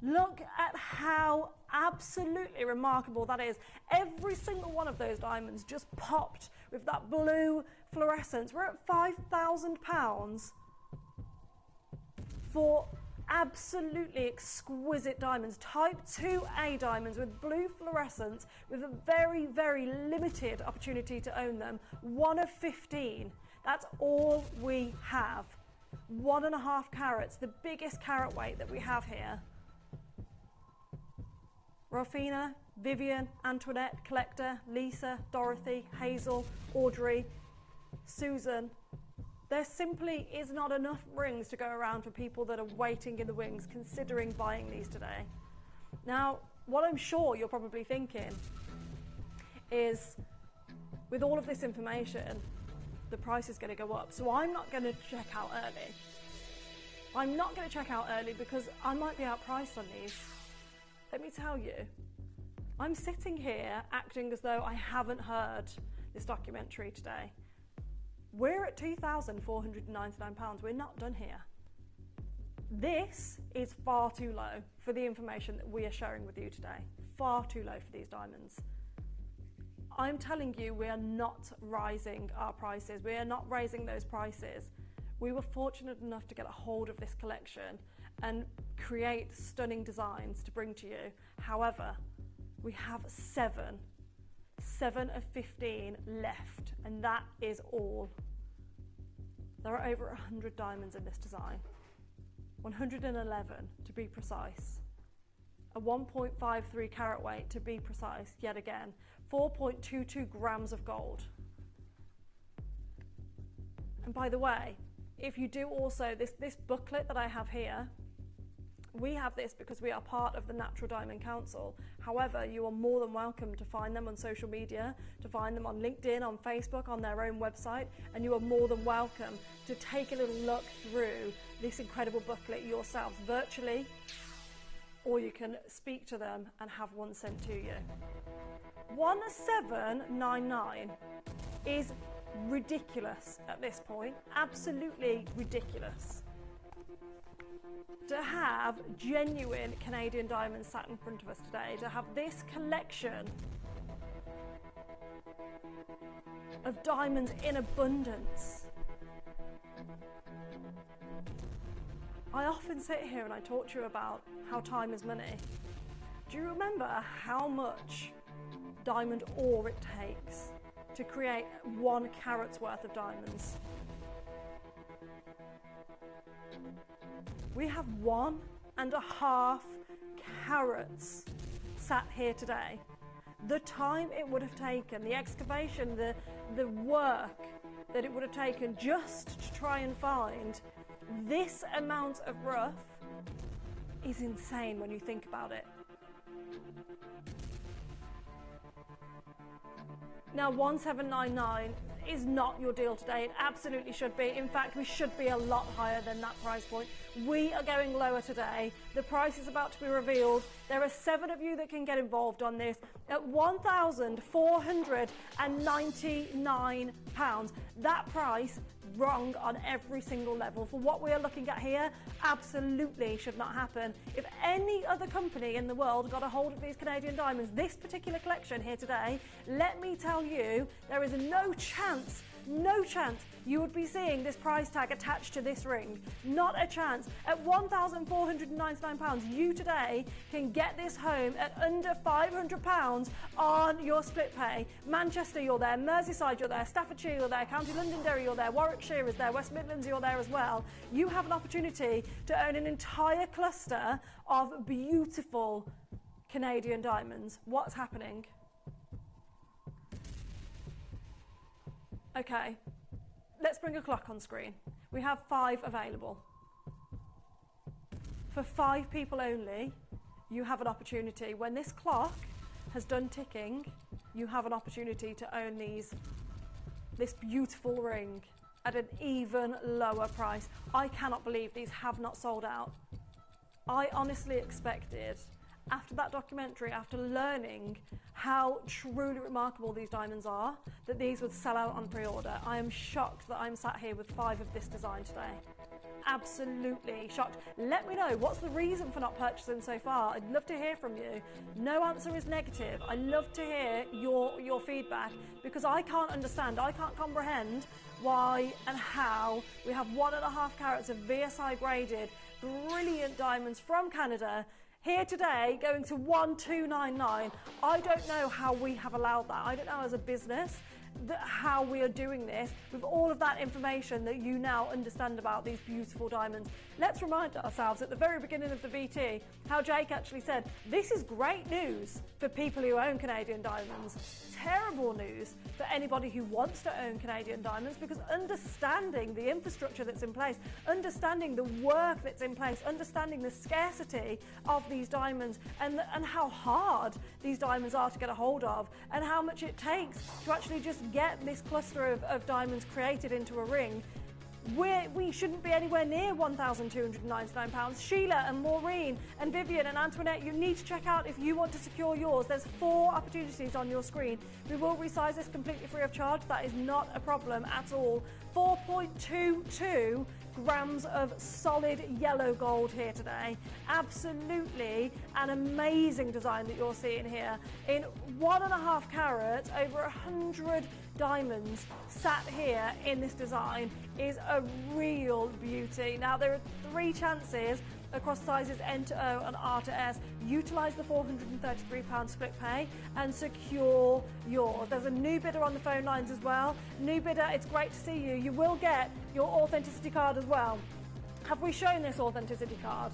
Look at how absolutely remarkable that is. Every single one of those diamonds just popped with that blue fluorescence. We're at £5,000 for absolutely exquisite diamonds. Type 2A diamonds with blue fluorescence, with a very, very limited opportunity to own them. 1 of 15. That's all we have. 1.5 carats, the biggest carat weight that we have here. Ralphina, Vivian, Antoinette, Collector, Lisa, Dorothy, Hazel, Audrey, Susan. There simply is not enough rings to go around for people that are waiting in the wings, considering buying these today. Now, what I'm sure you're probably thinking is, with all of this information, the price is going to go up. So I'm not going to check out early. I'm not going to check out early because I might be outpriced on these. Let me tell you, I'm sitting here acting as though I haven't heard this documentary today. We're at £2,499. We're not done here. This is far too low for the information that we are sharing with you today. Far too low for these diamonds. I'm telling you, we are not rising our prices. We are not raising those prices. We were fortunate enough to get a hold of this collection and create stunning designs to bring to you. However, we have 7 of 15 left, and that is all. There are over 100 diamonds in this design. 111 to be precise. A 1.53 carat weight to be precise, yet again. 4.22 grams of gold. And by the way, if you do also, this booklet that I have here, we have this because we are part of the Natural Diamond Council. However, you are more than welcome to find them on social media, to find them on LinkedIn, on Facebook, on their own website, and you are more than welcome to take a little look through this incredible booklet yourselves virtually, or you can speak to them and have one sent to you. 1799 is ridiculous at this point, absolutely ridiculous. To have genuine Canadian diamonds sat in front of us today, to have this collection of diamonds in abundance. I often sit here and I talk to you about how time is money. Do you remember how much diamond ore it takes to create 1 carat's worth of diamonds? We have 1.5 carats sat here today. The time it would have taken, the excavation, the work that it would have taken just to try and find this amount of rough is insane when you think about it. Now, 1799 is not your deal today. It absolutely should be. In fact, we should be a lot higher than that price point. We are going lower today. The price is about to be revealed. There are 7 of you that can get involved on this at £1,499. That price wrong on every single level. For what we are looking at here, absolutely should not happen. If any other company in the world got a hold of these Canadian diamonds, this particular collection here today, let me tell you, there is no chance you would be seeing this price tag attached to this ring. Not a chance. At £1,499, you today can get this home at under £500 on your split pay. Manchester, you're there. Merseyside, you're there. Staffordshire, you're there. County Londonderry, you're there. Warwickshire is there. West Midlands, you're there as well. You have an opportunity to own an entire cluster of beautiful Canadian diamonds. What's happening? Okay, let's bring a clock on screen. We have 5 available. For 5 people only, you have an opportunity. When this clock has done ticking, you have an opportunity to own this beautiful ring at an even lower price. I cannot believe these have not sold out. I honestly expected, after that documentary, after learning how truly remarkable these diamonds are, that these would sell out on pre-order. I am shocked that I'm sat here with 5 of this design today. Absolutely shocked. Let me know, what's the reason for not purchasing so far? I'd love to hear from you. No answer is negative. I love to hear your feedback, because I can't understand, I can't comprehend why and how we have 1.5 carats of VSI graded, brilliant diamonds from Canada here today going to 1,299. I don't know how we have allowed that. I don't know as a business how we are doing this with all of that information that you now understand about these beautiful diamonds. Let's remind ourselves at the very beginning of the VT how Jake actually said, this is great news for people who own Canadian diamonds. Terrible news for anybody who wants to own Canadian diamonds, because understanding the infrastructure that's in place, understanding the work that's in place, understanding the scarcity of these diamonds and how hard these diamonds are to get a hold of, and how much it takes to actually just get this cluster of diamonds created into a ring, we shouldn't be anywhere near £1,299. Sheila and Maureen and Vivian and Antoinette, you need to check out if you want to secure yours. There's 4 opportunities on your screen. We will resize this completely free of charge. That is not a problem at all. 4.22 grams of solid yellow gold here today. Absolutely an amazing design that you're seeing here. In 1.5 carats, over 100 diamonds sat here in this design is a real beauty. Now, there are 3 chances across sizes N to O and R to S. Utilise the £433 split pay and secure yours. There's a new bidder on the phone lines as well. New bidder, it's great to see you. You will get your authenticity card as well. Have we shown this authenticity card?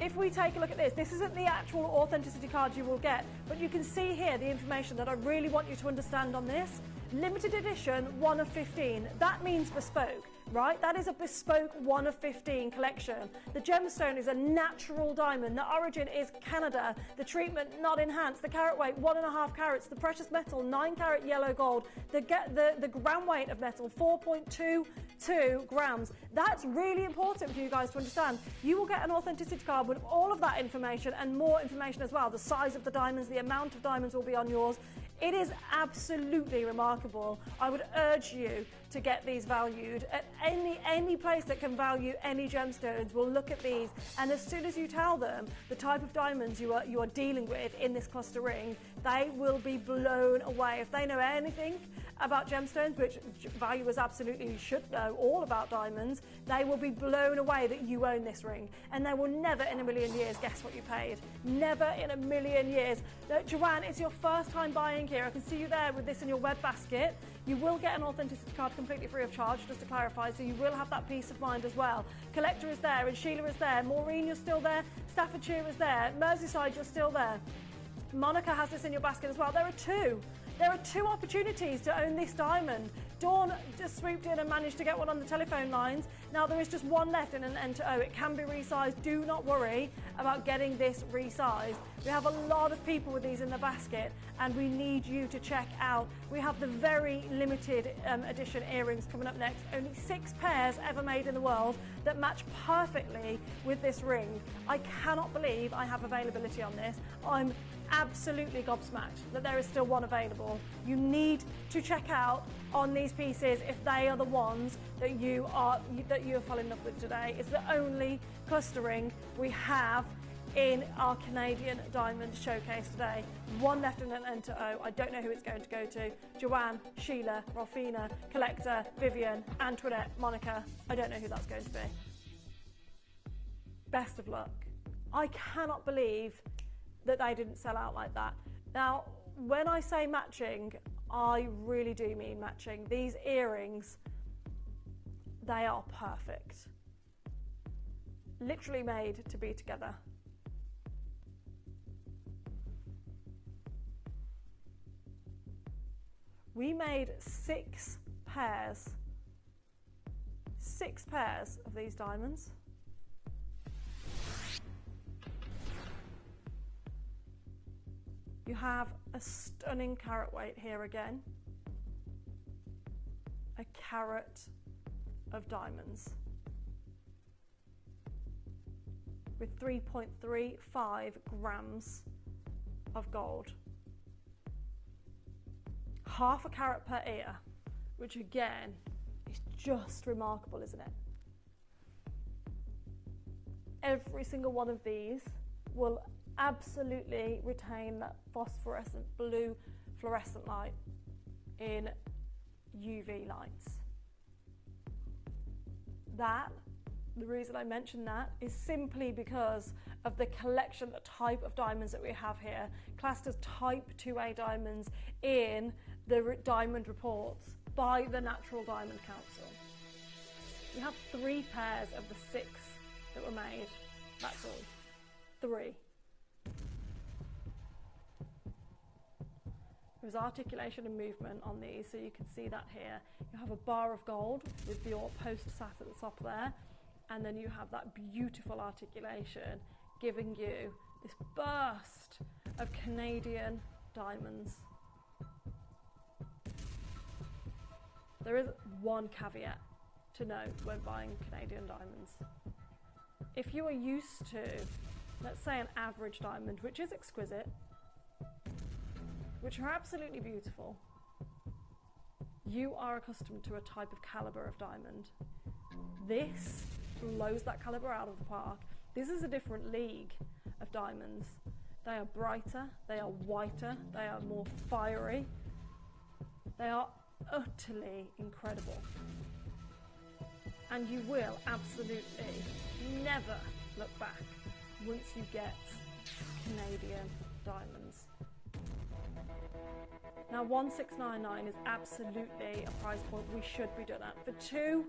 If we take a look at this isn't the actual authenticity card you will get, but you can see here the information that I really want you to understand on this. Limited edition, 1 of 15. That means bespoke, right? That is a bespoke 1 of 15 collection. The gemstone is a natural diamond. The origin is Canada. The treatment not enhanced. The carat weight, 1.5 carats. The precious metal, 9 carat yellow gold. The gram weight of metal, 4.22 grams. That's really important for you guys to understand. You will get an authenticity card with all of that information and more information as well. The size of the diamonds, the amount of diamonds will be on yours. It is absolutely remarkable. I would urge you to get these valued at any place that can value any gemstones. Will look at these, and as soon as you tell them the type of diamonds you are dealing with in this cluster ring, they will be blown away. If they know anything about gemstones, which valuers absolutely should know all about diamonds, they will be blown away that you own this ring, and they will never in a million years guess what you paid. Never in a million years. Joanne, it's your first time buying here. I can see you there with this in your web basket. You will get an authenticity card completely free of charge, just to clarify, so you will have that peace of mind as well. Collector is there, and Sheila is there. Maureen, you're still there. Staffordshire is there. Merseyside, you're still there. Monica has this in your basket as well. There are 2. There are 2 opportunities to own this diamond. Dawn just swooped in and managed to get one on the telephone lines. Now there is just 1 left in an N to O. It can be resized. Do not worry about getting this resized. We have a lot of people with these in the basket, and we need you to check out. We have the very limited edition earrings coming up next. Only 6 pairs ever made in the world that match perfectly with this ring. I cannot believe I have availability on this. I'm absolutely gobsmacked that there is still one available. You need to check out on these pieces if they are the ones that you are falling in love with today. It's the only clustering we have in our Canadian Diamond Showcase today. One left in Enter O. I don't know who it's going to go to. Joanne, Sheila, Rolfina, Collector, Vivian, Antoinette, Monica. I don't know who that's going to be. Best of luck. I cannot believe that they didn't sell out like that. Now, when I say matching, I really do mean matching. These earrings, they are perfect. Literally made to be together. We made 6 pairs of these diamonds. You have a stunning carat weight here again. A carat of diamonds. With 3.35 grams of gold. Half a carat per ear, which again is just remarkable, isn't it? Every single one of these will absolutely retain that phosphorescent blue fluorescent light in UV lights. The reason I mention that is simply because of the collection, the type of diamonds that we have here, classed as type 2A diamonds in the diamond reports by the Natural Diamond Council. We have 3 pairs of the 6 that were made, that's all. 3. There's articulation and movement on these, so you can see that here. You have a bar of gold with your post sat at the top there, and then you have that beautiful articulation giving you this burst of Canadian diamonds. There is one caveat to note when buying Canadian diamonds. If you are used to, let's say, an average diamond, which is exquisite, which are absolutely beautiful, you are accustomed to a type of caliber of diamond. This blows that caliber out of the park. This is a different league of diamonds. They are brighter, they are whiter, they are more fiery. They are utterly incredible. And you will absolutely never look back once you get Canadian diamonds. Now 1699 is absolutely a price point we should be done at. For 2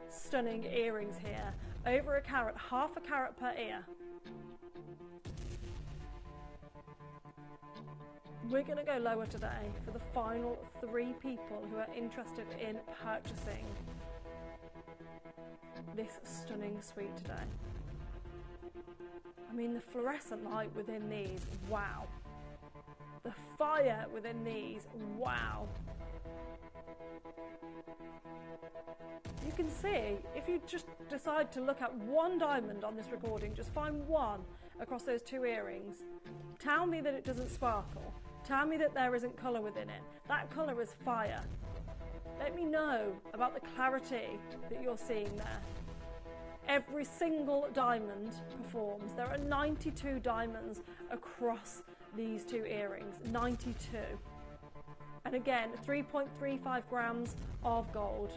stunning earrings here, over a carat, half a carat per ear. We're going to go lower today for the final 3 people who are interested in purchasing this stunning suite today. I mean, the fluorescent light within these, wow. The fire within these, wow. You can see, if you just decide to look at one diamond on this recording, just find one across those 2 earrings. Tell me that it doesn't sparkle. Tell me that there isn't colour within it. That colour is fire. Let me know about the clarity that you're seeing there. Every single diamond performs. There are 92 diamonds across these 2 earrings, 92. And again, 3.35 grams of gold.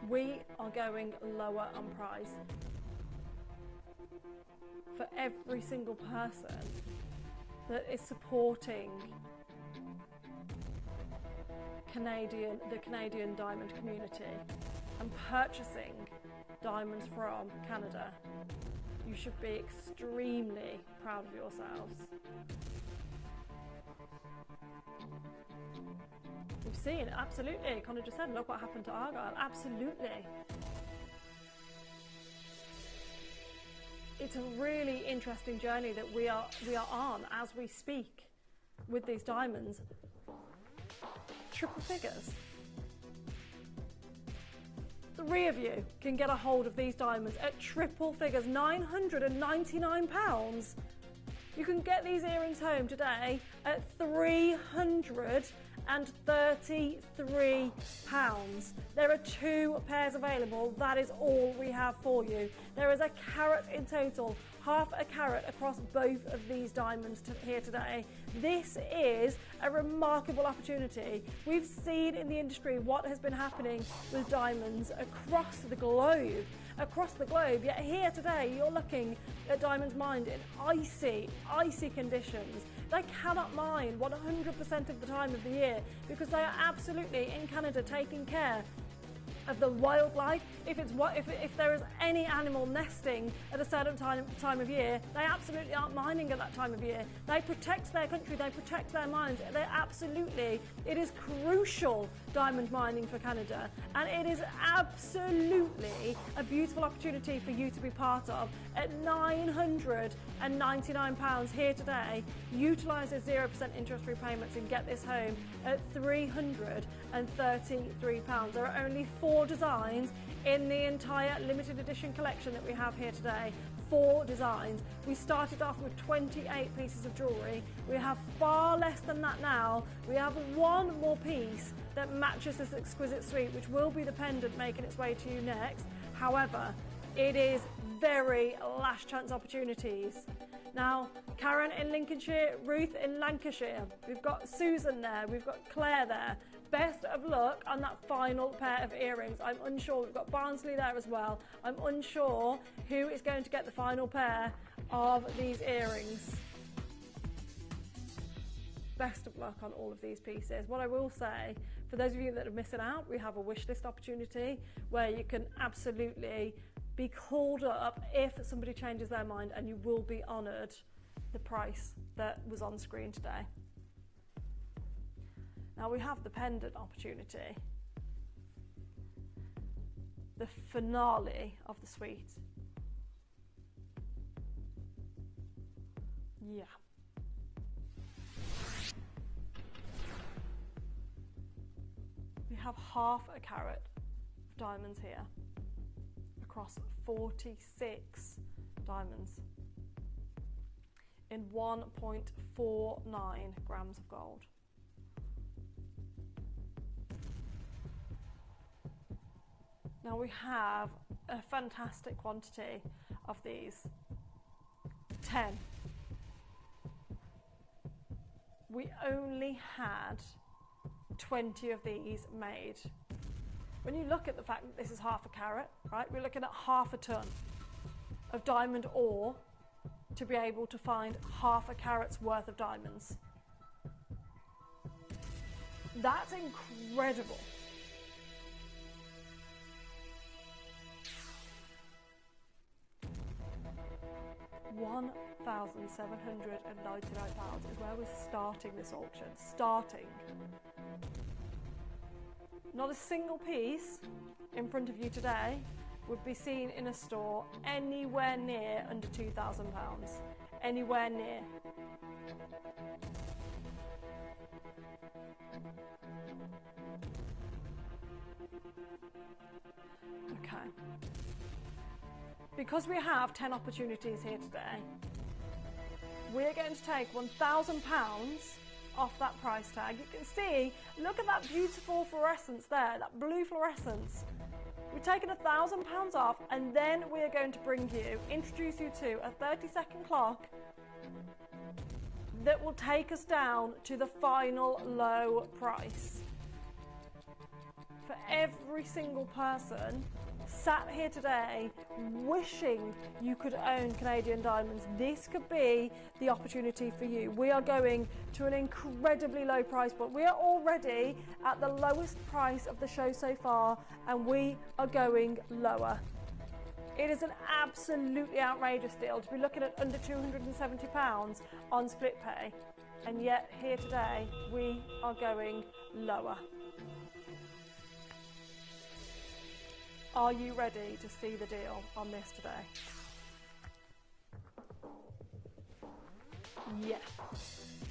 We are going lower on price. For every single person that is supporting the Canadian diamond community and purchasing diamonds from Canada, you should be extremely proud of yourselves. We've seen, absolutely, Connor just said, look what happened to Argyle, absolutely. It's a really interesting journey that we are on as we speak with these diamonds. Triple figures. 3 of you can get a hold of these diamonds at triple figures, £999. You can get these earrings home today at £333. There are 2 pairs available. That is all we have for you. There is a carat in total, half a carat across both of these diamonds here today. This is a remarkable opportunity. We've seen in the industry what has been happening with diamonds across the globe. Yet here today you're looking at diamonds mined in icy conditions. They cannot mine 100% of the time of the year because they are absolutely in Canada taking care of the wildlife. If there is any animal nesting at a certain time of year, they absolutely aren't mining at that time of year. They protect their country, they protect their mines. It is crucial diamond mining for Canada, and it is absolutely a beautiful opportunity for you to be part of. At £999 here today, utilise the 0% interest repayments and get this home at £333. There are only 4 designs in the entire limited edition collection that we have here today. 4 designs. We started off with 28 pieces of jewellery. We have far less than that now. We have 1 more piece that matches this exquisite suite, which will be the pendant making its way to you next. However, it is very last chance opportunities. Now, Karen in Lincolnshire, Ruth in Lancashire. We've got Susan there, we've got Claire there. Best of luck on that final pair of earrings. I'm unsure. We've got Barnsley there as well. I'm unsure who is going to get the final pair of these earrings. Best of luck on all of these pieces. What I will say, for those of you that are missing out, we have a wish list opportunity where you can absolutely be called up if somebody changes their mind, and you will be honoured the price that was on screen today. Now we have the pendant opportunity, the finale of the suite. Yeah. We have half a carat of diamonds here across 46 diamonds in 1.49 grams of gold. Now we have a fantastic quantity of these, 10. We only had 20 of these made. When you look at the fact that this is half a carat, right, we're looking at half a ton of diamond ore to be able to find half a carat's worth of diamonds. That's incredible. £1,799 is where we're starting this auction. Not a single piece in front of you today would be seen in a store anywhere near under £2,000. Anywhere near. Okay. Because we have 10 opportunities here today, we're going to take £1,000 off that price tag. You can see, look at that beautiful fluorescence there, that blue fluorescence. We've taken £1,000 off, and then we're going to introduce you to a 30-second clock that will take us down to the final low price. For every single person sat here today wishing you could own Canadian diamonds, this could be the opportunity for you. We are going to an incredibly low price point. We are already at the lowest price of the show so far, and we are going lower. It is an absolutely outrageous deal to be looking at under £270 on split pay, and yet here today we are going lower. Are you ready to see the deal on this today? Yeah.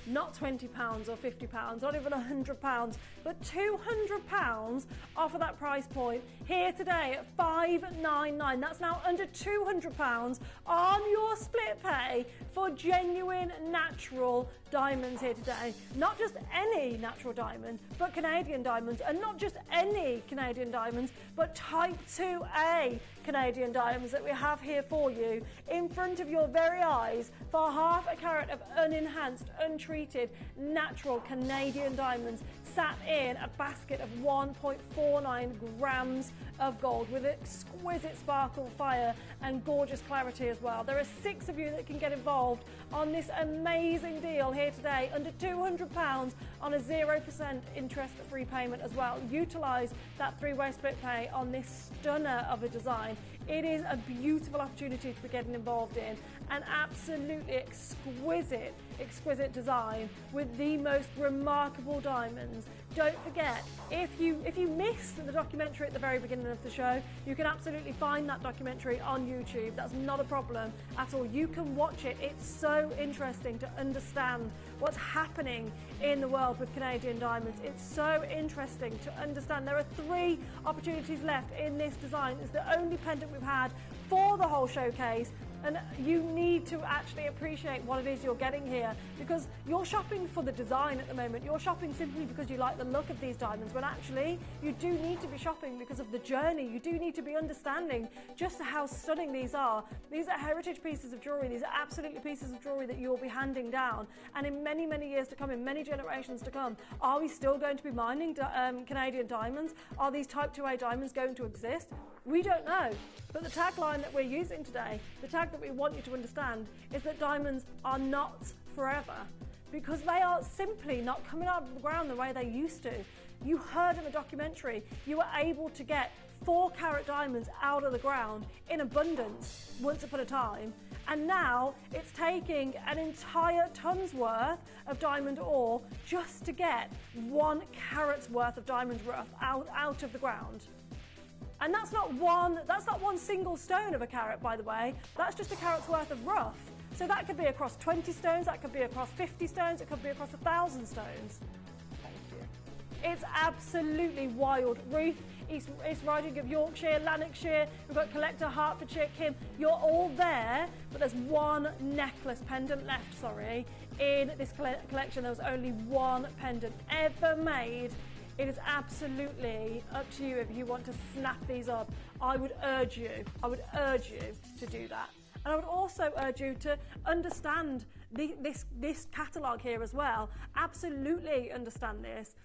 Not £20 or £50, not even £100, but £200 offer that price point here today at $599. That's now under £200 on your split pay for genuine natural diamonds here today. Not just any natural diamond, but Canadian diamonds, and not just any Canadian diamonds, but Type 2A Canadian diamonds that we have here for you in front of your very eyes for half a carat of unenhanced, untreated, natural Canadian diamonds sat in a basket of 1.49 grams of gold with exquisite sparkle, fire and gorgeous clarity as well. There are 6 of you that can get involved on this amazing deal here today, under £200 on a 0% interest-free payment as well. Utilise that 3-way split pay on this stunner of a design. It is a beautiful opportunity to be getting involved in, an absolutely exquisite design with the most remarkable diamonds. Don't forget, if you missed the documentary at the very beginning of the show, you can absolutely find that documentary on YouTube. That's not a problem at all. You can watch it. It's so interesting to understand what's happening in the world with Canadian diamonds. It's so interesting to understand. There are 3 opportunities left in this design. It's the only pendant we've had for the whole showcase. And you need to actually appreciate what it is you're getting here, because you're shopping for the design at the moment. You're shopping simply because you like the look of these diamonds, when actually you do need to be shopping because of the journey. You do need to be understanding just how stunning these are. These are heritage pieces of jewellery. These are absolutely pieces of jewellery that you'll be handing down. And in many, many years to come, in many generations to come, are we still going to be mining Canadian diamonds? Are these Type 2A diamonds going to exist? We don't know. But the tagline that we're using today, the tag that we want you to understand, is that diamonds are not forever, because they are simply not coming out of the ground the way they used to. You heard in the documentary, you were able to get 4-carat diamonds out of the ground in abundance once upon a time, and now it's taking an entire ton's worth of diamond ore just to get 1 carat's worth of diamond rough out of the ground. And that's not one single stone of a carat, by the way. That's just a carat's worth of rough. So that could be across 20 stones, that could be across 50 stones, it could be across 1,000 stones. Thank you. It's absolutely wild. Ruth, East Riding of Yorkshire, Lanarkshire, we've got Collector, Hertfordshire, Kim. You're all there, but there's 1 necklace pendant left, in this collection. There was only 1 pendant ever made. It is absolutely up to you if you want to snap these up. I would urge you to do that. And I would also urge you to understand this catalogue here as well. Absolutely understand this.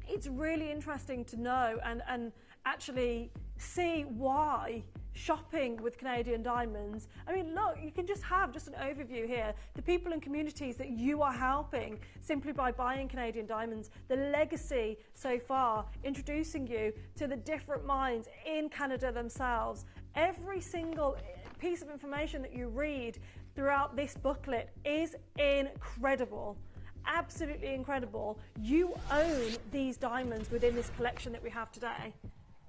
It's really interesting to know and actually see why shopping with Canadian diamonds. I mean, look, you can just have an overview here. The people and communities that you are helping simply by buying Canadian diamonds, the legacy so far, introducing you to the different mines in Canada themselves. Every single piece of information that you read throughout this booklet is incredible. Absolutely incredible. You own these diamonds within this collection that we have today.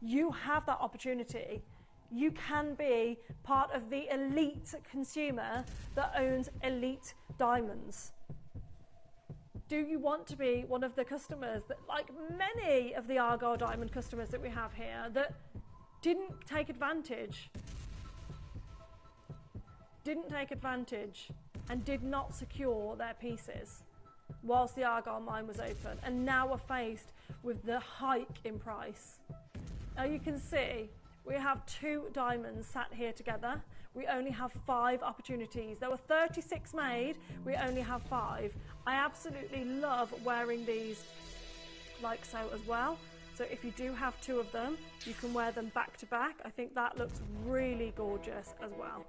You have that opportunity. You can be part of the elite consumer that owns elite diamonds. Do you want to be one of the customers that, like many of the Argyle Diamond customers that we have here, that didn't take advantage and did not secure their pieces whilst the Argyle mine was open, and now are faced with the hike in price? Now you can see we have 2 diamonds sat here together. We only have 5 opportunities. There were 36 made, we only have 5. I absolutely love wearing these like so as well. So if you do have 2 of them, you can wear them back to back. I think that looks really gorgeous as well.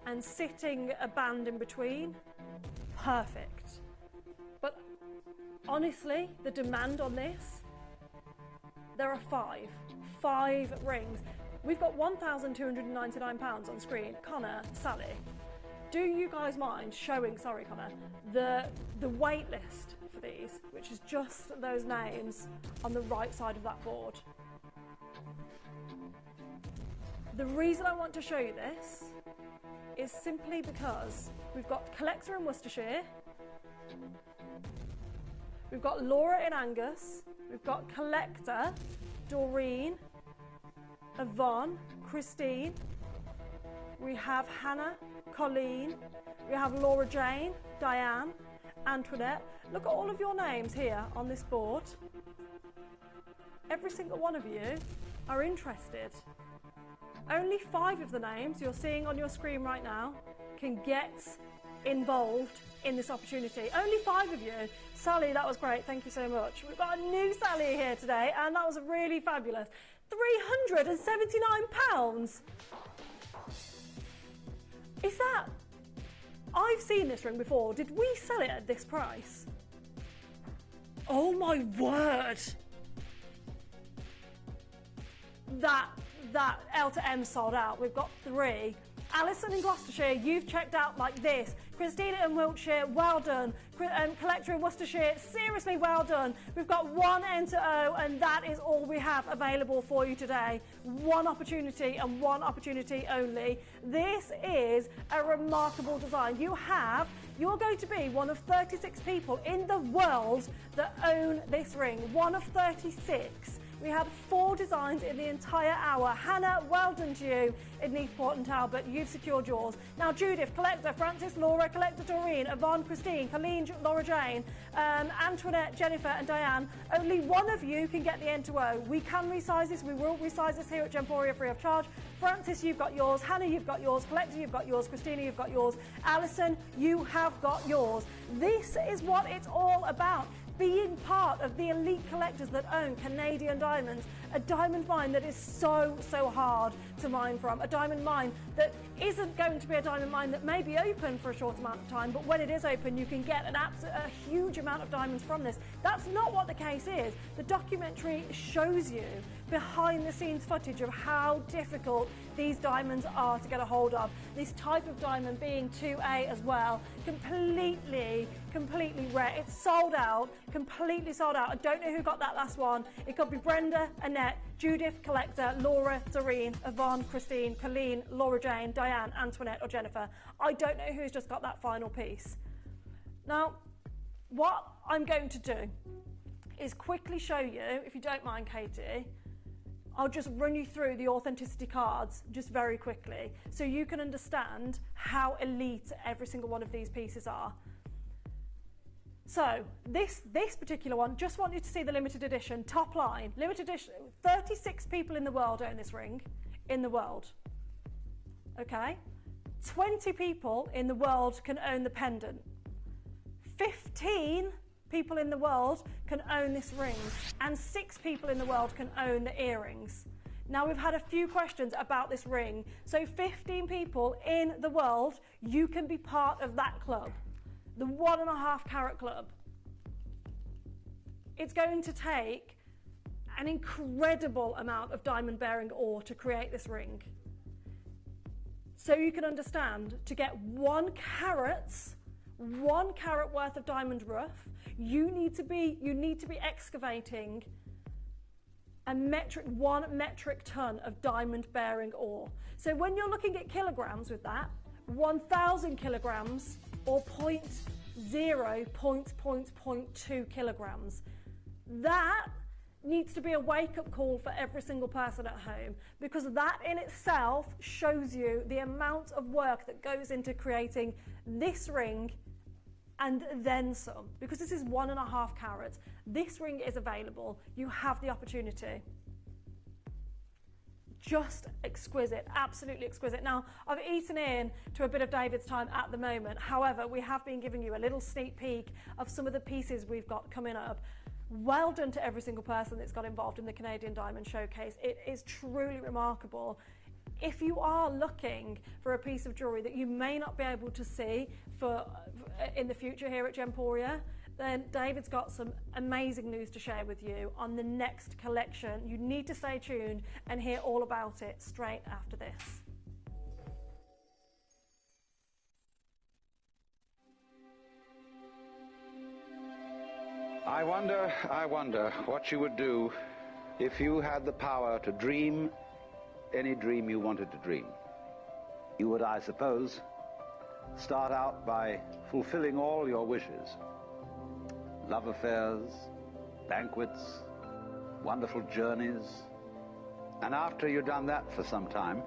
And sitting a band in between, perfect. But honestly, the demand on this, there are 5 rings. We've got £1,299 on screen. Connor, Sally, do you guys mind showing, sorry Connor, the wait list for these, which is just those names on the right side of that board? The reason I want to show you this is simply because we've got Collector in Worcestershire, We've got Laura in Angus. We've got Collector, Doreen, Yvonne, Christine. We have Hannah, Colleen. We have Laura Jane, Diane, Antoinette. Look at all of your names here on this board. Every single one of you are interested. Only 5 of the names you're seeing on your screen right now can get involved in this opportunity. Only 5 of you. Sally, that was great. Thank you so much. We've got a new Sally here today, and that was really fabulous. £379. Is that... I've seen this ring before. Did we sell it at this price? Oh my word. That L to M sold out. We've got 3. Alison in Gloucestershire, you've checked out like this. Christina in Wiltshire, well done. Collector in Worcestershire, seriously well done. We've got 1 N to O, and that is all we have available for you today. 1 opportunity and 1 opportunity only. This is a remarkable design. You're going to be one of 36 people in the world that own this ring. 1 of 36. We have 4 designs in the entire hour. Hannah, well done to you in Newport and Talbot. You've secured yours. Now, Judith, Collector, Francis, Laura, Collector, Doreen, Yvonne, Christine, Colleen, Laura Jane, Antoinette, Jennifer and Diane. Only 1 of you can get the N to O. We can resize this. We will resize this here at Gemporia free of charge. Francis, you've got yours. Hannah, you've got yours. Collector, you've got yours. Christina, you've got yours. Alison, you have got yours. This is what it's all about. Being part of the elite collectors that own Canadian diamonds, a diamond mine that is so hard to mine from, a diamond mine that isn't going to be a diamond mine that may be open for a short amount of time, but when it is open you can get a huge amount of diamonds from this. That's not what the case is. The documentary shows you behind the scenes footage of how difficult these diamonds are to get a hold of. This type of diamond being 2A as well, completely rare. It's sold out, completely sold out. I don't know who got that last one. It could be Brenda, Annette, Judith, Collector, Laura, Doreen, Yvonne, Christine, Colleen, Laura Jane, Diane, Antoinette or Jennifer. I don't know who's just got that final piece. Now, what I'm going to do is quickly show you, if you don't mind, Katie, I'll just run you through the authenticity cards just very quickly so you can understand how elite every single one of these pieces are. So this particular one, just want you to see the limited edition, top line. Limited edition, 36 people in the world own this ring, in the world. Okay? 20 people in the world can own the pendant. 15 people in the world can own this ring, and 6 people in the world can own the earrings. Now, we've had a few questions about this ring. So 15 people in the world, you can be part of that club, the 1.5 carat club. It's going to take an incredible amount of diamond bearing ore to create this ring. So you can understand, to get 1 carat worth of diamond rough, you need to be excavating one metric ton of diamond bearing ore. So when you're looking at kilograms with that, 1,000 kilograms or 0.2 kilograms, that needs to be a wake-up call for every single person at home, because that in itself shows you the amount of work that goes into creating this ring and then some, because this is 1.5 carats. This ring is available. You have the opportunity. Just exquisite, absolutely exquisite. Now, I've eaten in to a bit of David's time at the moment. However, we have been giving you a little sneak peek of some of the pieces we've got coming up. Well done to every single person that's got involved in the Canadian Diamond Showcase. It is truly remarkable. If you are looking for a piece of jewellery that you may not be able to see in the future here at Gemporia, then David's got some amazing news to share with you on the next collection. You need to stay tuned and hear all about it straight after this. I wonder what you would do if you had the power to dream any dream you wanted to dream. You would, I suppose, start out by fulfilling all your wishes. love affairs, banquets, wonderful journeys. And after you've done that for some time,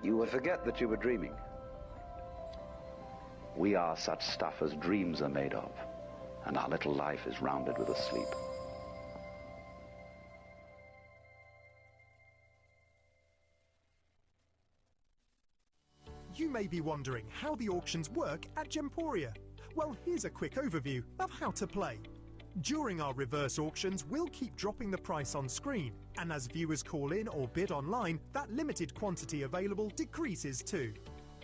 you will forget that you were dreaming. We are such stuff as dreams are made of, and our little life is rounded with a sleep. You may be wondering how the auctions work at Gemporia. Well, here's a quick overview of how to play. During our reverse auctions, we'll keep dropping the price on screen, and as viewers call in or bid online, that limited quantity available decreases too.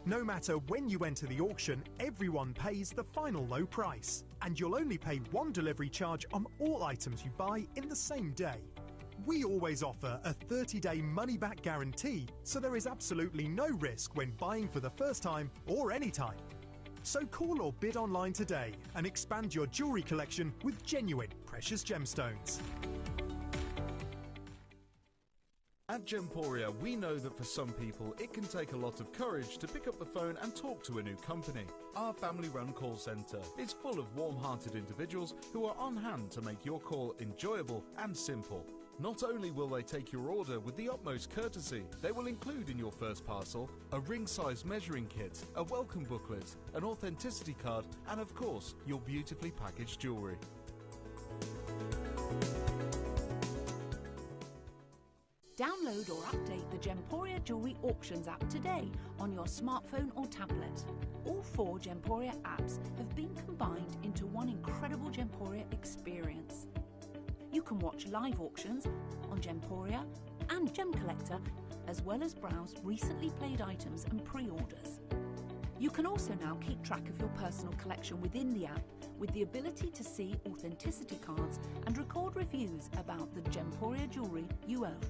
No matter when you enter the auction, everyone pays the final low price, and you'll only pay one delivery charge on all items you buy in the same day. We always offer a 30-day money-back guarantee, so there is absolutely no risk when buying for the first time or any time. So call or bid online today and expand your jewellery collection with genuine precious gemstones. At Gemporia, we know that for some people it can take a lot of courage to pick up the phone and talk to a new company. Our family-run call centre is full of warm-hearted individuals who are on hand to make your call enjoyable and simple. Not only will they take your order with the utmost courtesy, they will include in your first parcel a ring-size measuring kit, a welcome booklet, an authenticity card, and of course, your beautifully packaged jewellery. Download or update the Gemporia Jewellery Auctions app today on your smartphone or tablet. All 4 Gemporia apps have been combined into one incredible Gemporia experience. You can watch live auctions on Gemporia and Gem Collector, as well as browse recently played items and pre-orders. You can also now keep track of your personal collection within the app with the ability to see authenticity cards and record reviews about the Gemporia jewellery you own.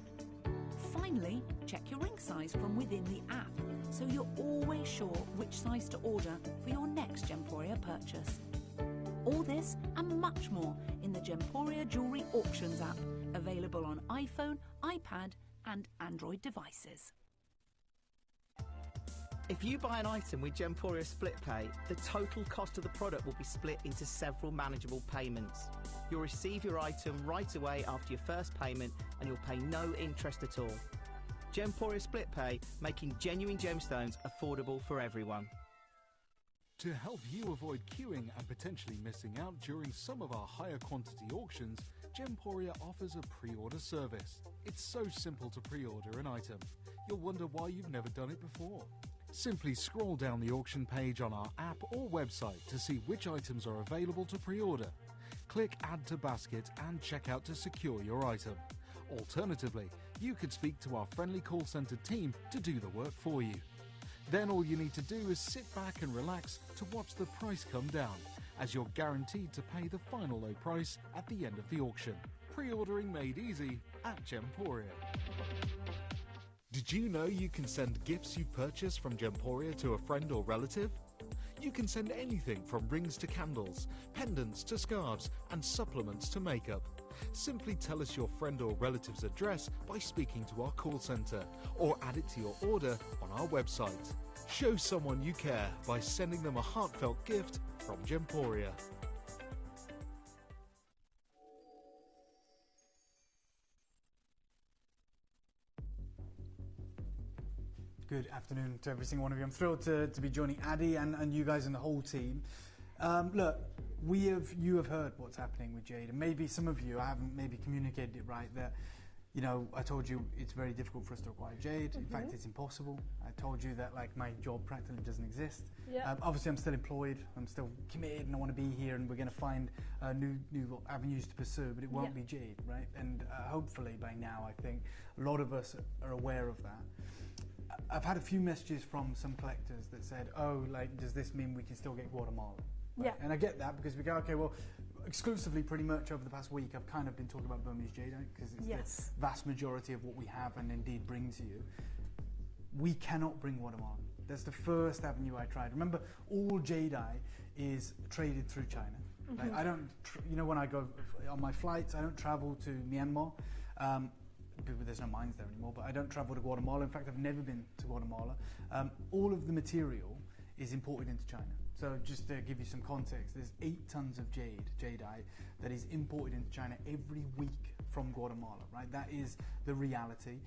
Finally, check your ring size from within the app, so you're always sure which size to order for your next Gemporia purchase. All this and much more in the Gemporia Jewellery Auctions app, available on iPhone, iPad and Android devices. If you buy an item with Gemporia Split Pay, the total cost of the product will be split into several manageable payments. You'll receive your item right away after your first payment and you'll pay no interest at all. Gemporia Split Pay, making genuine gemstones affordable for everyone. To help you avoid queuing and potentially missing out during some of our higher quantity auctions, Gemporia offers a pre-order service. It's so simple to pre-order an item. You'll wonder why you've never done it before. Simply scroll down the auction page on our app or website to see which items are available to pre-order. Click Add to Basket and check out to secure your item. Alternatively, you could speak to our friendly call centre team to do the work for you. Then all you need to do is sit back and relax to watch the price come down, as you're guaranteed to pay the final low price at the end of the auction. Pre-ordering made easy at Gemporia. Did you know you can send gifts you've purchased from Gemporia to a friend or relative? You can send anything from rings to candles, pendants to scarves, and supplements to makeup. Simply tell us your friend or relative's address by speaking to our call centre, or add it to your order on our website. Show someone you care by sending them a heartfelt gift from Gemporia. Good afternoon to every single one of you. I'm thrilled to be joining Addy and you guys and the whole team. Look, you have heard what's happening with Jade, and maybe some of you, I haven't maybe communicated it right, that, you know, I told you it's very difficult for us to acquire Jade. In fact, it's impossible. I told you that, like, my job practically doesn't exist. Yeah. Obviously, I'm still employed, I'm still committed, and I want to be here, and we're going to find new avenues to pursue, but it won't be Jade, right? And hopefully by now, I think a lot of us are aware of that. I've had a few messages from some collectors that said, oh, like, does this mean we can still get Guatemala? Right? Yeah. And I get that, because we go, okay, well, exclusively pretty much over the past week, I've kind of been talking about Burmese Jade, because it's the vast majority of what we have and indeed bring to you. We cannot bring Guatemala. That's the first avenue I tried. Remember, all Jade-I is traded through China. Like, I don't, you know, when I go on my flights, I don't travel to Myanmar. There's no mines there anymore, but I don't travel to Guatemala. In fact, I've never been to Guatemala. All of the material is imported into China. So just to give you some context, there's 8 tons of jadeite, that is imported into China every week from Guatemala, right? That is the reality.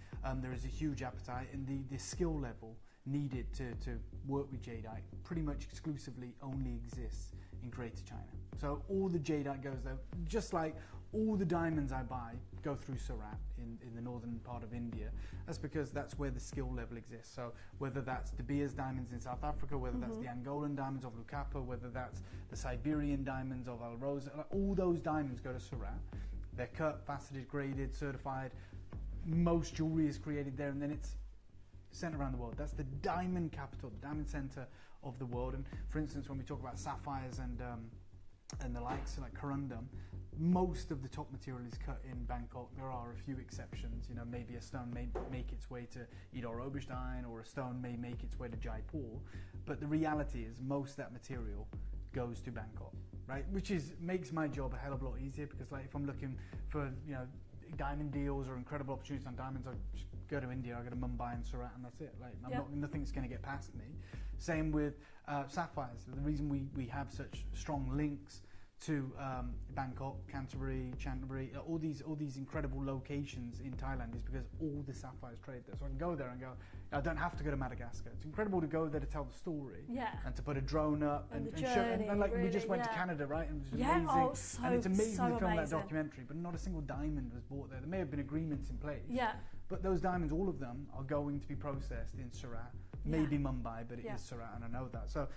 There is a huge appetite, and the skill level needed to work with jadeite pretty much exclusively only exists in Greater China. So all the jadeite goes there, just like all the diamonds I buy go through Surat in the northern part of India. That's because that's where the skill level exists. So whether that's De Beers diamonds in South Africa, whether that's the Angolan diamonds of Lucapa, whether that's the Siberian diamonds of Alrosa, all those diamonds go to Surat. They're cut, faceted, graded, certified. Most jewelry is created there, and then it's sent around the world. That's the diamond capital, the diamond center of the world. And for instance, when we talk about sapphires and the likes, like corundum, most of the top material is cut in Bangkok. There are a few exceptions. You know, maybe a stone may make its way to Idar Oberstein, or a stone may make its way to Jaipur. But the reality is, most of that material goes to Bangkok, right? Which makes my job a hell of a lot easier, because like if I'm looking for, you know, diamond deals or incredible opportunities on diamonds, I just go to India, I go to Mumbai and Surat, and that's it. Like nothing's going to get past me. Same with sapphires. The reason we have such strong links to Bangkok, Canterbury, Chanthaburi, all these incredible locations in Thailand is because all the sapphires trade there. So I can go there and go, I don't have to go to Madagascar. It's incredible to go there to tell the story, and to put a drone up and show. And like really, we just went to Canada, right? And it was amazing. And it's amazing to film that documentary, but not a single diamond was bought there. There may have been agreements in place, but those diamonds, all of them, are going to be processed in Surat, maybe Mumbai, but it is Surat, and I know that. So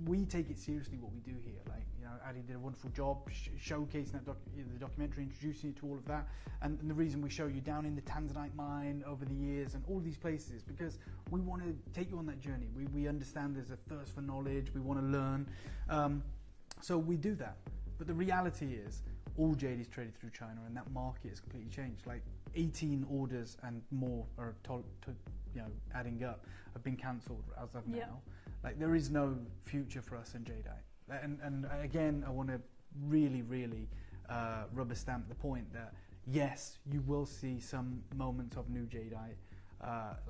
we take it seriously what we do here. Like, you know, Adi did a wonderful job showcasing that the documentary, introducing you to all of that, and the reason we show you down in the Tanzanite mine over the years and all these places, because we want to take you on that journey. We understand there's a thirst for knowledge. We want to learn, so we do that. But the reality is, all jade is traded through China, and that market has completely changed. Like 18 orders and more are adding up, have been cancelled as of now. Like, there is no future for us in jadeite. And again, I want to really, really rubber stamp the point that yes, you will see some moments of new jadeite.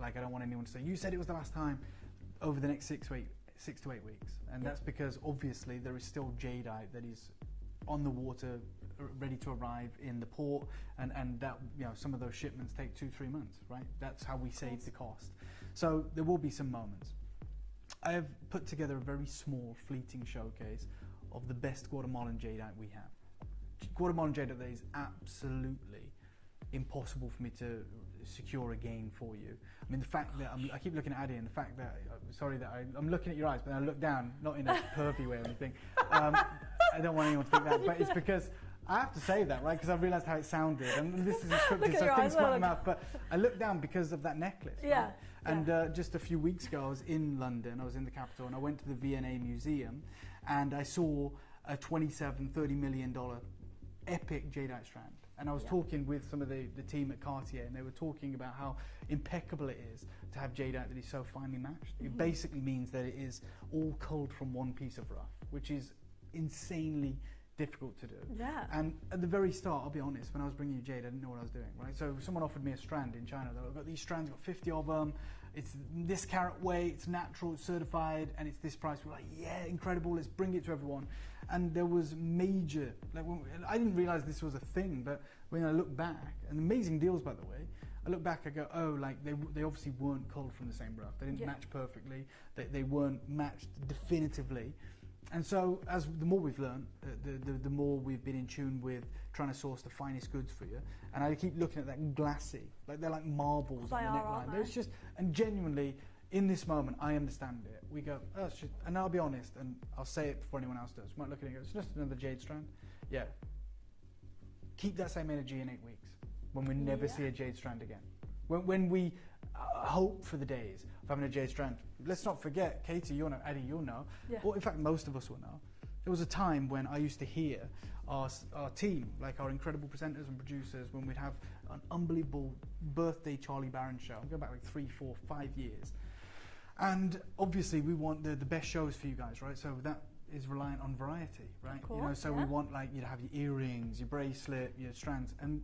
Like, I don't want anyone to say, you said it was the last time, over the next 6 to 8 weeks. And that's because obviously there is still jadeite that is on the water, ready to arrive in the port, and that, you know, some of those shipments take 2-3 months, right? That's how we save the cost. So there will be some moments. I have put together a very small, fleeting showcase of the best Guatemalan jadeite we have. Guatemalan jadeite that is absolutely impossible for me to secure again for you. I mean, the fact that I keep looking at Adi, and the fact that, sorry that I'm looking at your eyes, but I look down, not in a pervy way or anything. I don't want anyone to think that, but it's because I have to say that, right? Because I realised how it sounded, and this is scripted, so things come out of my mouth. But I looked down because of that necklace. Right? And just a few weeks ago, I was in London. I was in the capital, and I went to the V&A Museum, and I saw a $27-30 million epic jadeite strand. And I was talking with some of the team at Cartier, and they were talking about how impeccable it is to have jadeite that is so finely matched. It basically means that it is all culled from one piece of rough, which is insanely difficult to do. And at the very start, I'll be honest, when I was bringing you jade, I didn't know what I was doing, right? So someone offered me a strand in China. I've got these strands, I've got 50 of them. It's this carat weight, it's natural, it's certified, and it's this price. We're like, yeah, incredible, let's bring it to everyone. And there was major, I didn't realize this was a thing, but when I look back, and amazing deals, by the way, I look back, I go, oh, like they obviously weren't culled from the same rough. They didn't match perfectly. They weren't matched definitively. And so, as the more we've learned, the more we've been in tune with trying to source the finest goods for you. And I keep looking at that glassy, like they're like marbles on the neckline. There's just, and genuinely, in this moment, I understand it. We go, oh, it's just, and I'll be honest, and I'll say it before anyone else does. We might look at it and go, it's just another jade strand. Yeah. Keep that same energy in 8 weeks, when we never see a jade strand again. When we hope for the days of having a jade strand. Let's not forget, Katie, you'll know, Eddie, you'll know, or in fact most of us will know, there was a time when I used to hear our team, like our incredible presenters and producers, when we'd have an unbelievable birthday Charlie Barron show, go back like 3, 4, 5 years, and obviously we want the best shows for you guys, right? So that is reliant on variety, right? Of You know, course, so yeah. we want like you to have your earrings, your bracelet, your strands, and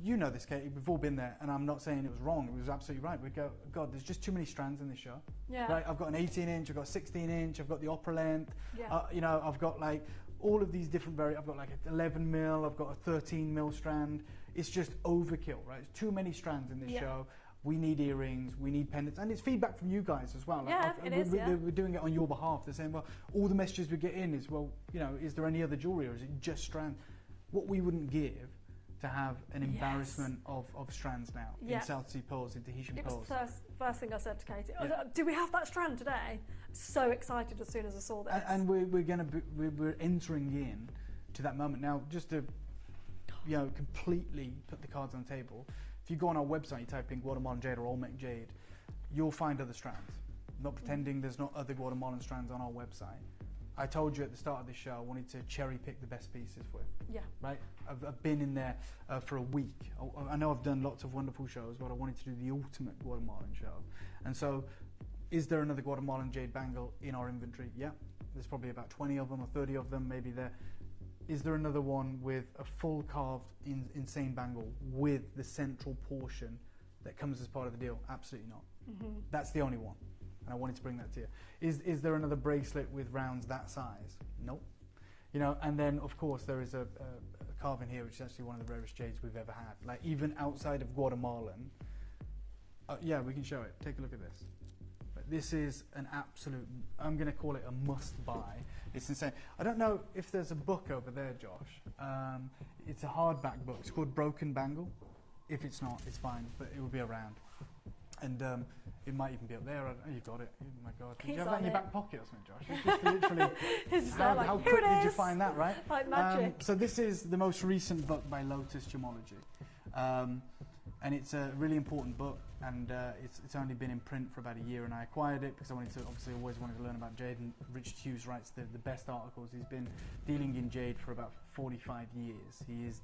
you know this, Katie. We've all been there, and I'm not saying it was wrong. It was absolutely right. We go, God, there's just too many strands in this show. Yeah. Right? I've got an 18-inch, I've got a 16-inch, I've got the opera length. Yeah. You know, I've got like all of these different I've got like an 11 mil, I've got a 13 mil strand. It's just overkill, right? There's too many strands in this Yeah. show. We need earrings, we need pendants, and it's feedback from you guys as well. Yeah, it is, yeah. We're doing it on your behalf. They're saying, well, all the messages we get in is, well, you know, is there any other jewellery or is it just strands? What we wouldn't give to have an embarrassment of strands now Yeah. in South Sea pearls, in Tahitian It was pearls. the first thing I said to Katie. Yeah. Do we have that strand today? So excited as soon as I saw this. And we're entering in to that moment now. Just to, you know, completely put the cards on the table. If you go on our website, you type in Guatemalan jade or Olmec jade, you'll find other strands. I'm not pretending there's not other Guatemalan strands on our website. I told you at the start of this show I wanted to cherry pick the best pieces for you. Yeah. Right? I've been in there for a week. I know I've done lots of wonderful shows, but I wanted to do the ultimate Guatemalan show. And so, is there another Guatemalan jade bangle in our inventory? Yeah. There's probably about 20 of them or 30 of them, maybe there. Is there another one with a full carved insane bangle with the central portion that comes as part of the deal? Absolutely not. Mhm. That's the only one. And I wanted to bring that to you. Is there another bracelet with rounds that size? Nope. You know, and then of course there is a carving here which is actually one of the rarest jades we've ever had. Like even outside of Guatemalan, yeah, we can show it. Take a look at this. But this is an absolute, I'm going to call it a must buy. It's insane. I don't know if there's a book over there, Josh. It's a hardback book. It's called Broken Bangle. If it's not, it's fine, but it will be around. And it might even be up there. Oh, you got it. Oh my God. Did you have that in your back pocket or something, Josh? It's just literally, It's just there, like, how here quick it did you is. find that, right? Like magic. So this is the most recent book by Lotus Gemology. And it's a really important book, and it's only been in print for about a year, and I acquired it because I always wanted to learn about jade, and Richard Hughes writes the best articles. He's been dealing in jade for about 45 years. He is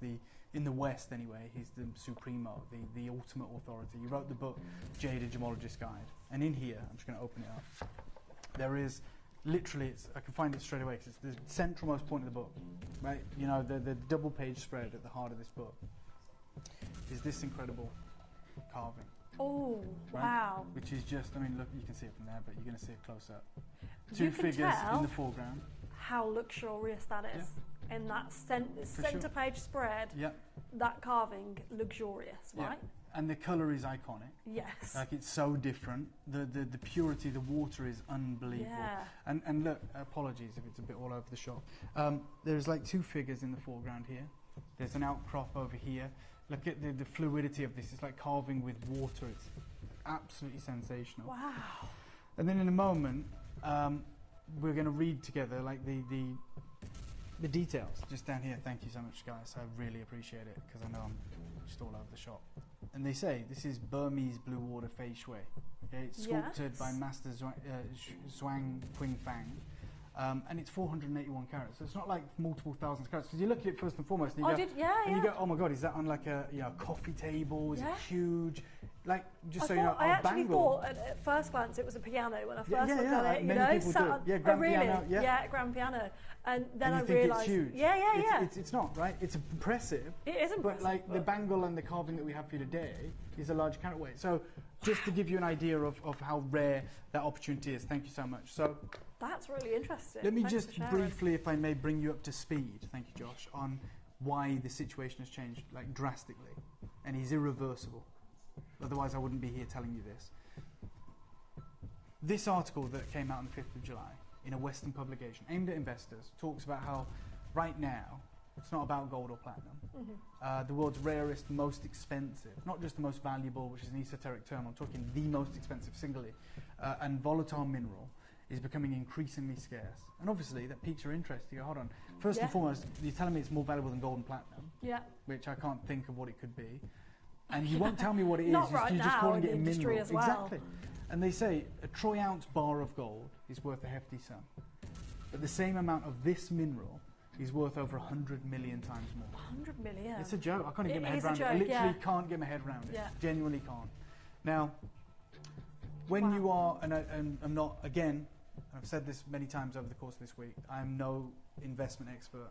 in the West anyway, he's the supremo, the ultimate authority. He wrote the book Jade, a Gemologist's Guide, and in here, I'm just going to open it up, there is literally, I can find it straight away because it's the centralmost point of the book, right? You know, the double page spread at the heart of this book is this incredible carving. Oh, right? wow. Which is just, I mean, look, you can see it from there, but you're going to see it close up. You Two can figures tell in the foreground. how luxurious that is. In that centre sure. page spread, Yeah. that carving, luxurious, Yeah. right? And the colour is iconic. Yes. Like it's so different. The purity, the water is unbelievable. Yeah. And look, apologies if it's a bit all over the shop. There's like two figures in the foreground here. There's an outcrop over here. Look at the fluidity of this. It's like carving with water. It's absolutely sensational. Wow. And then in a moment, we're going to read together like the details just down here. Thank you so much, guys. I really appreciate it because I know I'm just all over the shop. And they say this is Burmese blue water fei shui. Okay, it's sculpted by Master Zhuang Qingfang. And it's 481 carats, so it's not like multiple thousands carats. Because you look at it first and foremost, and you you go, oh my God, is that on like a coffee table? Is it huge? Like, just so you know, I our actually bangle. thought at first glance it was a piano when I first looked yeah, at it. You many know, people sat do. on, Yeah, grand really, piano, yeah. grand piano. And then and I you think realised, it's huge. yeah. It's not, right? It's impressive. It is impressive. But like the bangle and the carving that we have for you today is a large carat weight. So just to give you an idea of how rare that opportunity is. Thank you so much. So That's really interesting. let me Thanks just for sharing. briefly, if I may, bring you up to speed. Thank you, Josh, on why the situation has changed like drastically, and is irreversible. Otherwise, I wouldn't be here telling you this. This article that came out on the 5th of July in a Western publication aimed at investors talks about how right now it's not about gold or platinum. The world's rarest, most expensive, not just the most valuable, which is an esoteric term, I'm talking the most expensive singly, and volatile mineral is becoming increasingly scarce. And obviously that piques your interest. You go, hold on. First and foremost, you're telling me it's more valuable than gold and platinum, which I can't think of what it could be. And you won't tell me what it is. Not right you're just now calling in it a the industry mineral. as well. Exactly. And they say a troy ounce bar of gold is worth a hefty sum. But the same amount of this mineral is worth over 100 million times more. 100 million. It's a joke. I can't even get my It head is a around it. joke, I literally yeah. can't get my head around it. Yeah. Genuinely can't. Now, when you are, and I'm I've said this many times over the course of this week. I'm no investment expert.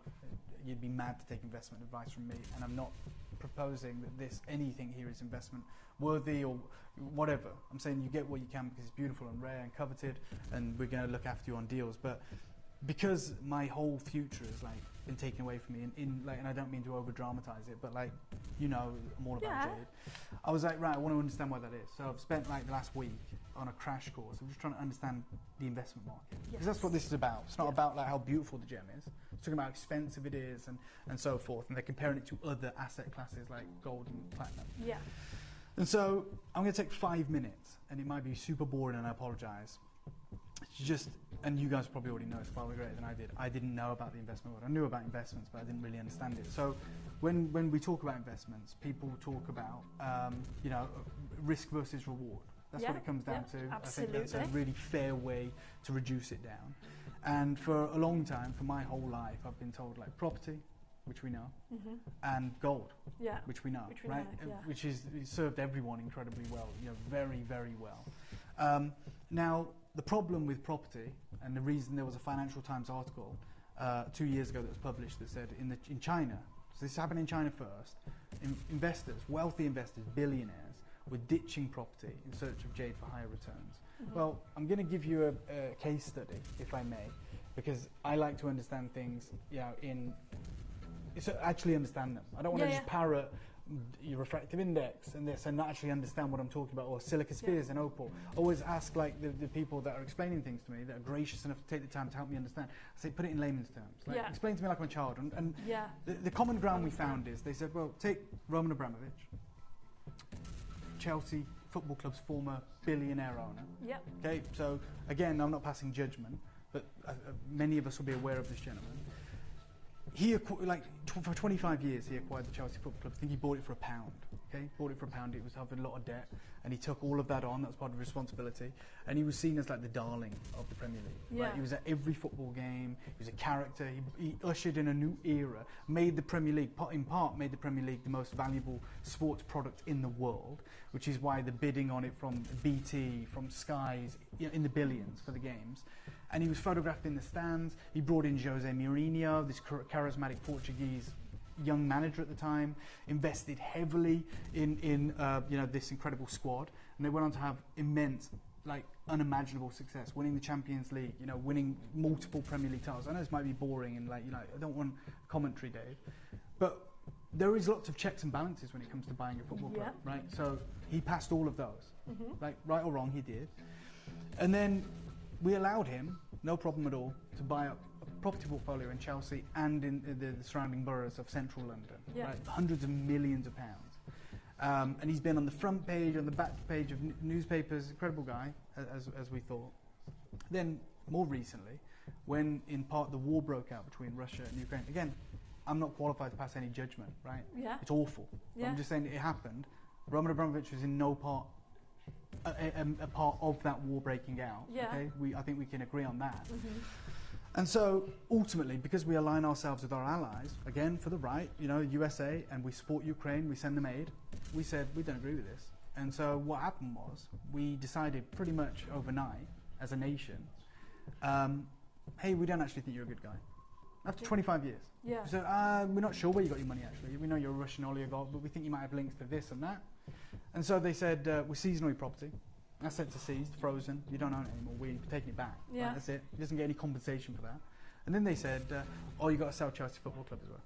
You'd be mad to take investment advice from me, and I'm not proposing that anything here is investment worthy or whatever. I'm saying you get what you can because it's beautiful and rare and coveted, and we're going to look after you on deals. But because my whole future is like been taken away from me, and I don't mean to over dramatize it, but like, you know, I'm all about Jade. I was like, right, I want to understand what that is. So I've spent like the last week on a crash course. I'm just trying to understand the investment market, because that's what this is about. It's not about like how beautiful the gem is. It's talking about how expensive it is and so forth. And they're comparing it to other asset classes like gold and platinum. Yeah. And so I'm going to take 5 minutes, and it might be super boring, and I apologize. Just, and you guys probably already know it's far greater than I did. I didn't know about the investment world. I knew about investments, but I didn't really understand it. So when we talk about investments, people talk about, you know, risk versus reward. That's what it comes down to. Absolutely. I think that's a really fair way to reduce it down. And for a long time, for my whole life, I've been told like property, which we know, and gold, which we know, right? Which is it served everyone incredibly well, you know, very, very well. Now, the problem with property, and the reason there was a Financial Times article 2 years ago that was published that said in China, so this happened in China first, investors, wealthy investors, billionaires, were ditching property in search of jade for higher returns. Well, I'm going to give you a case study, if I may, because I like to understand things, you know, actually understand them. I don't want to just parrot your refractive index and this and not actually understand what I'm talking about, or silica spheres and opal. Always ask like the people that are explaining things to me that are gracious enough to take the time to help me understand. I say, put it in layman's terms. Like, explain to me like I'm a child. And the common ground we found is they said, well, take Roman Abramovich, Chelsea Football Club's former billionaire owner. Okay, so again, I'm not passing judgment, but many of us will be aware of this gentleman. He for 25 years he acquired the Chelsea Football Club. I think he bought it for £1. Okay, bought it for £1. It was having a lot of debt, and he took all of that on. That was part of responsibility, and he was seen as like the darling of the Premier League. Right? He was at every football game. He was a character. He ushered in a new era. Made the Premier League, in part, made the Premier League the most valuable sports product in the world, which is why the bidding on it from BT, from Sky, is, you know, in the billions for the games. And he was photographed in the stands. He brought in Jose Mourinho, this charismatic Portuguese young manager at the time, invested heavily in you know, this incredible squad, and they went on to have immense, like unimaginable success, winning the Champions League, you know, winning multiple Premier League titles. I know this might be boring and like, you know, I don't want commentary, Dave, but there is lots of checks and balances when it comes to buying a football club, right? So he passed all of those, like right or wrong, he did, and then we allowed him, no problem at all, to buy up a property portfolio in Chelsea and in the surrounding boroughs of central London, right? Hundreds of millions of pounds. And he's been on the front page, on the back page of newspapers, incredible guy, as we thought. Then, more recently, when in part the war broke out between Russia and Ukraine, again, I'm not qualified to pass any judgment, right? It's awful. I'm just saying it happened. Roman Abramovich was in no part a part of that war breaking out. Okay, I think we can agree on that. And so ultimately, because we align ourselves with our allies, again for the right, you know, USA, and we support Ukraine, we send them aid, we said we don't agree with this. And so what happened was we decided pretty much overnight as a nation, hey, we don't actually think you're a good guy. After 25 years. So we're not sure where you got your money actually. We know you're a Russian oligarch, but we think you might have links to this and that. And so they said, we're seizing all your property. Assets are seized, frozen. You don't own it anymore. We're taking it back. Right, that's it. He doesn't get any compensation for that. And then they said, oh, you've got to sell Chelsea Football Club as well.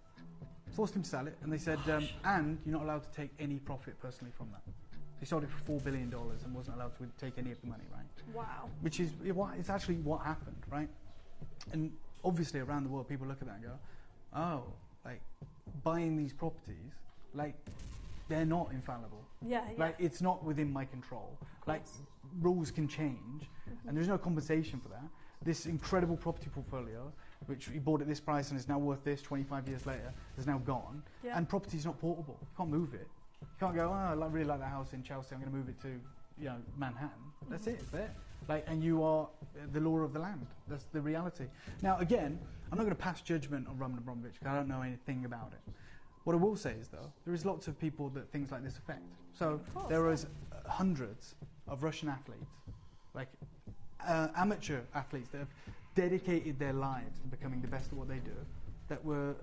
Forced him to sell it. And they said, and you're not allowed to take any profit personally from that. He sold it for $4 billion and wasn't allowed to take any of the money, right? Wow. Which is, it's actually what happened, right? And obviously around the world, people look at that and go, oh, like, buying these properties, like, they're not infallible. Like, it's not within my control. Like, rules can change, and there's no compensation for that. This incredible property portfolio, which he bought at this price and is now worth this 25 years later, is now gone. And property's not portable. You can't move it. You can't go, oh, I really like that house in Chelsea, I'm going to move it to, you know, Manhattan. That's it, it's there. Like, and you are the law of the land. That's the reality. Now, again, I'm not going to pass judgment on Roman Abramovich because I don't know anything about it. What I will say is, though, there is lots of people that things like this affect. So there is hundreds of Russian athletes, like amateur athletes that have dedicated their lives to becoming the best at what they do that were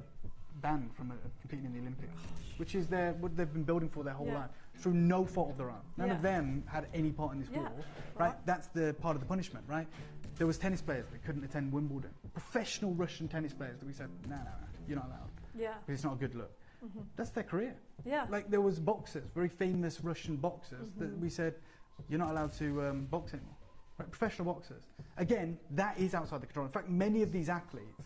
banned from competing in the Olympics, which is what they've been building for their whole life through no fault of their own. None of them had any part in this war, right? That's the part of the punishment, right? There was tennis players that couldn't attend Wimbledon. Professional Russian tennis players that we said, no, you're not allowed. Yeah. Because it's not a good look. That's their career. Yeah. Like there was boxers, very famous Russian boxers that we said, you're not allowed to box anymore. Right? Professional boxers. Again, that is outside the control. In fact, many of these athletes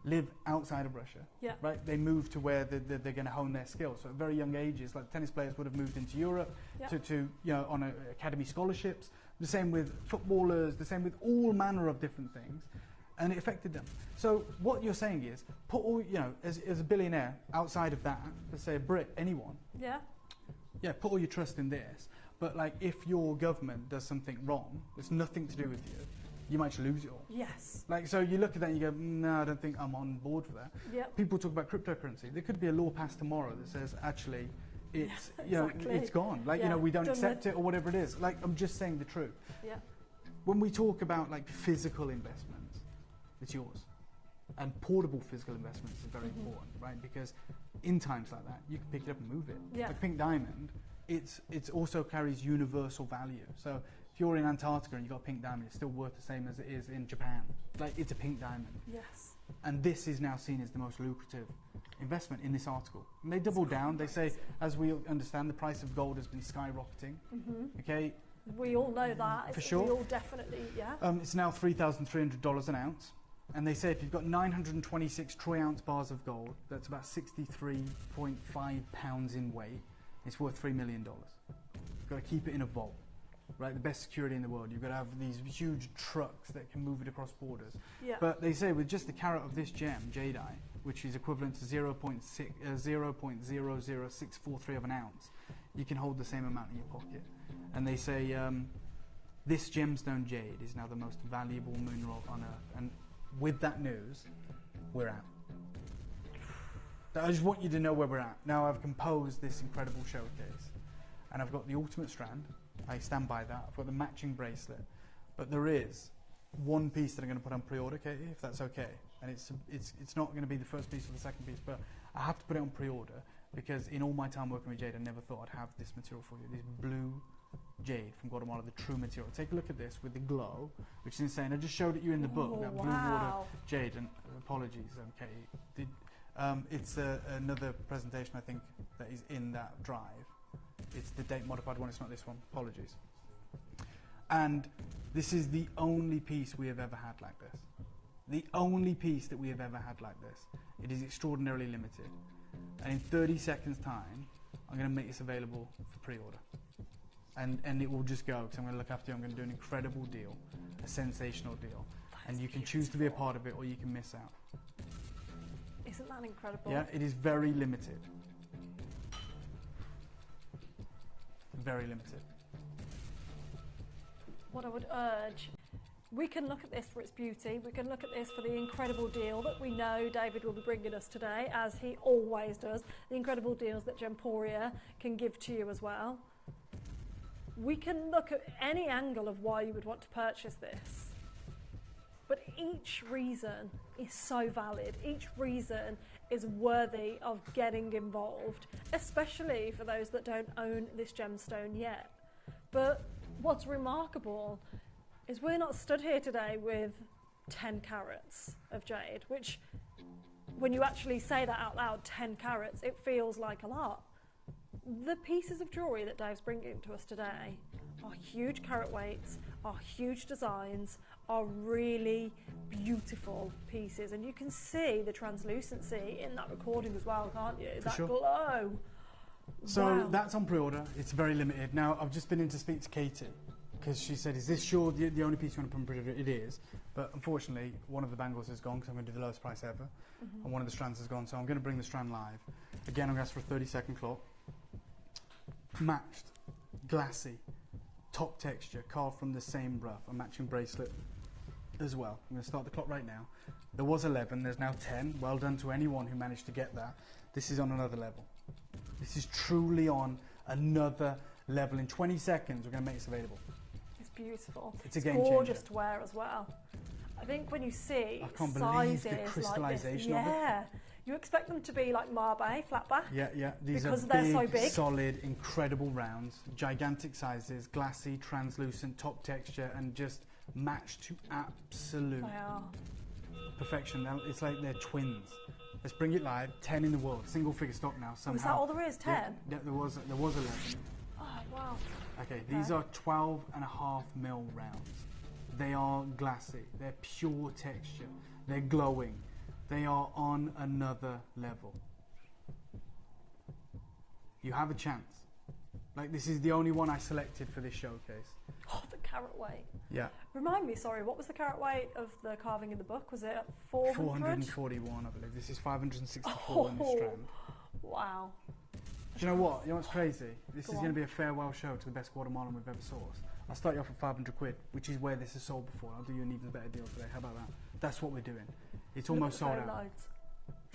live outside of Russia. Yeah. Right? They move to where they're going to hone their skills. So at very young ages, like tennis players would have moved into Europe to on academy scholarships. The same with footballers. The same with all manner of different things, and it affected them. So what you're saying is, put all as a billionaire outside of that, let's say a Brit, anyone. Yeah. Yeah, put all your trust in this. But like, if your government does something wrong, it's nothing to do with you. You might lose it all. Yes. Like, so you look at that and you go, no, I don't think I'm on board for that. Yep. People talk about cryptocurrency. There could be a law passed tomorrow that says, actually, it's exactly. it's gone. Like, we don't accept it or whatever it is. Like, I'm just saying the truth. Yeah. When we talk about like physical investments, it's yours. And portable physical investments is very important, right? Because in times like that, you can pick it up and move it. Yeah. Like Pink Diamond, it's also carries universal value. So if you're in Antarctica and you've got a pink diamond, it's still worth the same as it is in Japan. Like, it's a pink diamond. Yes. And this is now seen as the most lucrative investment in this article. And they double down. They say, as we understand, the price of gold has been skyrocketing. Okay. We all know that. For sure. We all definitely, it's now $3,300 an ounce. And they say if you've got 926 troy ounce bars of gold, that's about 63.5 pounds in weight, it's worth $3 million. You've got to keep it in a vault, right? The best security in the world. You've got to have these huge trucks that can move it across borders. Yeah. But they say with just the carat of this gem, jadeite, which is equivalent to 0.00643 of an ounce, you can hold the same amount in your pocket. And they say this gemstone jade is now the most valuable mineral on Earth. And with that news, we're out. I just want you to know where we're at. Now I've composed this incredible showcase, and I've got the ultimate strand. I stand by that. I've got the matching bracelet, but there is one piece that I'm going to put on pre-order, Katie, if that's okay. And it's not going to be the first piece or the second piece, but I have to put it on pre-order because in all my time working with jade, I never thought I'd have this material for you. This blue jade from Guatemala, the true material. Take a look at this with the glow, which is insane. I just showed it you in the book, that blue water jade, and apologies, Katie. It's another presentation, I think, that is in that drive. It's the date modified one, it's not this one. Apologies. And this is the only piece we have ever had like this. The only piece that we have ever had like this. It is extraordinarily limited. And in 30 seconds' time, I'm going to make this available for pre-order. And it will just go, because I'm going to look after you. I'm going to do an incredible deal, a sensational deal. And you can choose to be a part of it or you can miss out. Isn't that incredible? Yeah, it is very limited. Very limited. What I would urge, we can look at this for its beauty. We can look at this for the incredible deal that we know David will be bringing us today, as he always does. The incredible deals that Gemporia can give to you as well. We can look at any angle of why you would want to purchase this. But each reason is so valid. Each reason is worthy of getting involved, especially for those that don't own this gemstone yet. But what's remarkable is we're not stood here today with 10 carats of jade, which when you actually say that out loud, 10 carats, it feels like a lot. The pieces of jewellery that Dave's bringing to us today are huge carat weights, are huge designs, are really beautiful pieces, and you can see the translucency in that recording as well, can't you? That glow. So that's on pre-order. It's very limited. Now I've just been in to speak to Katie because she said, "Is this sure the only piece you want to put on pre-order?" It is, but unfortunately one of the bangles is gone because I'm going to do the lowest price ever, and one of the strands is gone. So I'm going to bring the strand live. Again, I'm going to ask for a 30-second clock. Matched, glassy, top texture, carved from the same rough. A matching bracelet as well. I'm going to start the clock right now. There was 11, there's now 10. Well done to anyone who managed to get that. This is on another level. This is truly on another level. In 20 seconds, we're going to make this available. It's beautiful. It's a game gorgeous changer. to wear as well. I think when you see I can't believe the sizes crystallization like of this, it. yeah, you expect them to be like Mabe, flat back. Yeah. These because are they're big, so big. solid, incredible rounds, gigantic sizes, glassy, translucent, top texture, and just matched to absolute They are. perfection. It's like they're twins. Let's bring it live. 10 in the world, single figure stock now. Somehow. Was that all there is? 10? Yeah, there was 11. Oh wow. Okay, these are 12.5 mil rounds. They are glassy. They're pure texture. They're glowing. They are on another level. You have a chance. Like, this is the only one I selected for this showcase. Oh, the carat weight. Yeah. Remind me, sorry, what was the carat weight of the carving in the book? Was it 400? 441, I believe. This is 564 in the strand. Wow. Do you know what? You know what's crazy? This Go is on. going to be a farewell show to the best Guatemalan we've ever sourced. I'll start you off at 500 quid, which is where this is sold before. I'll do you an even better deal today. How about that? That's what we're doing. It's Look almost at the sold phone out. lines.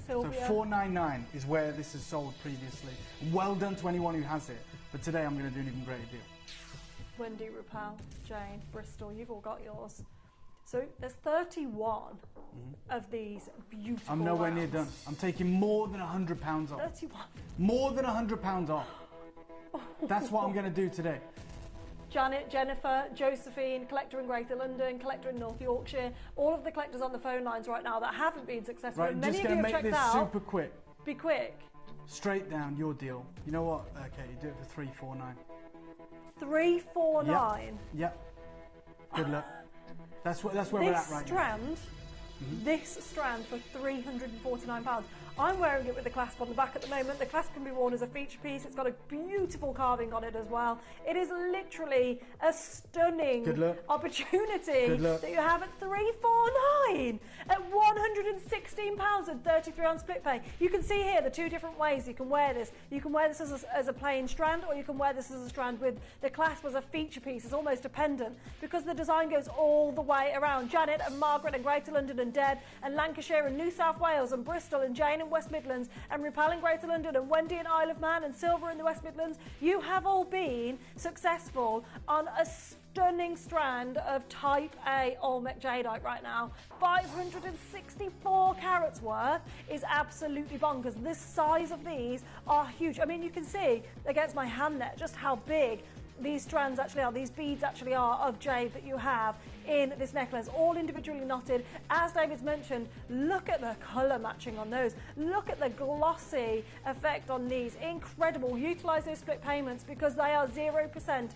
So Sylvia. 499 is where this is sold previously. Well done to anyone who has it. But today I'm going to do an even greater deal. Wendy, Rupal, Jane, Bristol, you've all got yours. So there's 31 of these beautiful I'm nowhere near rounds. done. I'm taking more than £100 off. 31. More than £100 off. That's what I'm going to do today. Janet, Jennifer, Josephine, collector in Greater London, collector in North Yorkshire, all of the collectors on the phone lines right now that haven't been successful. Right, and just many of going you to have make checked this out. super quick. Be quick. Straight down, your deal. You know what? Okay, you do it for 349. 349. Yep. Good luck. That's where we're at right strand, this strand for £349. I'm wearing it with the clasp on the back at the moment. The clasp can be worn as a feature piece. It's got a beautiful carving on it as well. It is literally a stunning Good luck. opportunity Good luck. that you have at £349 at £116 and 33 on split pay. You can see here the two different ways you can wear this. You can wear this as a plain strand, or you can wear this as a strand with the clasp as a feature piece. It's almost a pendant because the design goes all the way around. Janet and Margaret and Greater London and Deb and Lancashire and New South Wales and Bristol and Jane in West Midlands and Rupal in Greater London and Wendy in Isle of Man and Silver in the West Midlands, you have all been successful on a stunning strand of type A Olmec jadeite right now. 564 carats worth is absolutely bonkers. The size of these are huge. I mean, you can see against my hand there just how big these strands actually are, these beads actually are of jade that you have in this necklace, all individually knotted. As David's mentioned, look at the colour matching on those. Look at the glossy effect on these. Incredible. Utilise those split payments because they are 0%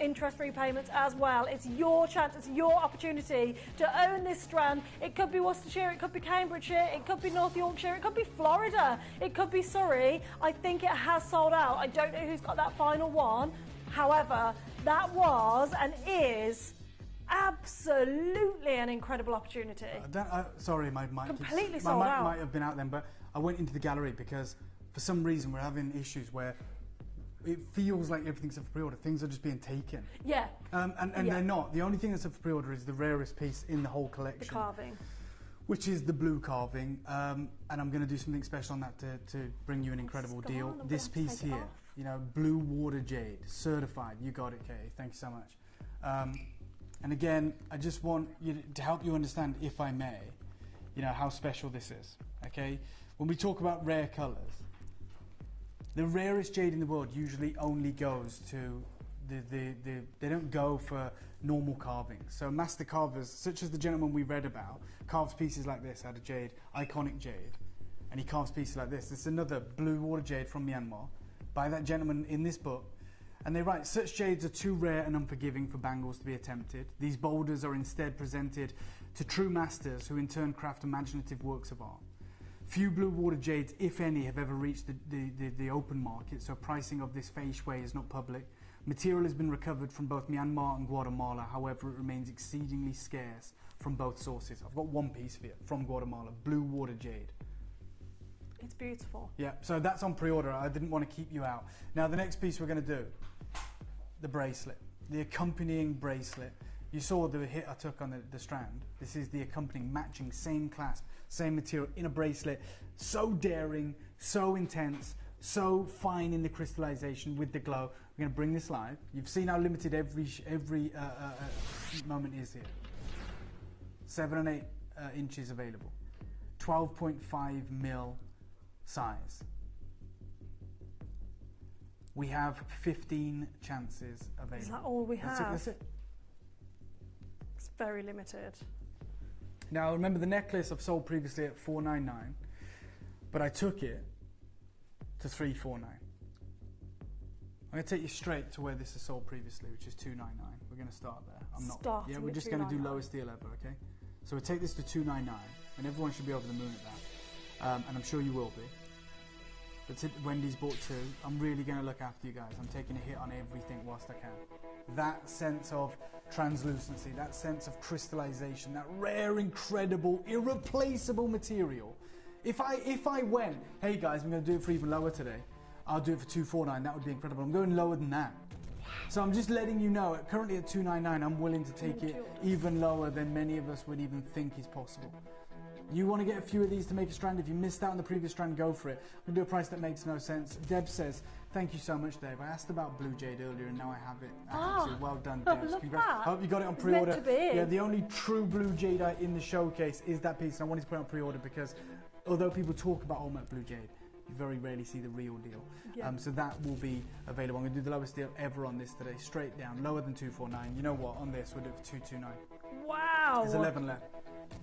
interest-free payments as well. It's your chance, it's your opportunity to own this strand. It could be Worcestershire, it could be Cambridgeshire, it could be North Yorkshire, it could be Florida, it could be Surrey. I think it has sold out. I don't know who's got that final one. However, that was and is absolutely an incredible opportunity. Sorry, my mic. Completely My sold mic out. might have been out then, but I went into the gallery because for some reason we're having issues where it feels like everything's up for pre-order. Things are just being taken. Yeah. And Yeah. they're not. The only thing that's up for pre-order is the rarest piece in the whole collection. The carving. Which is the blue carving. And I'm going to do something special on that to bring you an incredible Go deal. on, I'm This gonna piece take it here, off. you know, blue water jade, certified. You got it, Katie. Thank you so much. And again, I just want you to help you understand, if I may, you know, how special this is. Okay? When we talk about rare colours, the rarest jade in the world usually only goes to they don't go for normal carvings. So master carvers, such as the gentleman we read about, carves pieces like this out of jade, iconic jade, and he carves pieces like this. This is another blue water jade from Myanmar by that gentleman in this book. And they write, such jades are too rare and unforgiving for bangles to be attempted. These boulders are instead presented to true masters who in turn craft imaginative works of art. Few blue water jades, if any, have ever reached the open market, so pricing of this fei shui is not public. Material has been recovered from both Myanmar and Guatemala, however it remains exceedingly scarce from both sources. I've got one piece for you from Guatemala, blue water jade. It's beautiful. Yeah, so that's on pre-order. I didn't want to keep you out. Now the next piece we're going to do, the bracelet, the accompanying bracelet. You saw the hit I took on the strand. This is the accompanying, matching, same clasp, same material in a bracelet. So daring, so intense, so fine in the crystallization with the glow. We're going to bring this live. You've seen how limited every moment is here. 7 and 8 inches available. 12.5 mil size. We have 15 chances available. Is that all we have? That's it. It's very limited. Now, remember the necklace I've sold previously at $499, but I took it to $349. I'm going to take you straight to where this is sold previously, which is $299. We're going to start there. Starting Yeah, we're at just going to do $299. lowest deal ever, okay? So we'll take this to $299, and everyone should be over the moon at that. And I'm sure you will be. But Wendy's bought 2. I'm really going to look after you guys. I'm taking a hit on everything whilst I can. That sense of translucency, that sense of crystallization, that rare, incredible, irreplaceable material. If I went, hey guys, I'm going to do it for even lower today, I'll do it for $249. That would be incredible. I'm going lower than that. So I'm just letting you know, currently at $299, I'm willing to take it even lower than many of us would even think is possible. You want to get a few of these to make a strand. If you missed out on the previous strand, go for it. I'm going to do a price that makes no sense. Deb says, thank you so much, Dave. I asked about Blue Jade earlier and now I have it. Well done, I Deb. love Congrats. that. I hope you got it on It's meant pre-order. to be. Yeah, the only true Blue Jade in the showcase is that piece. And I wanted to put it on pre-order because although people talk about Olmec Blue Jade, you very rarely see the real deal. Yeah. So that will be available. I'm going to do the lowest deal ever on this today, straight down, lower than $249. You know what? On this, we'll do it for $229. Wow. There's 11 left.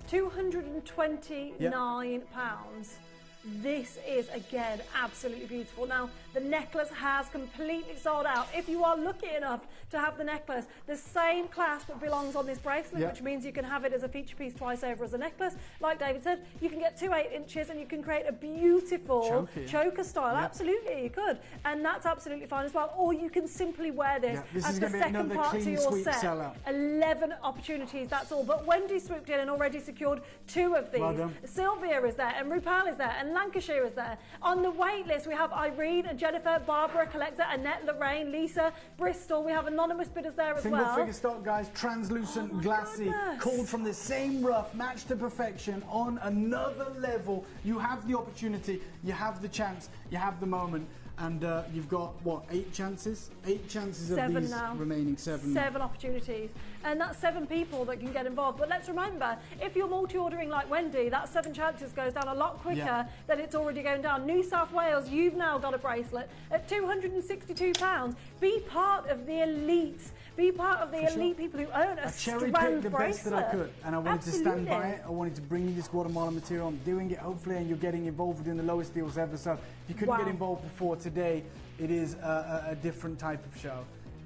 £229. This is, again, absolutely beautiful. Now, the necklace has completely sold out. If you are lucky enough to have the necklace, the same clasp that belongs on this bracelet, which means you can have it as a feature piece twice over as a necklace. Like David said, you can get 2 8 inches and you can create a beautiful choker style. Absolutely, you could. And that's absolutely fine as well. Or you can simply wear this This as is the gonna be second another part to clean your sweep set. sellout. 11 opportunities, that's all. But Wendy swooped in and already secured 2 of these. Well done. Sylvia is there, and Rupal is there, and Lancashire is there. On the wait list, we have Irene and Jennifer, Barbara, Collector, Annette, Lorraine, Lisa, Bristol. We have anonymous bidders there as Single well. figure stock, guys, translucent, glassy, called from the same rough, matched to perfection on another level. You have the opportunity, you have the chance, you have the moment. And you've got, what, 8 chances? 8 chances 7 of these now. remaining 7. 7 opportunities. And that's 7 people that can get involved. But let's remember, if you're multi-ordering like Wendy, that 7 chances goes down a lot quicker than it's already going down. New South Wales, you've now got a bracelet at £262. Be part of the elites. Be part of the elite people who own a Cherry strand picked the best that I bracelet. could, and I wanted to stand by it. I wanted to bring you this Guatemala material. I'm doing it, hopefully, and you're getting involved within the lowest deals ever. So if you couldn't get involved before today, it is a different type of show.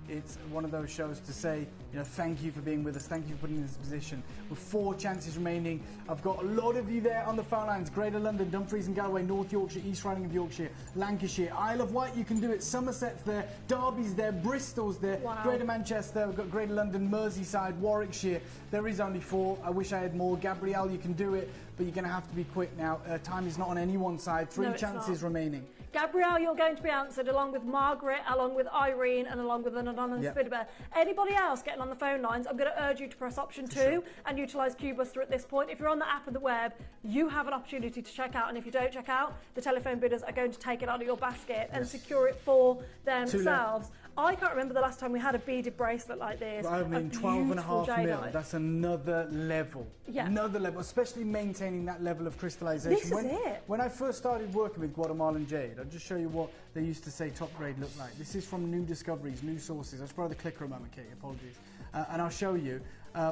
It's one of those shows to say, you know, thank you for being with us. Thank you for putting in this position. With 4 chances remaining, I've got a lot of you there on the phone lines. Greater London, Dumfries and Galloway, North Yorkshire, East Riding of Yorkshire, Lancashire, Isle of Wight, you can do it. Somerset's there, Derby's there, Bristol's there, Greater Manchester, we've got Greater London, Merseyside, Warwickshire. There is only 4. I wish I had more. Gabrielle, you can do it, but you're going to have to be quick now. Time is not on anyone's side. 3 chances remaining. Gabrielle, you're going to be answered along with Margaret, along with Irene, and along with an anonymous bidder. Anybody else getting on the phone lines, I'm going to urge you to press option 2 and utilise QBuster at this point. If you're on the app and the web, you have an opportunity to check out, and if you don't check out, the telephone bidders are going to take it out of your basket and secure it for themselves. I can't remember the last time we had a beaded bracelet like this. I mean, 12.5 mil. That's another level. Yeah. Another level, especially maintaining that level of crystallization. This is it. When I first started working with Guatemalan Jade, I'll just show you what they used to say top grade looked like. This is from New Discoveries, New Sources. I'll just borrow the clicker a moment, Katie, apologies. And I'll show you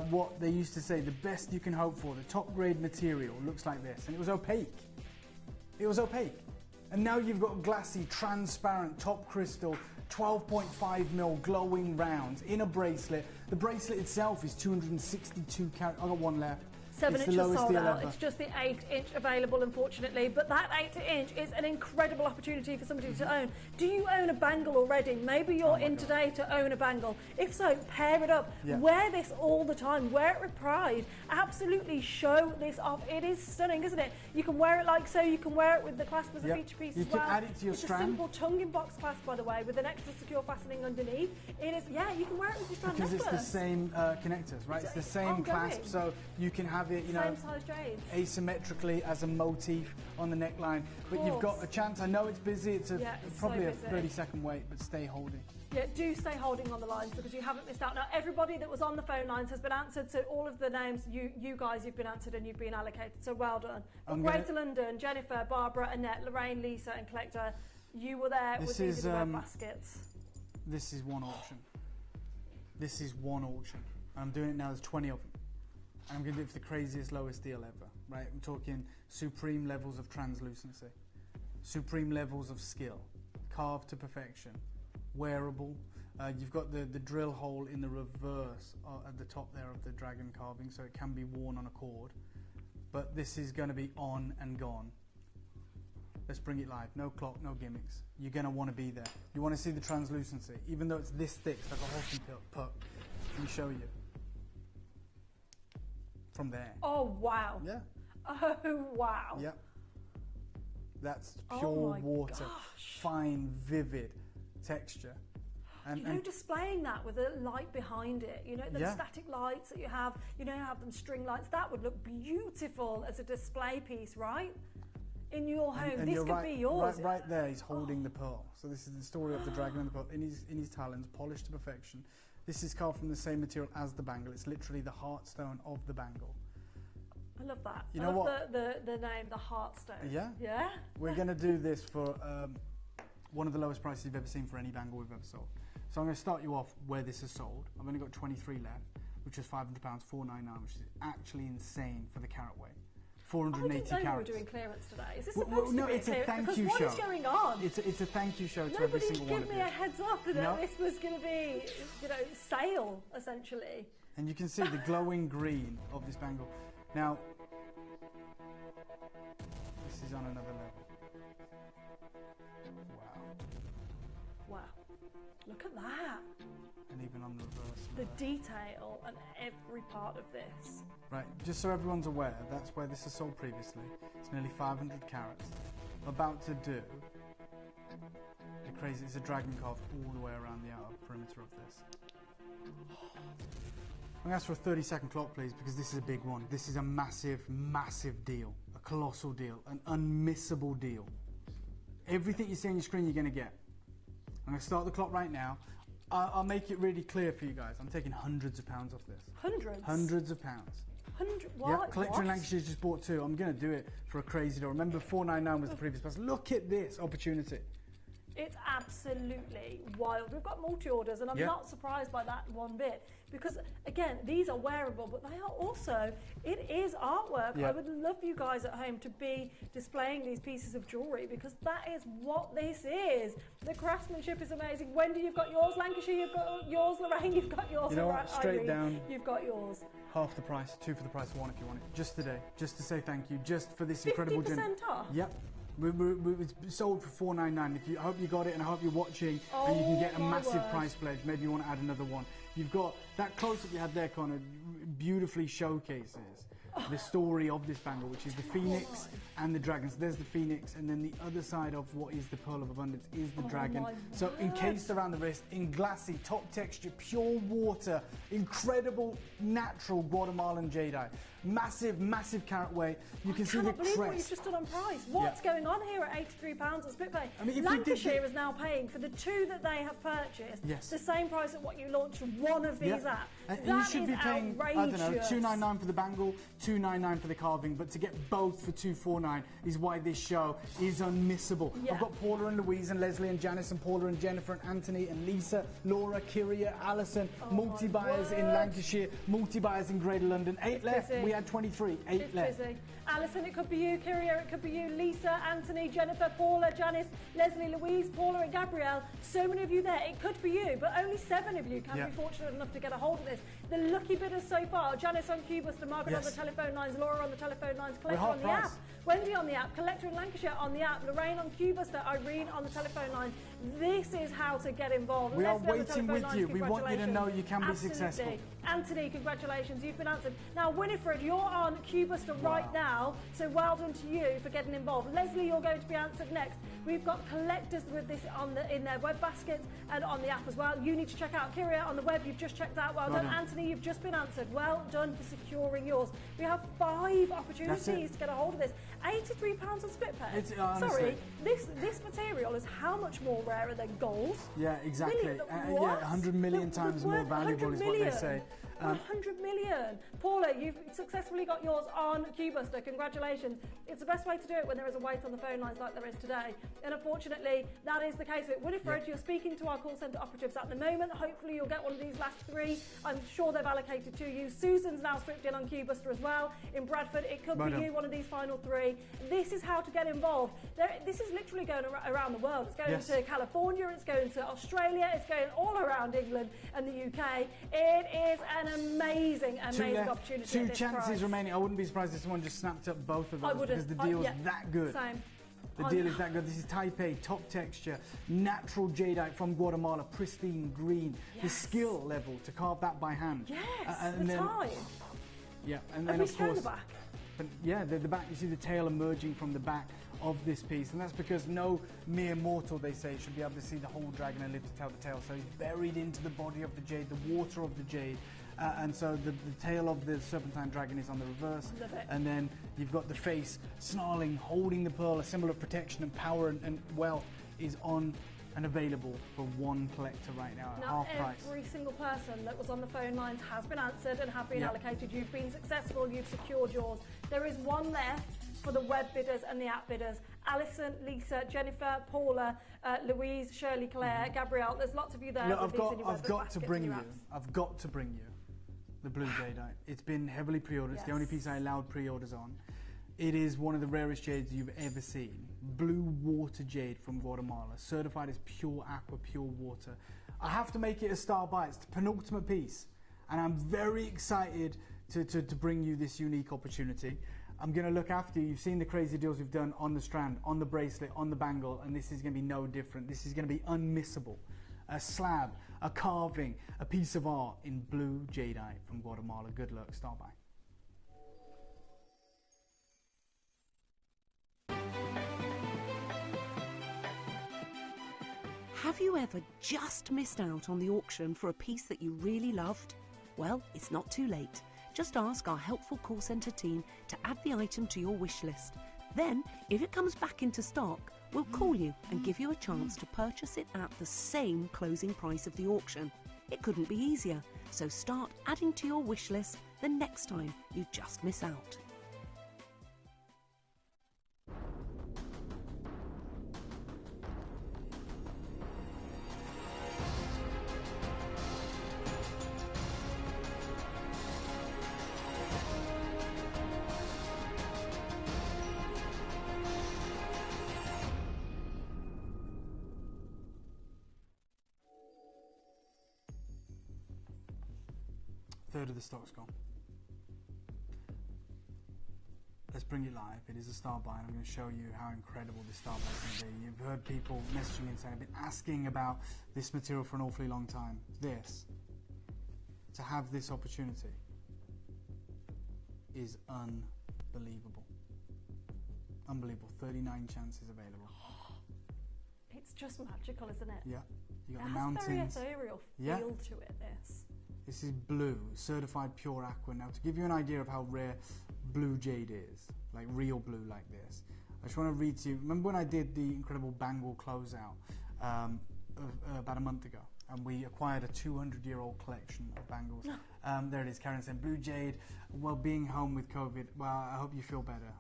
what they used to say, the best you can hope for. The top grade material looks like this. And it was opaque. It was opaque. And now you've got glassy, transparent, top crystal, 12.5 mil glowing rounds in a bracelet. The bracelet itself is 262 carat. I got 1 left. 7 it's inches the lowest sold deal out. ever. It's just the 8-inch available, unfortunately. But that 8-inch is an incredible opportunity for somebody to own. Do you own a bangle already? Maybe you're in today to own a bangle. If so, pair it up. Yeah. Wear this all the time. Wear it with pride. Absolutely show this off. It is stunning, isn't it? You can wear it like so. You can wear it with the clasp as a feature piece You as can well. add it to your it's strand. a simple tongue-in-box clasp, by the way, with an extra secure fastening underneath. It is, you can wear it with your strand Because it's the necklace. same connectors, right? It's the same ongoing. clasp, so you can have have it, you know, same size jades. asymmetrically as a motif on the neckline. But you've got a chance. I know it's busy. It's probably a 30-second wait, but stay holding. Yeah, do stay holding on the lines because you haven't missed out. Now, everybody that was on the phone lines has been answered, so all of the names, you guys, you've been answered and you've been allocated, so well done. But Greater London, Jennifer, Barbara, Annette, Lorraine, Lisa and Collector, you were there with these web baskets. This is one auction. This is one auction. I'm doing it now, there's 20 of them. And I'm going to do it for the craziest, lowest deal ever, right? I'm talking supreme levels of translucency, supreme levels of skill, carved to perfection. Wearable. You've got the drill hole in the reverse at the top there of the dragon carving, so it can be worn on a cord. But this is going to be on and gone. Let's bring it live. No clock, no gimmicks. You're going to want to be there. You want to see the translucency, even though it's this thick, it's like a Holton puck. Let me show you. From there. Oh wow. Yeah. Oh wow. Yep. That's pure water, fine, vivid texture. And displaying that with a light behind it, you know, the static lights that you have them string lights, that would look beautiful as a display piece, right? In your home, and this could be yours. Right there, he's holding the pearl. So this is the story of the dragon and the pearl in his talons, polished to perfection. This is carved from the same material as the bangle. It's literally the heartstone of the bangle. I love that. You know what? The name, the Heartstone. Yeah? Yeah? We're going to do this for one of the lowest prices you've ever seen for any bangle we've ever sold. So I'm going to start you off where this is sold. I've only got 23 left, which is £500, $499, which is actually insane for the carat weight. 480 carats. You were doing clearance today. Is this supposed to be it's a thank you show. What is going on? It's a thank you show to every single one of you. Nobody gave me a heads up that this was going to be, sale, essentially. And you can see the glowing green of this bangle. Now, this is on another level. Wow. Look at that. And even on the reverse. The detail on every part of this. Right, just so everyone's aware, that's where this is sold previously. It's nearly 500 carats. I'm about to do the crazy, it's a dragon carved all the way around the outer perimeter of this. I'm going to ask for a 30-second clock, please, because this is a big one. This is a massive, massive deal. A colossal deal. An unmissable deal. Everything you see on your screen, you're going to get. I'm going to start the clock right now. I'll make it really clear for you guys. I'm taking hundreds of pounds off this. Hundreds? Hundreds of pounds. What? Yeah, Collector in Lancashire just bought 2. I'm going to do it for a crazy deal. Remember, 499 was the previous price. Look at this opportunity. It's absolutely wild. We've got multi-orders, and I'm not surprised by that one bit. Because, again, these are wearable, but they are also, it is artwork. I would love you guys at home to be displaying these pieces of jewellery, because that is what this is. The craftsmanship is amazing. Wendy, you've got yours. Lancashire, you've got yours. Lorraine, you've got yours. You know what? Straight Irene, down. You've got yours. Half the price, 2 for the price of 1 if you want it. Just today. Just to say thank you. Just for this incredible 50% off? Yep. It's sold for $499. I hope you got it, and I hope you're watching, and you can get a massive price pledge. Maybe you want to add another one. You've got that close-up you had there, Connor, beautifully showcases the story of this bangle, which is the phoenix and the dragon. So there's the phoenix, and then the other side of what is the pearl of abundance is the dragon. So encased around the wrist, in glassy, top texture, pure water, incredible natural Guatemalan jadeite. Massive, massive carat weight. You can see the crest. I can't believe what you've just done on price. What's going on here at £83 at split pay? I mean, Lancashire is now paying for the 2 that they have purchased the same price at what you launched one of these at. And that you should be paying, outrageous. I don't know, $299 for the bangle, $299 for the carving, but to get both for $249 is why this show is unmissable. I've got Paula and Louise and Leslie and Janice and Paula and Jennifer and Anthony and Lisa, Laura, Kyria, Alison, multi-buyers in Lancashire, multi-buyers in Greater London. 8 left. Busy. We had 23. 8 left. Busy. Alison, it could be you. Kyria, it could be you. Lisa, Anthony, Jennifer, Paula, Janice, Leslie, Louise, Paula and Gabrielle. So many of you there. It could be you, but only 7 of you can be fortunate enough to get a hold of this. The lucky bidders so far: Janice on Cubuster, Margaret on the telephone lines, Laura on the telephone lines, Collector on the app, Wendy on the app, Collector in Lancashire on the app, Lorraine on Cubuster, Irene on the telephone lines, This is how to get involved. We are Let's go to the waiting telephone with lines. you. We want you to know you can be Absolutely. successful. Anthony, congratulations, you've been answered. Now, Winifred, you're on Cubuster right now, so well done to you for getting involved. Leslie, you're going to be answered next. We've got collectors with this in their web baskets and on the app as well. You need to check out Kyria on the web. You've just checked out. Well done. Anthony, you've just been answered. Well done for securing yours. We have 5 opportunities to get a hold of this. £83 on SplitPay. Sorry, this material is how much more rarer than gold? Yeah, exactly. Yeah, 100 million times more valuable is what they say. 100 million. Paula, you've successfully got yours on Cubuster. Congratulations. It's the best way to do it when there is a wait on the phone lines like there is today. And unfortunately, that is the case of it. Winifred, you're speaking to our call centre operatives at the moment. Hopefully you'll get one of these last 3. I'm sure they've allocated to you. Susan's now stripped in on Cubuster as well. In Bradford, it could be you, one of these final 3. This is how to get involved. This is literally going around the world. It's going to California, it's going to Australia, it's going all around England and the UK. It is an amazing opportunity. 2 chances remaining. I wouldn't be surprised if someone just snapped up both of those because the deal is that good. Same. The deal is that good. This is Taipei, top texture, natural jadeite from Guatemala, pristine green. The skill level to carve that by hand. Yes, and the then, time. Yeah, and Have then we of shown course, the back? But yeah, the back. You see the tail emerging from the back of this piece, and that's because no mere mortal, they say, should be able to see the whole dragon and live to tell the tale. So he's buried into the body of the jade, the water of the jade. And so the tail of the serpentine dragon is on the reverse, and then you've got the face snarling, holding the pearl, a symbol of protection and power and wealth, is on and available for one collector right now at half price. Every single person that was on the phone lines has been answered and have been allocated. You've been successful, you've secured yours. There is one left for the web bidders and the app bidders. Alison, Lisa, Jennifer, Paula, Louise, Shirley, Claire, Gabrielle. There's lots of you there. Look, I've got to bring you the blue jadeite. It's been heavily pre-ordered. It's the only piece I allowed pre-orders on. It is one of the rarest jades you've ever seen. Blue water jade from Guatemala, certified as pure aqua, pure water. I have to make it a star buy. It's the penultimate piece, and I'm very excited to bring you this unique opportunity. I'm going to look after you. You've seen the crazy deals we've done on the strand, on the bracelet, on the bangle, and this is going to be no different. This is going to be unmissable. A slab, a carving, a piece of art in blue jadeite from Guatemala. Good luck, start by. Have you ever just missed out on the auction for a piece that you really loved? Well, it's not too late. Just ask our helpful call centre team to add the item to your wish list. Then, if it comes back into stock, we'll call you and give you a chance to purchase it at the same closing price of the auction. It couldn't be easier, so start adding to your wish list the next time you just miss out. Third of the stock's gone. Let's bring it live. It is a star buy, and I'm going to show you how incredible this star buy can be. You've heard people messaging and saying, I've been asking about this material for an awfully long time. To have this opportunity is unbelievable. Unbelievable. 39 chances available. It's just magical, isn't it? Yeah. You got it the mountains. Has a very ethereal feel to it, this. This is blue, certified pure aqua. Now, to give you an idea of how rare blue jade is, like real blue like this, I just want to read to you. Remember when I did the incredible bangle closeout about a month ago, and we acquired a 200-year-old collection of bangles? There it is, Karen saying, blue jade, well, being home with COVID, well, I hope you feel better,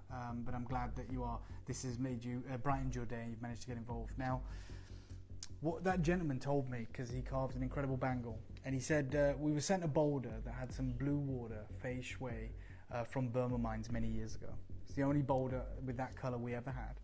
but I'm glad that you are. This has made you, brightened your day, and you've managed to get involved. Now, what that gentleman told me, because he carved an incredible bangle, and he said, we were sent a boulder that had some blue water, fei shui, from Burma mines many years ago. It's the only boulder with that colour we ever had.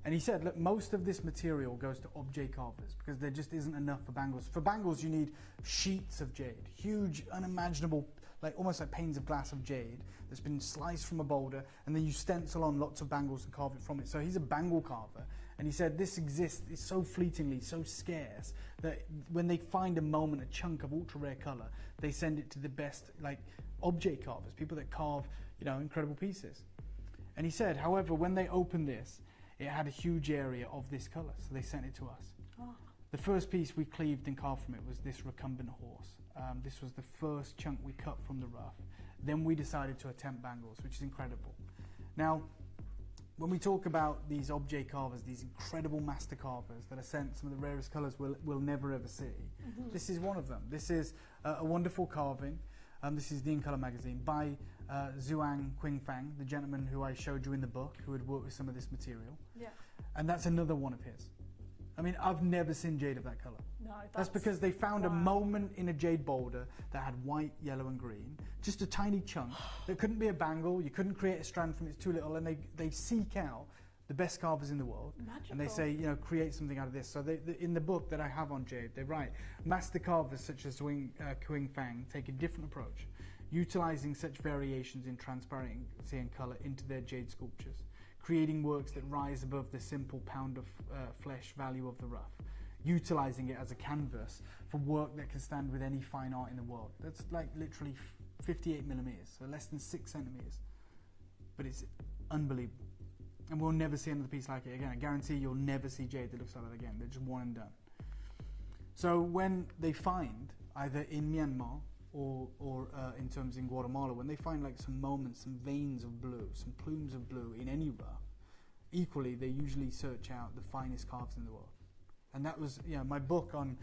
And he said, look, most of this material goes to object carvers because there just isn't enough for bangles. For bangles, you need sheets of jade, huge, unimaginable, like almost like panes of glass of jade that's been sliced from a boulder, and then you stencil on lots of bangles and carve it from it. So he's a bangle carver, And he said this exists, it's so fleetingly, so scarce, that when they find a moment, a chunk of ultra rare colour, they send it to the best object carvers, people that carve, incredible pieces. And he said, however, when they opened this, it had a huge area of this colour, so they sent it to us. Oh. The first piece we cleaved and carved from it was this recumbent horse. This was the first chunk we cut from the rough. Then we decided to attempt bangles, which is incredible. Now, when we talk about these object carvers, these incredible master carvers that are sent some of the rarest colours we'll never ever see, this is one of them. This is a wonderful carving. This is the In Colour magazine by Zhuang Qingfang, the gentleman who I showed you in the book, who had worked with some of this material. Yeah. And that's another one of his. I mean, I've never seen jade of that colour. No, that's because they found a moment in a jade boulder that had white, yellow and green, just a tiny chunk that couldn't be a bangle, you couldn't create a strand from it, it's too little, and they seek out the best carvers in the world. Magical. And they say, create something out of this. So in the book that I have on jade, they write, master carvers such as Qingfang take a different approach, utilising such variations in transparency and colour into their jade sculptures, creating works that rise above the simple pound of flesh value of the rough, utilising it as a canvas for work that can stand with any fine art in the world. That's like literally 58 millimetres, so less than 6 centimetres. But it's unbelievable. And we'll never see another piece like it again. I guarantee you'll never see jade that looks like that again. They're just one and done. So when they find, either in Myanmar or in terms in Guatemala, when they find some moments, some veins of blue, some plumes of blue in any rough, equally they usually search out the finest carves in the world. And that was, my book on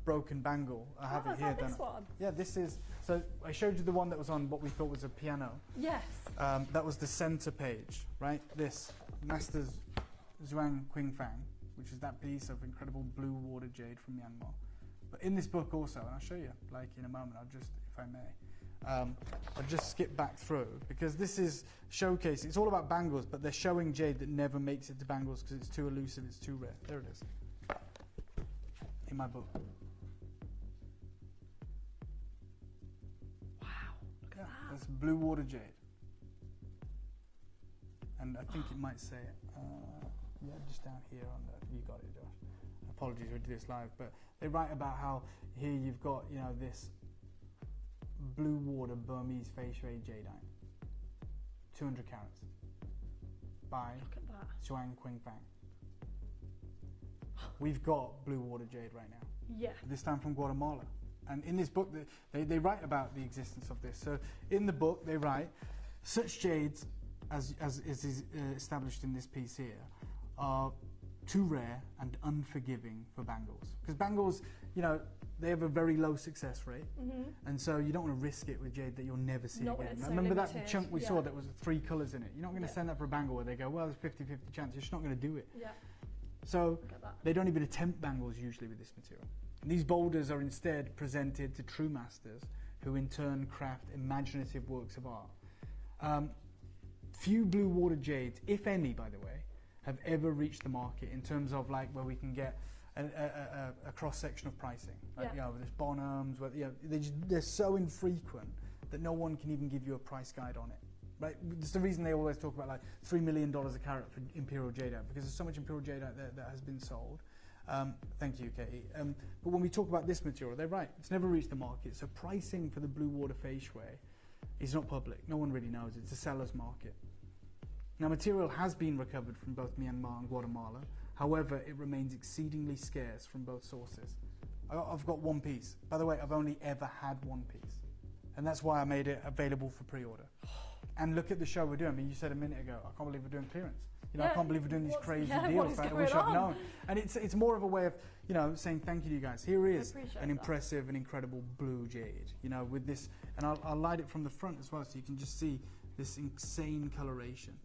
broken bangle. I have it here. This one? Yeah, this is. So I showed you the one that was on what we thought was a piano. Yes. That was the center page, right? This Master Zhuang Qingfang, which is that piece of incredible blue water jade from Myanmar. But in this book also, and I'll show you in a moment, if I may, I'll just skip back through, because this is showcasing, it's all about bangles, but they're showing jade that never makes it to bangles because it's too elusive, it's too rare. There it is, in my book. Wow, look at that. That's blue water jade. And I think it might say, just down here on the, you got it, Josh. Apologies, we did this live, but they write about how here you've got, this blue water Burmese fei shui jadeite, 200 carats, by Zhuang Qingfang. We've got blue water jade right now. Yeah. This time from Guatemala. And in this book, they write about the existence of this. So in the book, they write, such jades, as is established in this piece here, are too rare and unforgiving for bangles. Because bangles, they have a very low success rate. And so you don't want to risk it with jade that you'll never see again. Remember that chunk we saw that was 3 colours in it? You're not going to send that for a bangle where they go, well, there's 50-50 chance. You're just not going to do it. Yeah. So they don't even attempt bangles usually with this material. And these boulders are instead presented to true masters who in turn craft imaginative works of art. Few blue water jades, if any, by the way, have ever reached the market in terms of where we can get a cross-section of pricing. There's Bonhams, they're so infrequent that no one can even give you a price guide on it. Right? It's the reason they always talk about $3 million a carat for imperial jadeite, because there's so much imperial jadeite that has been sold. Thank you, Katie. But when we talk about this material, they're right. It's never reached the market. So pricing for the blue water fei shui is not public. No one really knows. It's a seller's market. Now, material has been recovered from both Myanmar and Guatemala. However, it remains exceedingly scarce from both sources. I've got one piece. By the way, I've only ever had one piece. And that's why I made it available for pre-order. And look at the show we're doing. I mean, you said a minute ago, I can't believe we're doing clearance. I can't believe we're doing these crazy deals. I wish I'd known. And it's more of a way of, saying thank you to you guys. Here is an impressive and incredible blue jade, with this. And I'll light it from the front as well so you can just see this insane coloration.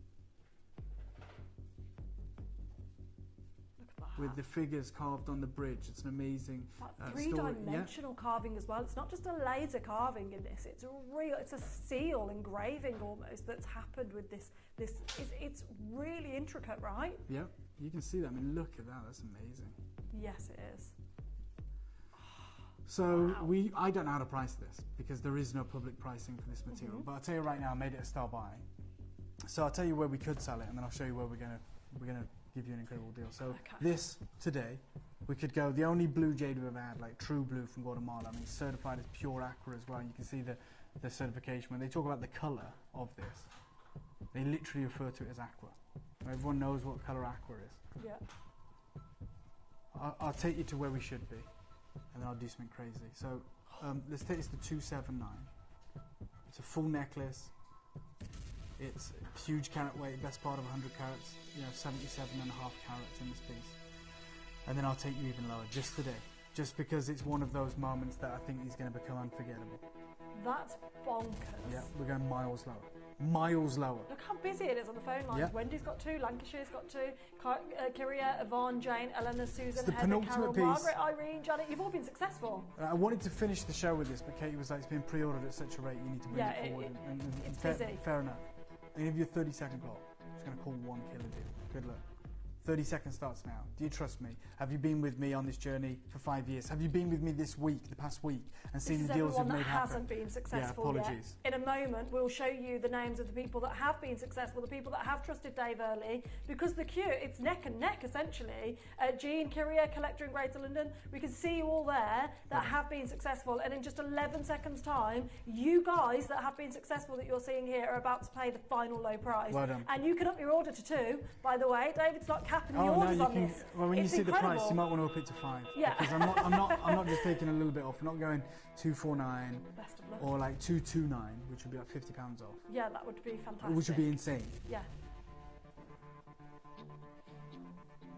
With the figures carved on the bridge. It's an amazing three-dimensional carving as well. It's not just a laser carving in this. It's it's a seal engraving almost that's happened with this. It's really intricate, right? Yeah, you can see that. I mean, look at that. That's amazing. Yes, it is. So I don't know how to price this because there is no public pricing for this material. But I'll tell you right now, I made it a style buy. So I'll tell you where we could sell it, and then I'll show you where we're gonna give you an incredible deal. So this today, we could go, the only blue jade we've ever had, like true blue from Guatemala. I mean, certified as pure aqua as well. You can see the certification. When they talk about the colour of this, they literally refer to it as aqua. Everyone knows what colour aqua is. Yeah. I'll take you to where we should be, and then I'll do something crazy. So let's take this to 279. It's a full necklace. It's a huge carat weight, best part of 100 carats. 77.5 carats in this piece. And then I'll take you even lower, just today, just because it's one of those moments that I think is going to become unforgettable. That's bonkers. Yeah, we're going miles lower. Miles lower. Look how busy it is on the phone lines. Yeah. Wendy's got 2, Lancashire's got 2, Kyria, Yvonne, Jane, Elena, Susan, the Heather, penultimate Carol, piece. Margaret, Irene, Janet. You've all been successful. I wanted to finish the show with this, but Katie was like, it's been pre-ordered at such a rate, you need to bring it forward. And it's fair, busy. Fair enough. I'm going to give you a 30-second clock. I'm just going to call one killer deal. Good luck. 30 seconds starts now. Do you trust me? Have you been with me on this journey for 5 years? Have you been with me this week, the past week, and seen the deals we've made happen? Hasn't been successful yeah, apologies. yet. In a moment, we'll show you the names of the people that have been successful, the people that have trusted Dave early, because the queue, it's neck and neck, essentially. Jean, Kyria, Collector in Greater London, we can see you all there that have been successful, and in just 11 seconds' time, you guys that have been successful that you're seeing here are about to pay the final low price. Well done. And you can up your order to 2, by the way. David's not capping the orders on this. Well, when It's you see incredible. the price, you might want to up it to 5. Yeah. Because I'm not just taking a little bit off. I'm not going 249 Best of luck. or like 229, which would be like £50 off. Yeah, that would be fantastic. Which would be insane. Yeah.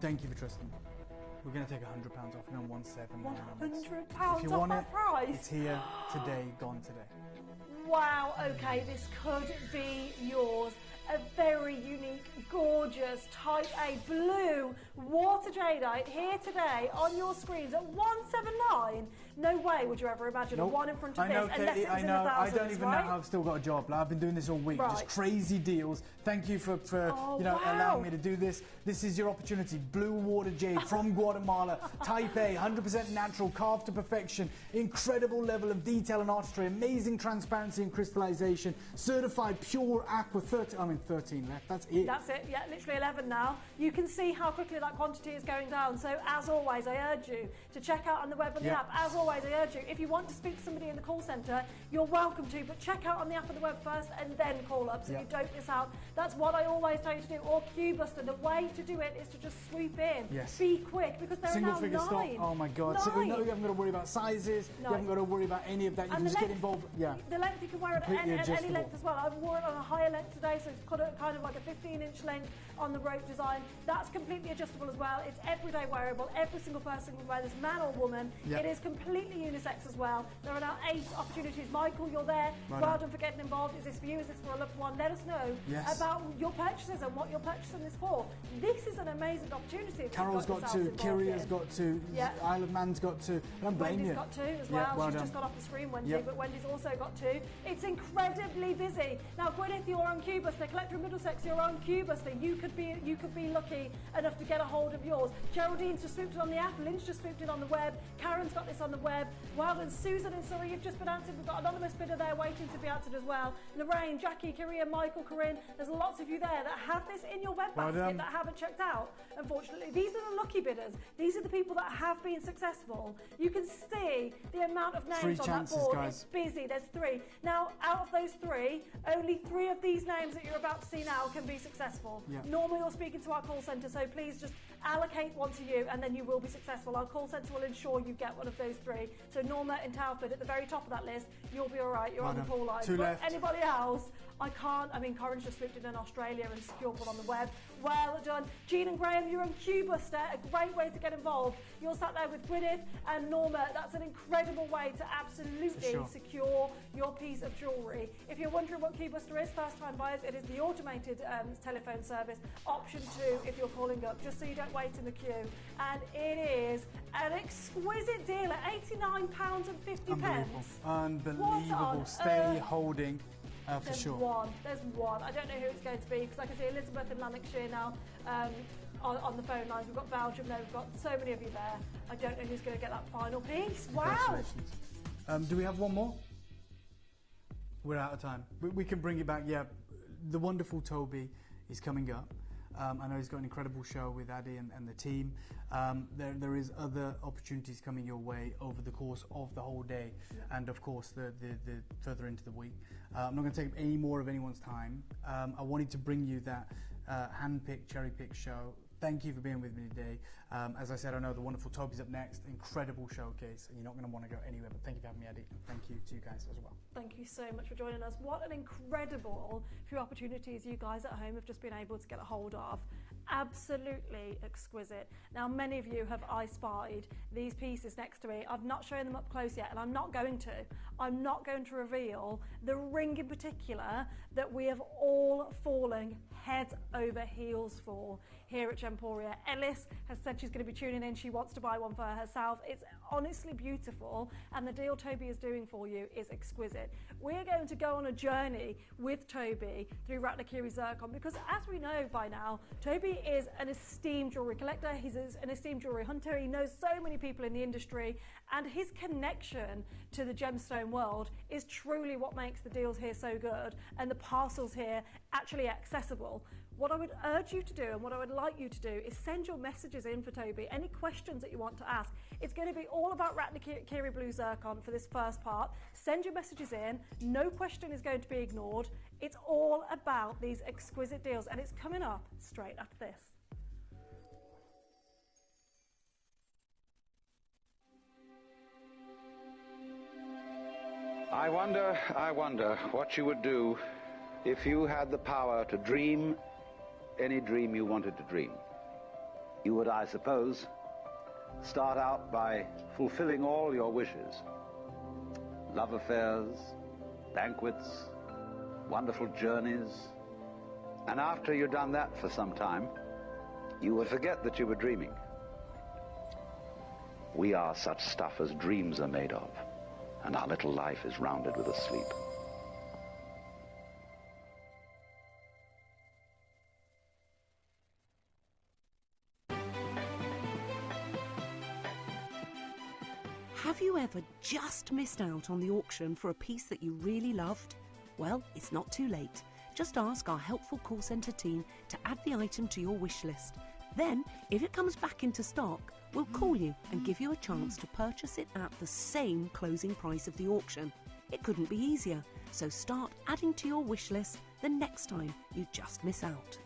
Thank you for trusting me. We're going to take £100 off. We're going 179. £100 If you off want that it, price? it's here today, gone today. Wow, okay, this could be yours. A very unique, gorgeous, type A blue water jadeite here today on your screens at 179. No way would you ever imagine a one in front of I know, this unless Katie, it was I in know. the thousands, I don't even right? know how I've still got a job. Like, I've been doing this all week. Right. Just crazy deals. Thank you for wow. allowing me to do this. This is your opportunity. Blue water jade from Guatemala, type A, 100% natural, carved to perfection. Incredible level of detail and artistry. Amazing transparency and crystallization. Certified pure aqua. 13 left. That's it. That's it, yeah, literally 11 now. You can see how quickly that quantity is going down. So as always, I urge you to check out on the web and the app. As always, I urge you, if you want to speak to somebody in the call centre, you're welcome to, but check out on the app and the web first and then call up so you don't miss out. That's what I always tell you to do. Or QBuster, the way to do it is to just swoop in. Yes. Be quick, because there Single are now figure 9. stock. Oh my God. So, no, you haven't got to worry about sizes. No. You haven't got to worry about any of that. You And can the just get length- involved. Yeah. The length you can wear it at Completely any adjustable. length as well. I've worn it on a higher length today, so it's got a kind of like a 15-inch length on the rope design. That's completely adjustable as well. It's everyday wearable. Every single person can wear this, man or woman. Yep. It is completely unisex as well. There are now 8 opportunities. Michael, you're there. Right well on. done for getting involved. Is this for you? Is this for a loved one? Let us know Yes. about your purchases and what you're purchasing this for. This is an amazing opportunity. that Carol's you've got yourselves 2, involved Kyria's in. got 2, Yeah. Isle of Man's got 2. I don't blame Wendy's you. got 2 as well. Yeah, well She's done. just got off the screen, Wendy, Yep. but Wendy's also got 2. It's incredibly busy. Now, Gwyneth, you're on QBuster. Collector in Middlesex, you're on QBuster. You could be lucky enough to get a hold of yours. Geraldine's just swooped in on the app. Lynn's just swooped in on the web. Karen's got this on the web. Well done, Susan and Surrey, you've just been answered. We've got an anonymous bidder there waiting to be answered as well. Lorraine, Jackie, Kyria, Michael, Corinne. There's lots of you there that have this in your web Well basket done. that haven't checked out. Unfortunately, these are the lucky bidders. These are the people that have been successful. You can see the amount of names 3 on chances, that board. guys. It's busy. There's 3. Now, out of those 3, only 3 of these names that you're about to see now can be successful. Yeah. Normally, you're speaking to our call centre, so please just allocate one to you, and then you will be successful. Our call centre will ensure you get one of those 3. So Norma in Telford at the very top of that list, you'll be all right. You're Well on the done. call line. 2 But left. anybody else, I can't. I mean, Corinne's just swooped in Australia and secured one on the web. Well done. Jean and Graham, you're on QBuster. A great way to get involved. You're sat there with Gwyneth and Norma. That's an incredible way to absolutely Sure. secure your piece of jewellery. If you're wondering what QBuster is, first time buyers, it is the automated telephone service. Option 2 if you're calling up, just so you don't wait in the queue. And it is an exquisite deal at £89.50. Unbelievable. What on Stay earth? holding for There's sure. There's one. I don't know who it's going to be, because I can see Elizabeth in Lanarkshire now on the phone lines. We've got Belgium there. We've got so many of you there. I don't know who's going to get that final piece. Wow. Congratulations. Do we have one more? We're out of time. We can bring it back. Yeah, the wonderful Toby is coming up. I know he's got an incredible show with Addy and the team. There is other opportunities coming your way over the course of the whole day, and of course the further into the week. I'm not going to take up any more of anyone's time. I wanted to bring you that hand-picked, cherry-picked show. Thank you for being with me today. As I said, I know the wonderful Toby's up next. Incredible showcase, and you're not going to want to go anywhere. But thank you for having me, Addy. And thank you to you guys as well. Thank you so much for joining us. What an incredible few opportunities you guys at home have just been able to get a hold of. Absolutely exquisite. Now, many of you have I-spied these pieces next to me. I've not shown them up close yet, and I'm not going to. I'm not going to reveal the ring in particular that we have all fallen head over heels for here at Gemporia. Ellis has said she's going to be tuning in. She wants to buy one for herself. It's honestly beautiful, and the deal Toby is doing for you is exquisite. We're going to go on a journey with Toby through Ratnakiri Zircon, because as we know by now, Toby is an esteemed jewellery collector. He's an esteemed jewellery hunter. He knows so many people in the industry, and his connection to the gemstone world is truly what makes the deals here so good and the parcels here actually accessible. What I would urge you to do, and what I would like you to do, is send your messages in for Toby. Any questions that you want to ask. It's going to be all about Ratnakiri Blue Zircon for this first part. Send your messages in. No question is going to be ignored. It's all about these exquisite deals, and it's coming up straight after this. I wonder what you would do if you had the power to dream any dream you wanted to dream. You would, I suppose, start out by fulfilling all your wishes. Love affairs, banquets, wonderful journeys. And after you'd done that for some time, you would forget that you were dreaming. We are such stuff as dreams are made of, and our little life is rounded with a sleep. Have you ever just missed out on the auction for a piece that you really loved? Well, it's not too late. Just ask our helpful call centre team to add the item to your wish list. Then, if it comes back into stock, we'll call you and give you a chance to purchase it at the same closing price of the auction. It couldn't be easier, so start adding to your wish list the next time you just miss out.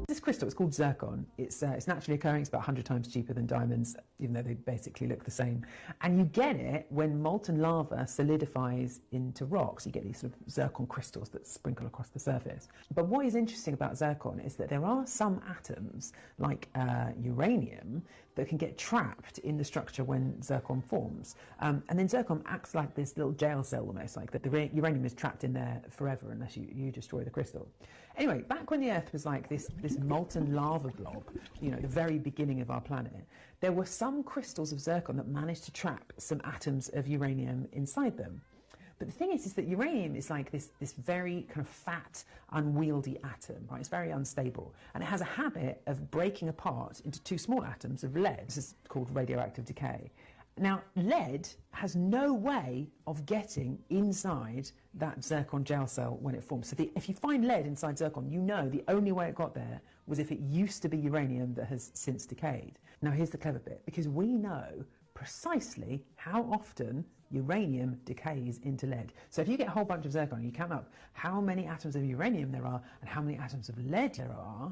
This crystal, it's called zircon. It's naturally occurring. It's about 100 times cheaper than diamonds, even though they basically look the same. And you get it when molten lava solidifies into rocks. You get these sort of zircon crystals that sprinkle across the surface. But what is interesting about zircon is that there are some atoms, like uranium, that can get trapped in the structure when zircon forms. And then zircon acts like this little jail cell almost, like that the uranium is trapped in there forever unless you destroy the crystal. Anyway, back when the Earth was like this molten lava blob, you know, the very beginning of our planet, there were some crystals of zircon that managed to trap some atoms of uranium inside them. But the thing is that uranium is like this very kind of fat, unwieldy atom, right? It's very unstable. And it has a habit of breaking apart into two small atoms of lead. This is called radioactive decay. Now, lead has no way of getting inside that zircon gel cell when it forms. So if you find lead inside zircon, you know the only way it got there was if it used to be uranium that has since decayed. Now, here's the clever bit, because we know precisely how often uranium decays into lead. So if you get a whole bunch of zircon and you count up how many atoms of uranium there are and how many atoms of lead there are,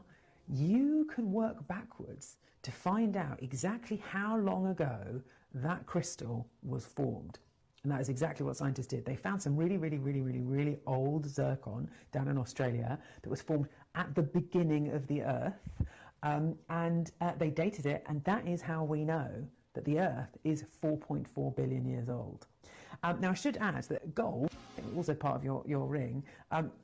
you can work backwards to find out exactly how long ago that crystal was formed. And that is exactly what scientists did. They found some really old zircon down in Australia that was formed at the beginning of the Earth. And they dated it, and that is how we know that the Earth is 4.4 billion years old. Now, I should add that gold, also part of your ring,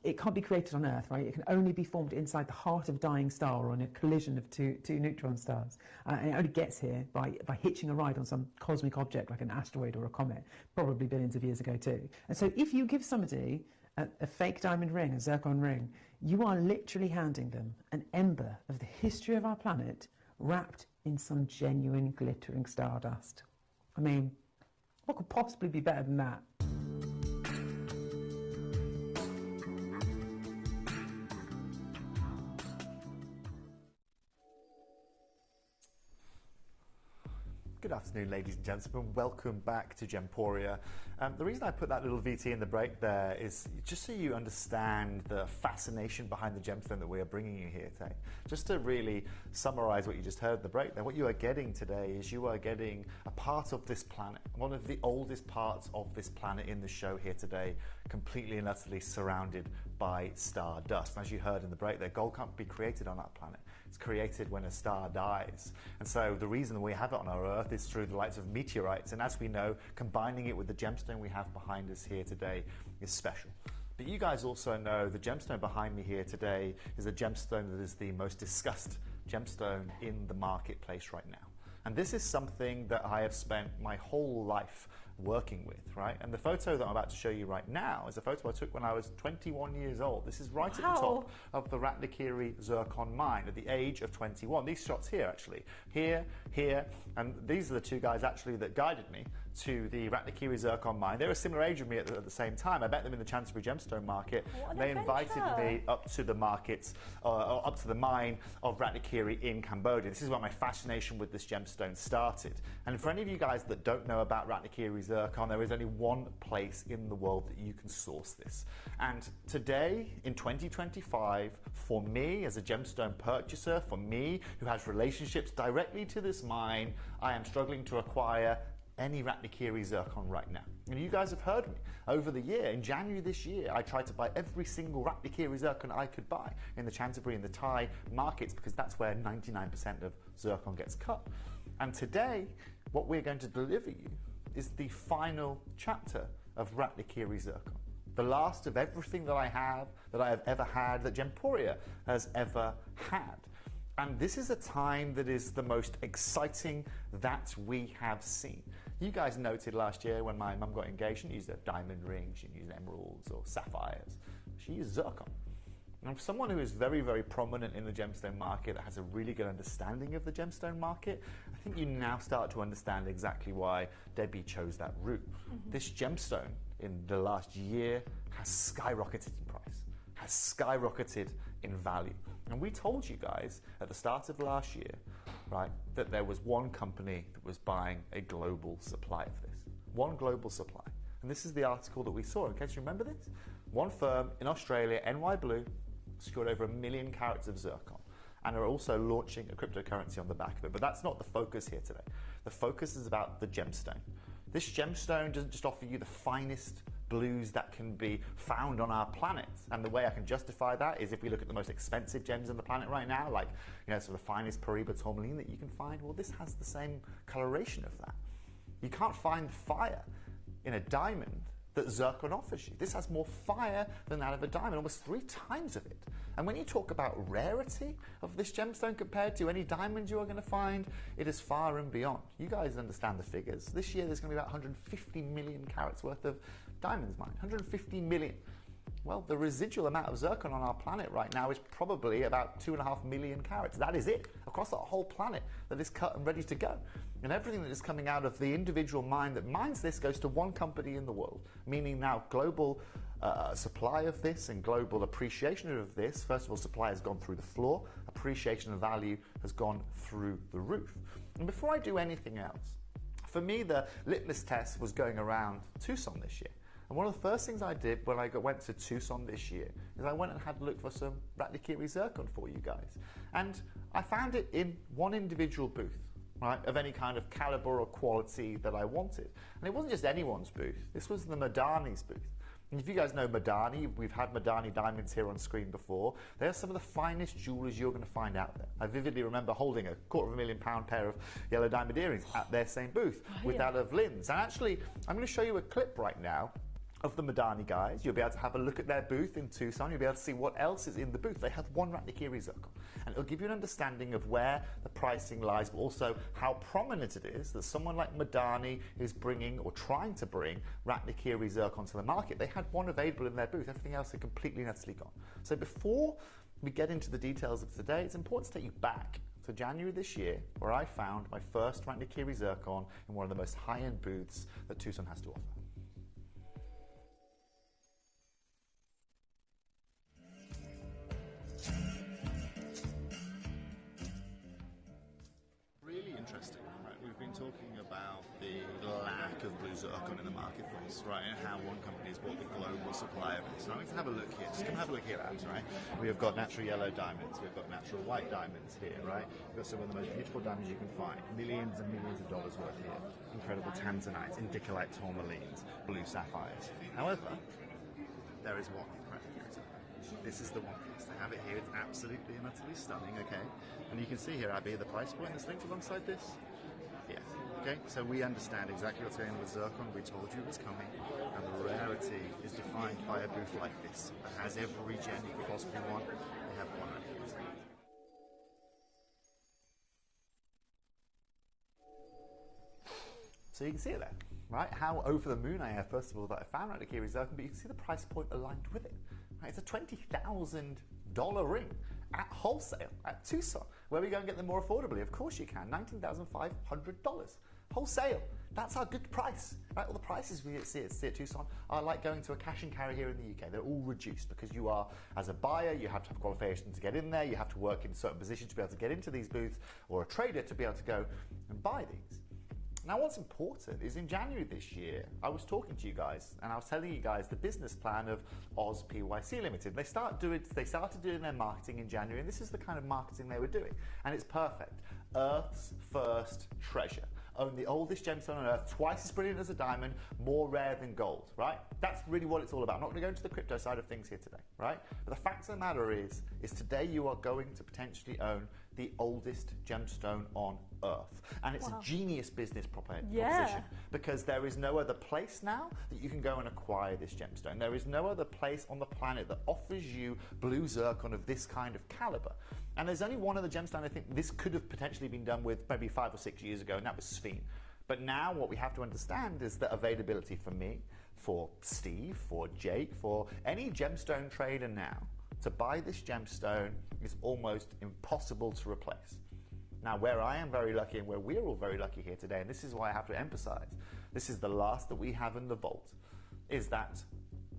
it can't be created on Earth, right? It can only be formed inside the heart of a dying star or in a collision of two neutron stars. And it only gets here by hitching a ride on some cosmic object like an asteroid or a comet, probably billions of years ago too. And so if you give somebody a fake diamond ring, a zircon ring, you are literally handing them an ember of the history of our planet wrapped in some genuine glittering stardust. I mean, what could possibly be better than that? Good afternoon, ladies and gentlemen. Welcome back to Gemporia. The reason I put that little VT in the break there is just so you understand the fascination behind the gemstone that we are bringing you here today. Just to really summarize what you just heard in the break there, what you are getting today is you are getting a part of this planet, one of the oldest parts of this planet in the show here today, completely and utterly surrounded by stardust. And as you heard in the break there, gold can't be created on our planet. It's created when a star dies. And so the reason we have it on our Earth is through the likes of meteorites. And as we know, combining it with the gemstone we have behind us here today is special. But you guys also know the gemstone behind me here today is a gemstone that is the most discussed gemstone in the marketplace right now. And this is something that I have spent my whole life working with, right? And the photo that I'm about to show you right now is a photo I took when I was 21 years old. This is right at the top of the Ratnakiri zircon mine at the age of 21. These shots here, actually. Here, and these are the two guys actually that guided me to the Ratnakiri zircon mine. They were a similar age of me at the same time. I met them in the Chancery Gemstone Market. And they invited me up to the markets, up to the mine of Ratnakiri in Cambodia. This is where my fascination with this gemstone started. And for any of you guys that don't know about Ratnakiri zircon, there is only one place in the world that you can source this. And today, in 2025, for me as a gemstone purchaser, for me who has relationships directly to this mine, I am struggling to acquire any Ratnakiri zircon right now. And you guys have heard me over the year. In January this year, I tried to buy every single Ratnakiri zircon I could buy in the Chancery and the Thai markets because that's where 99% of zircon gets cut. And today, what we're going to deliver you is the final chapter of Ratnakiri zircon. The last of everything that I have ever had, that Gemporia has ever had. And this is a time that is the most exciting that we have seen. You guys noted last year when my mum got engaged, she used a diamond ring, she used emeralds or sapphires. She used zircon. And for someone who is very, very prominent in the gemstone market, that has a really good understanding of the gemstone market, I think you now start to understand exactly why Debbie chose that route. This gemstone in the last year has skyrocketed in price, has skyrocketed in value. And we told you guys at the start of last year, right, that there was one company that was buying a global supply of this. One global supply. And this is the article that we saw, in case you remember this. One firm in Australia, NY Blue, secured over 1 million carats of zircon and are also launching a cryptocurrency on the back of it. But that's not the focus here today. The focus is about the gemstone. This gemstone doesn't just offer you the finest blues that can be found on our planet. And the way I can justify that is if we look at the most expensive gems on the planet right now, like, you know, some of the finest Paraiba tourmaline that you can find, well, this has the same coloration of that. You can't find fire in a diamond that zircon offers you. This has more fire than that of a diamond, almost 3 times of it. And when you talk about rarity of this gemstone compared to any diamond you are going to find, it is far and beyond. You guys understand the figures. This year there's going to be about 150 million carats worth of diamonds mined. 150 million. Well, the residual amount of zircon on our planet right now is probably about 2.5 million carats. That is it, across the whole planet, that is cut and ready to go. And everything that is coming out of the individual mine that mines this goes to one company in the world, meaning now global supply of this and global appreciation of this. First of all, supply has gone through the floor, appreciation of value has gone through the roof. And before I do anything else, for me, the litmus test was going around Tucson this year. And one of the first things I did when I went to Tucson this year is I went and had a look for some Ratnakiri zircon for you guys. And I found it in one individual booth, right, of any kind of caliber or quality that I wanted. And it wasn't just anyone's booth. This was the Madani's booth. And if you guys know Madani, we've had Madani diamonds here on screen before. They're some of the finest jewelers you're going to find out there. I vividly remember holding a £250,000 pair of yellow diamond earrings at their same booth with that of Lynn's. And actually, I'm going to show you a clip right now of the Madani guys. You'll be able to have a look at their booth in Tucson. You'll be able to see what else is in the booth. They have one Ratnakiri zircon. And it'll give you an understanding of where the pricing lies, but also how prominent it is that someone like Madani is bringing or trying to bring Ratnakiri zircon to the market. They had one available in their booth. Everything else had completely and utterly gone. So before we get into the details of today, it's important to take you back to January this year, where I found my first Ratnakiri zircon in one of the most high-end booths that Tucson has to offer. Interesting, right? We've been talking about the lack of blue zircon in the marketplace, right? And how one company has bought the global supply of it. So I'm going to have a look here. Just come have a look here, Abs, right? We have got natural yellow diamonds. We've got natural white diamonds here, right? We've got some of the most beautiful diamonds you can find. Millions and millions of dollars worth here. Incredible tanzanites, indicolite tourmalines, blue sapphires. However, there is one. This is the one piece. To have it here, it's absolutely and utterly stunning, okay? And you can see here, Abby, the price point that's linked alongside this. Yeah, okay? So we understand exactly what's going on with zircon. We told you it was coming. And the rarity is defined by a booth like this that has every gem you could possibly want. They have one right here. So you can see it there, right? How over the moon I am, first of all, that I found Ratnakiri zircon, but you can see the price point aligned with it. Right, it's a $20,000 ring at wholesale at Tucson. Where we go and get them more affordably? Of course you can. $19,500 wholesale. That's our good price. Right? All the prices we see at Tucson are like going to a cash and carry here in the UK. They're all reduced because you are, as a buyer, you have to have qualifications to get in there. You have to work in certain positions to be able to get into these booths, or a trader to be able to go and buy these. Now, what's important is in January this year, I was talking to you guys and I was telling you guys the business plan of Oz PYC Limited. They started doing their marketing in January, and this is the kind of marketing they were doing. And it's perfect. Earth's first treasure. Own the oldest gemstone on Earth, twice as brilliant as a diamond, more rare than gold, right? That's really what it's all about. I'm not going to go into the crypto side of things here today, right? But the fact of the matter is today you are going to potentially own the oldest gemstone on Earth. And it's a genius business proposition, because there is no other place now that you can go and acquire this gemstone. There is no other place on the planet that offers you blue zircon of this kind of caliber. And there's only one other gemstone I think this could have potentially been done with maybe 5 or 6 years ago, and that was Sphene. But now what we have to understand is that availability for me, for Steve, for Jake, for any gemstone trader now, to buy this gemstone is almost impossible to replace. Now, where I am very lucky and where we're all very lucky here today, and this is why I have to emphasize, this is the last that we have in the vault, is that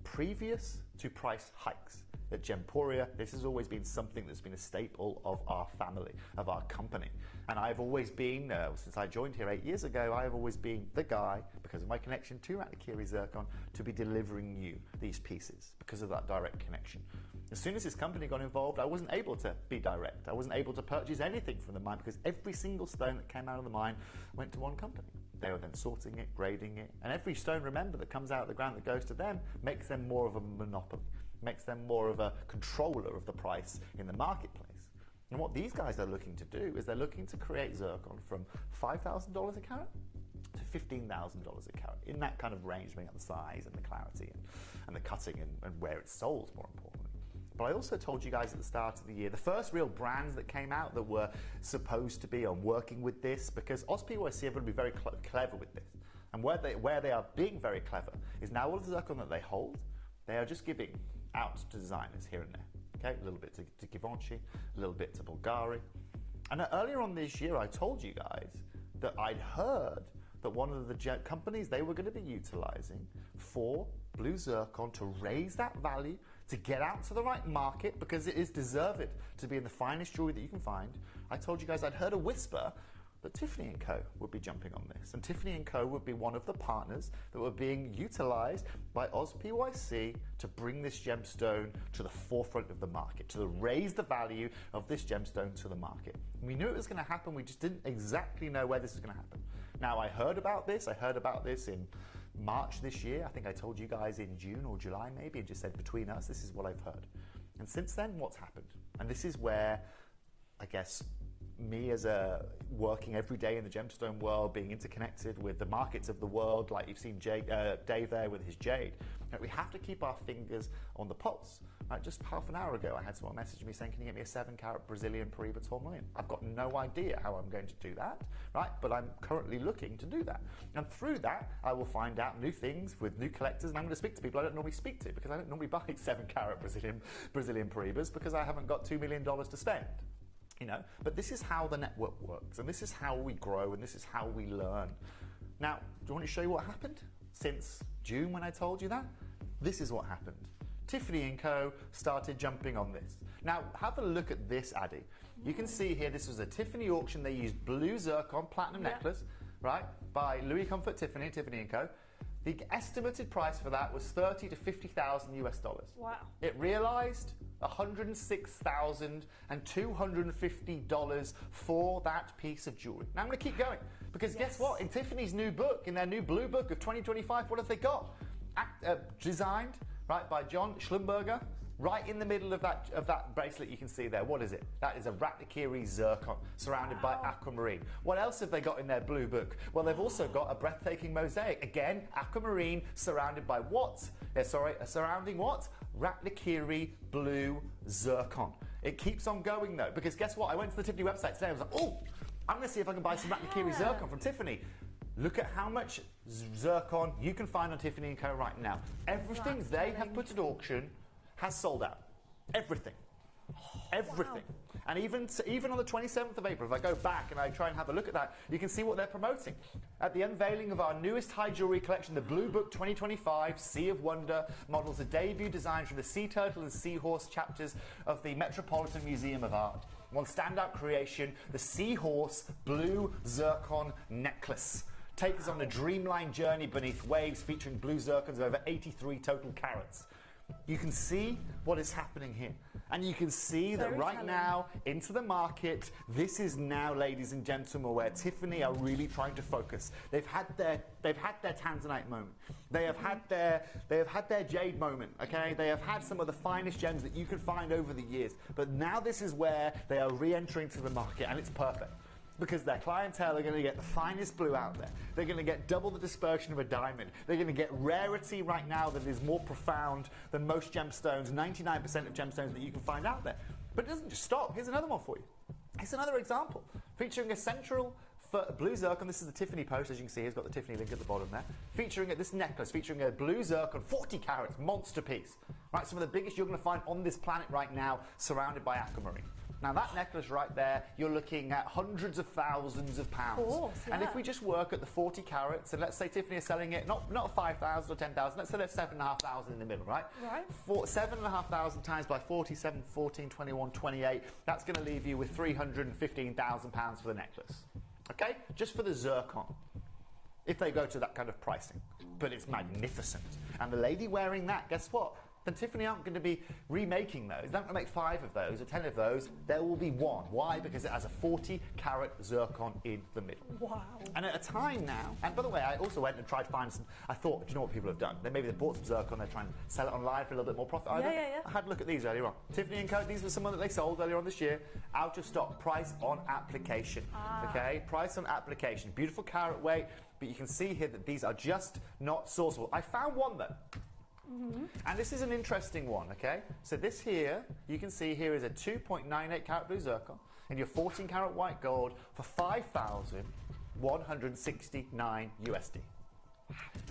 previous to price hikes at Gemporia, this has always been something that's been a staple of our family, of our company. And I've always been, since I joined here 8 years ago, I've always been the guy, because of my connection to Ratnakiri zircon, to be delivering you these pieces, because of that direct connection. As soon as this company got involved, I wasn't able to be direct. I wasn't able to purchase anything from the mine because every single stone that came out of the mine went to one company. They were then sorting it, grading it, and every stone, remember, that comes out of the ground that goes to them makes them more of a monopoly, makes them more of a controller of the price in the marketplace. And what these guys are looking to do is they're looking to create zircon from $5,000 a carat to $15,000 a carat, in that kind of range, depending on the size and the clarity and the cutting and where it's sold, more importantly. But I also told you guys at the start of the year, the first real brands that came out that were supposed to be on working with this, because Oz PYC are going to be very clever with this. And where they are being very clever is now all of the zircon that they hold, they are just giving out to designers here and there. Okay, a little bit to Givenchy, a little bit to Bulgari. And earlier on this year, I told you guys that I'd heard that one of the companies they were going to be utilizing for blue zircon to raise that value, to get out to the right market, because it is deserved to be in the finest jewelry that you can find. I told you guys I'd heard a whisper that Tiffany & Co. would be jumping on this. And Tiffany & Co. would be one of the partners that were being utilised by OzPYC to bring this gemstone to the forefront of the market, to raise the value of this gemstone to the market. And we knew it was going to happen, we just didn't exactly know where this was going to happen. Now, I heard about this in March this year. I think I told you guys in June or July maybe, and just said between us, this is what I've heard. And since then, what's happened? And this is where, I guess, me as a working every day in the gemstone world, being interconnected with the markets of the world, like you've seen Dave there with his jade, we have to keep our fingers on the pulse. Right, just half an hour ago, I had someone message me saying, can you get me a 7-carat Brazilian Paraiba tourmaline? I've got no idea how I'm going to do that, right? But I'm currently looking to do that. And through that, I will find out new things with new collectors, and I'm going to speak to people I don't normally speak to, because I don't normally buy 7-carat Brazilian Paraibas, because I haven't got $2 million to spend. You know, but this is how the network works, and this is how we grow, and this is how we learn. Now, do you want me to show you what happened since June when I told you that? This is what happened. Tiffany & Co. started jumping on this. Now, have a look at this, Addy. You can see here, this was a Tiffany auction. They used blue zircon platinum necklace, right, by Louis Comfort Tiffany & Co. The estimated price for that was $30,000 to $50,000 US. Wow. It realized $106,250 for that piece of jewelry. Now I'm going to keep going, because guess what? In Tiffany's new book, in their new blue book of 2025, what have they got? Designed, right, by John Schlumberger. Right in the middle of that bracelet you can see there. What is it? That is a Ratnakiri zircon surrounded by aquamarine. What else have they got in their blue book? Well, they've also got a breathtaking mosaic. Again, aquamarine surrounded by what? Surrounding what? Ratnakiri blue zircon. It keeps on going though, because guess what? I went to the Tiffany website today. I was like, oh, I'm going to see if I can buy some Ratnakiri zircon from Tiffany. Look at how much zircon you can find on Tiffany & Co. right now. Everything they have put at auction has sold out. Everything. Everything. Wow. And even on the 27th of April, if I go back and I try and have a look at that, you can see what they're promoting. At the unveiling of our newest high jewelry collection, the Blue Book 2025 Sea of Wonder models a debut design from the sea turtle and seahorse chapters of the Metropolitan Museum of Art. One standout creation, the Seahorse Blue Zircon Necklace. Take us on a dreamline journey beneath waves featuring blue zircons of over 83 total carats. You can see what is happening here. And you can see that right now, into the market, this is now, ladies and gentlemen, where Tiffany are really trying to focus. They've had their tanzanite moment. They have had their jade moment, okay? They have had some of the finest gems that you can find over the years. But now this is where they are re-entering to the market, and it's perfect. Because their clientele are going to get the finest blue out there. They're going to get double the dispersion of a diamond. They're going to get rarity right now that is more profound than most gemstones, 99% of gemstones that you can find out there. But it doesn't just stop. Here's another one for you. Here's another example. Featuring a central blue zircon. This is the Tiffany post, as you can see. It's got the Tiffany link at the bottom there. Featuring this necklace, featuring a blue zircon, 40 carats, monster piece. Right, some of the biggest you're going to find on this planet right now, surrounded by aquamarine. Now that necklace right there, you're looking at hundreds of thousands of pounds. Of course, yeah. And if we just work at the 40 carats, and let's say Tiffany is selling it, not 5,000 or 10,000, let's say there's 7,500 in the middle, right? Right. 7,500 times by 47, 14, 21, 28, that's going to leave you with £315,000 for the necklace. Okay? Just for the zircon. If they go to that kind of pricing. But it's magnificent. And the lady wearing that, guess what? Then Tiffany aren't going to be remaking those. They're not going to make 5 of those or 10 of those. There will be one. Why? Because it has a 40-carat zircon in the middle. Wow. And at a time now, and by the way, I also went and tried to find some, I thought, do you know what people have done? Maybe they bought some zircon, they're trying to sell it online for a little bit more profit. Yeah. I had a look at these earlier on. Tiffany & Co., these were some that they sold earlier on this year. Out of stock. Price on application. Okay? Price on application. Beautiful carat weight, but you can see here that these are just not sourceable. I found one though. Mm-hmm. And this is an interesting one, okay? So this here, you can see here is a 2.98 carat blue zircon and your 14 carat white gold for $5,169 USD.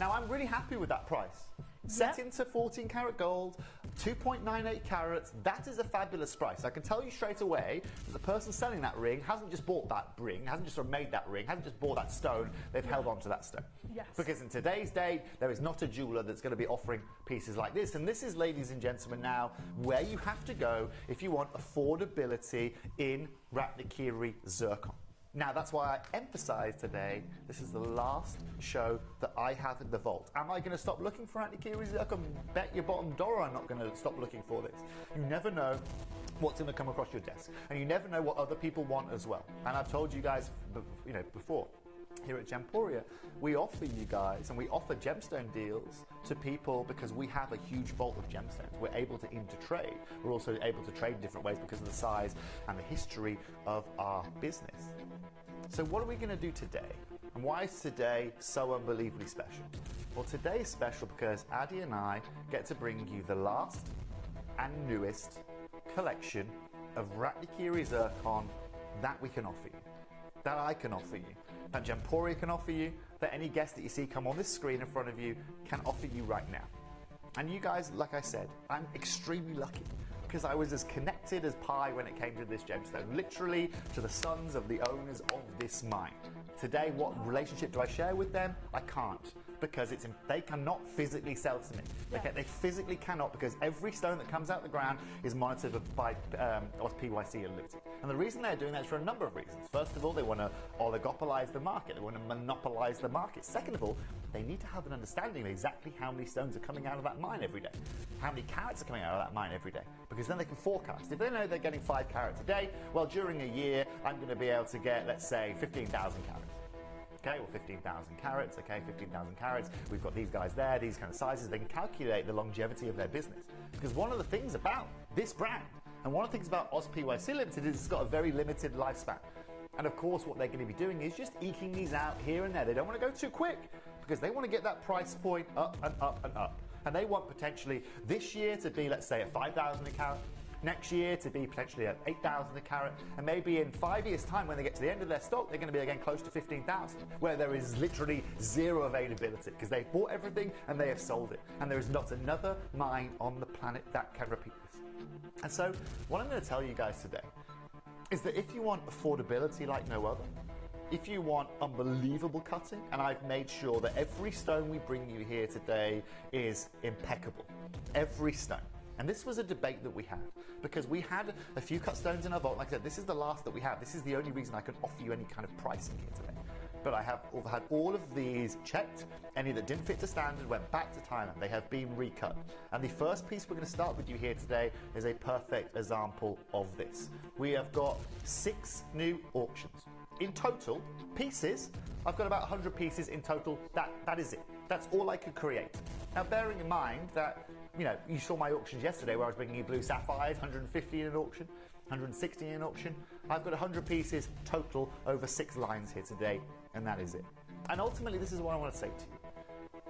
Now I'm really happy with that price. Set into 14 carat gold, 2.98 carats, that is a fabulous price. I can tell you straight away that the person selling that ring hasn't just bought that ring, hasn't just sort of made that ring, hasn't just bought that stone, they've held on to that stone. Yes. Because in today's day, there is not a jeweler that's going to be offering pieces like this. And this is, ladies and gentlemen, now where you have to go if you want affordability in Ratnakiri zircon. Now, that's why I emphasize today, this is the last show that I have in the vault. Am I going to stop looking for anti-Kiwi zircon? Bet your bottom dollar I'm not going to stop looking for this. You never know what's going to come across your desk, and you never know what other people want as well. And I've told you guys, before, here at Gemporia, we offer you guys, and we offer gemstone deals to people because we have a huge vault of gemstones. We're able to intertrade. We're also able to trade in different ways because of the size and the history of our business. So what are we going to do today? And why is today so unbelievably special? Well, today is special because Adi and I get to bring you the last and newest collection of Ratnikiri zircon that we can offer you, that I can offer you, that Gemporia can offer you, that any guest that you see come on this screen in front of you can offer you right now. And you guys, like I said, I'm extremely lucky because I was as connected as pie when it came to this gemstone, literally to the sons of the owners of this mine. Today, what relationship do I share with them? I can't, because they cannot physically sell to me. They physically cannot, because every stone that comes out of the ground is monitored by PYC Limited. And the reason they're doing that is for a number of reasons. First of all, they want to oligopolize the market. They want to monopolize the market. Second of all, they need to have an understanding of exactly how many stones are coming out of that mine every day, how many carats are coming out of that mine every day, because then they can forecast. If they know they're getting 5 carats a day, well, during a year, I'm going to be able to get, let's say, 15,000 carats. Okay, well, 15,000 carats, okay, 15,000 carats. We've got these guys there, these kind of sizes. They can calculate the longevity of their business. Because one of the things about this brand, and one of the things about PYC Limited, is it's got a very limited lifespan. And of course, what they're going to be doing is just eking these out here and there. They don't want to go too quick, because they want to get that price point up and up and up. And they want potentially this year to be, let's say, at 5,000 a carat. Next year to be potentially at 8,000 a carat, and maybe in 5 years' time, when they get to the end of their stock, they're going to be again close to 15,000, where there is literally zero availability because they've bought everything and they have sold it, and there is not another mine on the planet that can repeat this. And so, what I'm going to tell you guys today is that if you want affordability like no other, if you want unbelievable cutting, and I've made sure that every stone we bring you here today is impeccable, every stone. And this was a debate that we had, because we had a few cut stones in our vault. Like I said, this is the last that we have. This is the only reason I can offer you any kind of pricing here today. But I have had all of these checked. Any that didn't fit to standard went back to Thailand. They have been recut. And the first piece we're going to start with you here today is a perfect example of this. We have got 6 new auctions. In total, pieces, I've got about 100 pieces in total. That is it. That's all I could create. Now, bearing in mind that, you saw my auctions yesterday where I was bringing you blue sapphires, 150 in an auction, 160 in an auction. I've got 100 pieces total over 6 lines here today, and that is it. And ultimately, this is what I want to say to you.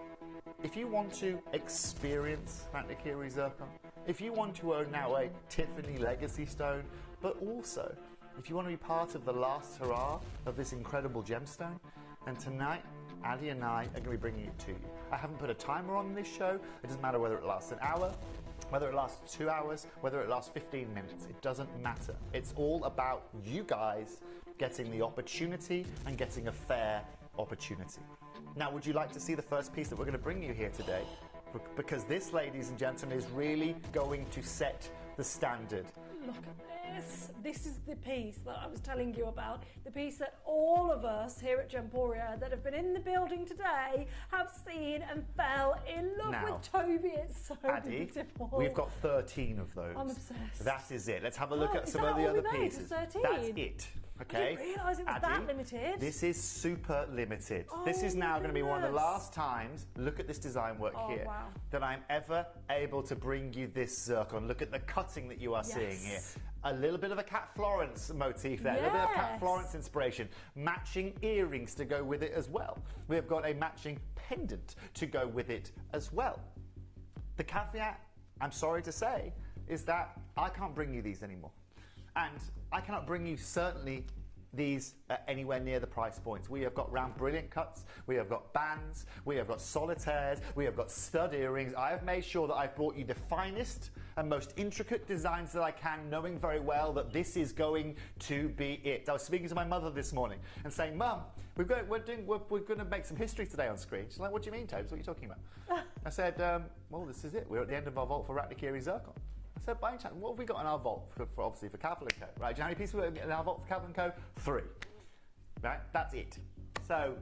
If you want to experience Ratnikiri zircon, if you want to own now a Tiffany legacy stone, but also if you want to be part of the last hurrah of this incredible gemstone, and tonight, Adi and I are going to be bringing it to you. I haven't put a timer on this show. It doesn't matter whether it lasts an hour, whether it lasts 2 hours, whether it lasts 15 minutes. It doesn't matter. It's all about you guys getting the opportunity and getting a fair opportunity. Now, would you like to see the first piece that we're going to bring you here today? Because this, ladies and gentlemen, is really going to set the standard. Look at this. This is the piece that I was telling you about. The piece that all of us here at Gemporia that have been in the building today have seen and fell in love with. Toby. It's so beautiful. We've got 13 of those. I'm obsessed. That is it. Let's have a look at some of the other pieces. 13? That's it. Okay. I didn't realise it was that limited. This is super limited. This is now going to be one of the last times, look at this design work here, that I'm ever able to bring you this zircon. Look at the cutting that you are seeing here. A little bit of a Cat Florence motif there, a little bit of Cat Florence inspiration. Matching earrings to go with it as well. We have got a matching pendant to go with it as well. The caveat, I'm sorry to say, is that I can't bring you these anymore. And I cannot bring you certainly these anywhere near the price points. We have got round brilliant cuts, we have got bands, we have got solitaires, we have got stud earrings. I have made sure that I've brought you the finest and most intricate designs that I can, knowing very well that this is going to be it. I was speaking to my mother this morning and saying, Mum, we're going to make some history today on screen. She's like, what do you mean, Tobes? What are you talking about? I said, well, this is it. We're at the end of our vault for Ratnikiri zircon. I said, by any chance, what have we got in our vault for Capital & Co? Right, do you know how many pieces we've got in our vault for Capital & Co? 3. right? That's it. So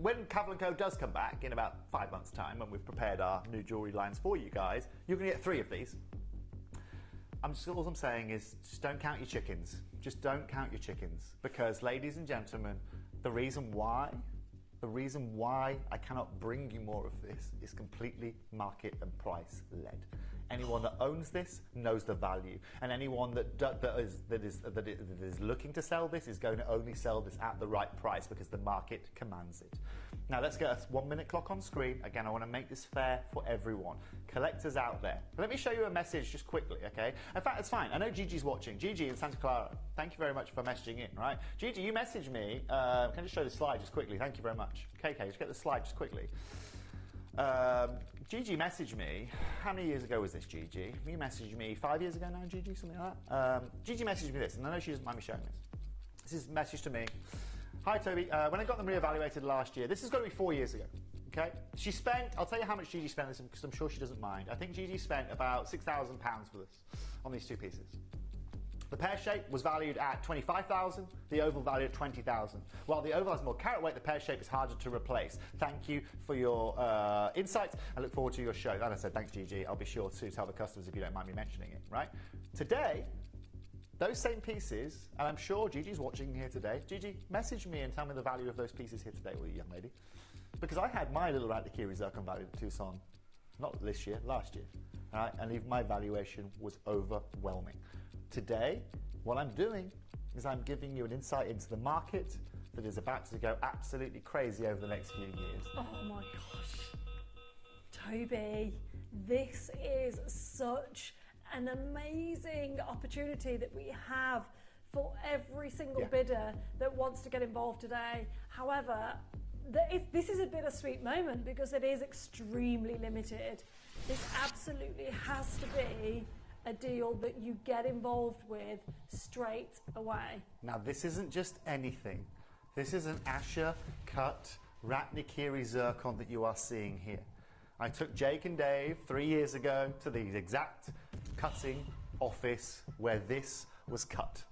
when Cavell & Co does come back in about 5 months' time, when we've prepared our new jewellery lines for you guys, you're going to get 3 of these. All I'm saying is just don't count your chickens. Just don't count your chickens. Because, ladies and gentlemen, the reason why I cannot bring you more of this is completely market and price led. Anyone that owns this knows the value, and anyone that is looking to sell this is going to only sell this at the right price because the market commands it. Now let's get a 1 minute clock on screen. Again, I want to make this fair for everyone. Collectors out there. Let me show you a message just quickly, okay? In fact, it's fine. I know Gigi's watching. Gigi in Santa Clara, thank you very much for messaging in, right? Gigi, you messaged me. Can I just show the slide just quickly? Thank you very much. KK, just get the slide just quickly. Gigi messaged me, how many years ago was this, Gigi? You messaged me 5 years ago now, Gigi, something like that? Gigi messaged me this, and I know she doesn't mind me showing this. This is a message to me. Hi, Toby. When I got them reevaluated last year, this is going to be 4 years ago, okay? She spent, I'll tell you how much Gigi spent this, because I'm sure she doesn't mind. I think Gigi spent about £6,000 for this, on these 2 pieces. The pear shape was valued at $25,000, the oval valued at $20,000. While the oval has more carat weight, the pear shape is harder to replace. Thank you for your insights. I look forward to your show. And I said, thanks, Gigi. I'll be sure to tell the customers if you don't mind me mentioning it, right? Today, those same pieces, and I'm sure Gigi's watching here today. Gigi, message me and tell me the value of those pieces here today, will you, young lady? Because I had my little Ratnakiri zircon valued at Tucson, not this year, last year. All right? And even my valuation was overwhelming. Today, what I'm doing is I'm giving you an insight into the market that is about to go absolutely crazy over the next few years. Oh my gosh. Toby, this is such an amazing opportunity that we have for every single bidder that wants to get involved today. However, this is a bittersweet moment because it is extremely limited. This absolutely has to be a deal that you get involved with straight away. Now, this isn't just anything. This is an Asher cut Ratnakiri zircon that you are seeing here. I took Jake and Dave 3 years ago to the exact cutting office where this was cut.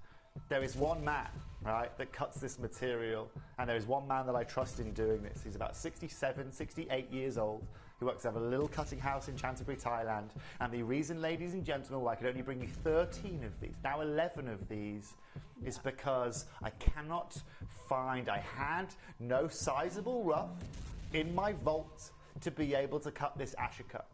There is one man, right, that cuts this material, and there is one man that I trust in doing this. He's about 67, 68 years old. He works at a little cutting house in Chanthaburi, Thailand. And the reason, ladies and gentlemen, why I could only bring you 13 of these, now 11 of these, is because I cannot find, I had no sizable rough in my vault to be able to cut this Asher cut.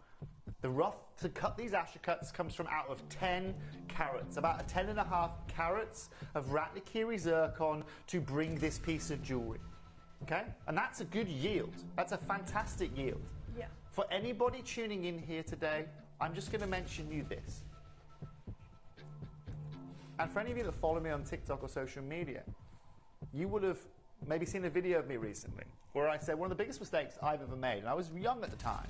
The rough to cut these Asher cuts comes from out of 10 carats, about 10.5 carats of Ratnakiri zircon to bring this piece of jewellery. Okay? And that's a good yield. That's a fantastic yield. Yeah. For anybody tuning in here today, I'm just going to mention you this. And for any of you that follow me on TikTok or social media, you would have maybe seen a video of me recently where I said one of the biggest mistakes I've ever made, and I was young at the time,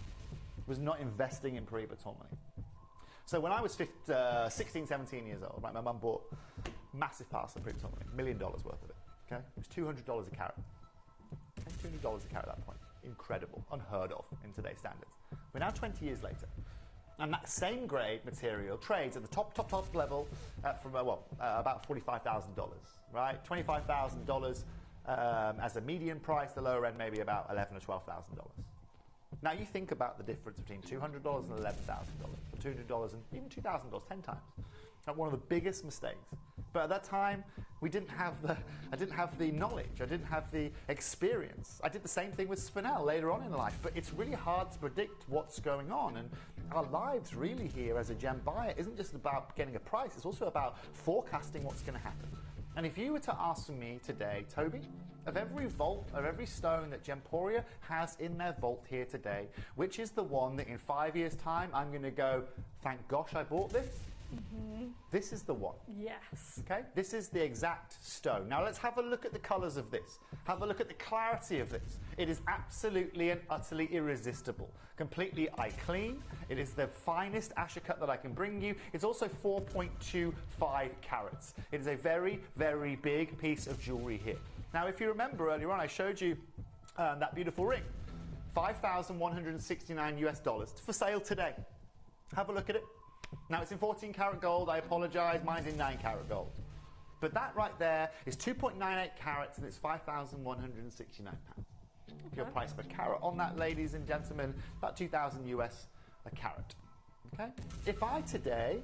was not investing in Paribas tourmaline. So when I was 16, 17 years old, right, my mum bought a massive parcel of Paribas tourmaline, $1 million worth of it. Okay? It was $200 a carat. Okay? $200 a carat at that point. Incredible, unheard of in today's standards. We're now 20 years later, and that same grade material trades at the top level from about $45,000, right? $25,000 as a median price. The lower end maybe about $11,000 or $12,000. Now you think about the difference between $200 and $11,000, or $200 and even $2,000, 10 times. That's one of the biggest mistakes. But at that time, I didn't have the knowledge, I didn't have the experience. I did the same thing with Spinel later on in life, but it's really hard to predict what's going on. And our lives really here as a gem buyer isn't just about getting a price, it's also about forecasting what's going to happen. And if you were to ask me today, Toby, of every vault, of every stone that Gemporia has in their vault here today, which is the one that in 5 years' time I'm going to go, thank gosh I bought this? Mm-hmm. This is the one. Yes. Okay, this is the exact stone. Now let's have a look at the colours of this. Have a look at the clarity of this. It is absolutely and utterly irresistible. Completely eye clean. It is the finest Asher cut that I can bring you. It's also 4.25 carats. It is a very, very big piece of jewellery here. Now, if you remember earlier on, I showed you that beautiful ring, $5,169 US for sale today. Have a look at it. Now, it's in 14 karat gold. I apologise. Mine's in 9 karat gold. But that right there is 2.98 carats and it's £5,169. Your price per carat on that, ladies and gentlemen, about 2,000 US a carat. Okay? If I today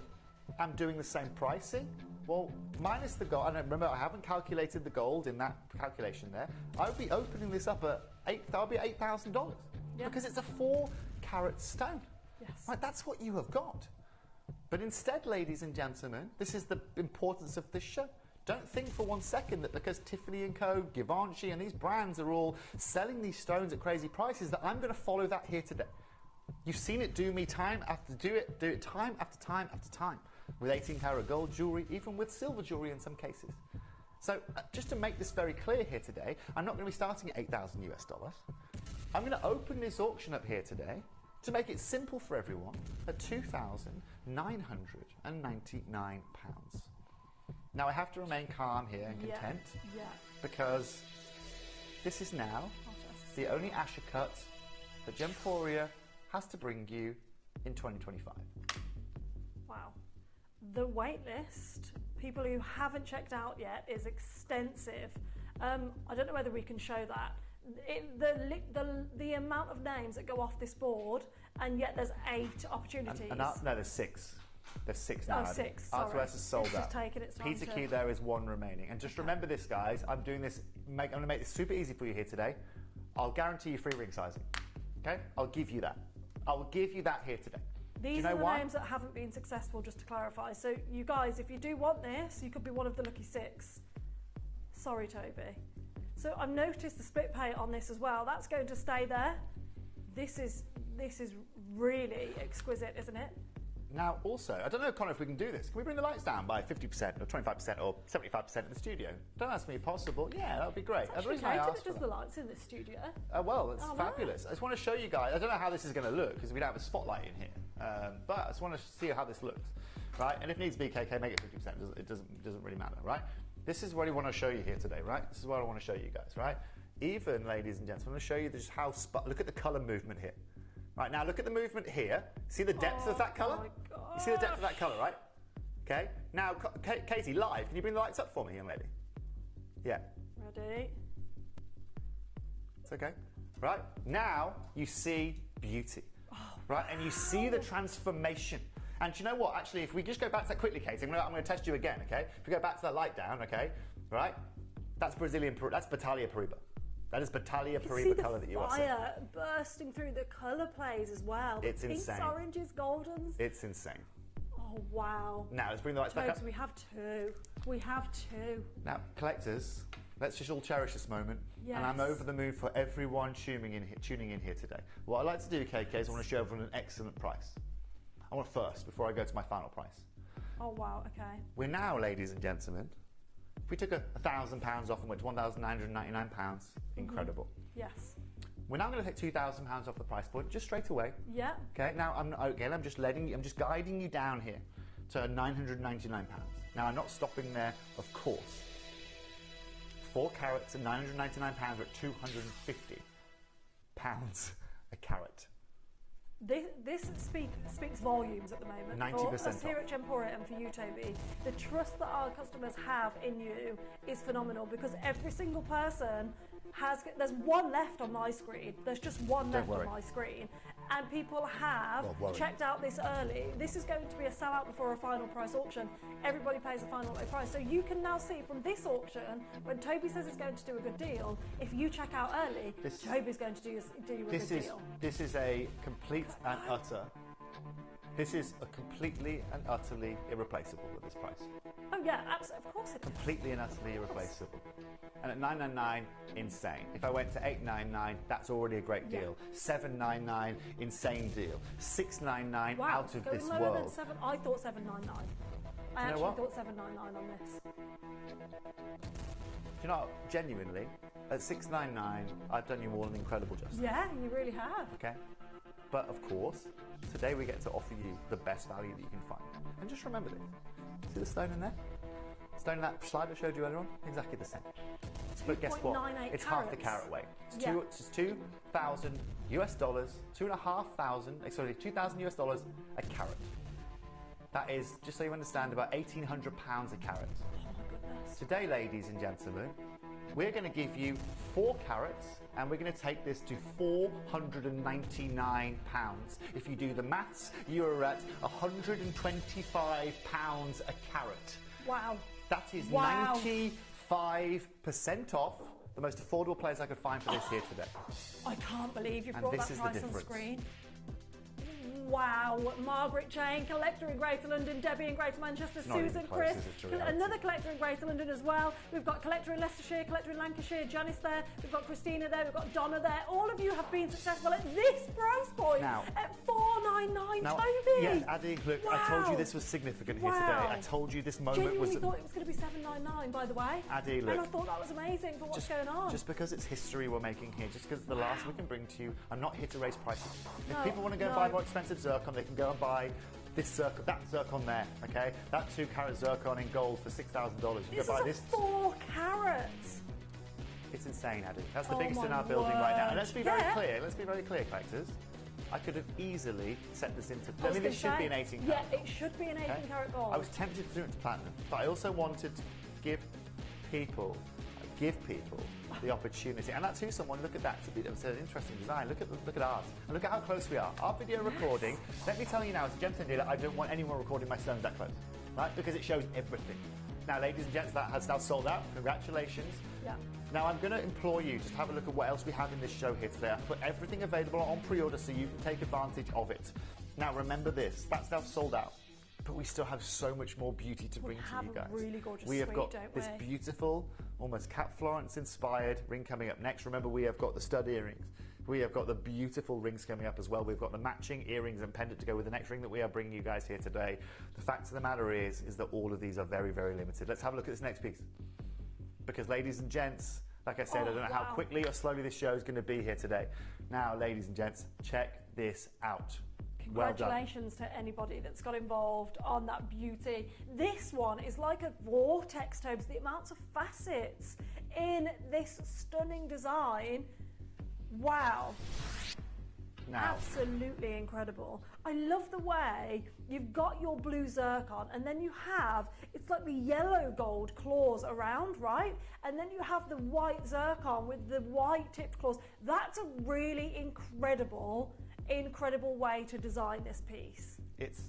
am doing the same pricing, well, minus the gold, and remember I haven't calculated the gold in that calculation there, I would be opening this up at $8,000 because it's a 4 carat stone. Yes. Right, that's what you have got. But instead, ladies and gentlemen, this is the importance of this show. Don't think for one second that because Tiffany & Co, Givenchy and these brands are all selling these stones at crazy prices that I'm going to follow that here today. You've seen it do me time after do it time after time after time with 18 karat gold jewelry, even with silver jewelry in some cases. So just to make this very clear here today, I'm not going to be starting at 8,000 US dollars. I'm going to open this auction up here today to make it simple for everyone at £2,999. Now I have to remain calm here and content because this is now the only Asher cut that Gemporia has to bring you in 2025. Wow. The wait list, people who haven't checked out yet, is extensive. I don't know whether we can show that. The amount of names that go off this board, and yet there's 8 opportunities. No, there's 6. There's 6 now. Oh, 6. Sorry. R2S is sold It's out. just taken its time Peter to- Q, there is 1 remaining. And just remember this, guys. I'm doing this. I'm going to make this super easy for you here today. I'll guarantee you free ring sizing. Okay? I'll give you that. I will give you that here today. Do you These know are the why? names that haven't been successful, just to clarify. So you guys, if you do want this, you could be one of the lucky 6. Sorry, Toby. So I've noticed the split pay on this as well. That's going to stay there. This is really exquisite, isn't it? Now, also, I don't know, Connor, if we can do this. Can we bring the lights down by 50% or 25% or 75% in the studio? Don't ask me if possible. Yeah, that would be great. It's The actually reason I Kate asked that does for the that- lights in the studio. well, it's Oh, fabulous. I just want to show you guys. I don't know how this is going to look because we don't have a spotlight in here. But I just want to see how this looks, right? And if needs be, KK, make it 50%. It doesn't really matter, right? This is what I want to show you here today, right? This is what I want to show you guys, right? Even, ladies and gentlemen, I'm going to show you just how. Look at the color movement here. Right, now look at the movement here. See the depth of that colour? You see the depth of that colour, right? Okay. Now, Katie, live, can you bring the lights up for me, young lady? Yeah. Ready? It's okay. Right, now you see beauty. Right, and you see the transformation. And do you know what? Actually, if we just go back to that quickly, Katie, I'm going to test you again, okay? If we go back to that light down, okay? Right? That's that's Battaglia Paribas. That is Battaglia Paribas colour that you are seeing. Fire bursting through the colour plays as well. The It's pinks, insane. oranges, goldens. It's insane. Oh, wow. Now, let's bring the lights back Folks, up. we have 2. We have 2. Now, collectors, let's just all cherish this moment. Yes. And I'm over the moon for everyone tuning in here today. What I'd like to do, KK, is I want to show everyone an excellent price. I want first, before I go to my final price. Oh, wow, okay. We're now, ladies and gentlemen, if we took £1,000 off and went to £1,999, incredible. Yes. We're now going to take £2,000 off the price point, just straight away. Yeah. Okay, now I'm just guiding you down here to £999. Now I'm not stopping there, of course. 4 carats and £999 are at £250 a carat. This speaks volumes at the moment. 90% For us here at Gemporia and for you, Toby, the trust that our customers have in you is phenomenal because every single person there's 1 left on my screen. There's just 1 left worry. on my screen. And people have Well, worry. checked out this early. This is going to be a sellout before a final price auction. Everybody pays a final low price. So you can now see from this auction, when Toby says he's going to do a good deal, if you check out early, Toby's going to do you a good deal. This is a complete and utter. This is a completely and utterly irreplaceable at this price. Oh yeah, absolutely. Of course it is. Completely and utterly irreplaceable. And at $999, insane. If I went to $899, that's already a great deal. $799, insane deal. $699, Wow, out of go this lower world. Than 7, I thought 799. I You know actually what? thought 799 on this. Do you know what? Genuinely, at $699, I've done you all an incredible justice. Yeah, you really have. Okay? But of course, today we get to offer you the best value that you can find. And just remember this. See the stone in there? Stone in that slide I showed you earlier on? Exactly the same. But guess what? 2.98 It's half the carats. carat weight. It's Yeah. it's $2,000 US, $2,500, sorry, $2,000 US a carat. That is, just so you understand, about £1,800 a carat. Today, ladies and gentlemen, we're going to give you 4 carats and we're going to take this to £499. If you do the maths, you're at £125 a carat. Wow. That is Wow. 95% off. The most affordable place I could find for this here today. I can't believe you've And brought this that is the price on difference. screen. Wow, Margaret Jane, collector in Greater London, Debbie in Greater Manchester, Not even Susan, close, Chris, is it, to reality? another collector in Greater London as well. We've got collector in Leicestershire, collector in Lancashire, Janice there, we've got Christina there, we've got Donna there. All of you have been successful at this price point Now- at $499, Now, Toby. yes, Addy, look, I told you Wow. this was significant here Wow. today. I told you this moment Genuinely was... thought it was going to be $799, by the way. Addy, And I look. thought that was amazing for what's going on. Just because it's history we're making here, just because it's the last we can bring to you, I'm not here to raise prices. If No, people want to go and no. buy more expensive zircon, they can go and buy this zircon, that zircon there, okay? That 2-carat zircon in gold for $6,000. You This can buy is this. a 4 carats. It's insane, Addy. That's the Oh biggest in my our building right now. And word. let's be very Yeah. clear. Let's be very clear, collectors. I could have easily set this into... I was this should gonna be an say, 18 Yeah, carat. it should be an 18 Okay? carat gold. I was tempted to do it to platinum, but I also wanted to give people the opportunity. And that too, someone, look at that. It's an interesting design. Look at ours. And look at how close we are. Our video recording, let me tell you now, as a gemstone dealer, I don't want anyone recording my stones that close, right? Because it shows everything. Now, ladies and gents, that has now sold out. Congratulations. Yeah. Now, I'm going to implore you, just have a look at what else we have in this show here today. I've put everything available on pre-order so you can take advantage of it. Now, remember this, that's now sold out. But we still have so much more beauty to bring to have you a guys. really gorgeous we have suite, got don't this we? beautiful, almost Cat Florence inspired ring coming up next. Remember, we have got the stud earrings. We have got the beautiful rings coming up as well. We've got the matching earrings and pendant to go with the next ring that we are bringing you guys here today. The fact of the matter is that all of these are very, very limited. Let's have a look at this next piece. Because, ladies and gents, like I said, I don't know how wow. quickly or slowly this show is going to be here today. Now, ladies and gents, check this out. Well done. Congratulations to anybody that's got involved on that beauty. This one is like a vortex, Tobes. The amounts of facets in this stunning design. Wow. Now, Absolutely incredible. I love the way you've got your blue zircon and then you have, it's like the yellow gold claws around, right? And then you have the white zircon with the white tipped claws. That's a really incredible way to design this piece. it's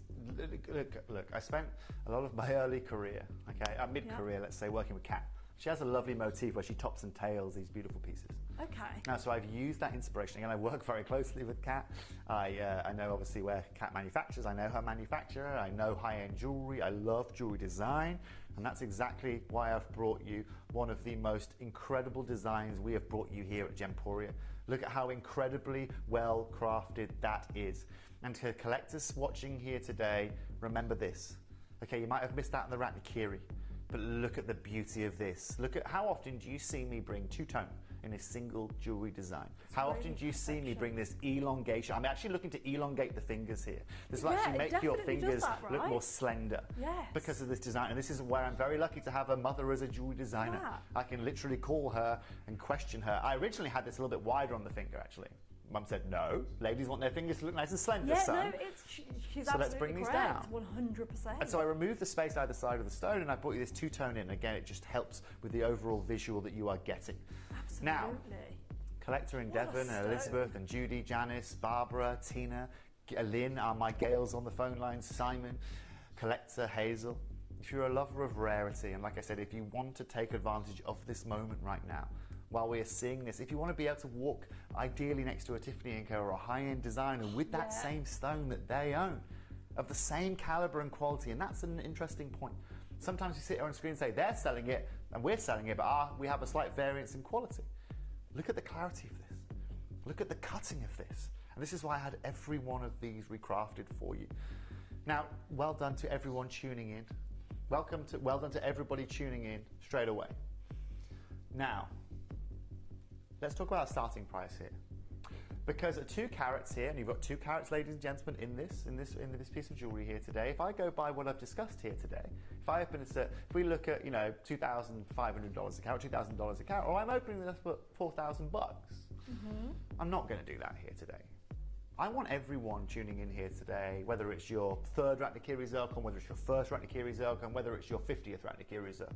look, I spent a lot of my early career, okay, mid-career, let's say, working with Kat. She has a lovely motif where she tops and tails these beautiful pieces. Okay. Now, so I've used that inspiration. Again, I work very closely with Kat. I know obviously where Kat manufactures. I know her manufacturer. I know high-end jewelry. I love jewelry design. And that's exactly why I've brought you one of the most incredible designs we have brought you here at Gemporia. Look at how incredibly well crafted that is. And to collectors watching here today, remember this. Okay, you might have missed out on the Ratnakiri, but look at the beauty of this. Look at how often do you see me bring two-tone in a single jewelry design? How often do you see me bring this elongation? I'm actually looking to elongate the fingers here. This will Yeah, actually it make your definitely does fingers that, look right? more slender Yes. because of this design. And this is where I'm very lucky to have a mother as a jewelry designer. Yeah. I can literally call her and question her. I originally had this a little bit wider on the finger, actually. Mum said, no, ladies want their fingers to look nice and slender, Yeah, son. no, she's So let's absolutely bring these correct. down. 100%. And so I removed the space either side of the stone and I brought you this two-tone in. Again, it just helps with the overall visual that you are getting. Absolutely. Now, collector in What a Devon, and stone. Elizabeth and Judy, Janice, Barbara, Tina, Lynn are my Gales on the phone line, Simon, collector Hazel. If you're a lover of rarity, and like I said, if you want to take advantage of this moment right now, while we are seeing this, if you want to be able to walk ideally next to a Tiffany & Co or a high-end designer with that same stone that they own, of the same caliber and quality, and that's an interesting point. Sometimes you sit here on screen and say, they're selling it and we're selling it, but we have a slight variance in quality. Look at the clarity of this. Look at the cutting of this. And this is why I had every one of these recrafted for you. Now, well done to everyone tuning in. Well done to everybody tuning in straight away. Now, let's talk about our starting price here. Because at 2 carats here, and you've got 2 carats, ladies and gentlemen, in this piece of jewellery here today. If I go by what I've discussed here today, if we look at $2,500 a carat, $2,000 a carat, or I'm opening this for $4,000 bucks. I'm not going to do that here today. I want everyone tuning in here today, whether it's your third Ratnakiri Zircon, whether it's your first Ratnakiri Zircon, whether it's your 50th Ratnakiri Zircon.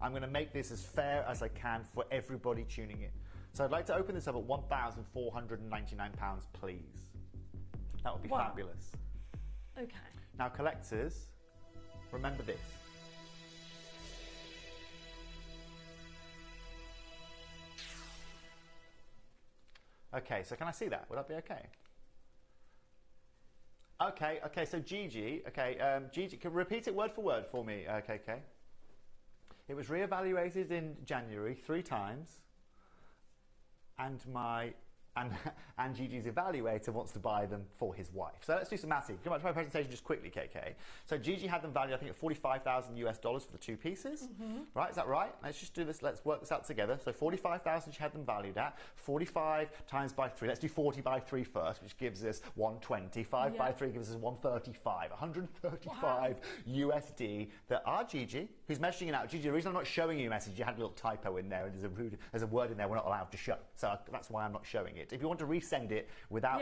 I'm going to make this as fair as I can for everybody tuning in. So I'd like to open this up at £1,499, please. That would be fabulous. Okay. Now, collectors, remember this. Okay, so can I see that? Would that be okay? Okay, so Gigi, Gigi, can you repeat it word for word for me, KK? It was reevaluated in January 3 times, and and Gigi's evaluator wants to buy them for his wife. So let's do some maths. Come on to my presentation just quickly, KK. So Gigi had them valued, I think, at $45,000 US for the 2 pieces. Right, is that right? Let's just do this. Let's work this out together. So 45,000 she had them valued at. 45 times by 3. Let's do 40 by 3 first, which gives us 120. 5 by 3 gives us 135. 135 USD that our Gigi, who's measuring it out. Gigi, the reason I'm not showing you a message, you had a little typo in there, and there's a word in there we're not allowed to show. So that's why I'm not showing it. If you want to resend it without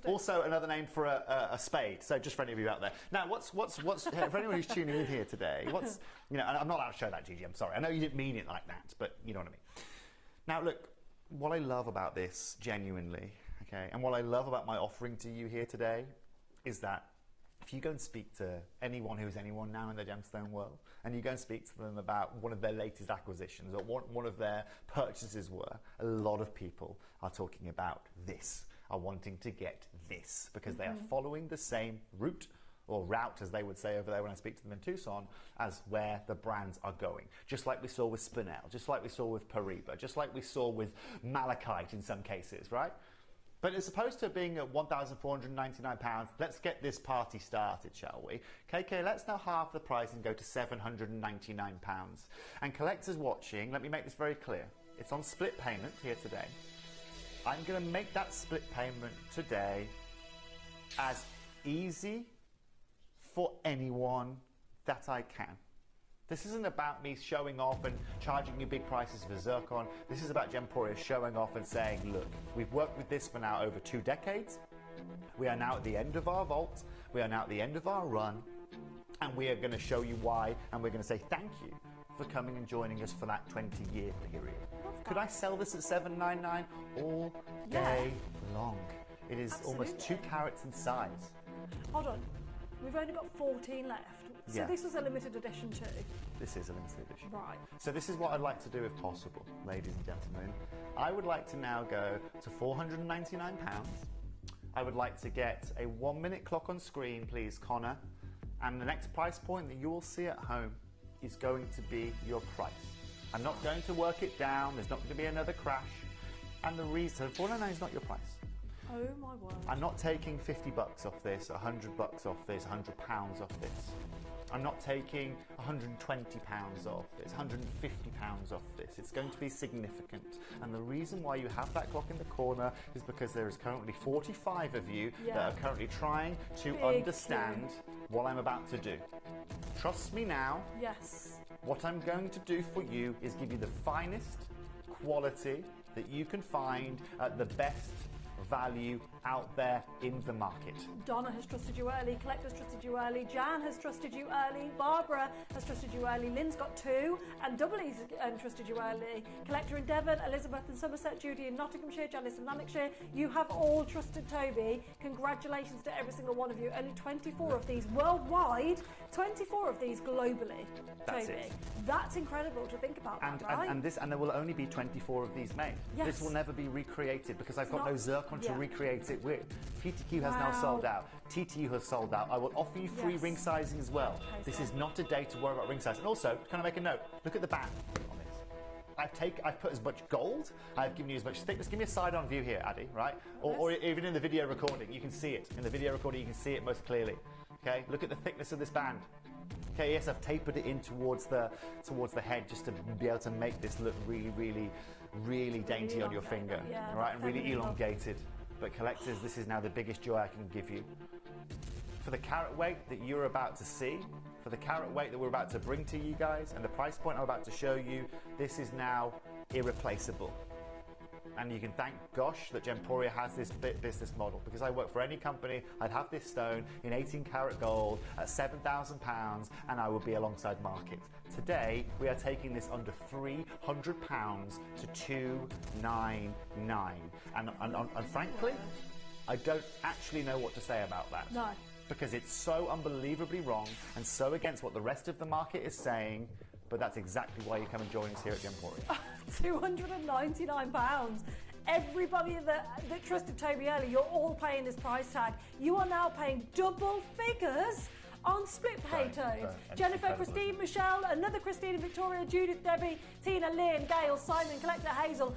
also another name for a spade. So just for any of you out there. Now, what's for anyone who's tuning in here today? And I'm not allowed to show that, Gigi. I'm sorry. I know you didn't mean it like that, but you know what I mean. Now, look, what I love about this genuinely, okay, and what I love about my offering to you here today is that if you go and speak to anyone who is anyone now in the gemstone world, and you go and speak to them about one of their latest acquisitions or what one of their purchases were, a lot of people are talking about this, are wanting to get this, because they are following the same route, or route as they would say over there when I speak to them in Tucson, as where the brands are going. Just like we saw with Spinel, just like we saw with Pariba, just like we saw with Malachite in some cases, right? But as opposed to being at £1,499, let's get this party started, shall we? KK, let's now halve the price and go to £799. And collectors watching, let me make this very clear. It's on split payment here today. I'm going to make that split payment today as easy for anyone that I can. This isn't about me showing off and charging you big prices for zircon. This is about Gemporia showing off and saying, look, we've worked with this for now over 2 decades. We are now at the end of our vault. We are now at the end of our run. And we are going to show you why. And we're going to say thank you for coming and joining us for that 20-year period. Could I sell this at $799 all day long? It is almost 2 carats in size. Hold on. We've only got 14 left. So this was a limited edition too? This is a limited edition. Right. So this is what I'd like to do if possible, ladies and gentlemen. I would like to now go to £499. I would like to get a 1-minute clock on screen, please, Connor. And the next price point that you will see at home is going to be your price. I'm not going to work it down. There's not going to be another crash. And the reason, £499 is not your price. Oh my word. I'm not taking $50 off this, $100 off this, £100 off this. I'm not taking £120 off this, £150 off this. It's going to be significant. And the reason why you have that clock in the corner is because there is currently 45 of you that are currently trying to understand what I'm about to do. Trust me now. Yes. What I'm going to do for you is give you the finest quality that you can find at the best value out there in the market. Donna has trusted you early, Collector's trusted you early, Jan has trusted you early, Barbara has trusted you early, Lynn's got 2, and Doubly's trusted you early. Collector in Devon, Elizabeth in Somerset, Judy in Nottinghamshire, Janice in Lanarkshire, you have all trusted Toby. Congratulations to every single one of you. Only 24 of these worldwide, 24 of these globally, That's Toby. it. That's incredible to think about, right? And there will only be 24 of these made. Yes. This will never be recreated because I've got no zircon to recreate it with. PTQ has now sold out. TTU has sold out. I will offer you free ring sizing as well. This is not a day to worry about ring size. And also, can I make a note? Look at the band on this. I've put as much gold, I've given you as much thickness. Give me a side-on view here, Addy, right? Or even in the video recording, you can see it. In the video recording, you can see it most clearly. Okay, look at the thickness of this band. Okay, yes, I've tapered it in towards the head just to be able to make this look really, really, really dainty on your finger, right? And really elongated. But collectors, this is now the biggest joy I can give you. For the carat weight that you're about to see, for the carat weight that we're about to bring to you guys, and the price point I'm about to show you, this is now irreplaceable. And you can thank gosh that Gemporia has this business model, because I work for any company, I'd have this stone in 18 karat gold at £7,000 and I would be alongside market. Today, we are taking this under £300 to $299. And frankly, I don't actually know what to say about that. No. Because it's so unbelievably wrong and so against what the rest of the market is saying, but that's exactly why you come and join us here at Gemporia. £299. Everybody that trusted Toby early, you're all paying this price tag. You are now paying double figures on split pay toads. Jennifer, Christine, Michelle, another Christine, Victoria, Judith, Debbie, Tina, Lynn, Gail, Simon, Collector, Hazel.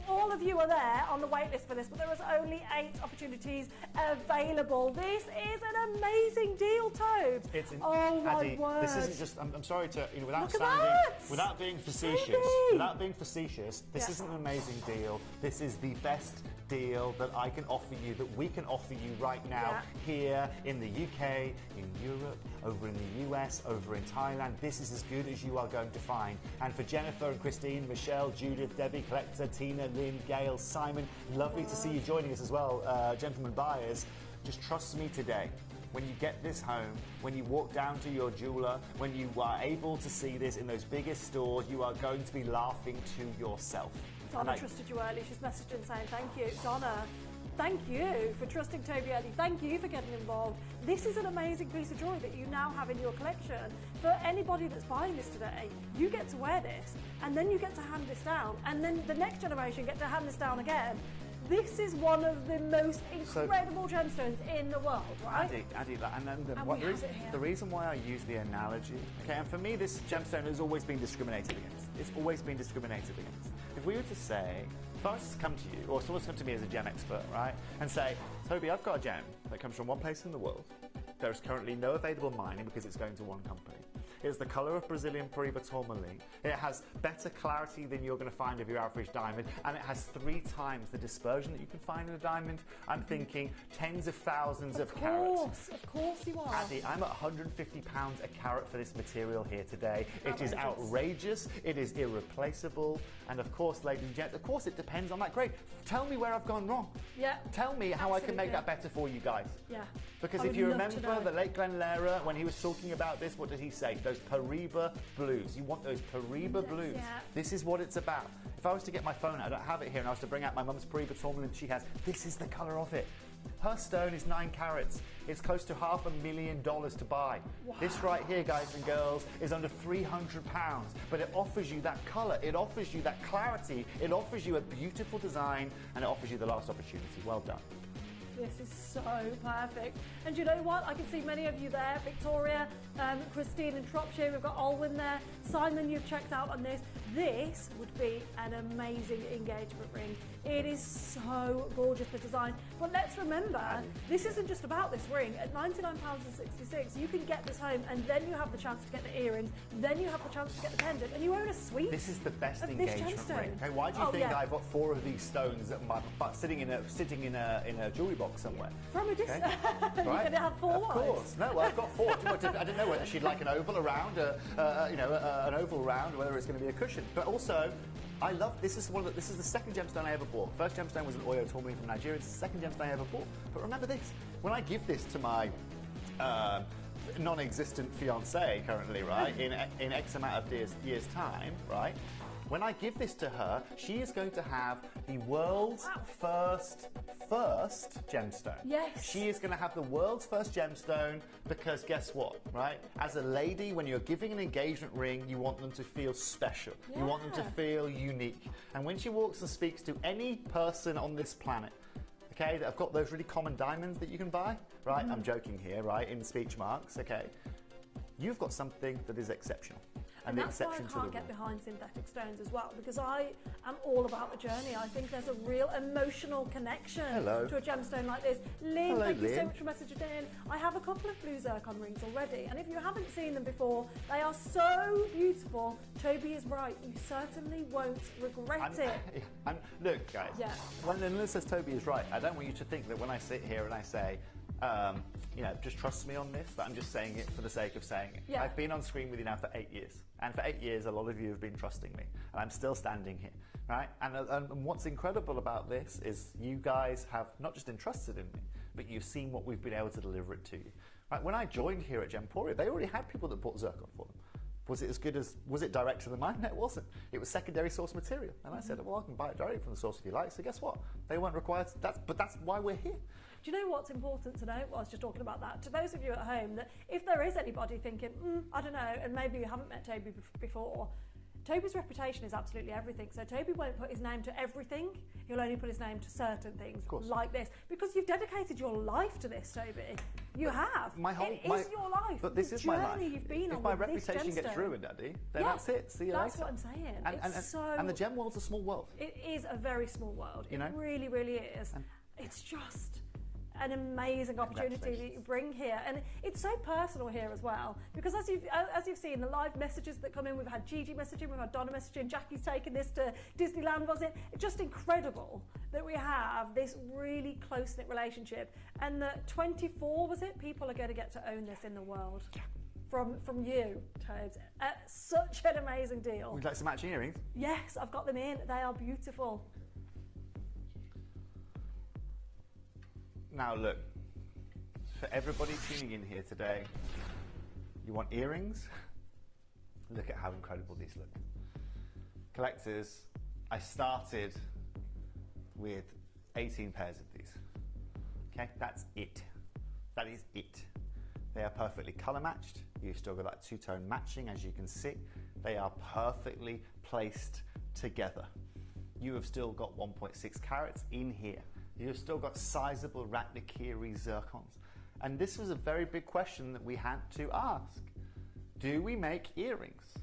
All of you are there on the wait list for this, but there is only 8 opportunities available. This is an amazing deal, Toad. Oh my Addy, word! This isn't just. I'm sorry to, Look at that! without being facetious. Without being facetious, this isn't an amazing deal. This is the best deal that I can offer you, that we can offer you right now, here in the UK, in Europe, over in the US, over in Thailand. This is as good as you are going to find. And for Jennifer and Christine, Michelle, Judith, Debbie, Collector, Tina, Lynn, Gail, Simon, lovely to see you joining us as well, gentlemen buyers. Just trust me today. When you get this home, when you walk down to your jeweler, when you are able to see this in those biggest stores, you are going to be laughing to yourself. Donna trusted you early. She's messaged in saying thank you. Donna, thank you for trusting Toby early. Thank you for getting involved. This is an amazing piece of jewellery that you now have in your collection. For anybody that's buying this today, you get to wear this, and then you get to hand this down, and then the next generation get to hand this down again. This is one of the most incredible gemstones in the world, right? Addy, the reason why I use the analogy, okay, and for me this gemstone has always been discriminated against. It's always been discriminated against. If we were to say, if I was to come to you, or someone's come to me as a gem expert, right, and say, Toby, I've got a gem that comes from one place in the world. There is currently no available mining because it's going to one company. It's the colour of Brazilian Paraiba tourmaline. It has better clarity than you're going to find of your average diamond, and it has 3 times the dispersion that you can find in a diamond. I'm thinking tens of thousands of carats. Of course you are. Addy, I'm at £150 a carat for this material here today. It is outrageous. It is irreplaceable. And of course, ladies and gents, of course it depends on that grade. Tell me where I've gone wrong. Yeah. Tell me how I can make that better for you guys. Yeah. Because if you remember the late Glenn Lehrer, when he was talking about this, what did he say? Those Paraiba blues. You want those Paraiba blues. Yeah. This is what it's about. If I was to get my phone out, I don't have it here, and I was to bring out my mum's Paraiba tourmaline she has, this is the colour of it. Her stone is 9 carats. It's close to $500,000 to buy. Wow. This right here, guys and girls, is under £300, but it offers you that colour, it offers you that clarity, it offers you a beautiful design, and it offers you the last opportunity. Well done. This is so perfect. And you know what? I can see many of you there. Victoria, Christine in Shropshire. We've got Alwyn there. Simon, you've checked out on this. This would be an amazing engagement ring. It is so gorgeous, the design. But let's remember, this isn't just about this ring. At £99.66, you can get this home, and then you have the chance to get the earrings, then you have the chance to get the pendant, and you own a suite. This is the best engagement ring. Okay, why do you think I've got 4 of these stones at my, sitting in a jewellery box somewhere? From a distance. Right? You're going to have 4 Of course. No, well, I've got 4. I didn't know whether she'd like an oval around, an oval round, whether it's going to be a cushion. But also, I love this. Is the second gemstone I ever bought. First gemstone was an Oyo tourmaline from Nigeria. It's the second gemstone I ever bought. But remember this: when I give this to my non-existent fiancée currently, right, in X amount of years' time, right. When I give this to her, she is going to have the world's first gemstone. Yes. She is going to have the world's first gemstone because guess what, right? As a lady, when you're giving an engagement ring, you want them to feel special. Yeah. You want them to feel unique. And when she walks and speaks to any person on this planet, okay, that have got those really common diamonds that you can buy, right? I'm joking here, right, in speech marks, okay. You've got something that is exceptional. And that's why I can't get behind synthetic stones as well, because I am all about the journey. I think there's a real emotional connection to a gemstone like this. Lynn, thank you so much for messaging in. I have a couple of blue zircon rings already, and if you haven't seen them before, they are so beautiful. Toby is right. You certainly won't regret it. Look, guys, when Lynn says Toby is right, I don't want you to think that when I sit here and I say, just trust me on this, that I'm just saying it for the sake of saying it. Yeah. I've been on screen with you now for 8 years. And for 8 years, a lot of you have been trusting me. And I'm still standing here, right? And what's incredible about this is you guys have not just entrusted in me, but you've seen what we've been able to deliver it to you. Right? When I joined here at Gemporia, they already had people that bought zircon for them. Was it as good as, was it direct to the mine? No, it wasn't. It was secondary source material. And I said, well, I can buy it directly from the source if you like. So guess what? They weren't required to, but that's why we're here. Do you know what's important to know? Well, I was just talking about that. To those of you at home, that if there is anybody thinking, I don't know, and maybe you haven't met Toby before, Toby's reputation is absolutely everything. So Toby won't put his name to everything. He'll only put his name to certain things like this. Because you've dedicated your life to this, Toby. You have. It is your life. But this is my life. You've been if on my with reputation this gets gemstone. ruined, Daddy, then that's it. See you That's later. what I'm saying. And the gem world's a small world. It is a very small world. It really, really is. It's just an amazing opportunity that you bring here, and it's so personal here as well, because as you've seen the live messages that come in, we've had Gigi messaging, we've had Donna messaging, Jackie's taken this to Disneyland, was it? It's just incredible that we have this really close-knit relationship, and that 24, was it, people are going to get to own this in the world from you, Tobes. Such an amazing deal. Would you like some matching earrings? Yes, I've got them in. They are beautiful. Now look, for everybody tuning in here today, you want earrings? Look at how incredible these look. Collectors, I started with 18 pairs of these. Okay, that's it. That is it. They are perfectly color matched. You've still got that two-tone matching, as you can see. They are perfectly placed together. You have still got 1.6 carats in here. You've still got sizable Ratnakiri zircons. And this was a very big question that we had to ask. Do we make earrings?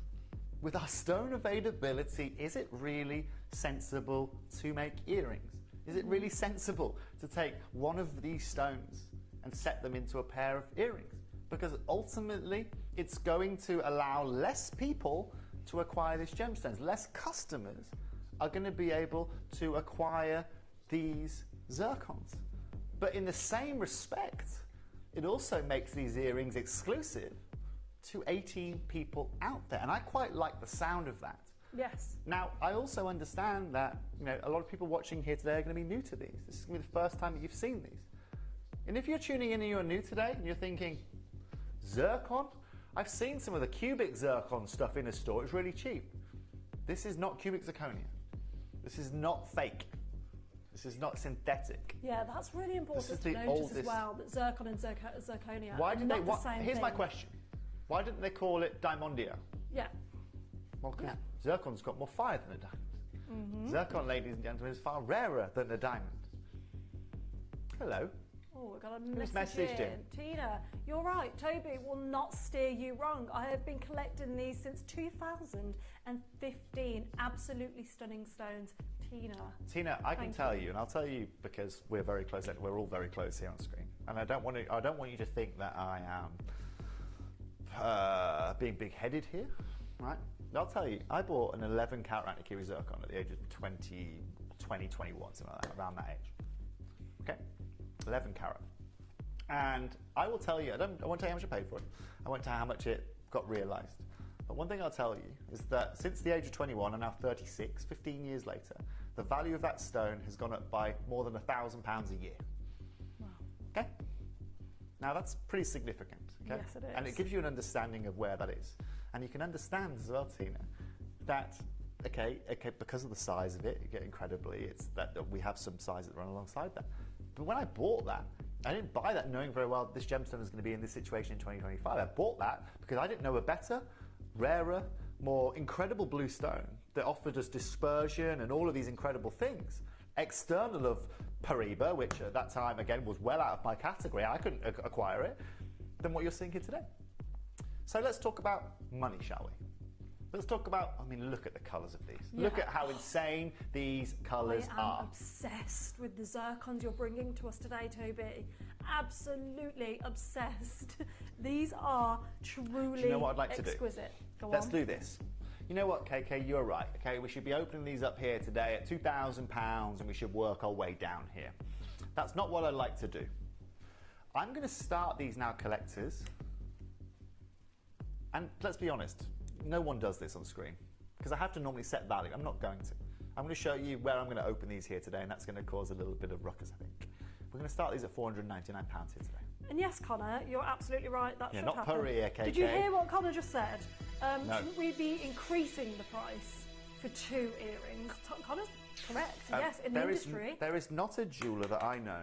With our stone availability, is it really sensible to make earrings? Is it really sensible to take one of these stones and set them into a pair of earrings? Because ultimately, it's going to allow less people to acquire these gemstones. Less customers are going to be able to acquire these zircons. But in the same respect, it also makes these earrings exclusive to 18 people out there. And I quite like the sound of that. Yes. Now, I also understand that a lot of people watching here today are going to be new to these. This is going to be the first time that you've seen these. And if you're tuning in and you're new today and you're thinking, zircon? I've seen some of the cubic zircon stuff in a store. It's really cheap. This is not cubic zirconia. This is not fake. This is not synthetic. Yeah, that's really important to notice as well, that zircon and zirconia Why are did not the same Here's thing. my question. Why didn't they call it diamondia? Yeah. Well, because zircon's got more fire than a diamond. Mhm. Zircon, ladies and gentlemen, is far rarer than a diamond. Hello. Oh, we've got a Who's message messaged in. in? Tina, you're right. Toby will not steer you wrong. I have been collecting these since 2015. Absolutely stunning stones. Tina, I can Thank tell you. you, and I'll tell you because we're very close. We're all very close here on screen, and I don't want you to think that I am being big-headed here, right? I'll tell you, I bought an 11 carat Ratnakiri zircon at the age of 20, 21, something like that, around that age. Okay, 11 carat, and I will tell you, I won't tell you how much I paid for it. I won't tell you how much it got realised. But one thing I'll tell you is that since the age of 21, I'm now 36, 15 years later, the value of that stone has gone up by more than £1,000 a year. Wow. Okay? Now that's pretty significant. Okay? Yes, it is. And it gives you an understanding of where that is. And you can understand as well, Tina, that, okay, because of the size of it, incredibly, it's that we have some sizes that run alongside that. But when I bought that, I didn't buy that knowing very well this gemstone is going to be in this situation in 2025. I bought that because I didn't know a better, rarer, more incredible blue stone that offered us dispersion and all of these incredible things. External of Paraiba, which at that time, again, was well out of my category. I couldn't acquire it, than what you're seeing here today. So let's talk about money, shall we? Let's talk about, look at the colours of these. Yeah. Look at how insane these colours I am are. obsessed with the zircons you're bringing to us today, Toby. Absolutely obsessed. These are truly Do you know what I'd like exquisite. to do? Go Let's on. do this. You know what, KK, you're right. Okay, we should be opening these up here today at £2,000 and we should work our way down here. That's not what I'd like to do. I'm going to start these now, collectors. And let's be honest, no one does this on screen because I have to normally set value. I'm not going to. I'm going to show you where I'm going to open these here today, and that's going to cause a little bit of ruckus, I think. We're going to start these at £499 here today. And yes, Connor, you're absolutely right. That should not happen. per ear, KK. Did you hear what Connor just said? No. Shouldn't we be increasing the price for 2 earrings? Connor's correct. Yes, in the industry. There is not a jeweller that I know,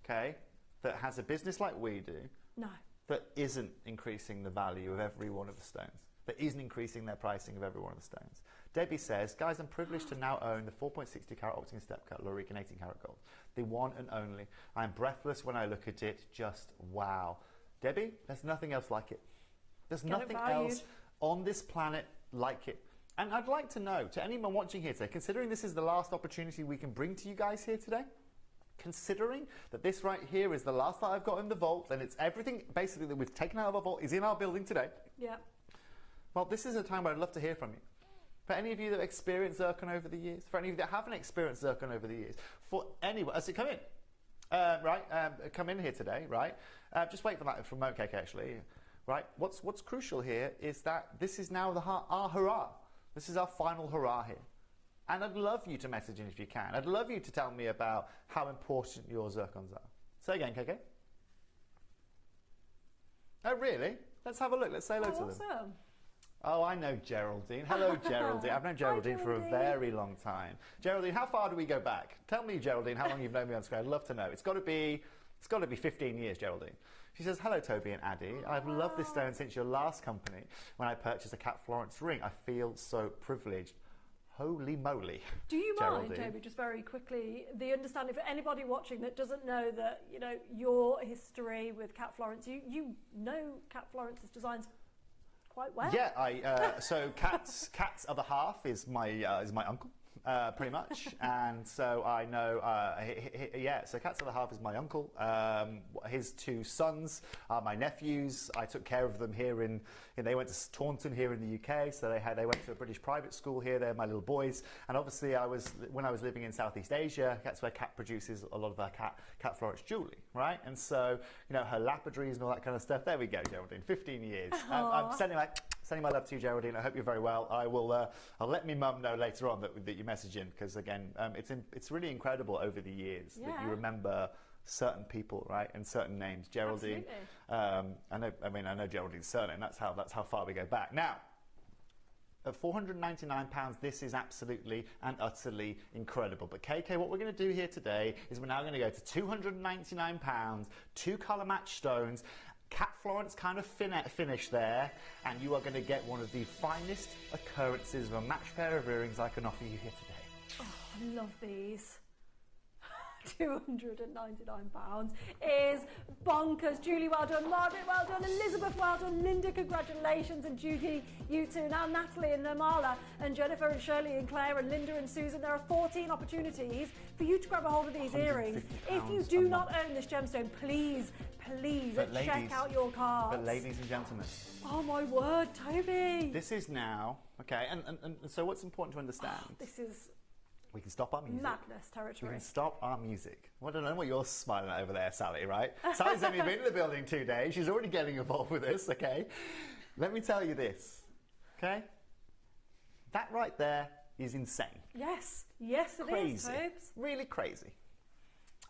okay, that has a business like we do, No. that isn't increasing the value of every one of the stones, that isn't increasing their pricing of every one of the stones. Debbie says, guys, I'm privileged to now own the 4.62 carat Octagon step cut Lorique in 18 karat gold. The one and only. I'm breathless when I look at it. Just wow. Debbie, there's nothing else like it. There's nothing else on this planet like it. And I'd like to know, to anyone watching here today, considering this is the last opportunity we can bring to you guys here today, considering that this right here is the last that I've got in the vault, and it's everything basically that we've taken out of our vault is in our building today. Yeah. Well, this is a time where I'd love to hear from you. For any of you that have experienced zircon over the years, for any of you that haven't experienced zircon over the years, for anyone, as it come in, come in here today, right? Just wait for that from KK actually, right? What's crucial here is that this is now our hurrah. This is our final hurrah here. And I'd love you to message in if you can. I'd love you to tell me about how important your zircons are. Say again, KK. Oh, really? Let's have a look. Let's say hello to them. Awesome. Oh, I know Geraldine. Hello, Geraldine. I've known Geraldine for a very long time. Geraldine, how far do we go back? Tell me, Geraldine, how long you've known me on screen. I'd love to know. It's got to be 15 years, Geraldine. She says, hello, Toby and Addy. I've loved this stone since your last company when I purchased a Cat Florence ring. I feel so privileged. Holy moly. Do you Geraldine. mind, Toby, just very quickly, the understanding for anybody watching that doesn't know that, you know, your history with Cat Florence, you know Cat Florence's designs quite well. Yeah, so Cat's other half is my uncle. Pretty much, and so I know, so Cat's other half is my uncle. His 2 sons are my nephews. I took care of them here they went to Taunton here in the UK, so they went to a British private school here. They're my little boys, and obviously when I was living in Southeast Asia, that's where Cat produces a lot of our Cat Florence jewellery, right? And so, you know, her lapidaries and all that kind of stuff. There we go, Geraldine, 15 years. I'm sending my love to you, Geraldine. I hope you're very well. I will. I'll let me mum know later on that you message in, because again, it's really incredible over the years that you remember certain people, right, and certain names. Geraldine. I know Geraldine's surname. That's how far we go back. Now, at £499, this is absolutely and utterly incredible. But KK, what we're going to do here today is we're now going to go to £299, 2 colour match stones. Cat Florence kind of finish there, and you are going to get one of the finest occurrences of a matched pair of earrings I can offer you here today. Oh, I love these. £299 is bonkers. Julie, well done. Margaret, well done. Elizabeth, well done. Linda, congratulations. And Judy, you too. Now Natalie and Namala and Jennifer and Shirley and Claire and Linda and Susan. There are 14 opportunities for you to grab a hold of these earrings. If you do not own this gemstone, please check out your cards. But ladies and gentlemen. Oh my word, Toby. This is now, okay, and so what's important to understand. This is... We can stop our music. Madness territory. We can stop our music. Well, I don't know what you're smiling at over there, Sally, right? Sally's only been in the building 2 days. She's already getting involved with this, okay? Let me tell you this, okay? That right there is insane. Yes, it is, Tobes. Really crazy.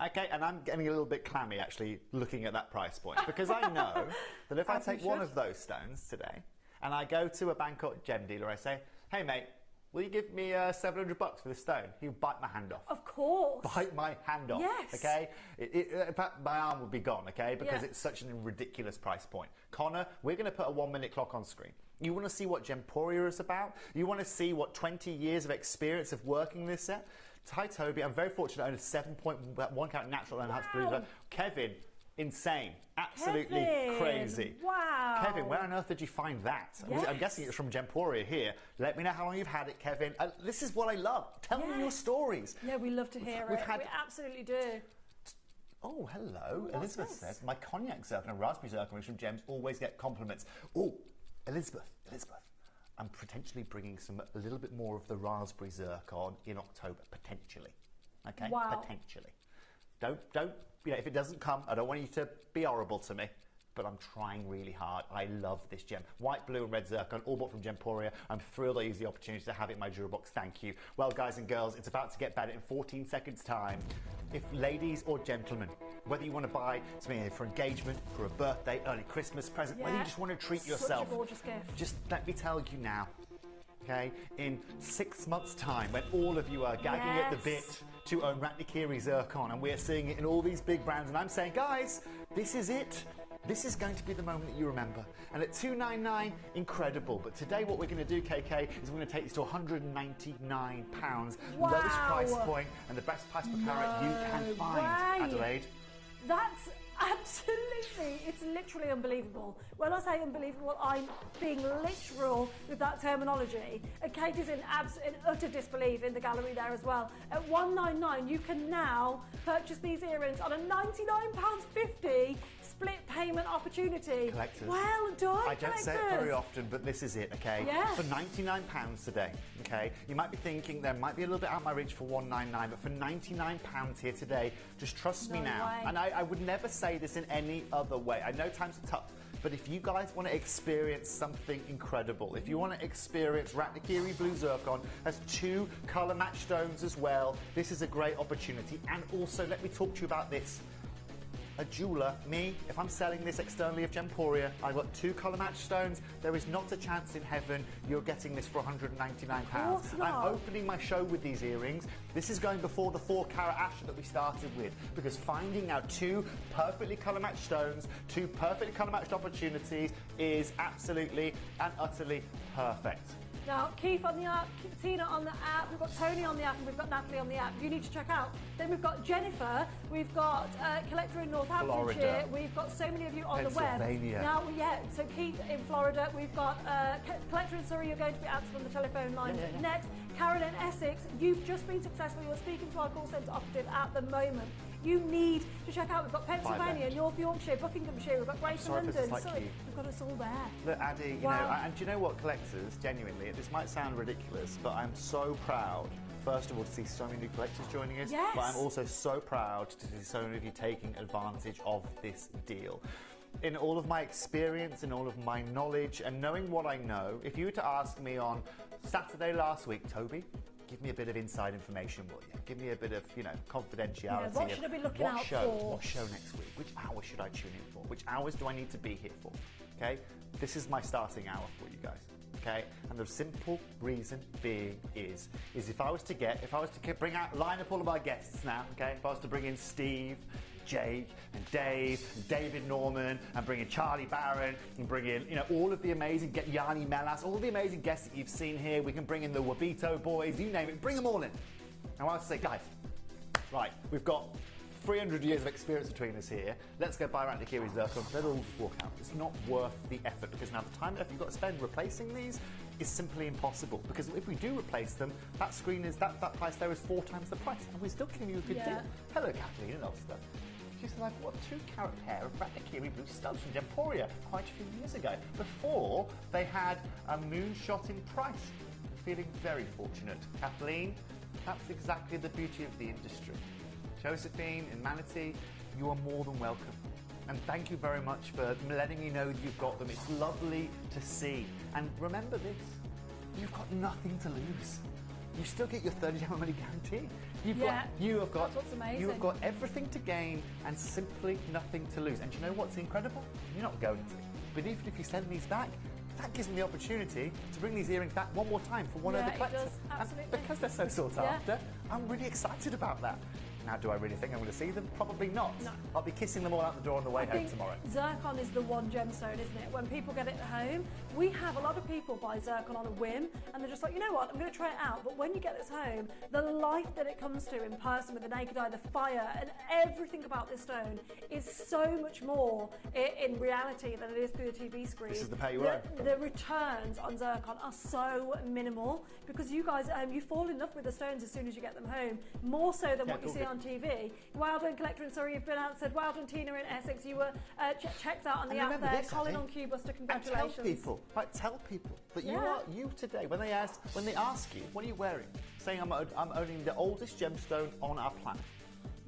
Okay, and I'm getting a little bit clammy, actually, looking at that price point, because I know that if I take one of those stones today, and I go to a Bangkok gem dealer, I say, hey, mate, will you give me $700 for this stone? He'll bite my hand off. Of course. Bite my hand off. Yes. Okay? In fact, my arm would be gone, okay? Because it's such a ridiculous price point. Connor, we're going to put a 1-minute clock on screen. You want to see what Gemporia is about? You want to see what 20 years of experience of working this set? Hi, Toby. I'm very fortunate to own a 7.1 carat natural enhanced blue. Kevin, insane. Absolutely crazy. Wow. Kevin, where on earth did you find that? Yes. I'm guessing it's from Gemporia here. Let me know how long you've had it, Kevin. This is what I love. Tell me your stories. Yeah, we love to hear it. We absolutely do. Oh, hello. Elizabeth says, my cognac zircon and raspberry zircon from Gems always get compliments. Oh, Elizabeth. I'm potentially bringing a little bit more of the raspberry zircon in October, potentially. Okay? Wow. Potentially. Don't you know, if it doesn't come, I don't want you to be horrible to me, but I'm trying really hard. I love this gem. White, blue and red zircon, all bought from Gemporia. I'm thrilled I used the opportunity to have it in my jewel box. Thank you. Well, guys and girls, it's about to get better in 14 seconds time. If ladies or gentlemen, whether you want to buy something for engagement, for a birthday, early Christmas present, whether you just want to treat yourself, Such a gorgeous gift. just let me tell you now, okay, in 6 months' time, when all of you are gagging at the bit to own Ratnakiri zircon, and we're seeing it in all these big brands, and I'm saying, guys, this is it. This is going to be the moment that you remember. And at $299, incredible. But today what we're going to do, KK, is we're going to take this to £199. Wow. Lowest price point and the best price per carat you can find, way. Adelaide. That's absolutely, it's literally unbelievable. When I say unbelievable, I'm being literal with that terminology. And Kate is in utter disbelief in the gallery there as well. At $199, you can now purchase these earrings on a £99.50 split payment opportunity. Collectors. Well done, I don't say it very often, but this is it, okay? Yeah. For £99 today, okay? You might be thinking there might be a little bit out my reach for $199, but for £99 here today, just trust me now. way. And I would never say this in any other way. I know times are tough, but if you guys want to experience something incredible, if you want to experience Ratnakiri Blue Zircon, has 2 colour match stones as well, this is a great opportunity. And also, let me talk to you about this. A jeweller, me, if I'm selling this externally of Gemporia, I've got 2 colour match stones. There is not a chance in heaven you're getting this for £199. I'm opening my show with these earrings. This is going before the 4 carat ash that we started with, because finding now 2 perfectly colour matched stones, 2 perfectly colour matched opportunities is absolutely and utterly perfect. Now, Keith on the app, Tina on the app, we've got Tony on the app, and we've got Natalie on the app. You need to check out. Then we've got Jennifer, we've got Collector in Northamptonshire, Florida. we've got so many of you on the web. Pennsylvania. Now, so Keith in Florida, we've got Collector in Surrey, you're going to be answered on the telephone lines next. Karen in Essex, you've just been successful, you're speaking to our call centre operative at the moment. You need to check out. We've got Pennsylvania, North Yorkshire, Buckinghamshire, we've got Greater London. We've got us all there. Look, Addy, you know, and do you know what, collectors, genuinely, this might sound ridiculous, but I'm so proud, first of all, to see so many new collectors joining us, but I'm also so proud to see so many of you taking advantage of this deal. In all of my experience, in all of my knowledge, and knowing what I know, if you were to ask me on Saturday last week, Toby, give me a bit of inside information, will you? Give me a bit of, you know, confidentiality. Yeah, what should I be looking out for? What show next week? Which hour should I tune in for? Which hours do I need to be here for? Okay? This is my starting hour for you guys. Okay? And the simple reason being is if I was to line up all of our guests now, okay? If I was to bring in Steve, Jake and Dave and David Norman and bring in Charlie Barron and bring in, you know, all of the amazing, get Yanni Melas, all the amazing guests that you've seen here. We can bring in the Wabito boys, you name it, bring them all in. Now I was to say, guys, right, we've got 300 years of experience between us here. Let's go buy Ratnakiri zircon. Let it all just walk out. It's not worth the effort, because now the time that you've got to spend replacing these is simply impossible. Because if we do replace them, that screen is that price there is 4 times the price, and we're still giving you a good deal. Hello, Kathleen in Ulster. She said, I've bought a 2-carat pair of Ratnakiri blue studs from Gemporia quite a few years ago, before they had a moonshot in price. I'm feeling very fortunate. Kathleen, that's exactly the beauty of the industry. Josephine in Manatee, you are more than welcome. And thank you very much for letting me know that you've got them. It's lovely to see. And remember this, you've got nothing to lose. You still get your 30-day money guarantee. You have got everything to gain and simply nothing to lose. And do you know what's incredible? You're not going to. But even if you send these back, that gives me the opportunity to bring these earrings back one more time for one of the collectors. It does, absolutely. And because they're so sought after, I'm really excited about that. Now, do I really think I'm going to see them? Probably not. No. I'll be kissing them all out the door on the way home tomorrow. Zircon is the one gemstone, isn't it? When people get it at home, we have a lot of people buy zircon on a whim, and they're just like, you know what, I'm going to try it out. But when you get this home, the light that it comes to in person with the naked eye, the fire, and everything about this stone is so much more in reality than it is through the TV screen. This is the pay you earn. The returns on zircon are so minimal, because you guys, you fall in love with the stones as soon as you get them home, more so than what you see on TV. Wilden Collector in Surrey, you've been answered. Wilden Tina in Essex, you were checked out on the app there. Colin on Q-Buster, congratulations. And tell people that you today, when they ask you, what are you wearing? Saying I'm owning the oldest gemstone on our planet,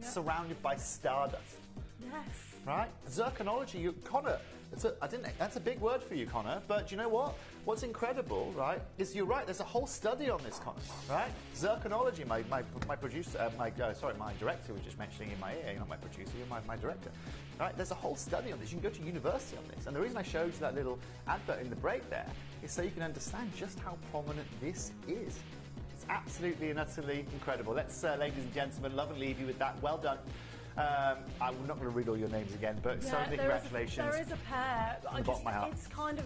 surrounded by stardust. Yes. Right? Zirconology, Connor. That's a big word for you, Connor. But do you know what? What's incredible, right, is you're right. There's a whole study on this, Connor. Right? Zirconology. My producer, my director was just mentioning in my ear. You're not my producer. You're my director. Right? There's a whole study on this. You can go to university on this. And the reason I showed you that little advert in the break there is so you can understand just how prominent this is. It's absolutely and utterly incredible. Let's, ladies and gentlemen, love and leave you with that. Well done. I'm not going to read all your names again, but so many congratulations. There is a pair. From the bottom of my heart. It's kind of...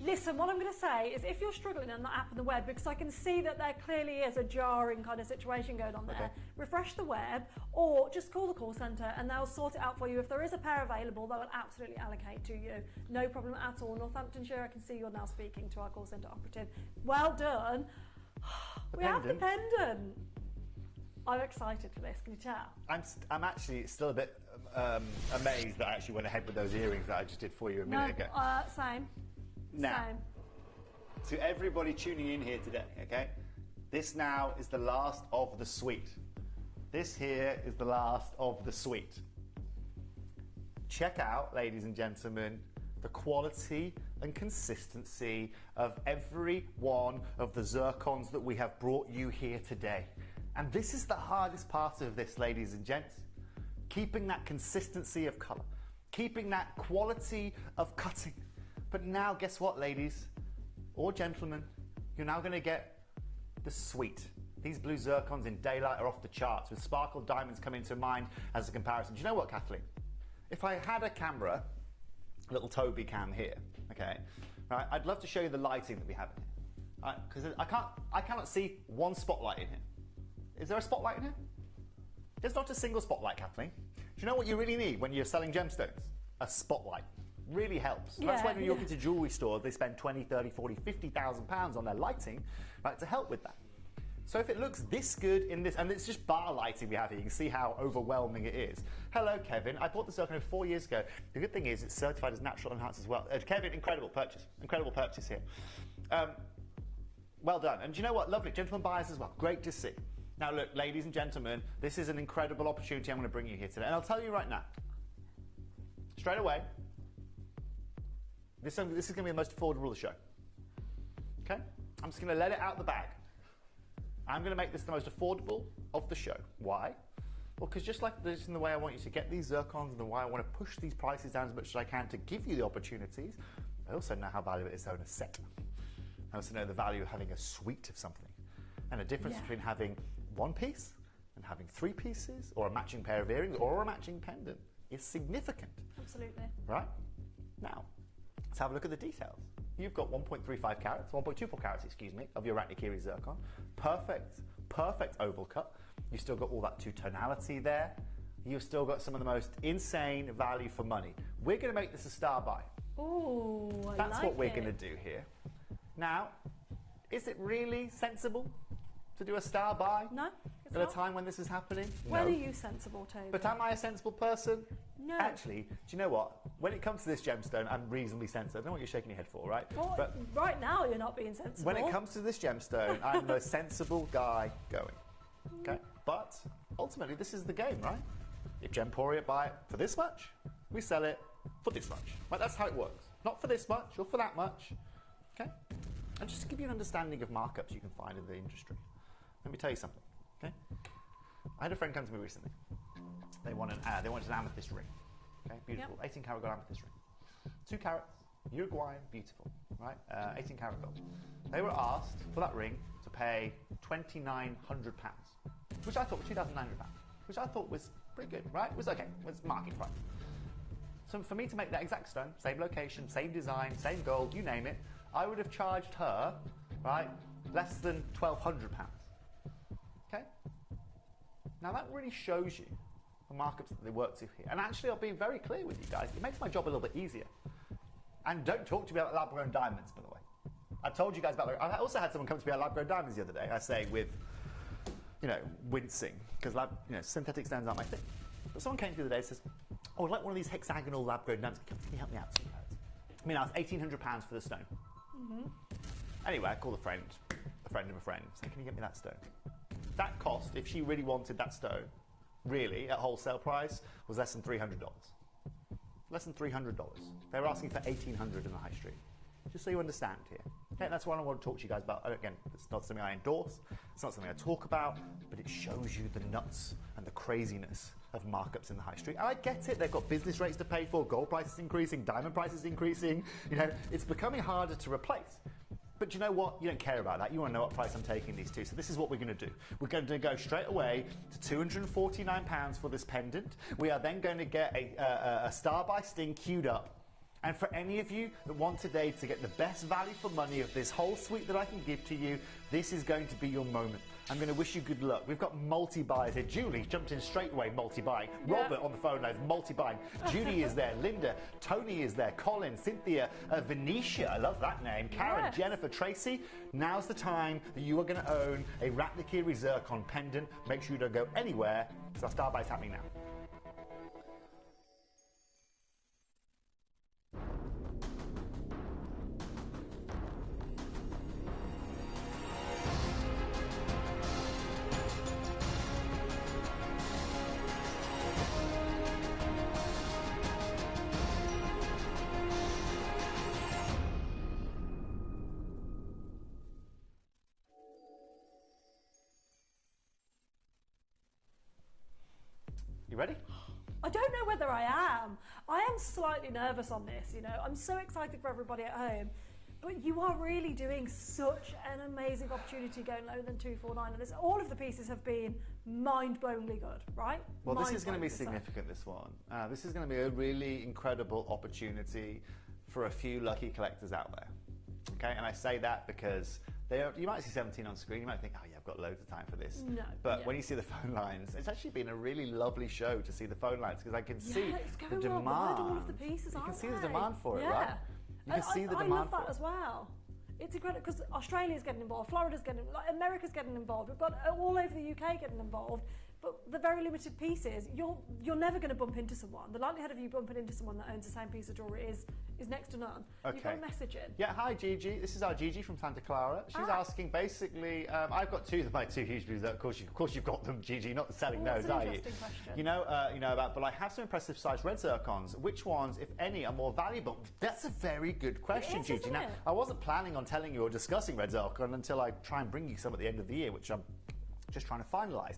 Listen, what I'm going to say is if you're struggling on the app and the web, because I can see that there clearly is a jarring kind of situation going on there, refresh the web or just call the call centre and they'll sort it out for you. If there is a pair available, they will absolutely allocate to you. No problem at all. Northamptonshire, I can see you're now speaking to our call centre operative. Well done. We have the pendant. I'm excited for this, can you tell? I'm actually still a bit amazed that I actually went ahead with those earrings that I just did for you a minute ago. Same. Now, Same. to everybody tuning in here today, okay, this now is the last of the suite. This here is the last of the suite. Check out, ladies and gentlemen, the quality and consistency of every one of the zircons that we have brought you here today. And this is the hardest part of this, ladies and gents. Keeping that consistency of colour. Keeping that quality of cutting. But now, guess what, ladies or gentlemen? You're now going to get the suite. These blue zircons in daylight are off the charts, with sparkled diamonds coming to mind as a comparison. Do you know what, Kathleen? If I had a camera, a little Toby cam here, okay, right, I'd love to show you the lighting that we have in here. Because I cannot see one spotlight in here. Is there a spotlight in here? There's not a single spotlight, Kathleen. Do you know what you really need when you're selling gemstones? A spotlight. Really helps. Yeah, that's why when you walk into jewellery stores, they spend 20, 30, 40, 50,000 pounds on their lighting, right, to help with that. So if it looks this good in this, and it's just bar lighting we have here, you can see how overwhelming it is. Hello, Kevin. I bought the zircon 4 years ago. The good thing is it's certified as natural enhanced as well. Kevin, incredible purchase here. Well done. And do you know what? Lovely. Gentlemen buyers as well. Great to see. Now look, ladies and gentlemen, this is an incredible opportunity I'm going to bring you here today. And I'll tell you right now, straight away, this is going to be the most affordable of the show. Okay? I'm just going to let it out the bag. I'm going to make this the most affordable of the show. Why? Well, because just like this in the way I want you to get these zircons and the way I want to push these prices down as much as I can to give you the opportunities, I also know how valuable it is to own a set. I also know the value of having a suite of something. And the difference between having one piece and having 3 pieces, or a matching pair of earrings, or a matching pendant is significant. Absolutely. Right? Now, let's have a look at the details. You've got 1.35 carats, 1.24 carats, excuse me, of your Ratnakiri zircon. Perfect oval cut. You've still got all that two-tonality there. You've still got some of the most insane value for money. We're going to make this a star buy. Ooh, That's what we're going to do here. Now, is it really sensible to do a star buy? No, it's at not. a time when this is happening? When No. are you sensible, Toby? But am I a sensible person? No. Actually, do you know what? When it comes to this gemstone, I'm reasonably sensible. I don't know what you're shaking your head for, right? Well, But right now you're not being sensible. when it comes to this gemstone, I'm the most sensible guy going. Okay? But ultimately, this is the game, right? If Gemporia buy it for this much, we sell it for this much. Right? That's how it works. Not for this much or for that much. Okay? And just to give you an understanding of markups you can find in the industry, let me tell you something. Okay? I had a friend come to me recently. They wanted an amethyst ring. Okay, beautiful. 18 karat gold amethyst ring. 2 carats, Uruguayan, beautiful. Right? 18 karat gold. They were asked for that ring to pay £2,900, which I thought was £2,900, which I thought was pretty good. Right? It was okay. It was market price. So for me to make that exact stone, same location, same design, same gold, you name it, I would have charged her, right, less than £1,200. Okay? Now that really shows you the markups that they work to here. And actually, I'll be very clear with you guys, it makes my job a little bit easier. And don't talk to me about lab-grown diamonds, by the way. I told you guys about, I also had someone come to me about lab-grown diamonds the other day, I say with, wincing, because synthetic stones aren't my thing. But someone came to me the other day and says, oh, I'd like one of these hexagonal lab-grown diamonds. Can you help me out? I mean, I was £1,800 for the stone. Mm-hmm. Anyway, I called a friend of a friend, saying, can you get me that stone? That cost, if she really wanted that stone, really, at wholesale price, was less than $300. Less than $300. They were asking for $1,800 in the high street. Just so you understand here. Okay, that's what I want to talk to you guys about. Again, it's not something I endorse, it's not something I talk about, but it shows you the nuts and the craziness of markups in the high street. And I get it, they've got business rates to pay for, gold prices increasing, diamond prices increasing, you know, it's becoming harder to replace. But you know what? You don't care about that. You want to know what price I'm taking these to. So this is what we're going to do. We're going to go straight away to £249 for this pendant. We are then going to get a Star by Sting queued up. And for any of you that want today to get the best value for money of this whole suite that I can give to you, this is going to be your moment. I'm going to wish you good luck. We've got multi-buyers here. Julie jumped in straight away, multi-buying. Yeah. Robert on the phone line, multi-buying. Judy is there. Linda. Tony is there. Colin. Cynthia. Venetia. I love that name. Karen. Yes. Jennifer. Tracy. Now's the time that you are going to own a Ratnakiri Zircon pendant. Make sure you don't go anywhere. So our Star Buy's happening now. You ready? I don't know whether I am. I am slightly nervous on this, you know. I'm so excited for everybody at home. But you are really doing such an amazing opportunity going lower than 249. And all of the pieces have been mind-blowingly good, right? Well, this is going to be significant, this one. This is going to be a really incredible opportunity for a few lucky collectors out there. Okay, and I say that because you might see 17 on screen, you might think, oh yeah, I've got loads of time for this. No. But when you see the phone lines, it's actually been a really lovely show to see the phone lines because I can see the demand. All of the pieces, you can see the demand for it, right? You can see the I demand love that as well. It's incredible because Australia's getting involved, Florida's getting involved, like America's getting involved. We've got all over the UK getting involved. But the very limited pieces, you're never going to bump into someone. The likelihood of you bumping into someone that owns the same piece of jewellery is next to none. Okay. You've got a message in. Yeah, hi Gigi. This is our Gigi from Santa Clara. She's asking basically, I've got my two huge blues. Of course you've got them, Gigi. Not selling those, are you? Question. You know about. But I have some impressive sized red zircons. Which ones, if any, are more valuable? That's a very good question, Gigi. Now, I wasn't planning on telling you or discussing red zircon until I try and bring you some at the end of the year, which I'm just trying to finalise.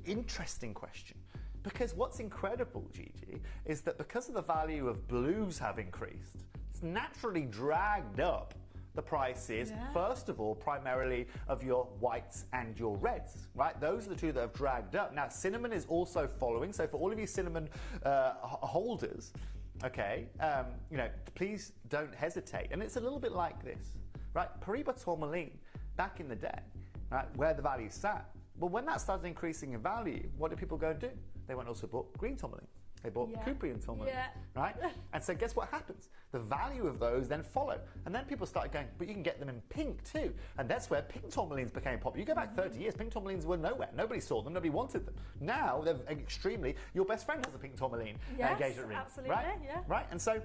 Interesting question. Because what's incredible, Gigi, is that because of the value of blues have increased, it's naturally dragged up the prices, first of all, primarily of your whites and your reds, right? Those are the two that have dragged up. Now, cinnamon is also following, so for all of you cinnamon holders, okay, you know, please don't hesitate. And it's a little bit like this, right? Paraiba tourmaline, back in the day, right, where the value sat. But when that started increasing in value, what did people go and do? They went and also bought green tourmaline. They bought Kuprian tourmaline, right? And so guess what happens? The value of those then follow. And then people started going, but you can get them in pink too. And that's where pink tourmalines became popular. You go back 30 years, pink tourmalines were nowhere. Nobody saw them, nobody wanted them. Now, they're extremely, your best friend has a pink tourmaline engagement ring. Absolutely, right? Yeah. Right, and so,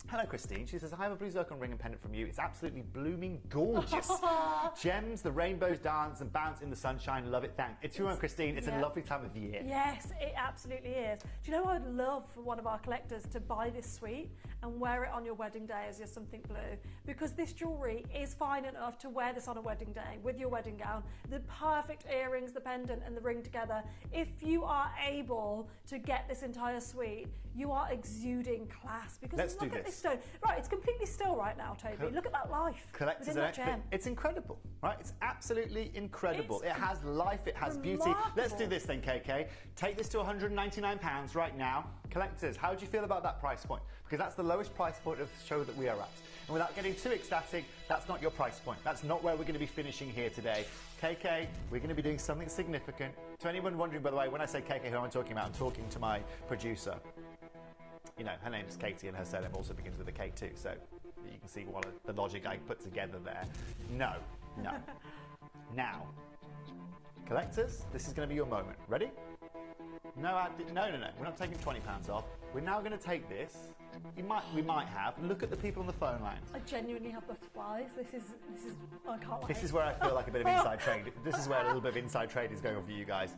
hello, Christine. She says, I have a blue zircon ring and pendant from you. It's absolutely blooming gorgeous. Gems, the rainbows dance and bounce in the sunshine. Love it. Thanks. It's you and Christine. It's a lovely time of the year. Yes, it absolutely is. Do you know what I'd love for one of our collectors to buy this suite and wear it on your wedding day as your something blue? Because this jewellery is fine enough to wear this on a wedding day with your wedding gown. The perfect earrings, the pendant and the ring together. If you are able to get this entire suite, you are exuding class. Because Let's look do at this. Stone. Right, it's completely still right now, Toby. Look at that life. Collectors within that gem. It's incredible, right? It's absolutely incredible. It has life, it has beauty. Let's do this then, KK. Take this to £199 right now. Collectors, how do you feel about that price point? Because that's the lowest price point of the show that we are at. And without getting too ecstatic, that's not your price point. That's not where we're going to be finishing here today. KK, we're going to be doing something significant. To anyone wondering, by the way, when I say KK, who am I talking about? I'm talking to my producer. You know, her name's Katie and her surname also begins with a K too, so you can see what the logic I put together there. No. Now, collectors, this is going to be your moment. Ready? No, we're not taking £20 off. We're now going to take this. We might have. Look at the people on the phone lines. I genuinely have butterflies. This is I can't wait. This is where I feel like a bit of inside trade. This is where a little bit of inside trade is going on for you guys.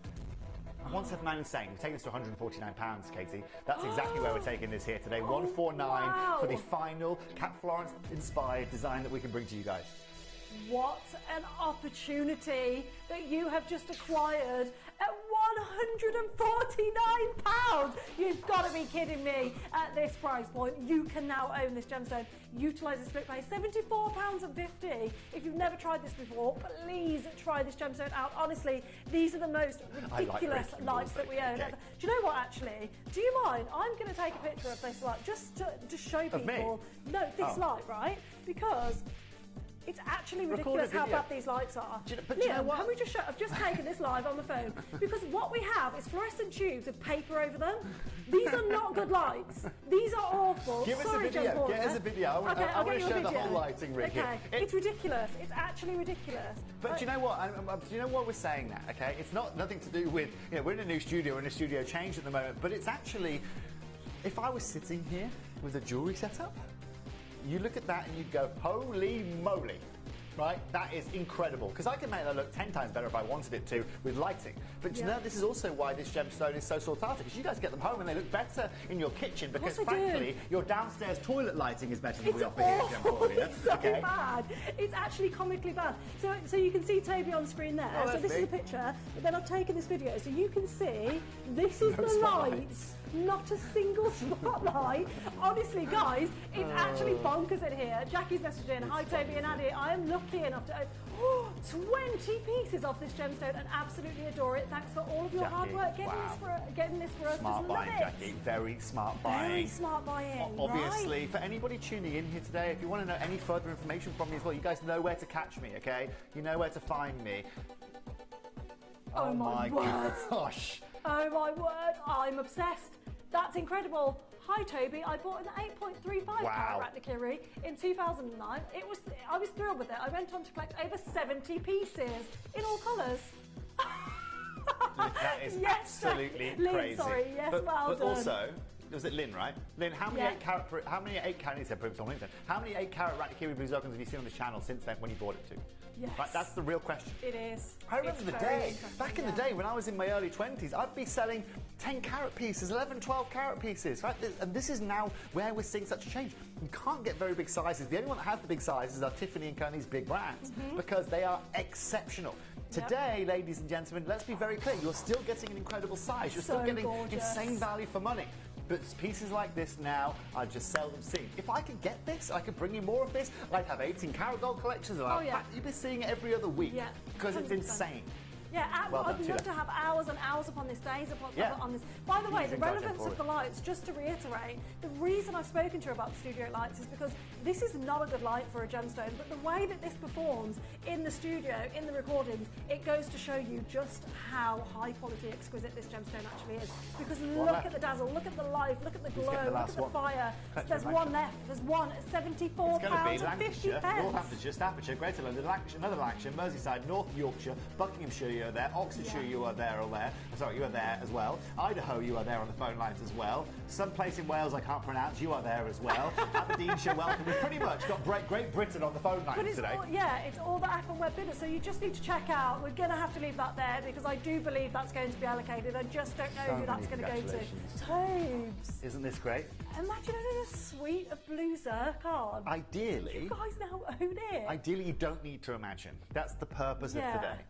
179 insane. We're taking this to £149, Katie. That's exactly where we're taking this here today. 149 wow. for the final Cat Florence inspired design that we can bring to you guys. What an opportunity that you have just acquired at £149. You've got to be kidding me. At this price point, you can now own this gemstone. Utilise the split pay, £74.50. If you've never tried this before, please try this gemstone out. Honestly, these are the most ridiculous lights that we own. Okay. Do you know what, actually? Do you mind? I'm going to take a picture of this light just to show people. No, this light, right? Because it's actually ridiculous how bad these lights are. Liam, can we just show? I've just taken this live on the phone because what we have is fluorescent tubes with paper over them. These are not good lights. These are awful. Give us a video. Get us a video. I want to show the whole lighting rig here. It's ridiculous. It's actually ridiculous. But do you know what? Do you know why we're saying that? Okay, it's nothing to do with we're in a new studio. We're in a studio change at the moment. But it's actually, if I was sitting here with a jewellery setup, you look at that and you go, holy moly, right? That is incredible. Because I can make that look 10 times better if I wanted it to with lighting. But you know, this is also why this gemstone is so sought after. Because you guys get them home and they look better in your kitchen. Because frankly, your downstairs toilet lighting is better than we offer here at Gemporia. It's so bad. It's actually comically bad. So you can see Toby on screen there. So this is a picture. But then I've taken this video. So you can see this is the lights. Not a single spotlight. Honestly, guys, it's actually bonkers in here. Jackie's messaging, hi Toby and Andy, I am lucky enough to own 20 pieces off this gemstone and absolutely adore it. Thanks for all of your hard work getting this for us. Smart buying, Jackie. Very smart buying. Very smart buying. Obviously, for anybody tuning in here today, if you want to know any further information from me as well, you guys know where to catch me, okay? You know where to find me. Oh my gosh. Oh my word, I'm obsessed. That's incredible. Hi Toby, I bought an 8.35 carat Ratnakiri in 2009. I was thrilled with it. I went on to collect over 70 pieces in all colours. That is absolutely Lynn, crazy. Sorry, yes, well but done. Also, was it Lynn, right? Lynn, how many 8 carat How many 8 carat Ratnakiri blue zircons have you seen on the channel since then when you bought it to? Yes. Right, that's the real question. It is. I remember the day, back in the day when I was in my early 20s, I'd be selling 10 carat pieces, 11, 12 carat pieces, right? And this is now where we're seeing such a change. You can't get very big sizes. The only one that has the big sizes are Tiffany & Co. and these big brands because they are exceptional. Today, ladies and gentlemen, let's be very clear, you're still getting an incredible size. You're still getting insane value for money. But pieces like this now are just seldom seen. If I could get this, I could bring you more of this. I'd have 18 karat gold collections, and you'd be seeing it every other week because it's insane. Yeah, I'd love to have hours and hours upon this, days on this. By the way, the relevance of the lights, just to reiterate, the reason I've spoken to you about the studio lights is because this is not a good light for a gemstone, but the way that this performs in the studio, in the recordings, it goes to show you just how high quality, exquisite this gemstone actually is. Because look at the dazzle, look at the life, look at the glow, look at the fire. There's one left, there's one at £74.50. Lancashire, Staffordshire, Greater London, another Lancashire, Merseyside, North Yorkshire, Buckinghamshire, you are there, Oxfordshire, you are there, sorry, you are there as well. Idaho, you are there on the phone lines as well. Some place in Wales I can't pronounce, you are there as well. Aberdeenshire, welcome. We've pretty much got Great Britain on the phone lines today. It's all the app and web business, so you just need to check out. We're going to have to leave that there because I do believe that's going to be allocated. I just don't know who that's going to go to. Tobes. Isn't this great? Imagine owning a suite of blue zircon. Ideally. You guys now own it. Ideally, you don't need to imagine. That's the purpose of today.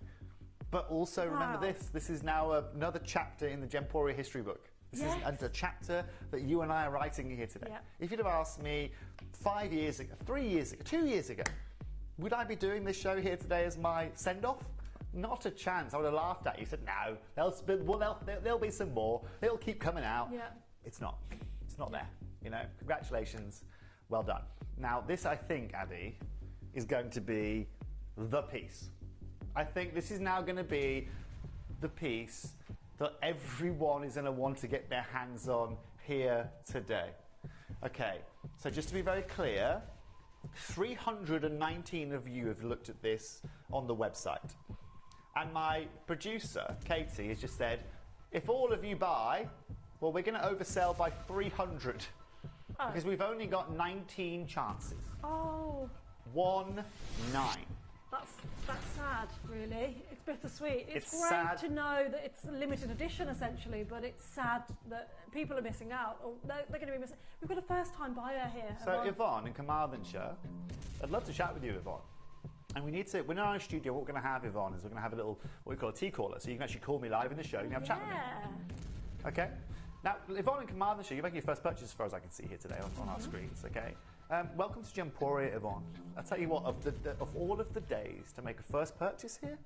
But also remember this is now another chapter in the Gemporia history book. This is a chapter that you and I are writing here today. If you'd have asked me 5 years ago, 3 years ago, 2 years ago, would I be doing this show here today as my send-off? Not a chance. I would have laughed at you. Said, no, there'll be some more. It'll keep coming out. It's not. It's not there. You know, congratulations. Well done. Now, this, I think, Addy, is going to be the piece. I think this is now going to be the piece that everyone is going to want to get their hands on here today. Okay, so just to be very clear, 319 of you have looked at this on the website. And my producer, Katie, has just said, if all of you buy, well, we're going to oversell by 300. Because we've only got 19 chances. 1-9. That's sad, really. It's bittersweet. It's great sad to know that it's a limited edition, essentially, but it's sad that people are missing out, or they're going to be missing. We've got a first-time buyer here. So Yvonne in Carmarthenshire, I'd love to chat with you, Yvonne. And we need to, when in our studio, what we're going to have, Yvonne, is we're going to have a little, what we call a tea caller, so you can actually call me live in the show and you can have a chat with me. Okay? Now, Yvonne in Carmarthenshire, you're making your first purchase as far as I can see here today on our screens, okay? Welcome to Gemporia, Yvonne. I'll tell you what, of all of the days to make a first purchase here,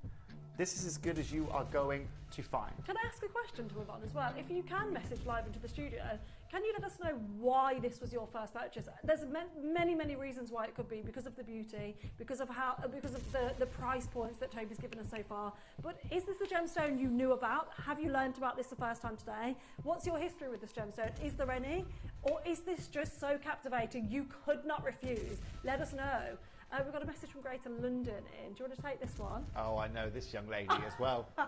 this is as good as you are going to find. Can I ask a question to Yvonne as well? If you can message live into the studio, can you let us know why this was your first purchase? There's many reasons why it could be, because of the beauty, because of the price points that Toby's given us so far. But is this a gemstone you knew about? Have you learned about this the first time today? What's your history with this gemstone? Is there any? Or is this just so captivating you could not refuse? Let us know. We've got a message from Greater London in. Do you want to take this one? Oh, I know this young lady as well. There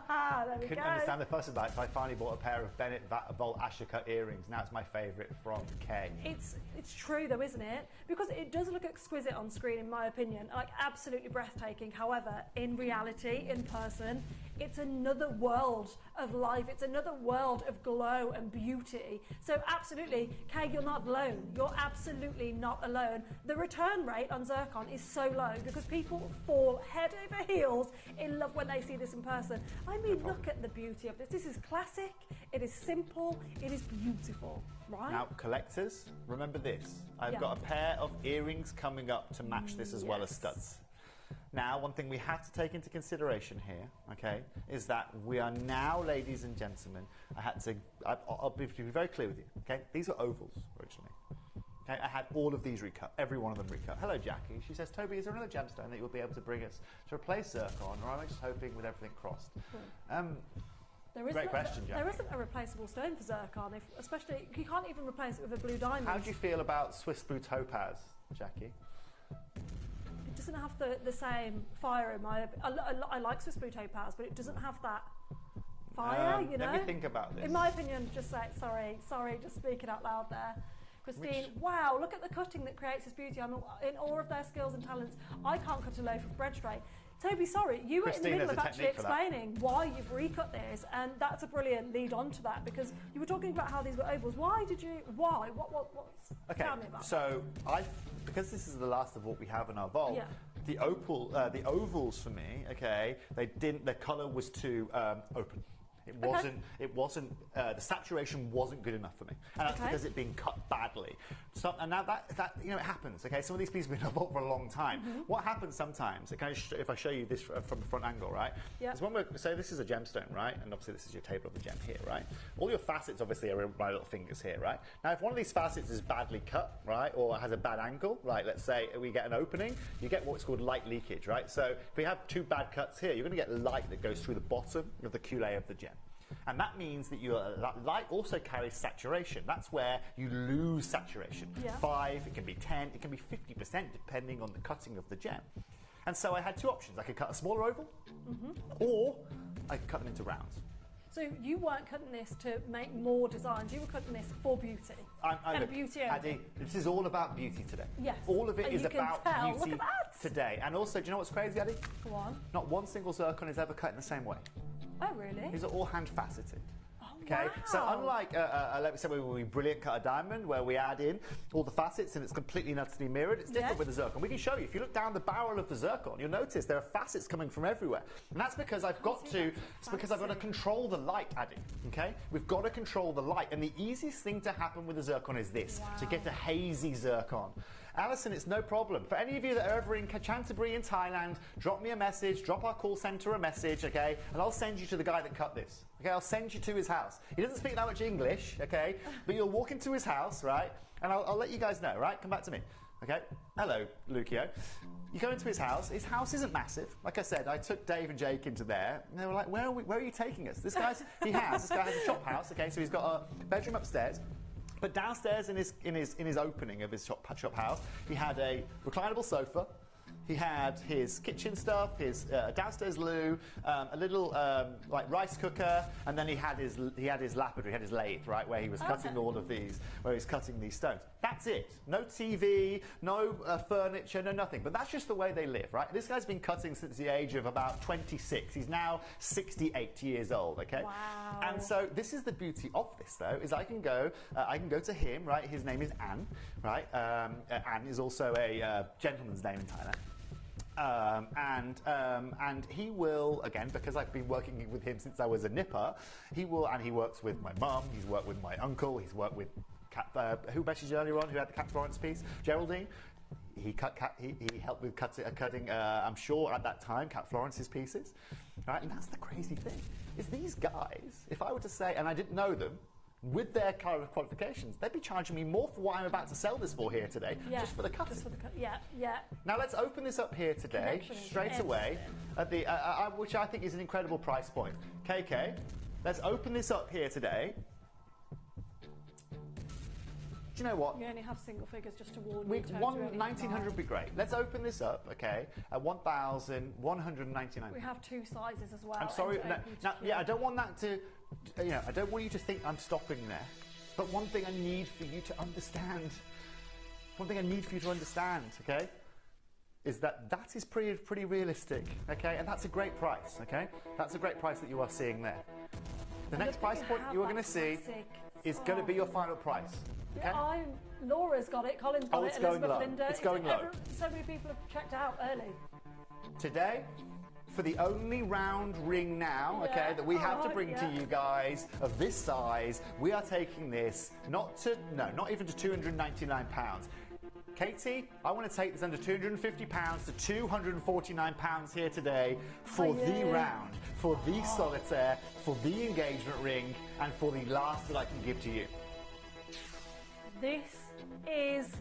we Couldn't go. understand the fuss about it. I finally bought a pair of Bennett Volt Ashercut earrings. Now it's my favourite from Kay. It's true though, isn't it? Because it does look exquisite on screen, in my opinion, like absolutely breathtaking. However, in reality, in person, it's another world of life. It's another world of glow and beauty. So absolutely, Kay, you're not alone. You're absolutely not alone. The return rate on zircon is so low because people fall head over heels in love when they see this in person. I mean, look at the beauty of this. This is classic. It is simple. It is beautiful, right? Now, collectors, remember this. I've got a pair of earrings coming up to match this as well as studs. Now, one thing we have to take into consideration here, okay, is that we are now, ladies and gentlemen, I'll be very clear with you, okay? These were ovals originally. Okay, I had all of these recut, every one of them recut. Hello, Jackie. She says, Toby, is there another gemstone that you'll be able to bring us to replace zircon, or am I just hoping with everything crossed? Great question, Jackie. There isn't a replaceable stone for zircon, especially, you can't even replace it with a blue diamond. How do you feel about Swiss Blue Topaz, Jackie? It doesn't have the same fire in my opinion. I like Swiss Blue Topaz, but it doesn't have that fire, you know? Let me think about this. In my opinion, just say, sorry, just speak it out loud there. Christine, wow, look at the cutting that creates this beauty. I'm in awe of their skills and talents. I can't cut a loaf of bread straight. Toby, sorry, you were in the middle of actually explaining why you've recut this, and that's a brilliant lead on to that, because you were talking about how these were ovals. Why? What's... Okay, Tell me about so because this is the last of what we have in our vault, the ovals for me, okay, their colour was too open. It wasn't. The saturation wasn't good enough for me, and that's because it's being cut badly. So, and now that it happens. Okay, some of these pieces have been involved for a long time. What happens sometimes? If I show you this from the front angle, right? Yeah. Is when say this is a gemstone, right? And obviously this is your table of the gem here, right? All your facets obviously are in my little fingers here, right? Now, if one of these facets is badly cut, right, or has a bad angle, right? Let's say we get an opening, you get what's called light leakage, right? So if we have two bad cuts here, you're going to get light that goes through the bottom of the culet of the gem. And that means that that light also carries saturation. That's where you lose saturation. 5, it can be 10, it can be 50% depending on the cutting of the gem. And so I had two options. I could cut a smaller oval, or I could cut them into rounds. So you weren't cutting this to make more designs, you were cutting this for beauty. Beauty only. Addy, this is all about beauty today. Yes. All of it is about beauty Look at that. today. And also, do you know what's crazy, Addy? Go on. Not one single zircon is ever cut in the same way. Oh, really? These are all hand faceted. Okay, wow. so unlike, let me say, when we brilliant cut a diamond, where we add in all the facets and it's completely and utterly mirrored, it's different with the zircon. We can show you. If you look down the barrel of the zircon, you'll notice there are facets coming from everywhere, and that's because I've got to control the light, Addy. Okay, we've got to control the light, and the easiest thing to happen with the zircon is this: to get a hazy zircon. Alison, it's no problem. For any of you that are ever in Chantaburi in Thailand, drop me a message, drop our call centre a message, okay, and I'll send you to the guy that cut this. Okay, I'll send you to his house. He doesn't speak that much English, okay, but you'll walk into his house, right, and I'll let you guys know, right? Come back to me. Okay, hello, Lucio. You go into his house. His house isn't massive. Like I said, I took Dave and Jake into there, and they were like, where are you taking us? This guy has a shop house, okay, so he's got a bedroom upstairs. But downstairs in his opening of his shop house, he had a reclinable sofa, He had his kitchen stuff, his downstairs loo, a little like rice cooker, and then he had his lapidary, he had his lathe, right, where he was cutting all of these, where he's cutting these stones. That's it. No TV, no furniture, no nothing. But that's just the way they live, right? This guy's been cutting since the age of about 26. He's now 68 years old. Okay. Wow. And so this is the beauty of this, though, is I can go to him, right? His name is An, right? An is also a gentleman's name in Thailand. And he will, again, because I've been working with him since I was a nipper, he works with my mum, he's worked with my uncle, he's worked with who messaged earlier on, who had the Cat Florence piece, Geraldine. He helped with cutting, I'm sure at that time, Cat Florence's pieces, right? And that's the crazy thing, is these guys, if I were to say, and I didn't know them, with their kind of qualifications, they'd be charging me more for what I'm about to sell this for here today, just for the cutting. Just for the yeah. Now let's open this up here today, straight away, at the which I think is an incredible price point. KK, let's open this up here today. Do you know what? You only have single figures, just to warn you. 1900 would be great. Let's open this up, okay, at 1,199. We have two sizes as well. I'm sorry. I don't want that to, I don't want you to think I'm stopping there. But one thing I need for you to understand, okay, is that is pretty realistic, okay, and that's a great price, okay. That's a great price that you are seeing there. The next price point you are going to see is going to be your final price. Okay. Laura's got it, Colin's got it, it's going low. Linda. It's going low. So many people have checked out early. Today, for the only round ring now, okay, that we have to bring to you guys of this size, we are taking this not even to £299. Katie, I want to take this under £250 to £249 here today for the round, for the solitaire, for the engagement ring, and for the last that I can give to you. This is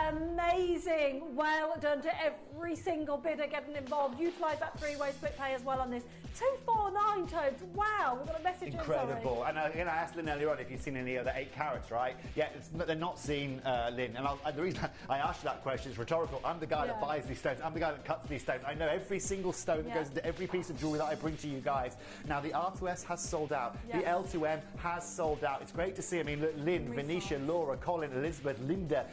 amazing. Well done to every single bidder getting involved. Utilise that three-way split pay as well on this. 249 tones. Wow, we've got a message. Incredible. And I asked Lynn earlier on if you've seen any other 8 carats, right? Yeah, they're not seen, Lynn. And the reason I asked you that question is rhetorical. I'm the guy that buys these stones. I'm the guy that cuts these stones. I know every single stone that goes into every piece of jewellery that I bring to you guys. Now, the R2S has sold out. The L2M has sold out. It's great to see. I mean, look, Lynn, Venetia, Laura, Colin, Elizabeth, Linda,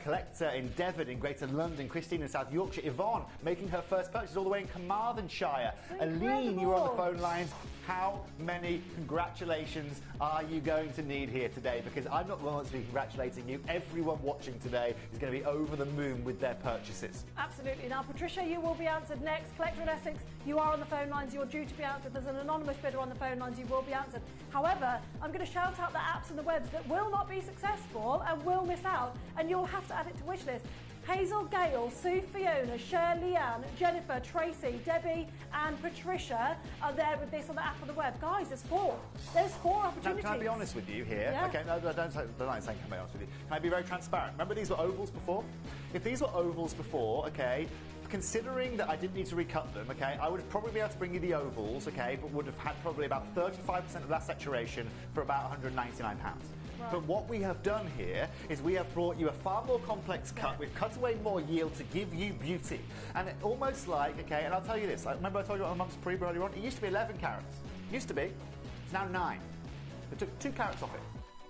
Collector in Devon, in Greater London, Christine in South Yorkshire, Yvonne making her first purchase all the way in Carmarthenshire. Aline, you're on the phone lines. How many congratulations are you going to need here today? Because I'm not the one that's be congratulating you. Everyone watching today is going to be over the moon with their purchases. Absolutely. Now, Patricia, you will be answered next. Collector in Essex, you are on the phone lines. You're due to be answered. There's an anonymous bidder on the phone lines. You will be answered. However, I'm going to shout out the apps and the webs that will not be successful and will miss out, and you'll have to add it to wish list. Hazel, Gail, Sue, Fiona, Shirley Ann, Jennifer, Tracy, Debbie and Patricia are there with this on the app or the web. Guys, there's 4. There's 4 opportunities. Now, can I be honest with you here? Yeah. Okay, no, don't saying can I be honest with you. Can I be very transparent? Remember these were ovals before? If these were ovals before, okay, considering that I didn't need to recut them, okay, I would have probably been able to bring you the ovals, okay, but would have had probably about 35% of that saturation for about £199. But what we have done here is we have brought you a far more complex cut. We've cut away more yield to give you beauty. And it almost like, okay, and I'll tell you this, remember I told you about my mum's pre earlier on? It used to be 11 carats. It used to be. It's now 9. They took 2 carats off it.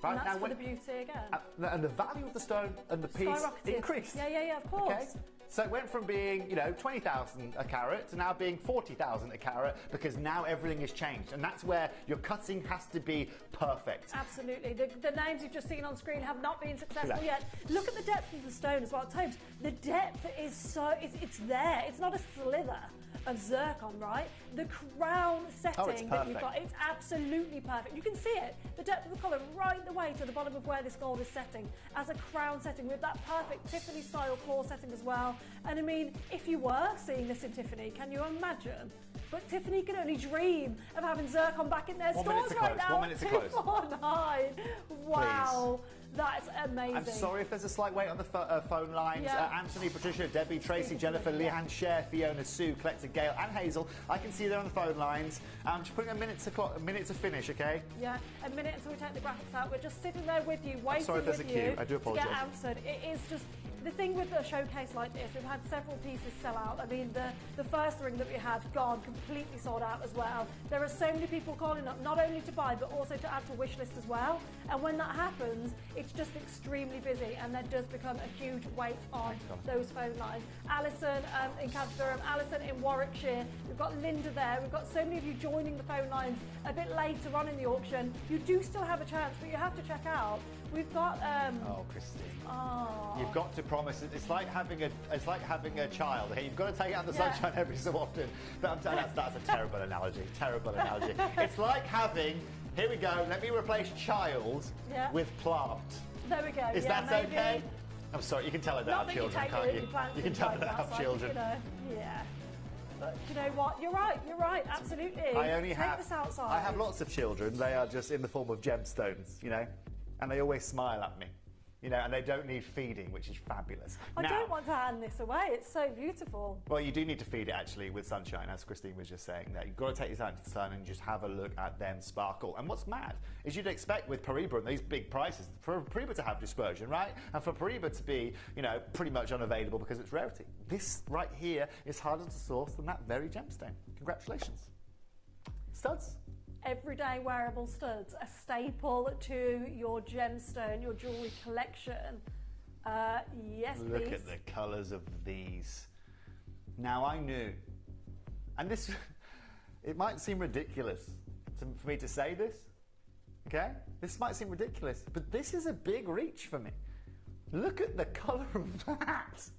Right? And that's now, for the beauty again. And the value of the stone and the piece increased. Yeah, of course. Okay? So it went from being, 20,000 a carat to now being 40,000 a carat, because now everything has changed. And that's where your cutting has to be perfect. Absolutely. The names you've just seen on screen have not been successful yet. Look at the depth of the stone as well, Tobes. The depth is it's there. It's not a slither of zircon, right? The crown setting that you've got, it's absolutely perfect. You can see it, the depth of the colour right the way to the bottom of where this gold is setting as a crown setting with that perfect Tiffany style core setting as well. And I mean, if you were seeing this in Tiffany, can you imagine? But Tiffany can only dream of having zircon back in their stores right now. 1 minute to close. 249. Wow. Please. That's amazing. I'm sorry if there's a slight wait on the phone lines. Anthony, Patricia, Debbie, Tracy, Jennifer, Leanne, Cher, Fiona, Sue, Collector, Gail and Hazel. I can see you there on the phone lines. I'm just putting a minute to finish, okay? Yeah, a minute until we take the graphics out. We're just sitting there with you, waiting I'm sorry if there's a queue. I do apologise. To get answered. It is just, the thing with a showcase like this, we've had several pieces sell out. I mean, the first ring that we had gone, completely sold out as well. There are so many people calling up, not only to buy, but also to add to wish list as well. And when that happens, it's just extremely busy, and there does become a huge weight on those phone lines. Alison in Canterbury, Alison in Warwickshire, we've got Linda there, we've got so many of you joining the phone lines a bit later on in the auction. You do still have a chance, but you have to check out. We've got oh, Christine. Oh. You've got to promise it. It's like having a child. Okay? You've got to take it out the sunshine every so often. But I'm telling you, that's a terrible analogy. Terrible analogy. It's like having. Here we go. Let me replace child with plant. There we go. Is that okay? I'm sorry. You can tell it about children, can't you? You can tell it about children. Yeah. But you know what? You're right. You're right. Absolutely. I only Take this outside. I have lots of children. They are just in the form of gemstones, you know, and they always smile at me, you know, and they don't need feeding, which is fabulous. I don't want to hand this away. It's so beautiful. Well, you do need to feed it actually with sunshine, as Christine was just saying. That you've got to take this out into the sun and just have a look at them sparkle. And what's mad is you'd expect with Paraíba and these big prices for Paraíba to have dispersion, right? And for Paraíba to be, you know, pretty much unavailable because it's rarity. This right here is harder to source than that very gemstone. Congratulations. Studs. Everyday wearable studs, a staple to your gemstone, your jewellery collection. Yes, please. Look at the colours of these. Now, I knew, and this, it might seem ridiculous for me to say this, okay? This might seem ridiculous, but this is a big reach for me. Look at the colour of that.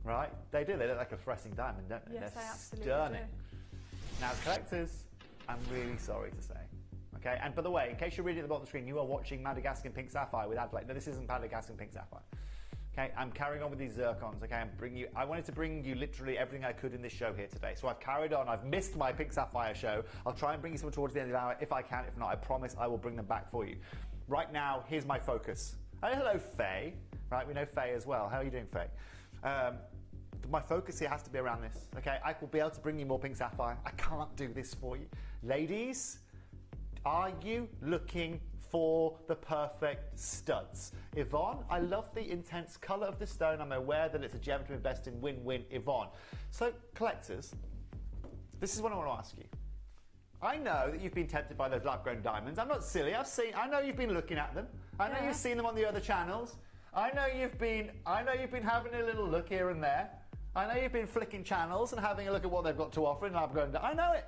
Right? They do. They look like a fluorescing diamond, don't they? Yes, They're they absolutely stunning. do. Now, as collectors, I'm really sorry to say. Okay, and by the way, in case you're reading at the bottom of the screen, you are watching Madagascar Pink Sapphire with Adelaide. No, this isn't Madagascar Pink Sapphire. Okay, I'm carrying on with these zircons. Okay, I wanted to bring you literally everything I could in this show here today. So I've carried on. I've missed my Pink Sapphire show. I'll try and bring you some towards the end of the hour if I can. If not, I promise I will bring them back for you. Right now, here's my focus. Oh, hello, Faye. Right, we know Faye as well. How are you doing, Faye? My focus here has to be around this, okay? I will be able to bring you more Pink Sapphire. I can't do this for you. Ladies, are you looking for the perfect studs? Yvonne, I love the intense colour of the stone. I'm aware that it's a gem to invest in. Win-win, Yvonne. So, collectors, this is what I want to ask you. I know that you've been tempted by those lab-grown diamonds. I'm not silly. I know you've been looking at them. I know you've seen them on the other channels. I know you've been having a little look here and there. I know you've been flicking channels and having a look at what they've got to offer in lab-grown. I know it.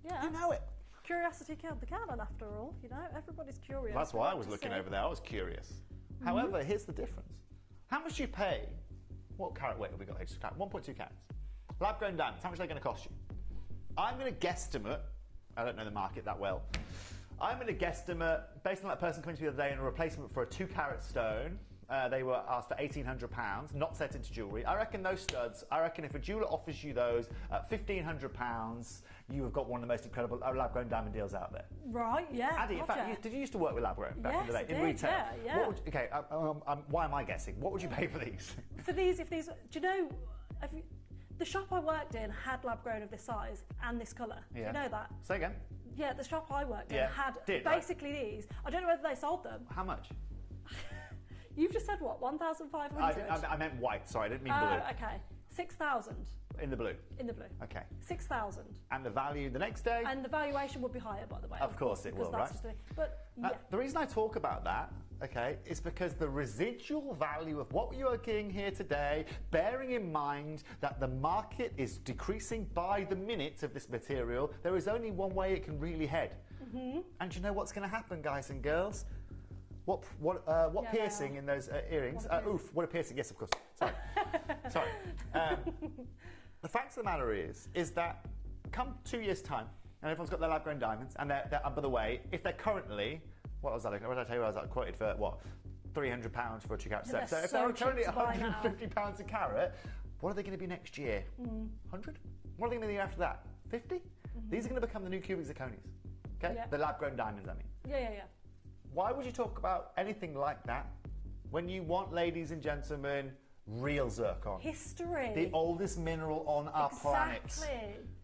Yeah. I know it. Curiosity killed the cat, after all. You know, everybody's curious. That's why I was looking over there. I was curious. However, here's the difference. How much do you pay? What carat weight have we got here? 1.2 carats. Lab-grown diamonds. How much are they going to cost you? I'm going to guesstimate. I don't know the market that well. I'm going to guesstimate, based on that person coming to me the other day in a replacement for a 2-carat stone. They were asked for £1,800, not set into jewellery. I reckon those studs, if a jeweller offers you those at £1,500, you have got one of the most incredible lab-grown diamond deals out there. Right, yeah. Addy, in fact, did you used to work with lab-grown back in the day? Yes, in retail? Yeah. Okay, why am I guessing? What would you pay for these? For these, do you know, the shop I worked in had lab-grown of this size and this colour. Yeah. Do you know that? Say again. Yeah, the shop I worked in had basically these. I don't know whether they sold them. How much? You've just said what, 1,500? I meant white, sorry, I didn't mean blue. Okay, 6,000. In the blue? In the blue. Okay. 6,000. And the value the next day? And the valuation would be higher, by the way. Of course it will, right? But, yeah. The reason I talk about that, okay, is because the residual value of what you are getting here today, bearing in mind that the market is decreasing by the minute of this material, there is only one way it can really head. And you know what's going to happen, guys and girls? What piercing in those earrings? What a piercing! Yes, of course. Sorry. The fact of the matter is that come 2 years' time, and everyone's got their lab-grown diamonds, and they're by the way, if they're currently, what did I tell you? I was quoted for what, £300 for a 2-carat stone. So if they're currently £150 a carat, what are they going to be next year? 100? What are they going to be after that? 50? These are going to become the new cubic zirconias. Okay, the lab-grown diamonds. I mean. Yeah. Why would you talk about anything like that when you want, ladies and gentlemen, real zircon? History. The oldest mineral on our planet.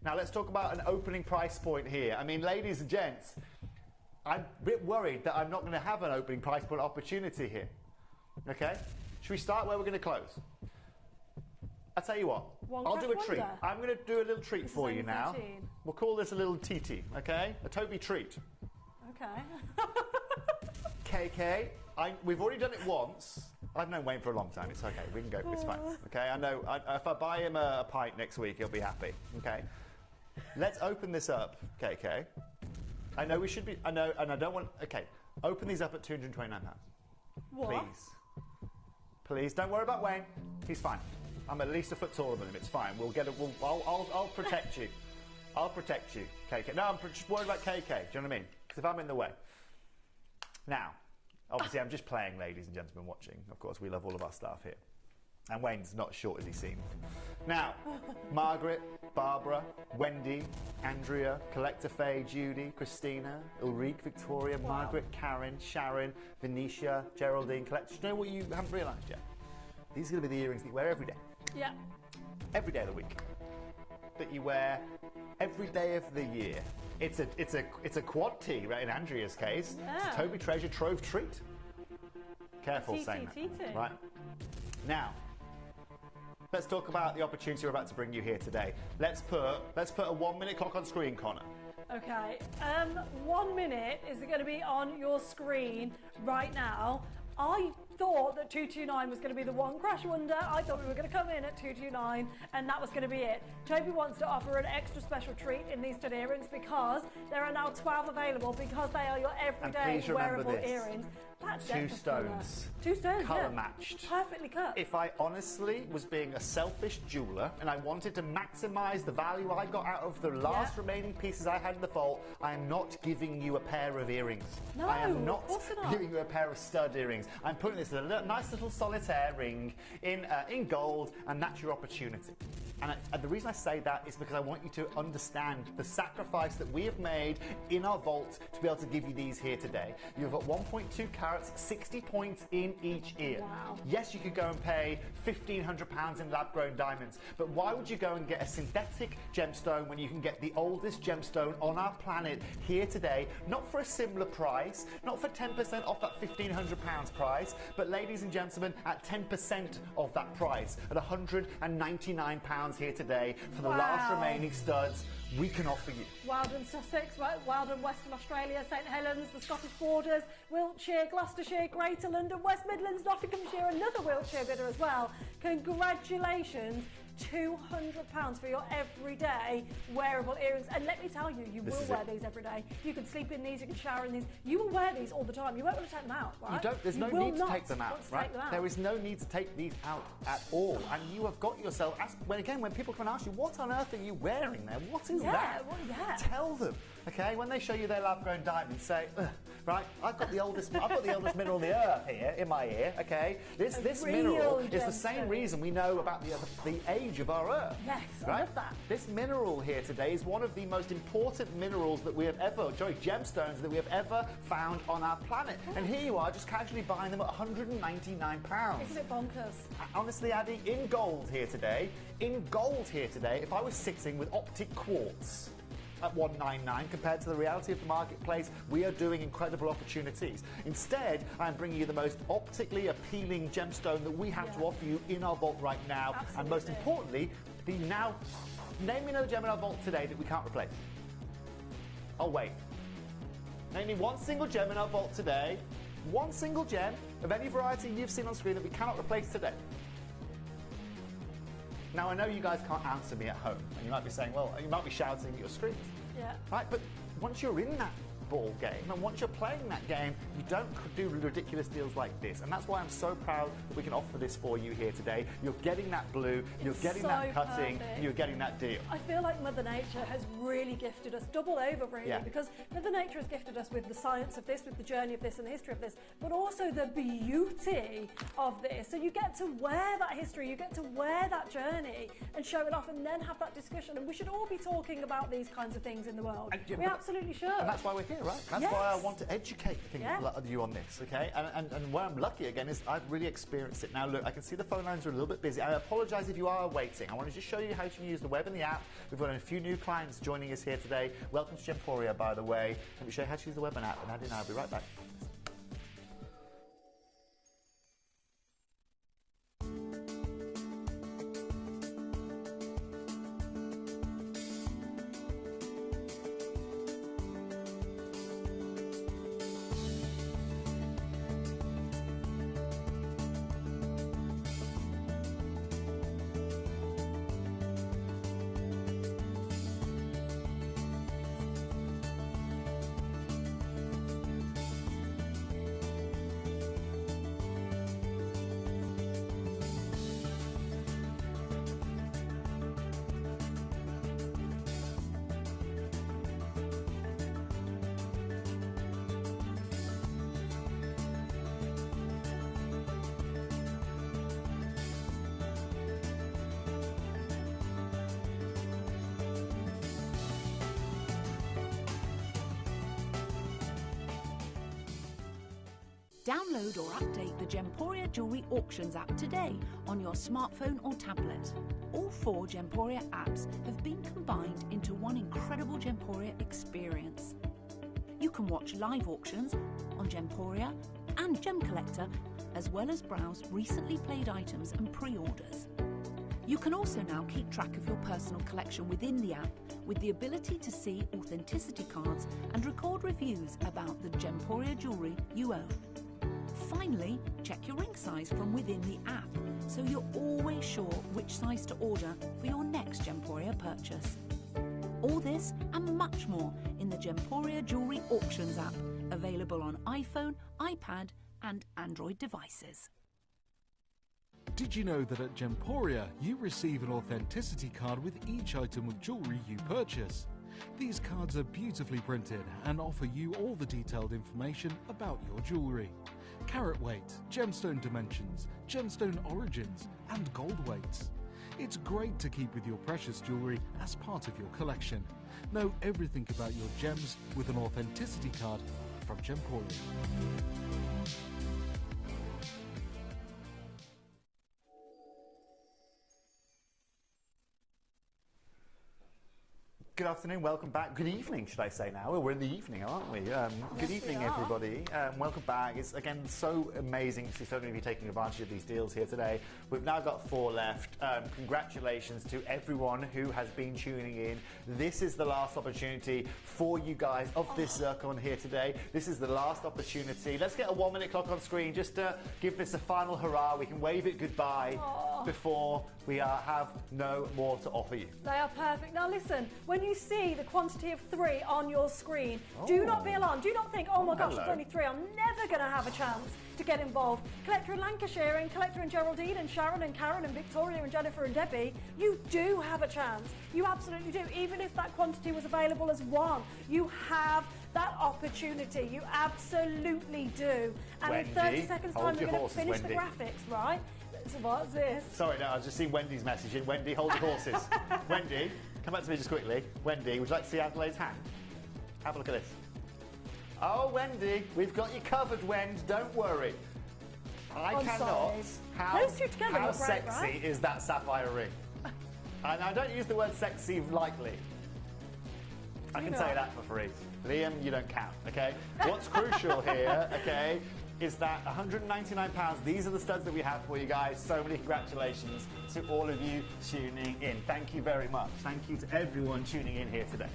Now let's talk about an opening price point here. I mean, ladies and gents, I'm a bit worried that I'm not going to have an opening price point opportunity here. Okay? Should we start where we're going to close? I'll tell you what. One I'll do a Crash treat. Wonder. I'm going to do a little treat This for is you only now. 13. We'll call this a little TT, okay? A Toby treat. Okay. KK, we've already done it once. I've known Wayne for a long time. It's okay. We can go. It's fine. Okay. I know. If I buy him a pint next week, he'll be happy. Okay. Let's open this up, KK. I know we should be. I know, and I don't want. Okay. Open these up at £229. What? Please. Please don't worry about Wayne. He's fine. I'm at least a foot taller than him. It's fine. We'll get it. I'll protect you. I'll protect you, KK. No, I'm just worried about KK. Do you know what I mean? Because if I'm in the way. Now, obviously, I'm just playing, ladies and gentlemen watching. Of course, we love all of our staff here. And Wayne's not as short as he seems. Now, Margaret, Barbara, Wendy, Andrea, Collector Faye, Judy, Christina, Ulrike, Victoria, Margaret, Karen, Sharon, Venetia, Geraldine, Collector. Do you know what you haven't realised yet? These are going to be the earrings that you wear every day. Yeah. Every day of the week. That you wear every day of the year. It's a quad tee, right? In Andrea's case, it's a Toby Treasure Trove treat. Careful saying that. Right. Now, let's talk about the opportunity we're about to bring you here today. Let's put a 1 minute clock on screen, Connor. Okay. 1 minute is going to be on your screen right now. I thought that 229 was going to be the one Crash Wonder. I thought we were going to come in at 229 and that was going to be it. Toby wants to offer an extra special treat in these stud earrings because there are now 12 available because they are your everyday wearable earrings. That's 2 stones. 2 stones, Colour matched. Perfectly cut. If I honestly was being a selfish jeweller and I wanted to maximise the value I got out of the last remaining pieces I had in the vault, I am not giving you a pair of earrings. No, I am not of course not. giving you a pair of stud earrings. I'm putting this in a nice little solitaire ring in gold, and that's your opportunity. And the reason I say that is because I want you to understand the sacrifice that we have made in our vault to be able to give you these here today. You've got 1.2 carats, 60 points in each ear. Wow. Yes, you could go and pay £1,500 in lab-grown diamonds, but why would you go and get a synthetic gemstone when you can get the oldest gemstone on our planet here today, not for a similar price, not for 10% off that £1,500 price, but ladies and gentlemen, at 10% of that price, at £199 here today for the last remaining studs we can offer you. Weldon, Sussex, Weldon, Western Australia, St Helens, the Scottish Borders, Wiltshire, Gloucestershire, Greater London, West Midlands, Nottinghamshire, another Wiltshire bidder as well. Congratulations. £200 for your everyday wearable earrings, and let me tell you, you will wear these every day. You can sleep in these, you can shower in these, you will wear these all the time. You won't want to take them out, right? You don't. There's no need to take them out, right? There is no need to take these out at all, and you have got yourself. When people come and ask you, what on earth are you wearing there? What is that? Well, yeah. Tell them, okay? When they show you their lab-grown diamonds, say, right, I've got the oldest mineral on the earth here in my ear, okay? This mineral is the same reason we know about the age of our earth. Yes, right? I love that. This mineral here today is one of the most important minerals that we have gemstones that we have ever found on our planet. And here you are, just casually buying them at £199. Isn't it bonkers? Honestly, Addy, in gold here today, if I was sitting with optic quartz at $199 compared to the reality of the marketplace, we are doing incredible opportunities. Instead, I'm bringing you the most optically appealing gemstone that we have to offer you in our vault right now. Absolutely. And most importantly, name me another gem in our vault today that we can't replace. Oh wait. Name me one single gem in our vault today, one single gem of any variety you've seen on screen that we cannot replace today. Now, I know you guys can't answer me at home, and you might be saying, well, you might be shouting at your screens. Yeah. Right, but once you're in that ball game, and once you're playing that game, you don't do ridiculous deals like this. And that's why I'm so proud that we can offer this for you here today. You're getting that blue, you're getting that cutting, you're getting that deal. I feel like Mother Nature has really gifted us, double over really, because Mother Nature has gifted us with the science of this, with the journey of this and the history of this, but also the beauty of this. So you get to wear that history, you get to wear that journey and show it off and then have that discussion. And we should all be talking about these kinds of things in the world. We absolutely should. And that's why we're here, right? That's why I want to educate you on this, okay? And where I'm lucky again is I've really experienced it. Now look, I can see the phone lines are a little bit busy. I apologise if you are waiting. I want to just show you how to use the web and the app. We've got a few new clients joining us here today. Welcome to Gemporia, by the way. Let me show you how to use the web and app, and I'll be right back. Download or update the Gemporia Jewellery Auctions app today on your smartphone or tablet. All 4 Gemporia apps have been combined into one incredible Gemporia experience. You can watch live auctions on Gemporia and Gem Collector, as well as browse recently played items and pre-orders. You can also now keep track of your personal collection within the app with the ability to see authenticity cards and record reviews about the Gemporia jewellery you own. Finally, check your ring size from within the app so you're always sure which size to order for your next Gemporia purchase. All this and much more in the Gemporia Jewellery Auctions app, available on iPhone, iPad and Android devices. Did you know that at Gemporia you receive an authenticity card with each item of jewellery you purchase? These cards are beautifully printed and offer you all the detailed information about your jewellery. Carat weight, gemstone dimensions, gemstone origins and gold weights. It's great to keep with your precious jewellery as part of your collection. Know everything about your gems with an authenticity card from Gemporia. Good afternoon, welcome back. Good evening, should I say now? Well, we're in the evening, aren't we? Good evening, everybody. Welcome back. It's, again, so amazing to see so many of you taking advantage of these deals here today. We've now got 4 left. Congratulations to everyone who has been tuning in. This is the last opportunity for you guys of this Zircon here today. This is the last opportunity. Let's get a 1-minute clock on screen just to give this a final hurrah. We can wave it goodbye before we have no more to offer you. They are perfect. Now listen, when you see the quantity of 3 on your screen, do not be alarmed. Do not think, oh my gosh, it's only 3. I'm never going to have a chance to get involved. Collector in Lancashire and Collector in Geraldine and Sharon and Karen and Victoria and Jennifer and Debbie, you do have a chance. You absolutely do. Even if that quantity was available as 1, you have that opportunity. You absolutely do. And Wendy, in 30 seconds time, we're going to finish Wendy. the graphics, right? So what's this? Sorry, no, I was just seeing Wendy's message in. Wendy, hold your horses. Wendy, come back to me just quickly. Wendy, would you like to see Adelaide's hand? Have a look at this. Oh, Wendy, we've got you covered, Wend. Don't worry. I'm cannot. sorry. Those two together How look great, sexy right? is that sapphire ring? And I don't use the word sexy lightly. I can say that for free. Liam, you don't count, okay? What's crucial here, okay, is that £199, these are the studs that we have for you guys. So many congratulations to all of you tuning in. Thank you very much. Thank you to everyone tuning in here today.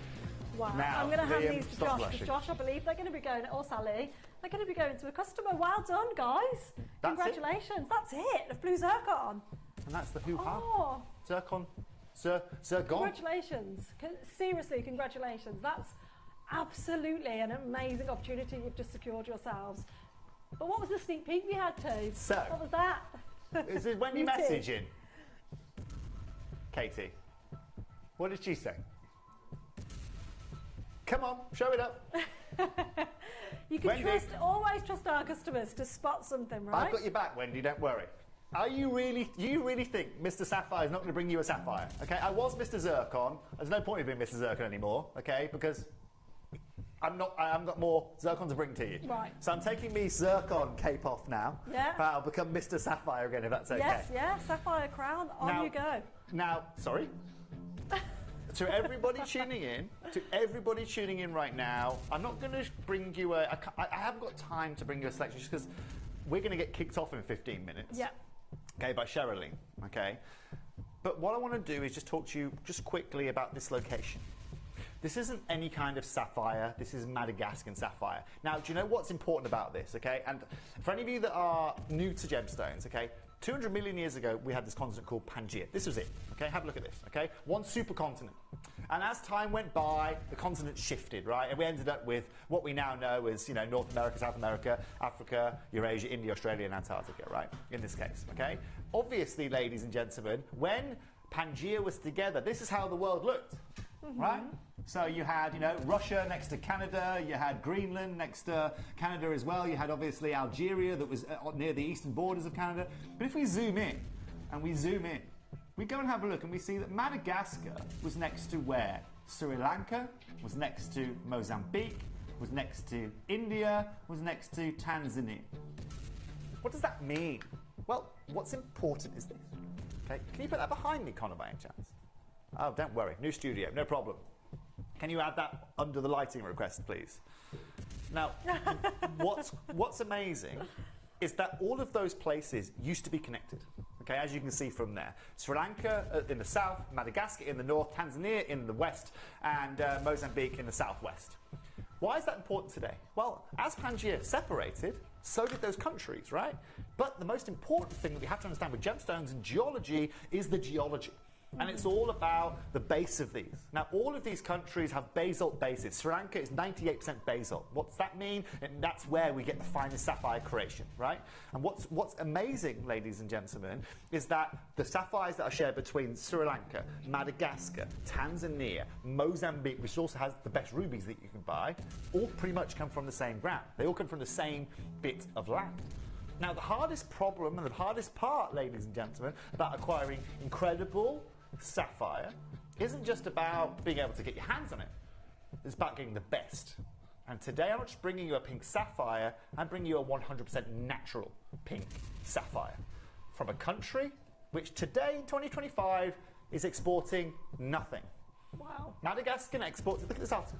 Wow. Now, I'm going to hand Liam, these to stop Josh, blushing. because Josh, I believe they're going to be going, or Sally, they're going to be going to a customer. Well done, guys. That's Congratulations. That's it. The blue Zircon. And that's the hoo-ha. Oh. Zircon. Zircon. Congratulations. Seriously, congratulations. That's absolutely an amazing opportunity you've just secured yourselves. But what was the sneak peek we had to? So, what was that? Is it when you message in? Katie, what did she say? Come on, show it up. You can Wendy. always trust our customers to spot something, right? I've got your back, Wendy, don't worry. Do you really think Mr. Sapphire is not going to bring you a sapphire? Okay, I was Mr. Zircon. There's no point in being Mr. Zircon anymore, okay, because I haven't got more Zircon to bring to you. Right. So I'm taking me Zircon cape off now. Yeah. I'll become Mr. Sapphire again, if that's okay. Yes, yeah, sapphire crown, on you go. Now, sorry? To everybody tuning in right now, I'm not going to bring you I haven't got time to bring you a selection just because we're going to get kicked off in 15 minutes. Yeah. Okay, by Sherilyn. Okay. But what I want to do is just talk to you just quickly about this location. This isn't any kind of sapphire. This is Madagascan sapphire. Now, do you know what's important about this? Okay, and for any of you that are new to gemstones, okay, 200 million years ago, we had this continent called Pangaea. This was it, okay? Have a look at this, okay? One supercontinent. And as time went by, the continent shifted, right? And we ended up with what we now know as, North America, South America, Africa, Eurasia, India, Australia, and Antarctica, right? In this case, okay? Obviously, ladies and gentlemen, when Pangaea was together, this is how the world looked, right? So you had, Russia next to Canada, you had Greenland next to Canada as well, you had obviously Algeria that was near the eastern borders of Canada. But if we zoom in, we go and have a look and we see that Madagascar was next to where? Sri Lanka was next to Mozambique, was next to India, was next to Tanzania. What does that mean? Well, what's important is this. Okay, can you put that behind me, Connor, by any chance? Oh, don't worry, new studio, no problem. Can you add that under the lighting request, please? Now, what's amazing is that all of those places used to be connected. Okay, as you can see from there. Sri Lanka in the south, Madagascar in the north, Tanzania in the west, and Mozambique in the southwest. Why is that important today? Well, as Pangaea separated, so did those countries, right? But the most important thing that we have to understand with gemstones and geology is the geology. And it's all about the base of these. Now, all of these countries have basalt bases. Sri Lanka is 98% basalt. What's that mean? And that's where we get the finest sapphire creation, right? And what's amazing, ladies and gentlemen, is that the sapphires that are shared between Sri Lanka, Madagascar, Tanzania, Mozambique, which also has the best rubies that you can buy, all pretty much come from the same ground. They all come from the same bit of land. Now, the hardest problem and the hardest part, ladies and gentlemen, about acquiring incredible sapphire isn't just about being able to get your hands on it. It's about getting the best. And today I'm not just bringing you a pink sapphire, I'm bringing you a 100% natural pink sapphire from a country which today in 2025 is exporting nothing. Wow. Madagascar exports, look at this article.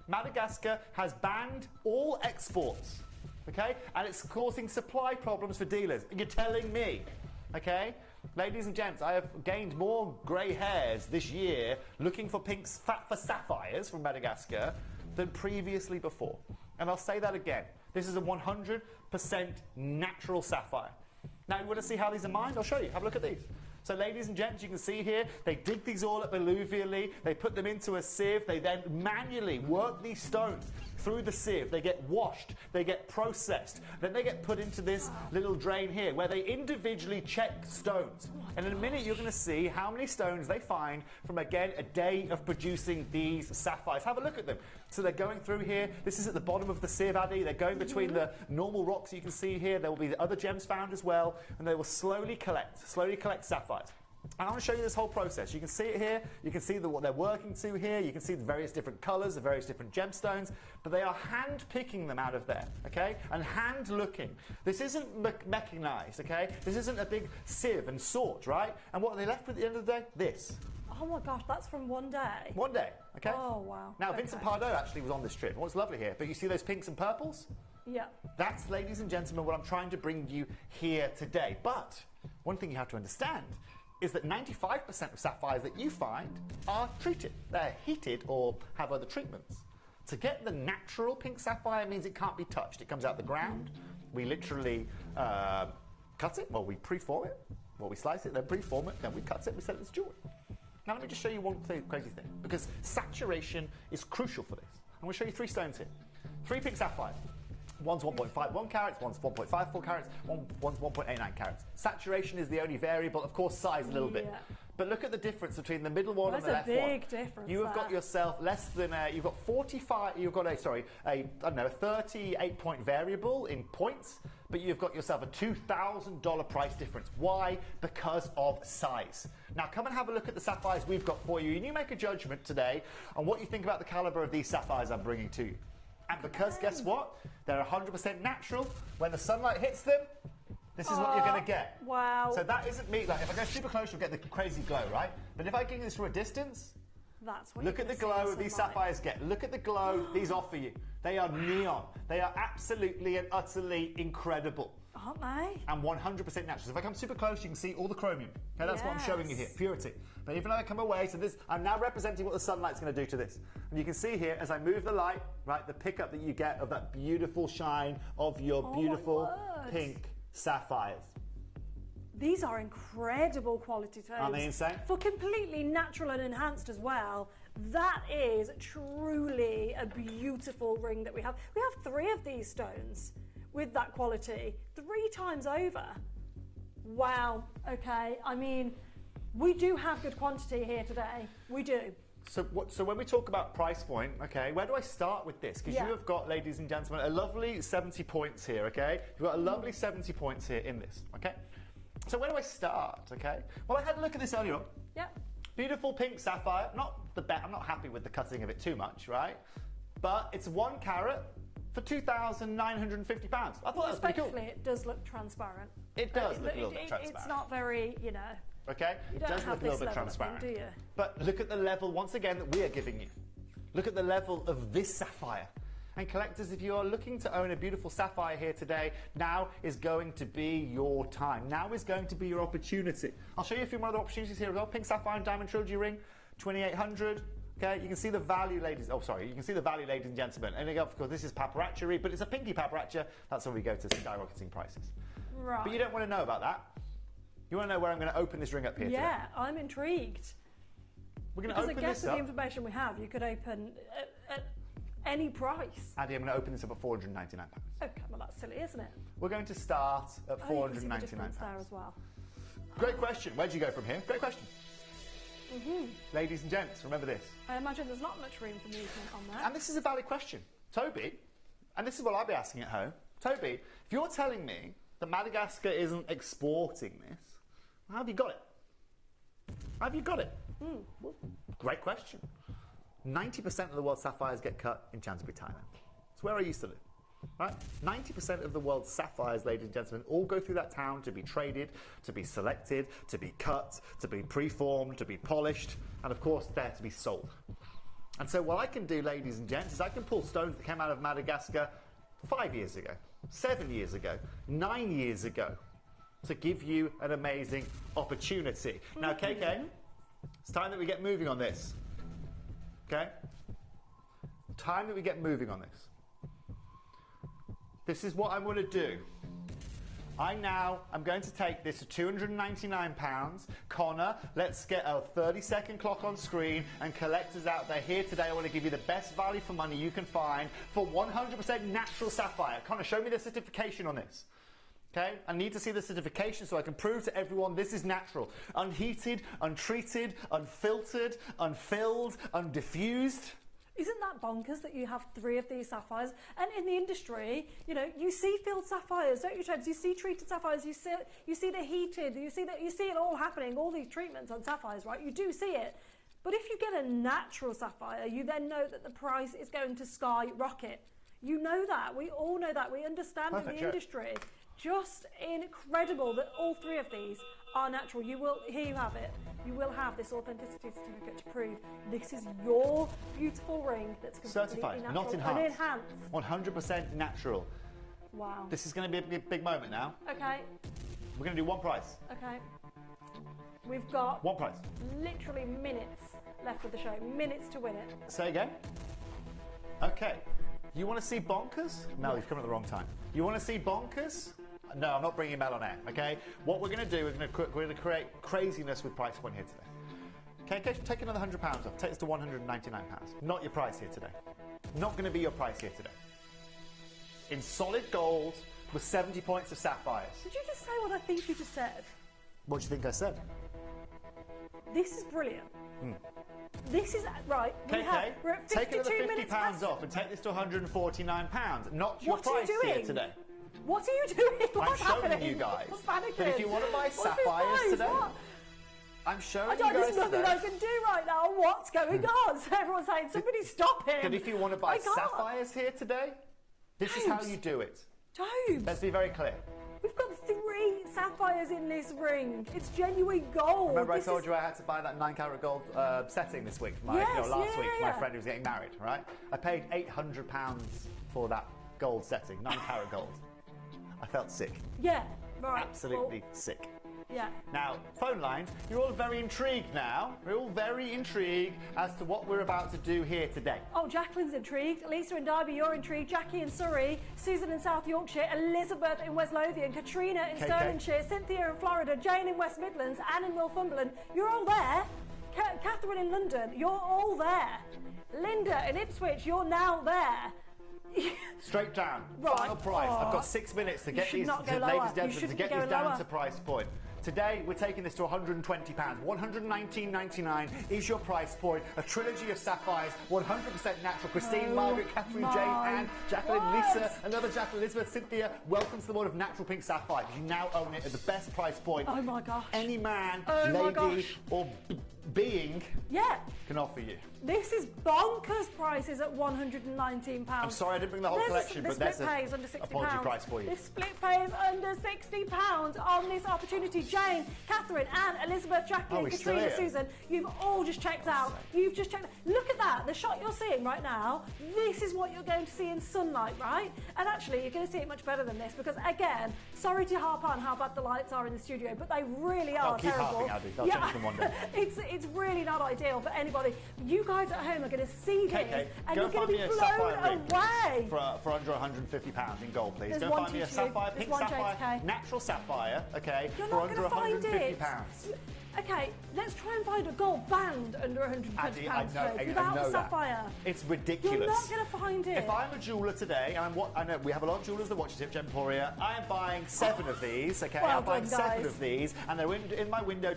Madagascar has banned all exports, okay? And it's causing supply problems for dealers. You're telling me, okay? Ladies and gents, I have gained more grey hairs this year looking for pinks for sapphires from Madagascar than previously before. And I'll say that again. This is a 100% natural sapphire. Now, you want to see how these are mined? I'll show you. Have a look at these. So, ladies and gents, you can see here, they dig these all up alluvially, they put them into a sieve, they then manually work these stones through the sieve, they get washed, they get processed, then they get put into this little drain here, where they individually check stones. And in a minute, you're going to see how many stones they find from, again, a day of producing these sapphires. Have a look at them. So they're going through here, this is at the bottom of the sieve, Addy, they're going between the normal rocks you can see here, there will be other gems found as well, and they will slowly collect sapphires. And I want to show you this whole process. You can see it here, you can see what they're working to here, you can see the various different colours, the various different gemstones, but they are hand picking them out of there, okay? And hand looking. This isn't mechanised, okay? This isn't a big sieve and sort, right? And what are they left with at the end of the day? This. Oh my gosh, that's from one day? One day, okay? Oh, wow. Now, Vincent Pardo actually was on this trip. What's lovely here, but you see those pinks and purples? Yeah. That's, ladies and gentlemen, what I'm trying to bring you here today. But one thing you have to understand is that 95% of sapphires that you find are treated. They're heated or have other treatments. To get the natural pink sapphire means it can't be touched. It comes out the ground. We literally cut it, well, we preform it, well, we slice it, then preform it, then we cut it, we sell it as jewelry. Now, let me just show you one crazy thing, because saturation is crucial for this. I'm going to show you 3 stones here. 3 pink sapphires. One's 1.51 carats, one's 1.54 carats, one's 1.89 carats. Saturation is the only variable, of course, size a little bit. But look at the difference between the middle one and the left one. That's a big difference. You have got yourself less than you've got 45. You've got a 38-point variable in points, but you've got yourself a $2,000 price difference. Why? Because of size. Now, come and have a look at the sapphires we've got for you, and you make a judgment today on what you think about the caliber of these sapphires I'm bringing to you. And because, guess what? They're 100% natural. When the sunlight hits them, this is what you're going to get. Wow. So that isn't me. Like, if I go super close, you'll get the crazy glow, right? But if I give you this from a distance, that's what look at the glow these sapphires get. Look at the glow these offer you. They are neon. They are absolutely and utterly incredible. Aren't they? And 100% natural. So if I come super close, you can see all the chromium. Okay, that's what I'm showing you here, purity. But even though I come away, so this, I'm now representing what the sunlight's going to do to this. And you can see here, as I move the light, right, the pickup that you get of that beautiful shine of your beautiful pink sapphires. These are incredible quality stones. Aren't they insane? For completely natural and enhanced as well. That is truly a beautiful ring that we have. We have 3 of these stones with that quality 3 times over. Wow. Okay. I mean, we do have good quantity here today. We do. So when we talk about price point, okay, where do I start with this? Because you have got, ladies and gentlemen, a lovely 70 points here, okay? You've got a lovely 70 points here in this, okay? So where do I start, okay? Well, I had a look at this earlier on. Yep. Beautiful pink sapphire. I'm not happy with the cutting of it too much, right? but it's 1 carat for £2,950. I thought that was pretty cool. Respectfully, it does look transparent. It does look a little bit transparent. It's not very, you know. Okay, You it don't does have look a little this bit level of thing, transparent. do you? But look at the level, once again, that we are giving you. Look at the level of this sapphire. And collectors, if you are looking to own a beautiful sapphire here today, now is going to be your time. Now is going to be your opportunity. I'll show you a few more other opportunities here as well. Pink sapphire and diamond trilogy ring, 2,800. Okay, you can see the value, ladies. Oh, sorry, you can see the value, ladies and gentlemen. And again, of course, this is paparazzi, but it's a pinky paparazzi. That's when we go to skyrocketing prices. Right. But you don't want to know about that. You want to know where I'm going to open this ring up here today. Yeah, I'm intrigued. We're going to open Because I guess this with up. the information we have, you could open at any price. Addy, I'm going to open this up at £499. Okay, well that's silly, isn't it? We're going to start at Oh, you can see the £499. difference there as well. Great question. Where'd you go from here? Great question. Mm-hmm. Ladies and gents, remember this. I imagine there's not much room for movement on there. And this is a valid question. Toby, and this is what I'll be asking at home. Toby, if you're telling me that Madagascar isn't exporting this, how have you got it? How have you got it? Well, great question. 90% of the world's sapphires get cut in Chansbury, Thailand. It's where I used to live. Right? 90% of the world's sapphires, ladies and gentlemen, all go through that town to be traded, to be selected, to be cut, to be preformed, to be polished, and of course, there to be sold. And so what I can do, ladies and gents, is I can pull stones that came out of Madagascar 5 years ago, 7 years ago, 9 years ago, to give you an amazing opportunity. Now, KK, it's time that we get moving on this. Okay? Time that we get moving on this. This is what I'm going to do. I'm going to take this to £299. Connor, let's get a 30-second clock on screen, and collectors out there here today, I want to give you the best value for money you can find for 100% natural sapphire. Connor, show me the certification on this. Okay? I need to see the certification so I can prove to everyone this is natural. Unheated, untreated, unfiltered, unfilled, undiffused. Isn't that bonkers that you have 3 of these sapphires? And in the industry, you know, you see filled sapphires, don't you, Treds? You see treated sapphires, you see the heated, you see it all happening, all these treatments on sapphires, right? You do see it. But if you get a natural sapphire, you then know that the price is going to skyrocket. You know that. We all know that. We understand in the industry. Just incredible that all 3 of these are natural. Here you have it. You will have this authenticity certificate to prove this is your beautiful ring that's completely certified, natural not enhanced. and enhanced. 100% natural. Wow. This is going to be a big moment now. Okay. We're going to do one price. Okay. We've got one price. Literally minutes left of the show. Minutes to win it. Say again. Okay. You want to see bonkers? No, you've come at the wrong time. You want to see bonkers? No, I'm not bringing Mel on air, okay? What we're going to do, we're going to create craziness with price point here today. Okay, take another £100 off. Take this to £199. Not your price here today. Not going to be your price here today. In solid gold with 70 points of sapphires. Did you just say what I think you just said? What do you think I said? This is brilliant. This is right. We're at 52 take another £50 off and take this to £149. Not your price here today. What are you doing? What's I'm showing happening? you guys. I'm panicking. But if you want to buy sapphires today, I'm showing you guys There's nothing today. I can do right now. What's going on? So everyone's saying, somebody stop him. But if you want to buy sapphires here today, this is how you do it. Jobs. Let's be very clear. We've got 3 sapphires in this ring. It's genuine gold. Remember I told you I had to buy that 9-carat gold setting this week for my last week for my friend who was getting married, right? I paid £800 for that gold setting, 9-carat gold. I felt sick. Yeah, right. Absolutely sick. Yeah. Now, phone lines, you're all very intrigued now. We're all very intrigued as to what we're about to do here today. Oh, Jacqueline's intrigued. Lisa in Derby, you're intrigued. Jackie in Surrey. Susan in South Yorkshire. Elizabeth in West Lothian. Katrina in Stirlingshire. Cynthia in Florida. Jane in West Midlands. Anne in Northumberland. You're all there. Catherine in London. You're all there. Linda in Ipswich. You're now there. Straight down. Right. Final price. I've got 6 minutes to get these, ladies and gentlemen, to get these down to price point. Today, we're taking this to £120. $119.99 is your price point. A trilogy of sapphires, 100% natural. Christine, Margaret, Catherine, Jane, Anne, Jacqueline, Lisa, another Jacqueline, Elizabeth, Cynthia. Welcome to the world of natural pink sapphire. You now own it at the best price point. Oh my gosh. Any man, oh lady, or Being Yeah. can offer you. This is bonkers prices at £119. I'm sorry I didn't bring the whole collection, but this that's split pay is under £60. apology price for you. This split pay is under £60 on this opportunity. Jane, Catherine, Anne, Elizabeth, Jacqueline, we're still Katrina, here. Susan, you've all just checked out. You've just checked out. Look at that. The shot you're seeing right now, this is what you're going to see in sunlight, right? And actually, you're going to see it much better than this because, again, sorry to harp on how bad the lights are in the studio, but they really are keep terrible. harping, Abby. They'll change them one day. It's really not ideal for anybody. You guys at home are going to see this, and go you're going find to me be a blown sapphire ring away. for under £150 in gold, please. There's Go one find me a to you. sapphire, There's pink one sapphire, JK. natural sapphire, okay, You're for not under going to find it. £150. Okay, let's try and find a gold band under £120 Addy, I know without that. a sapphire. It's ridiculous. You're not going to find it. If I'm a jeweller today, and I know we have a lot of jewellers that watch this at Gemporia, I am buying 7 of these, okay? Well I'm buying done, 7 guys. of these, and they're in my window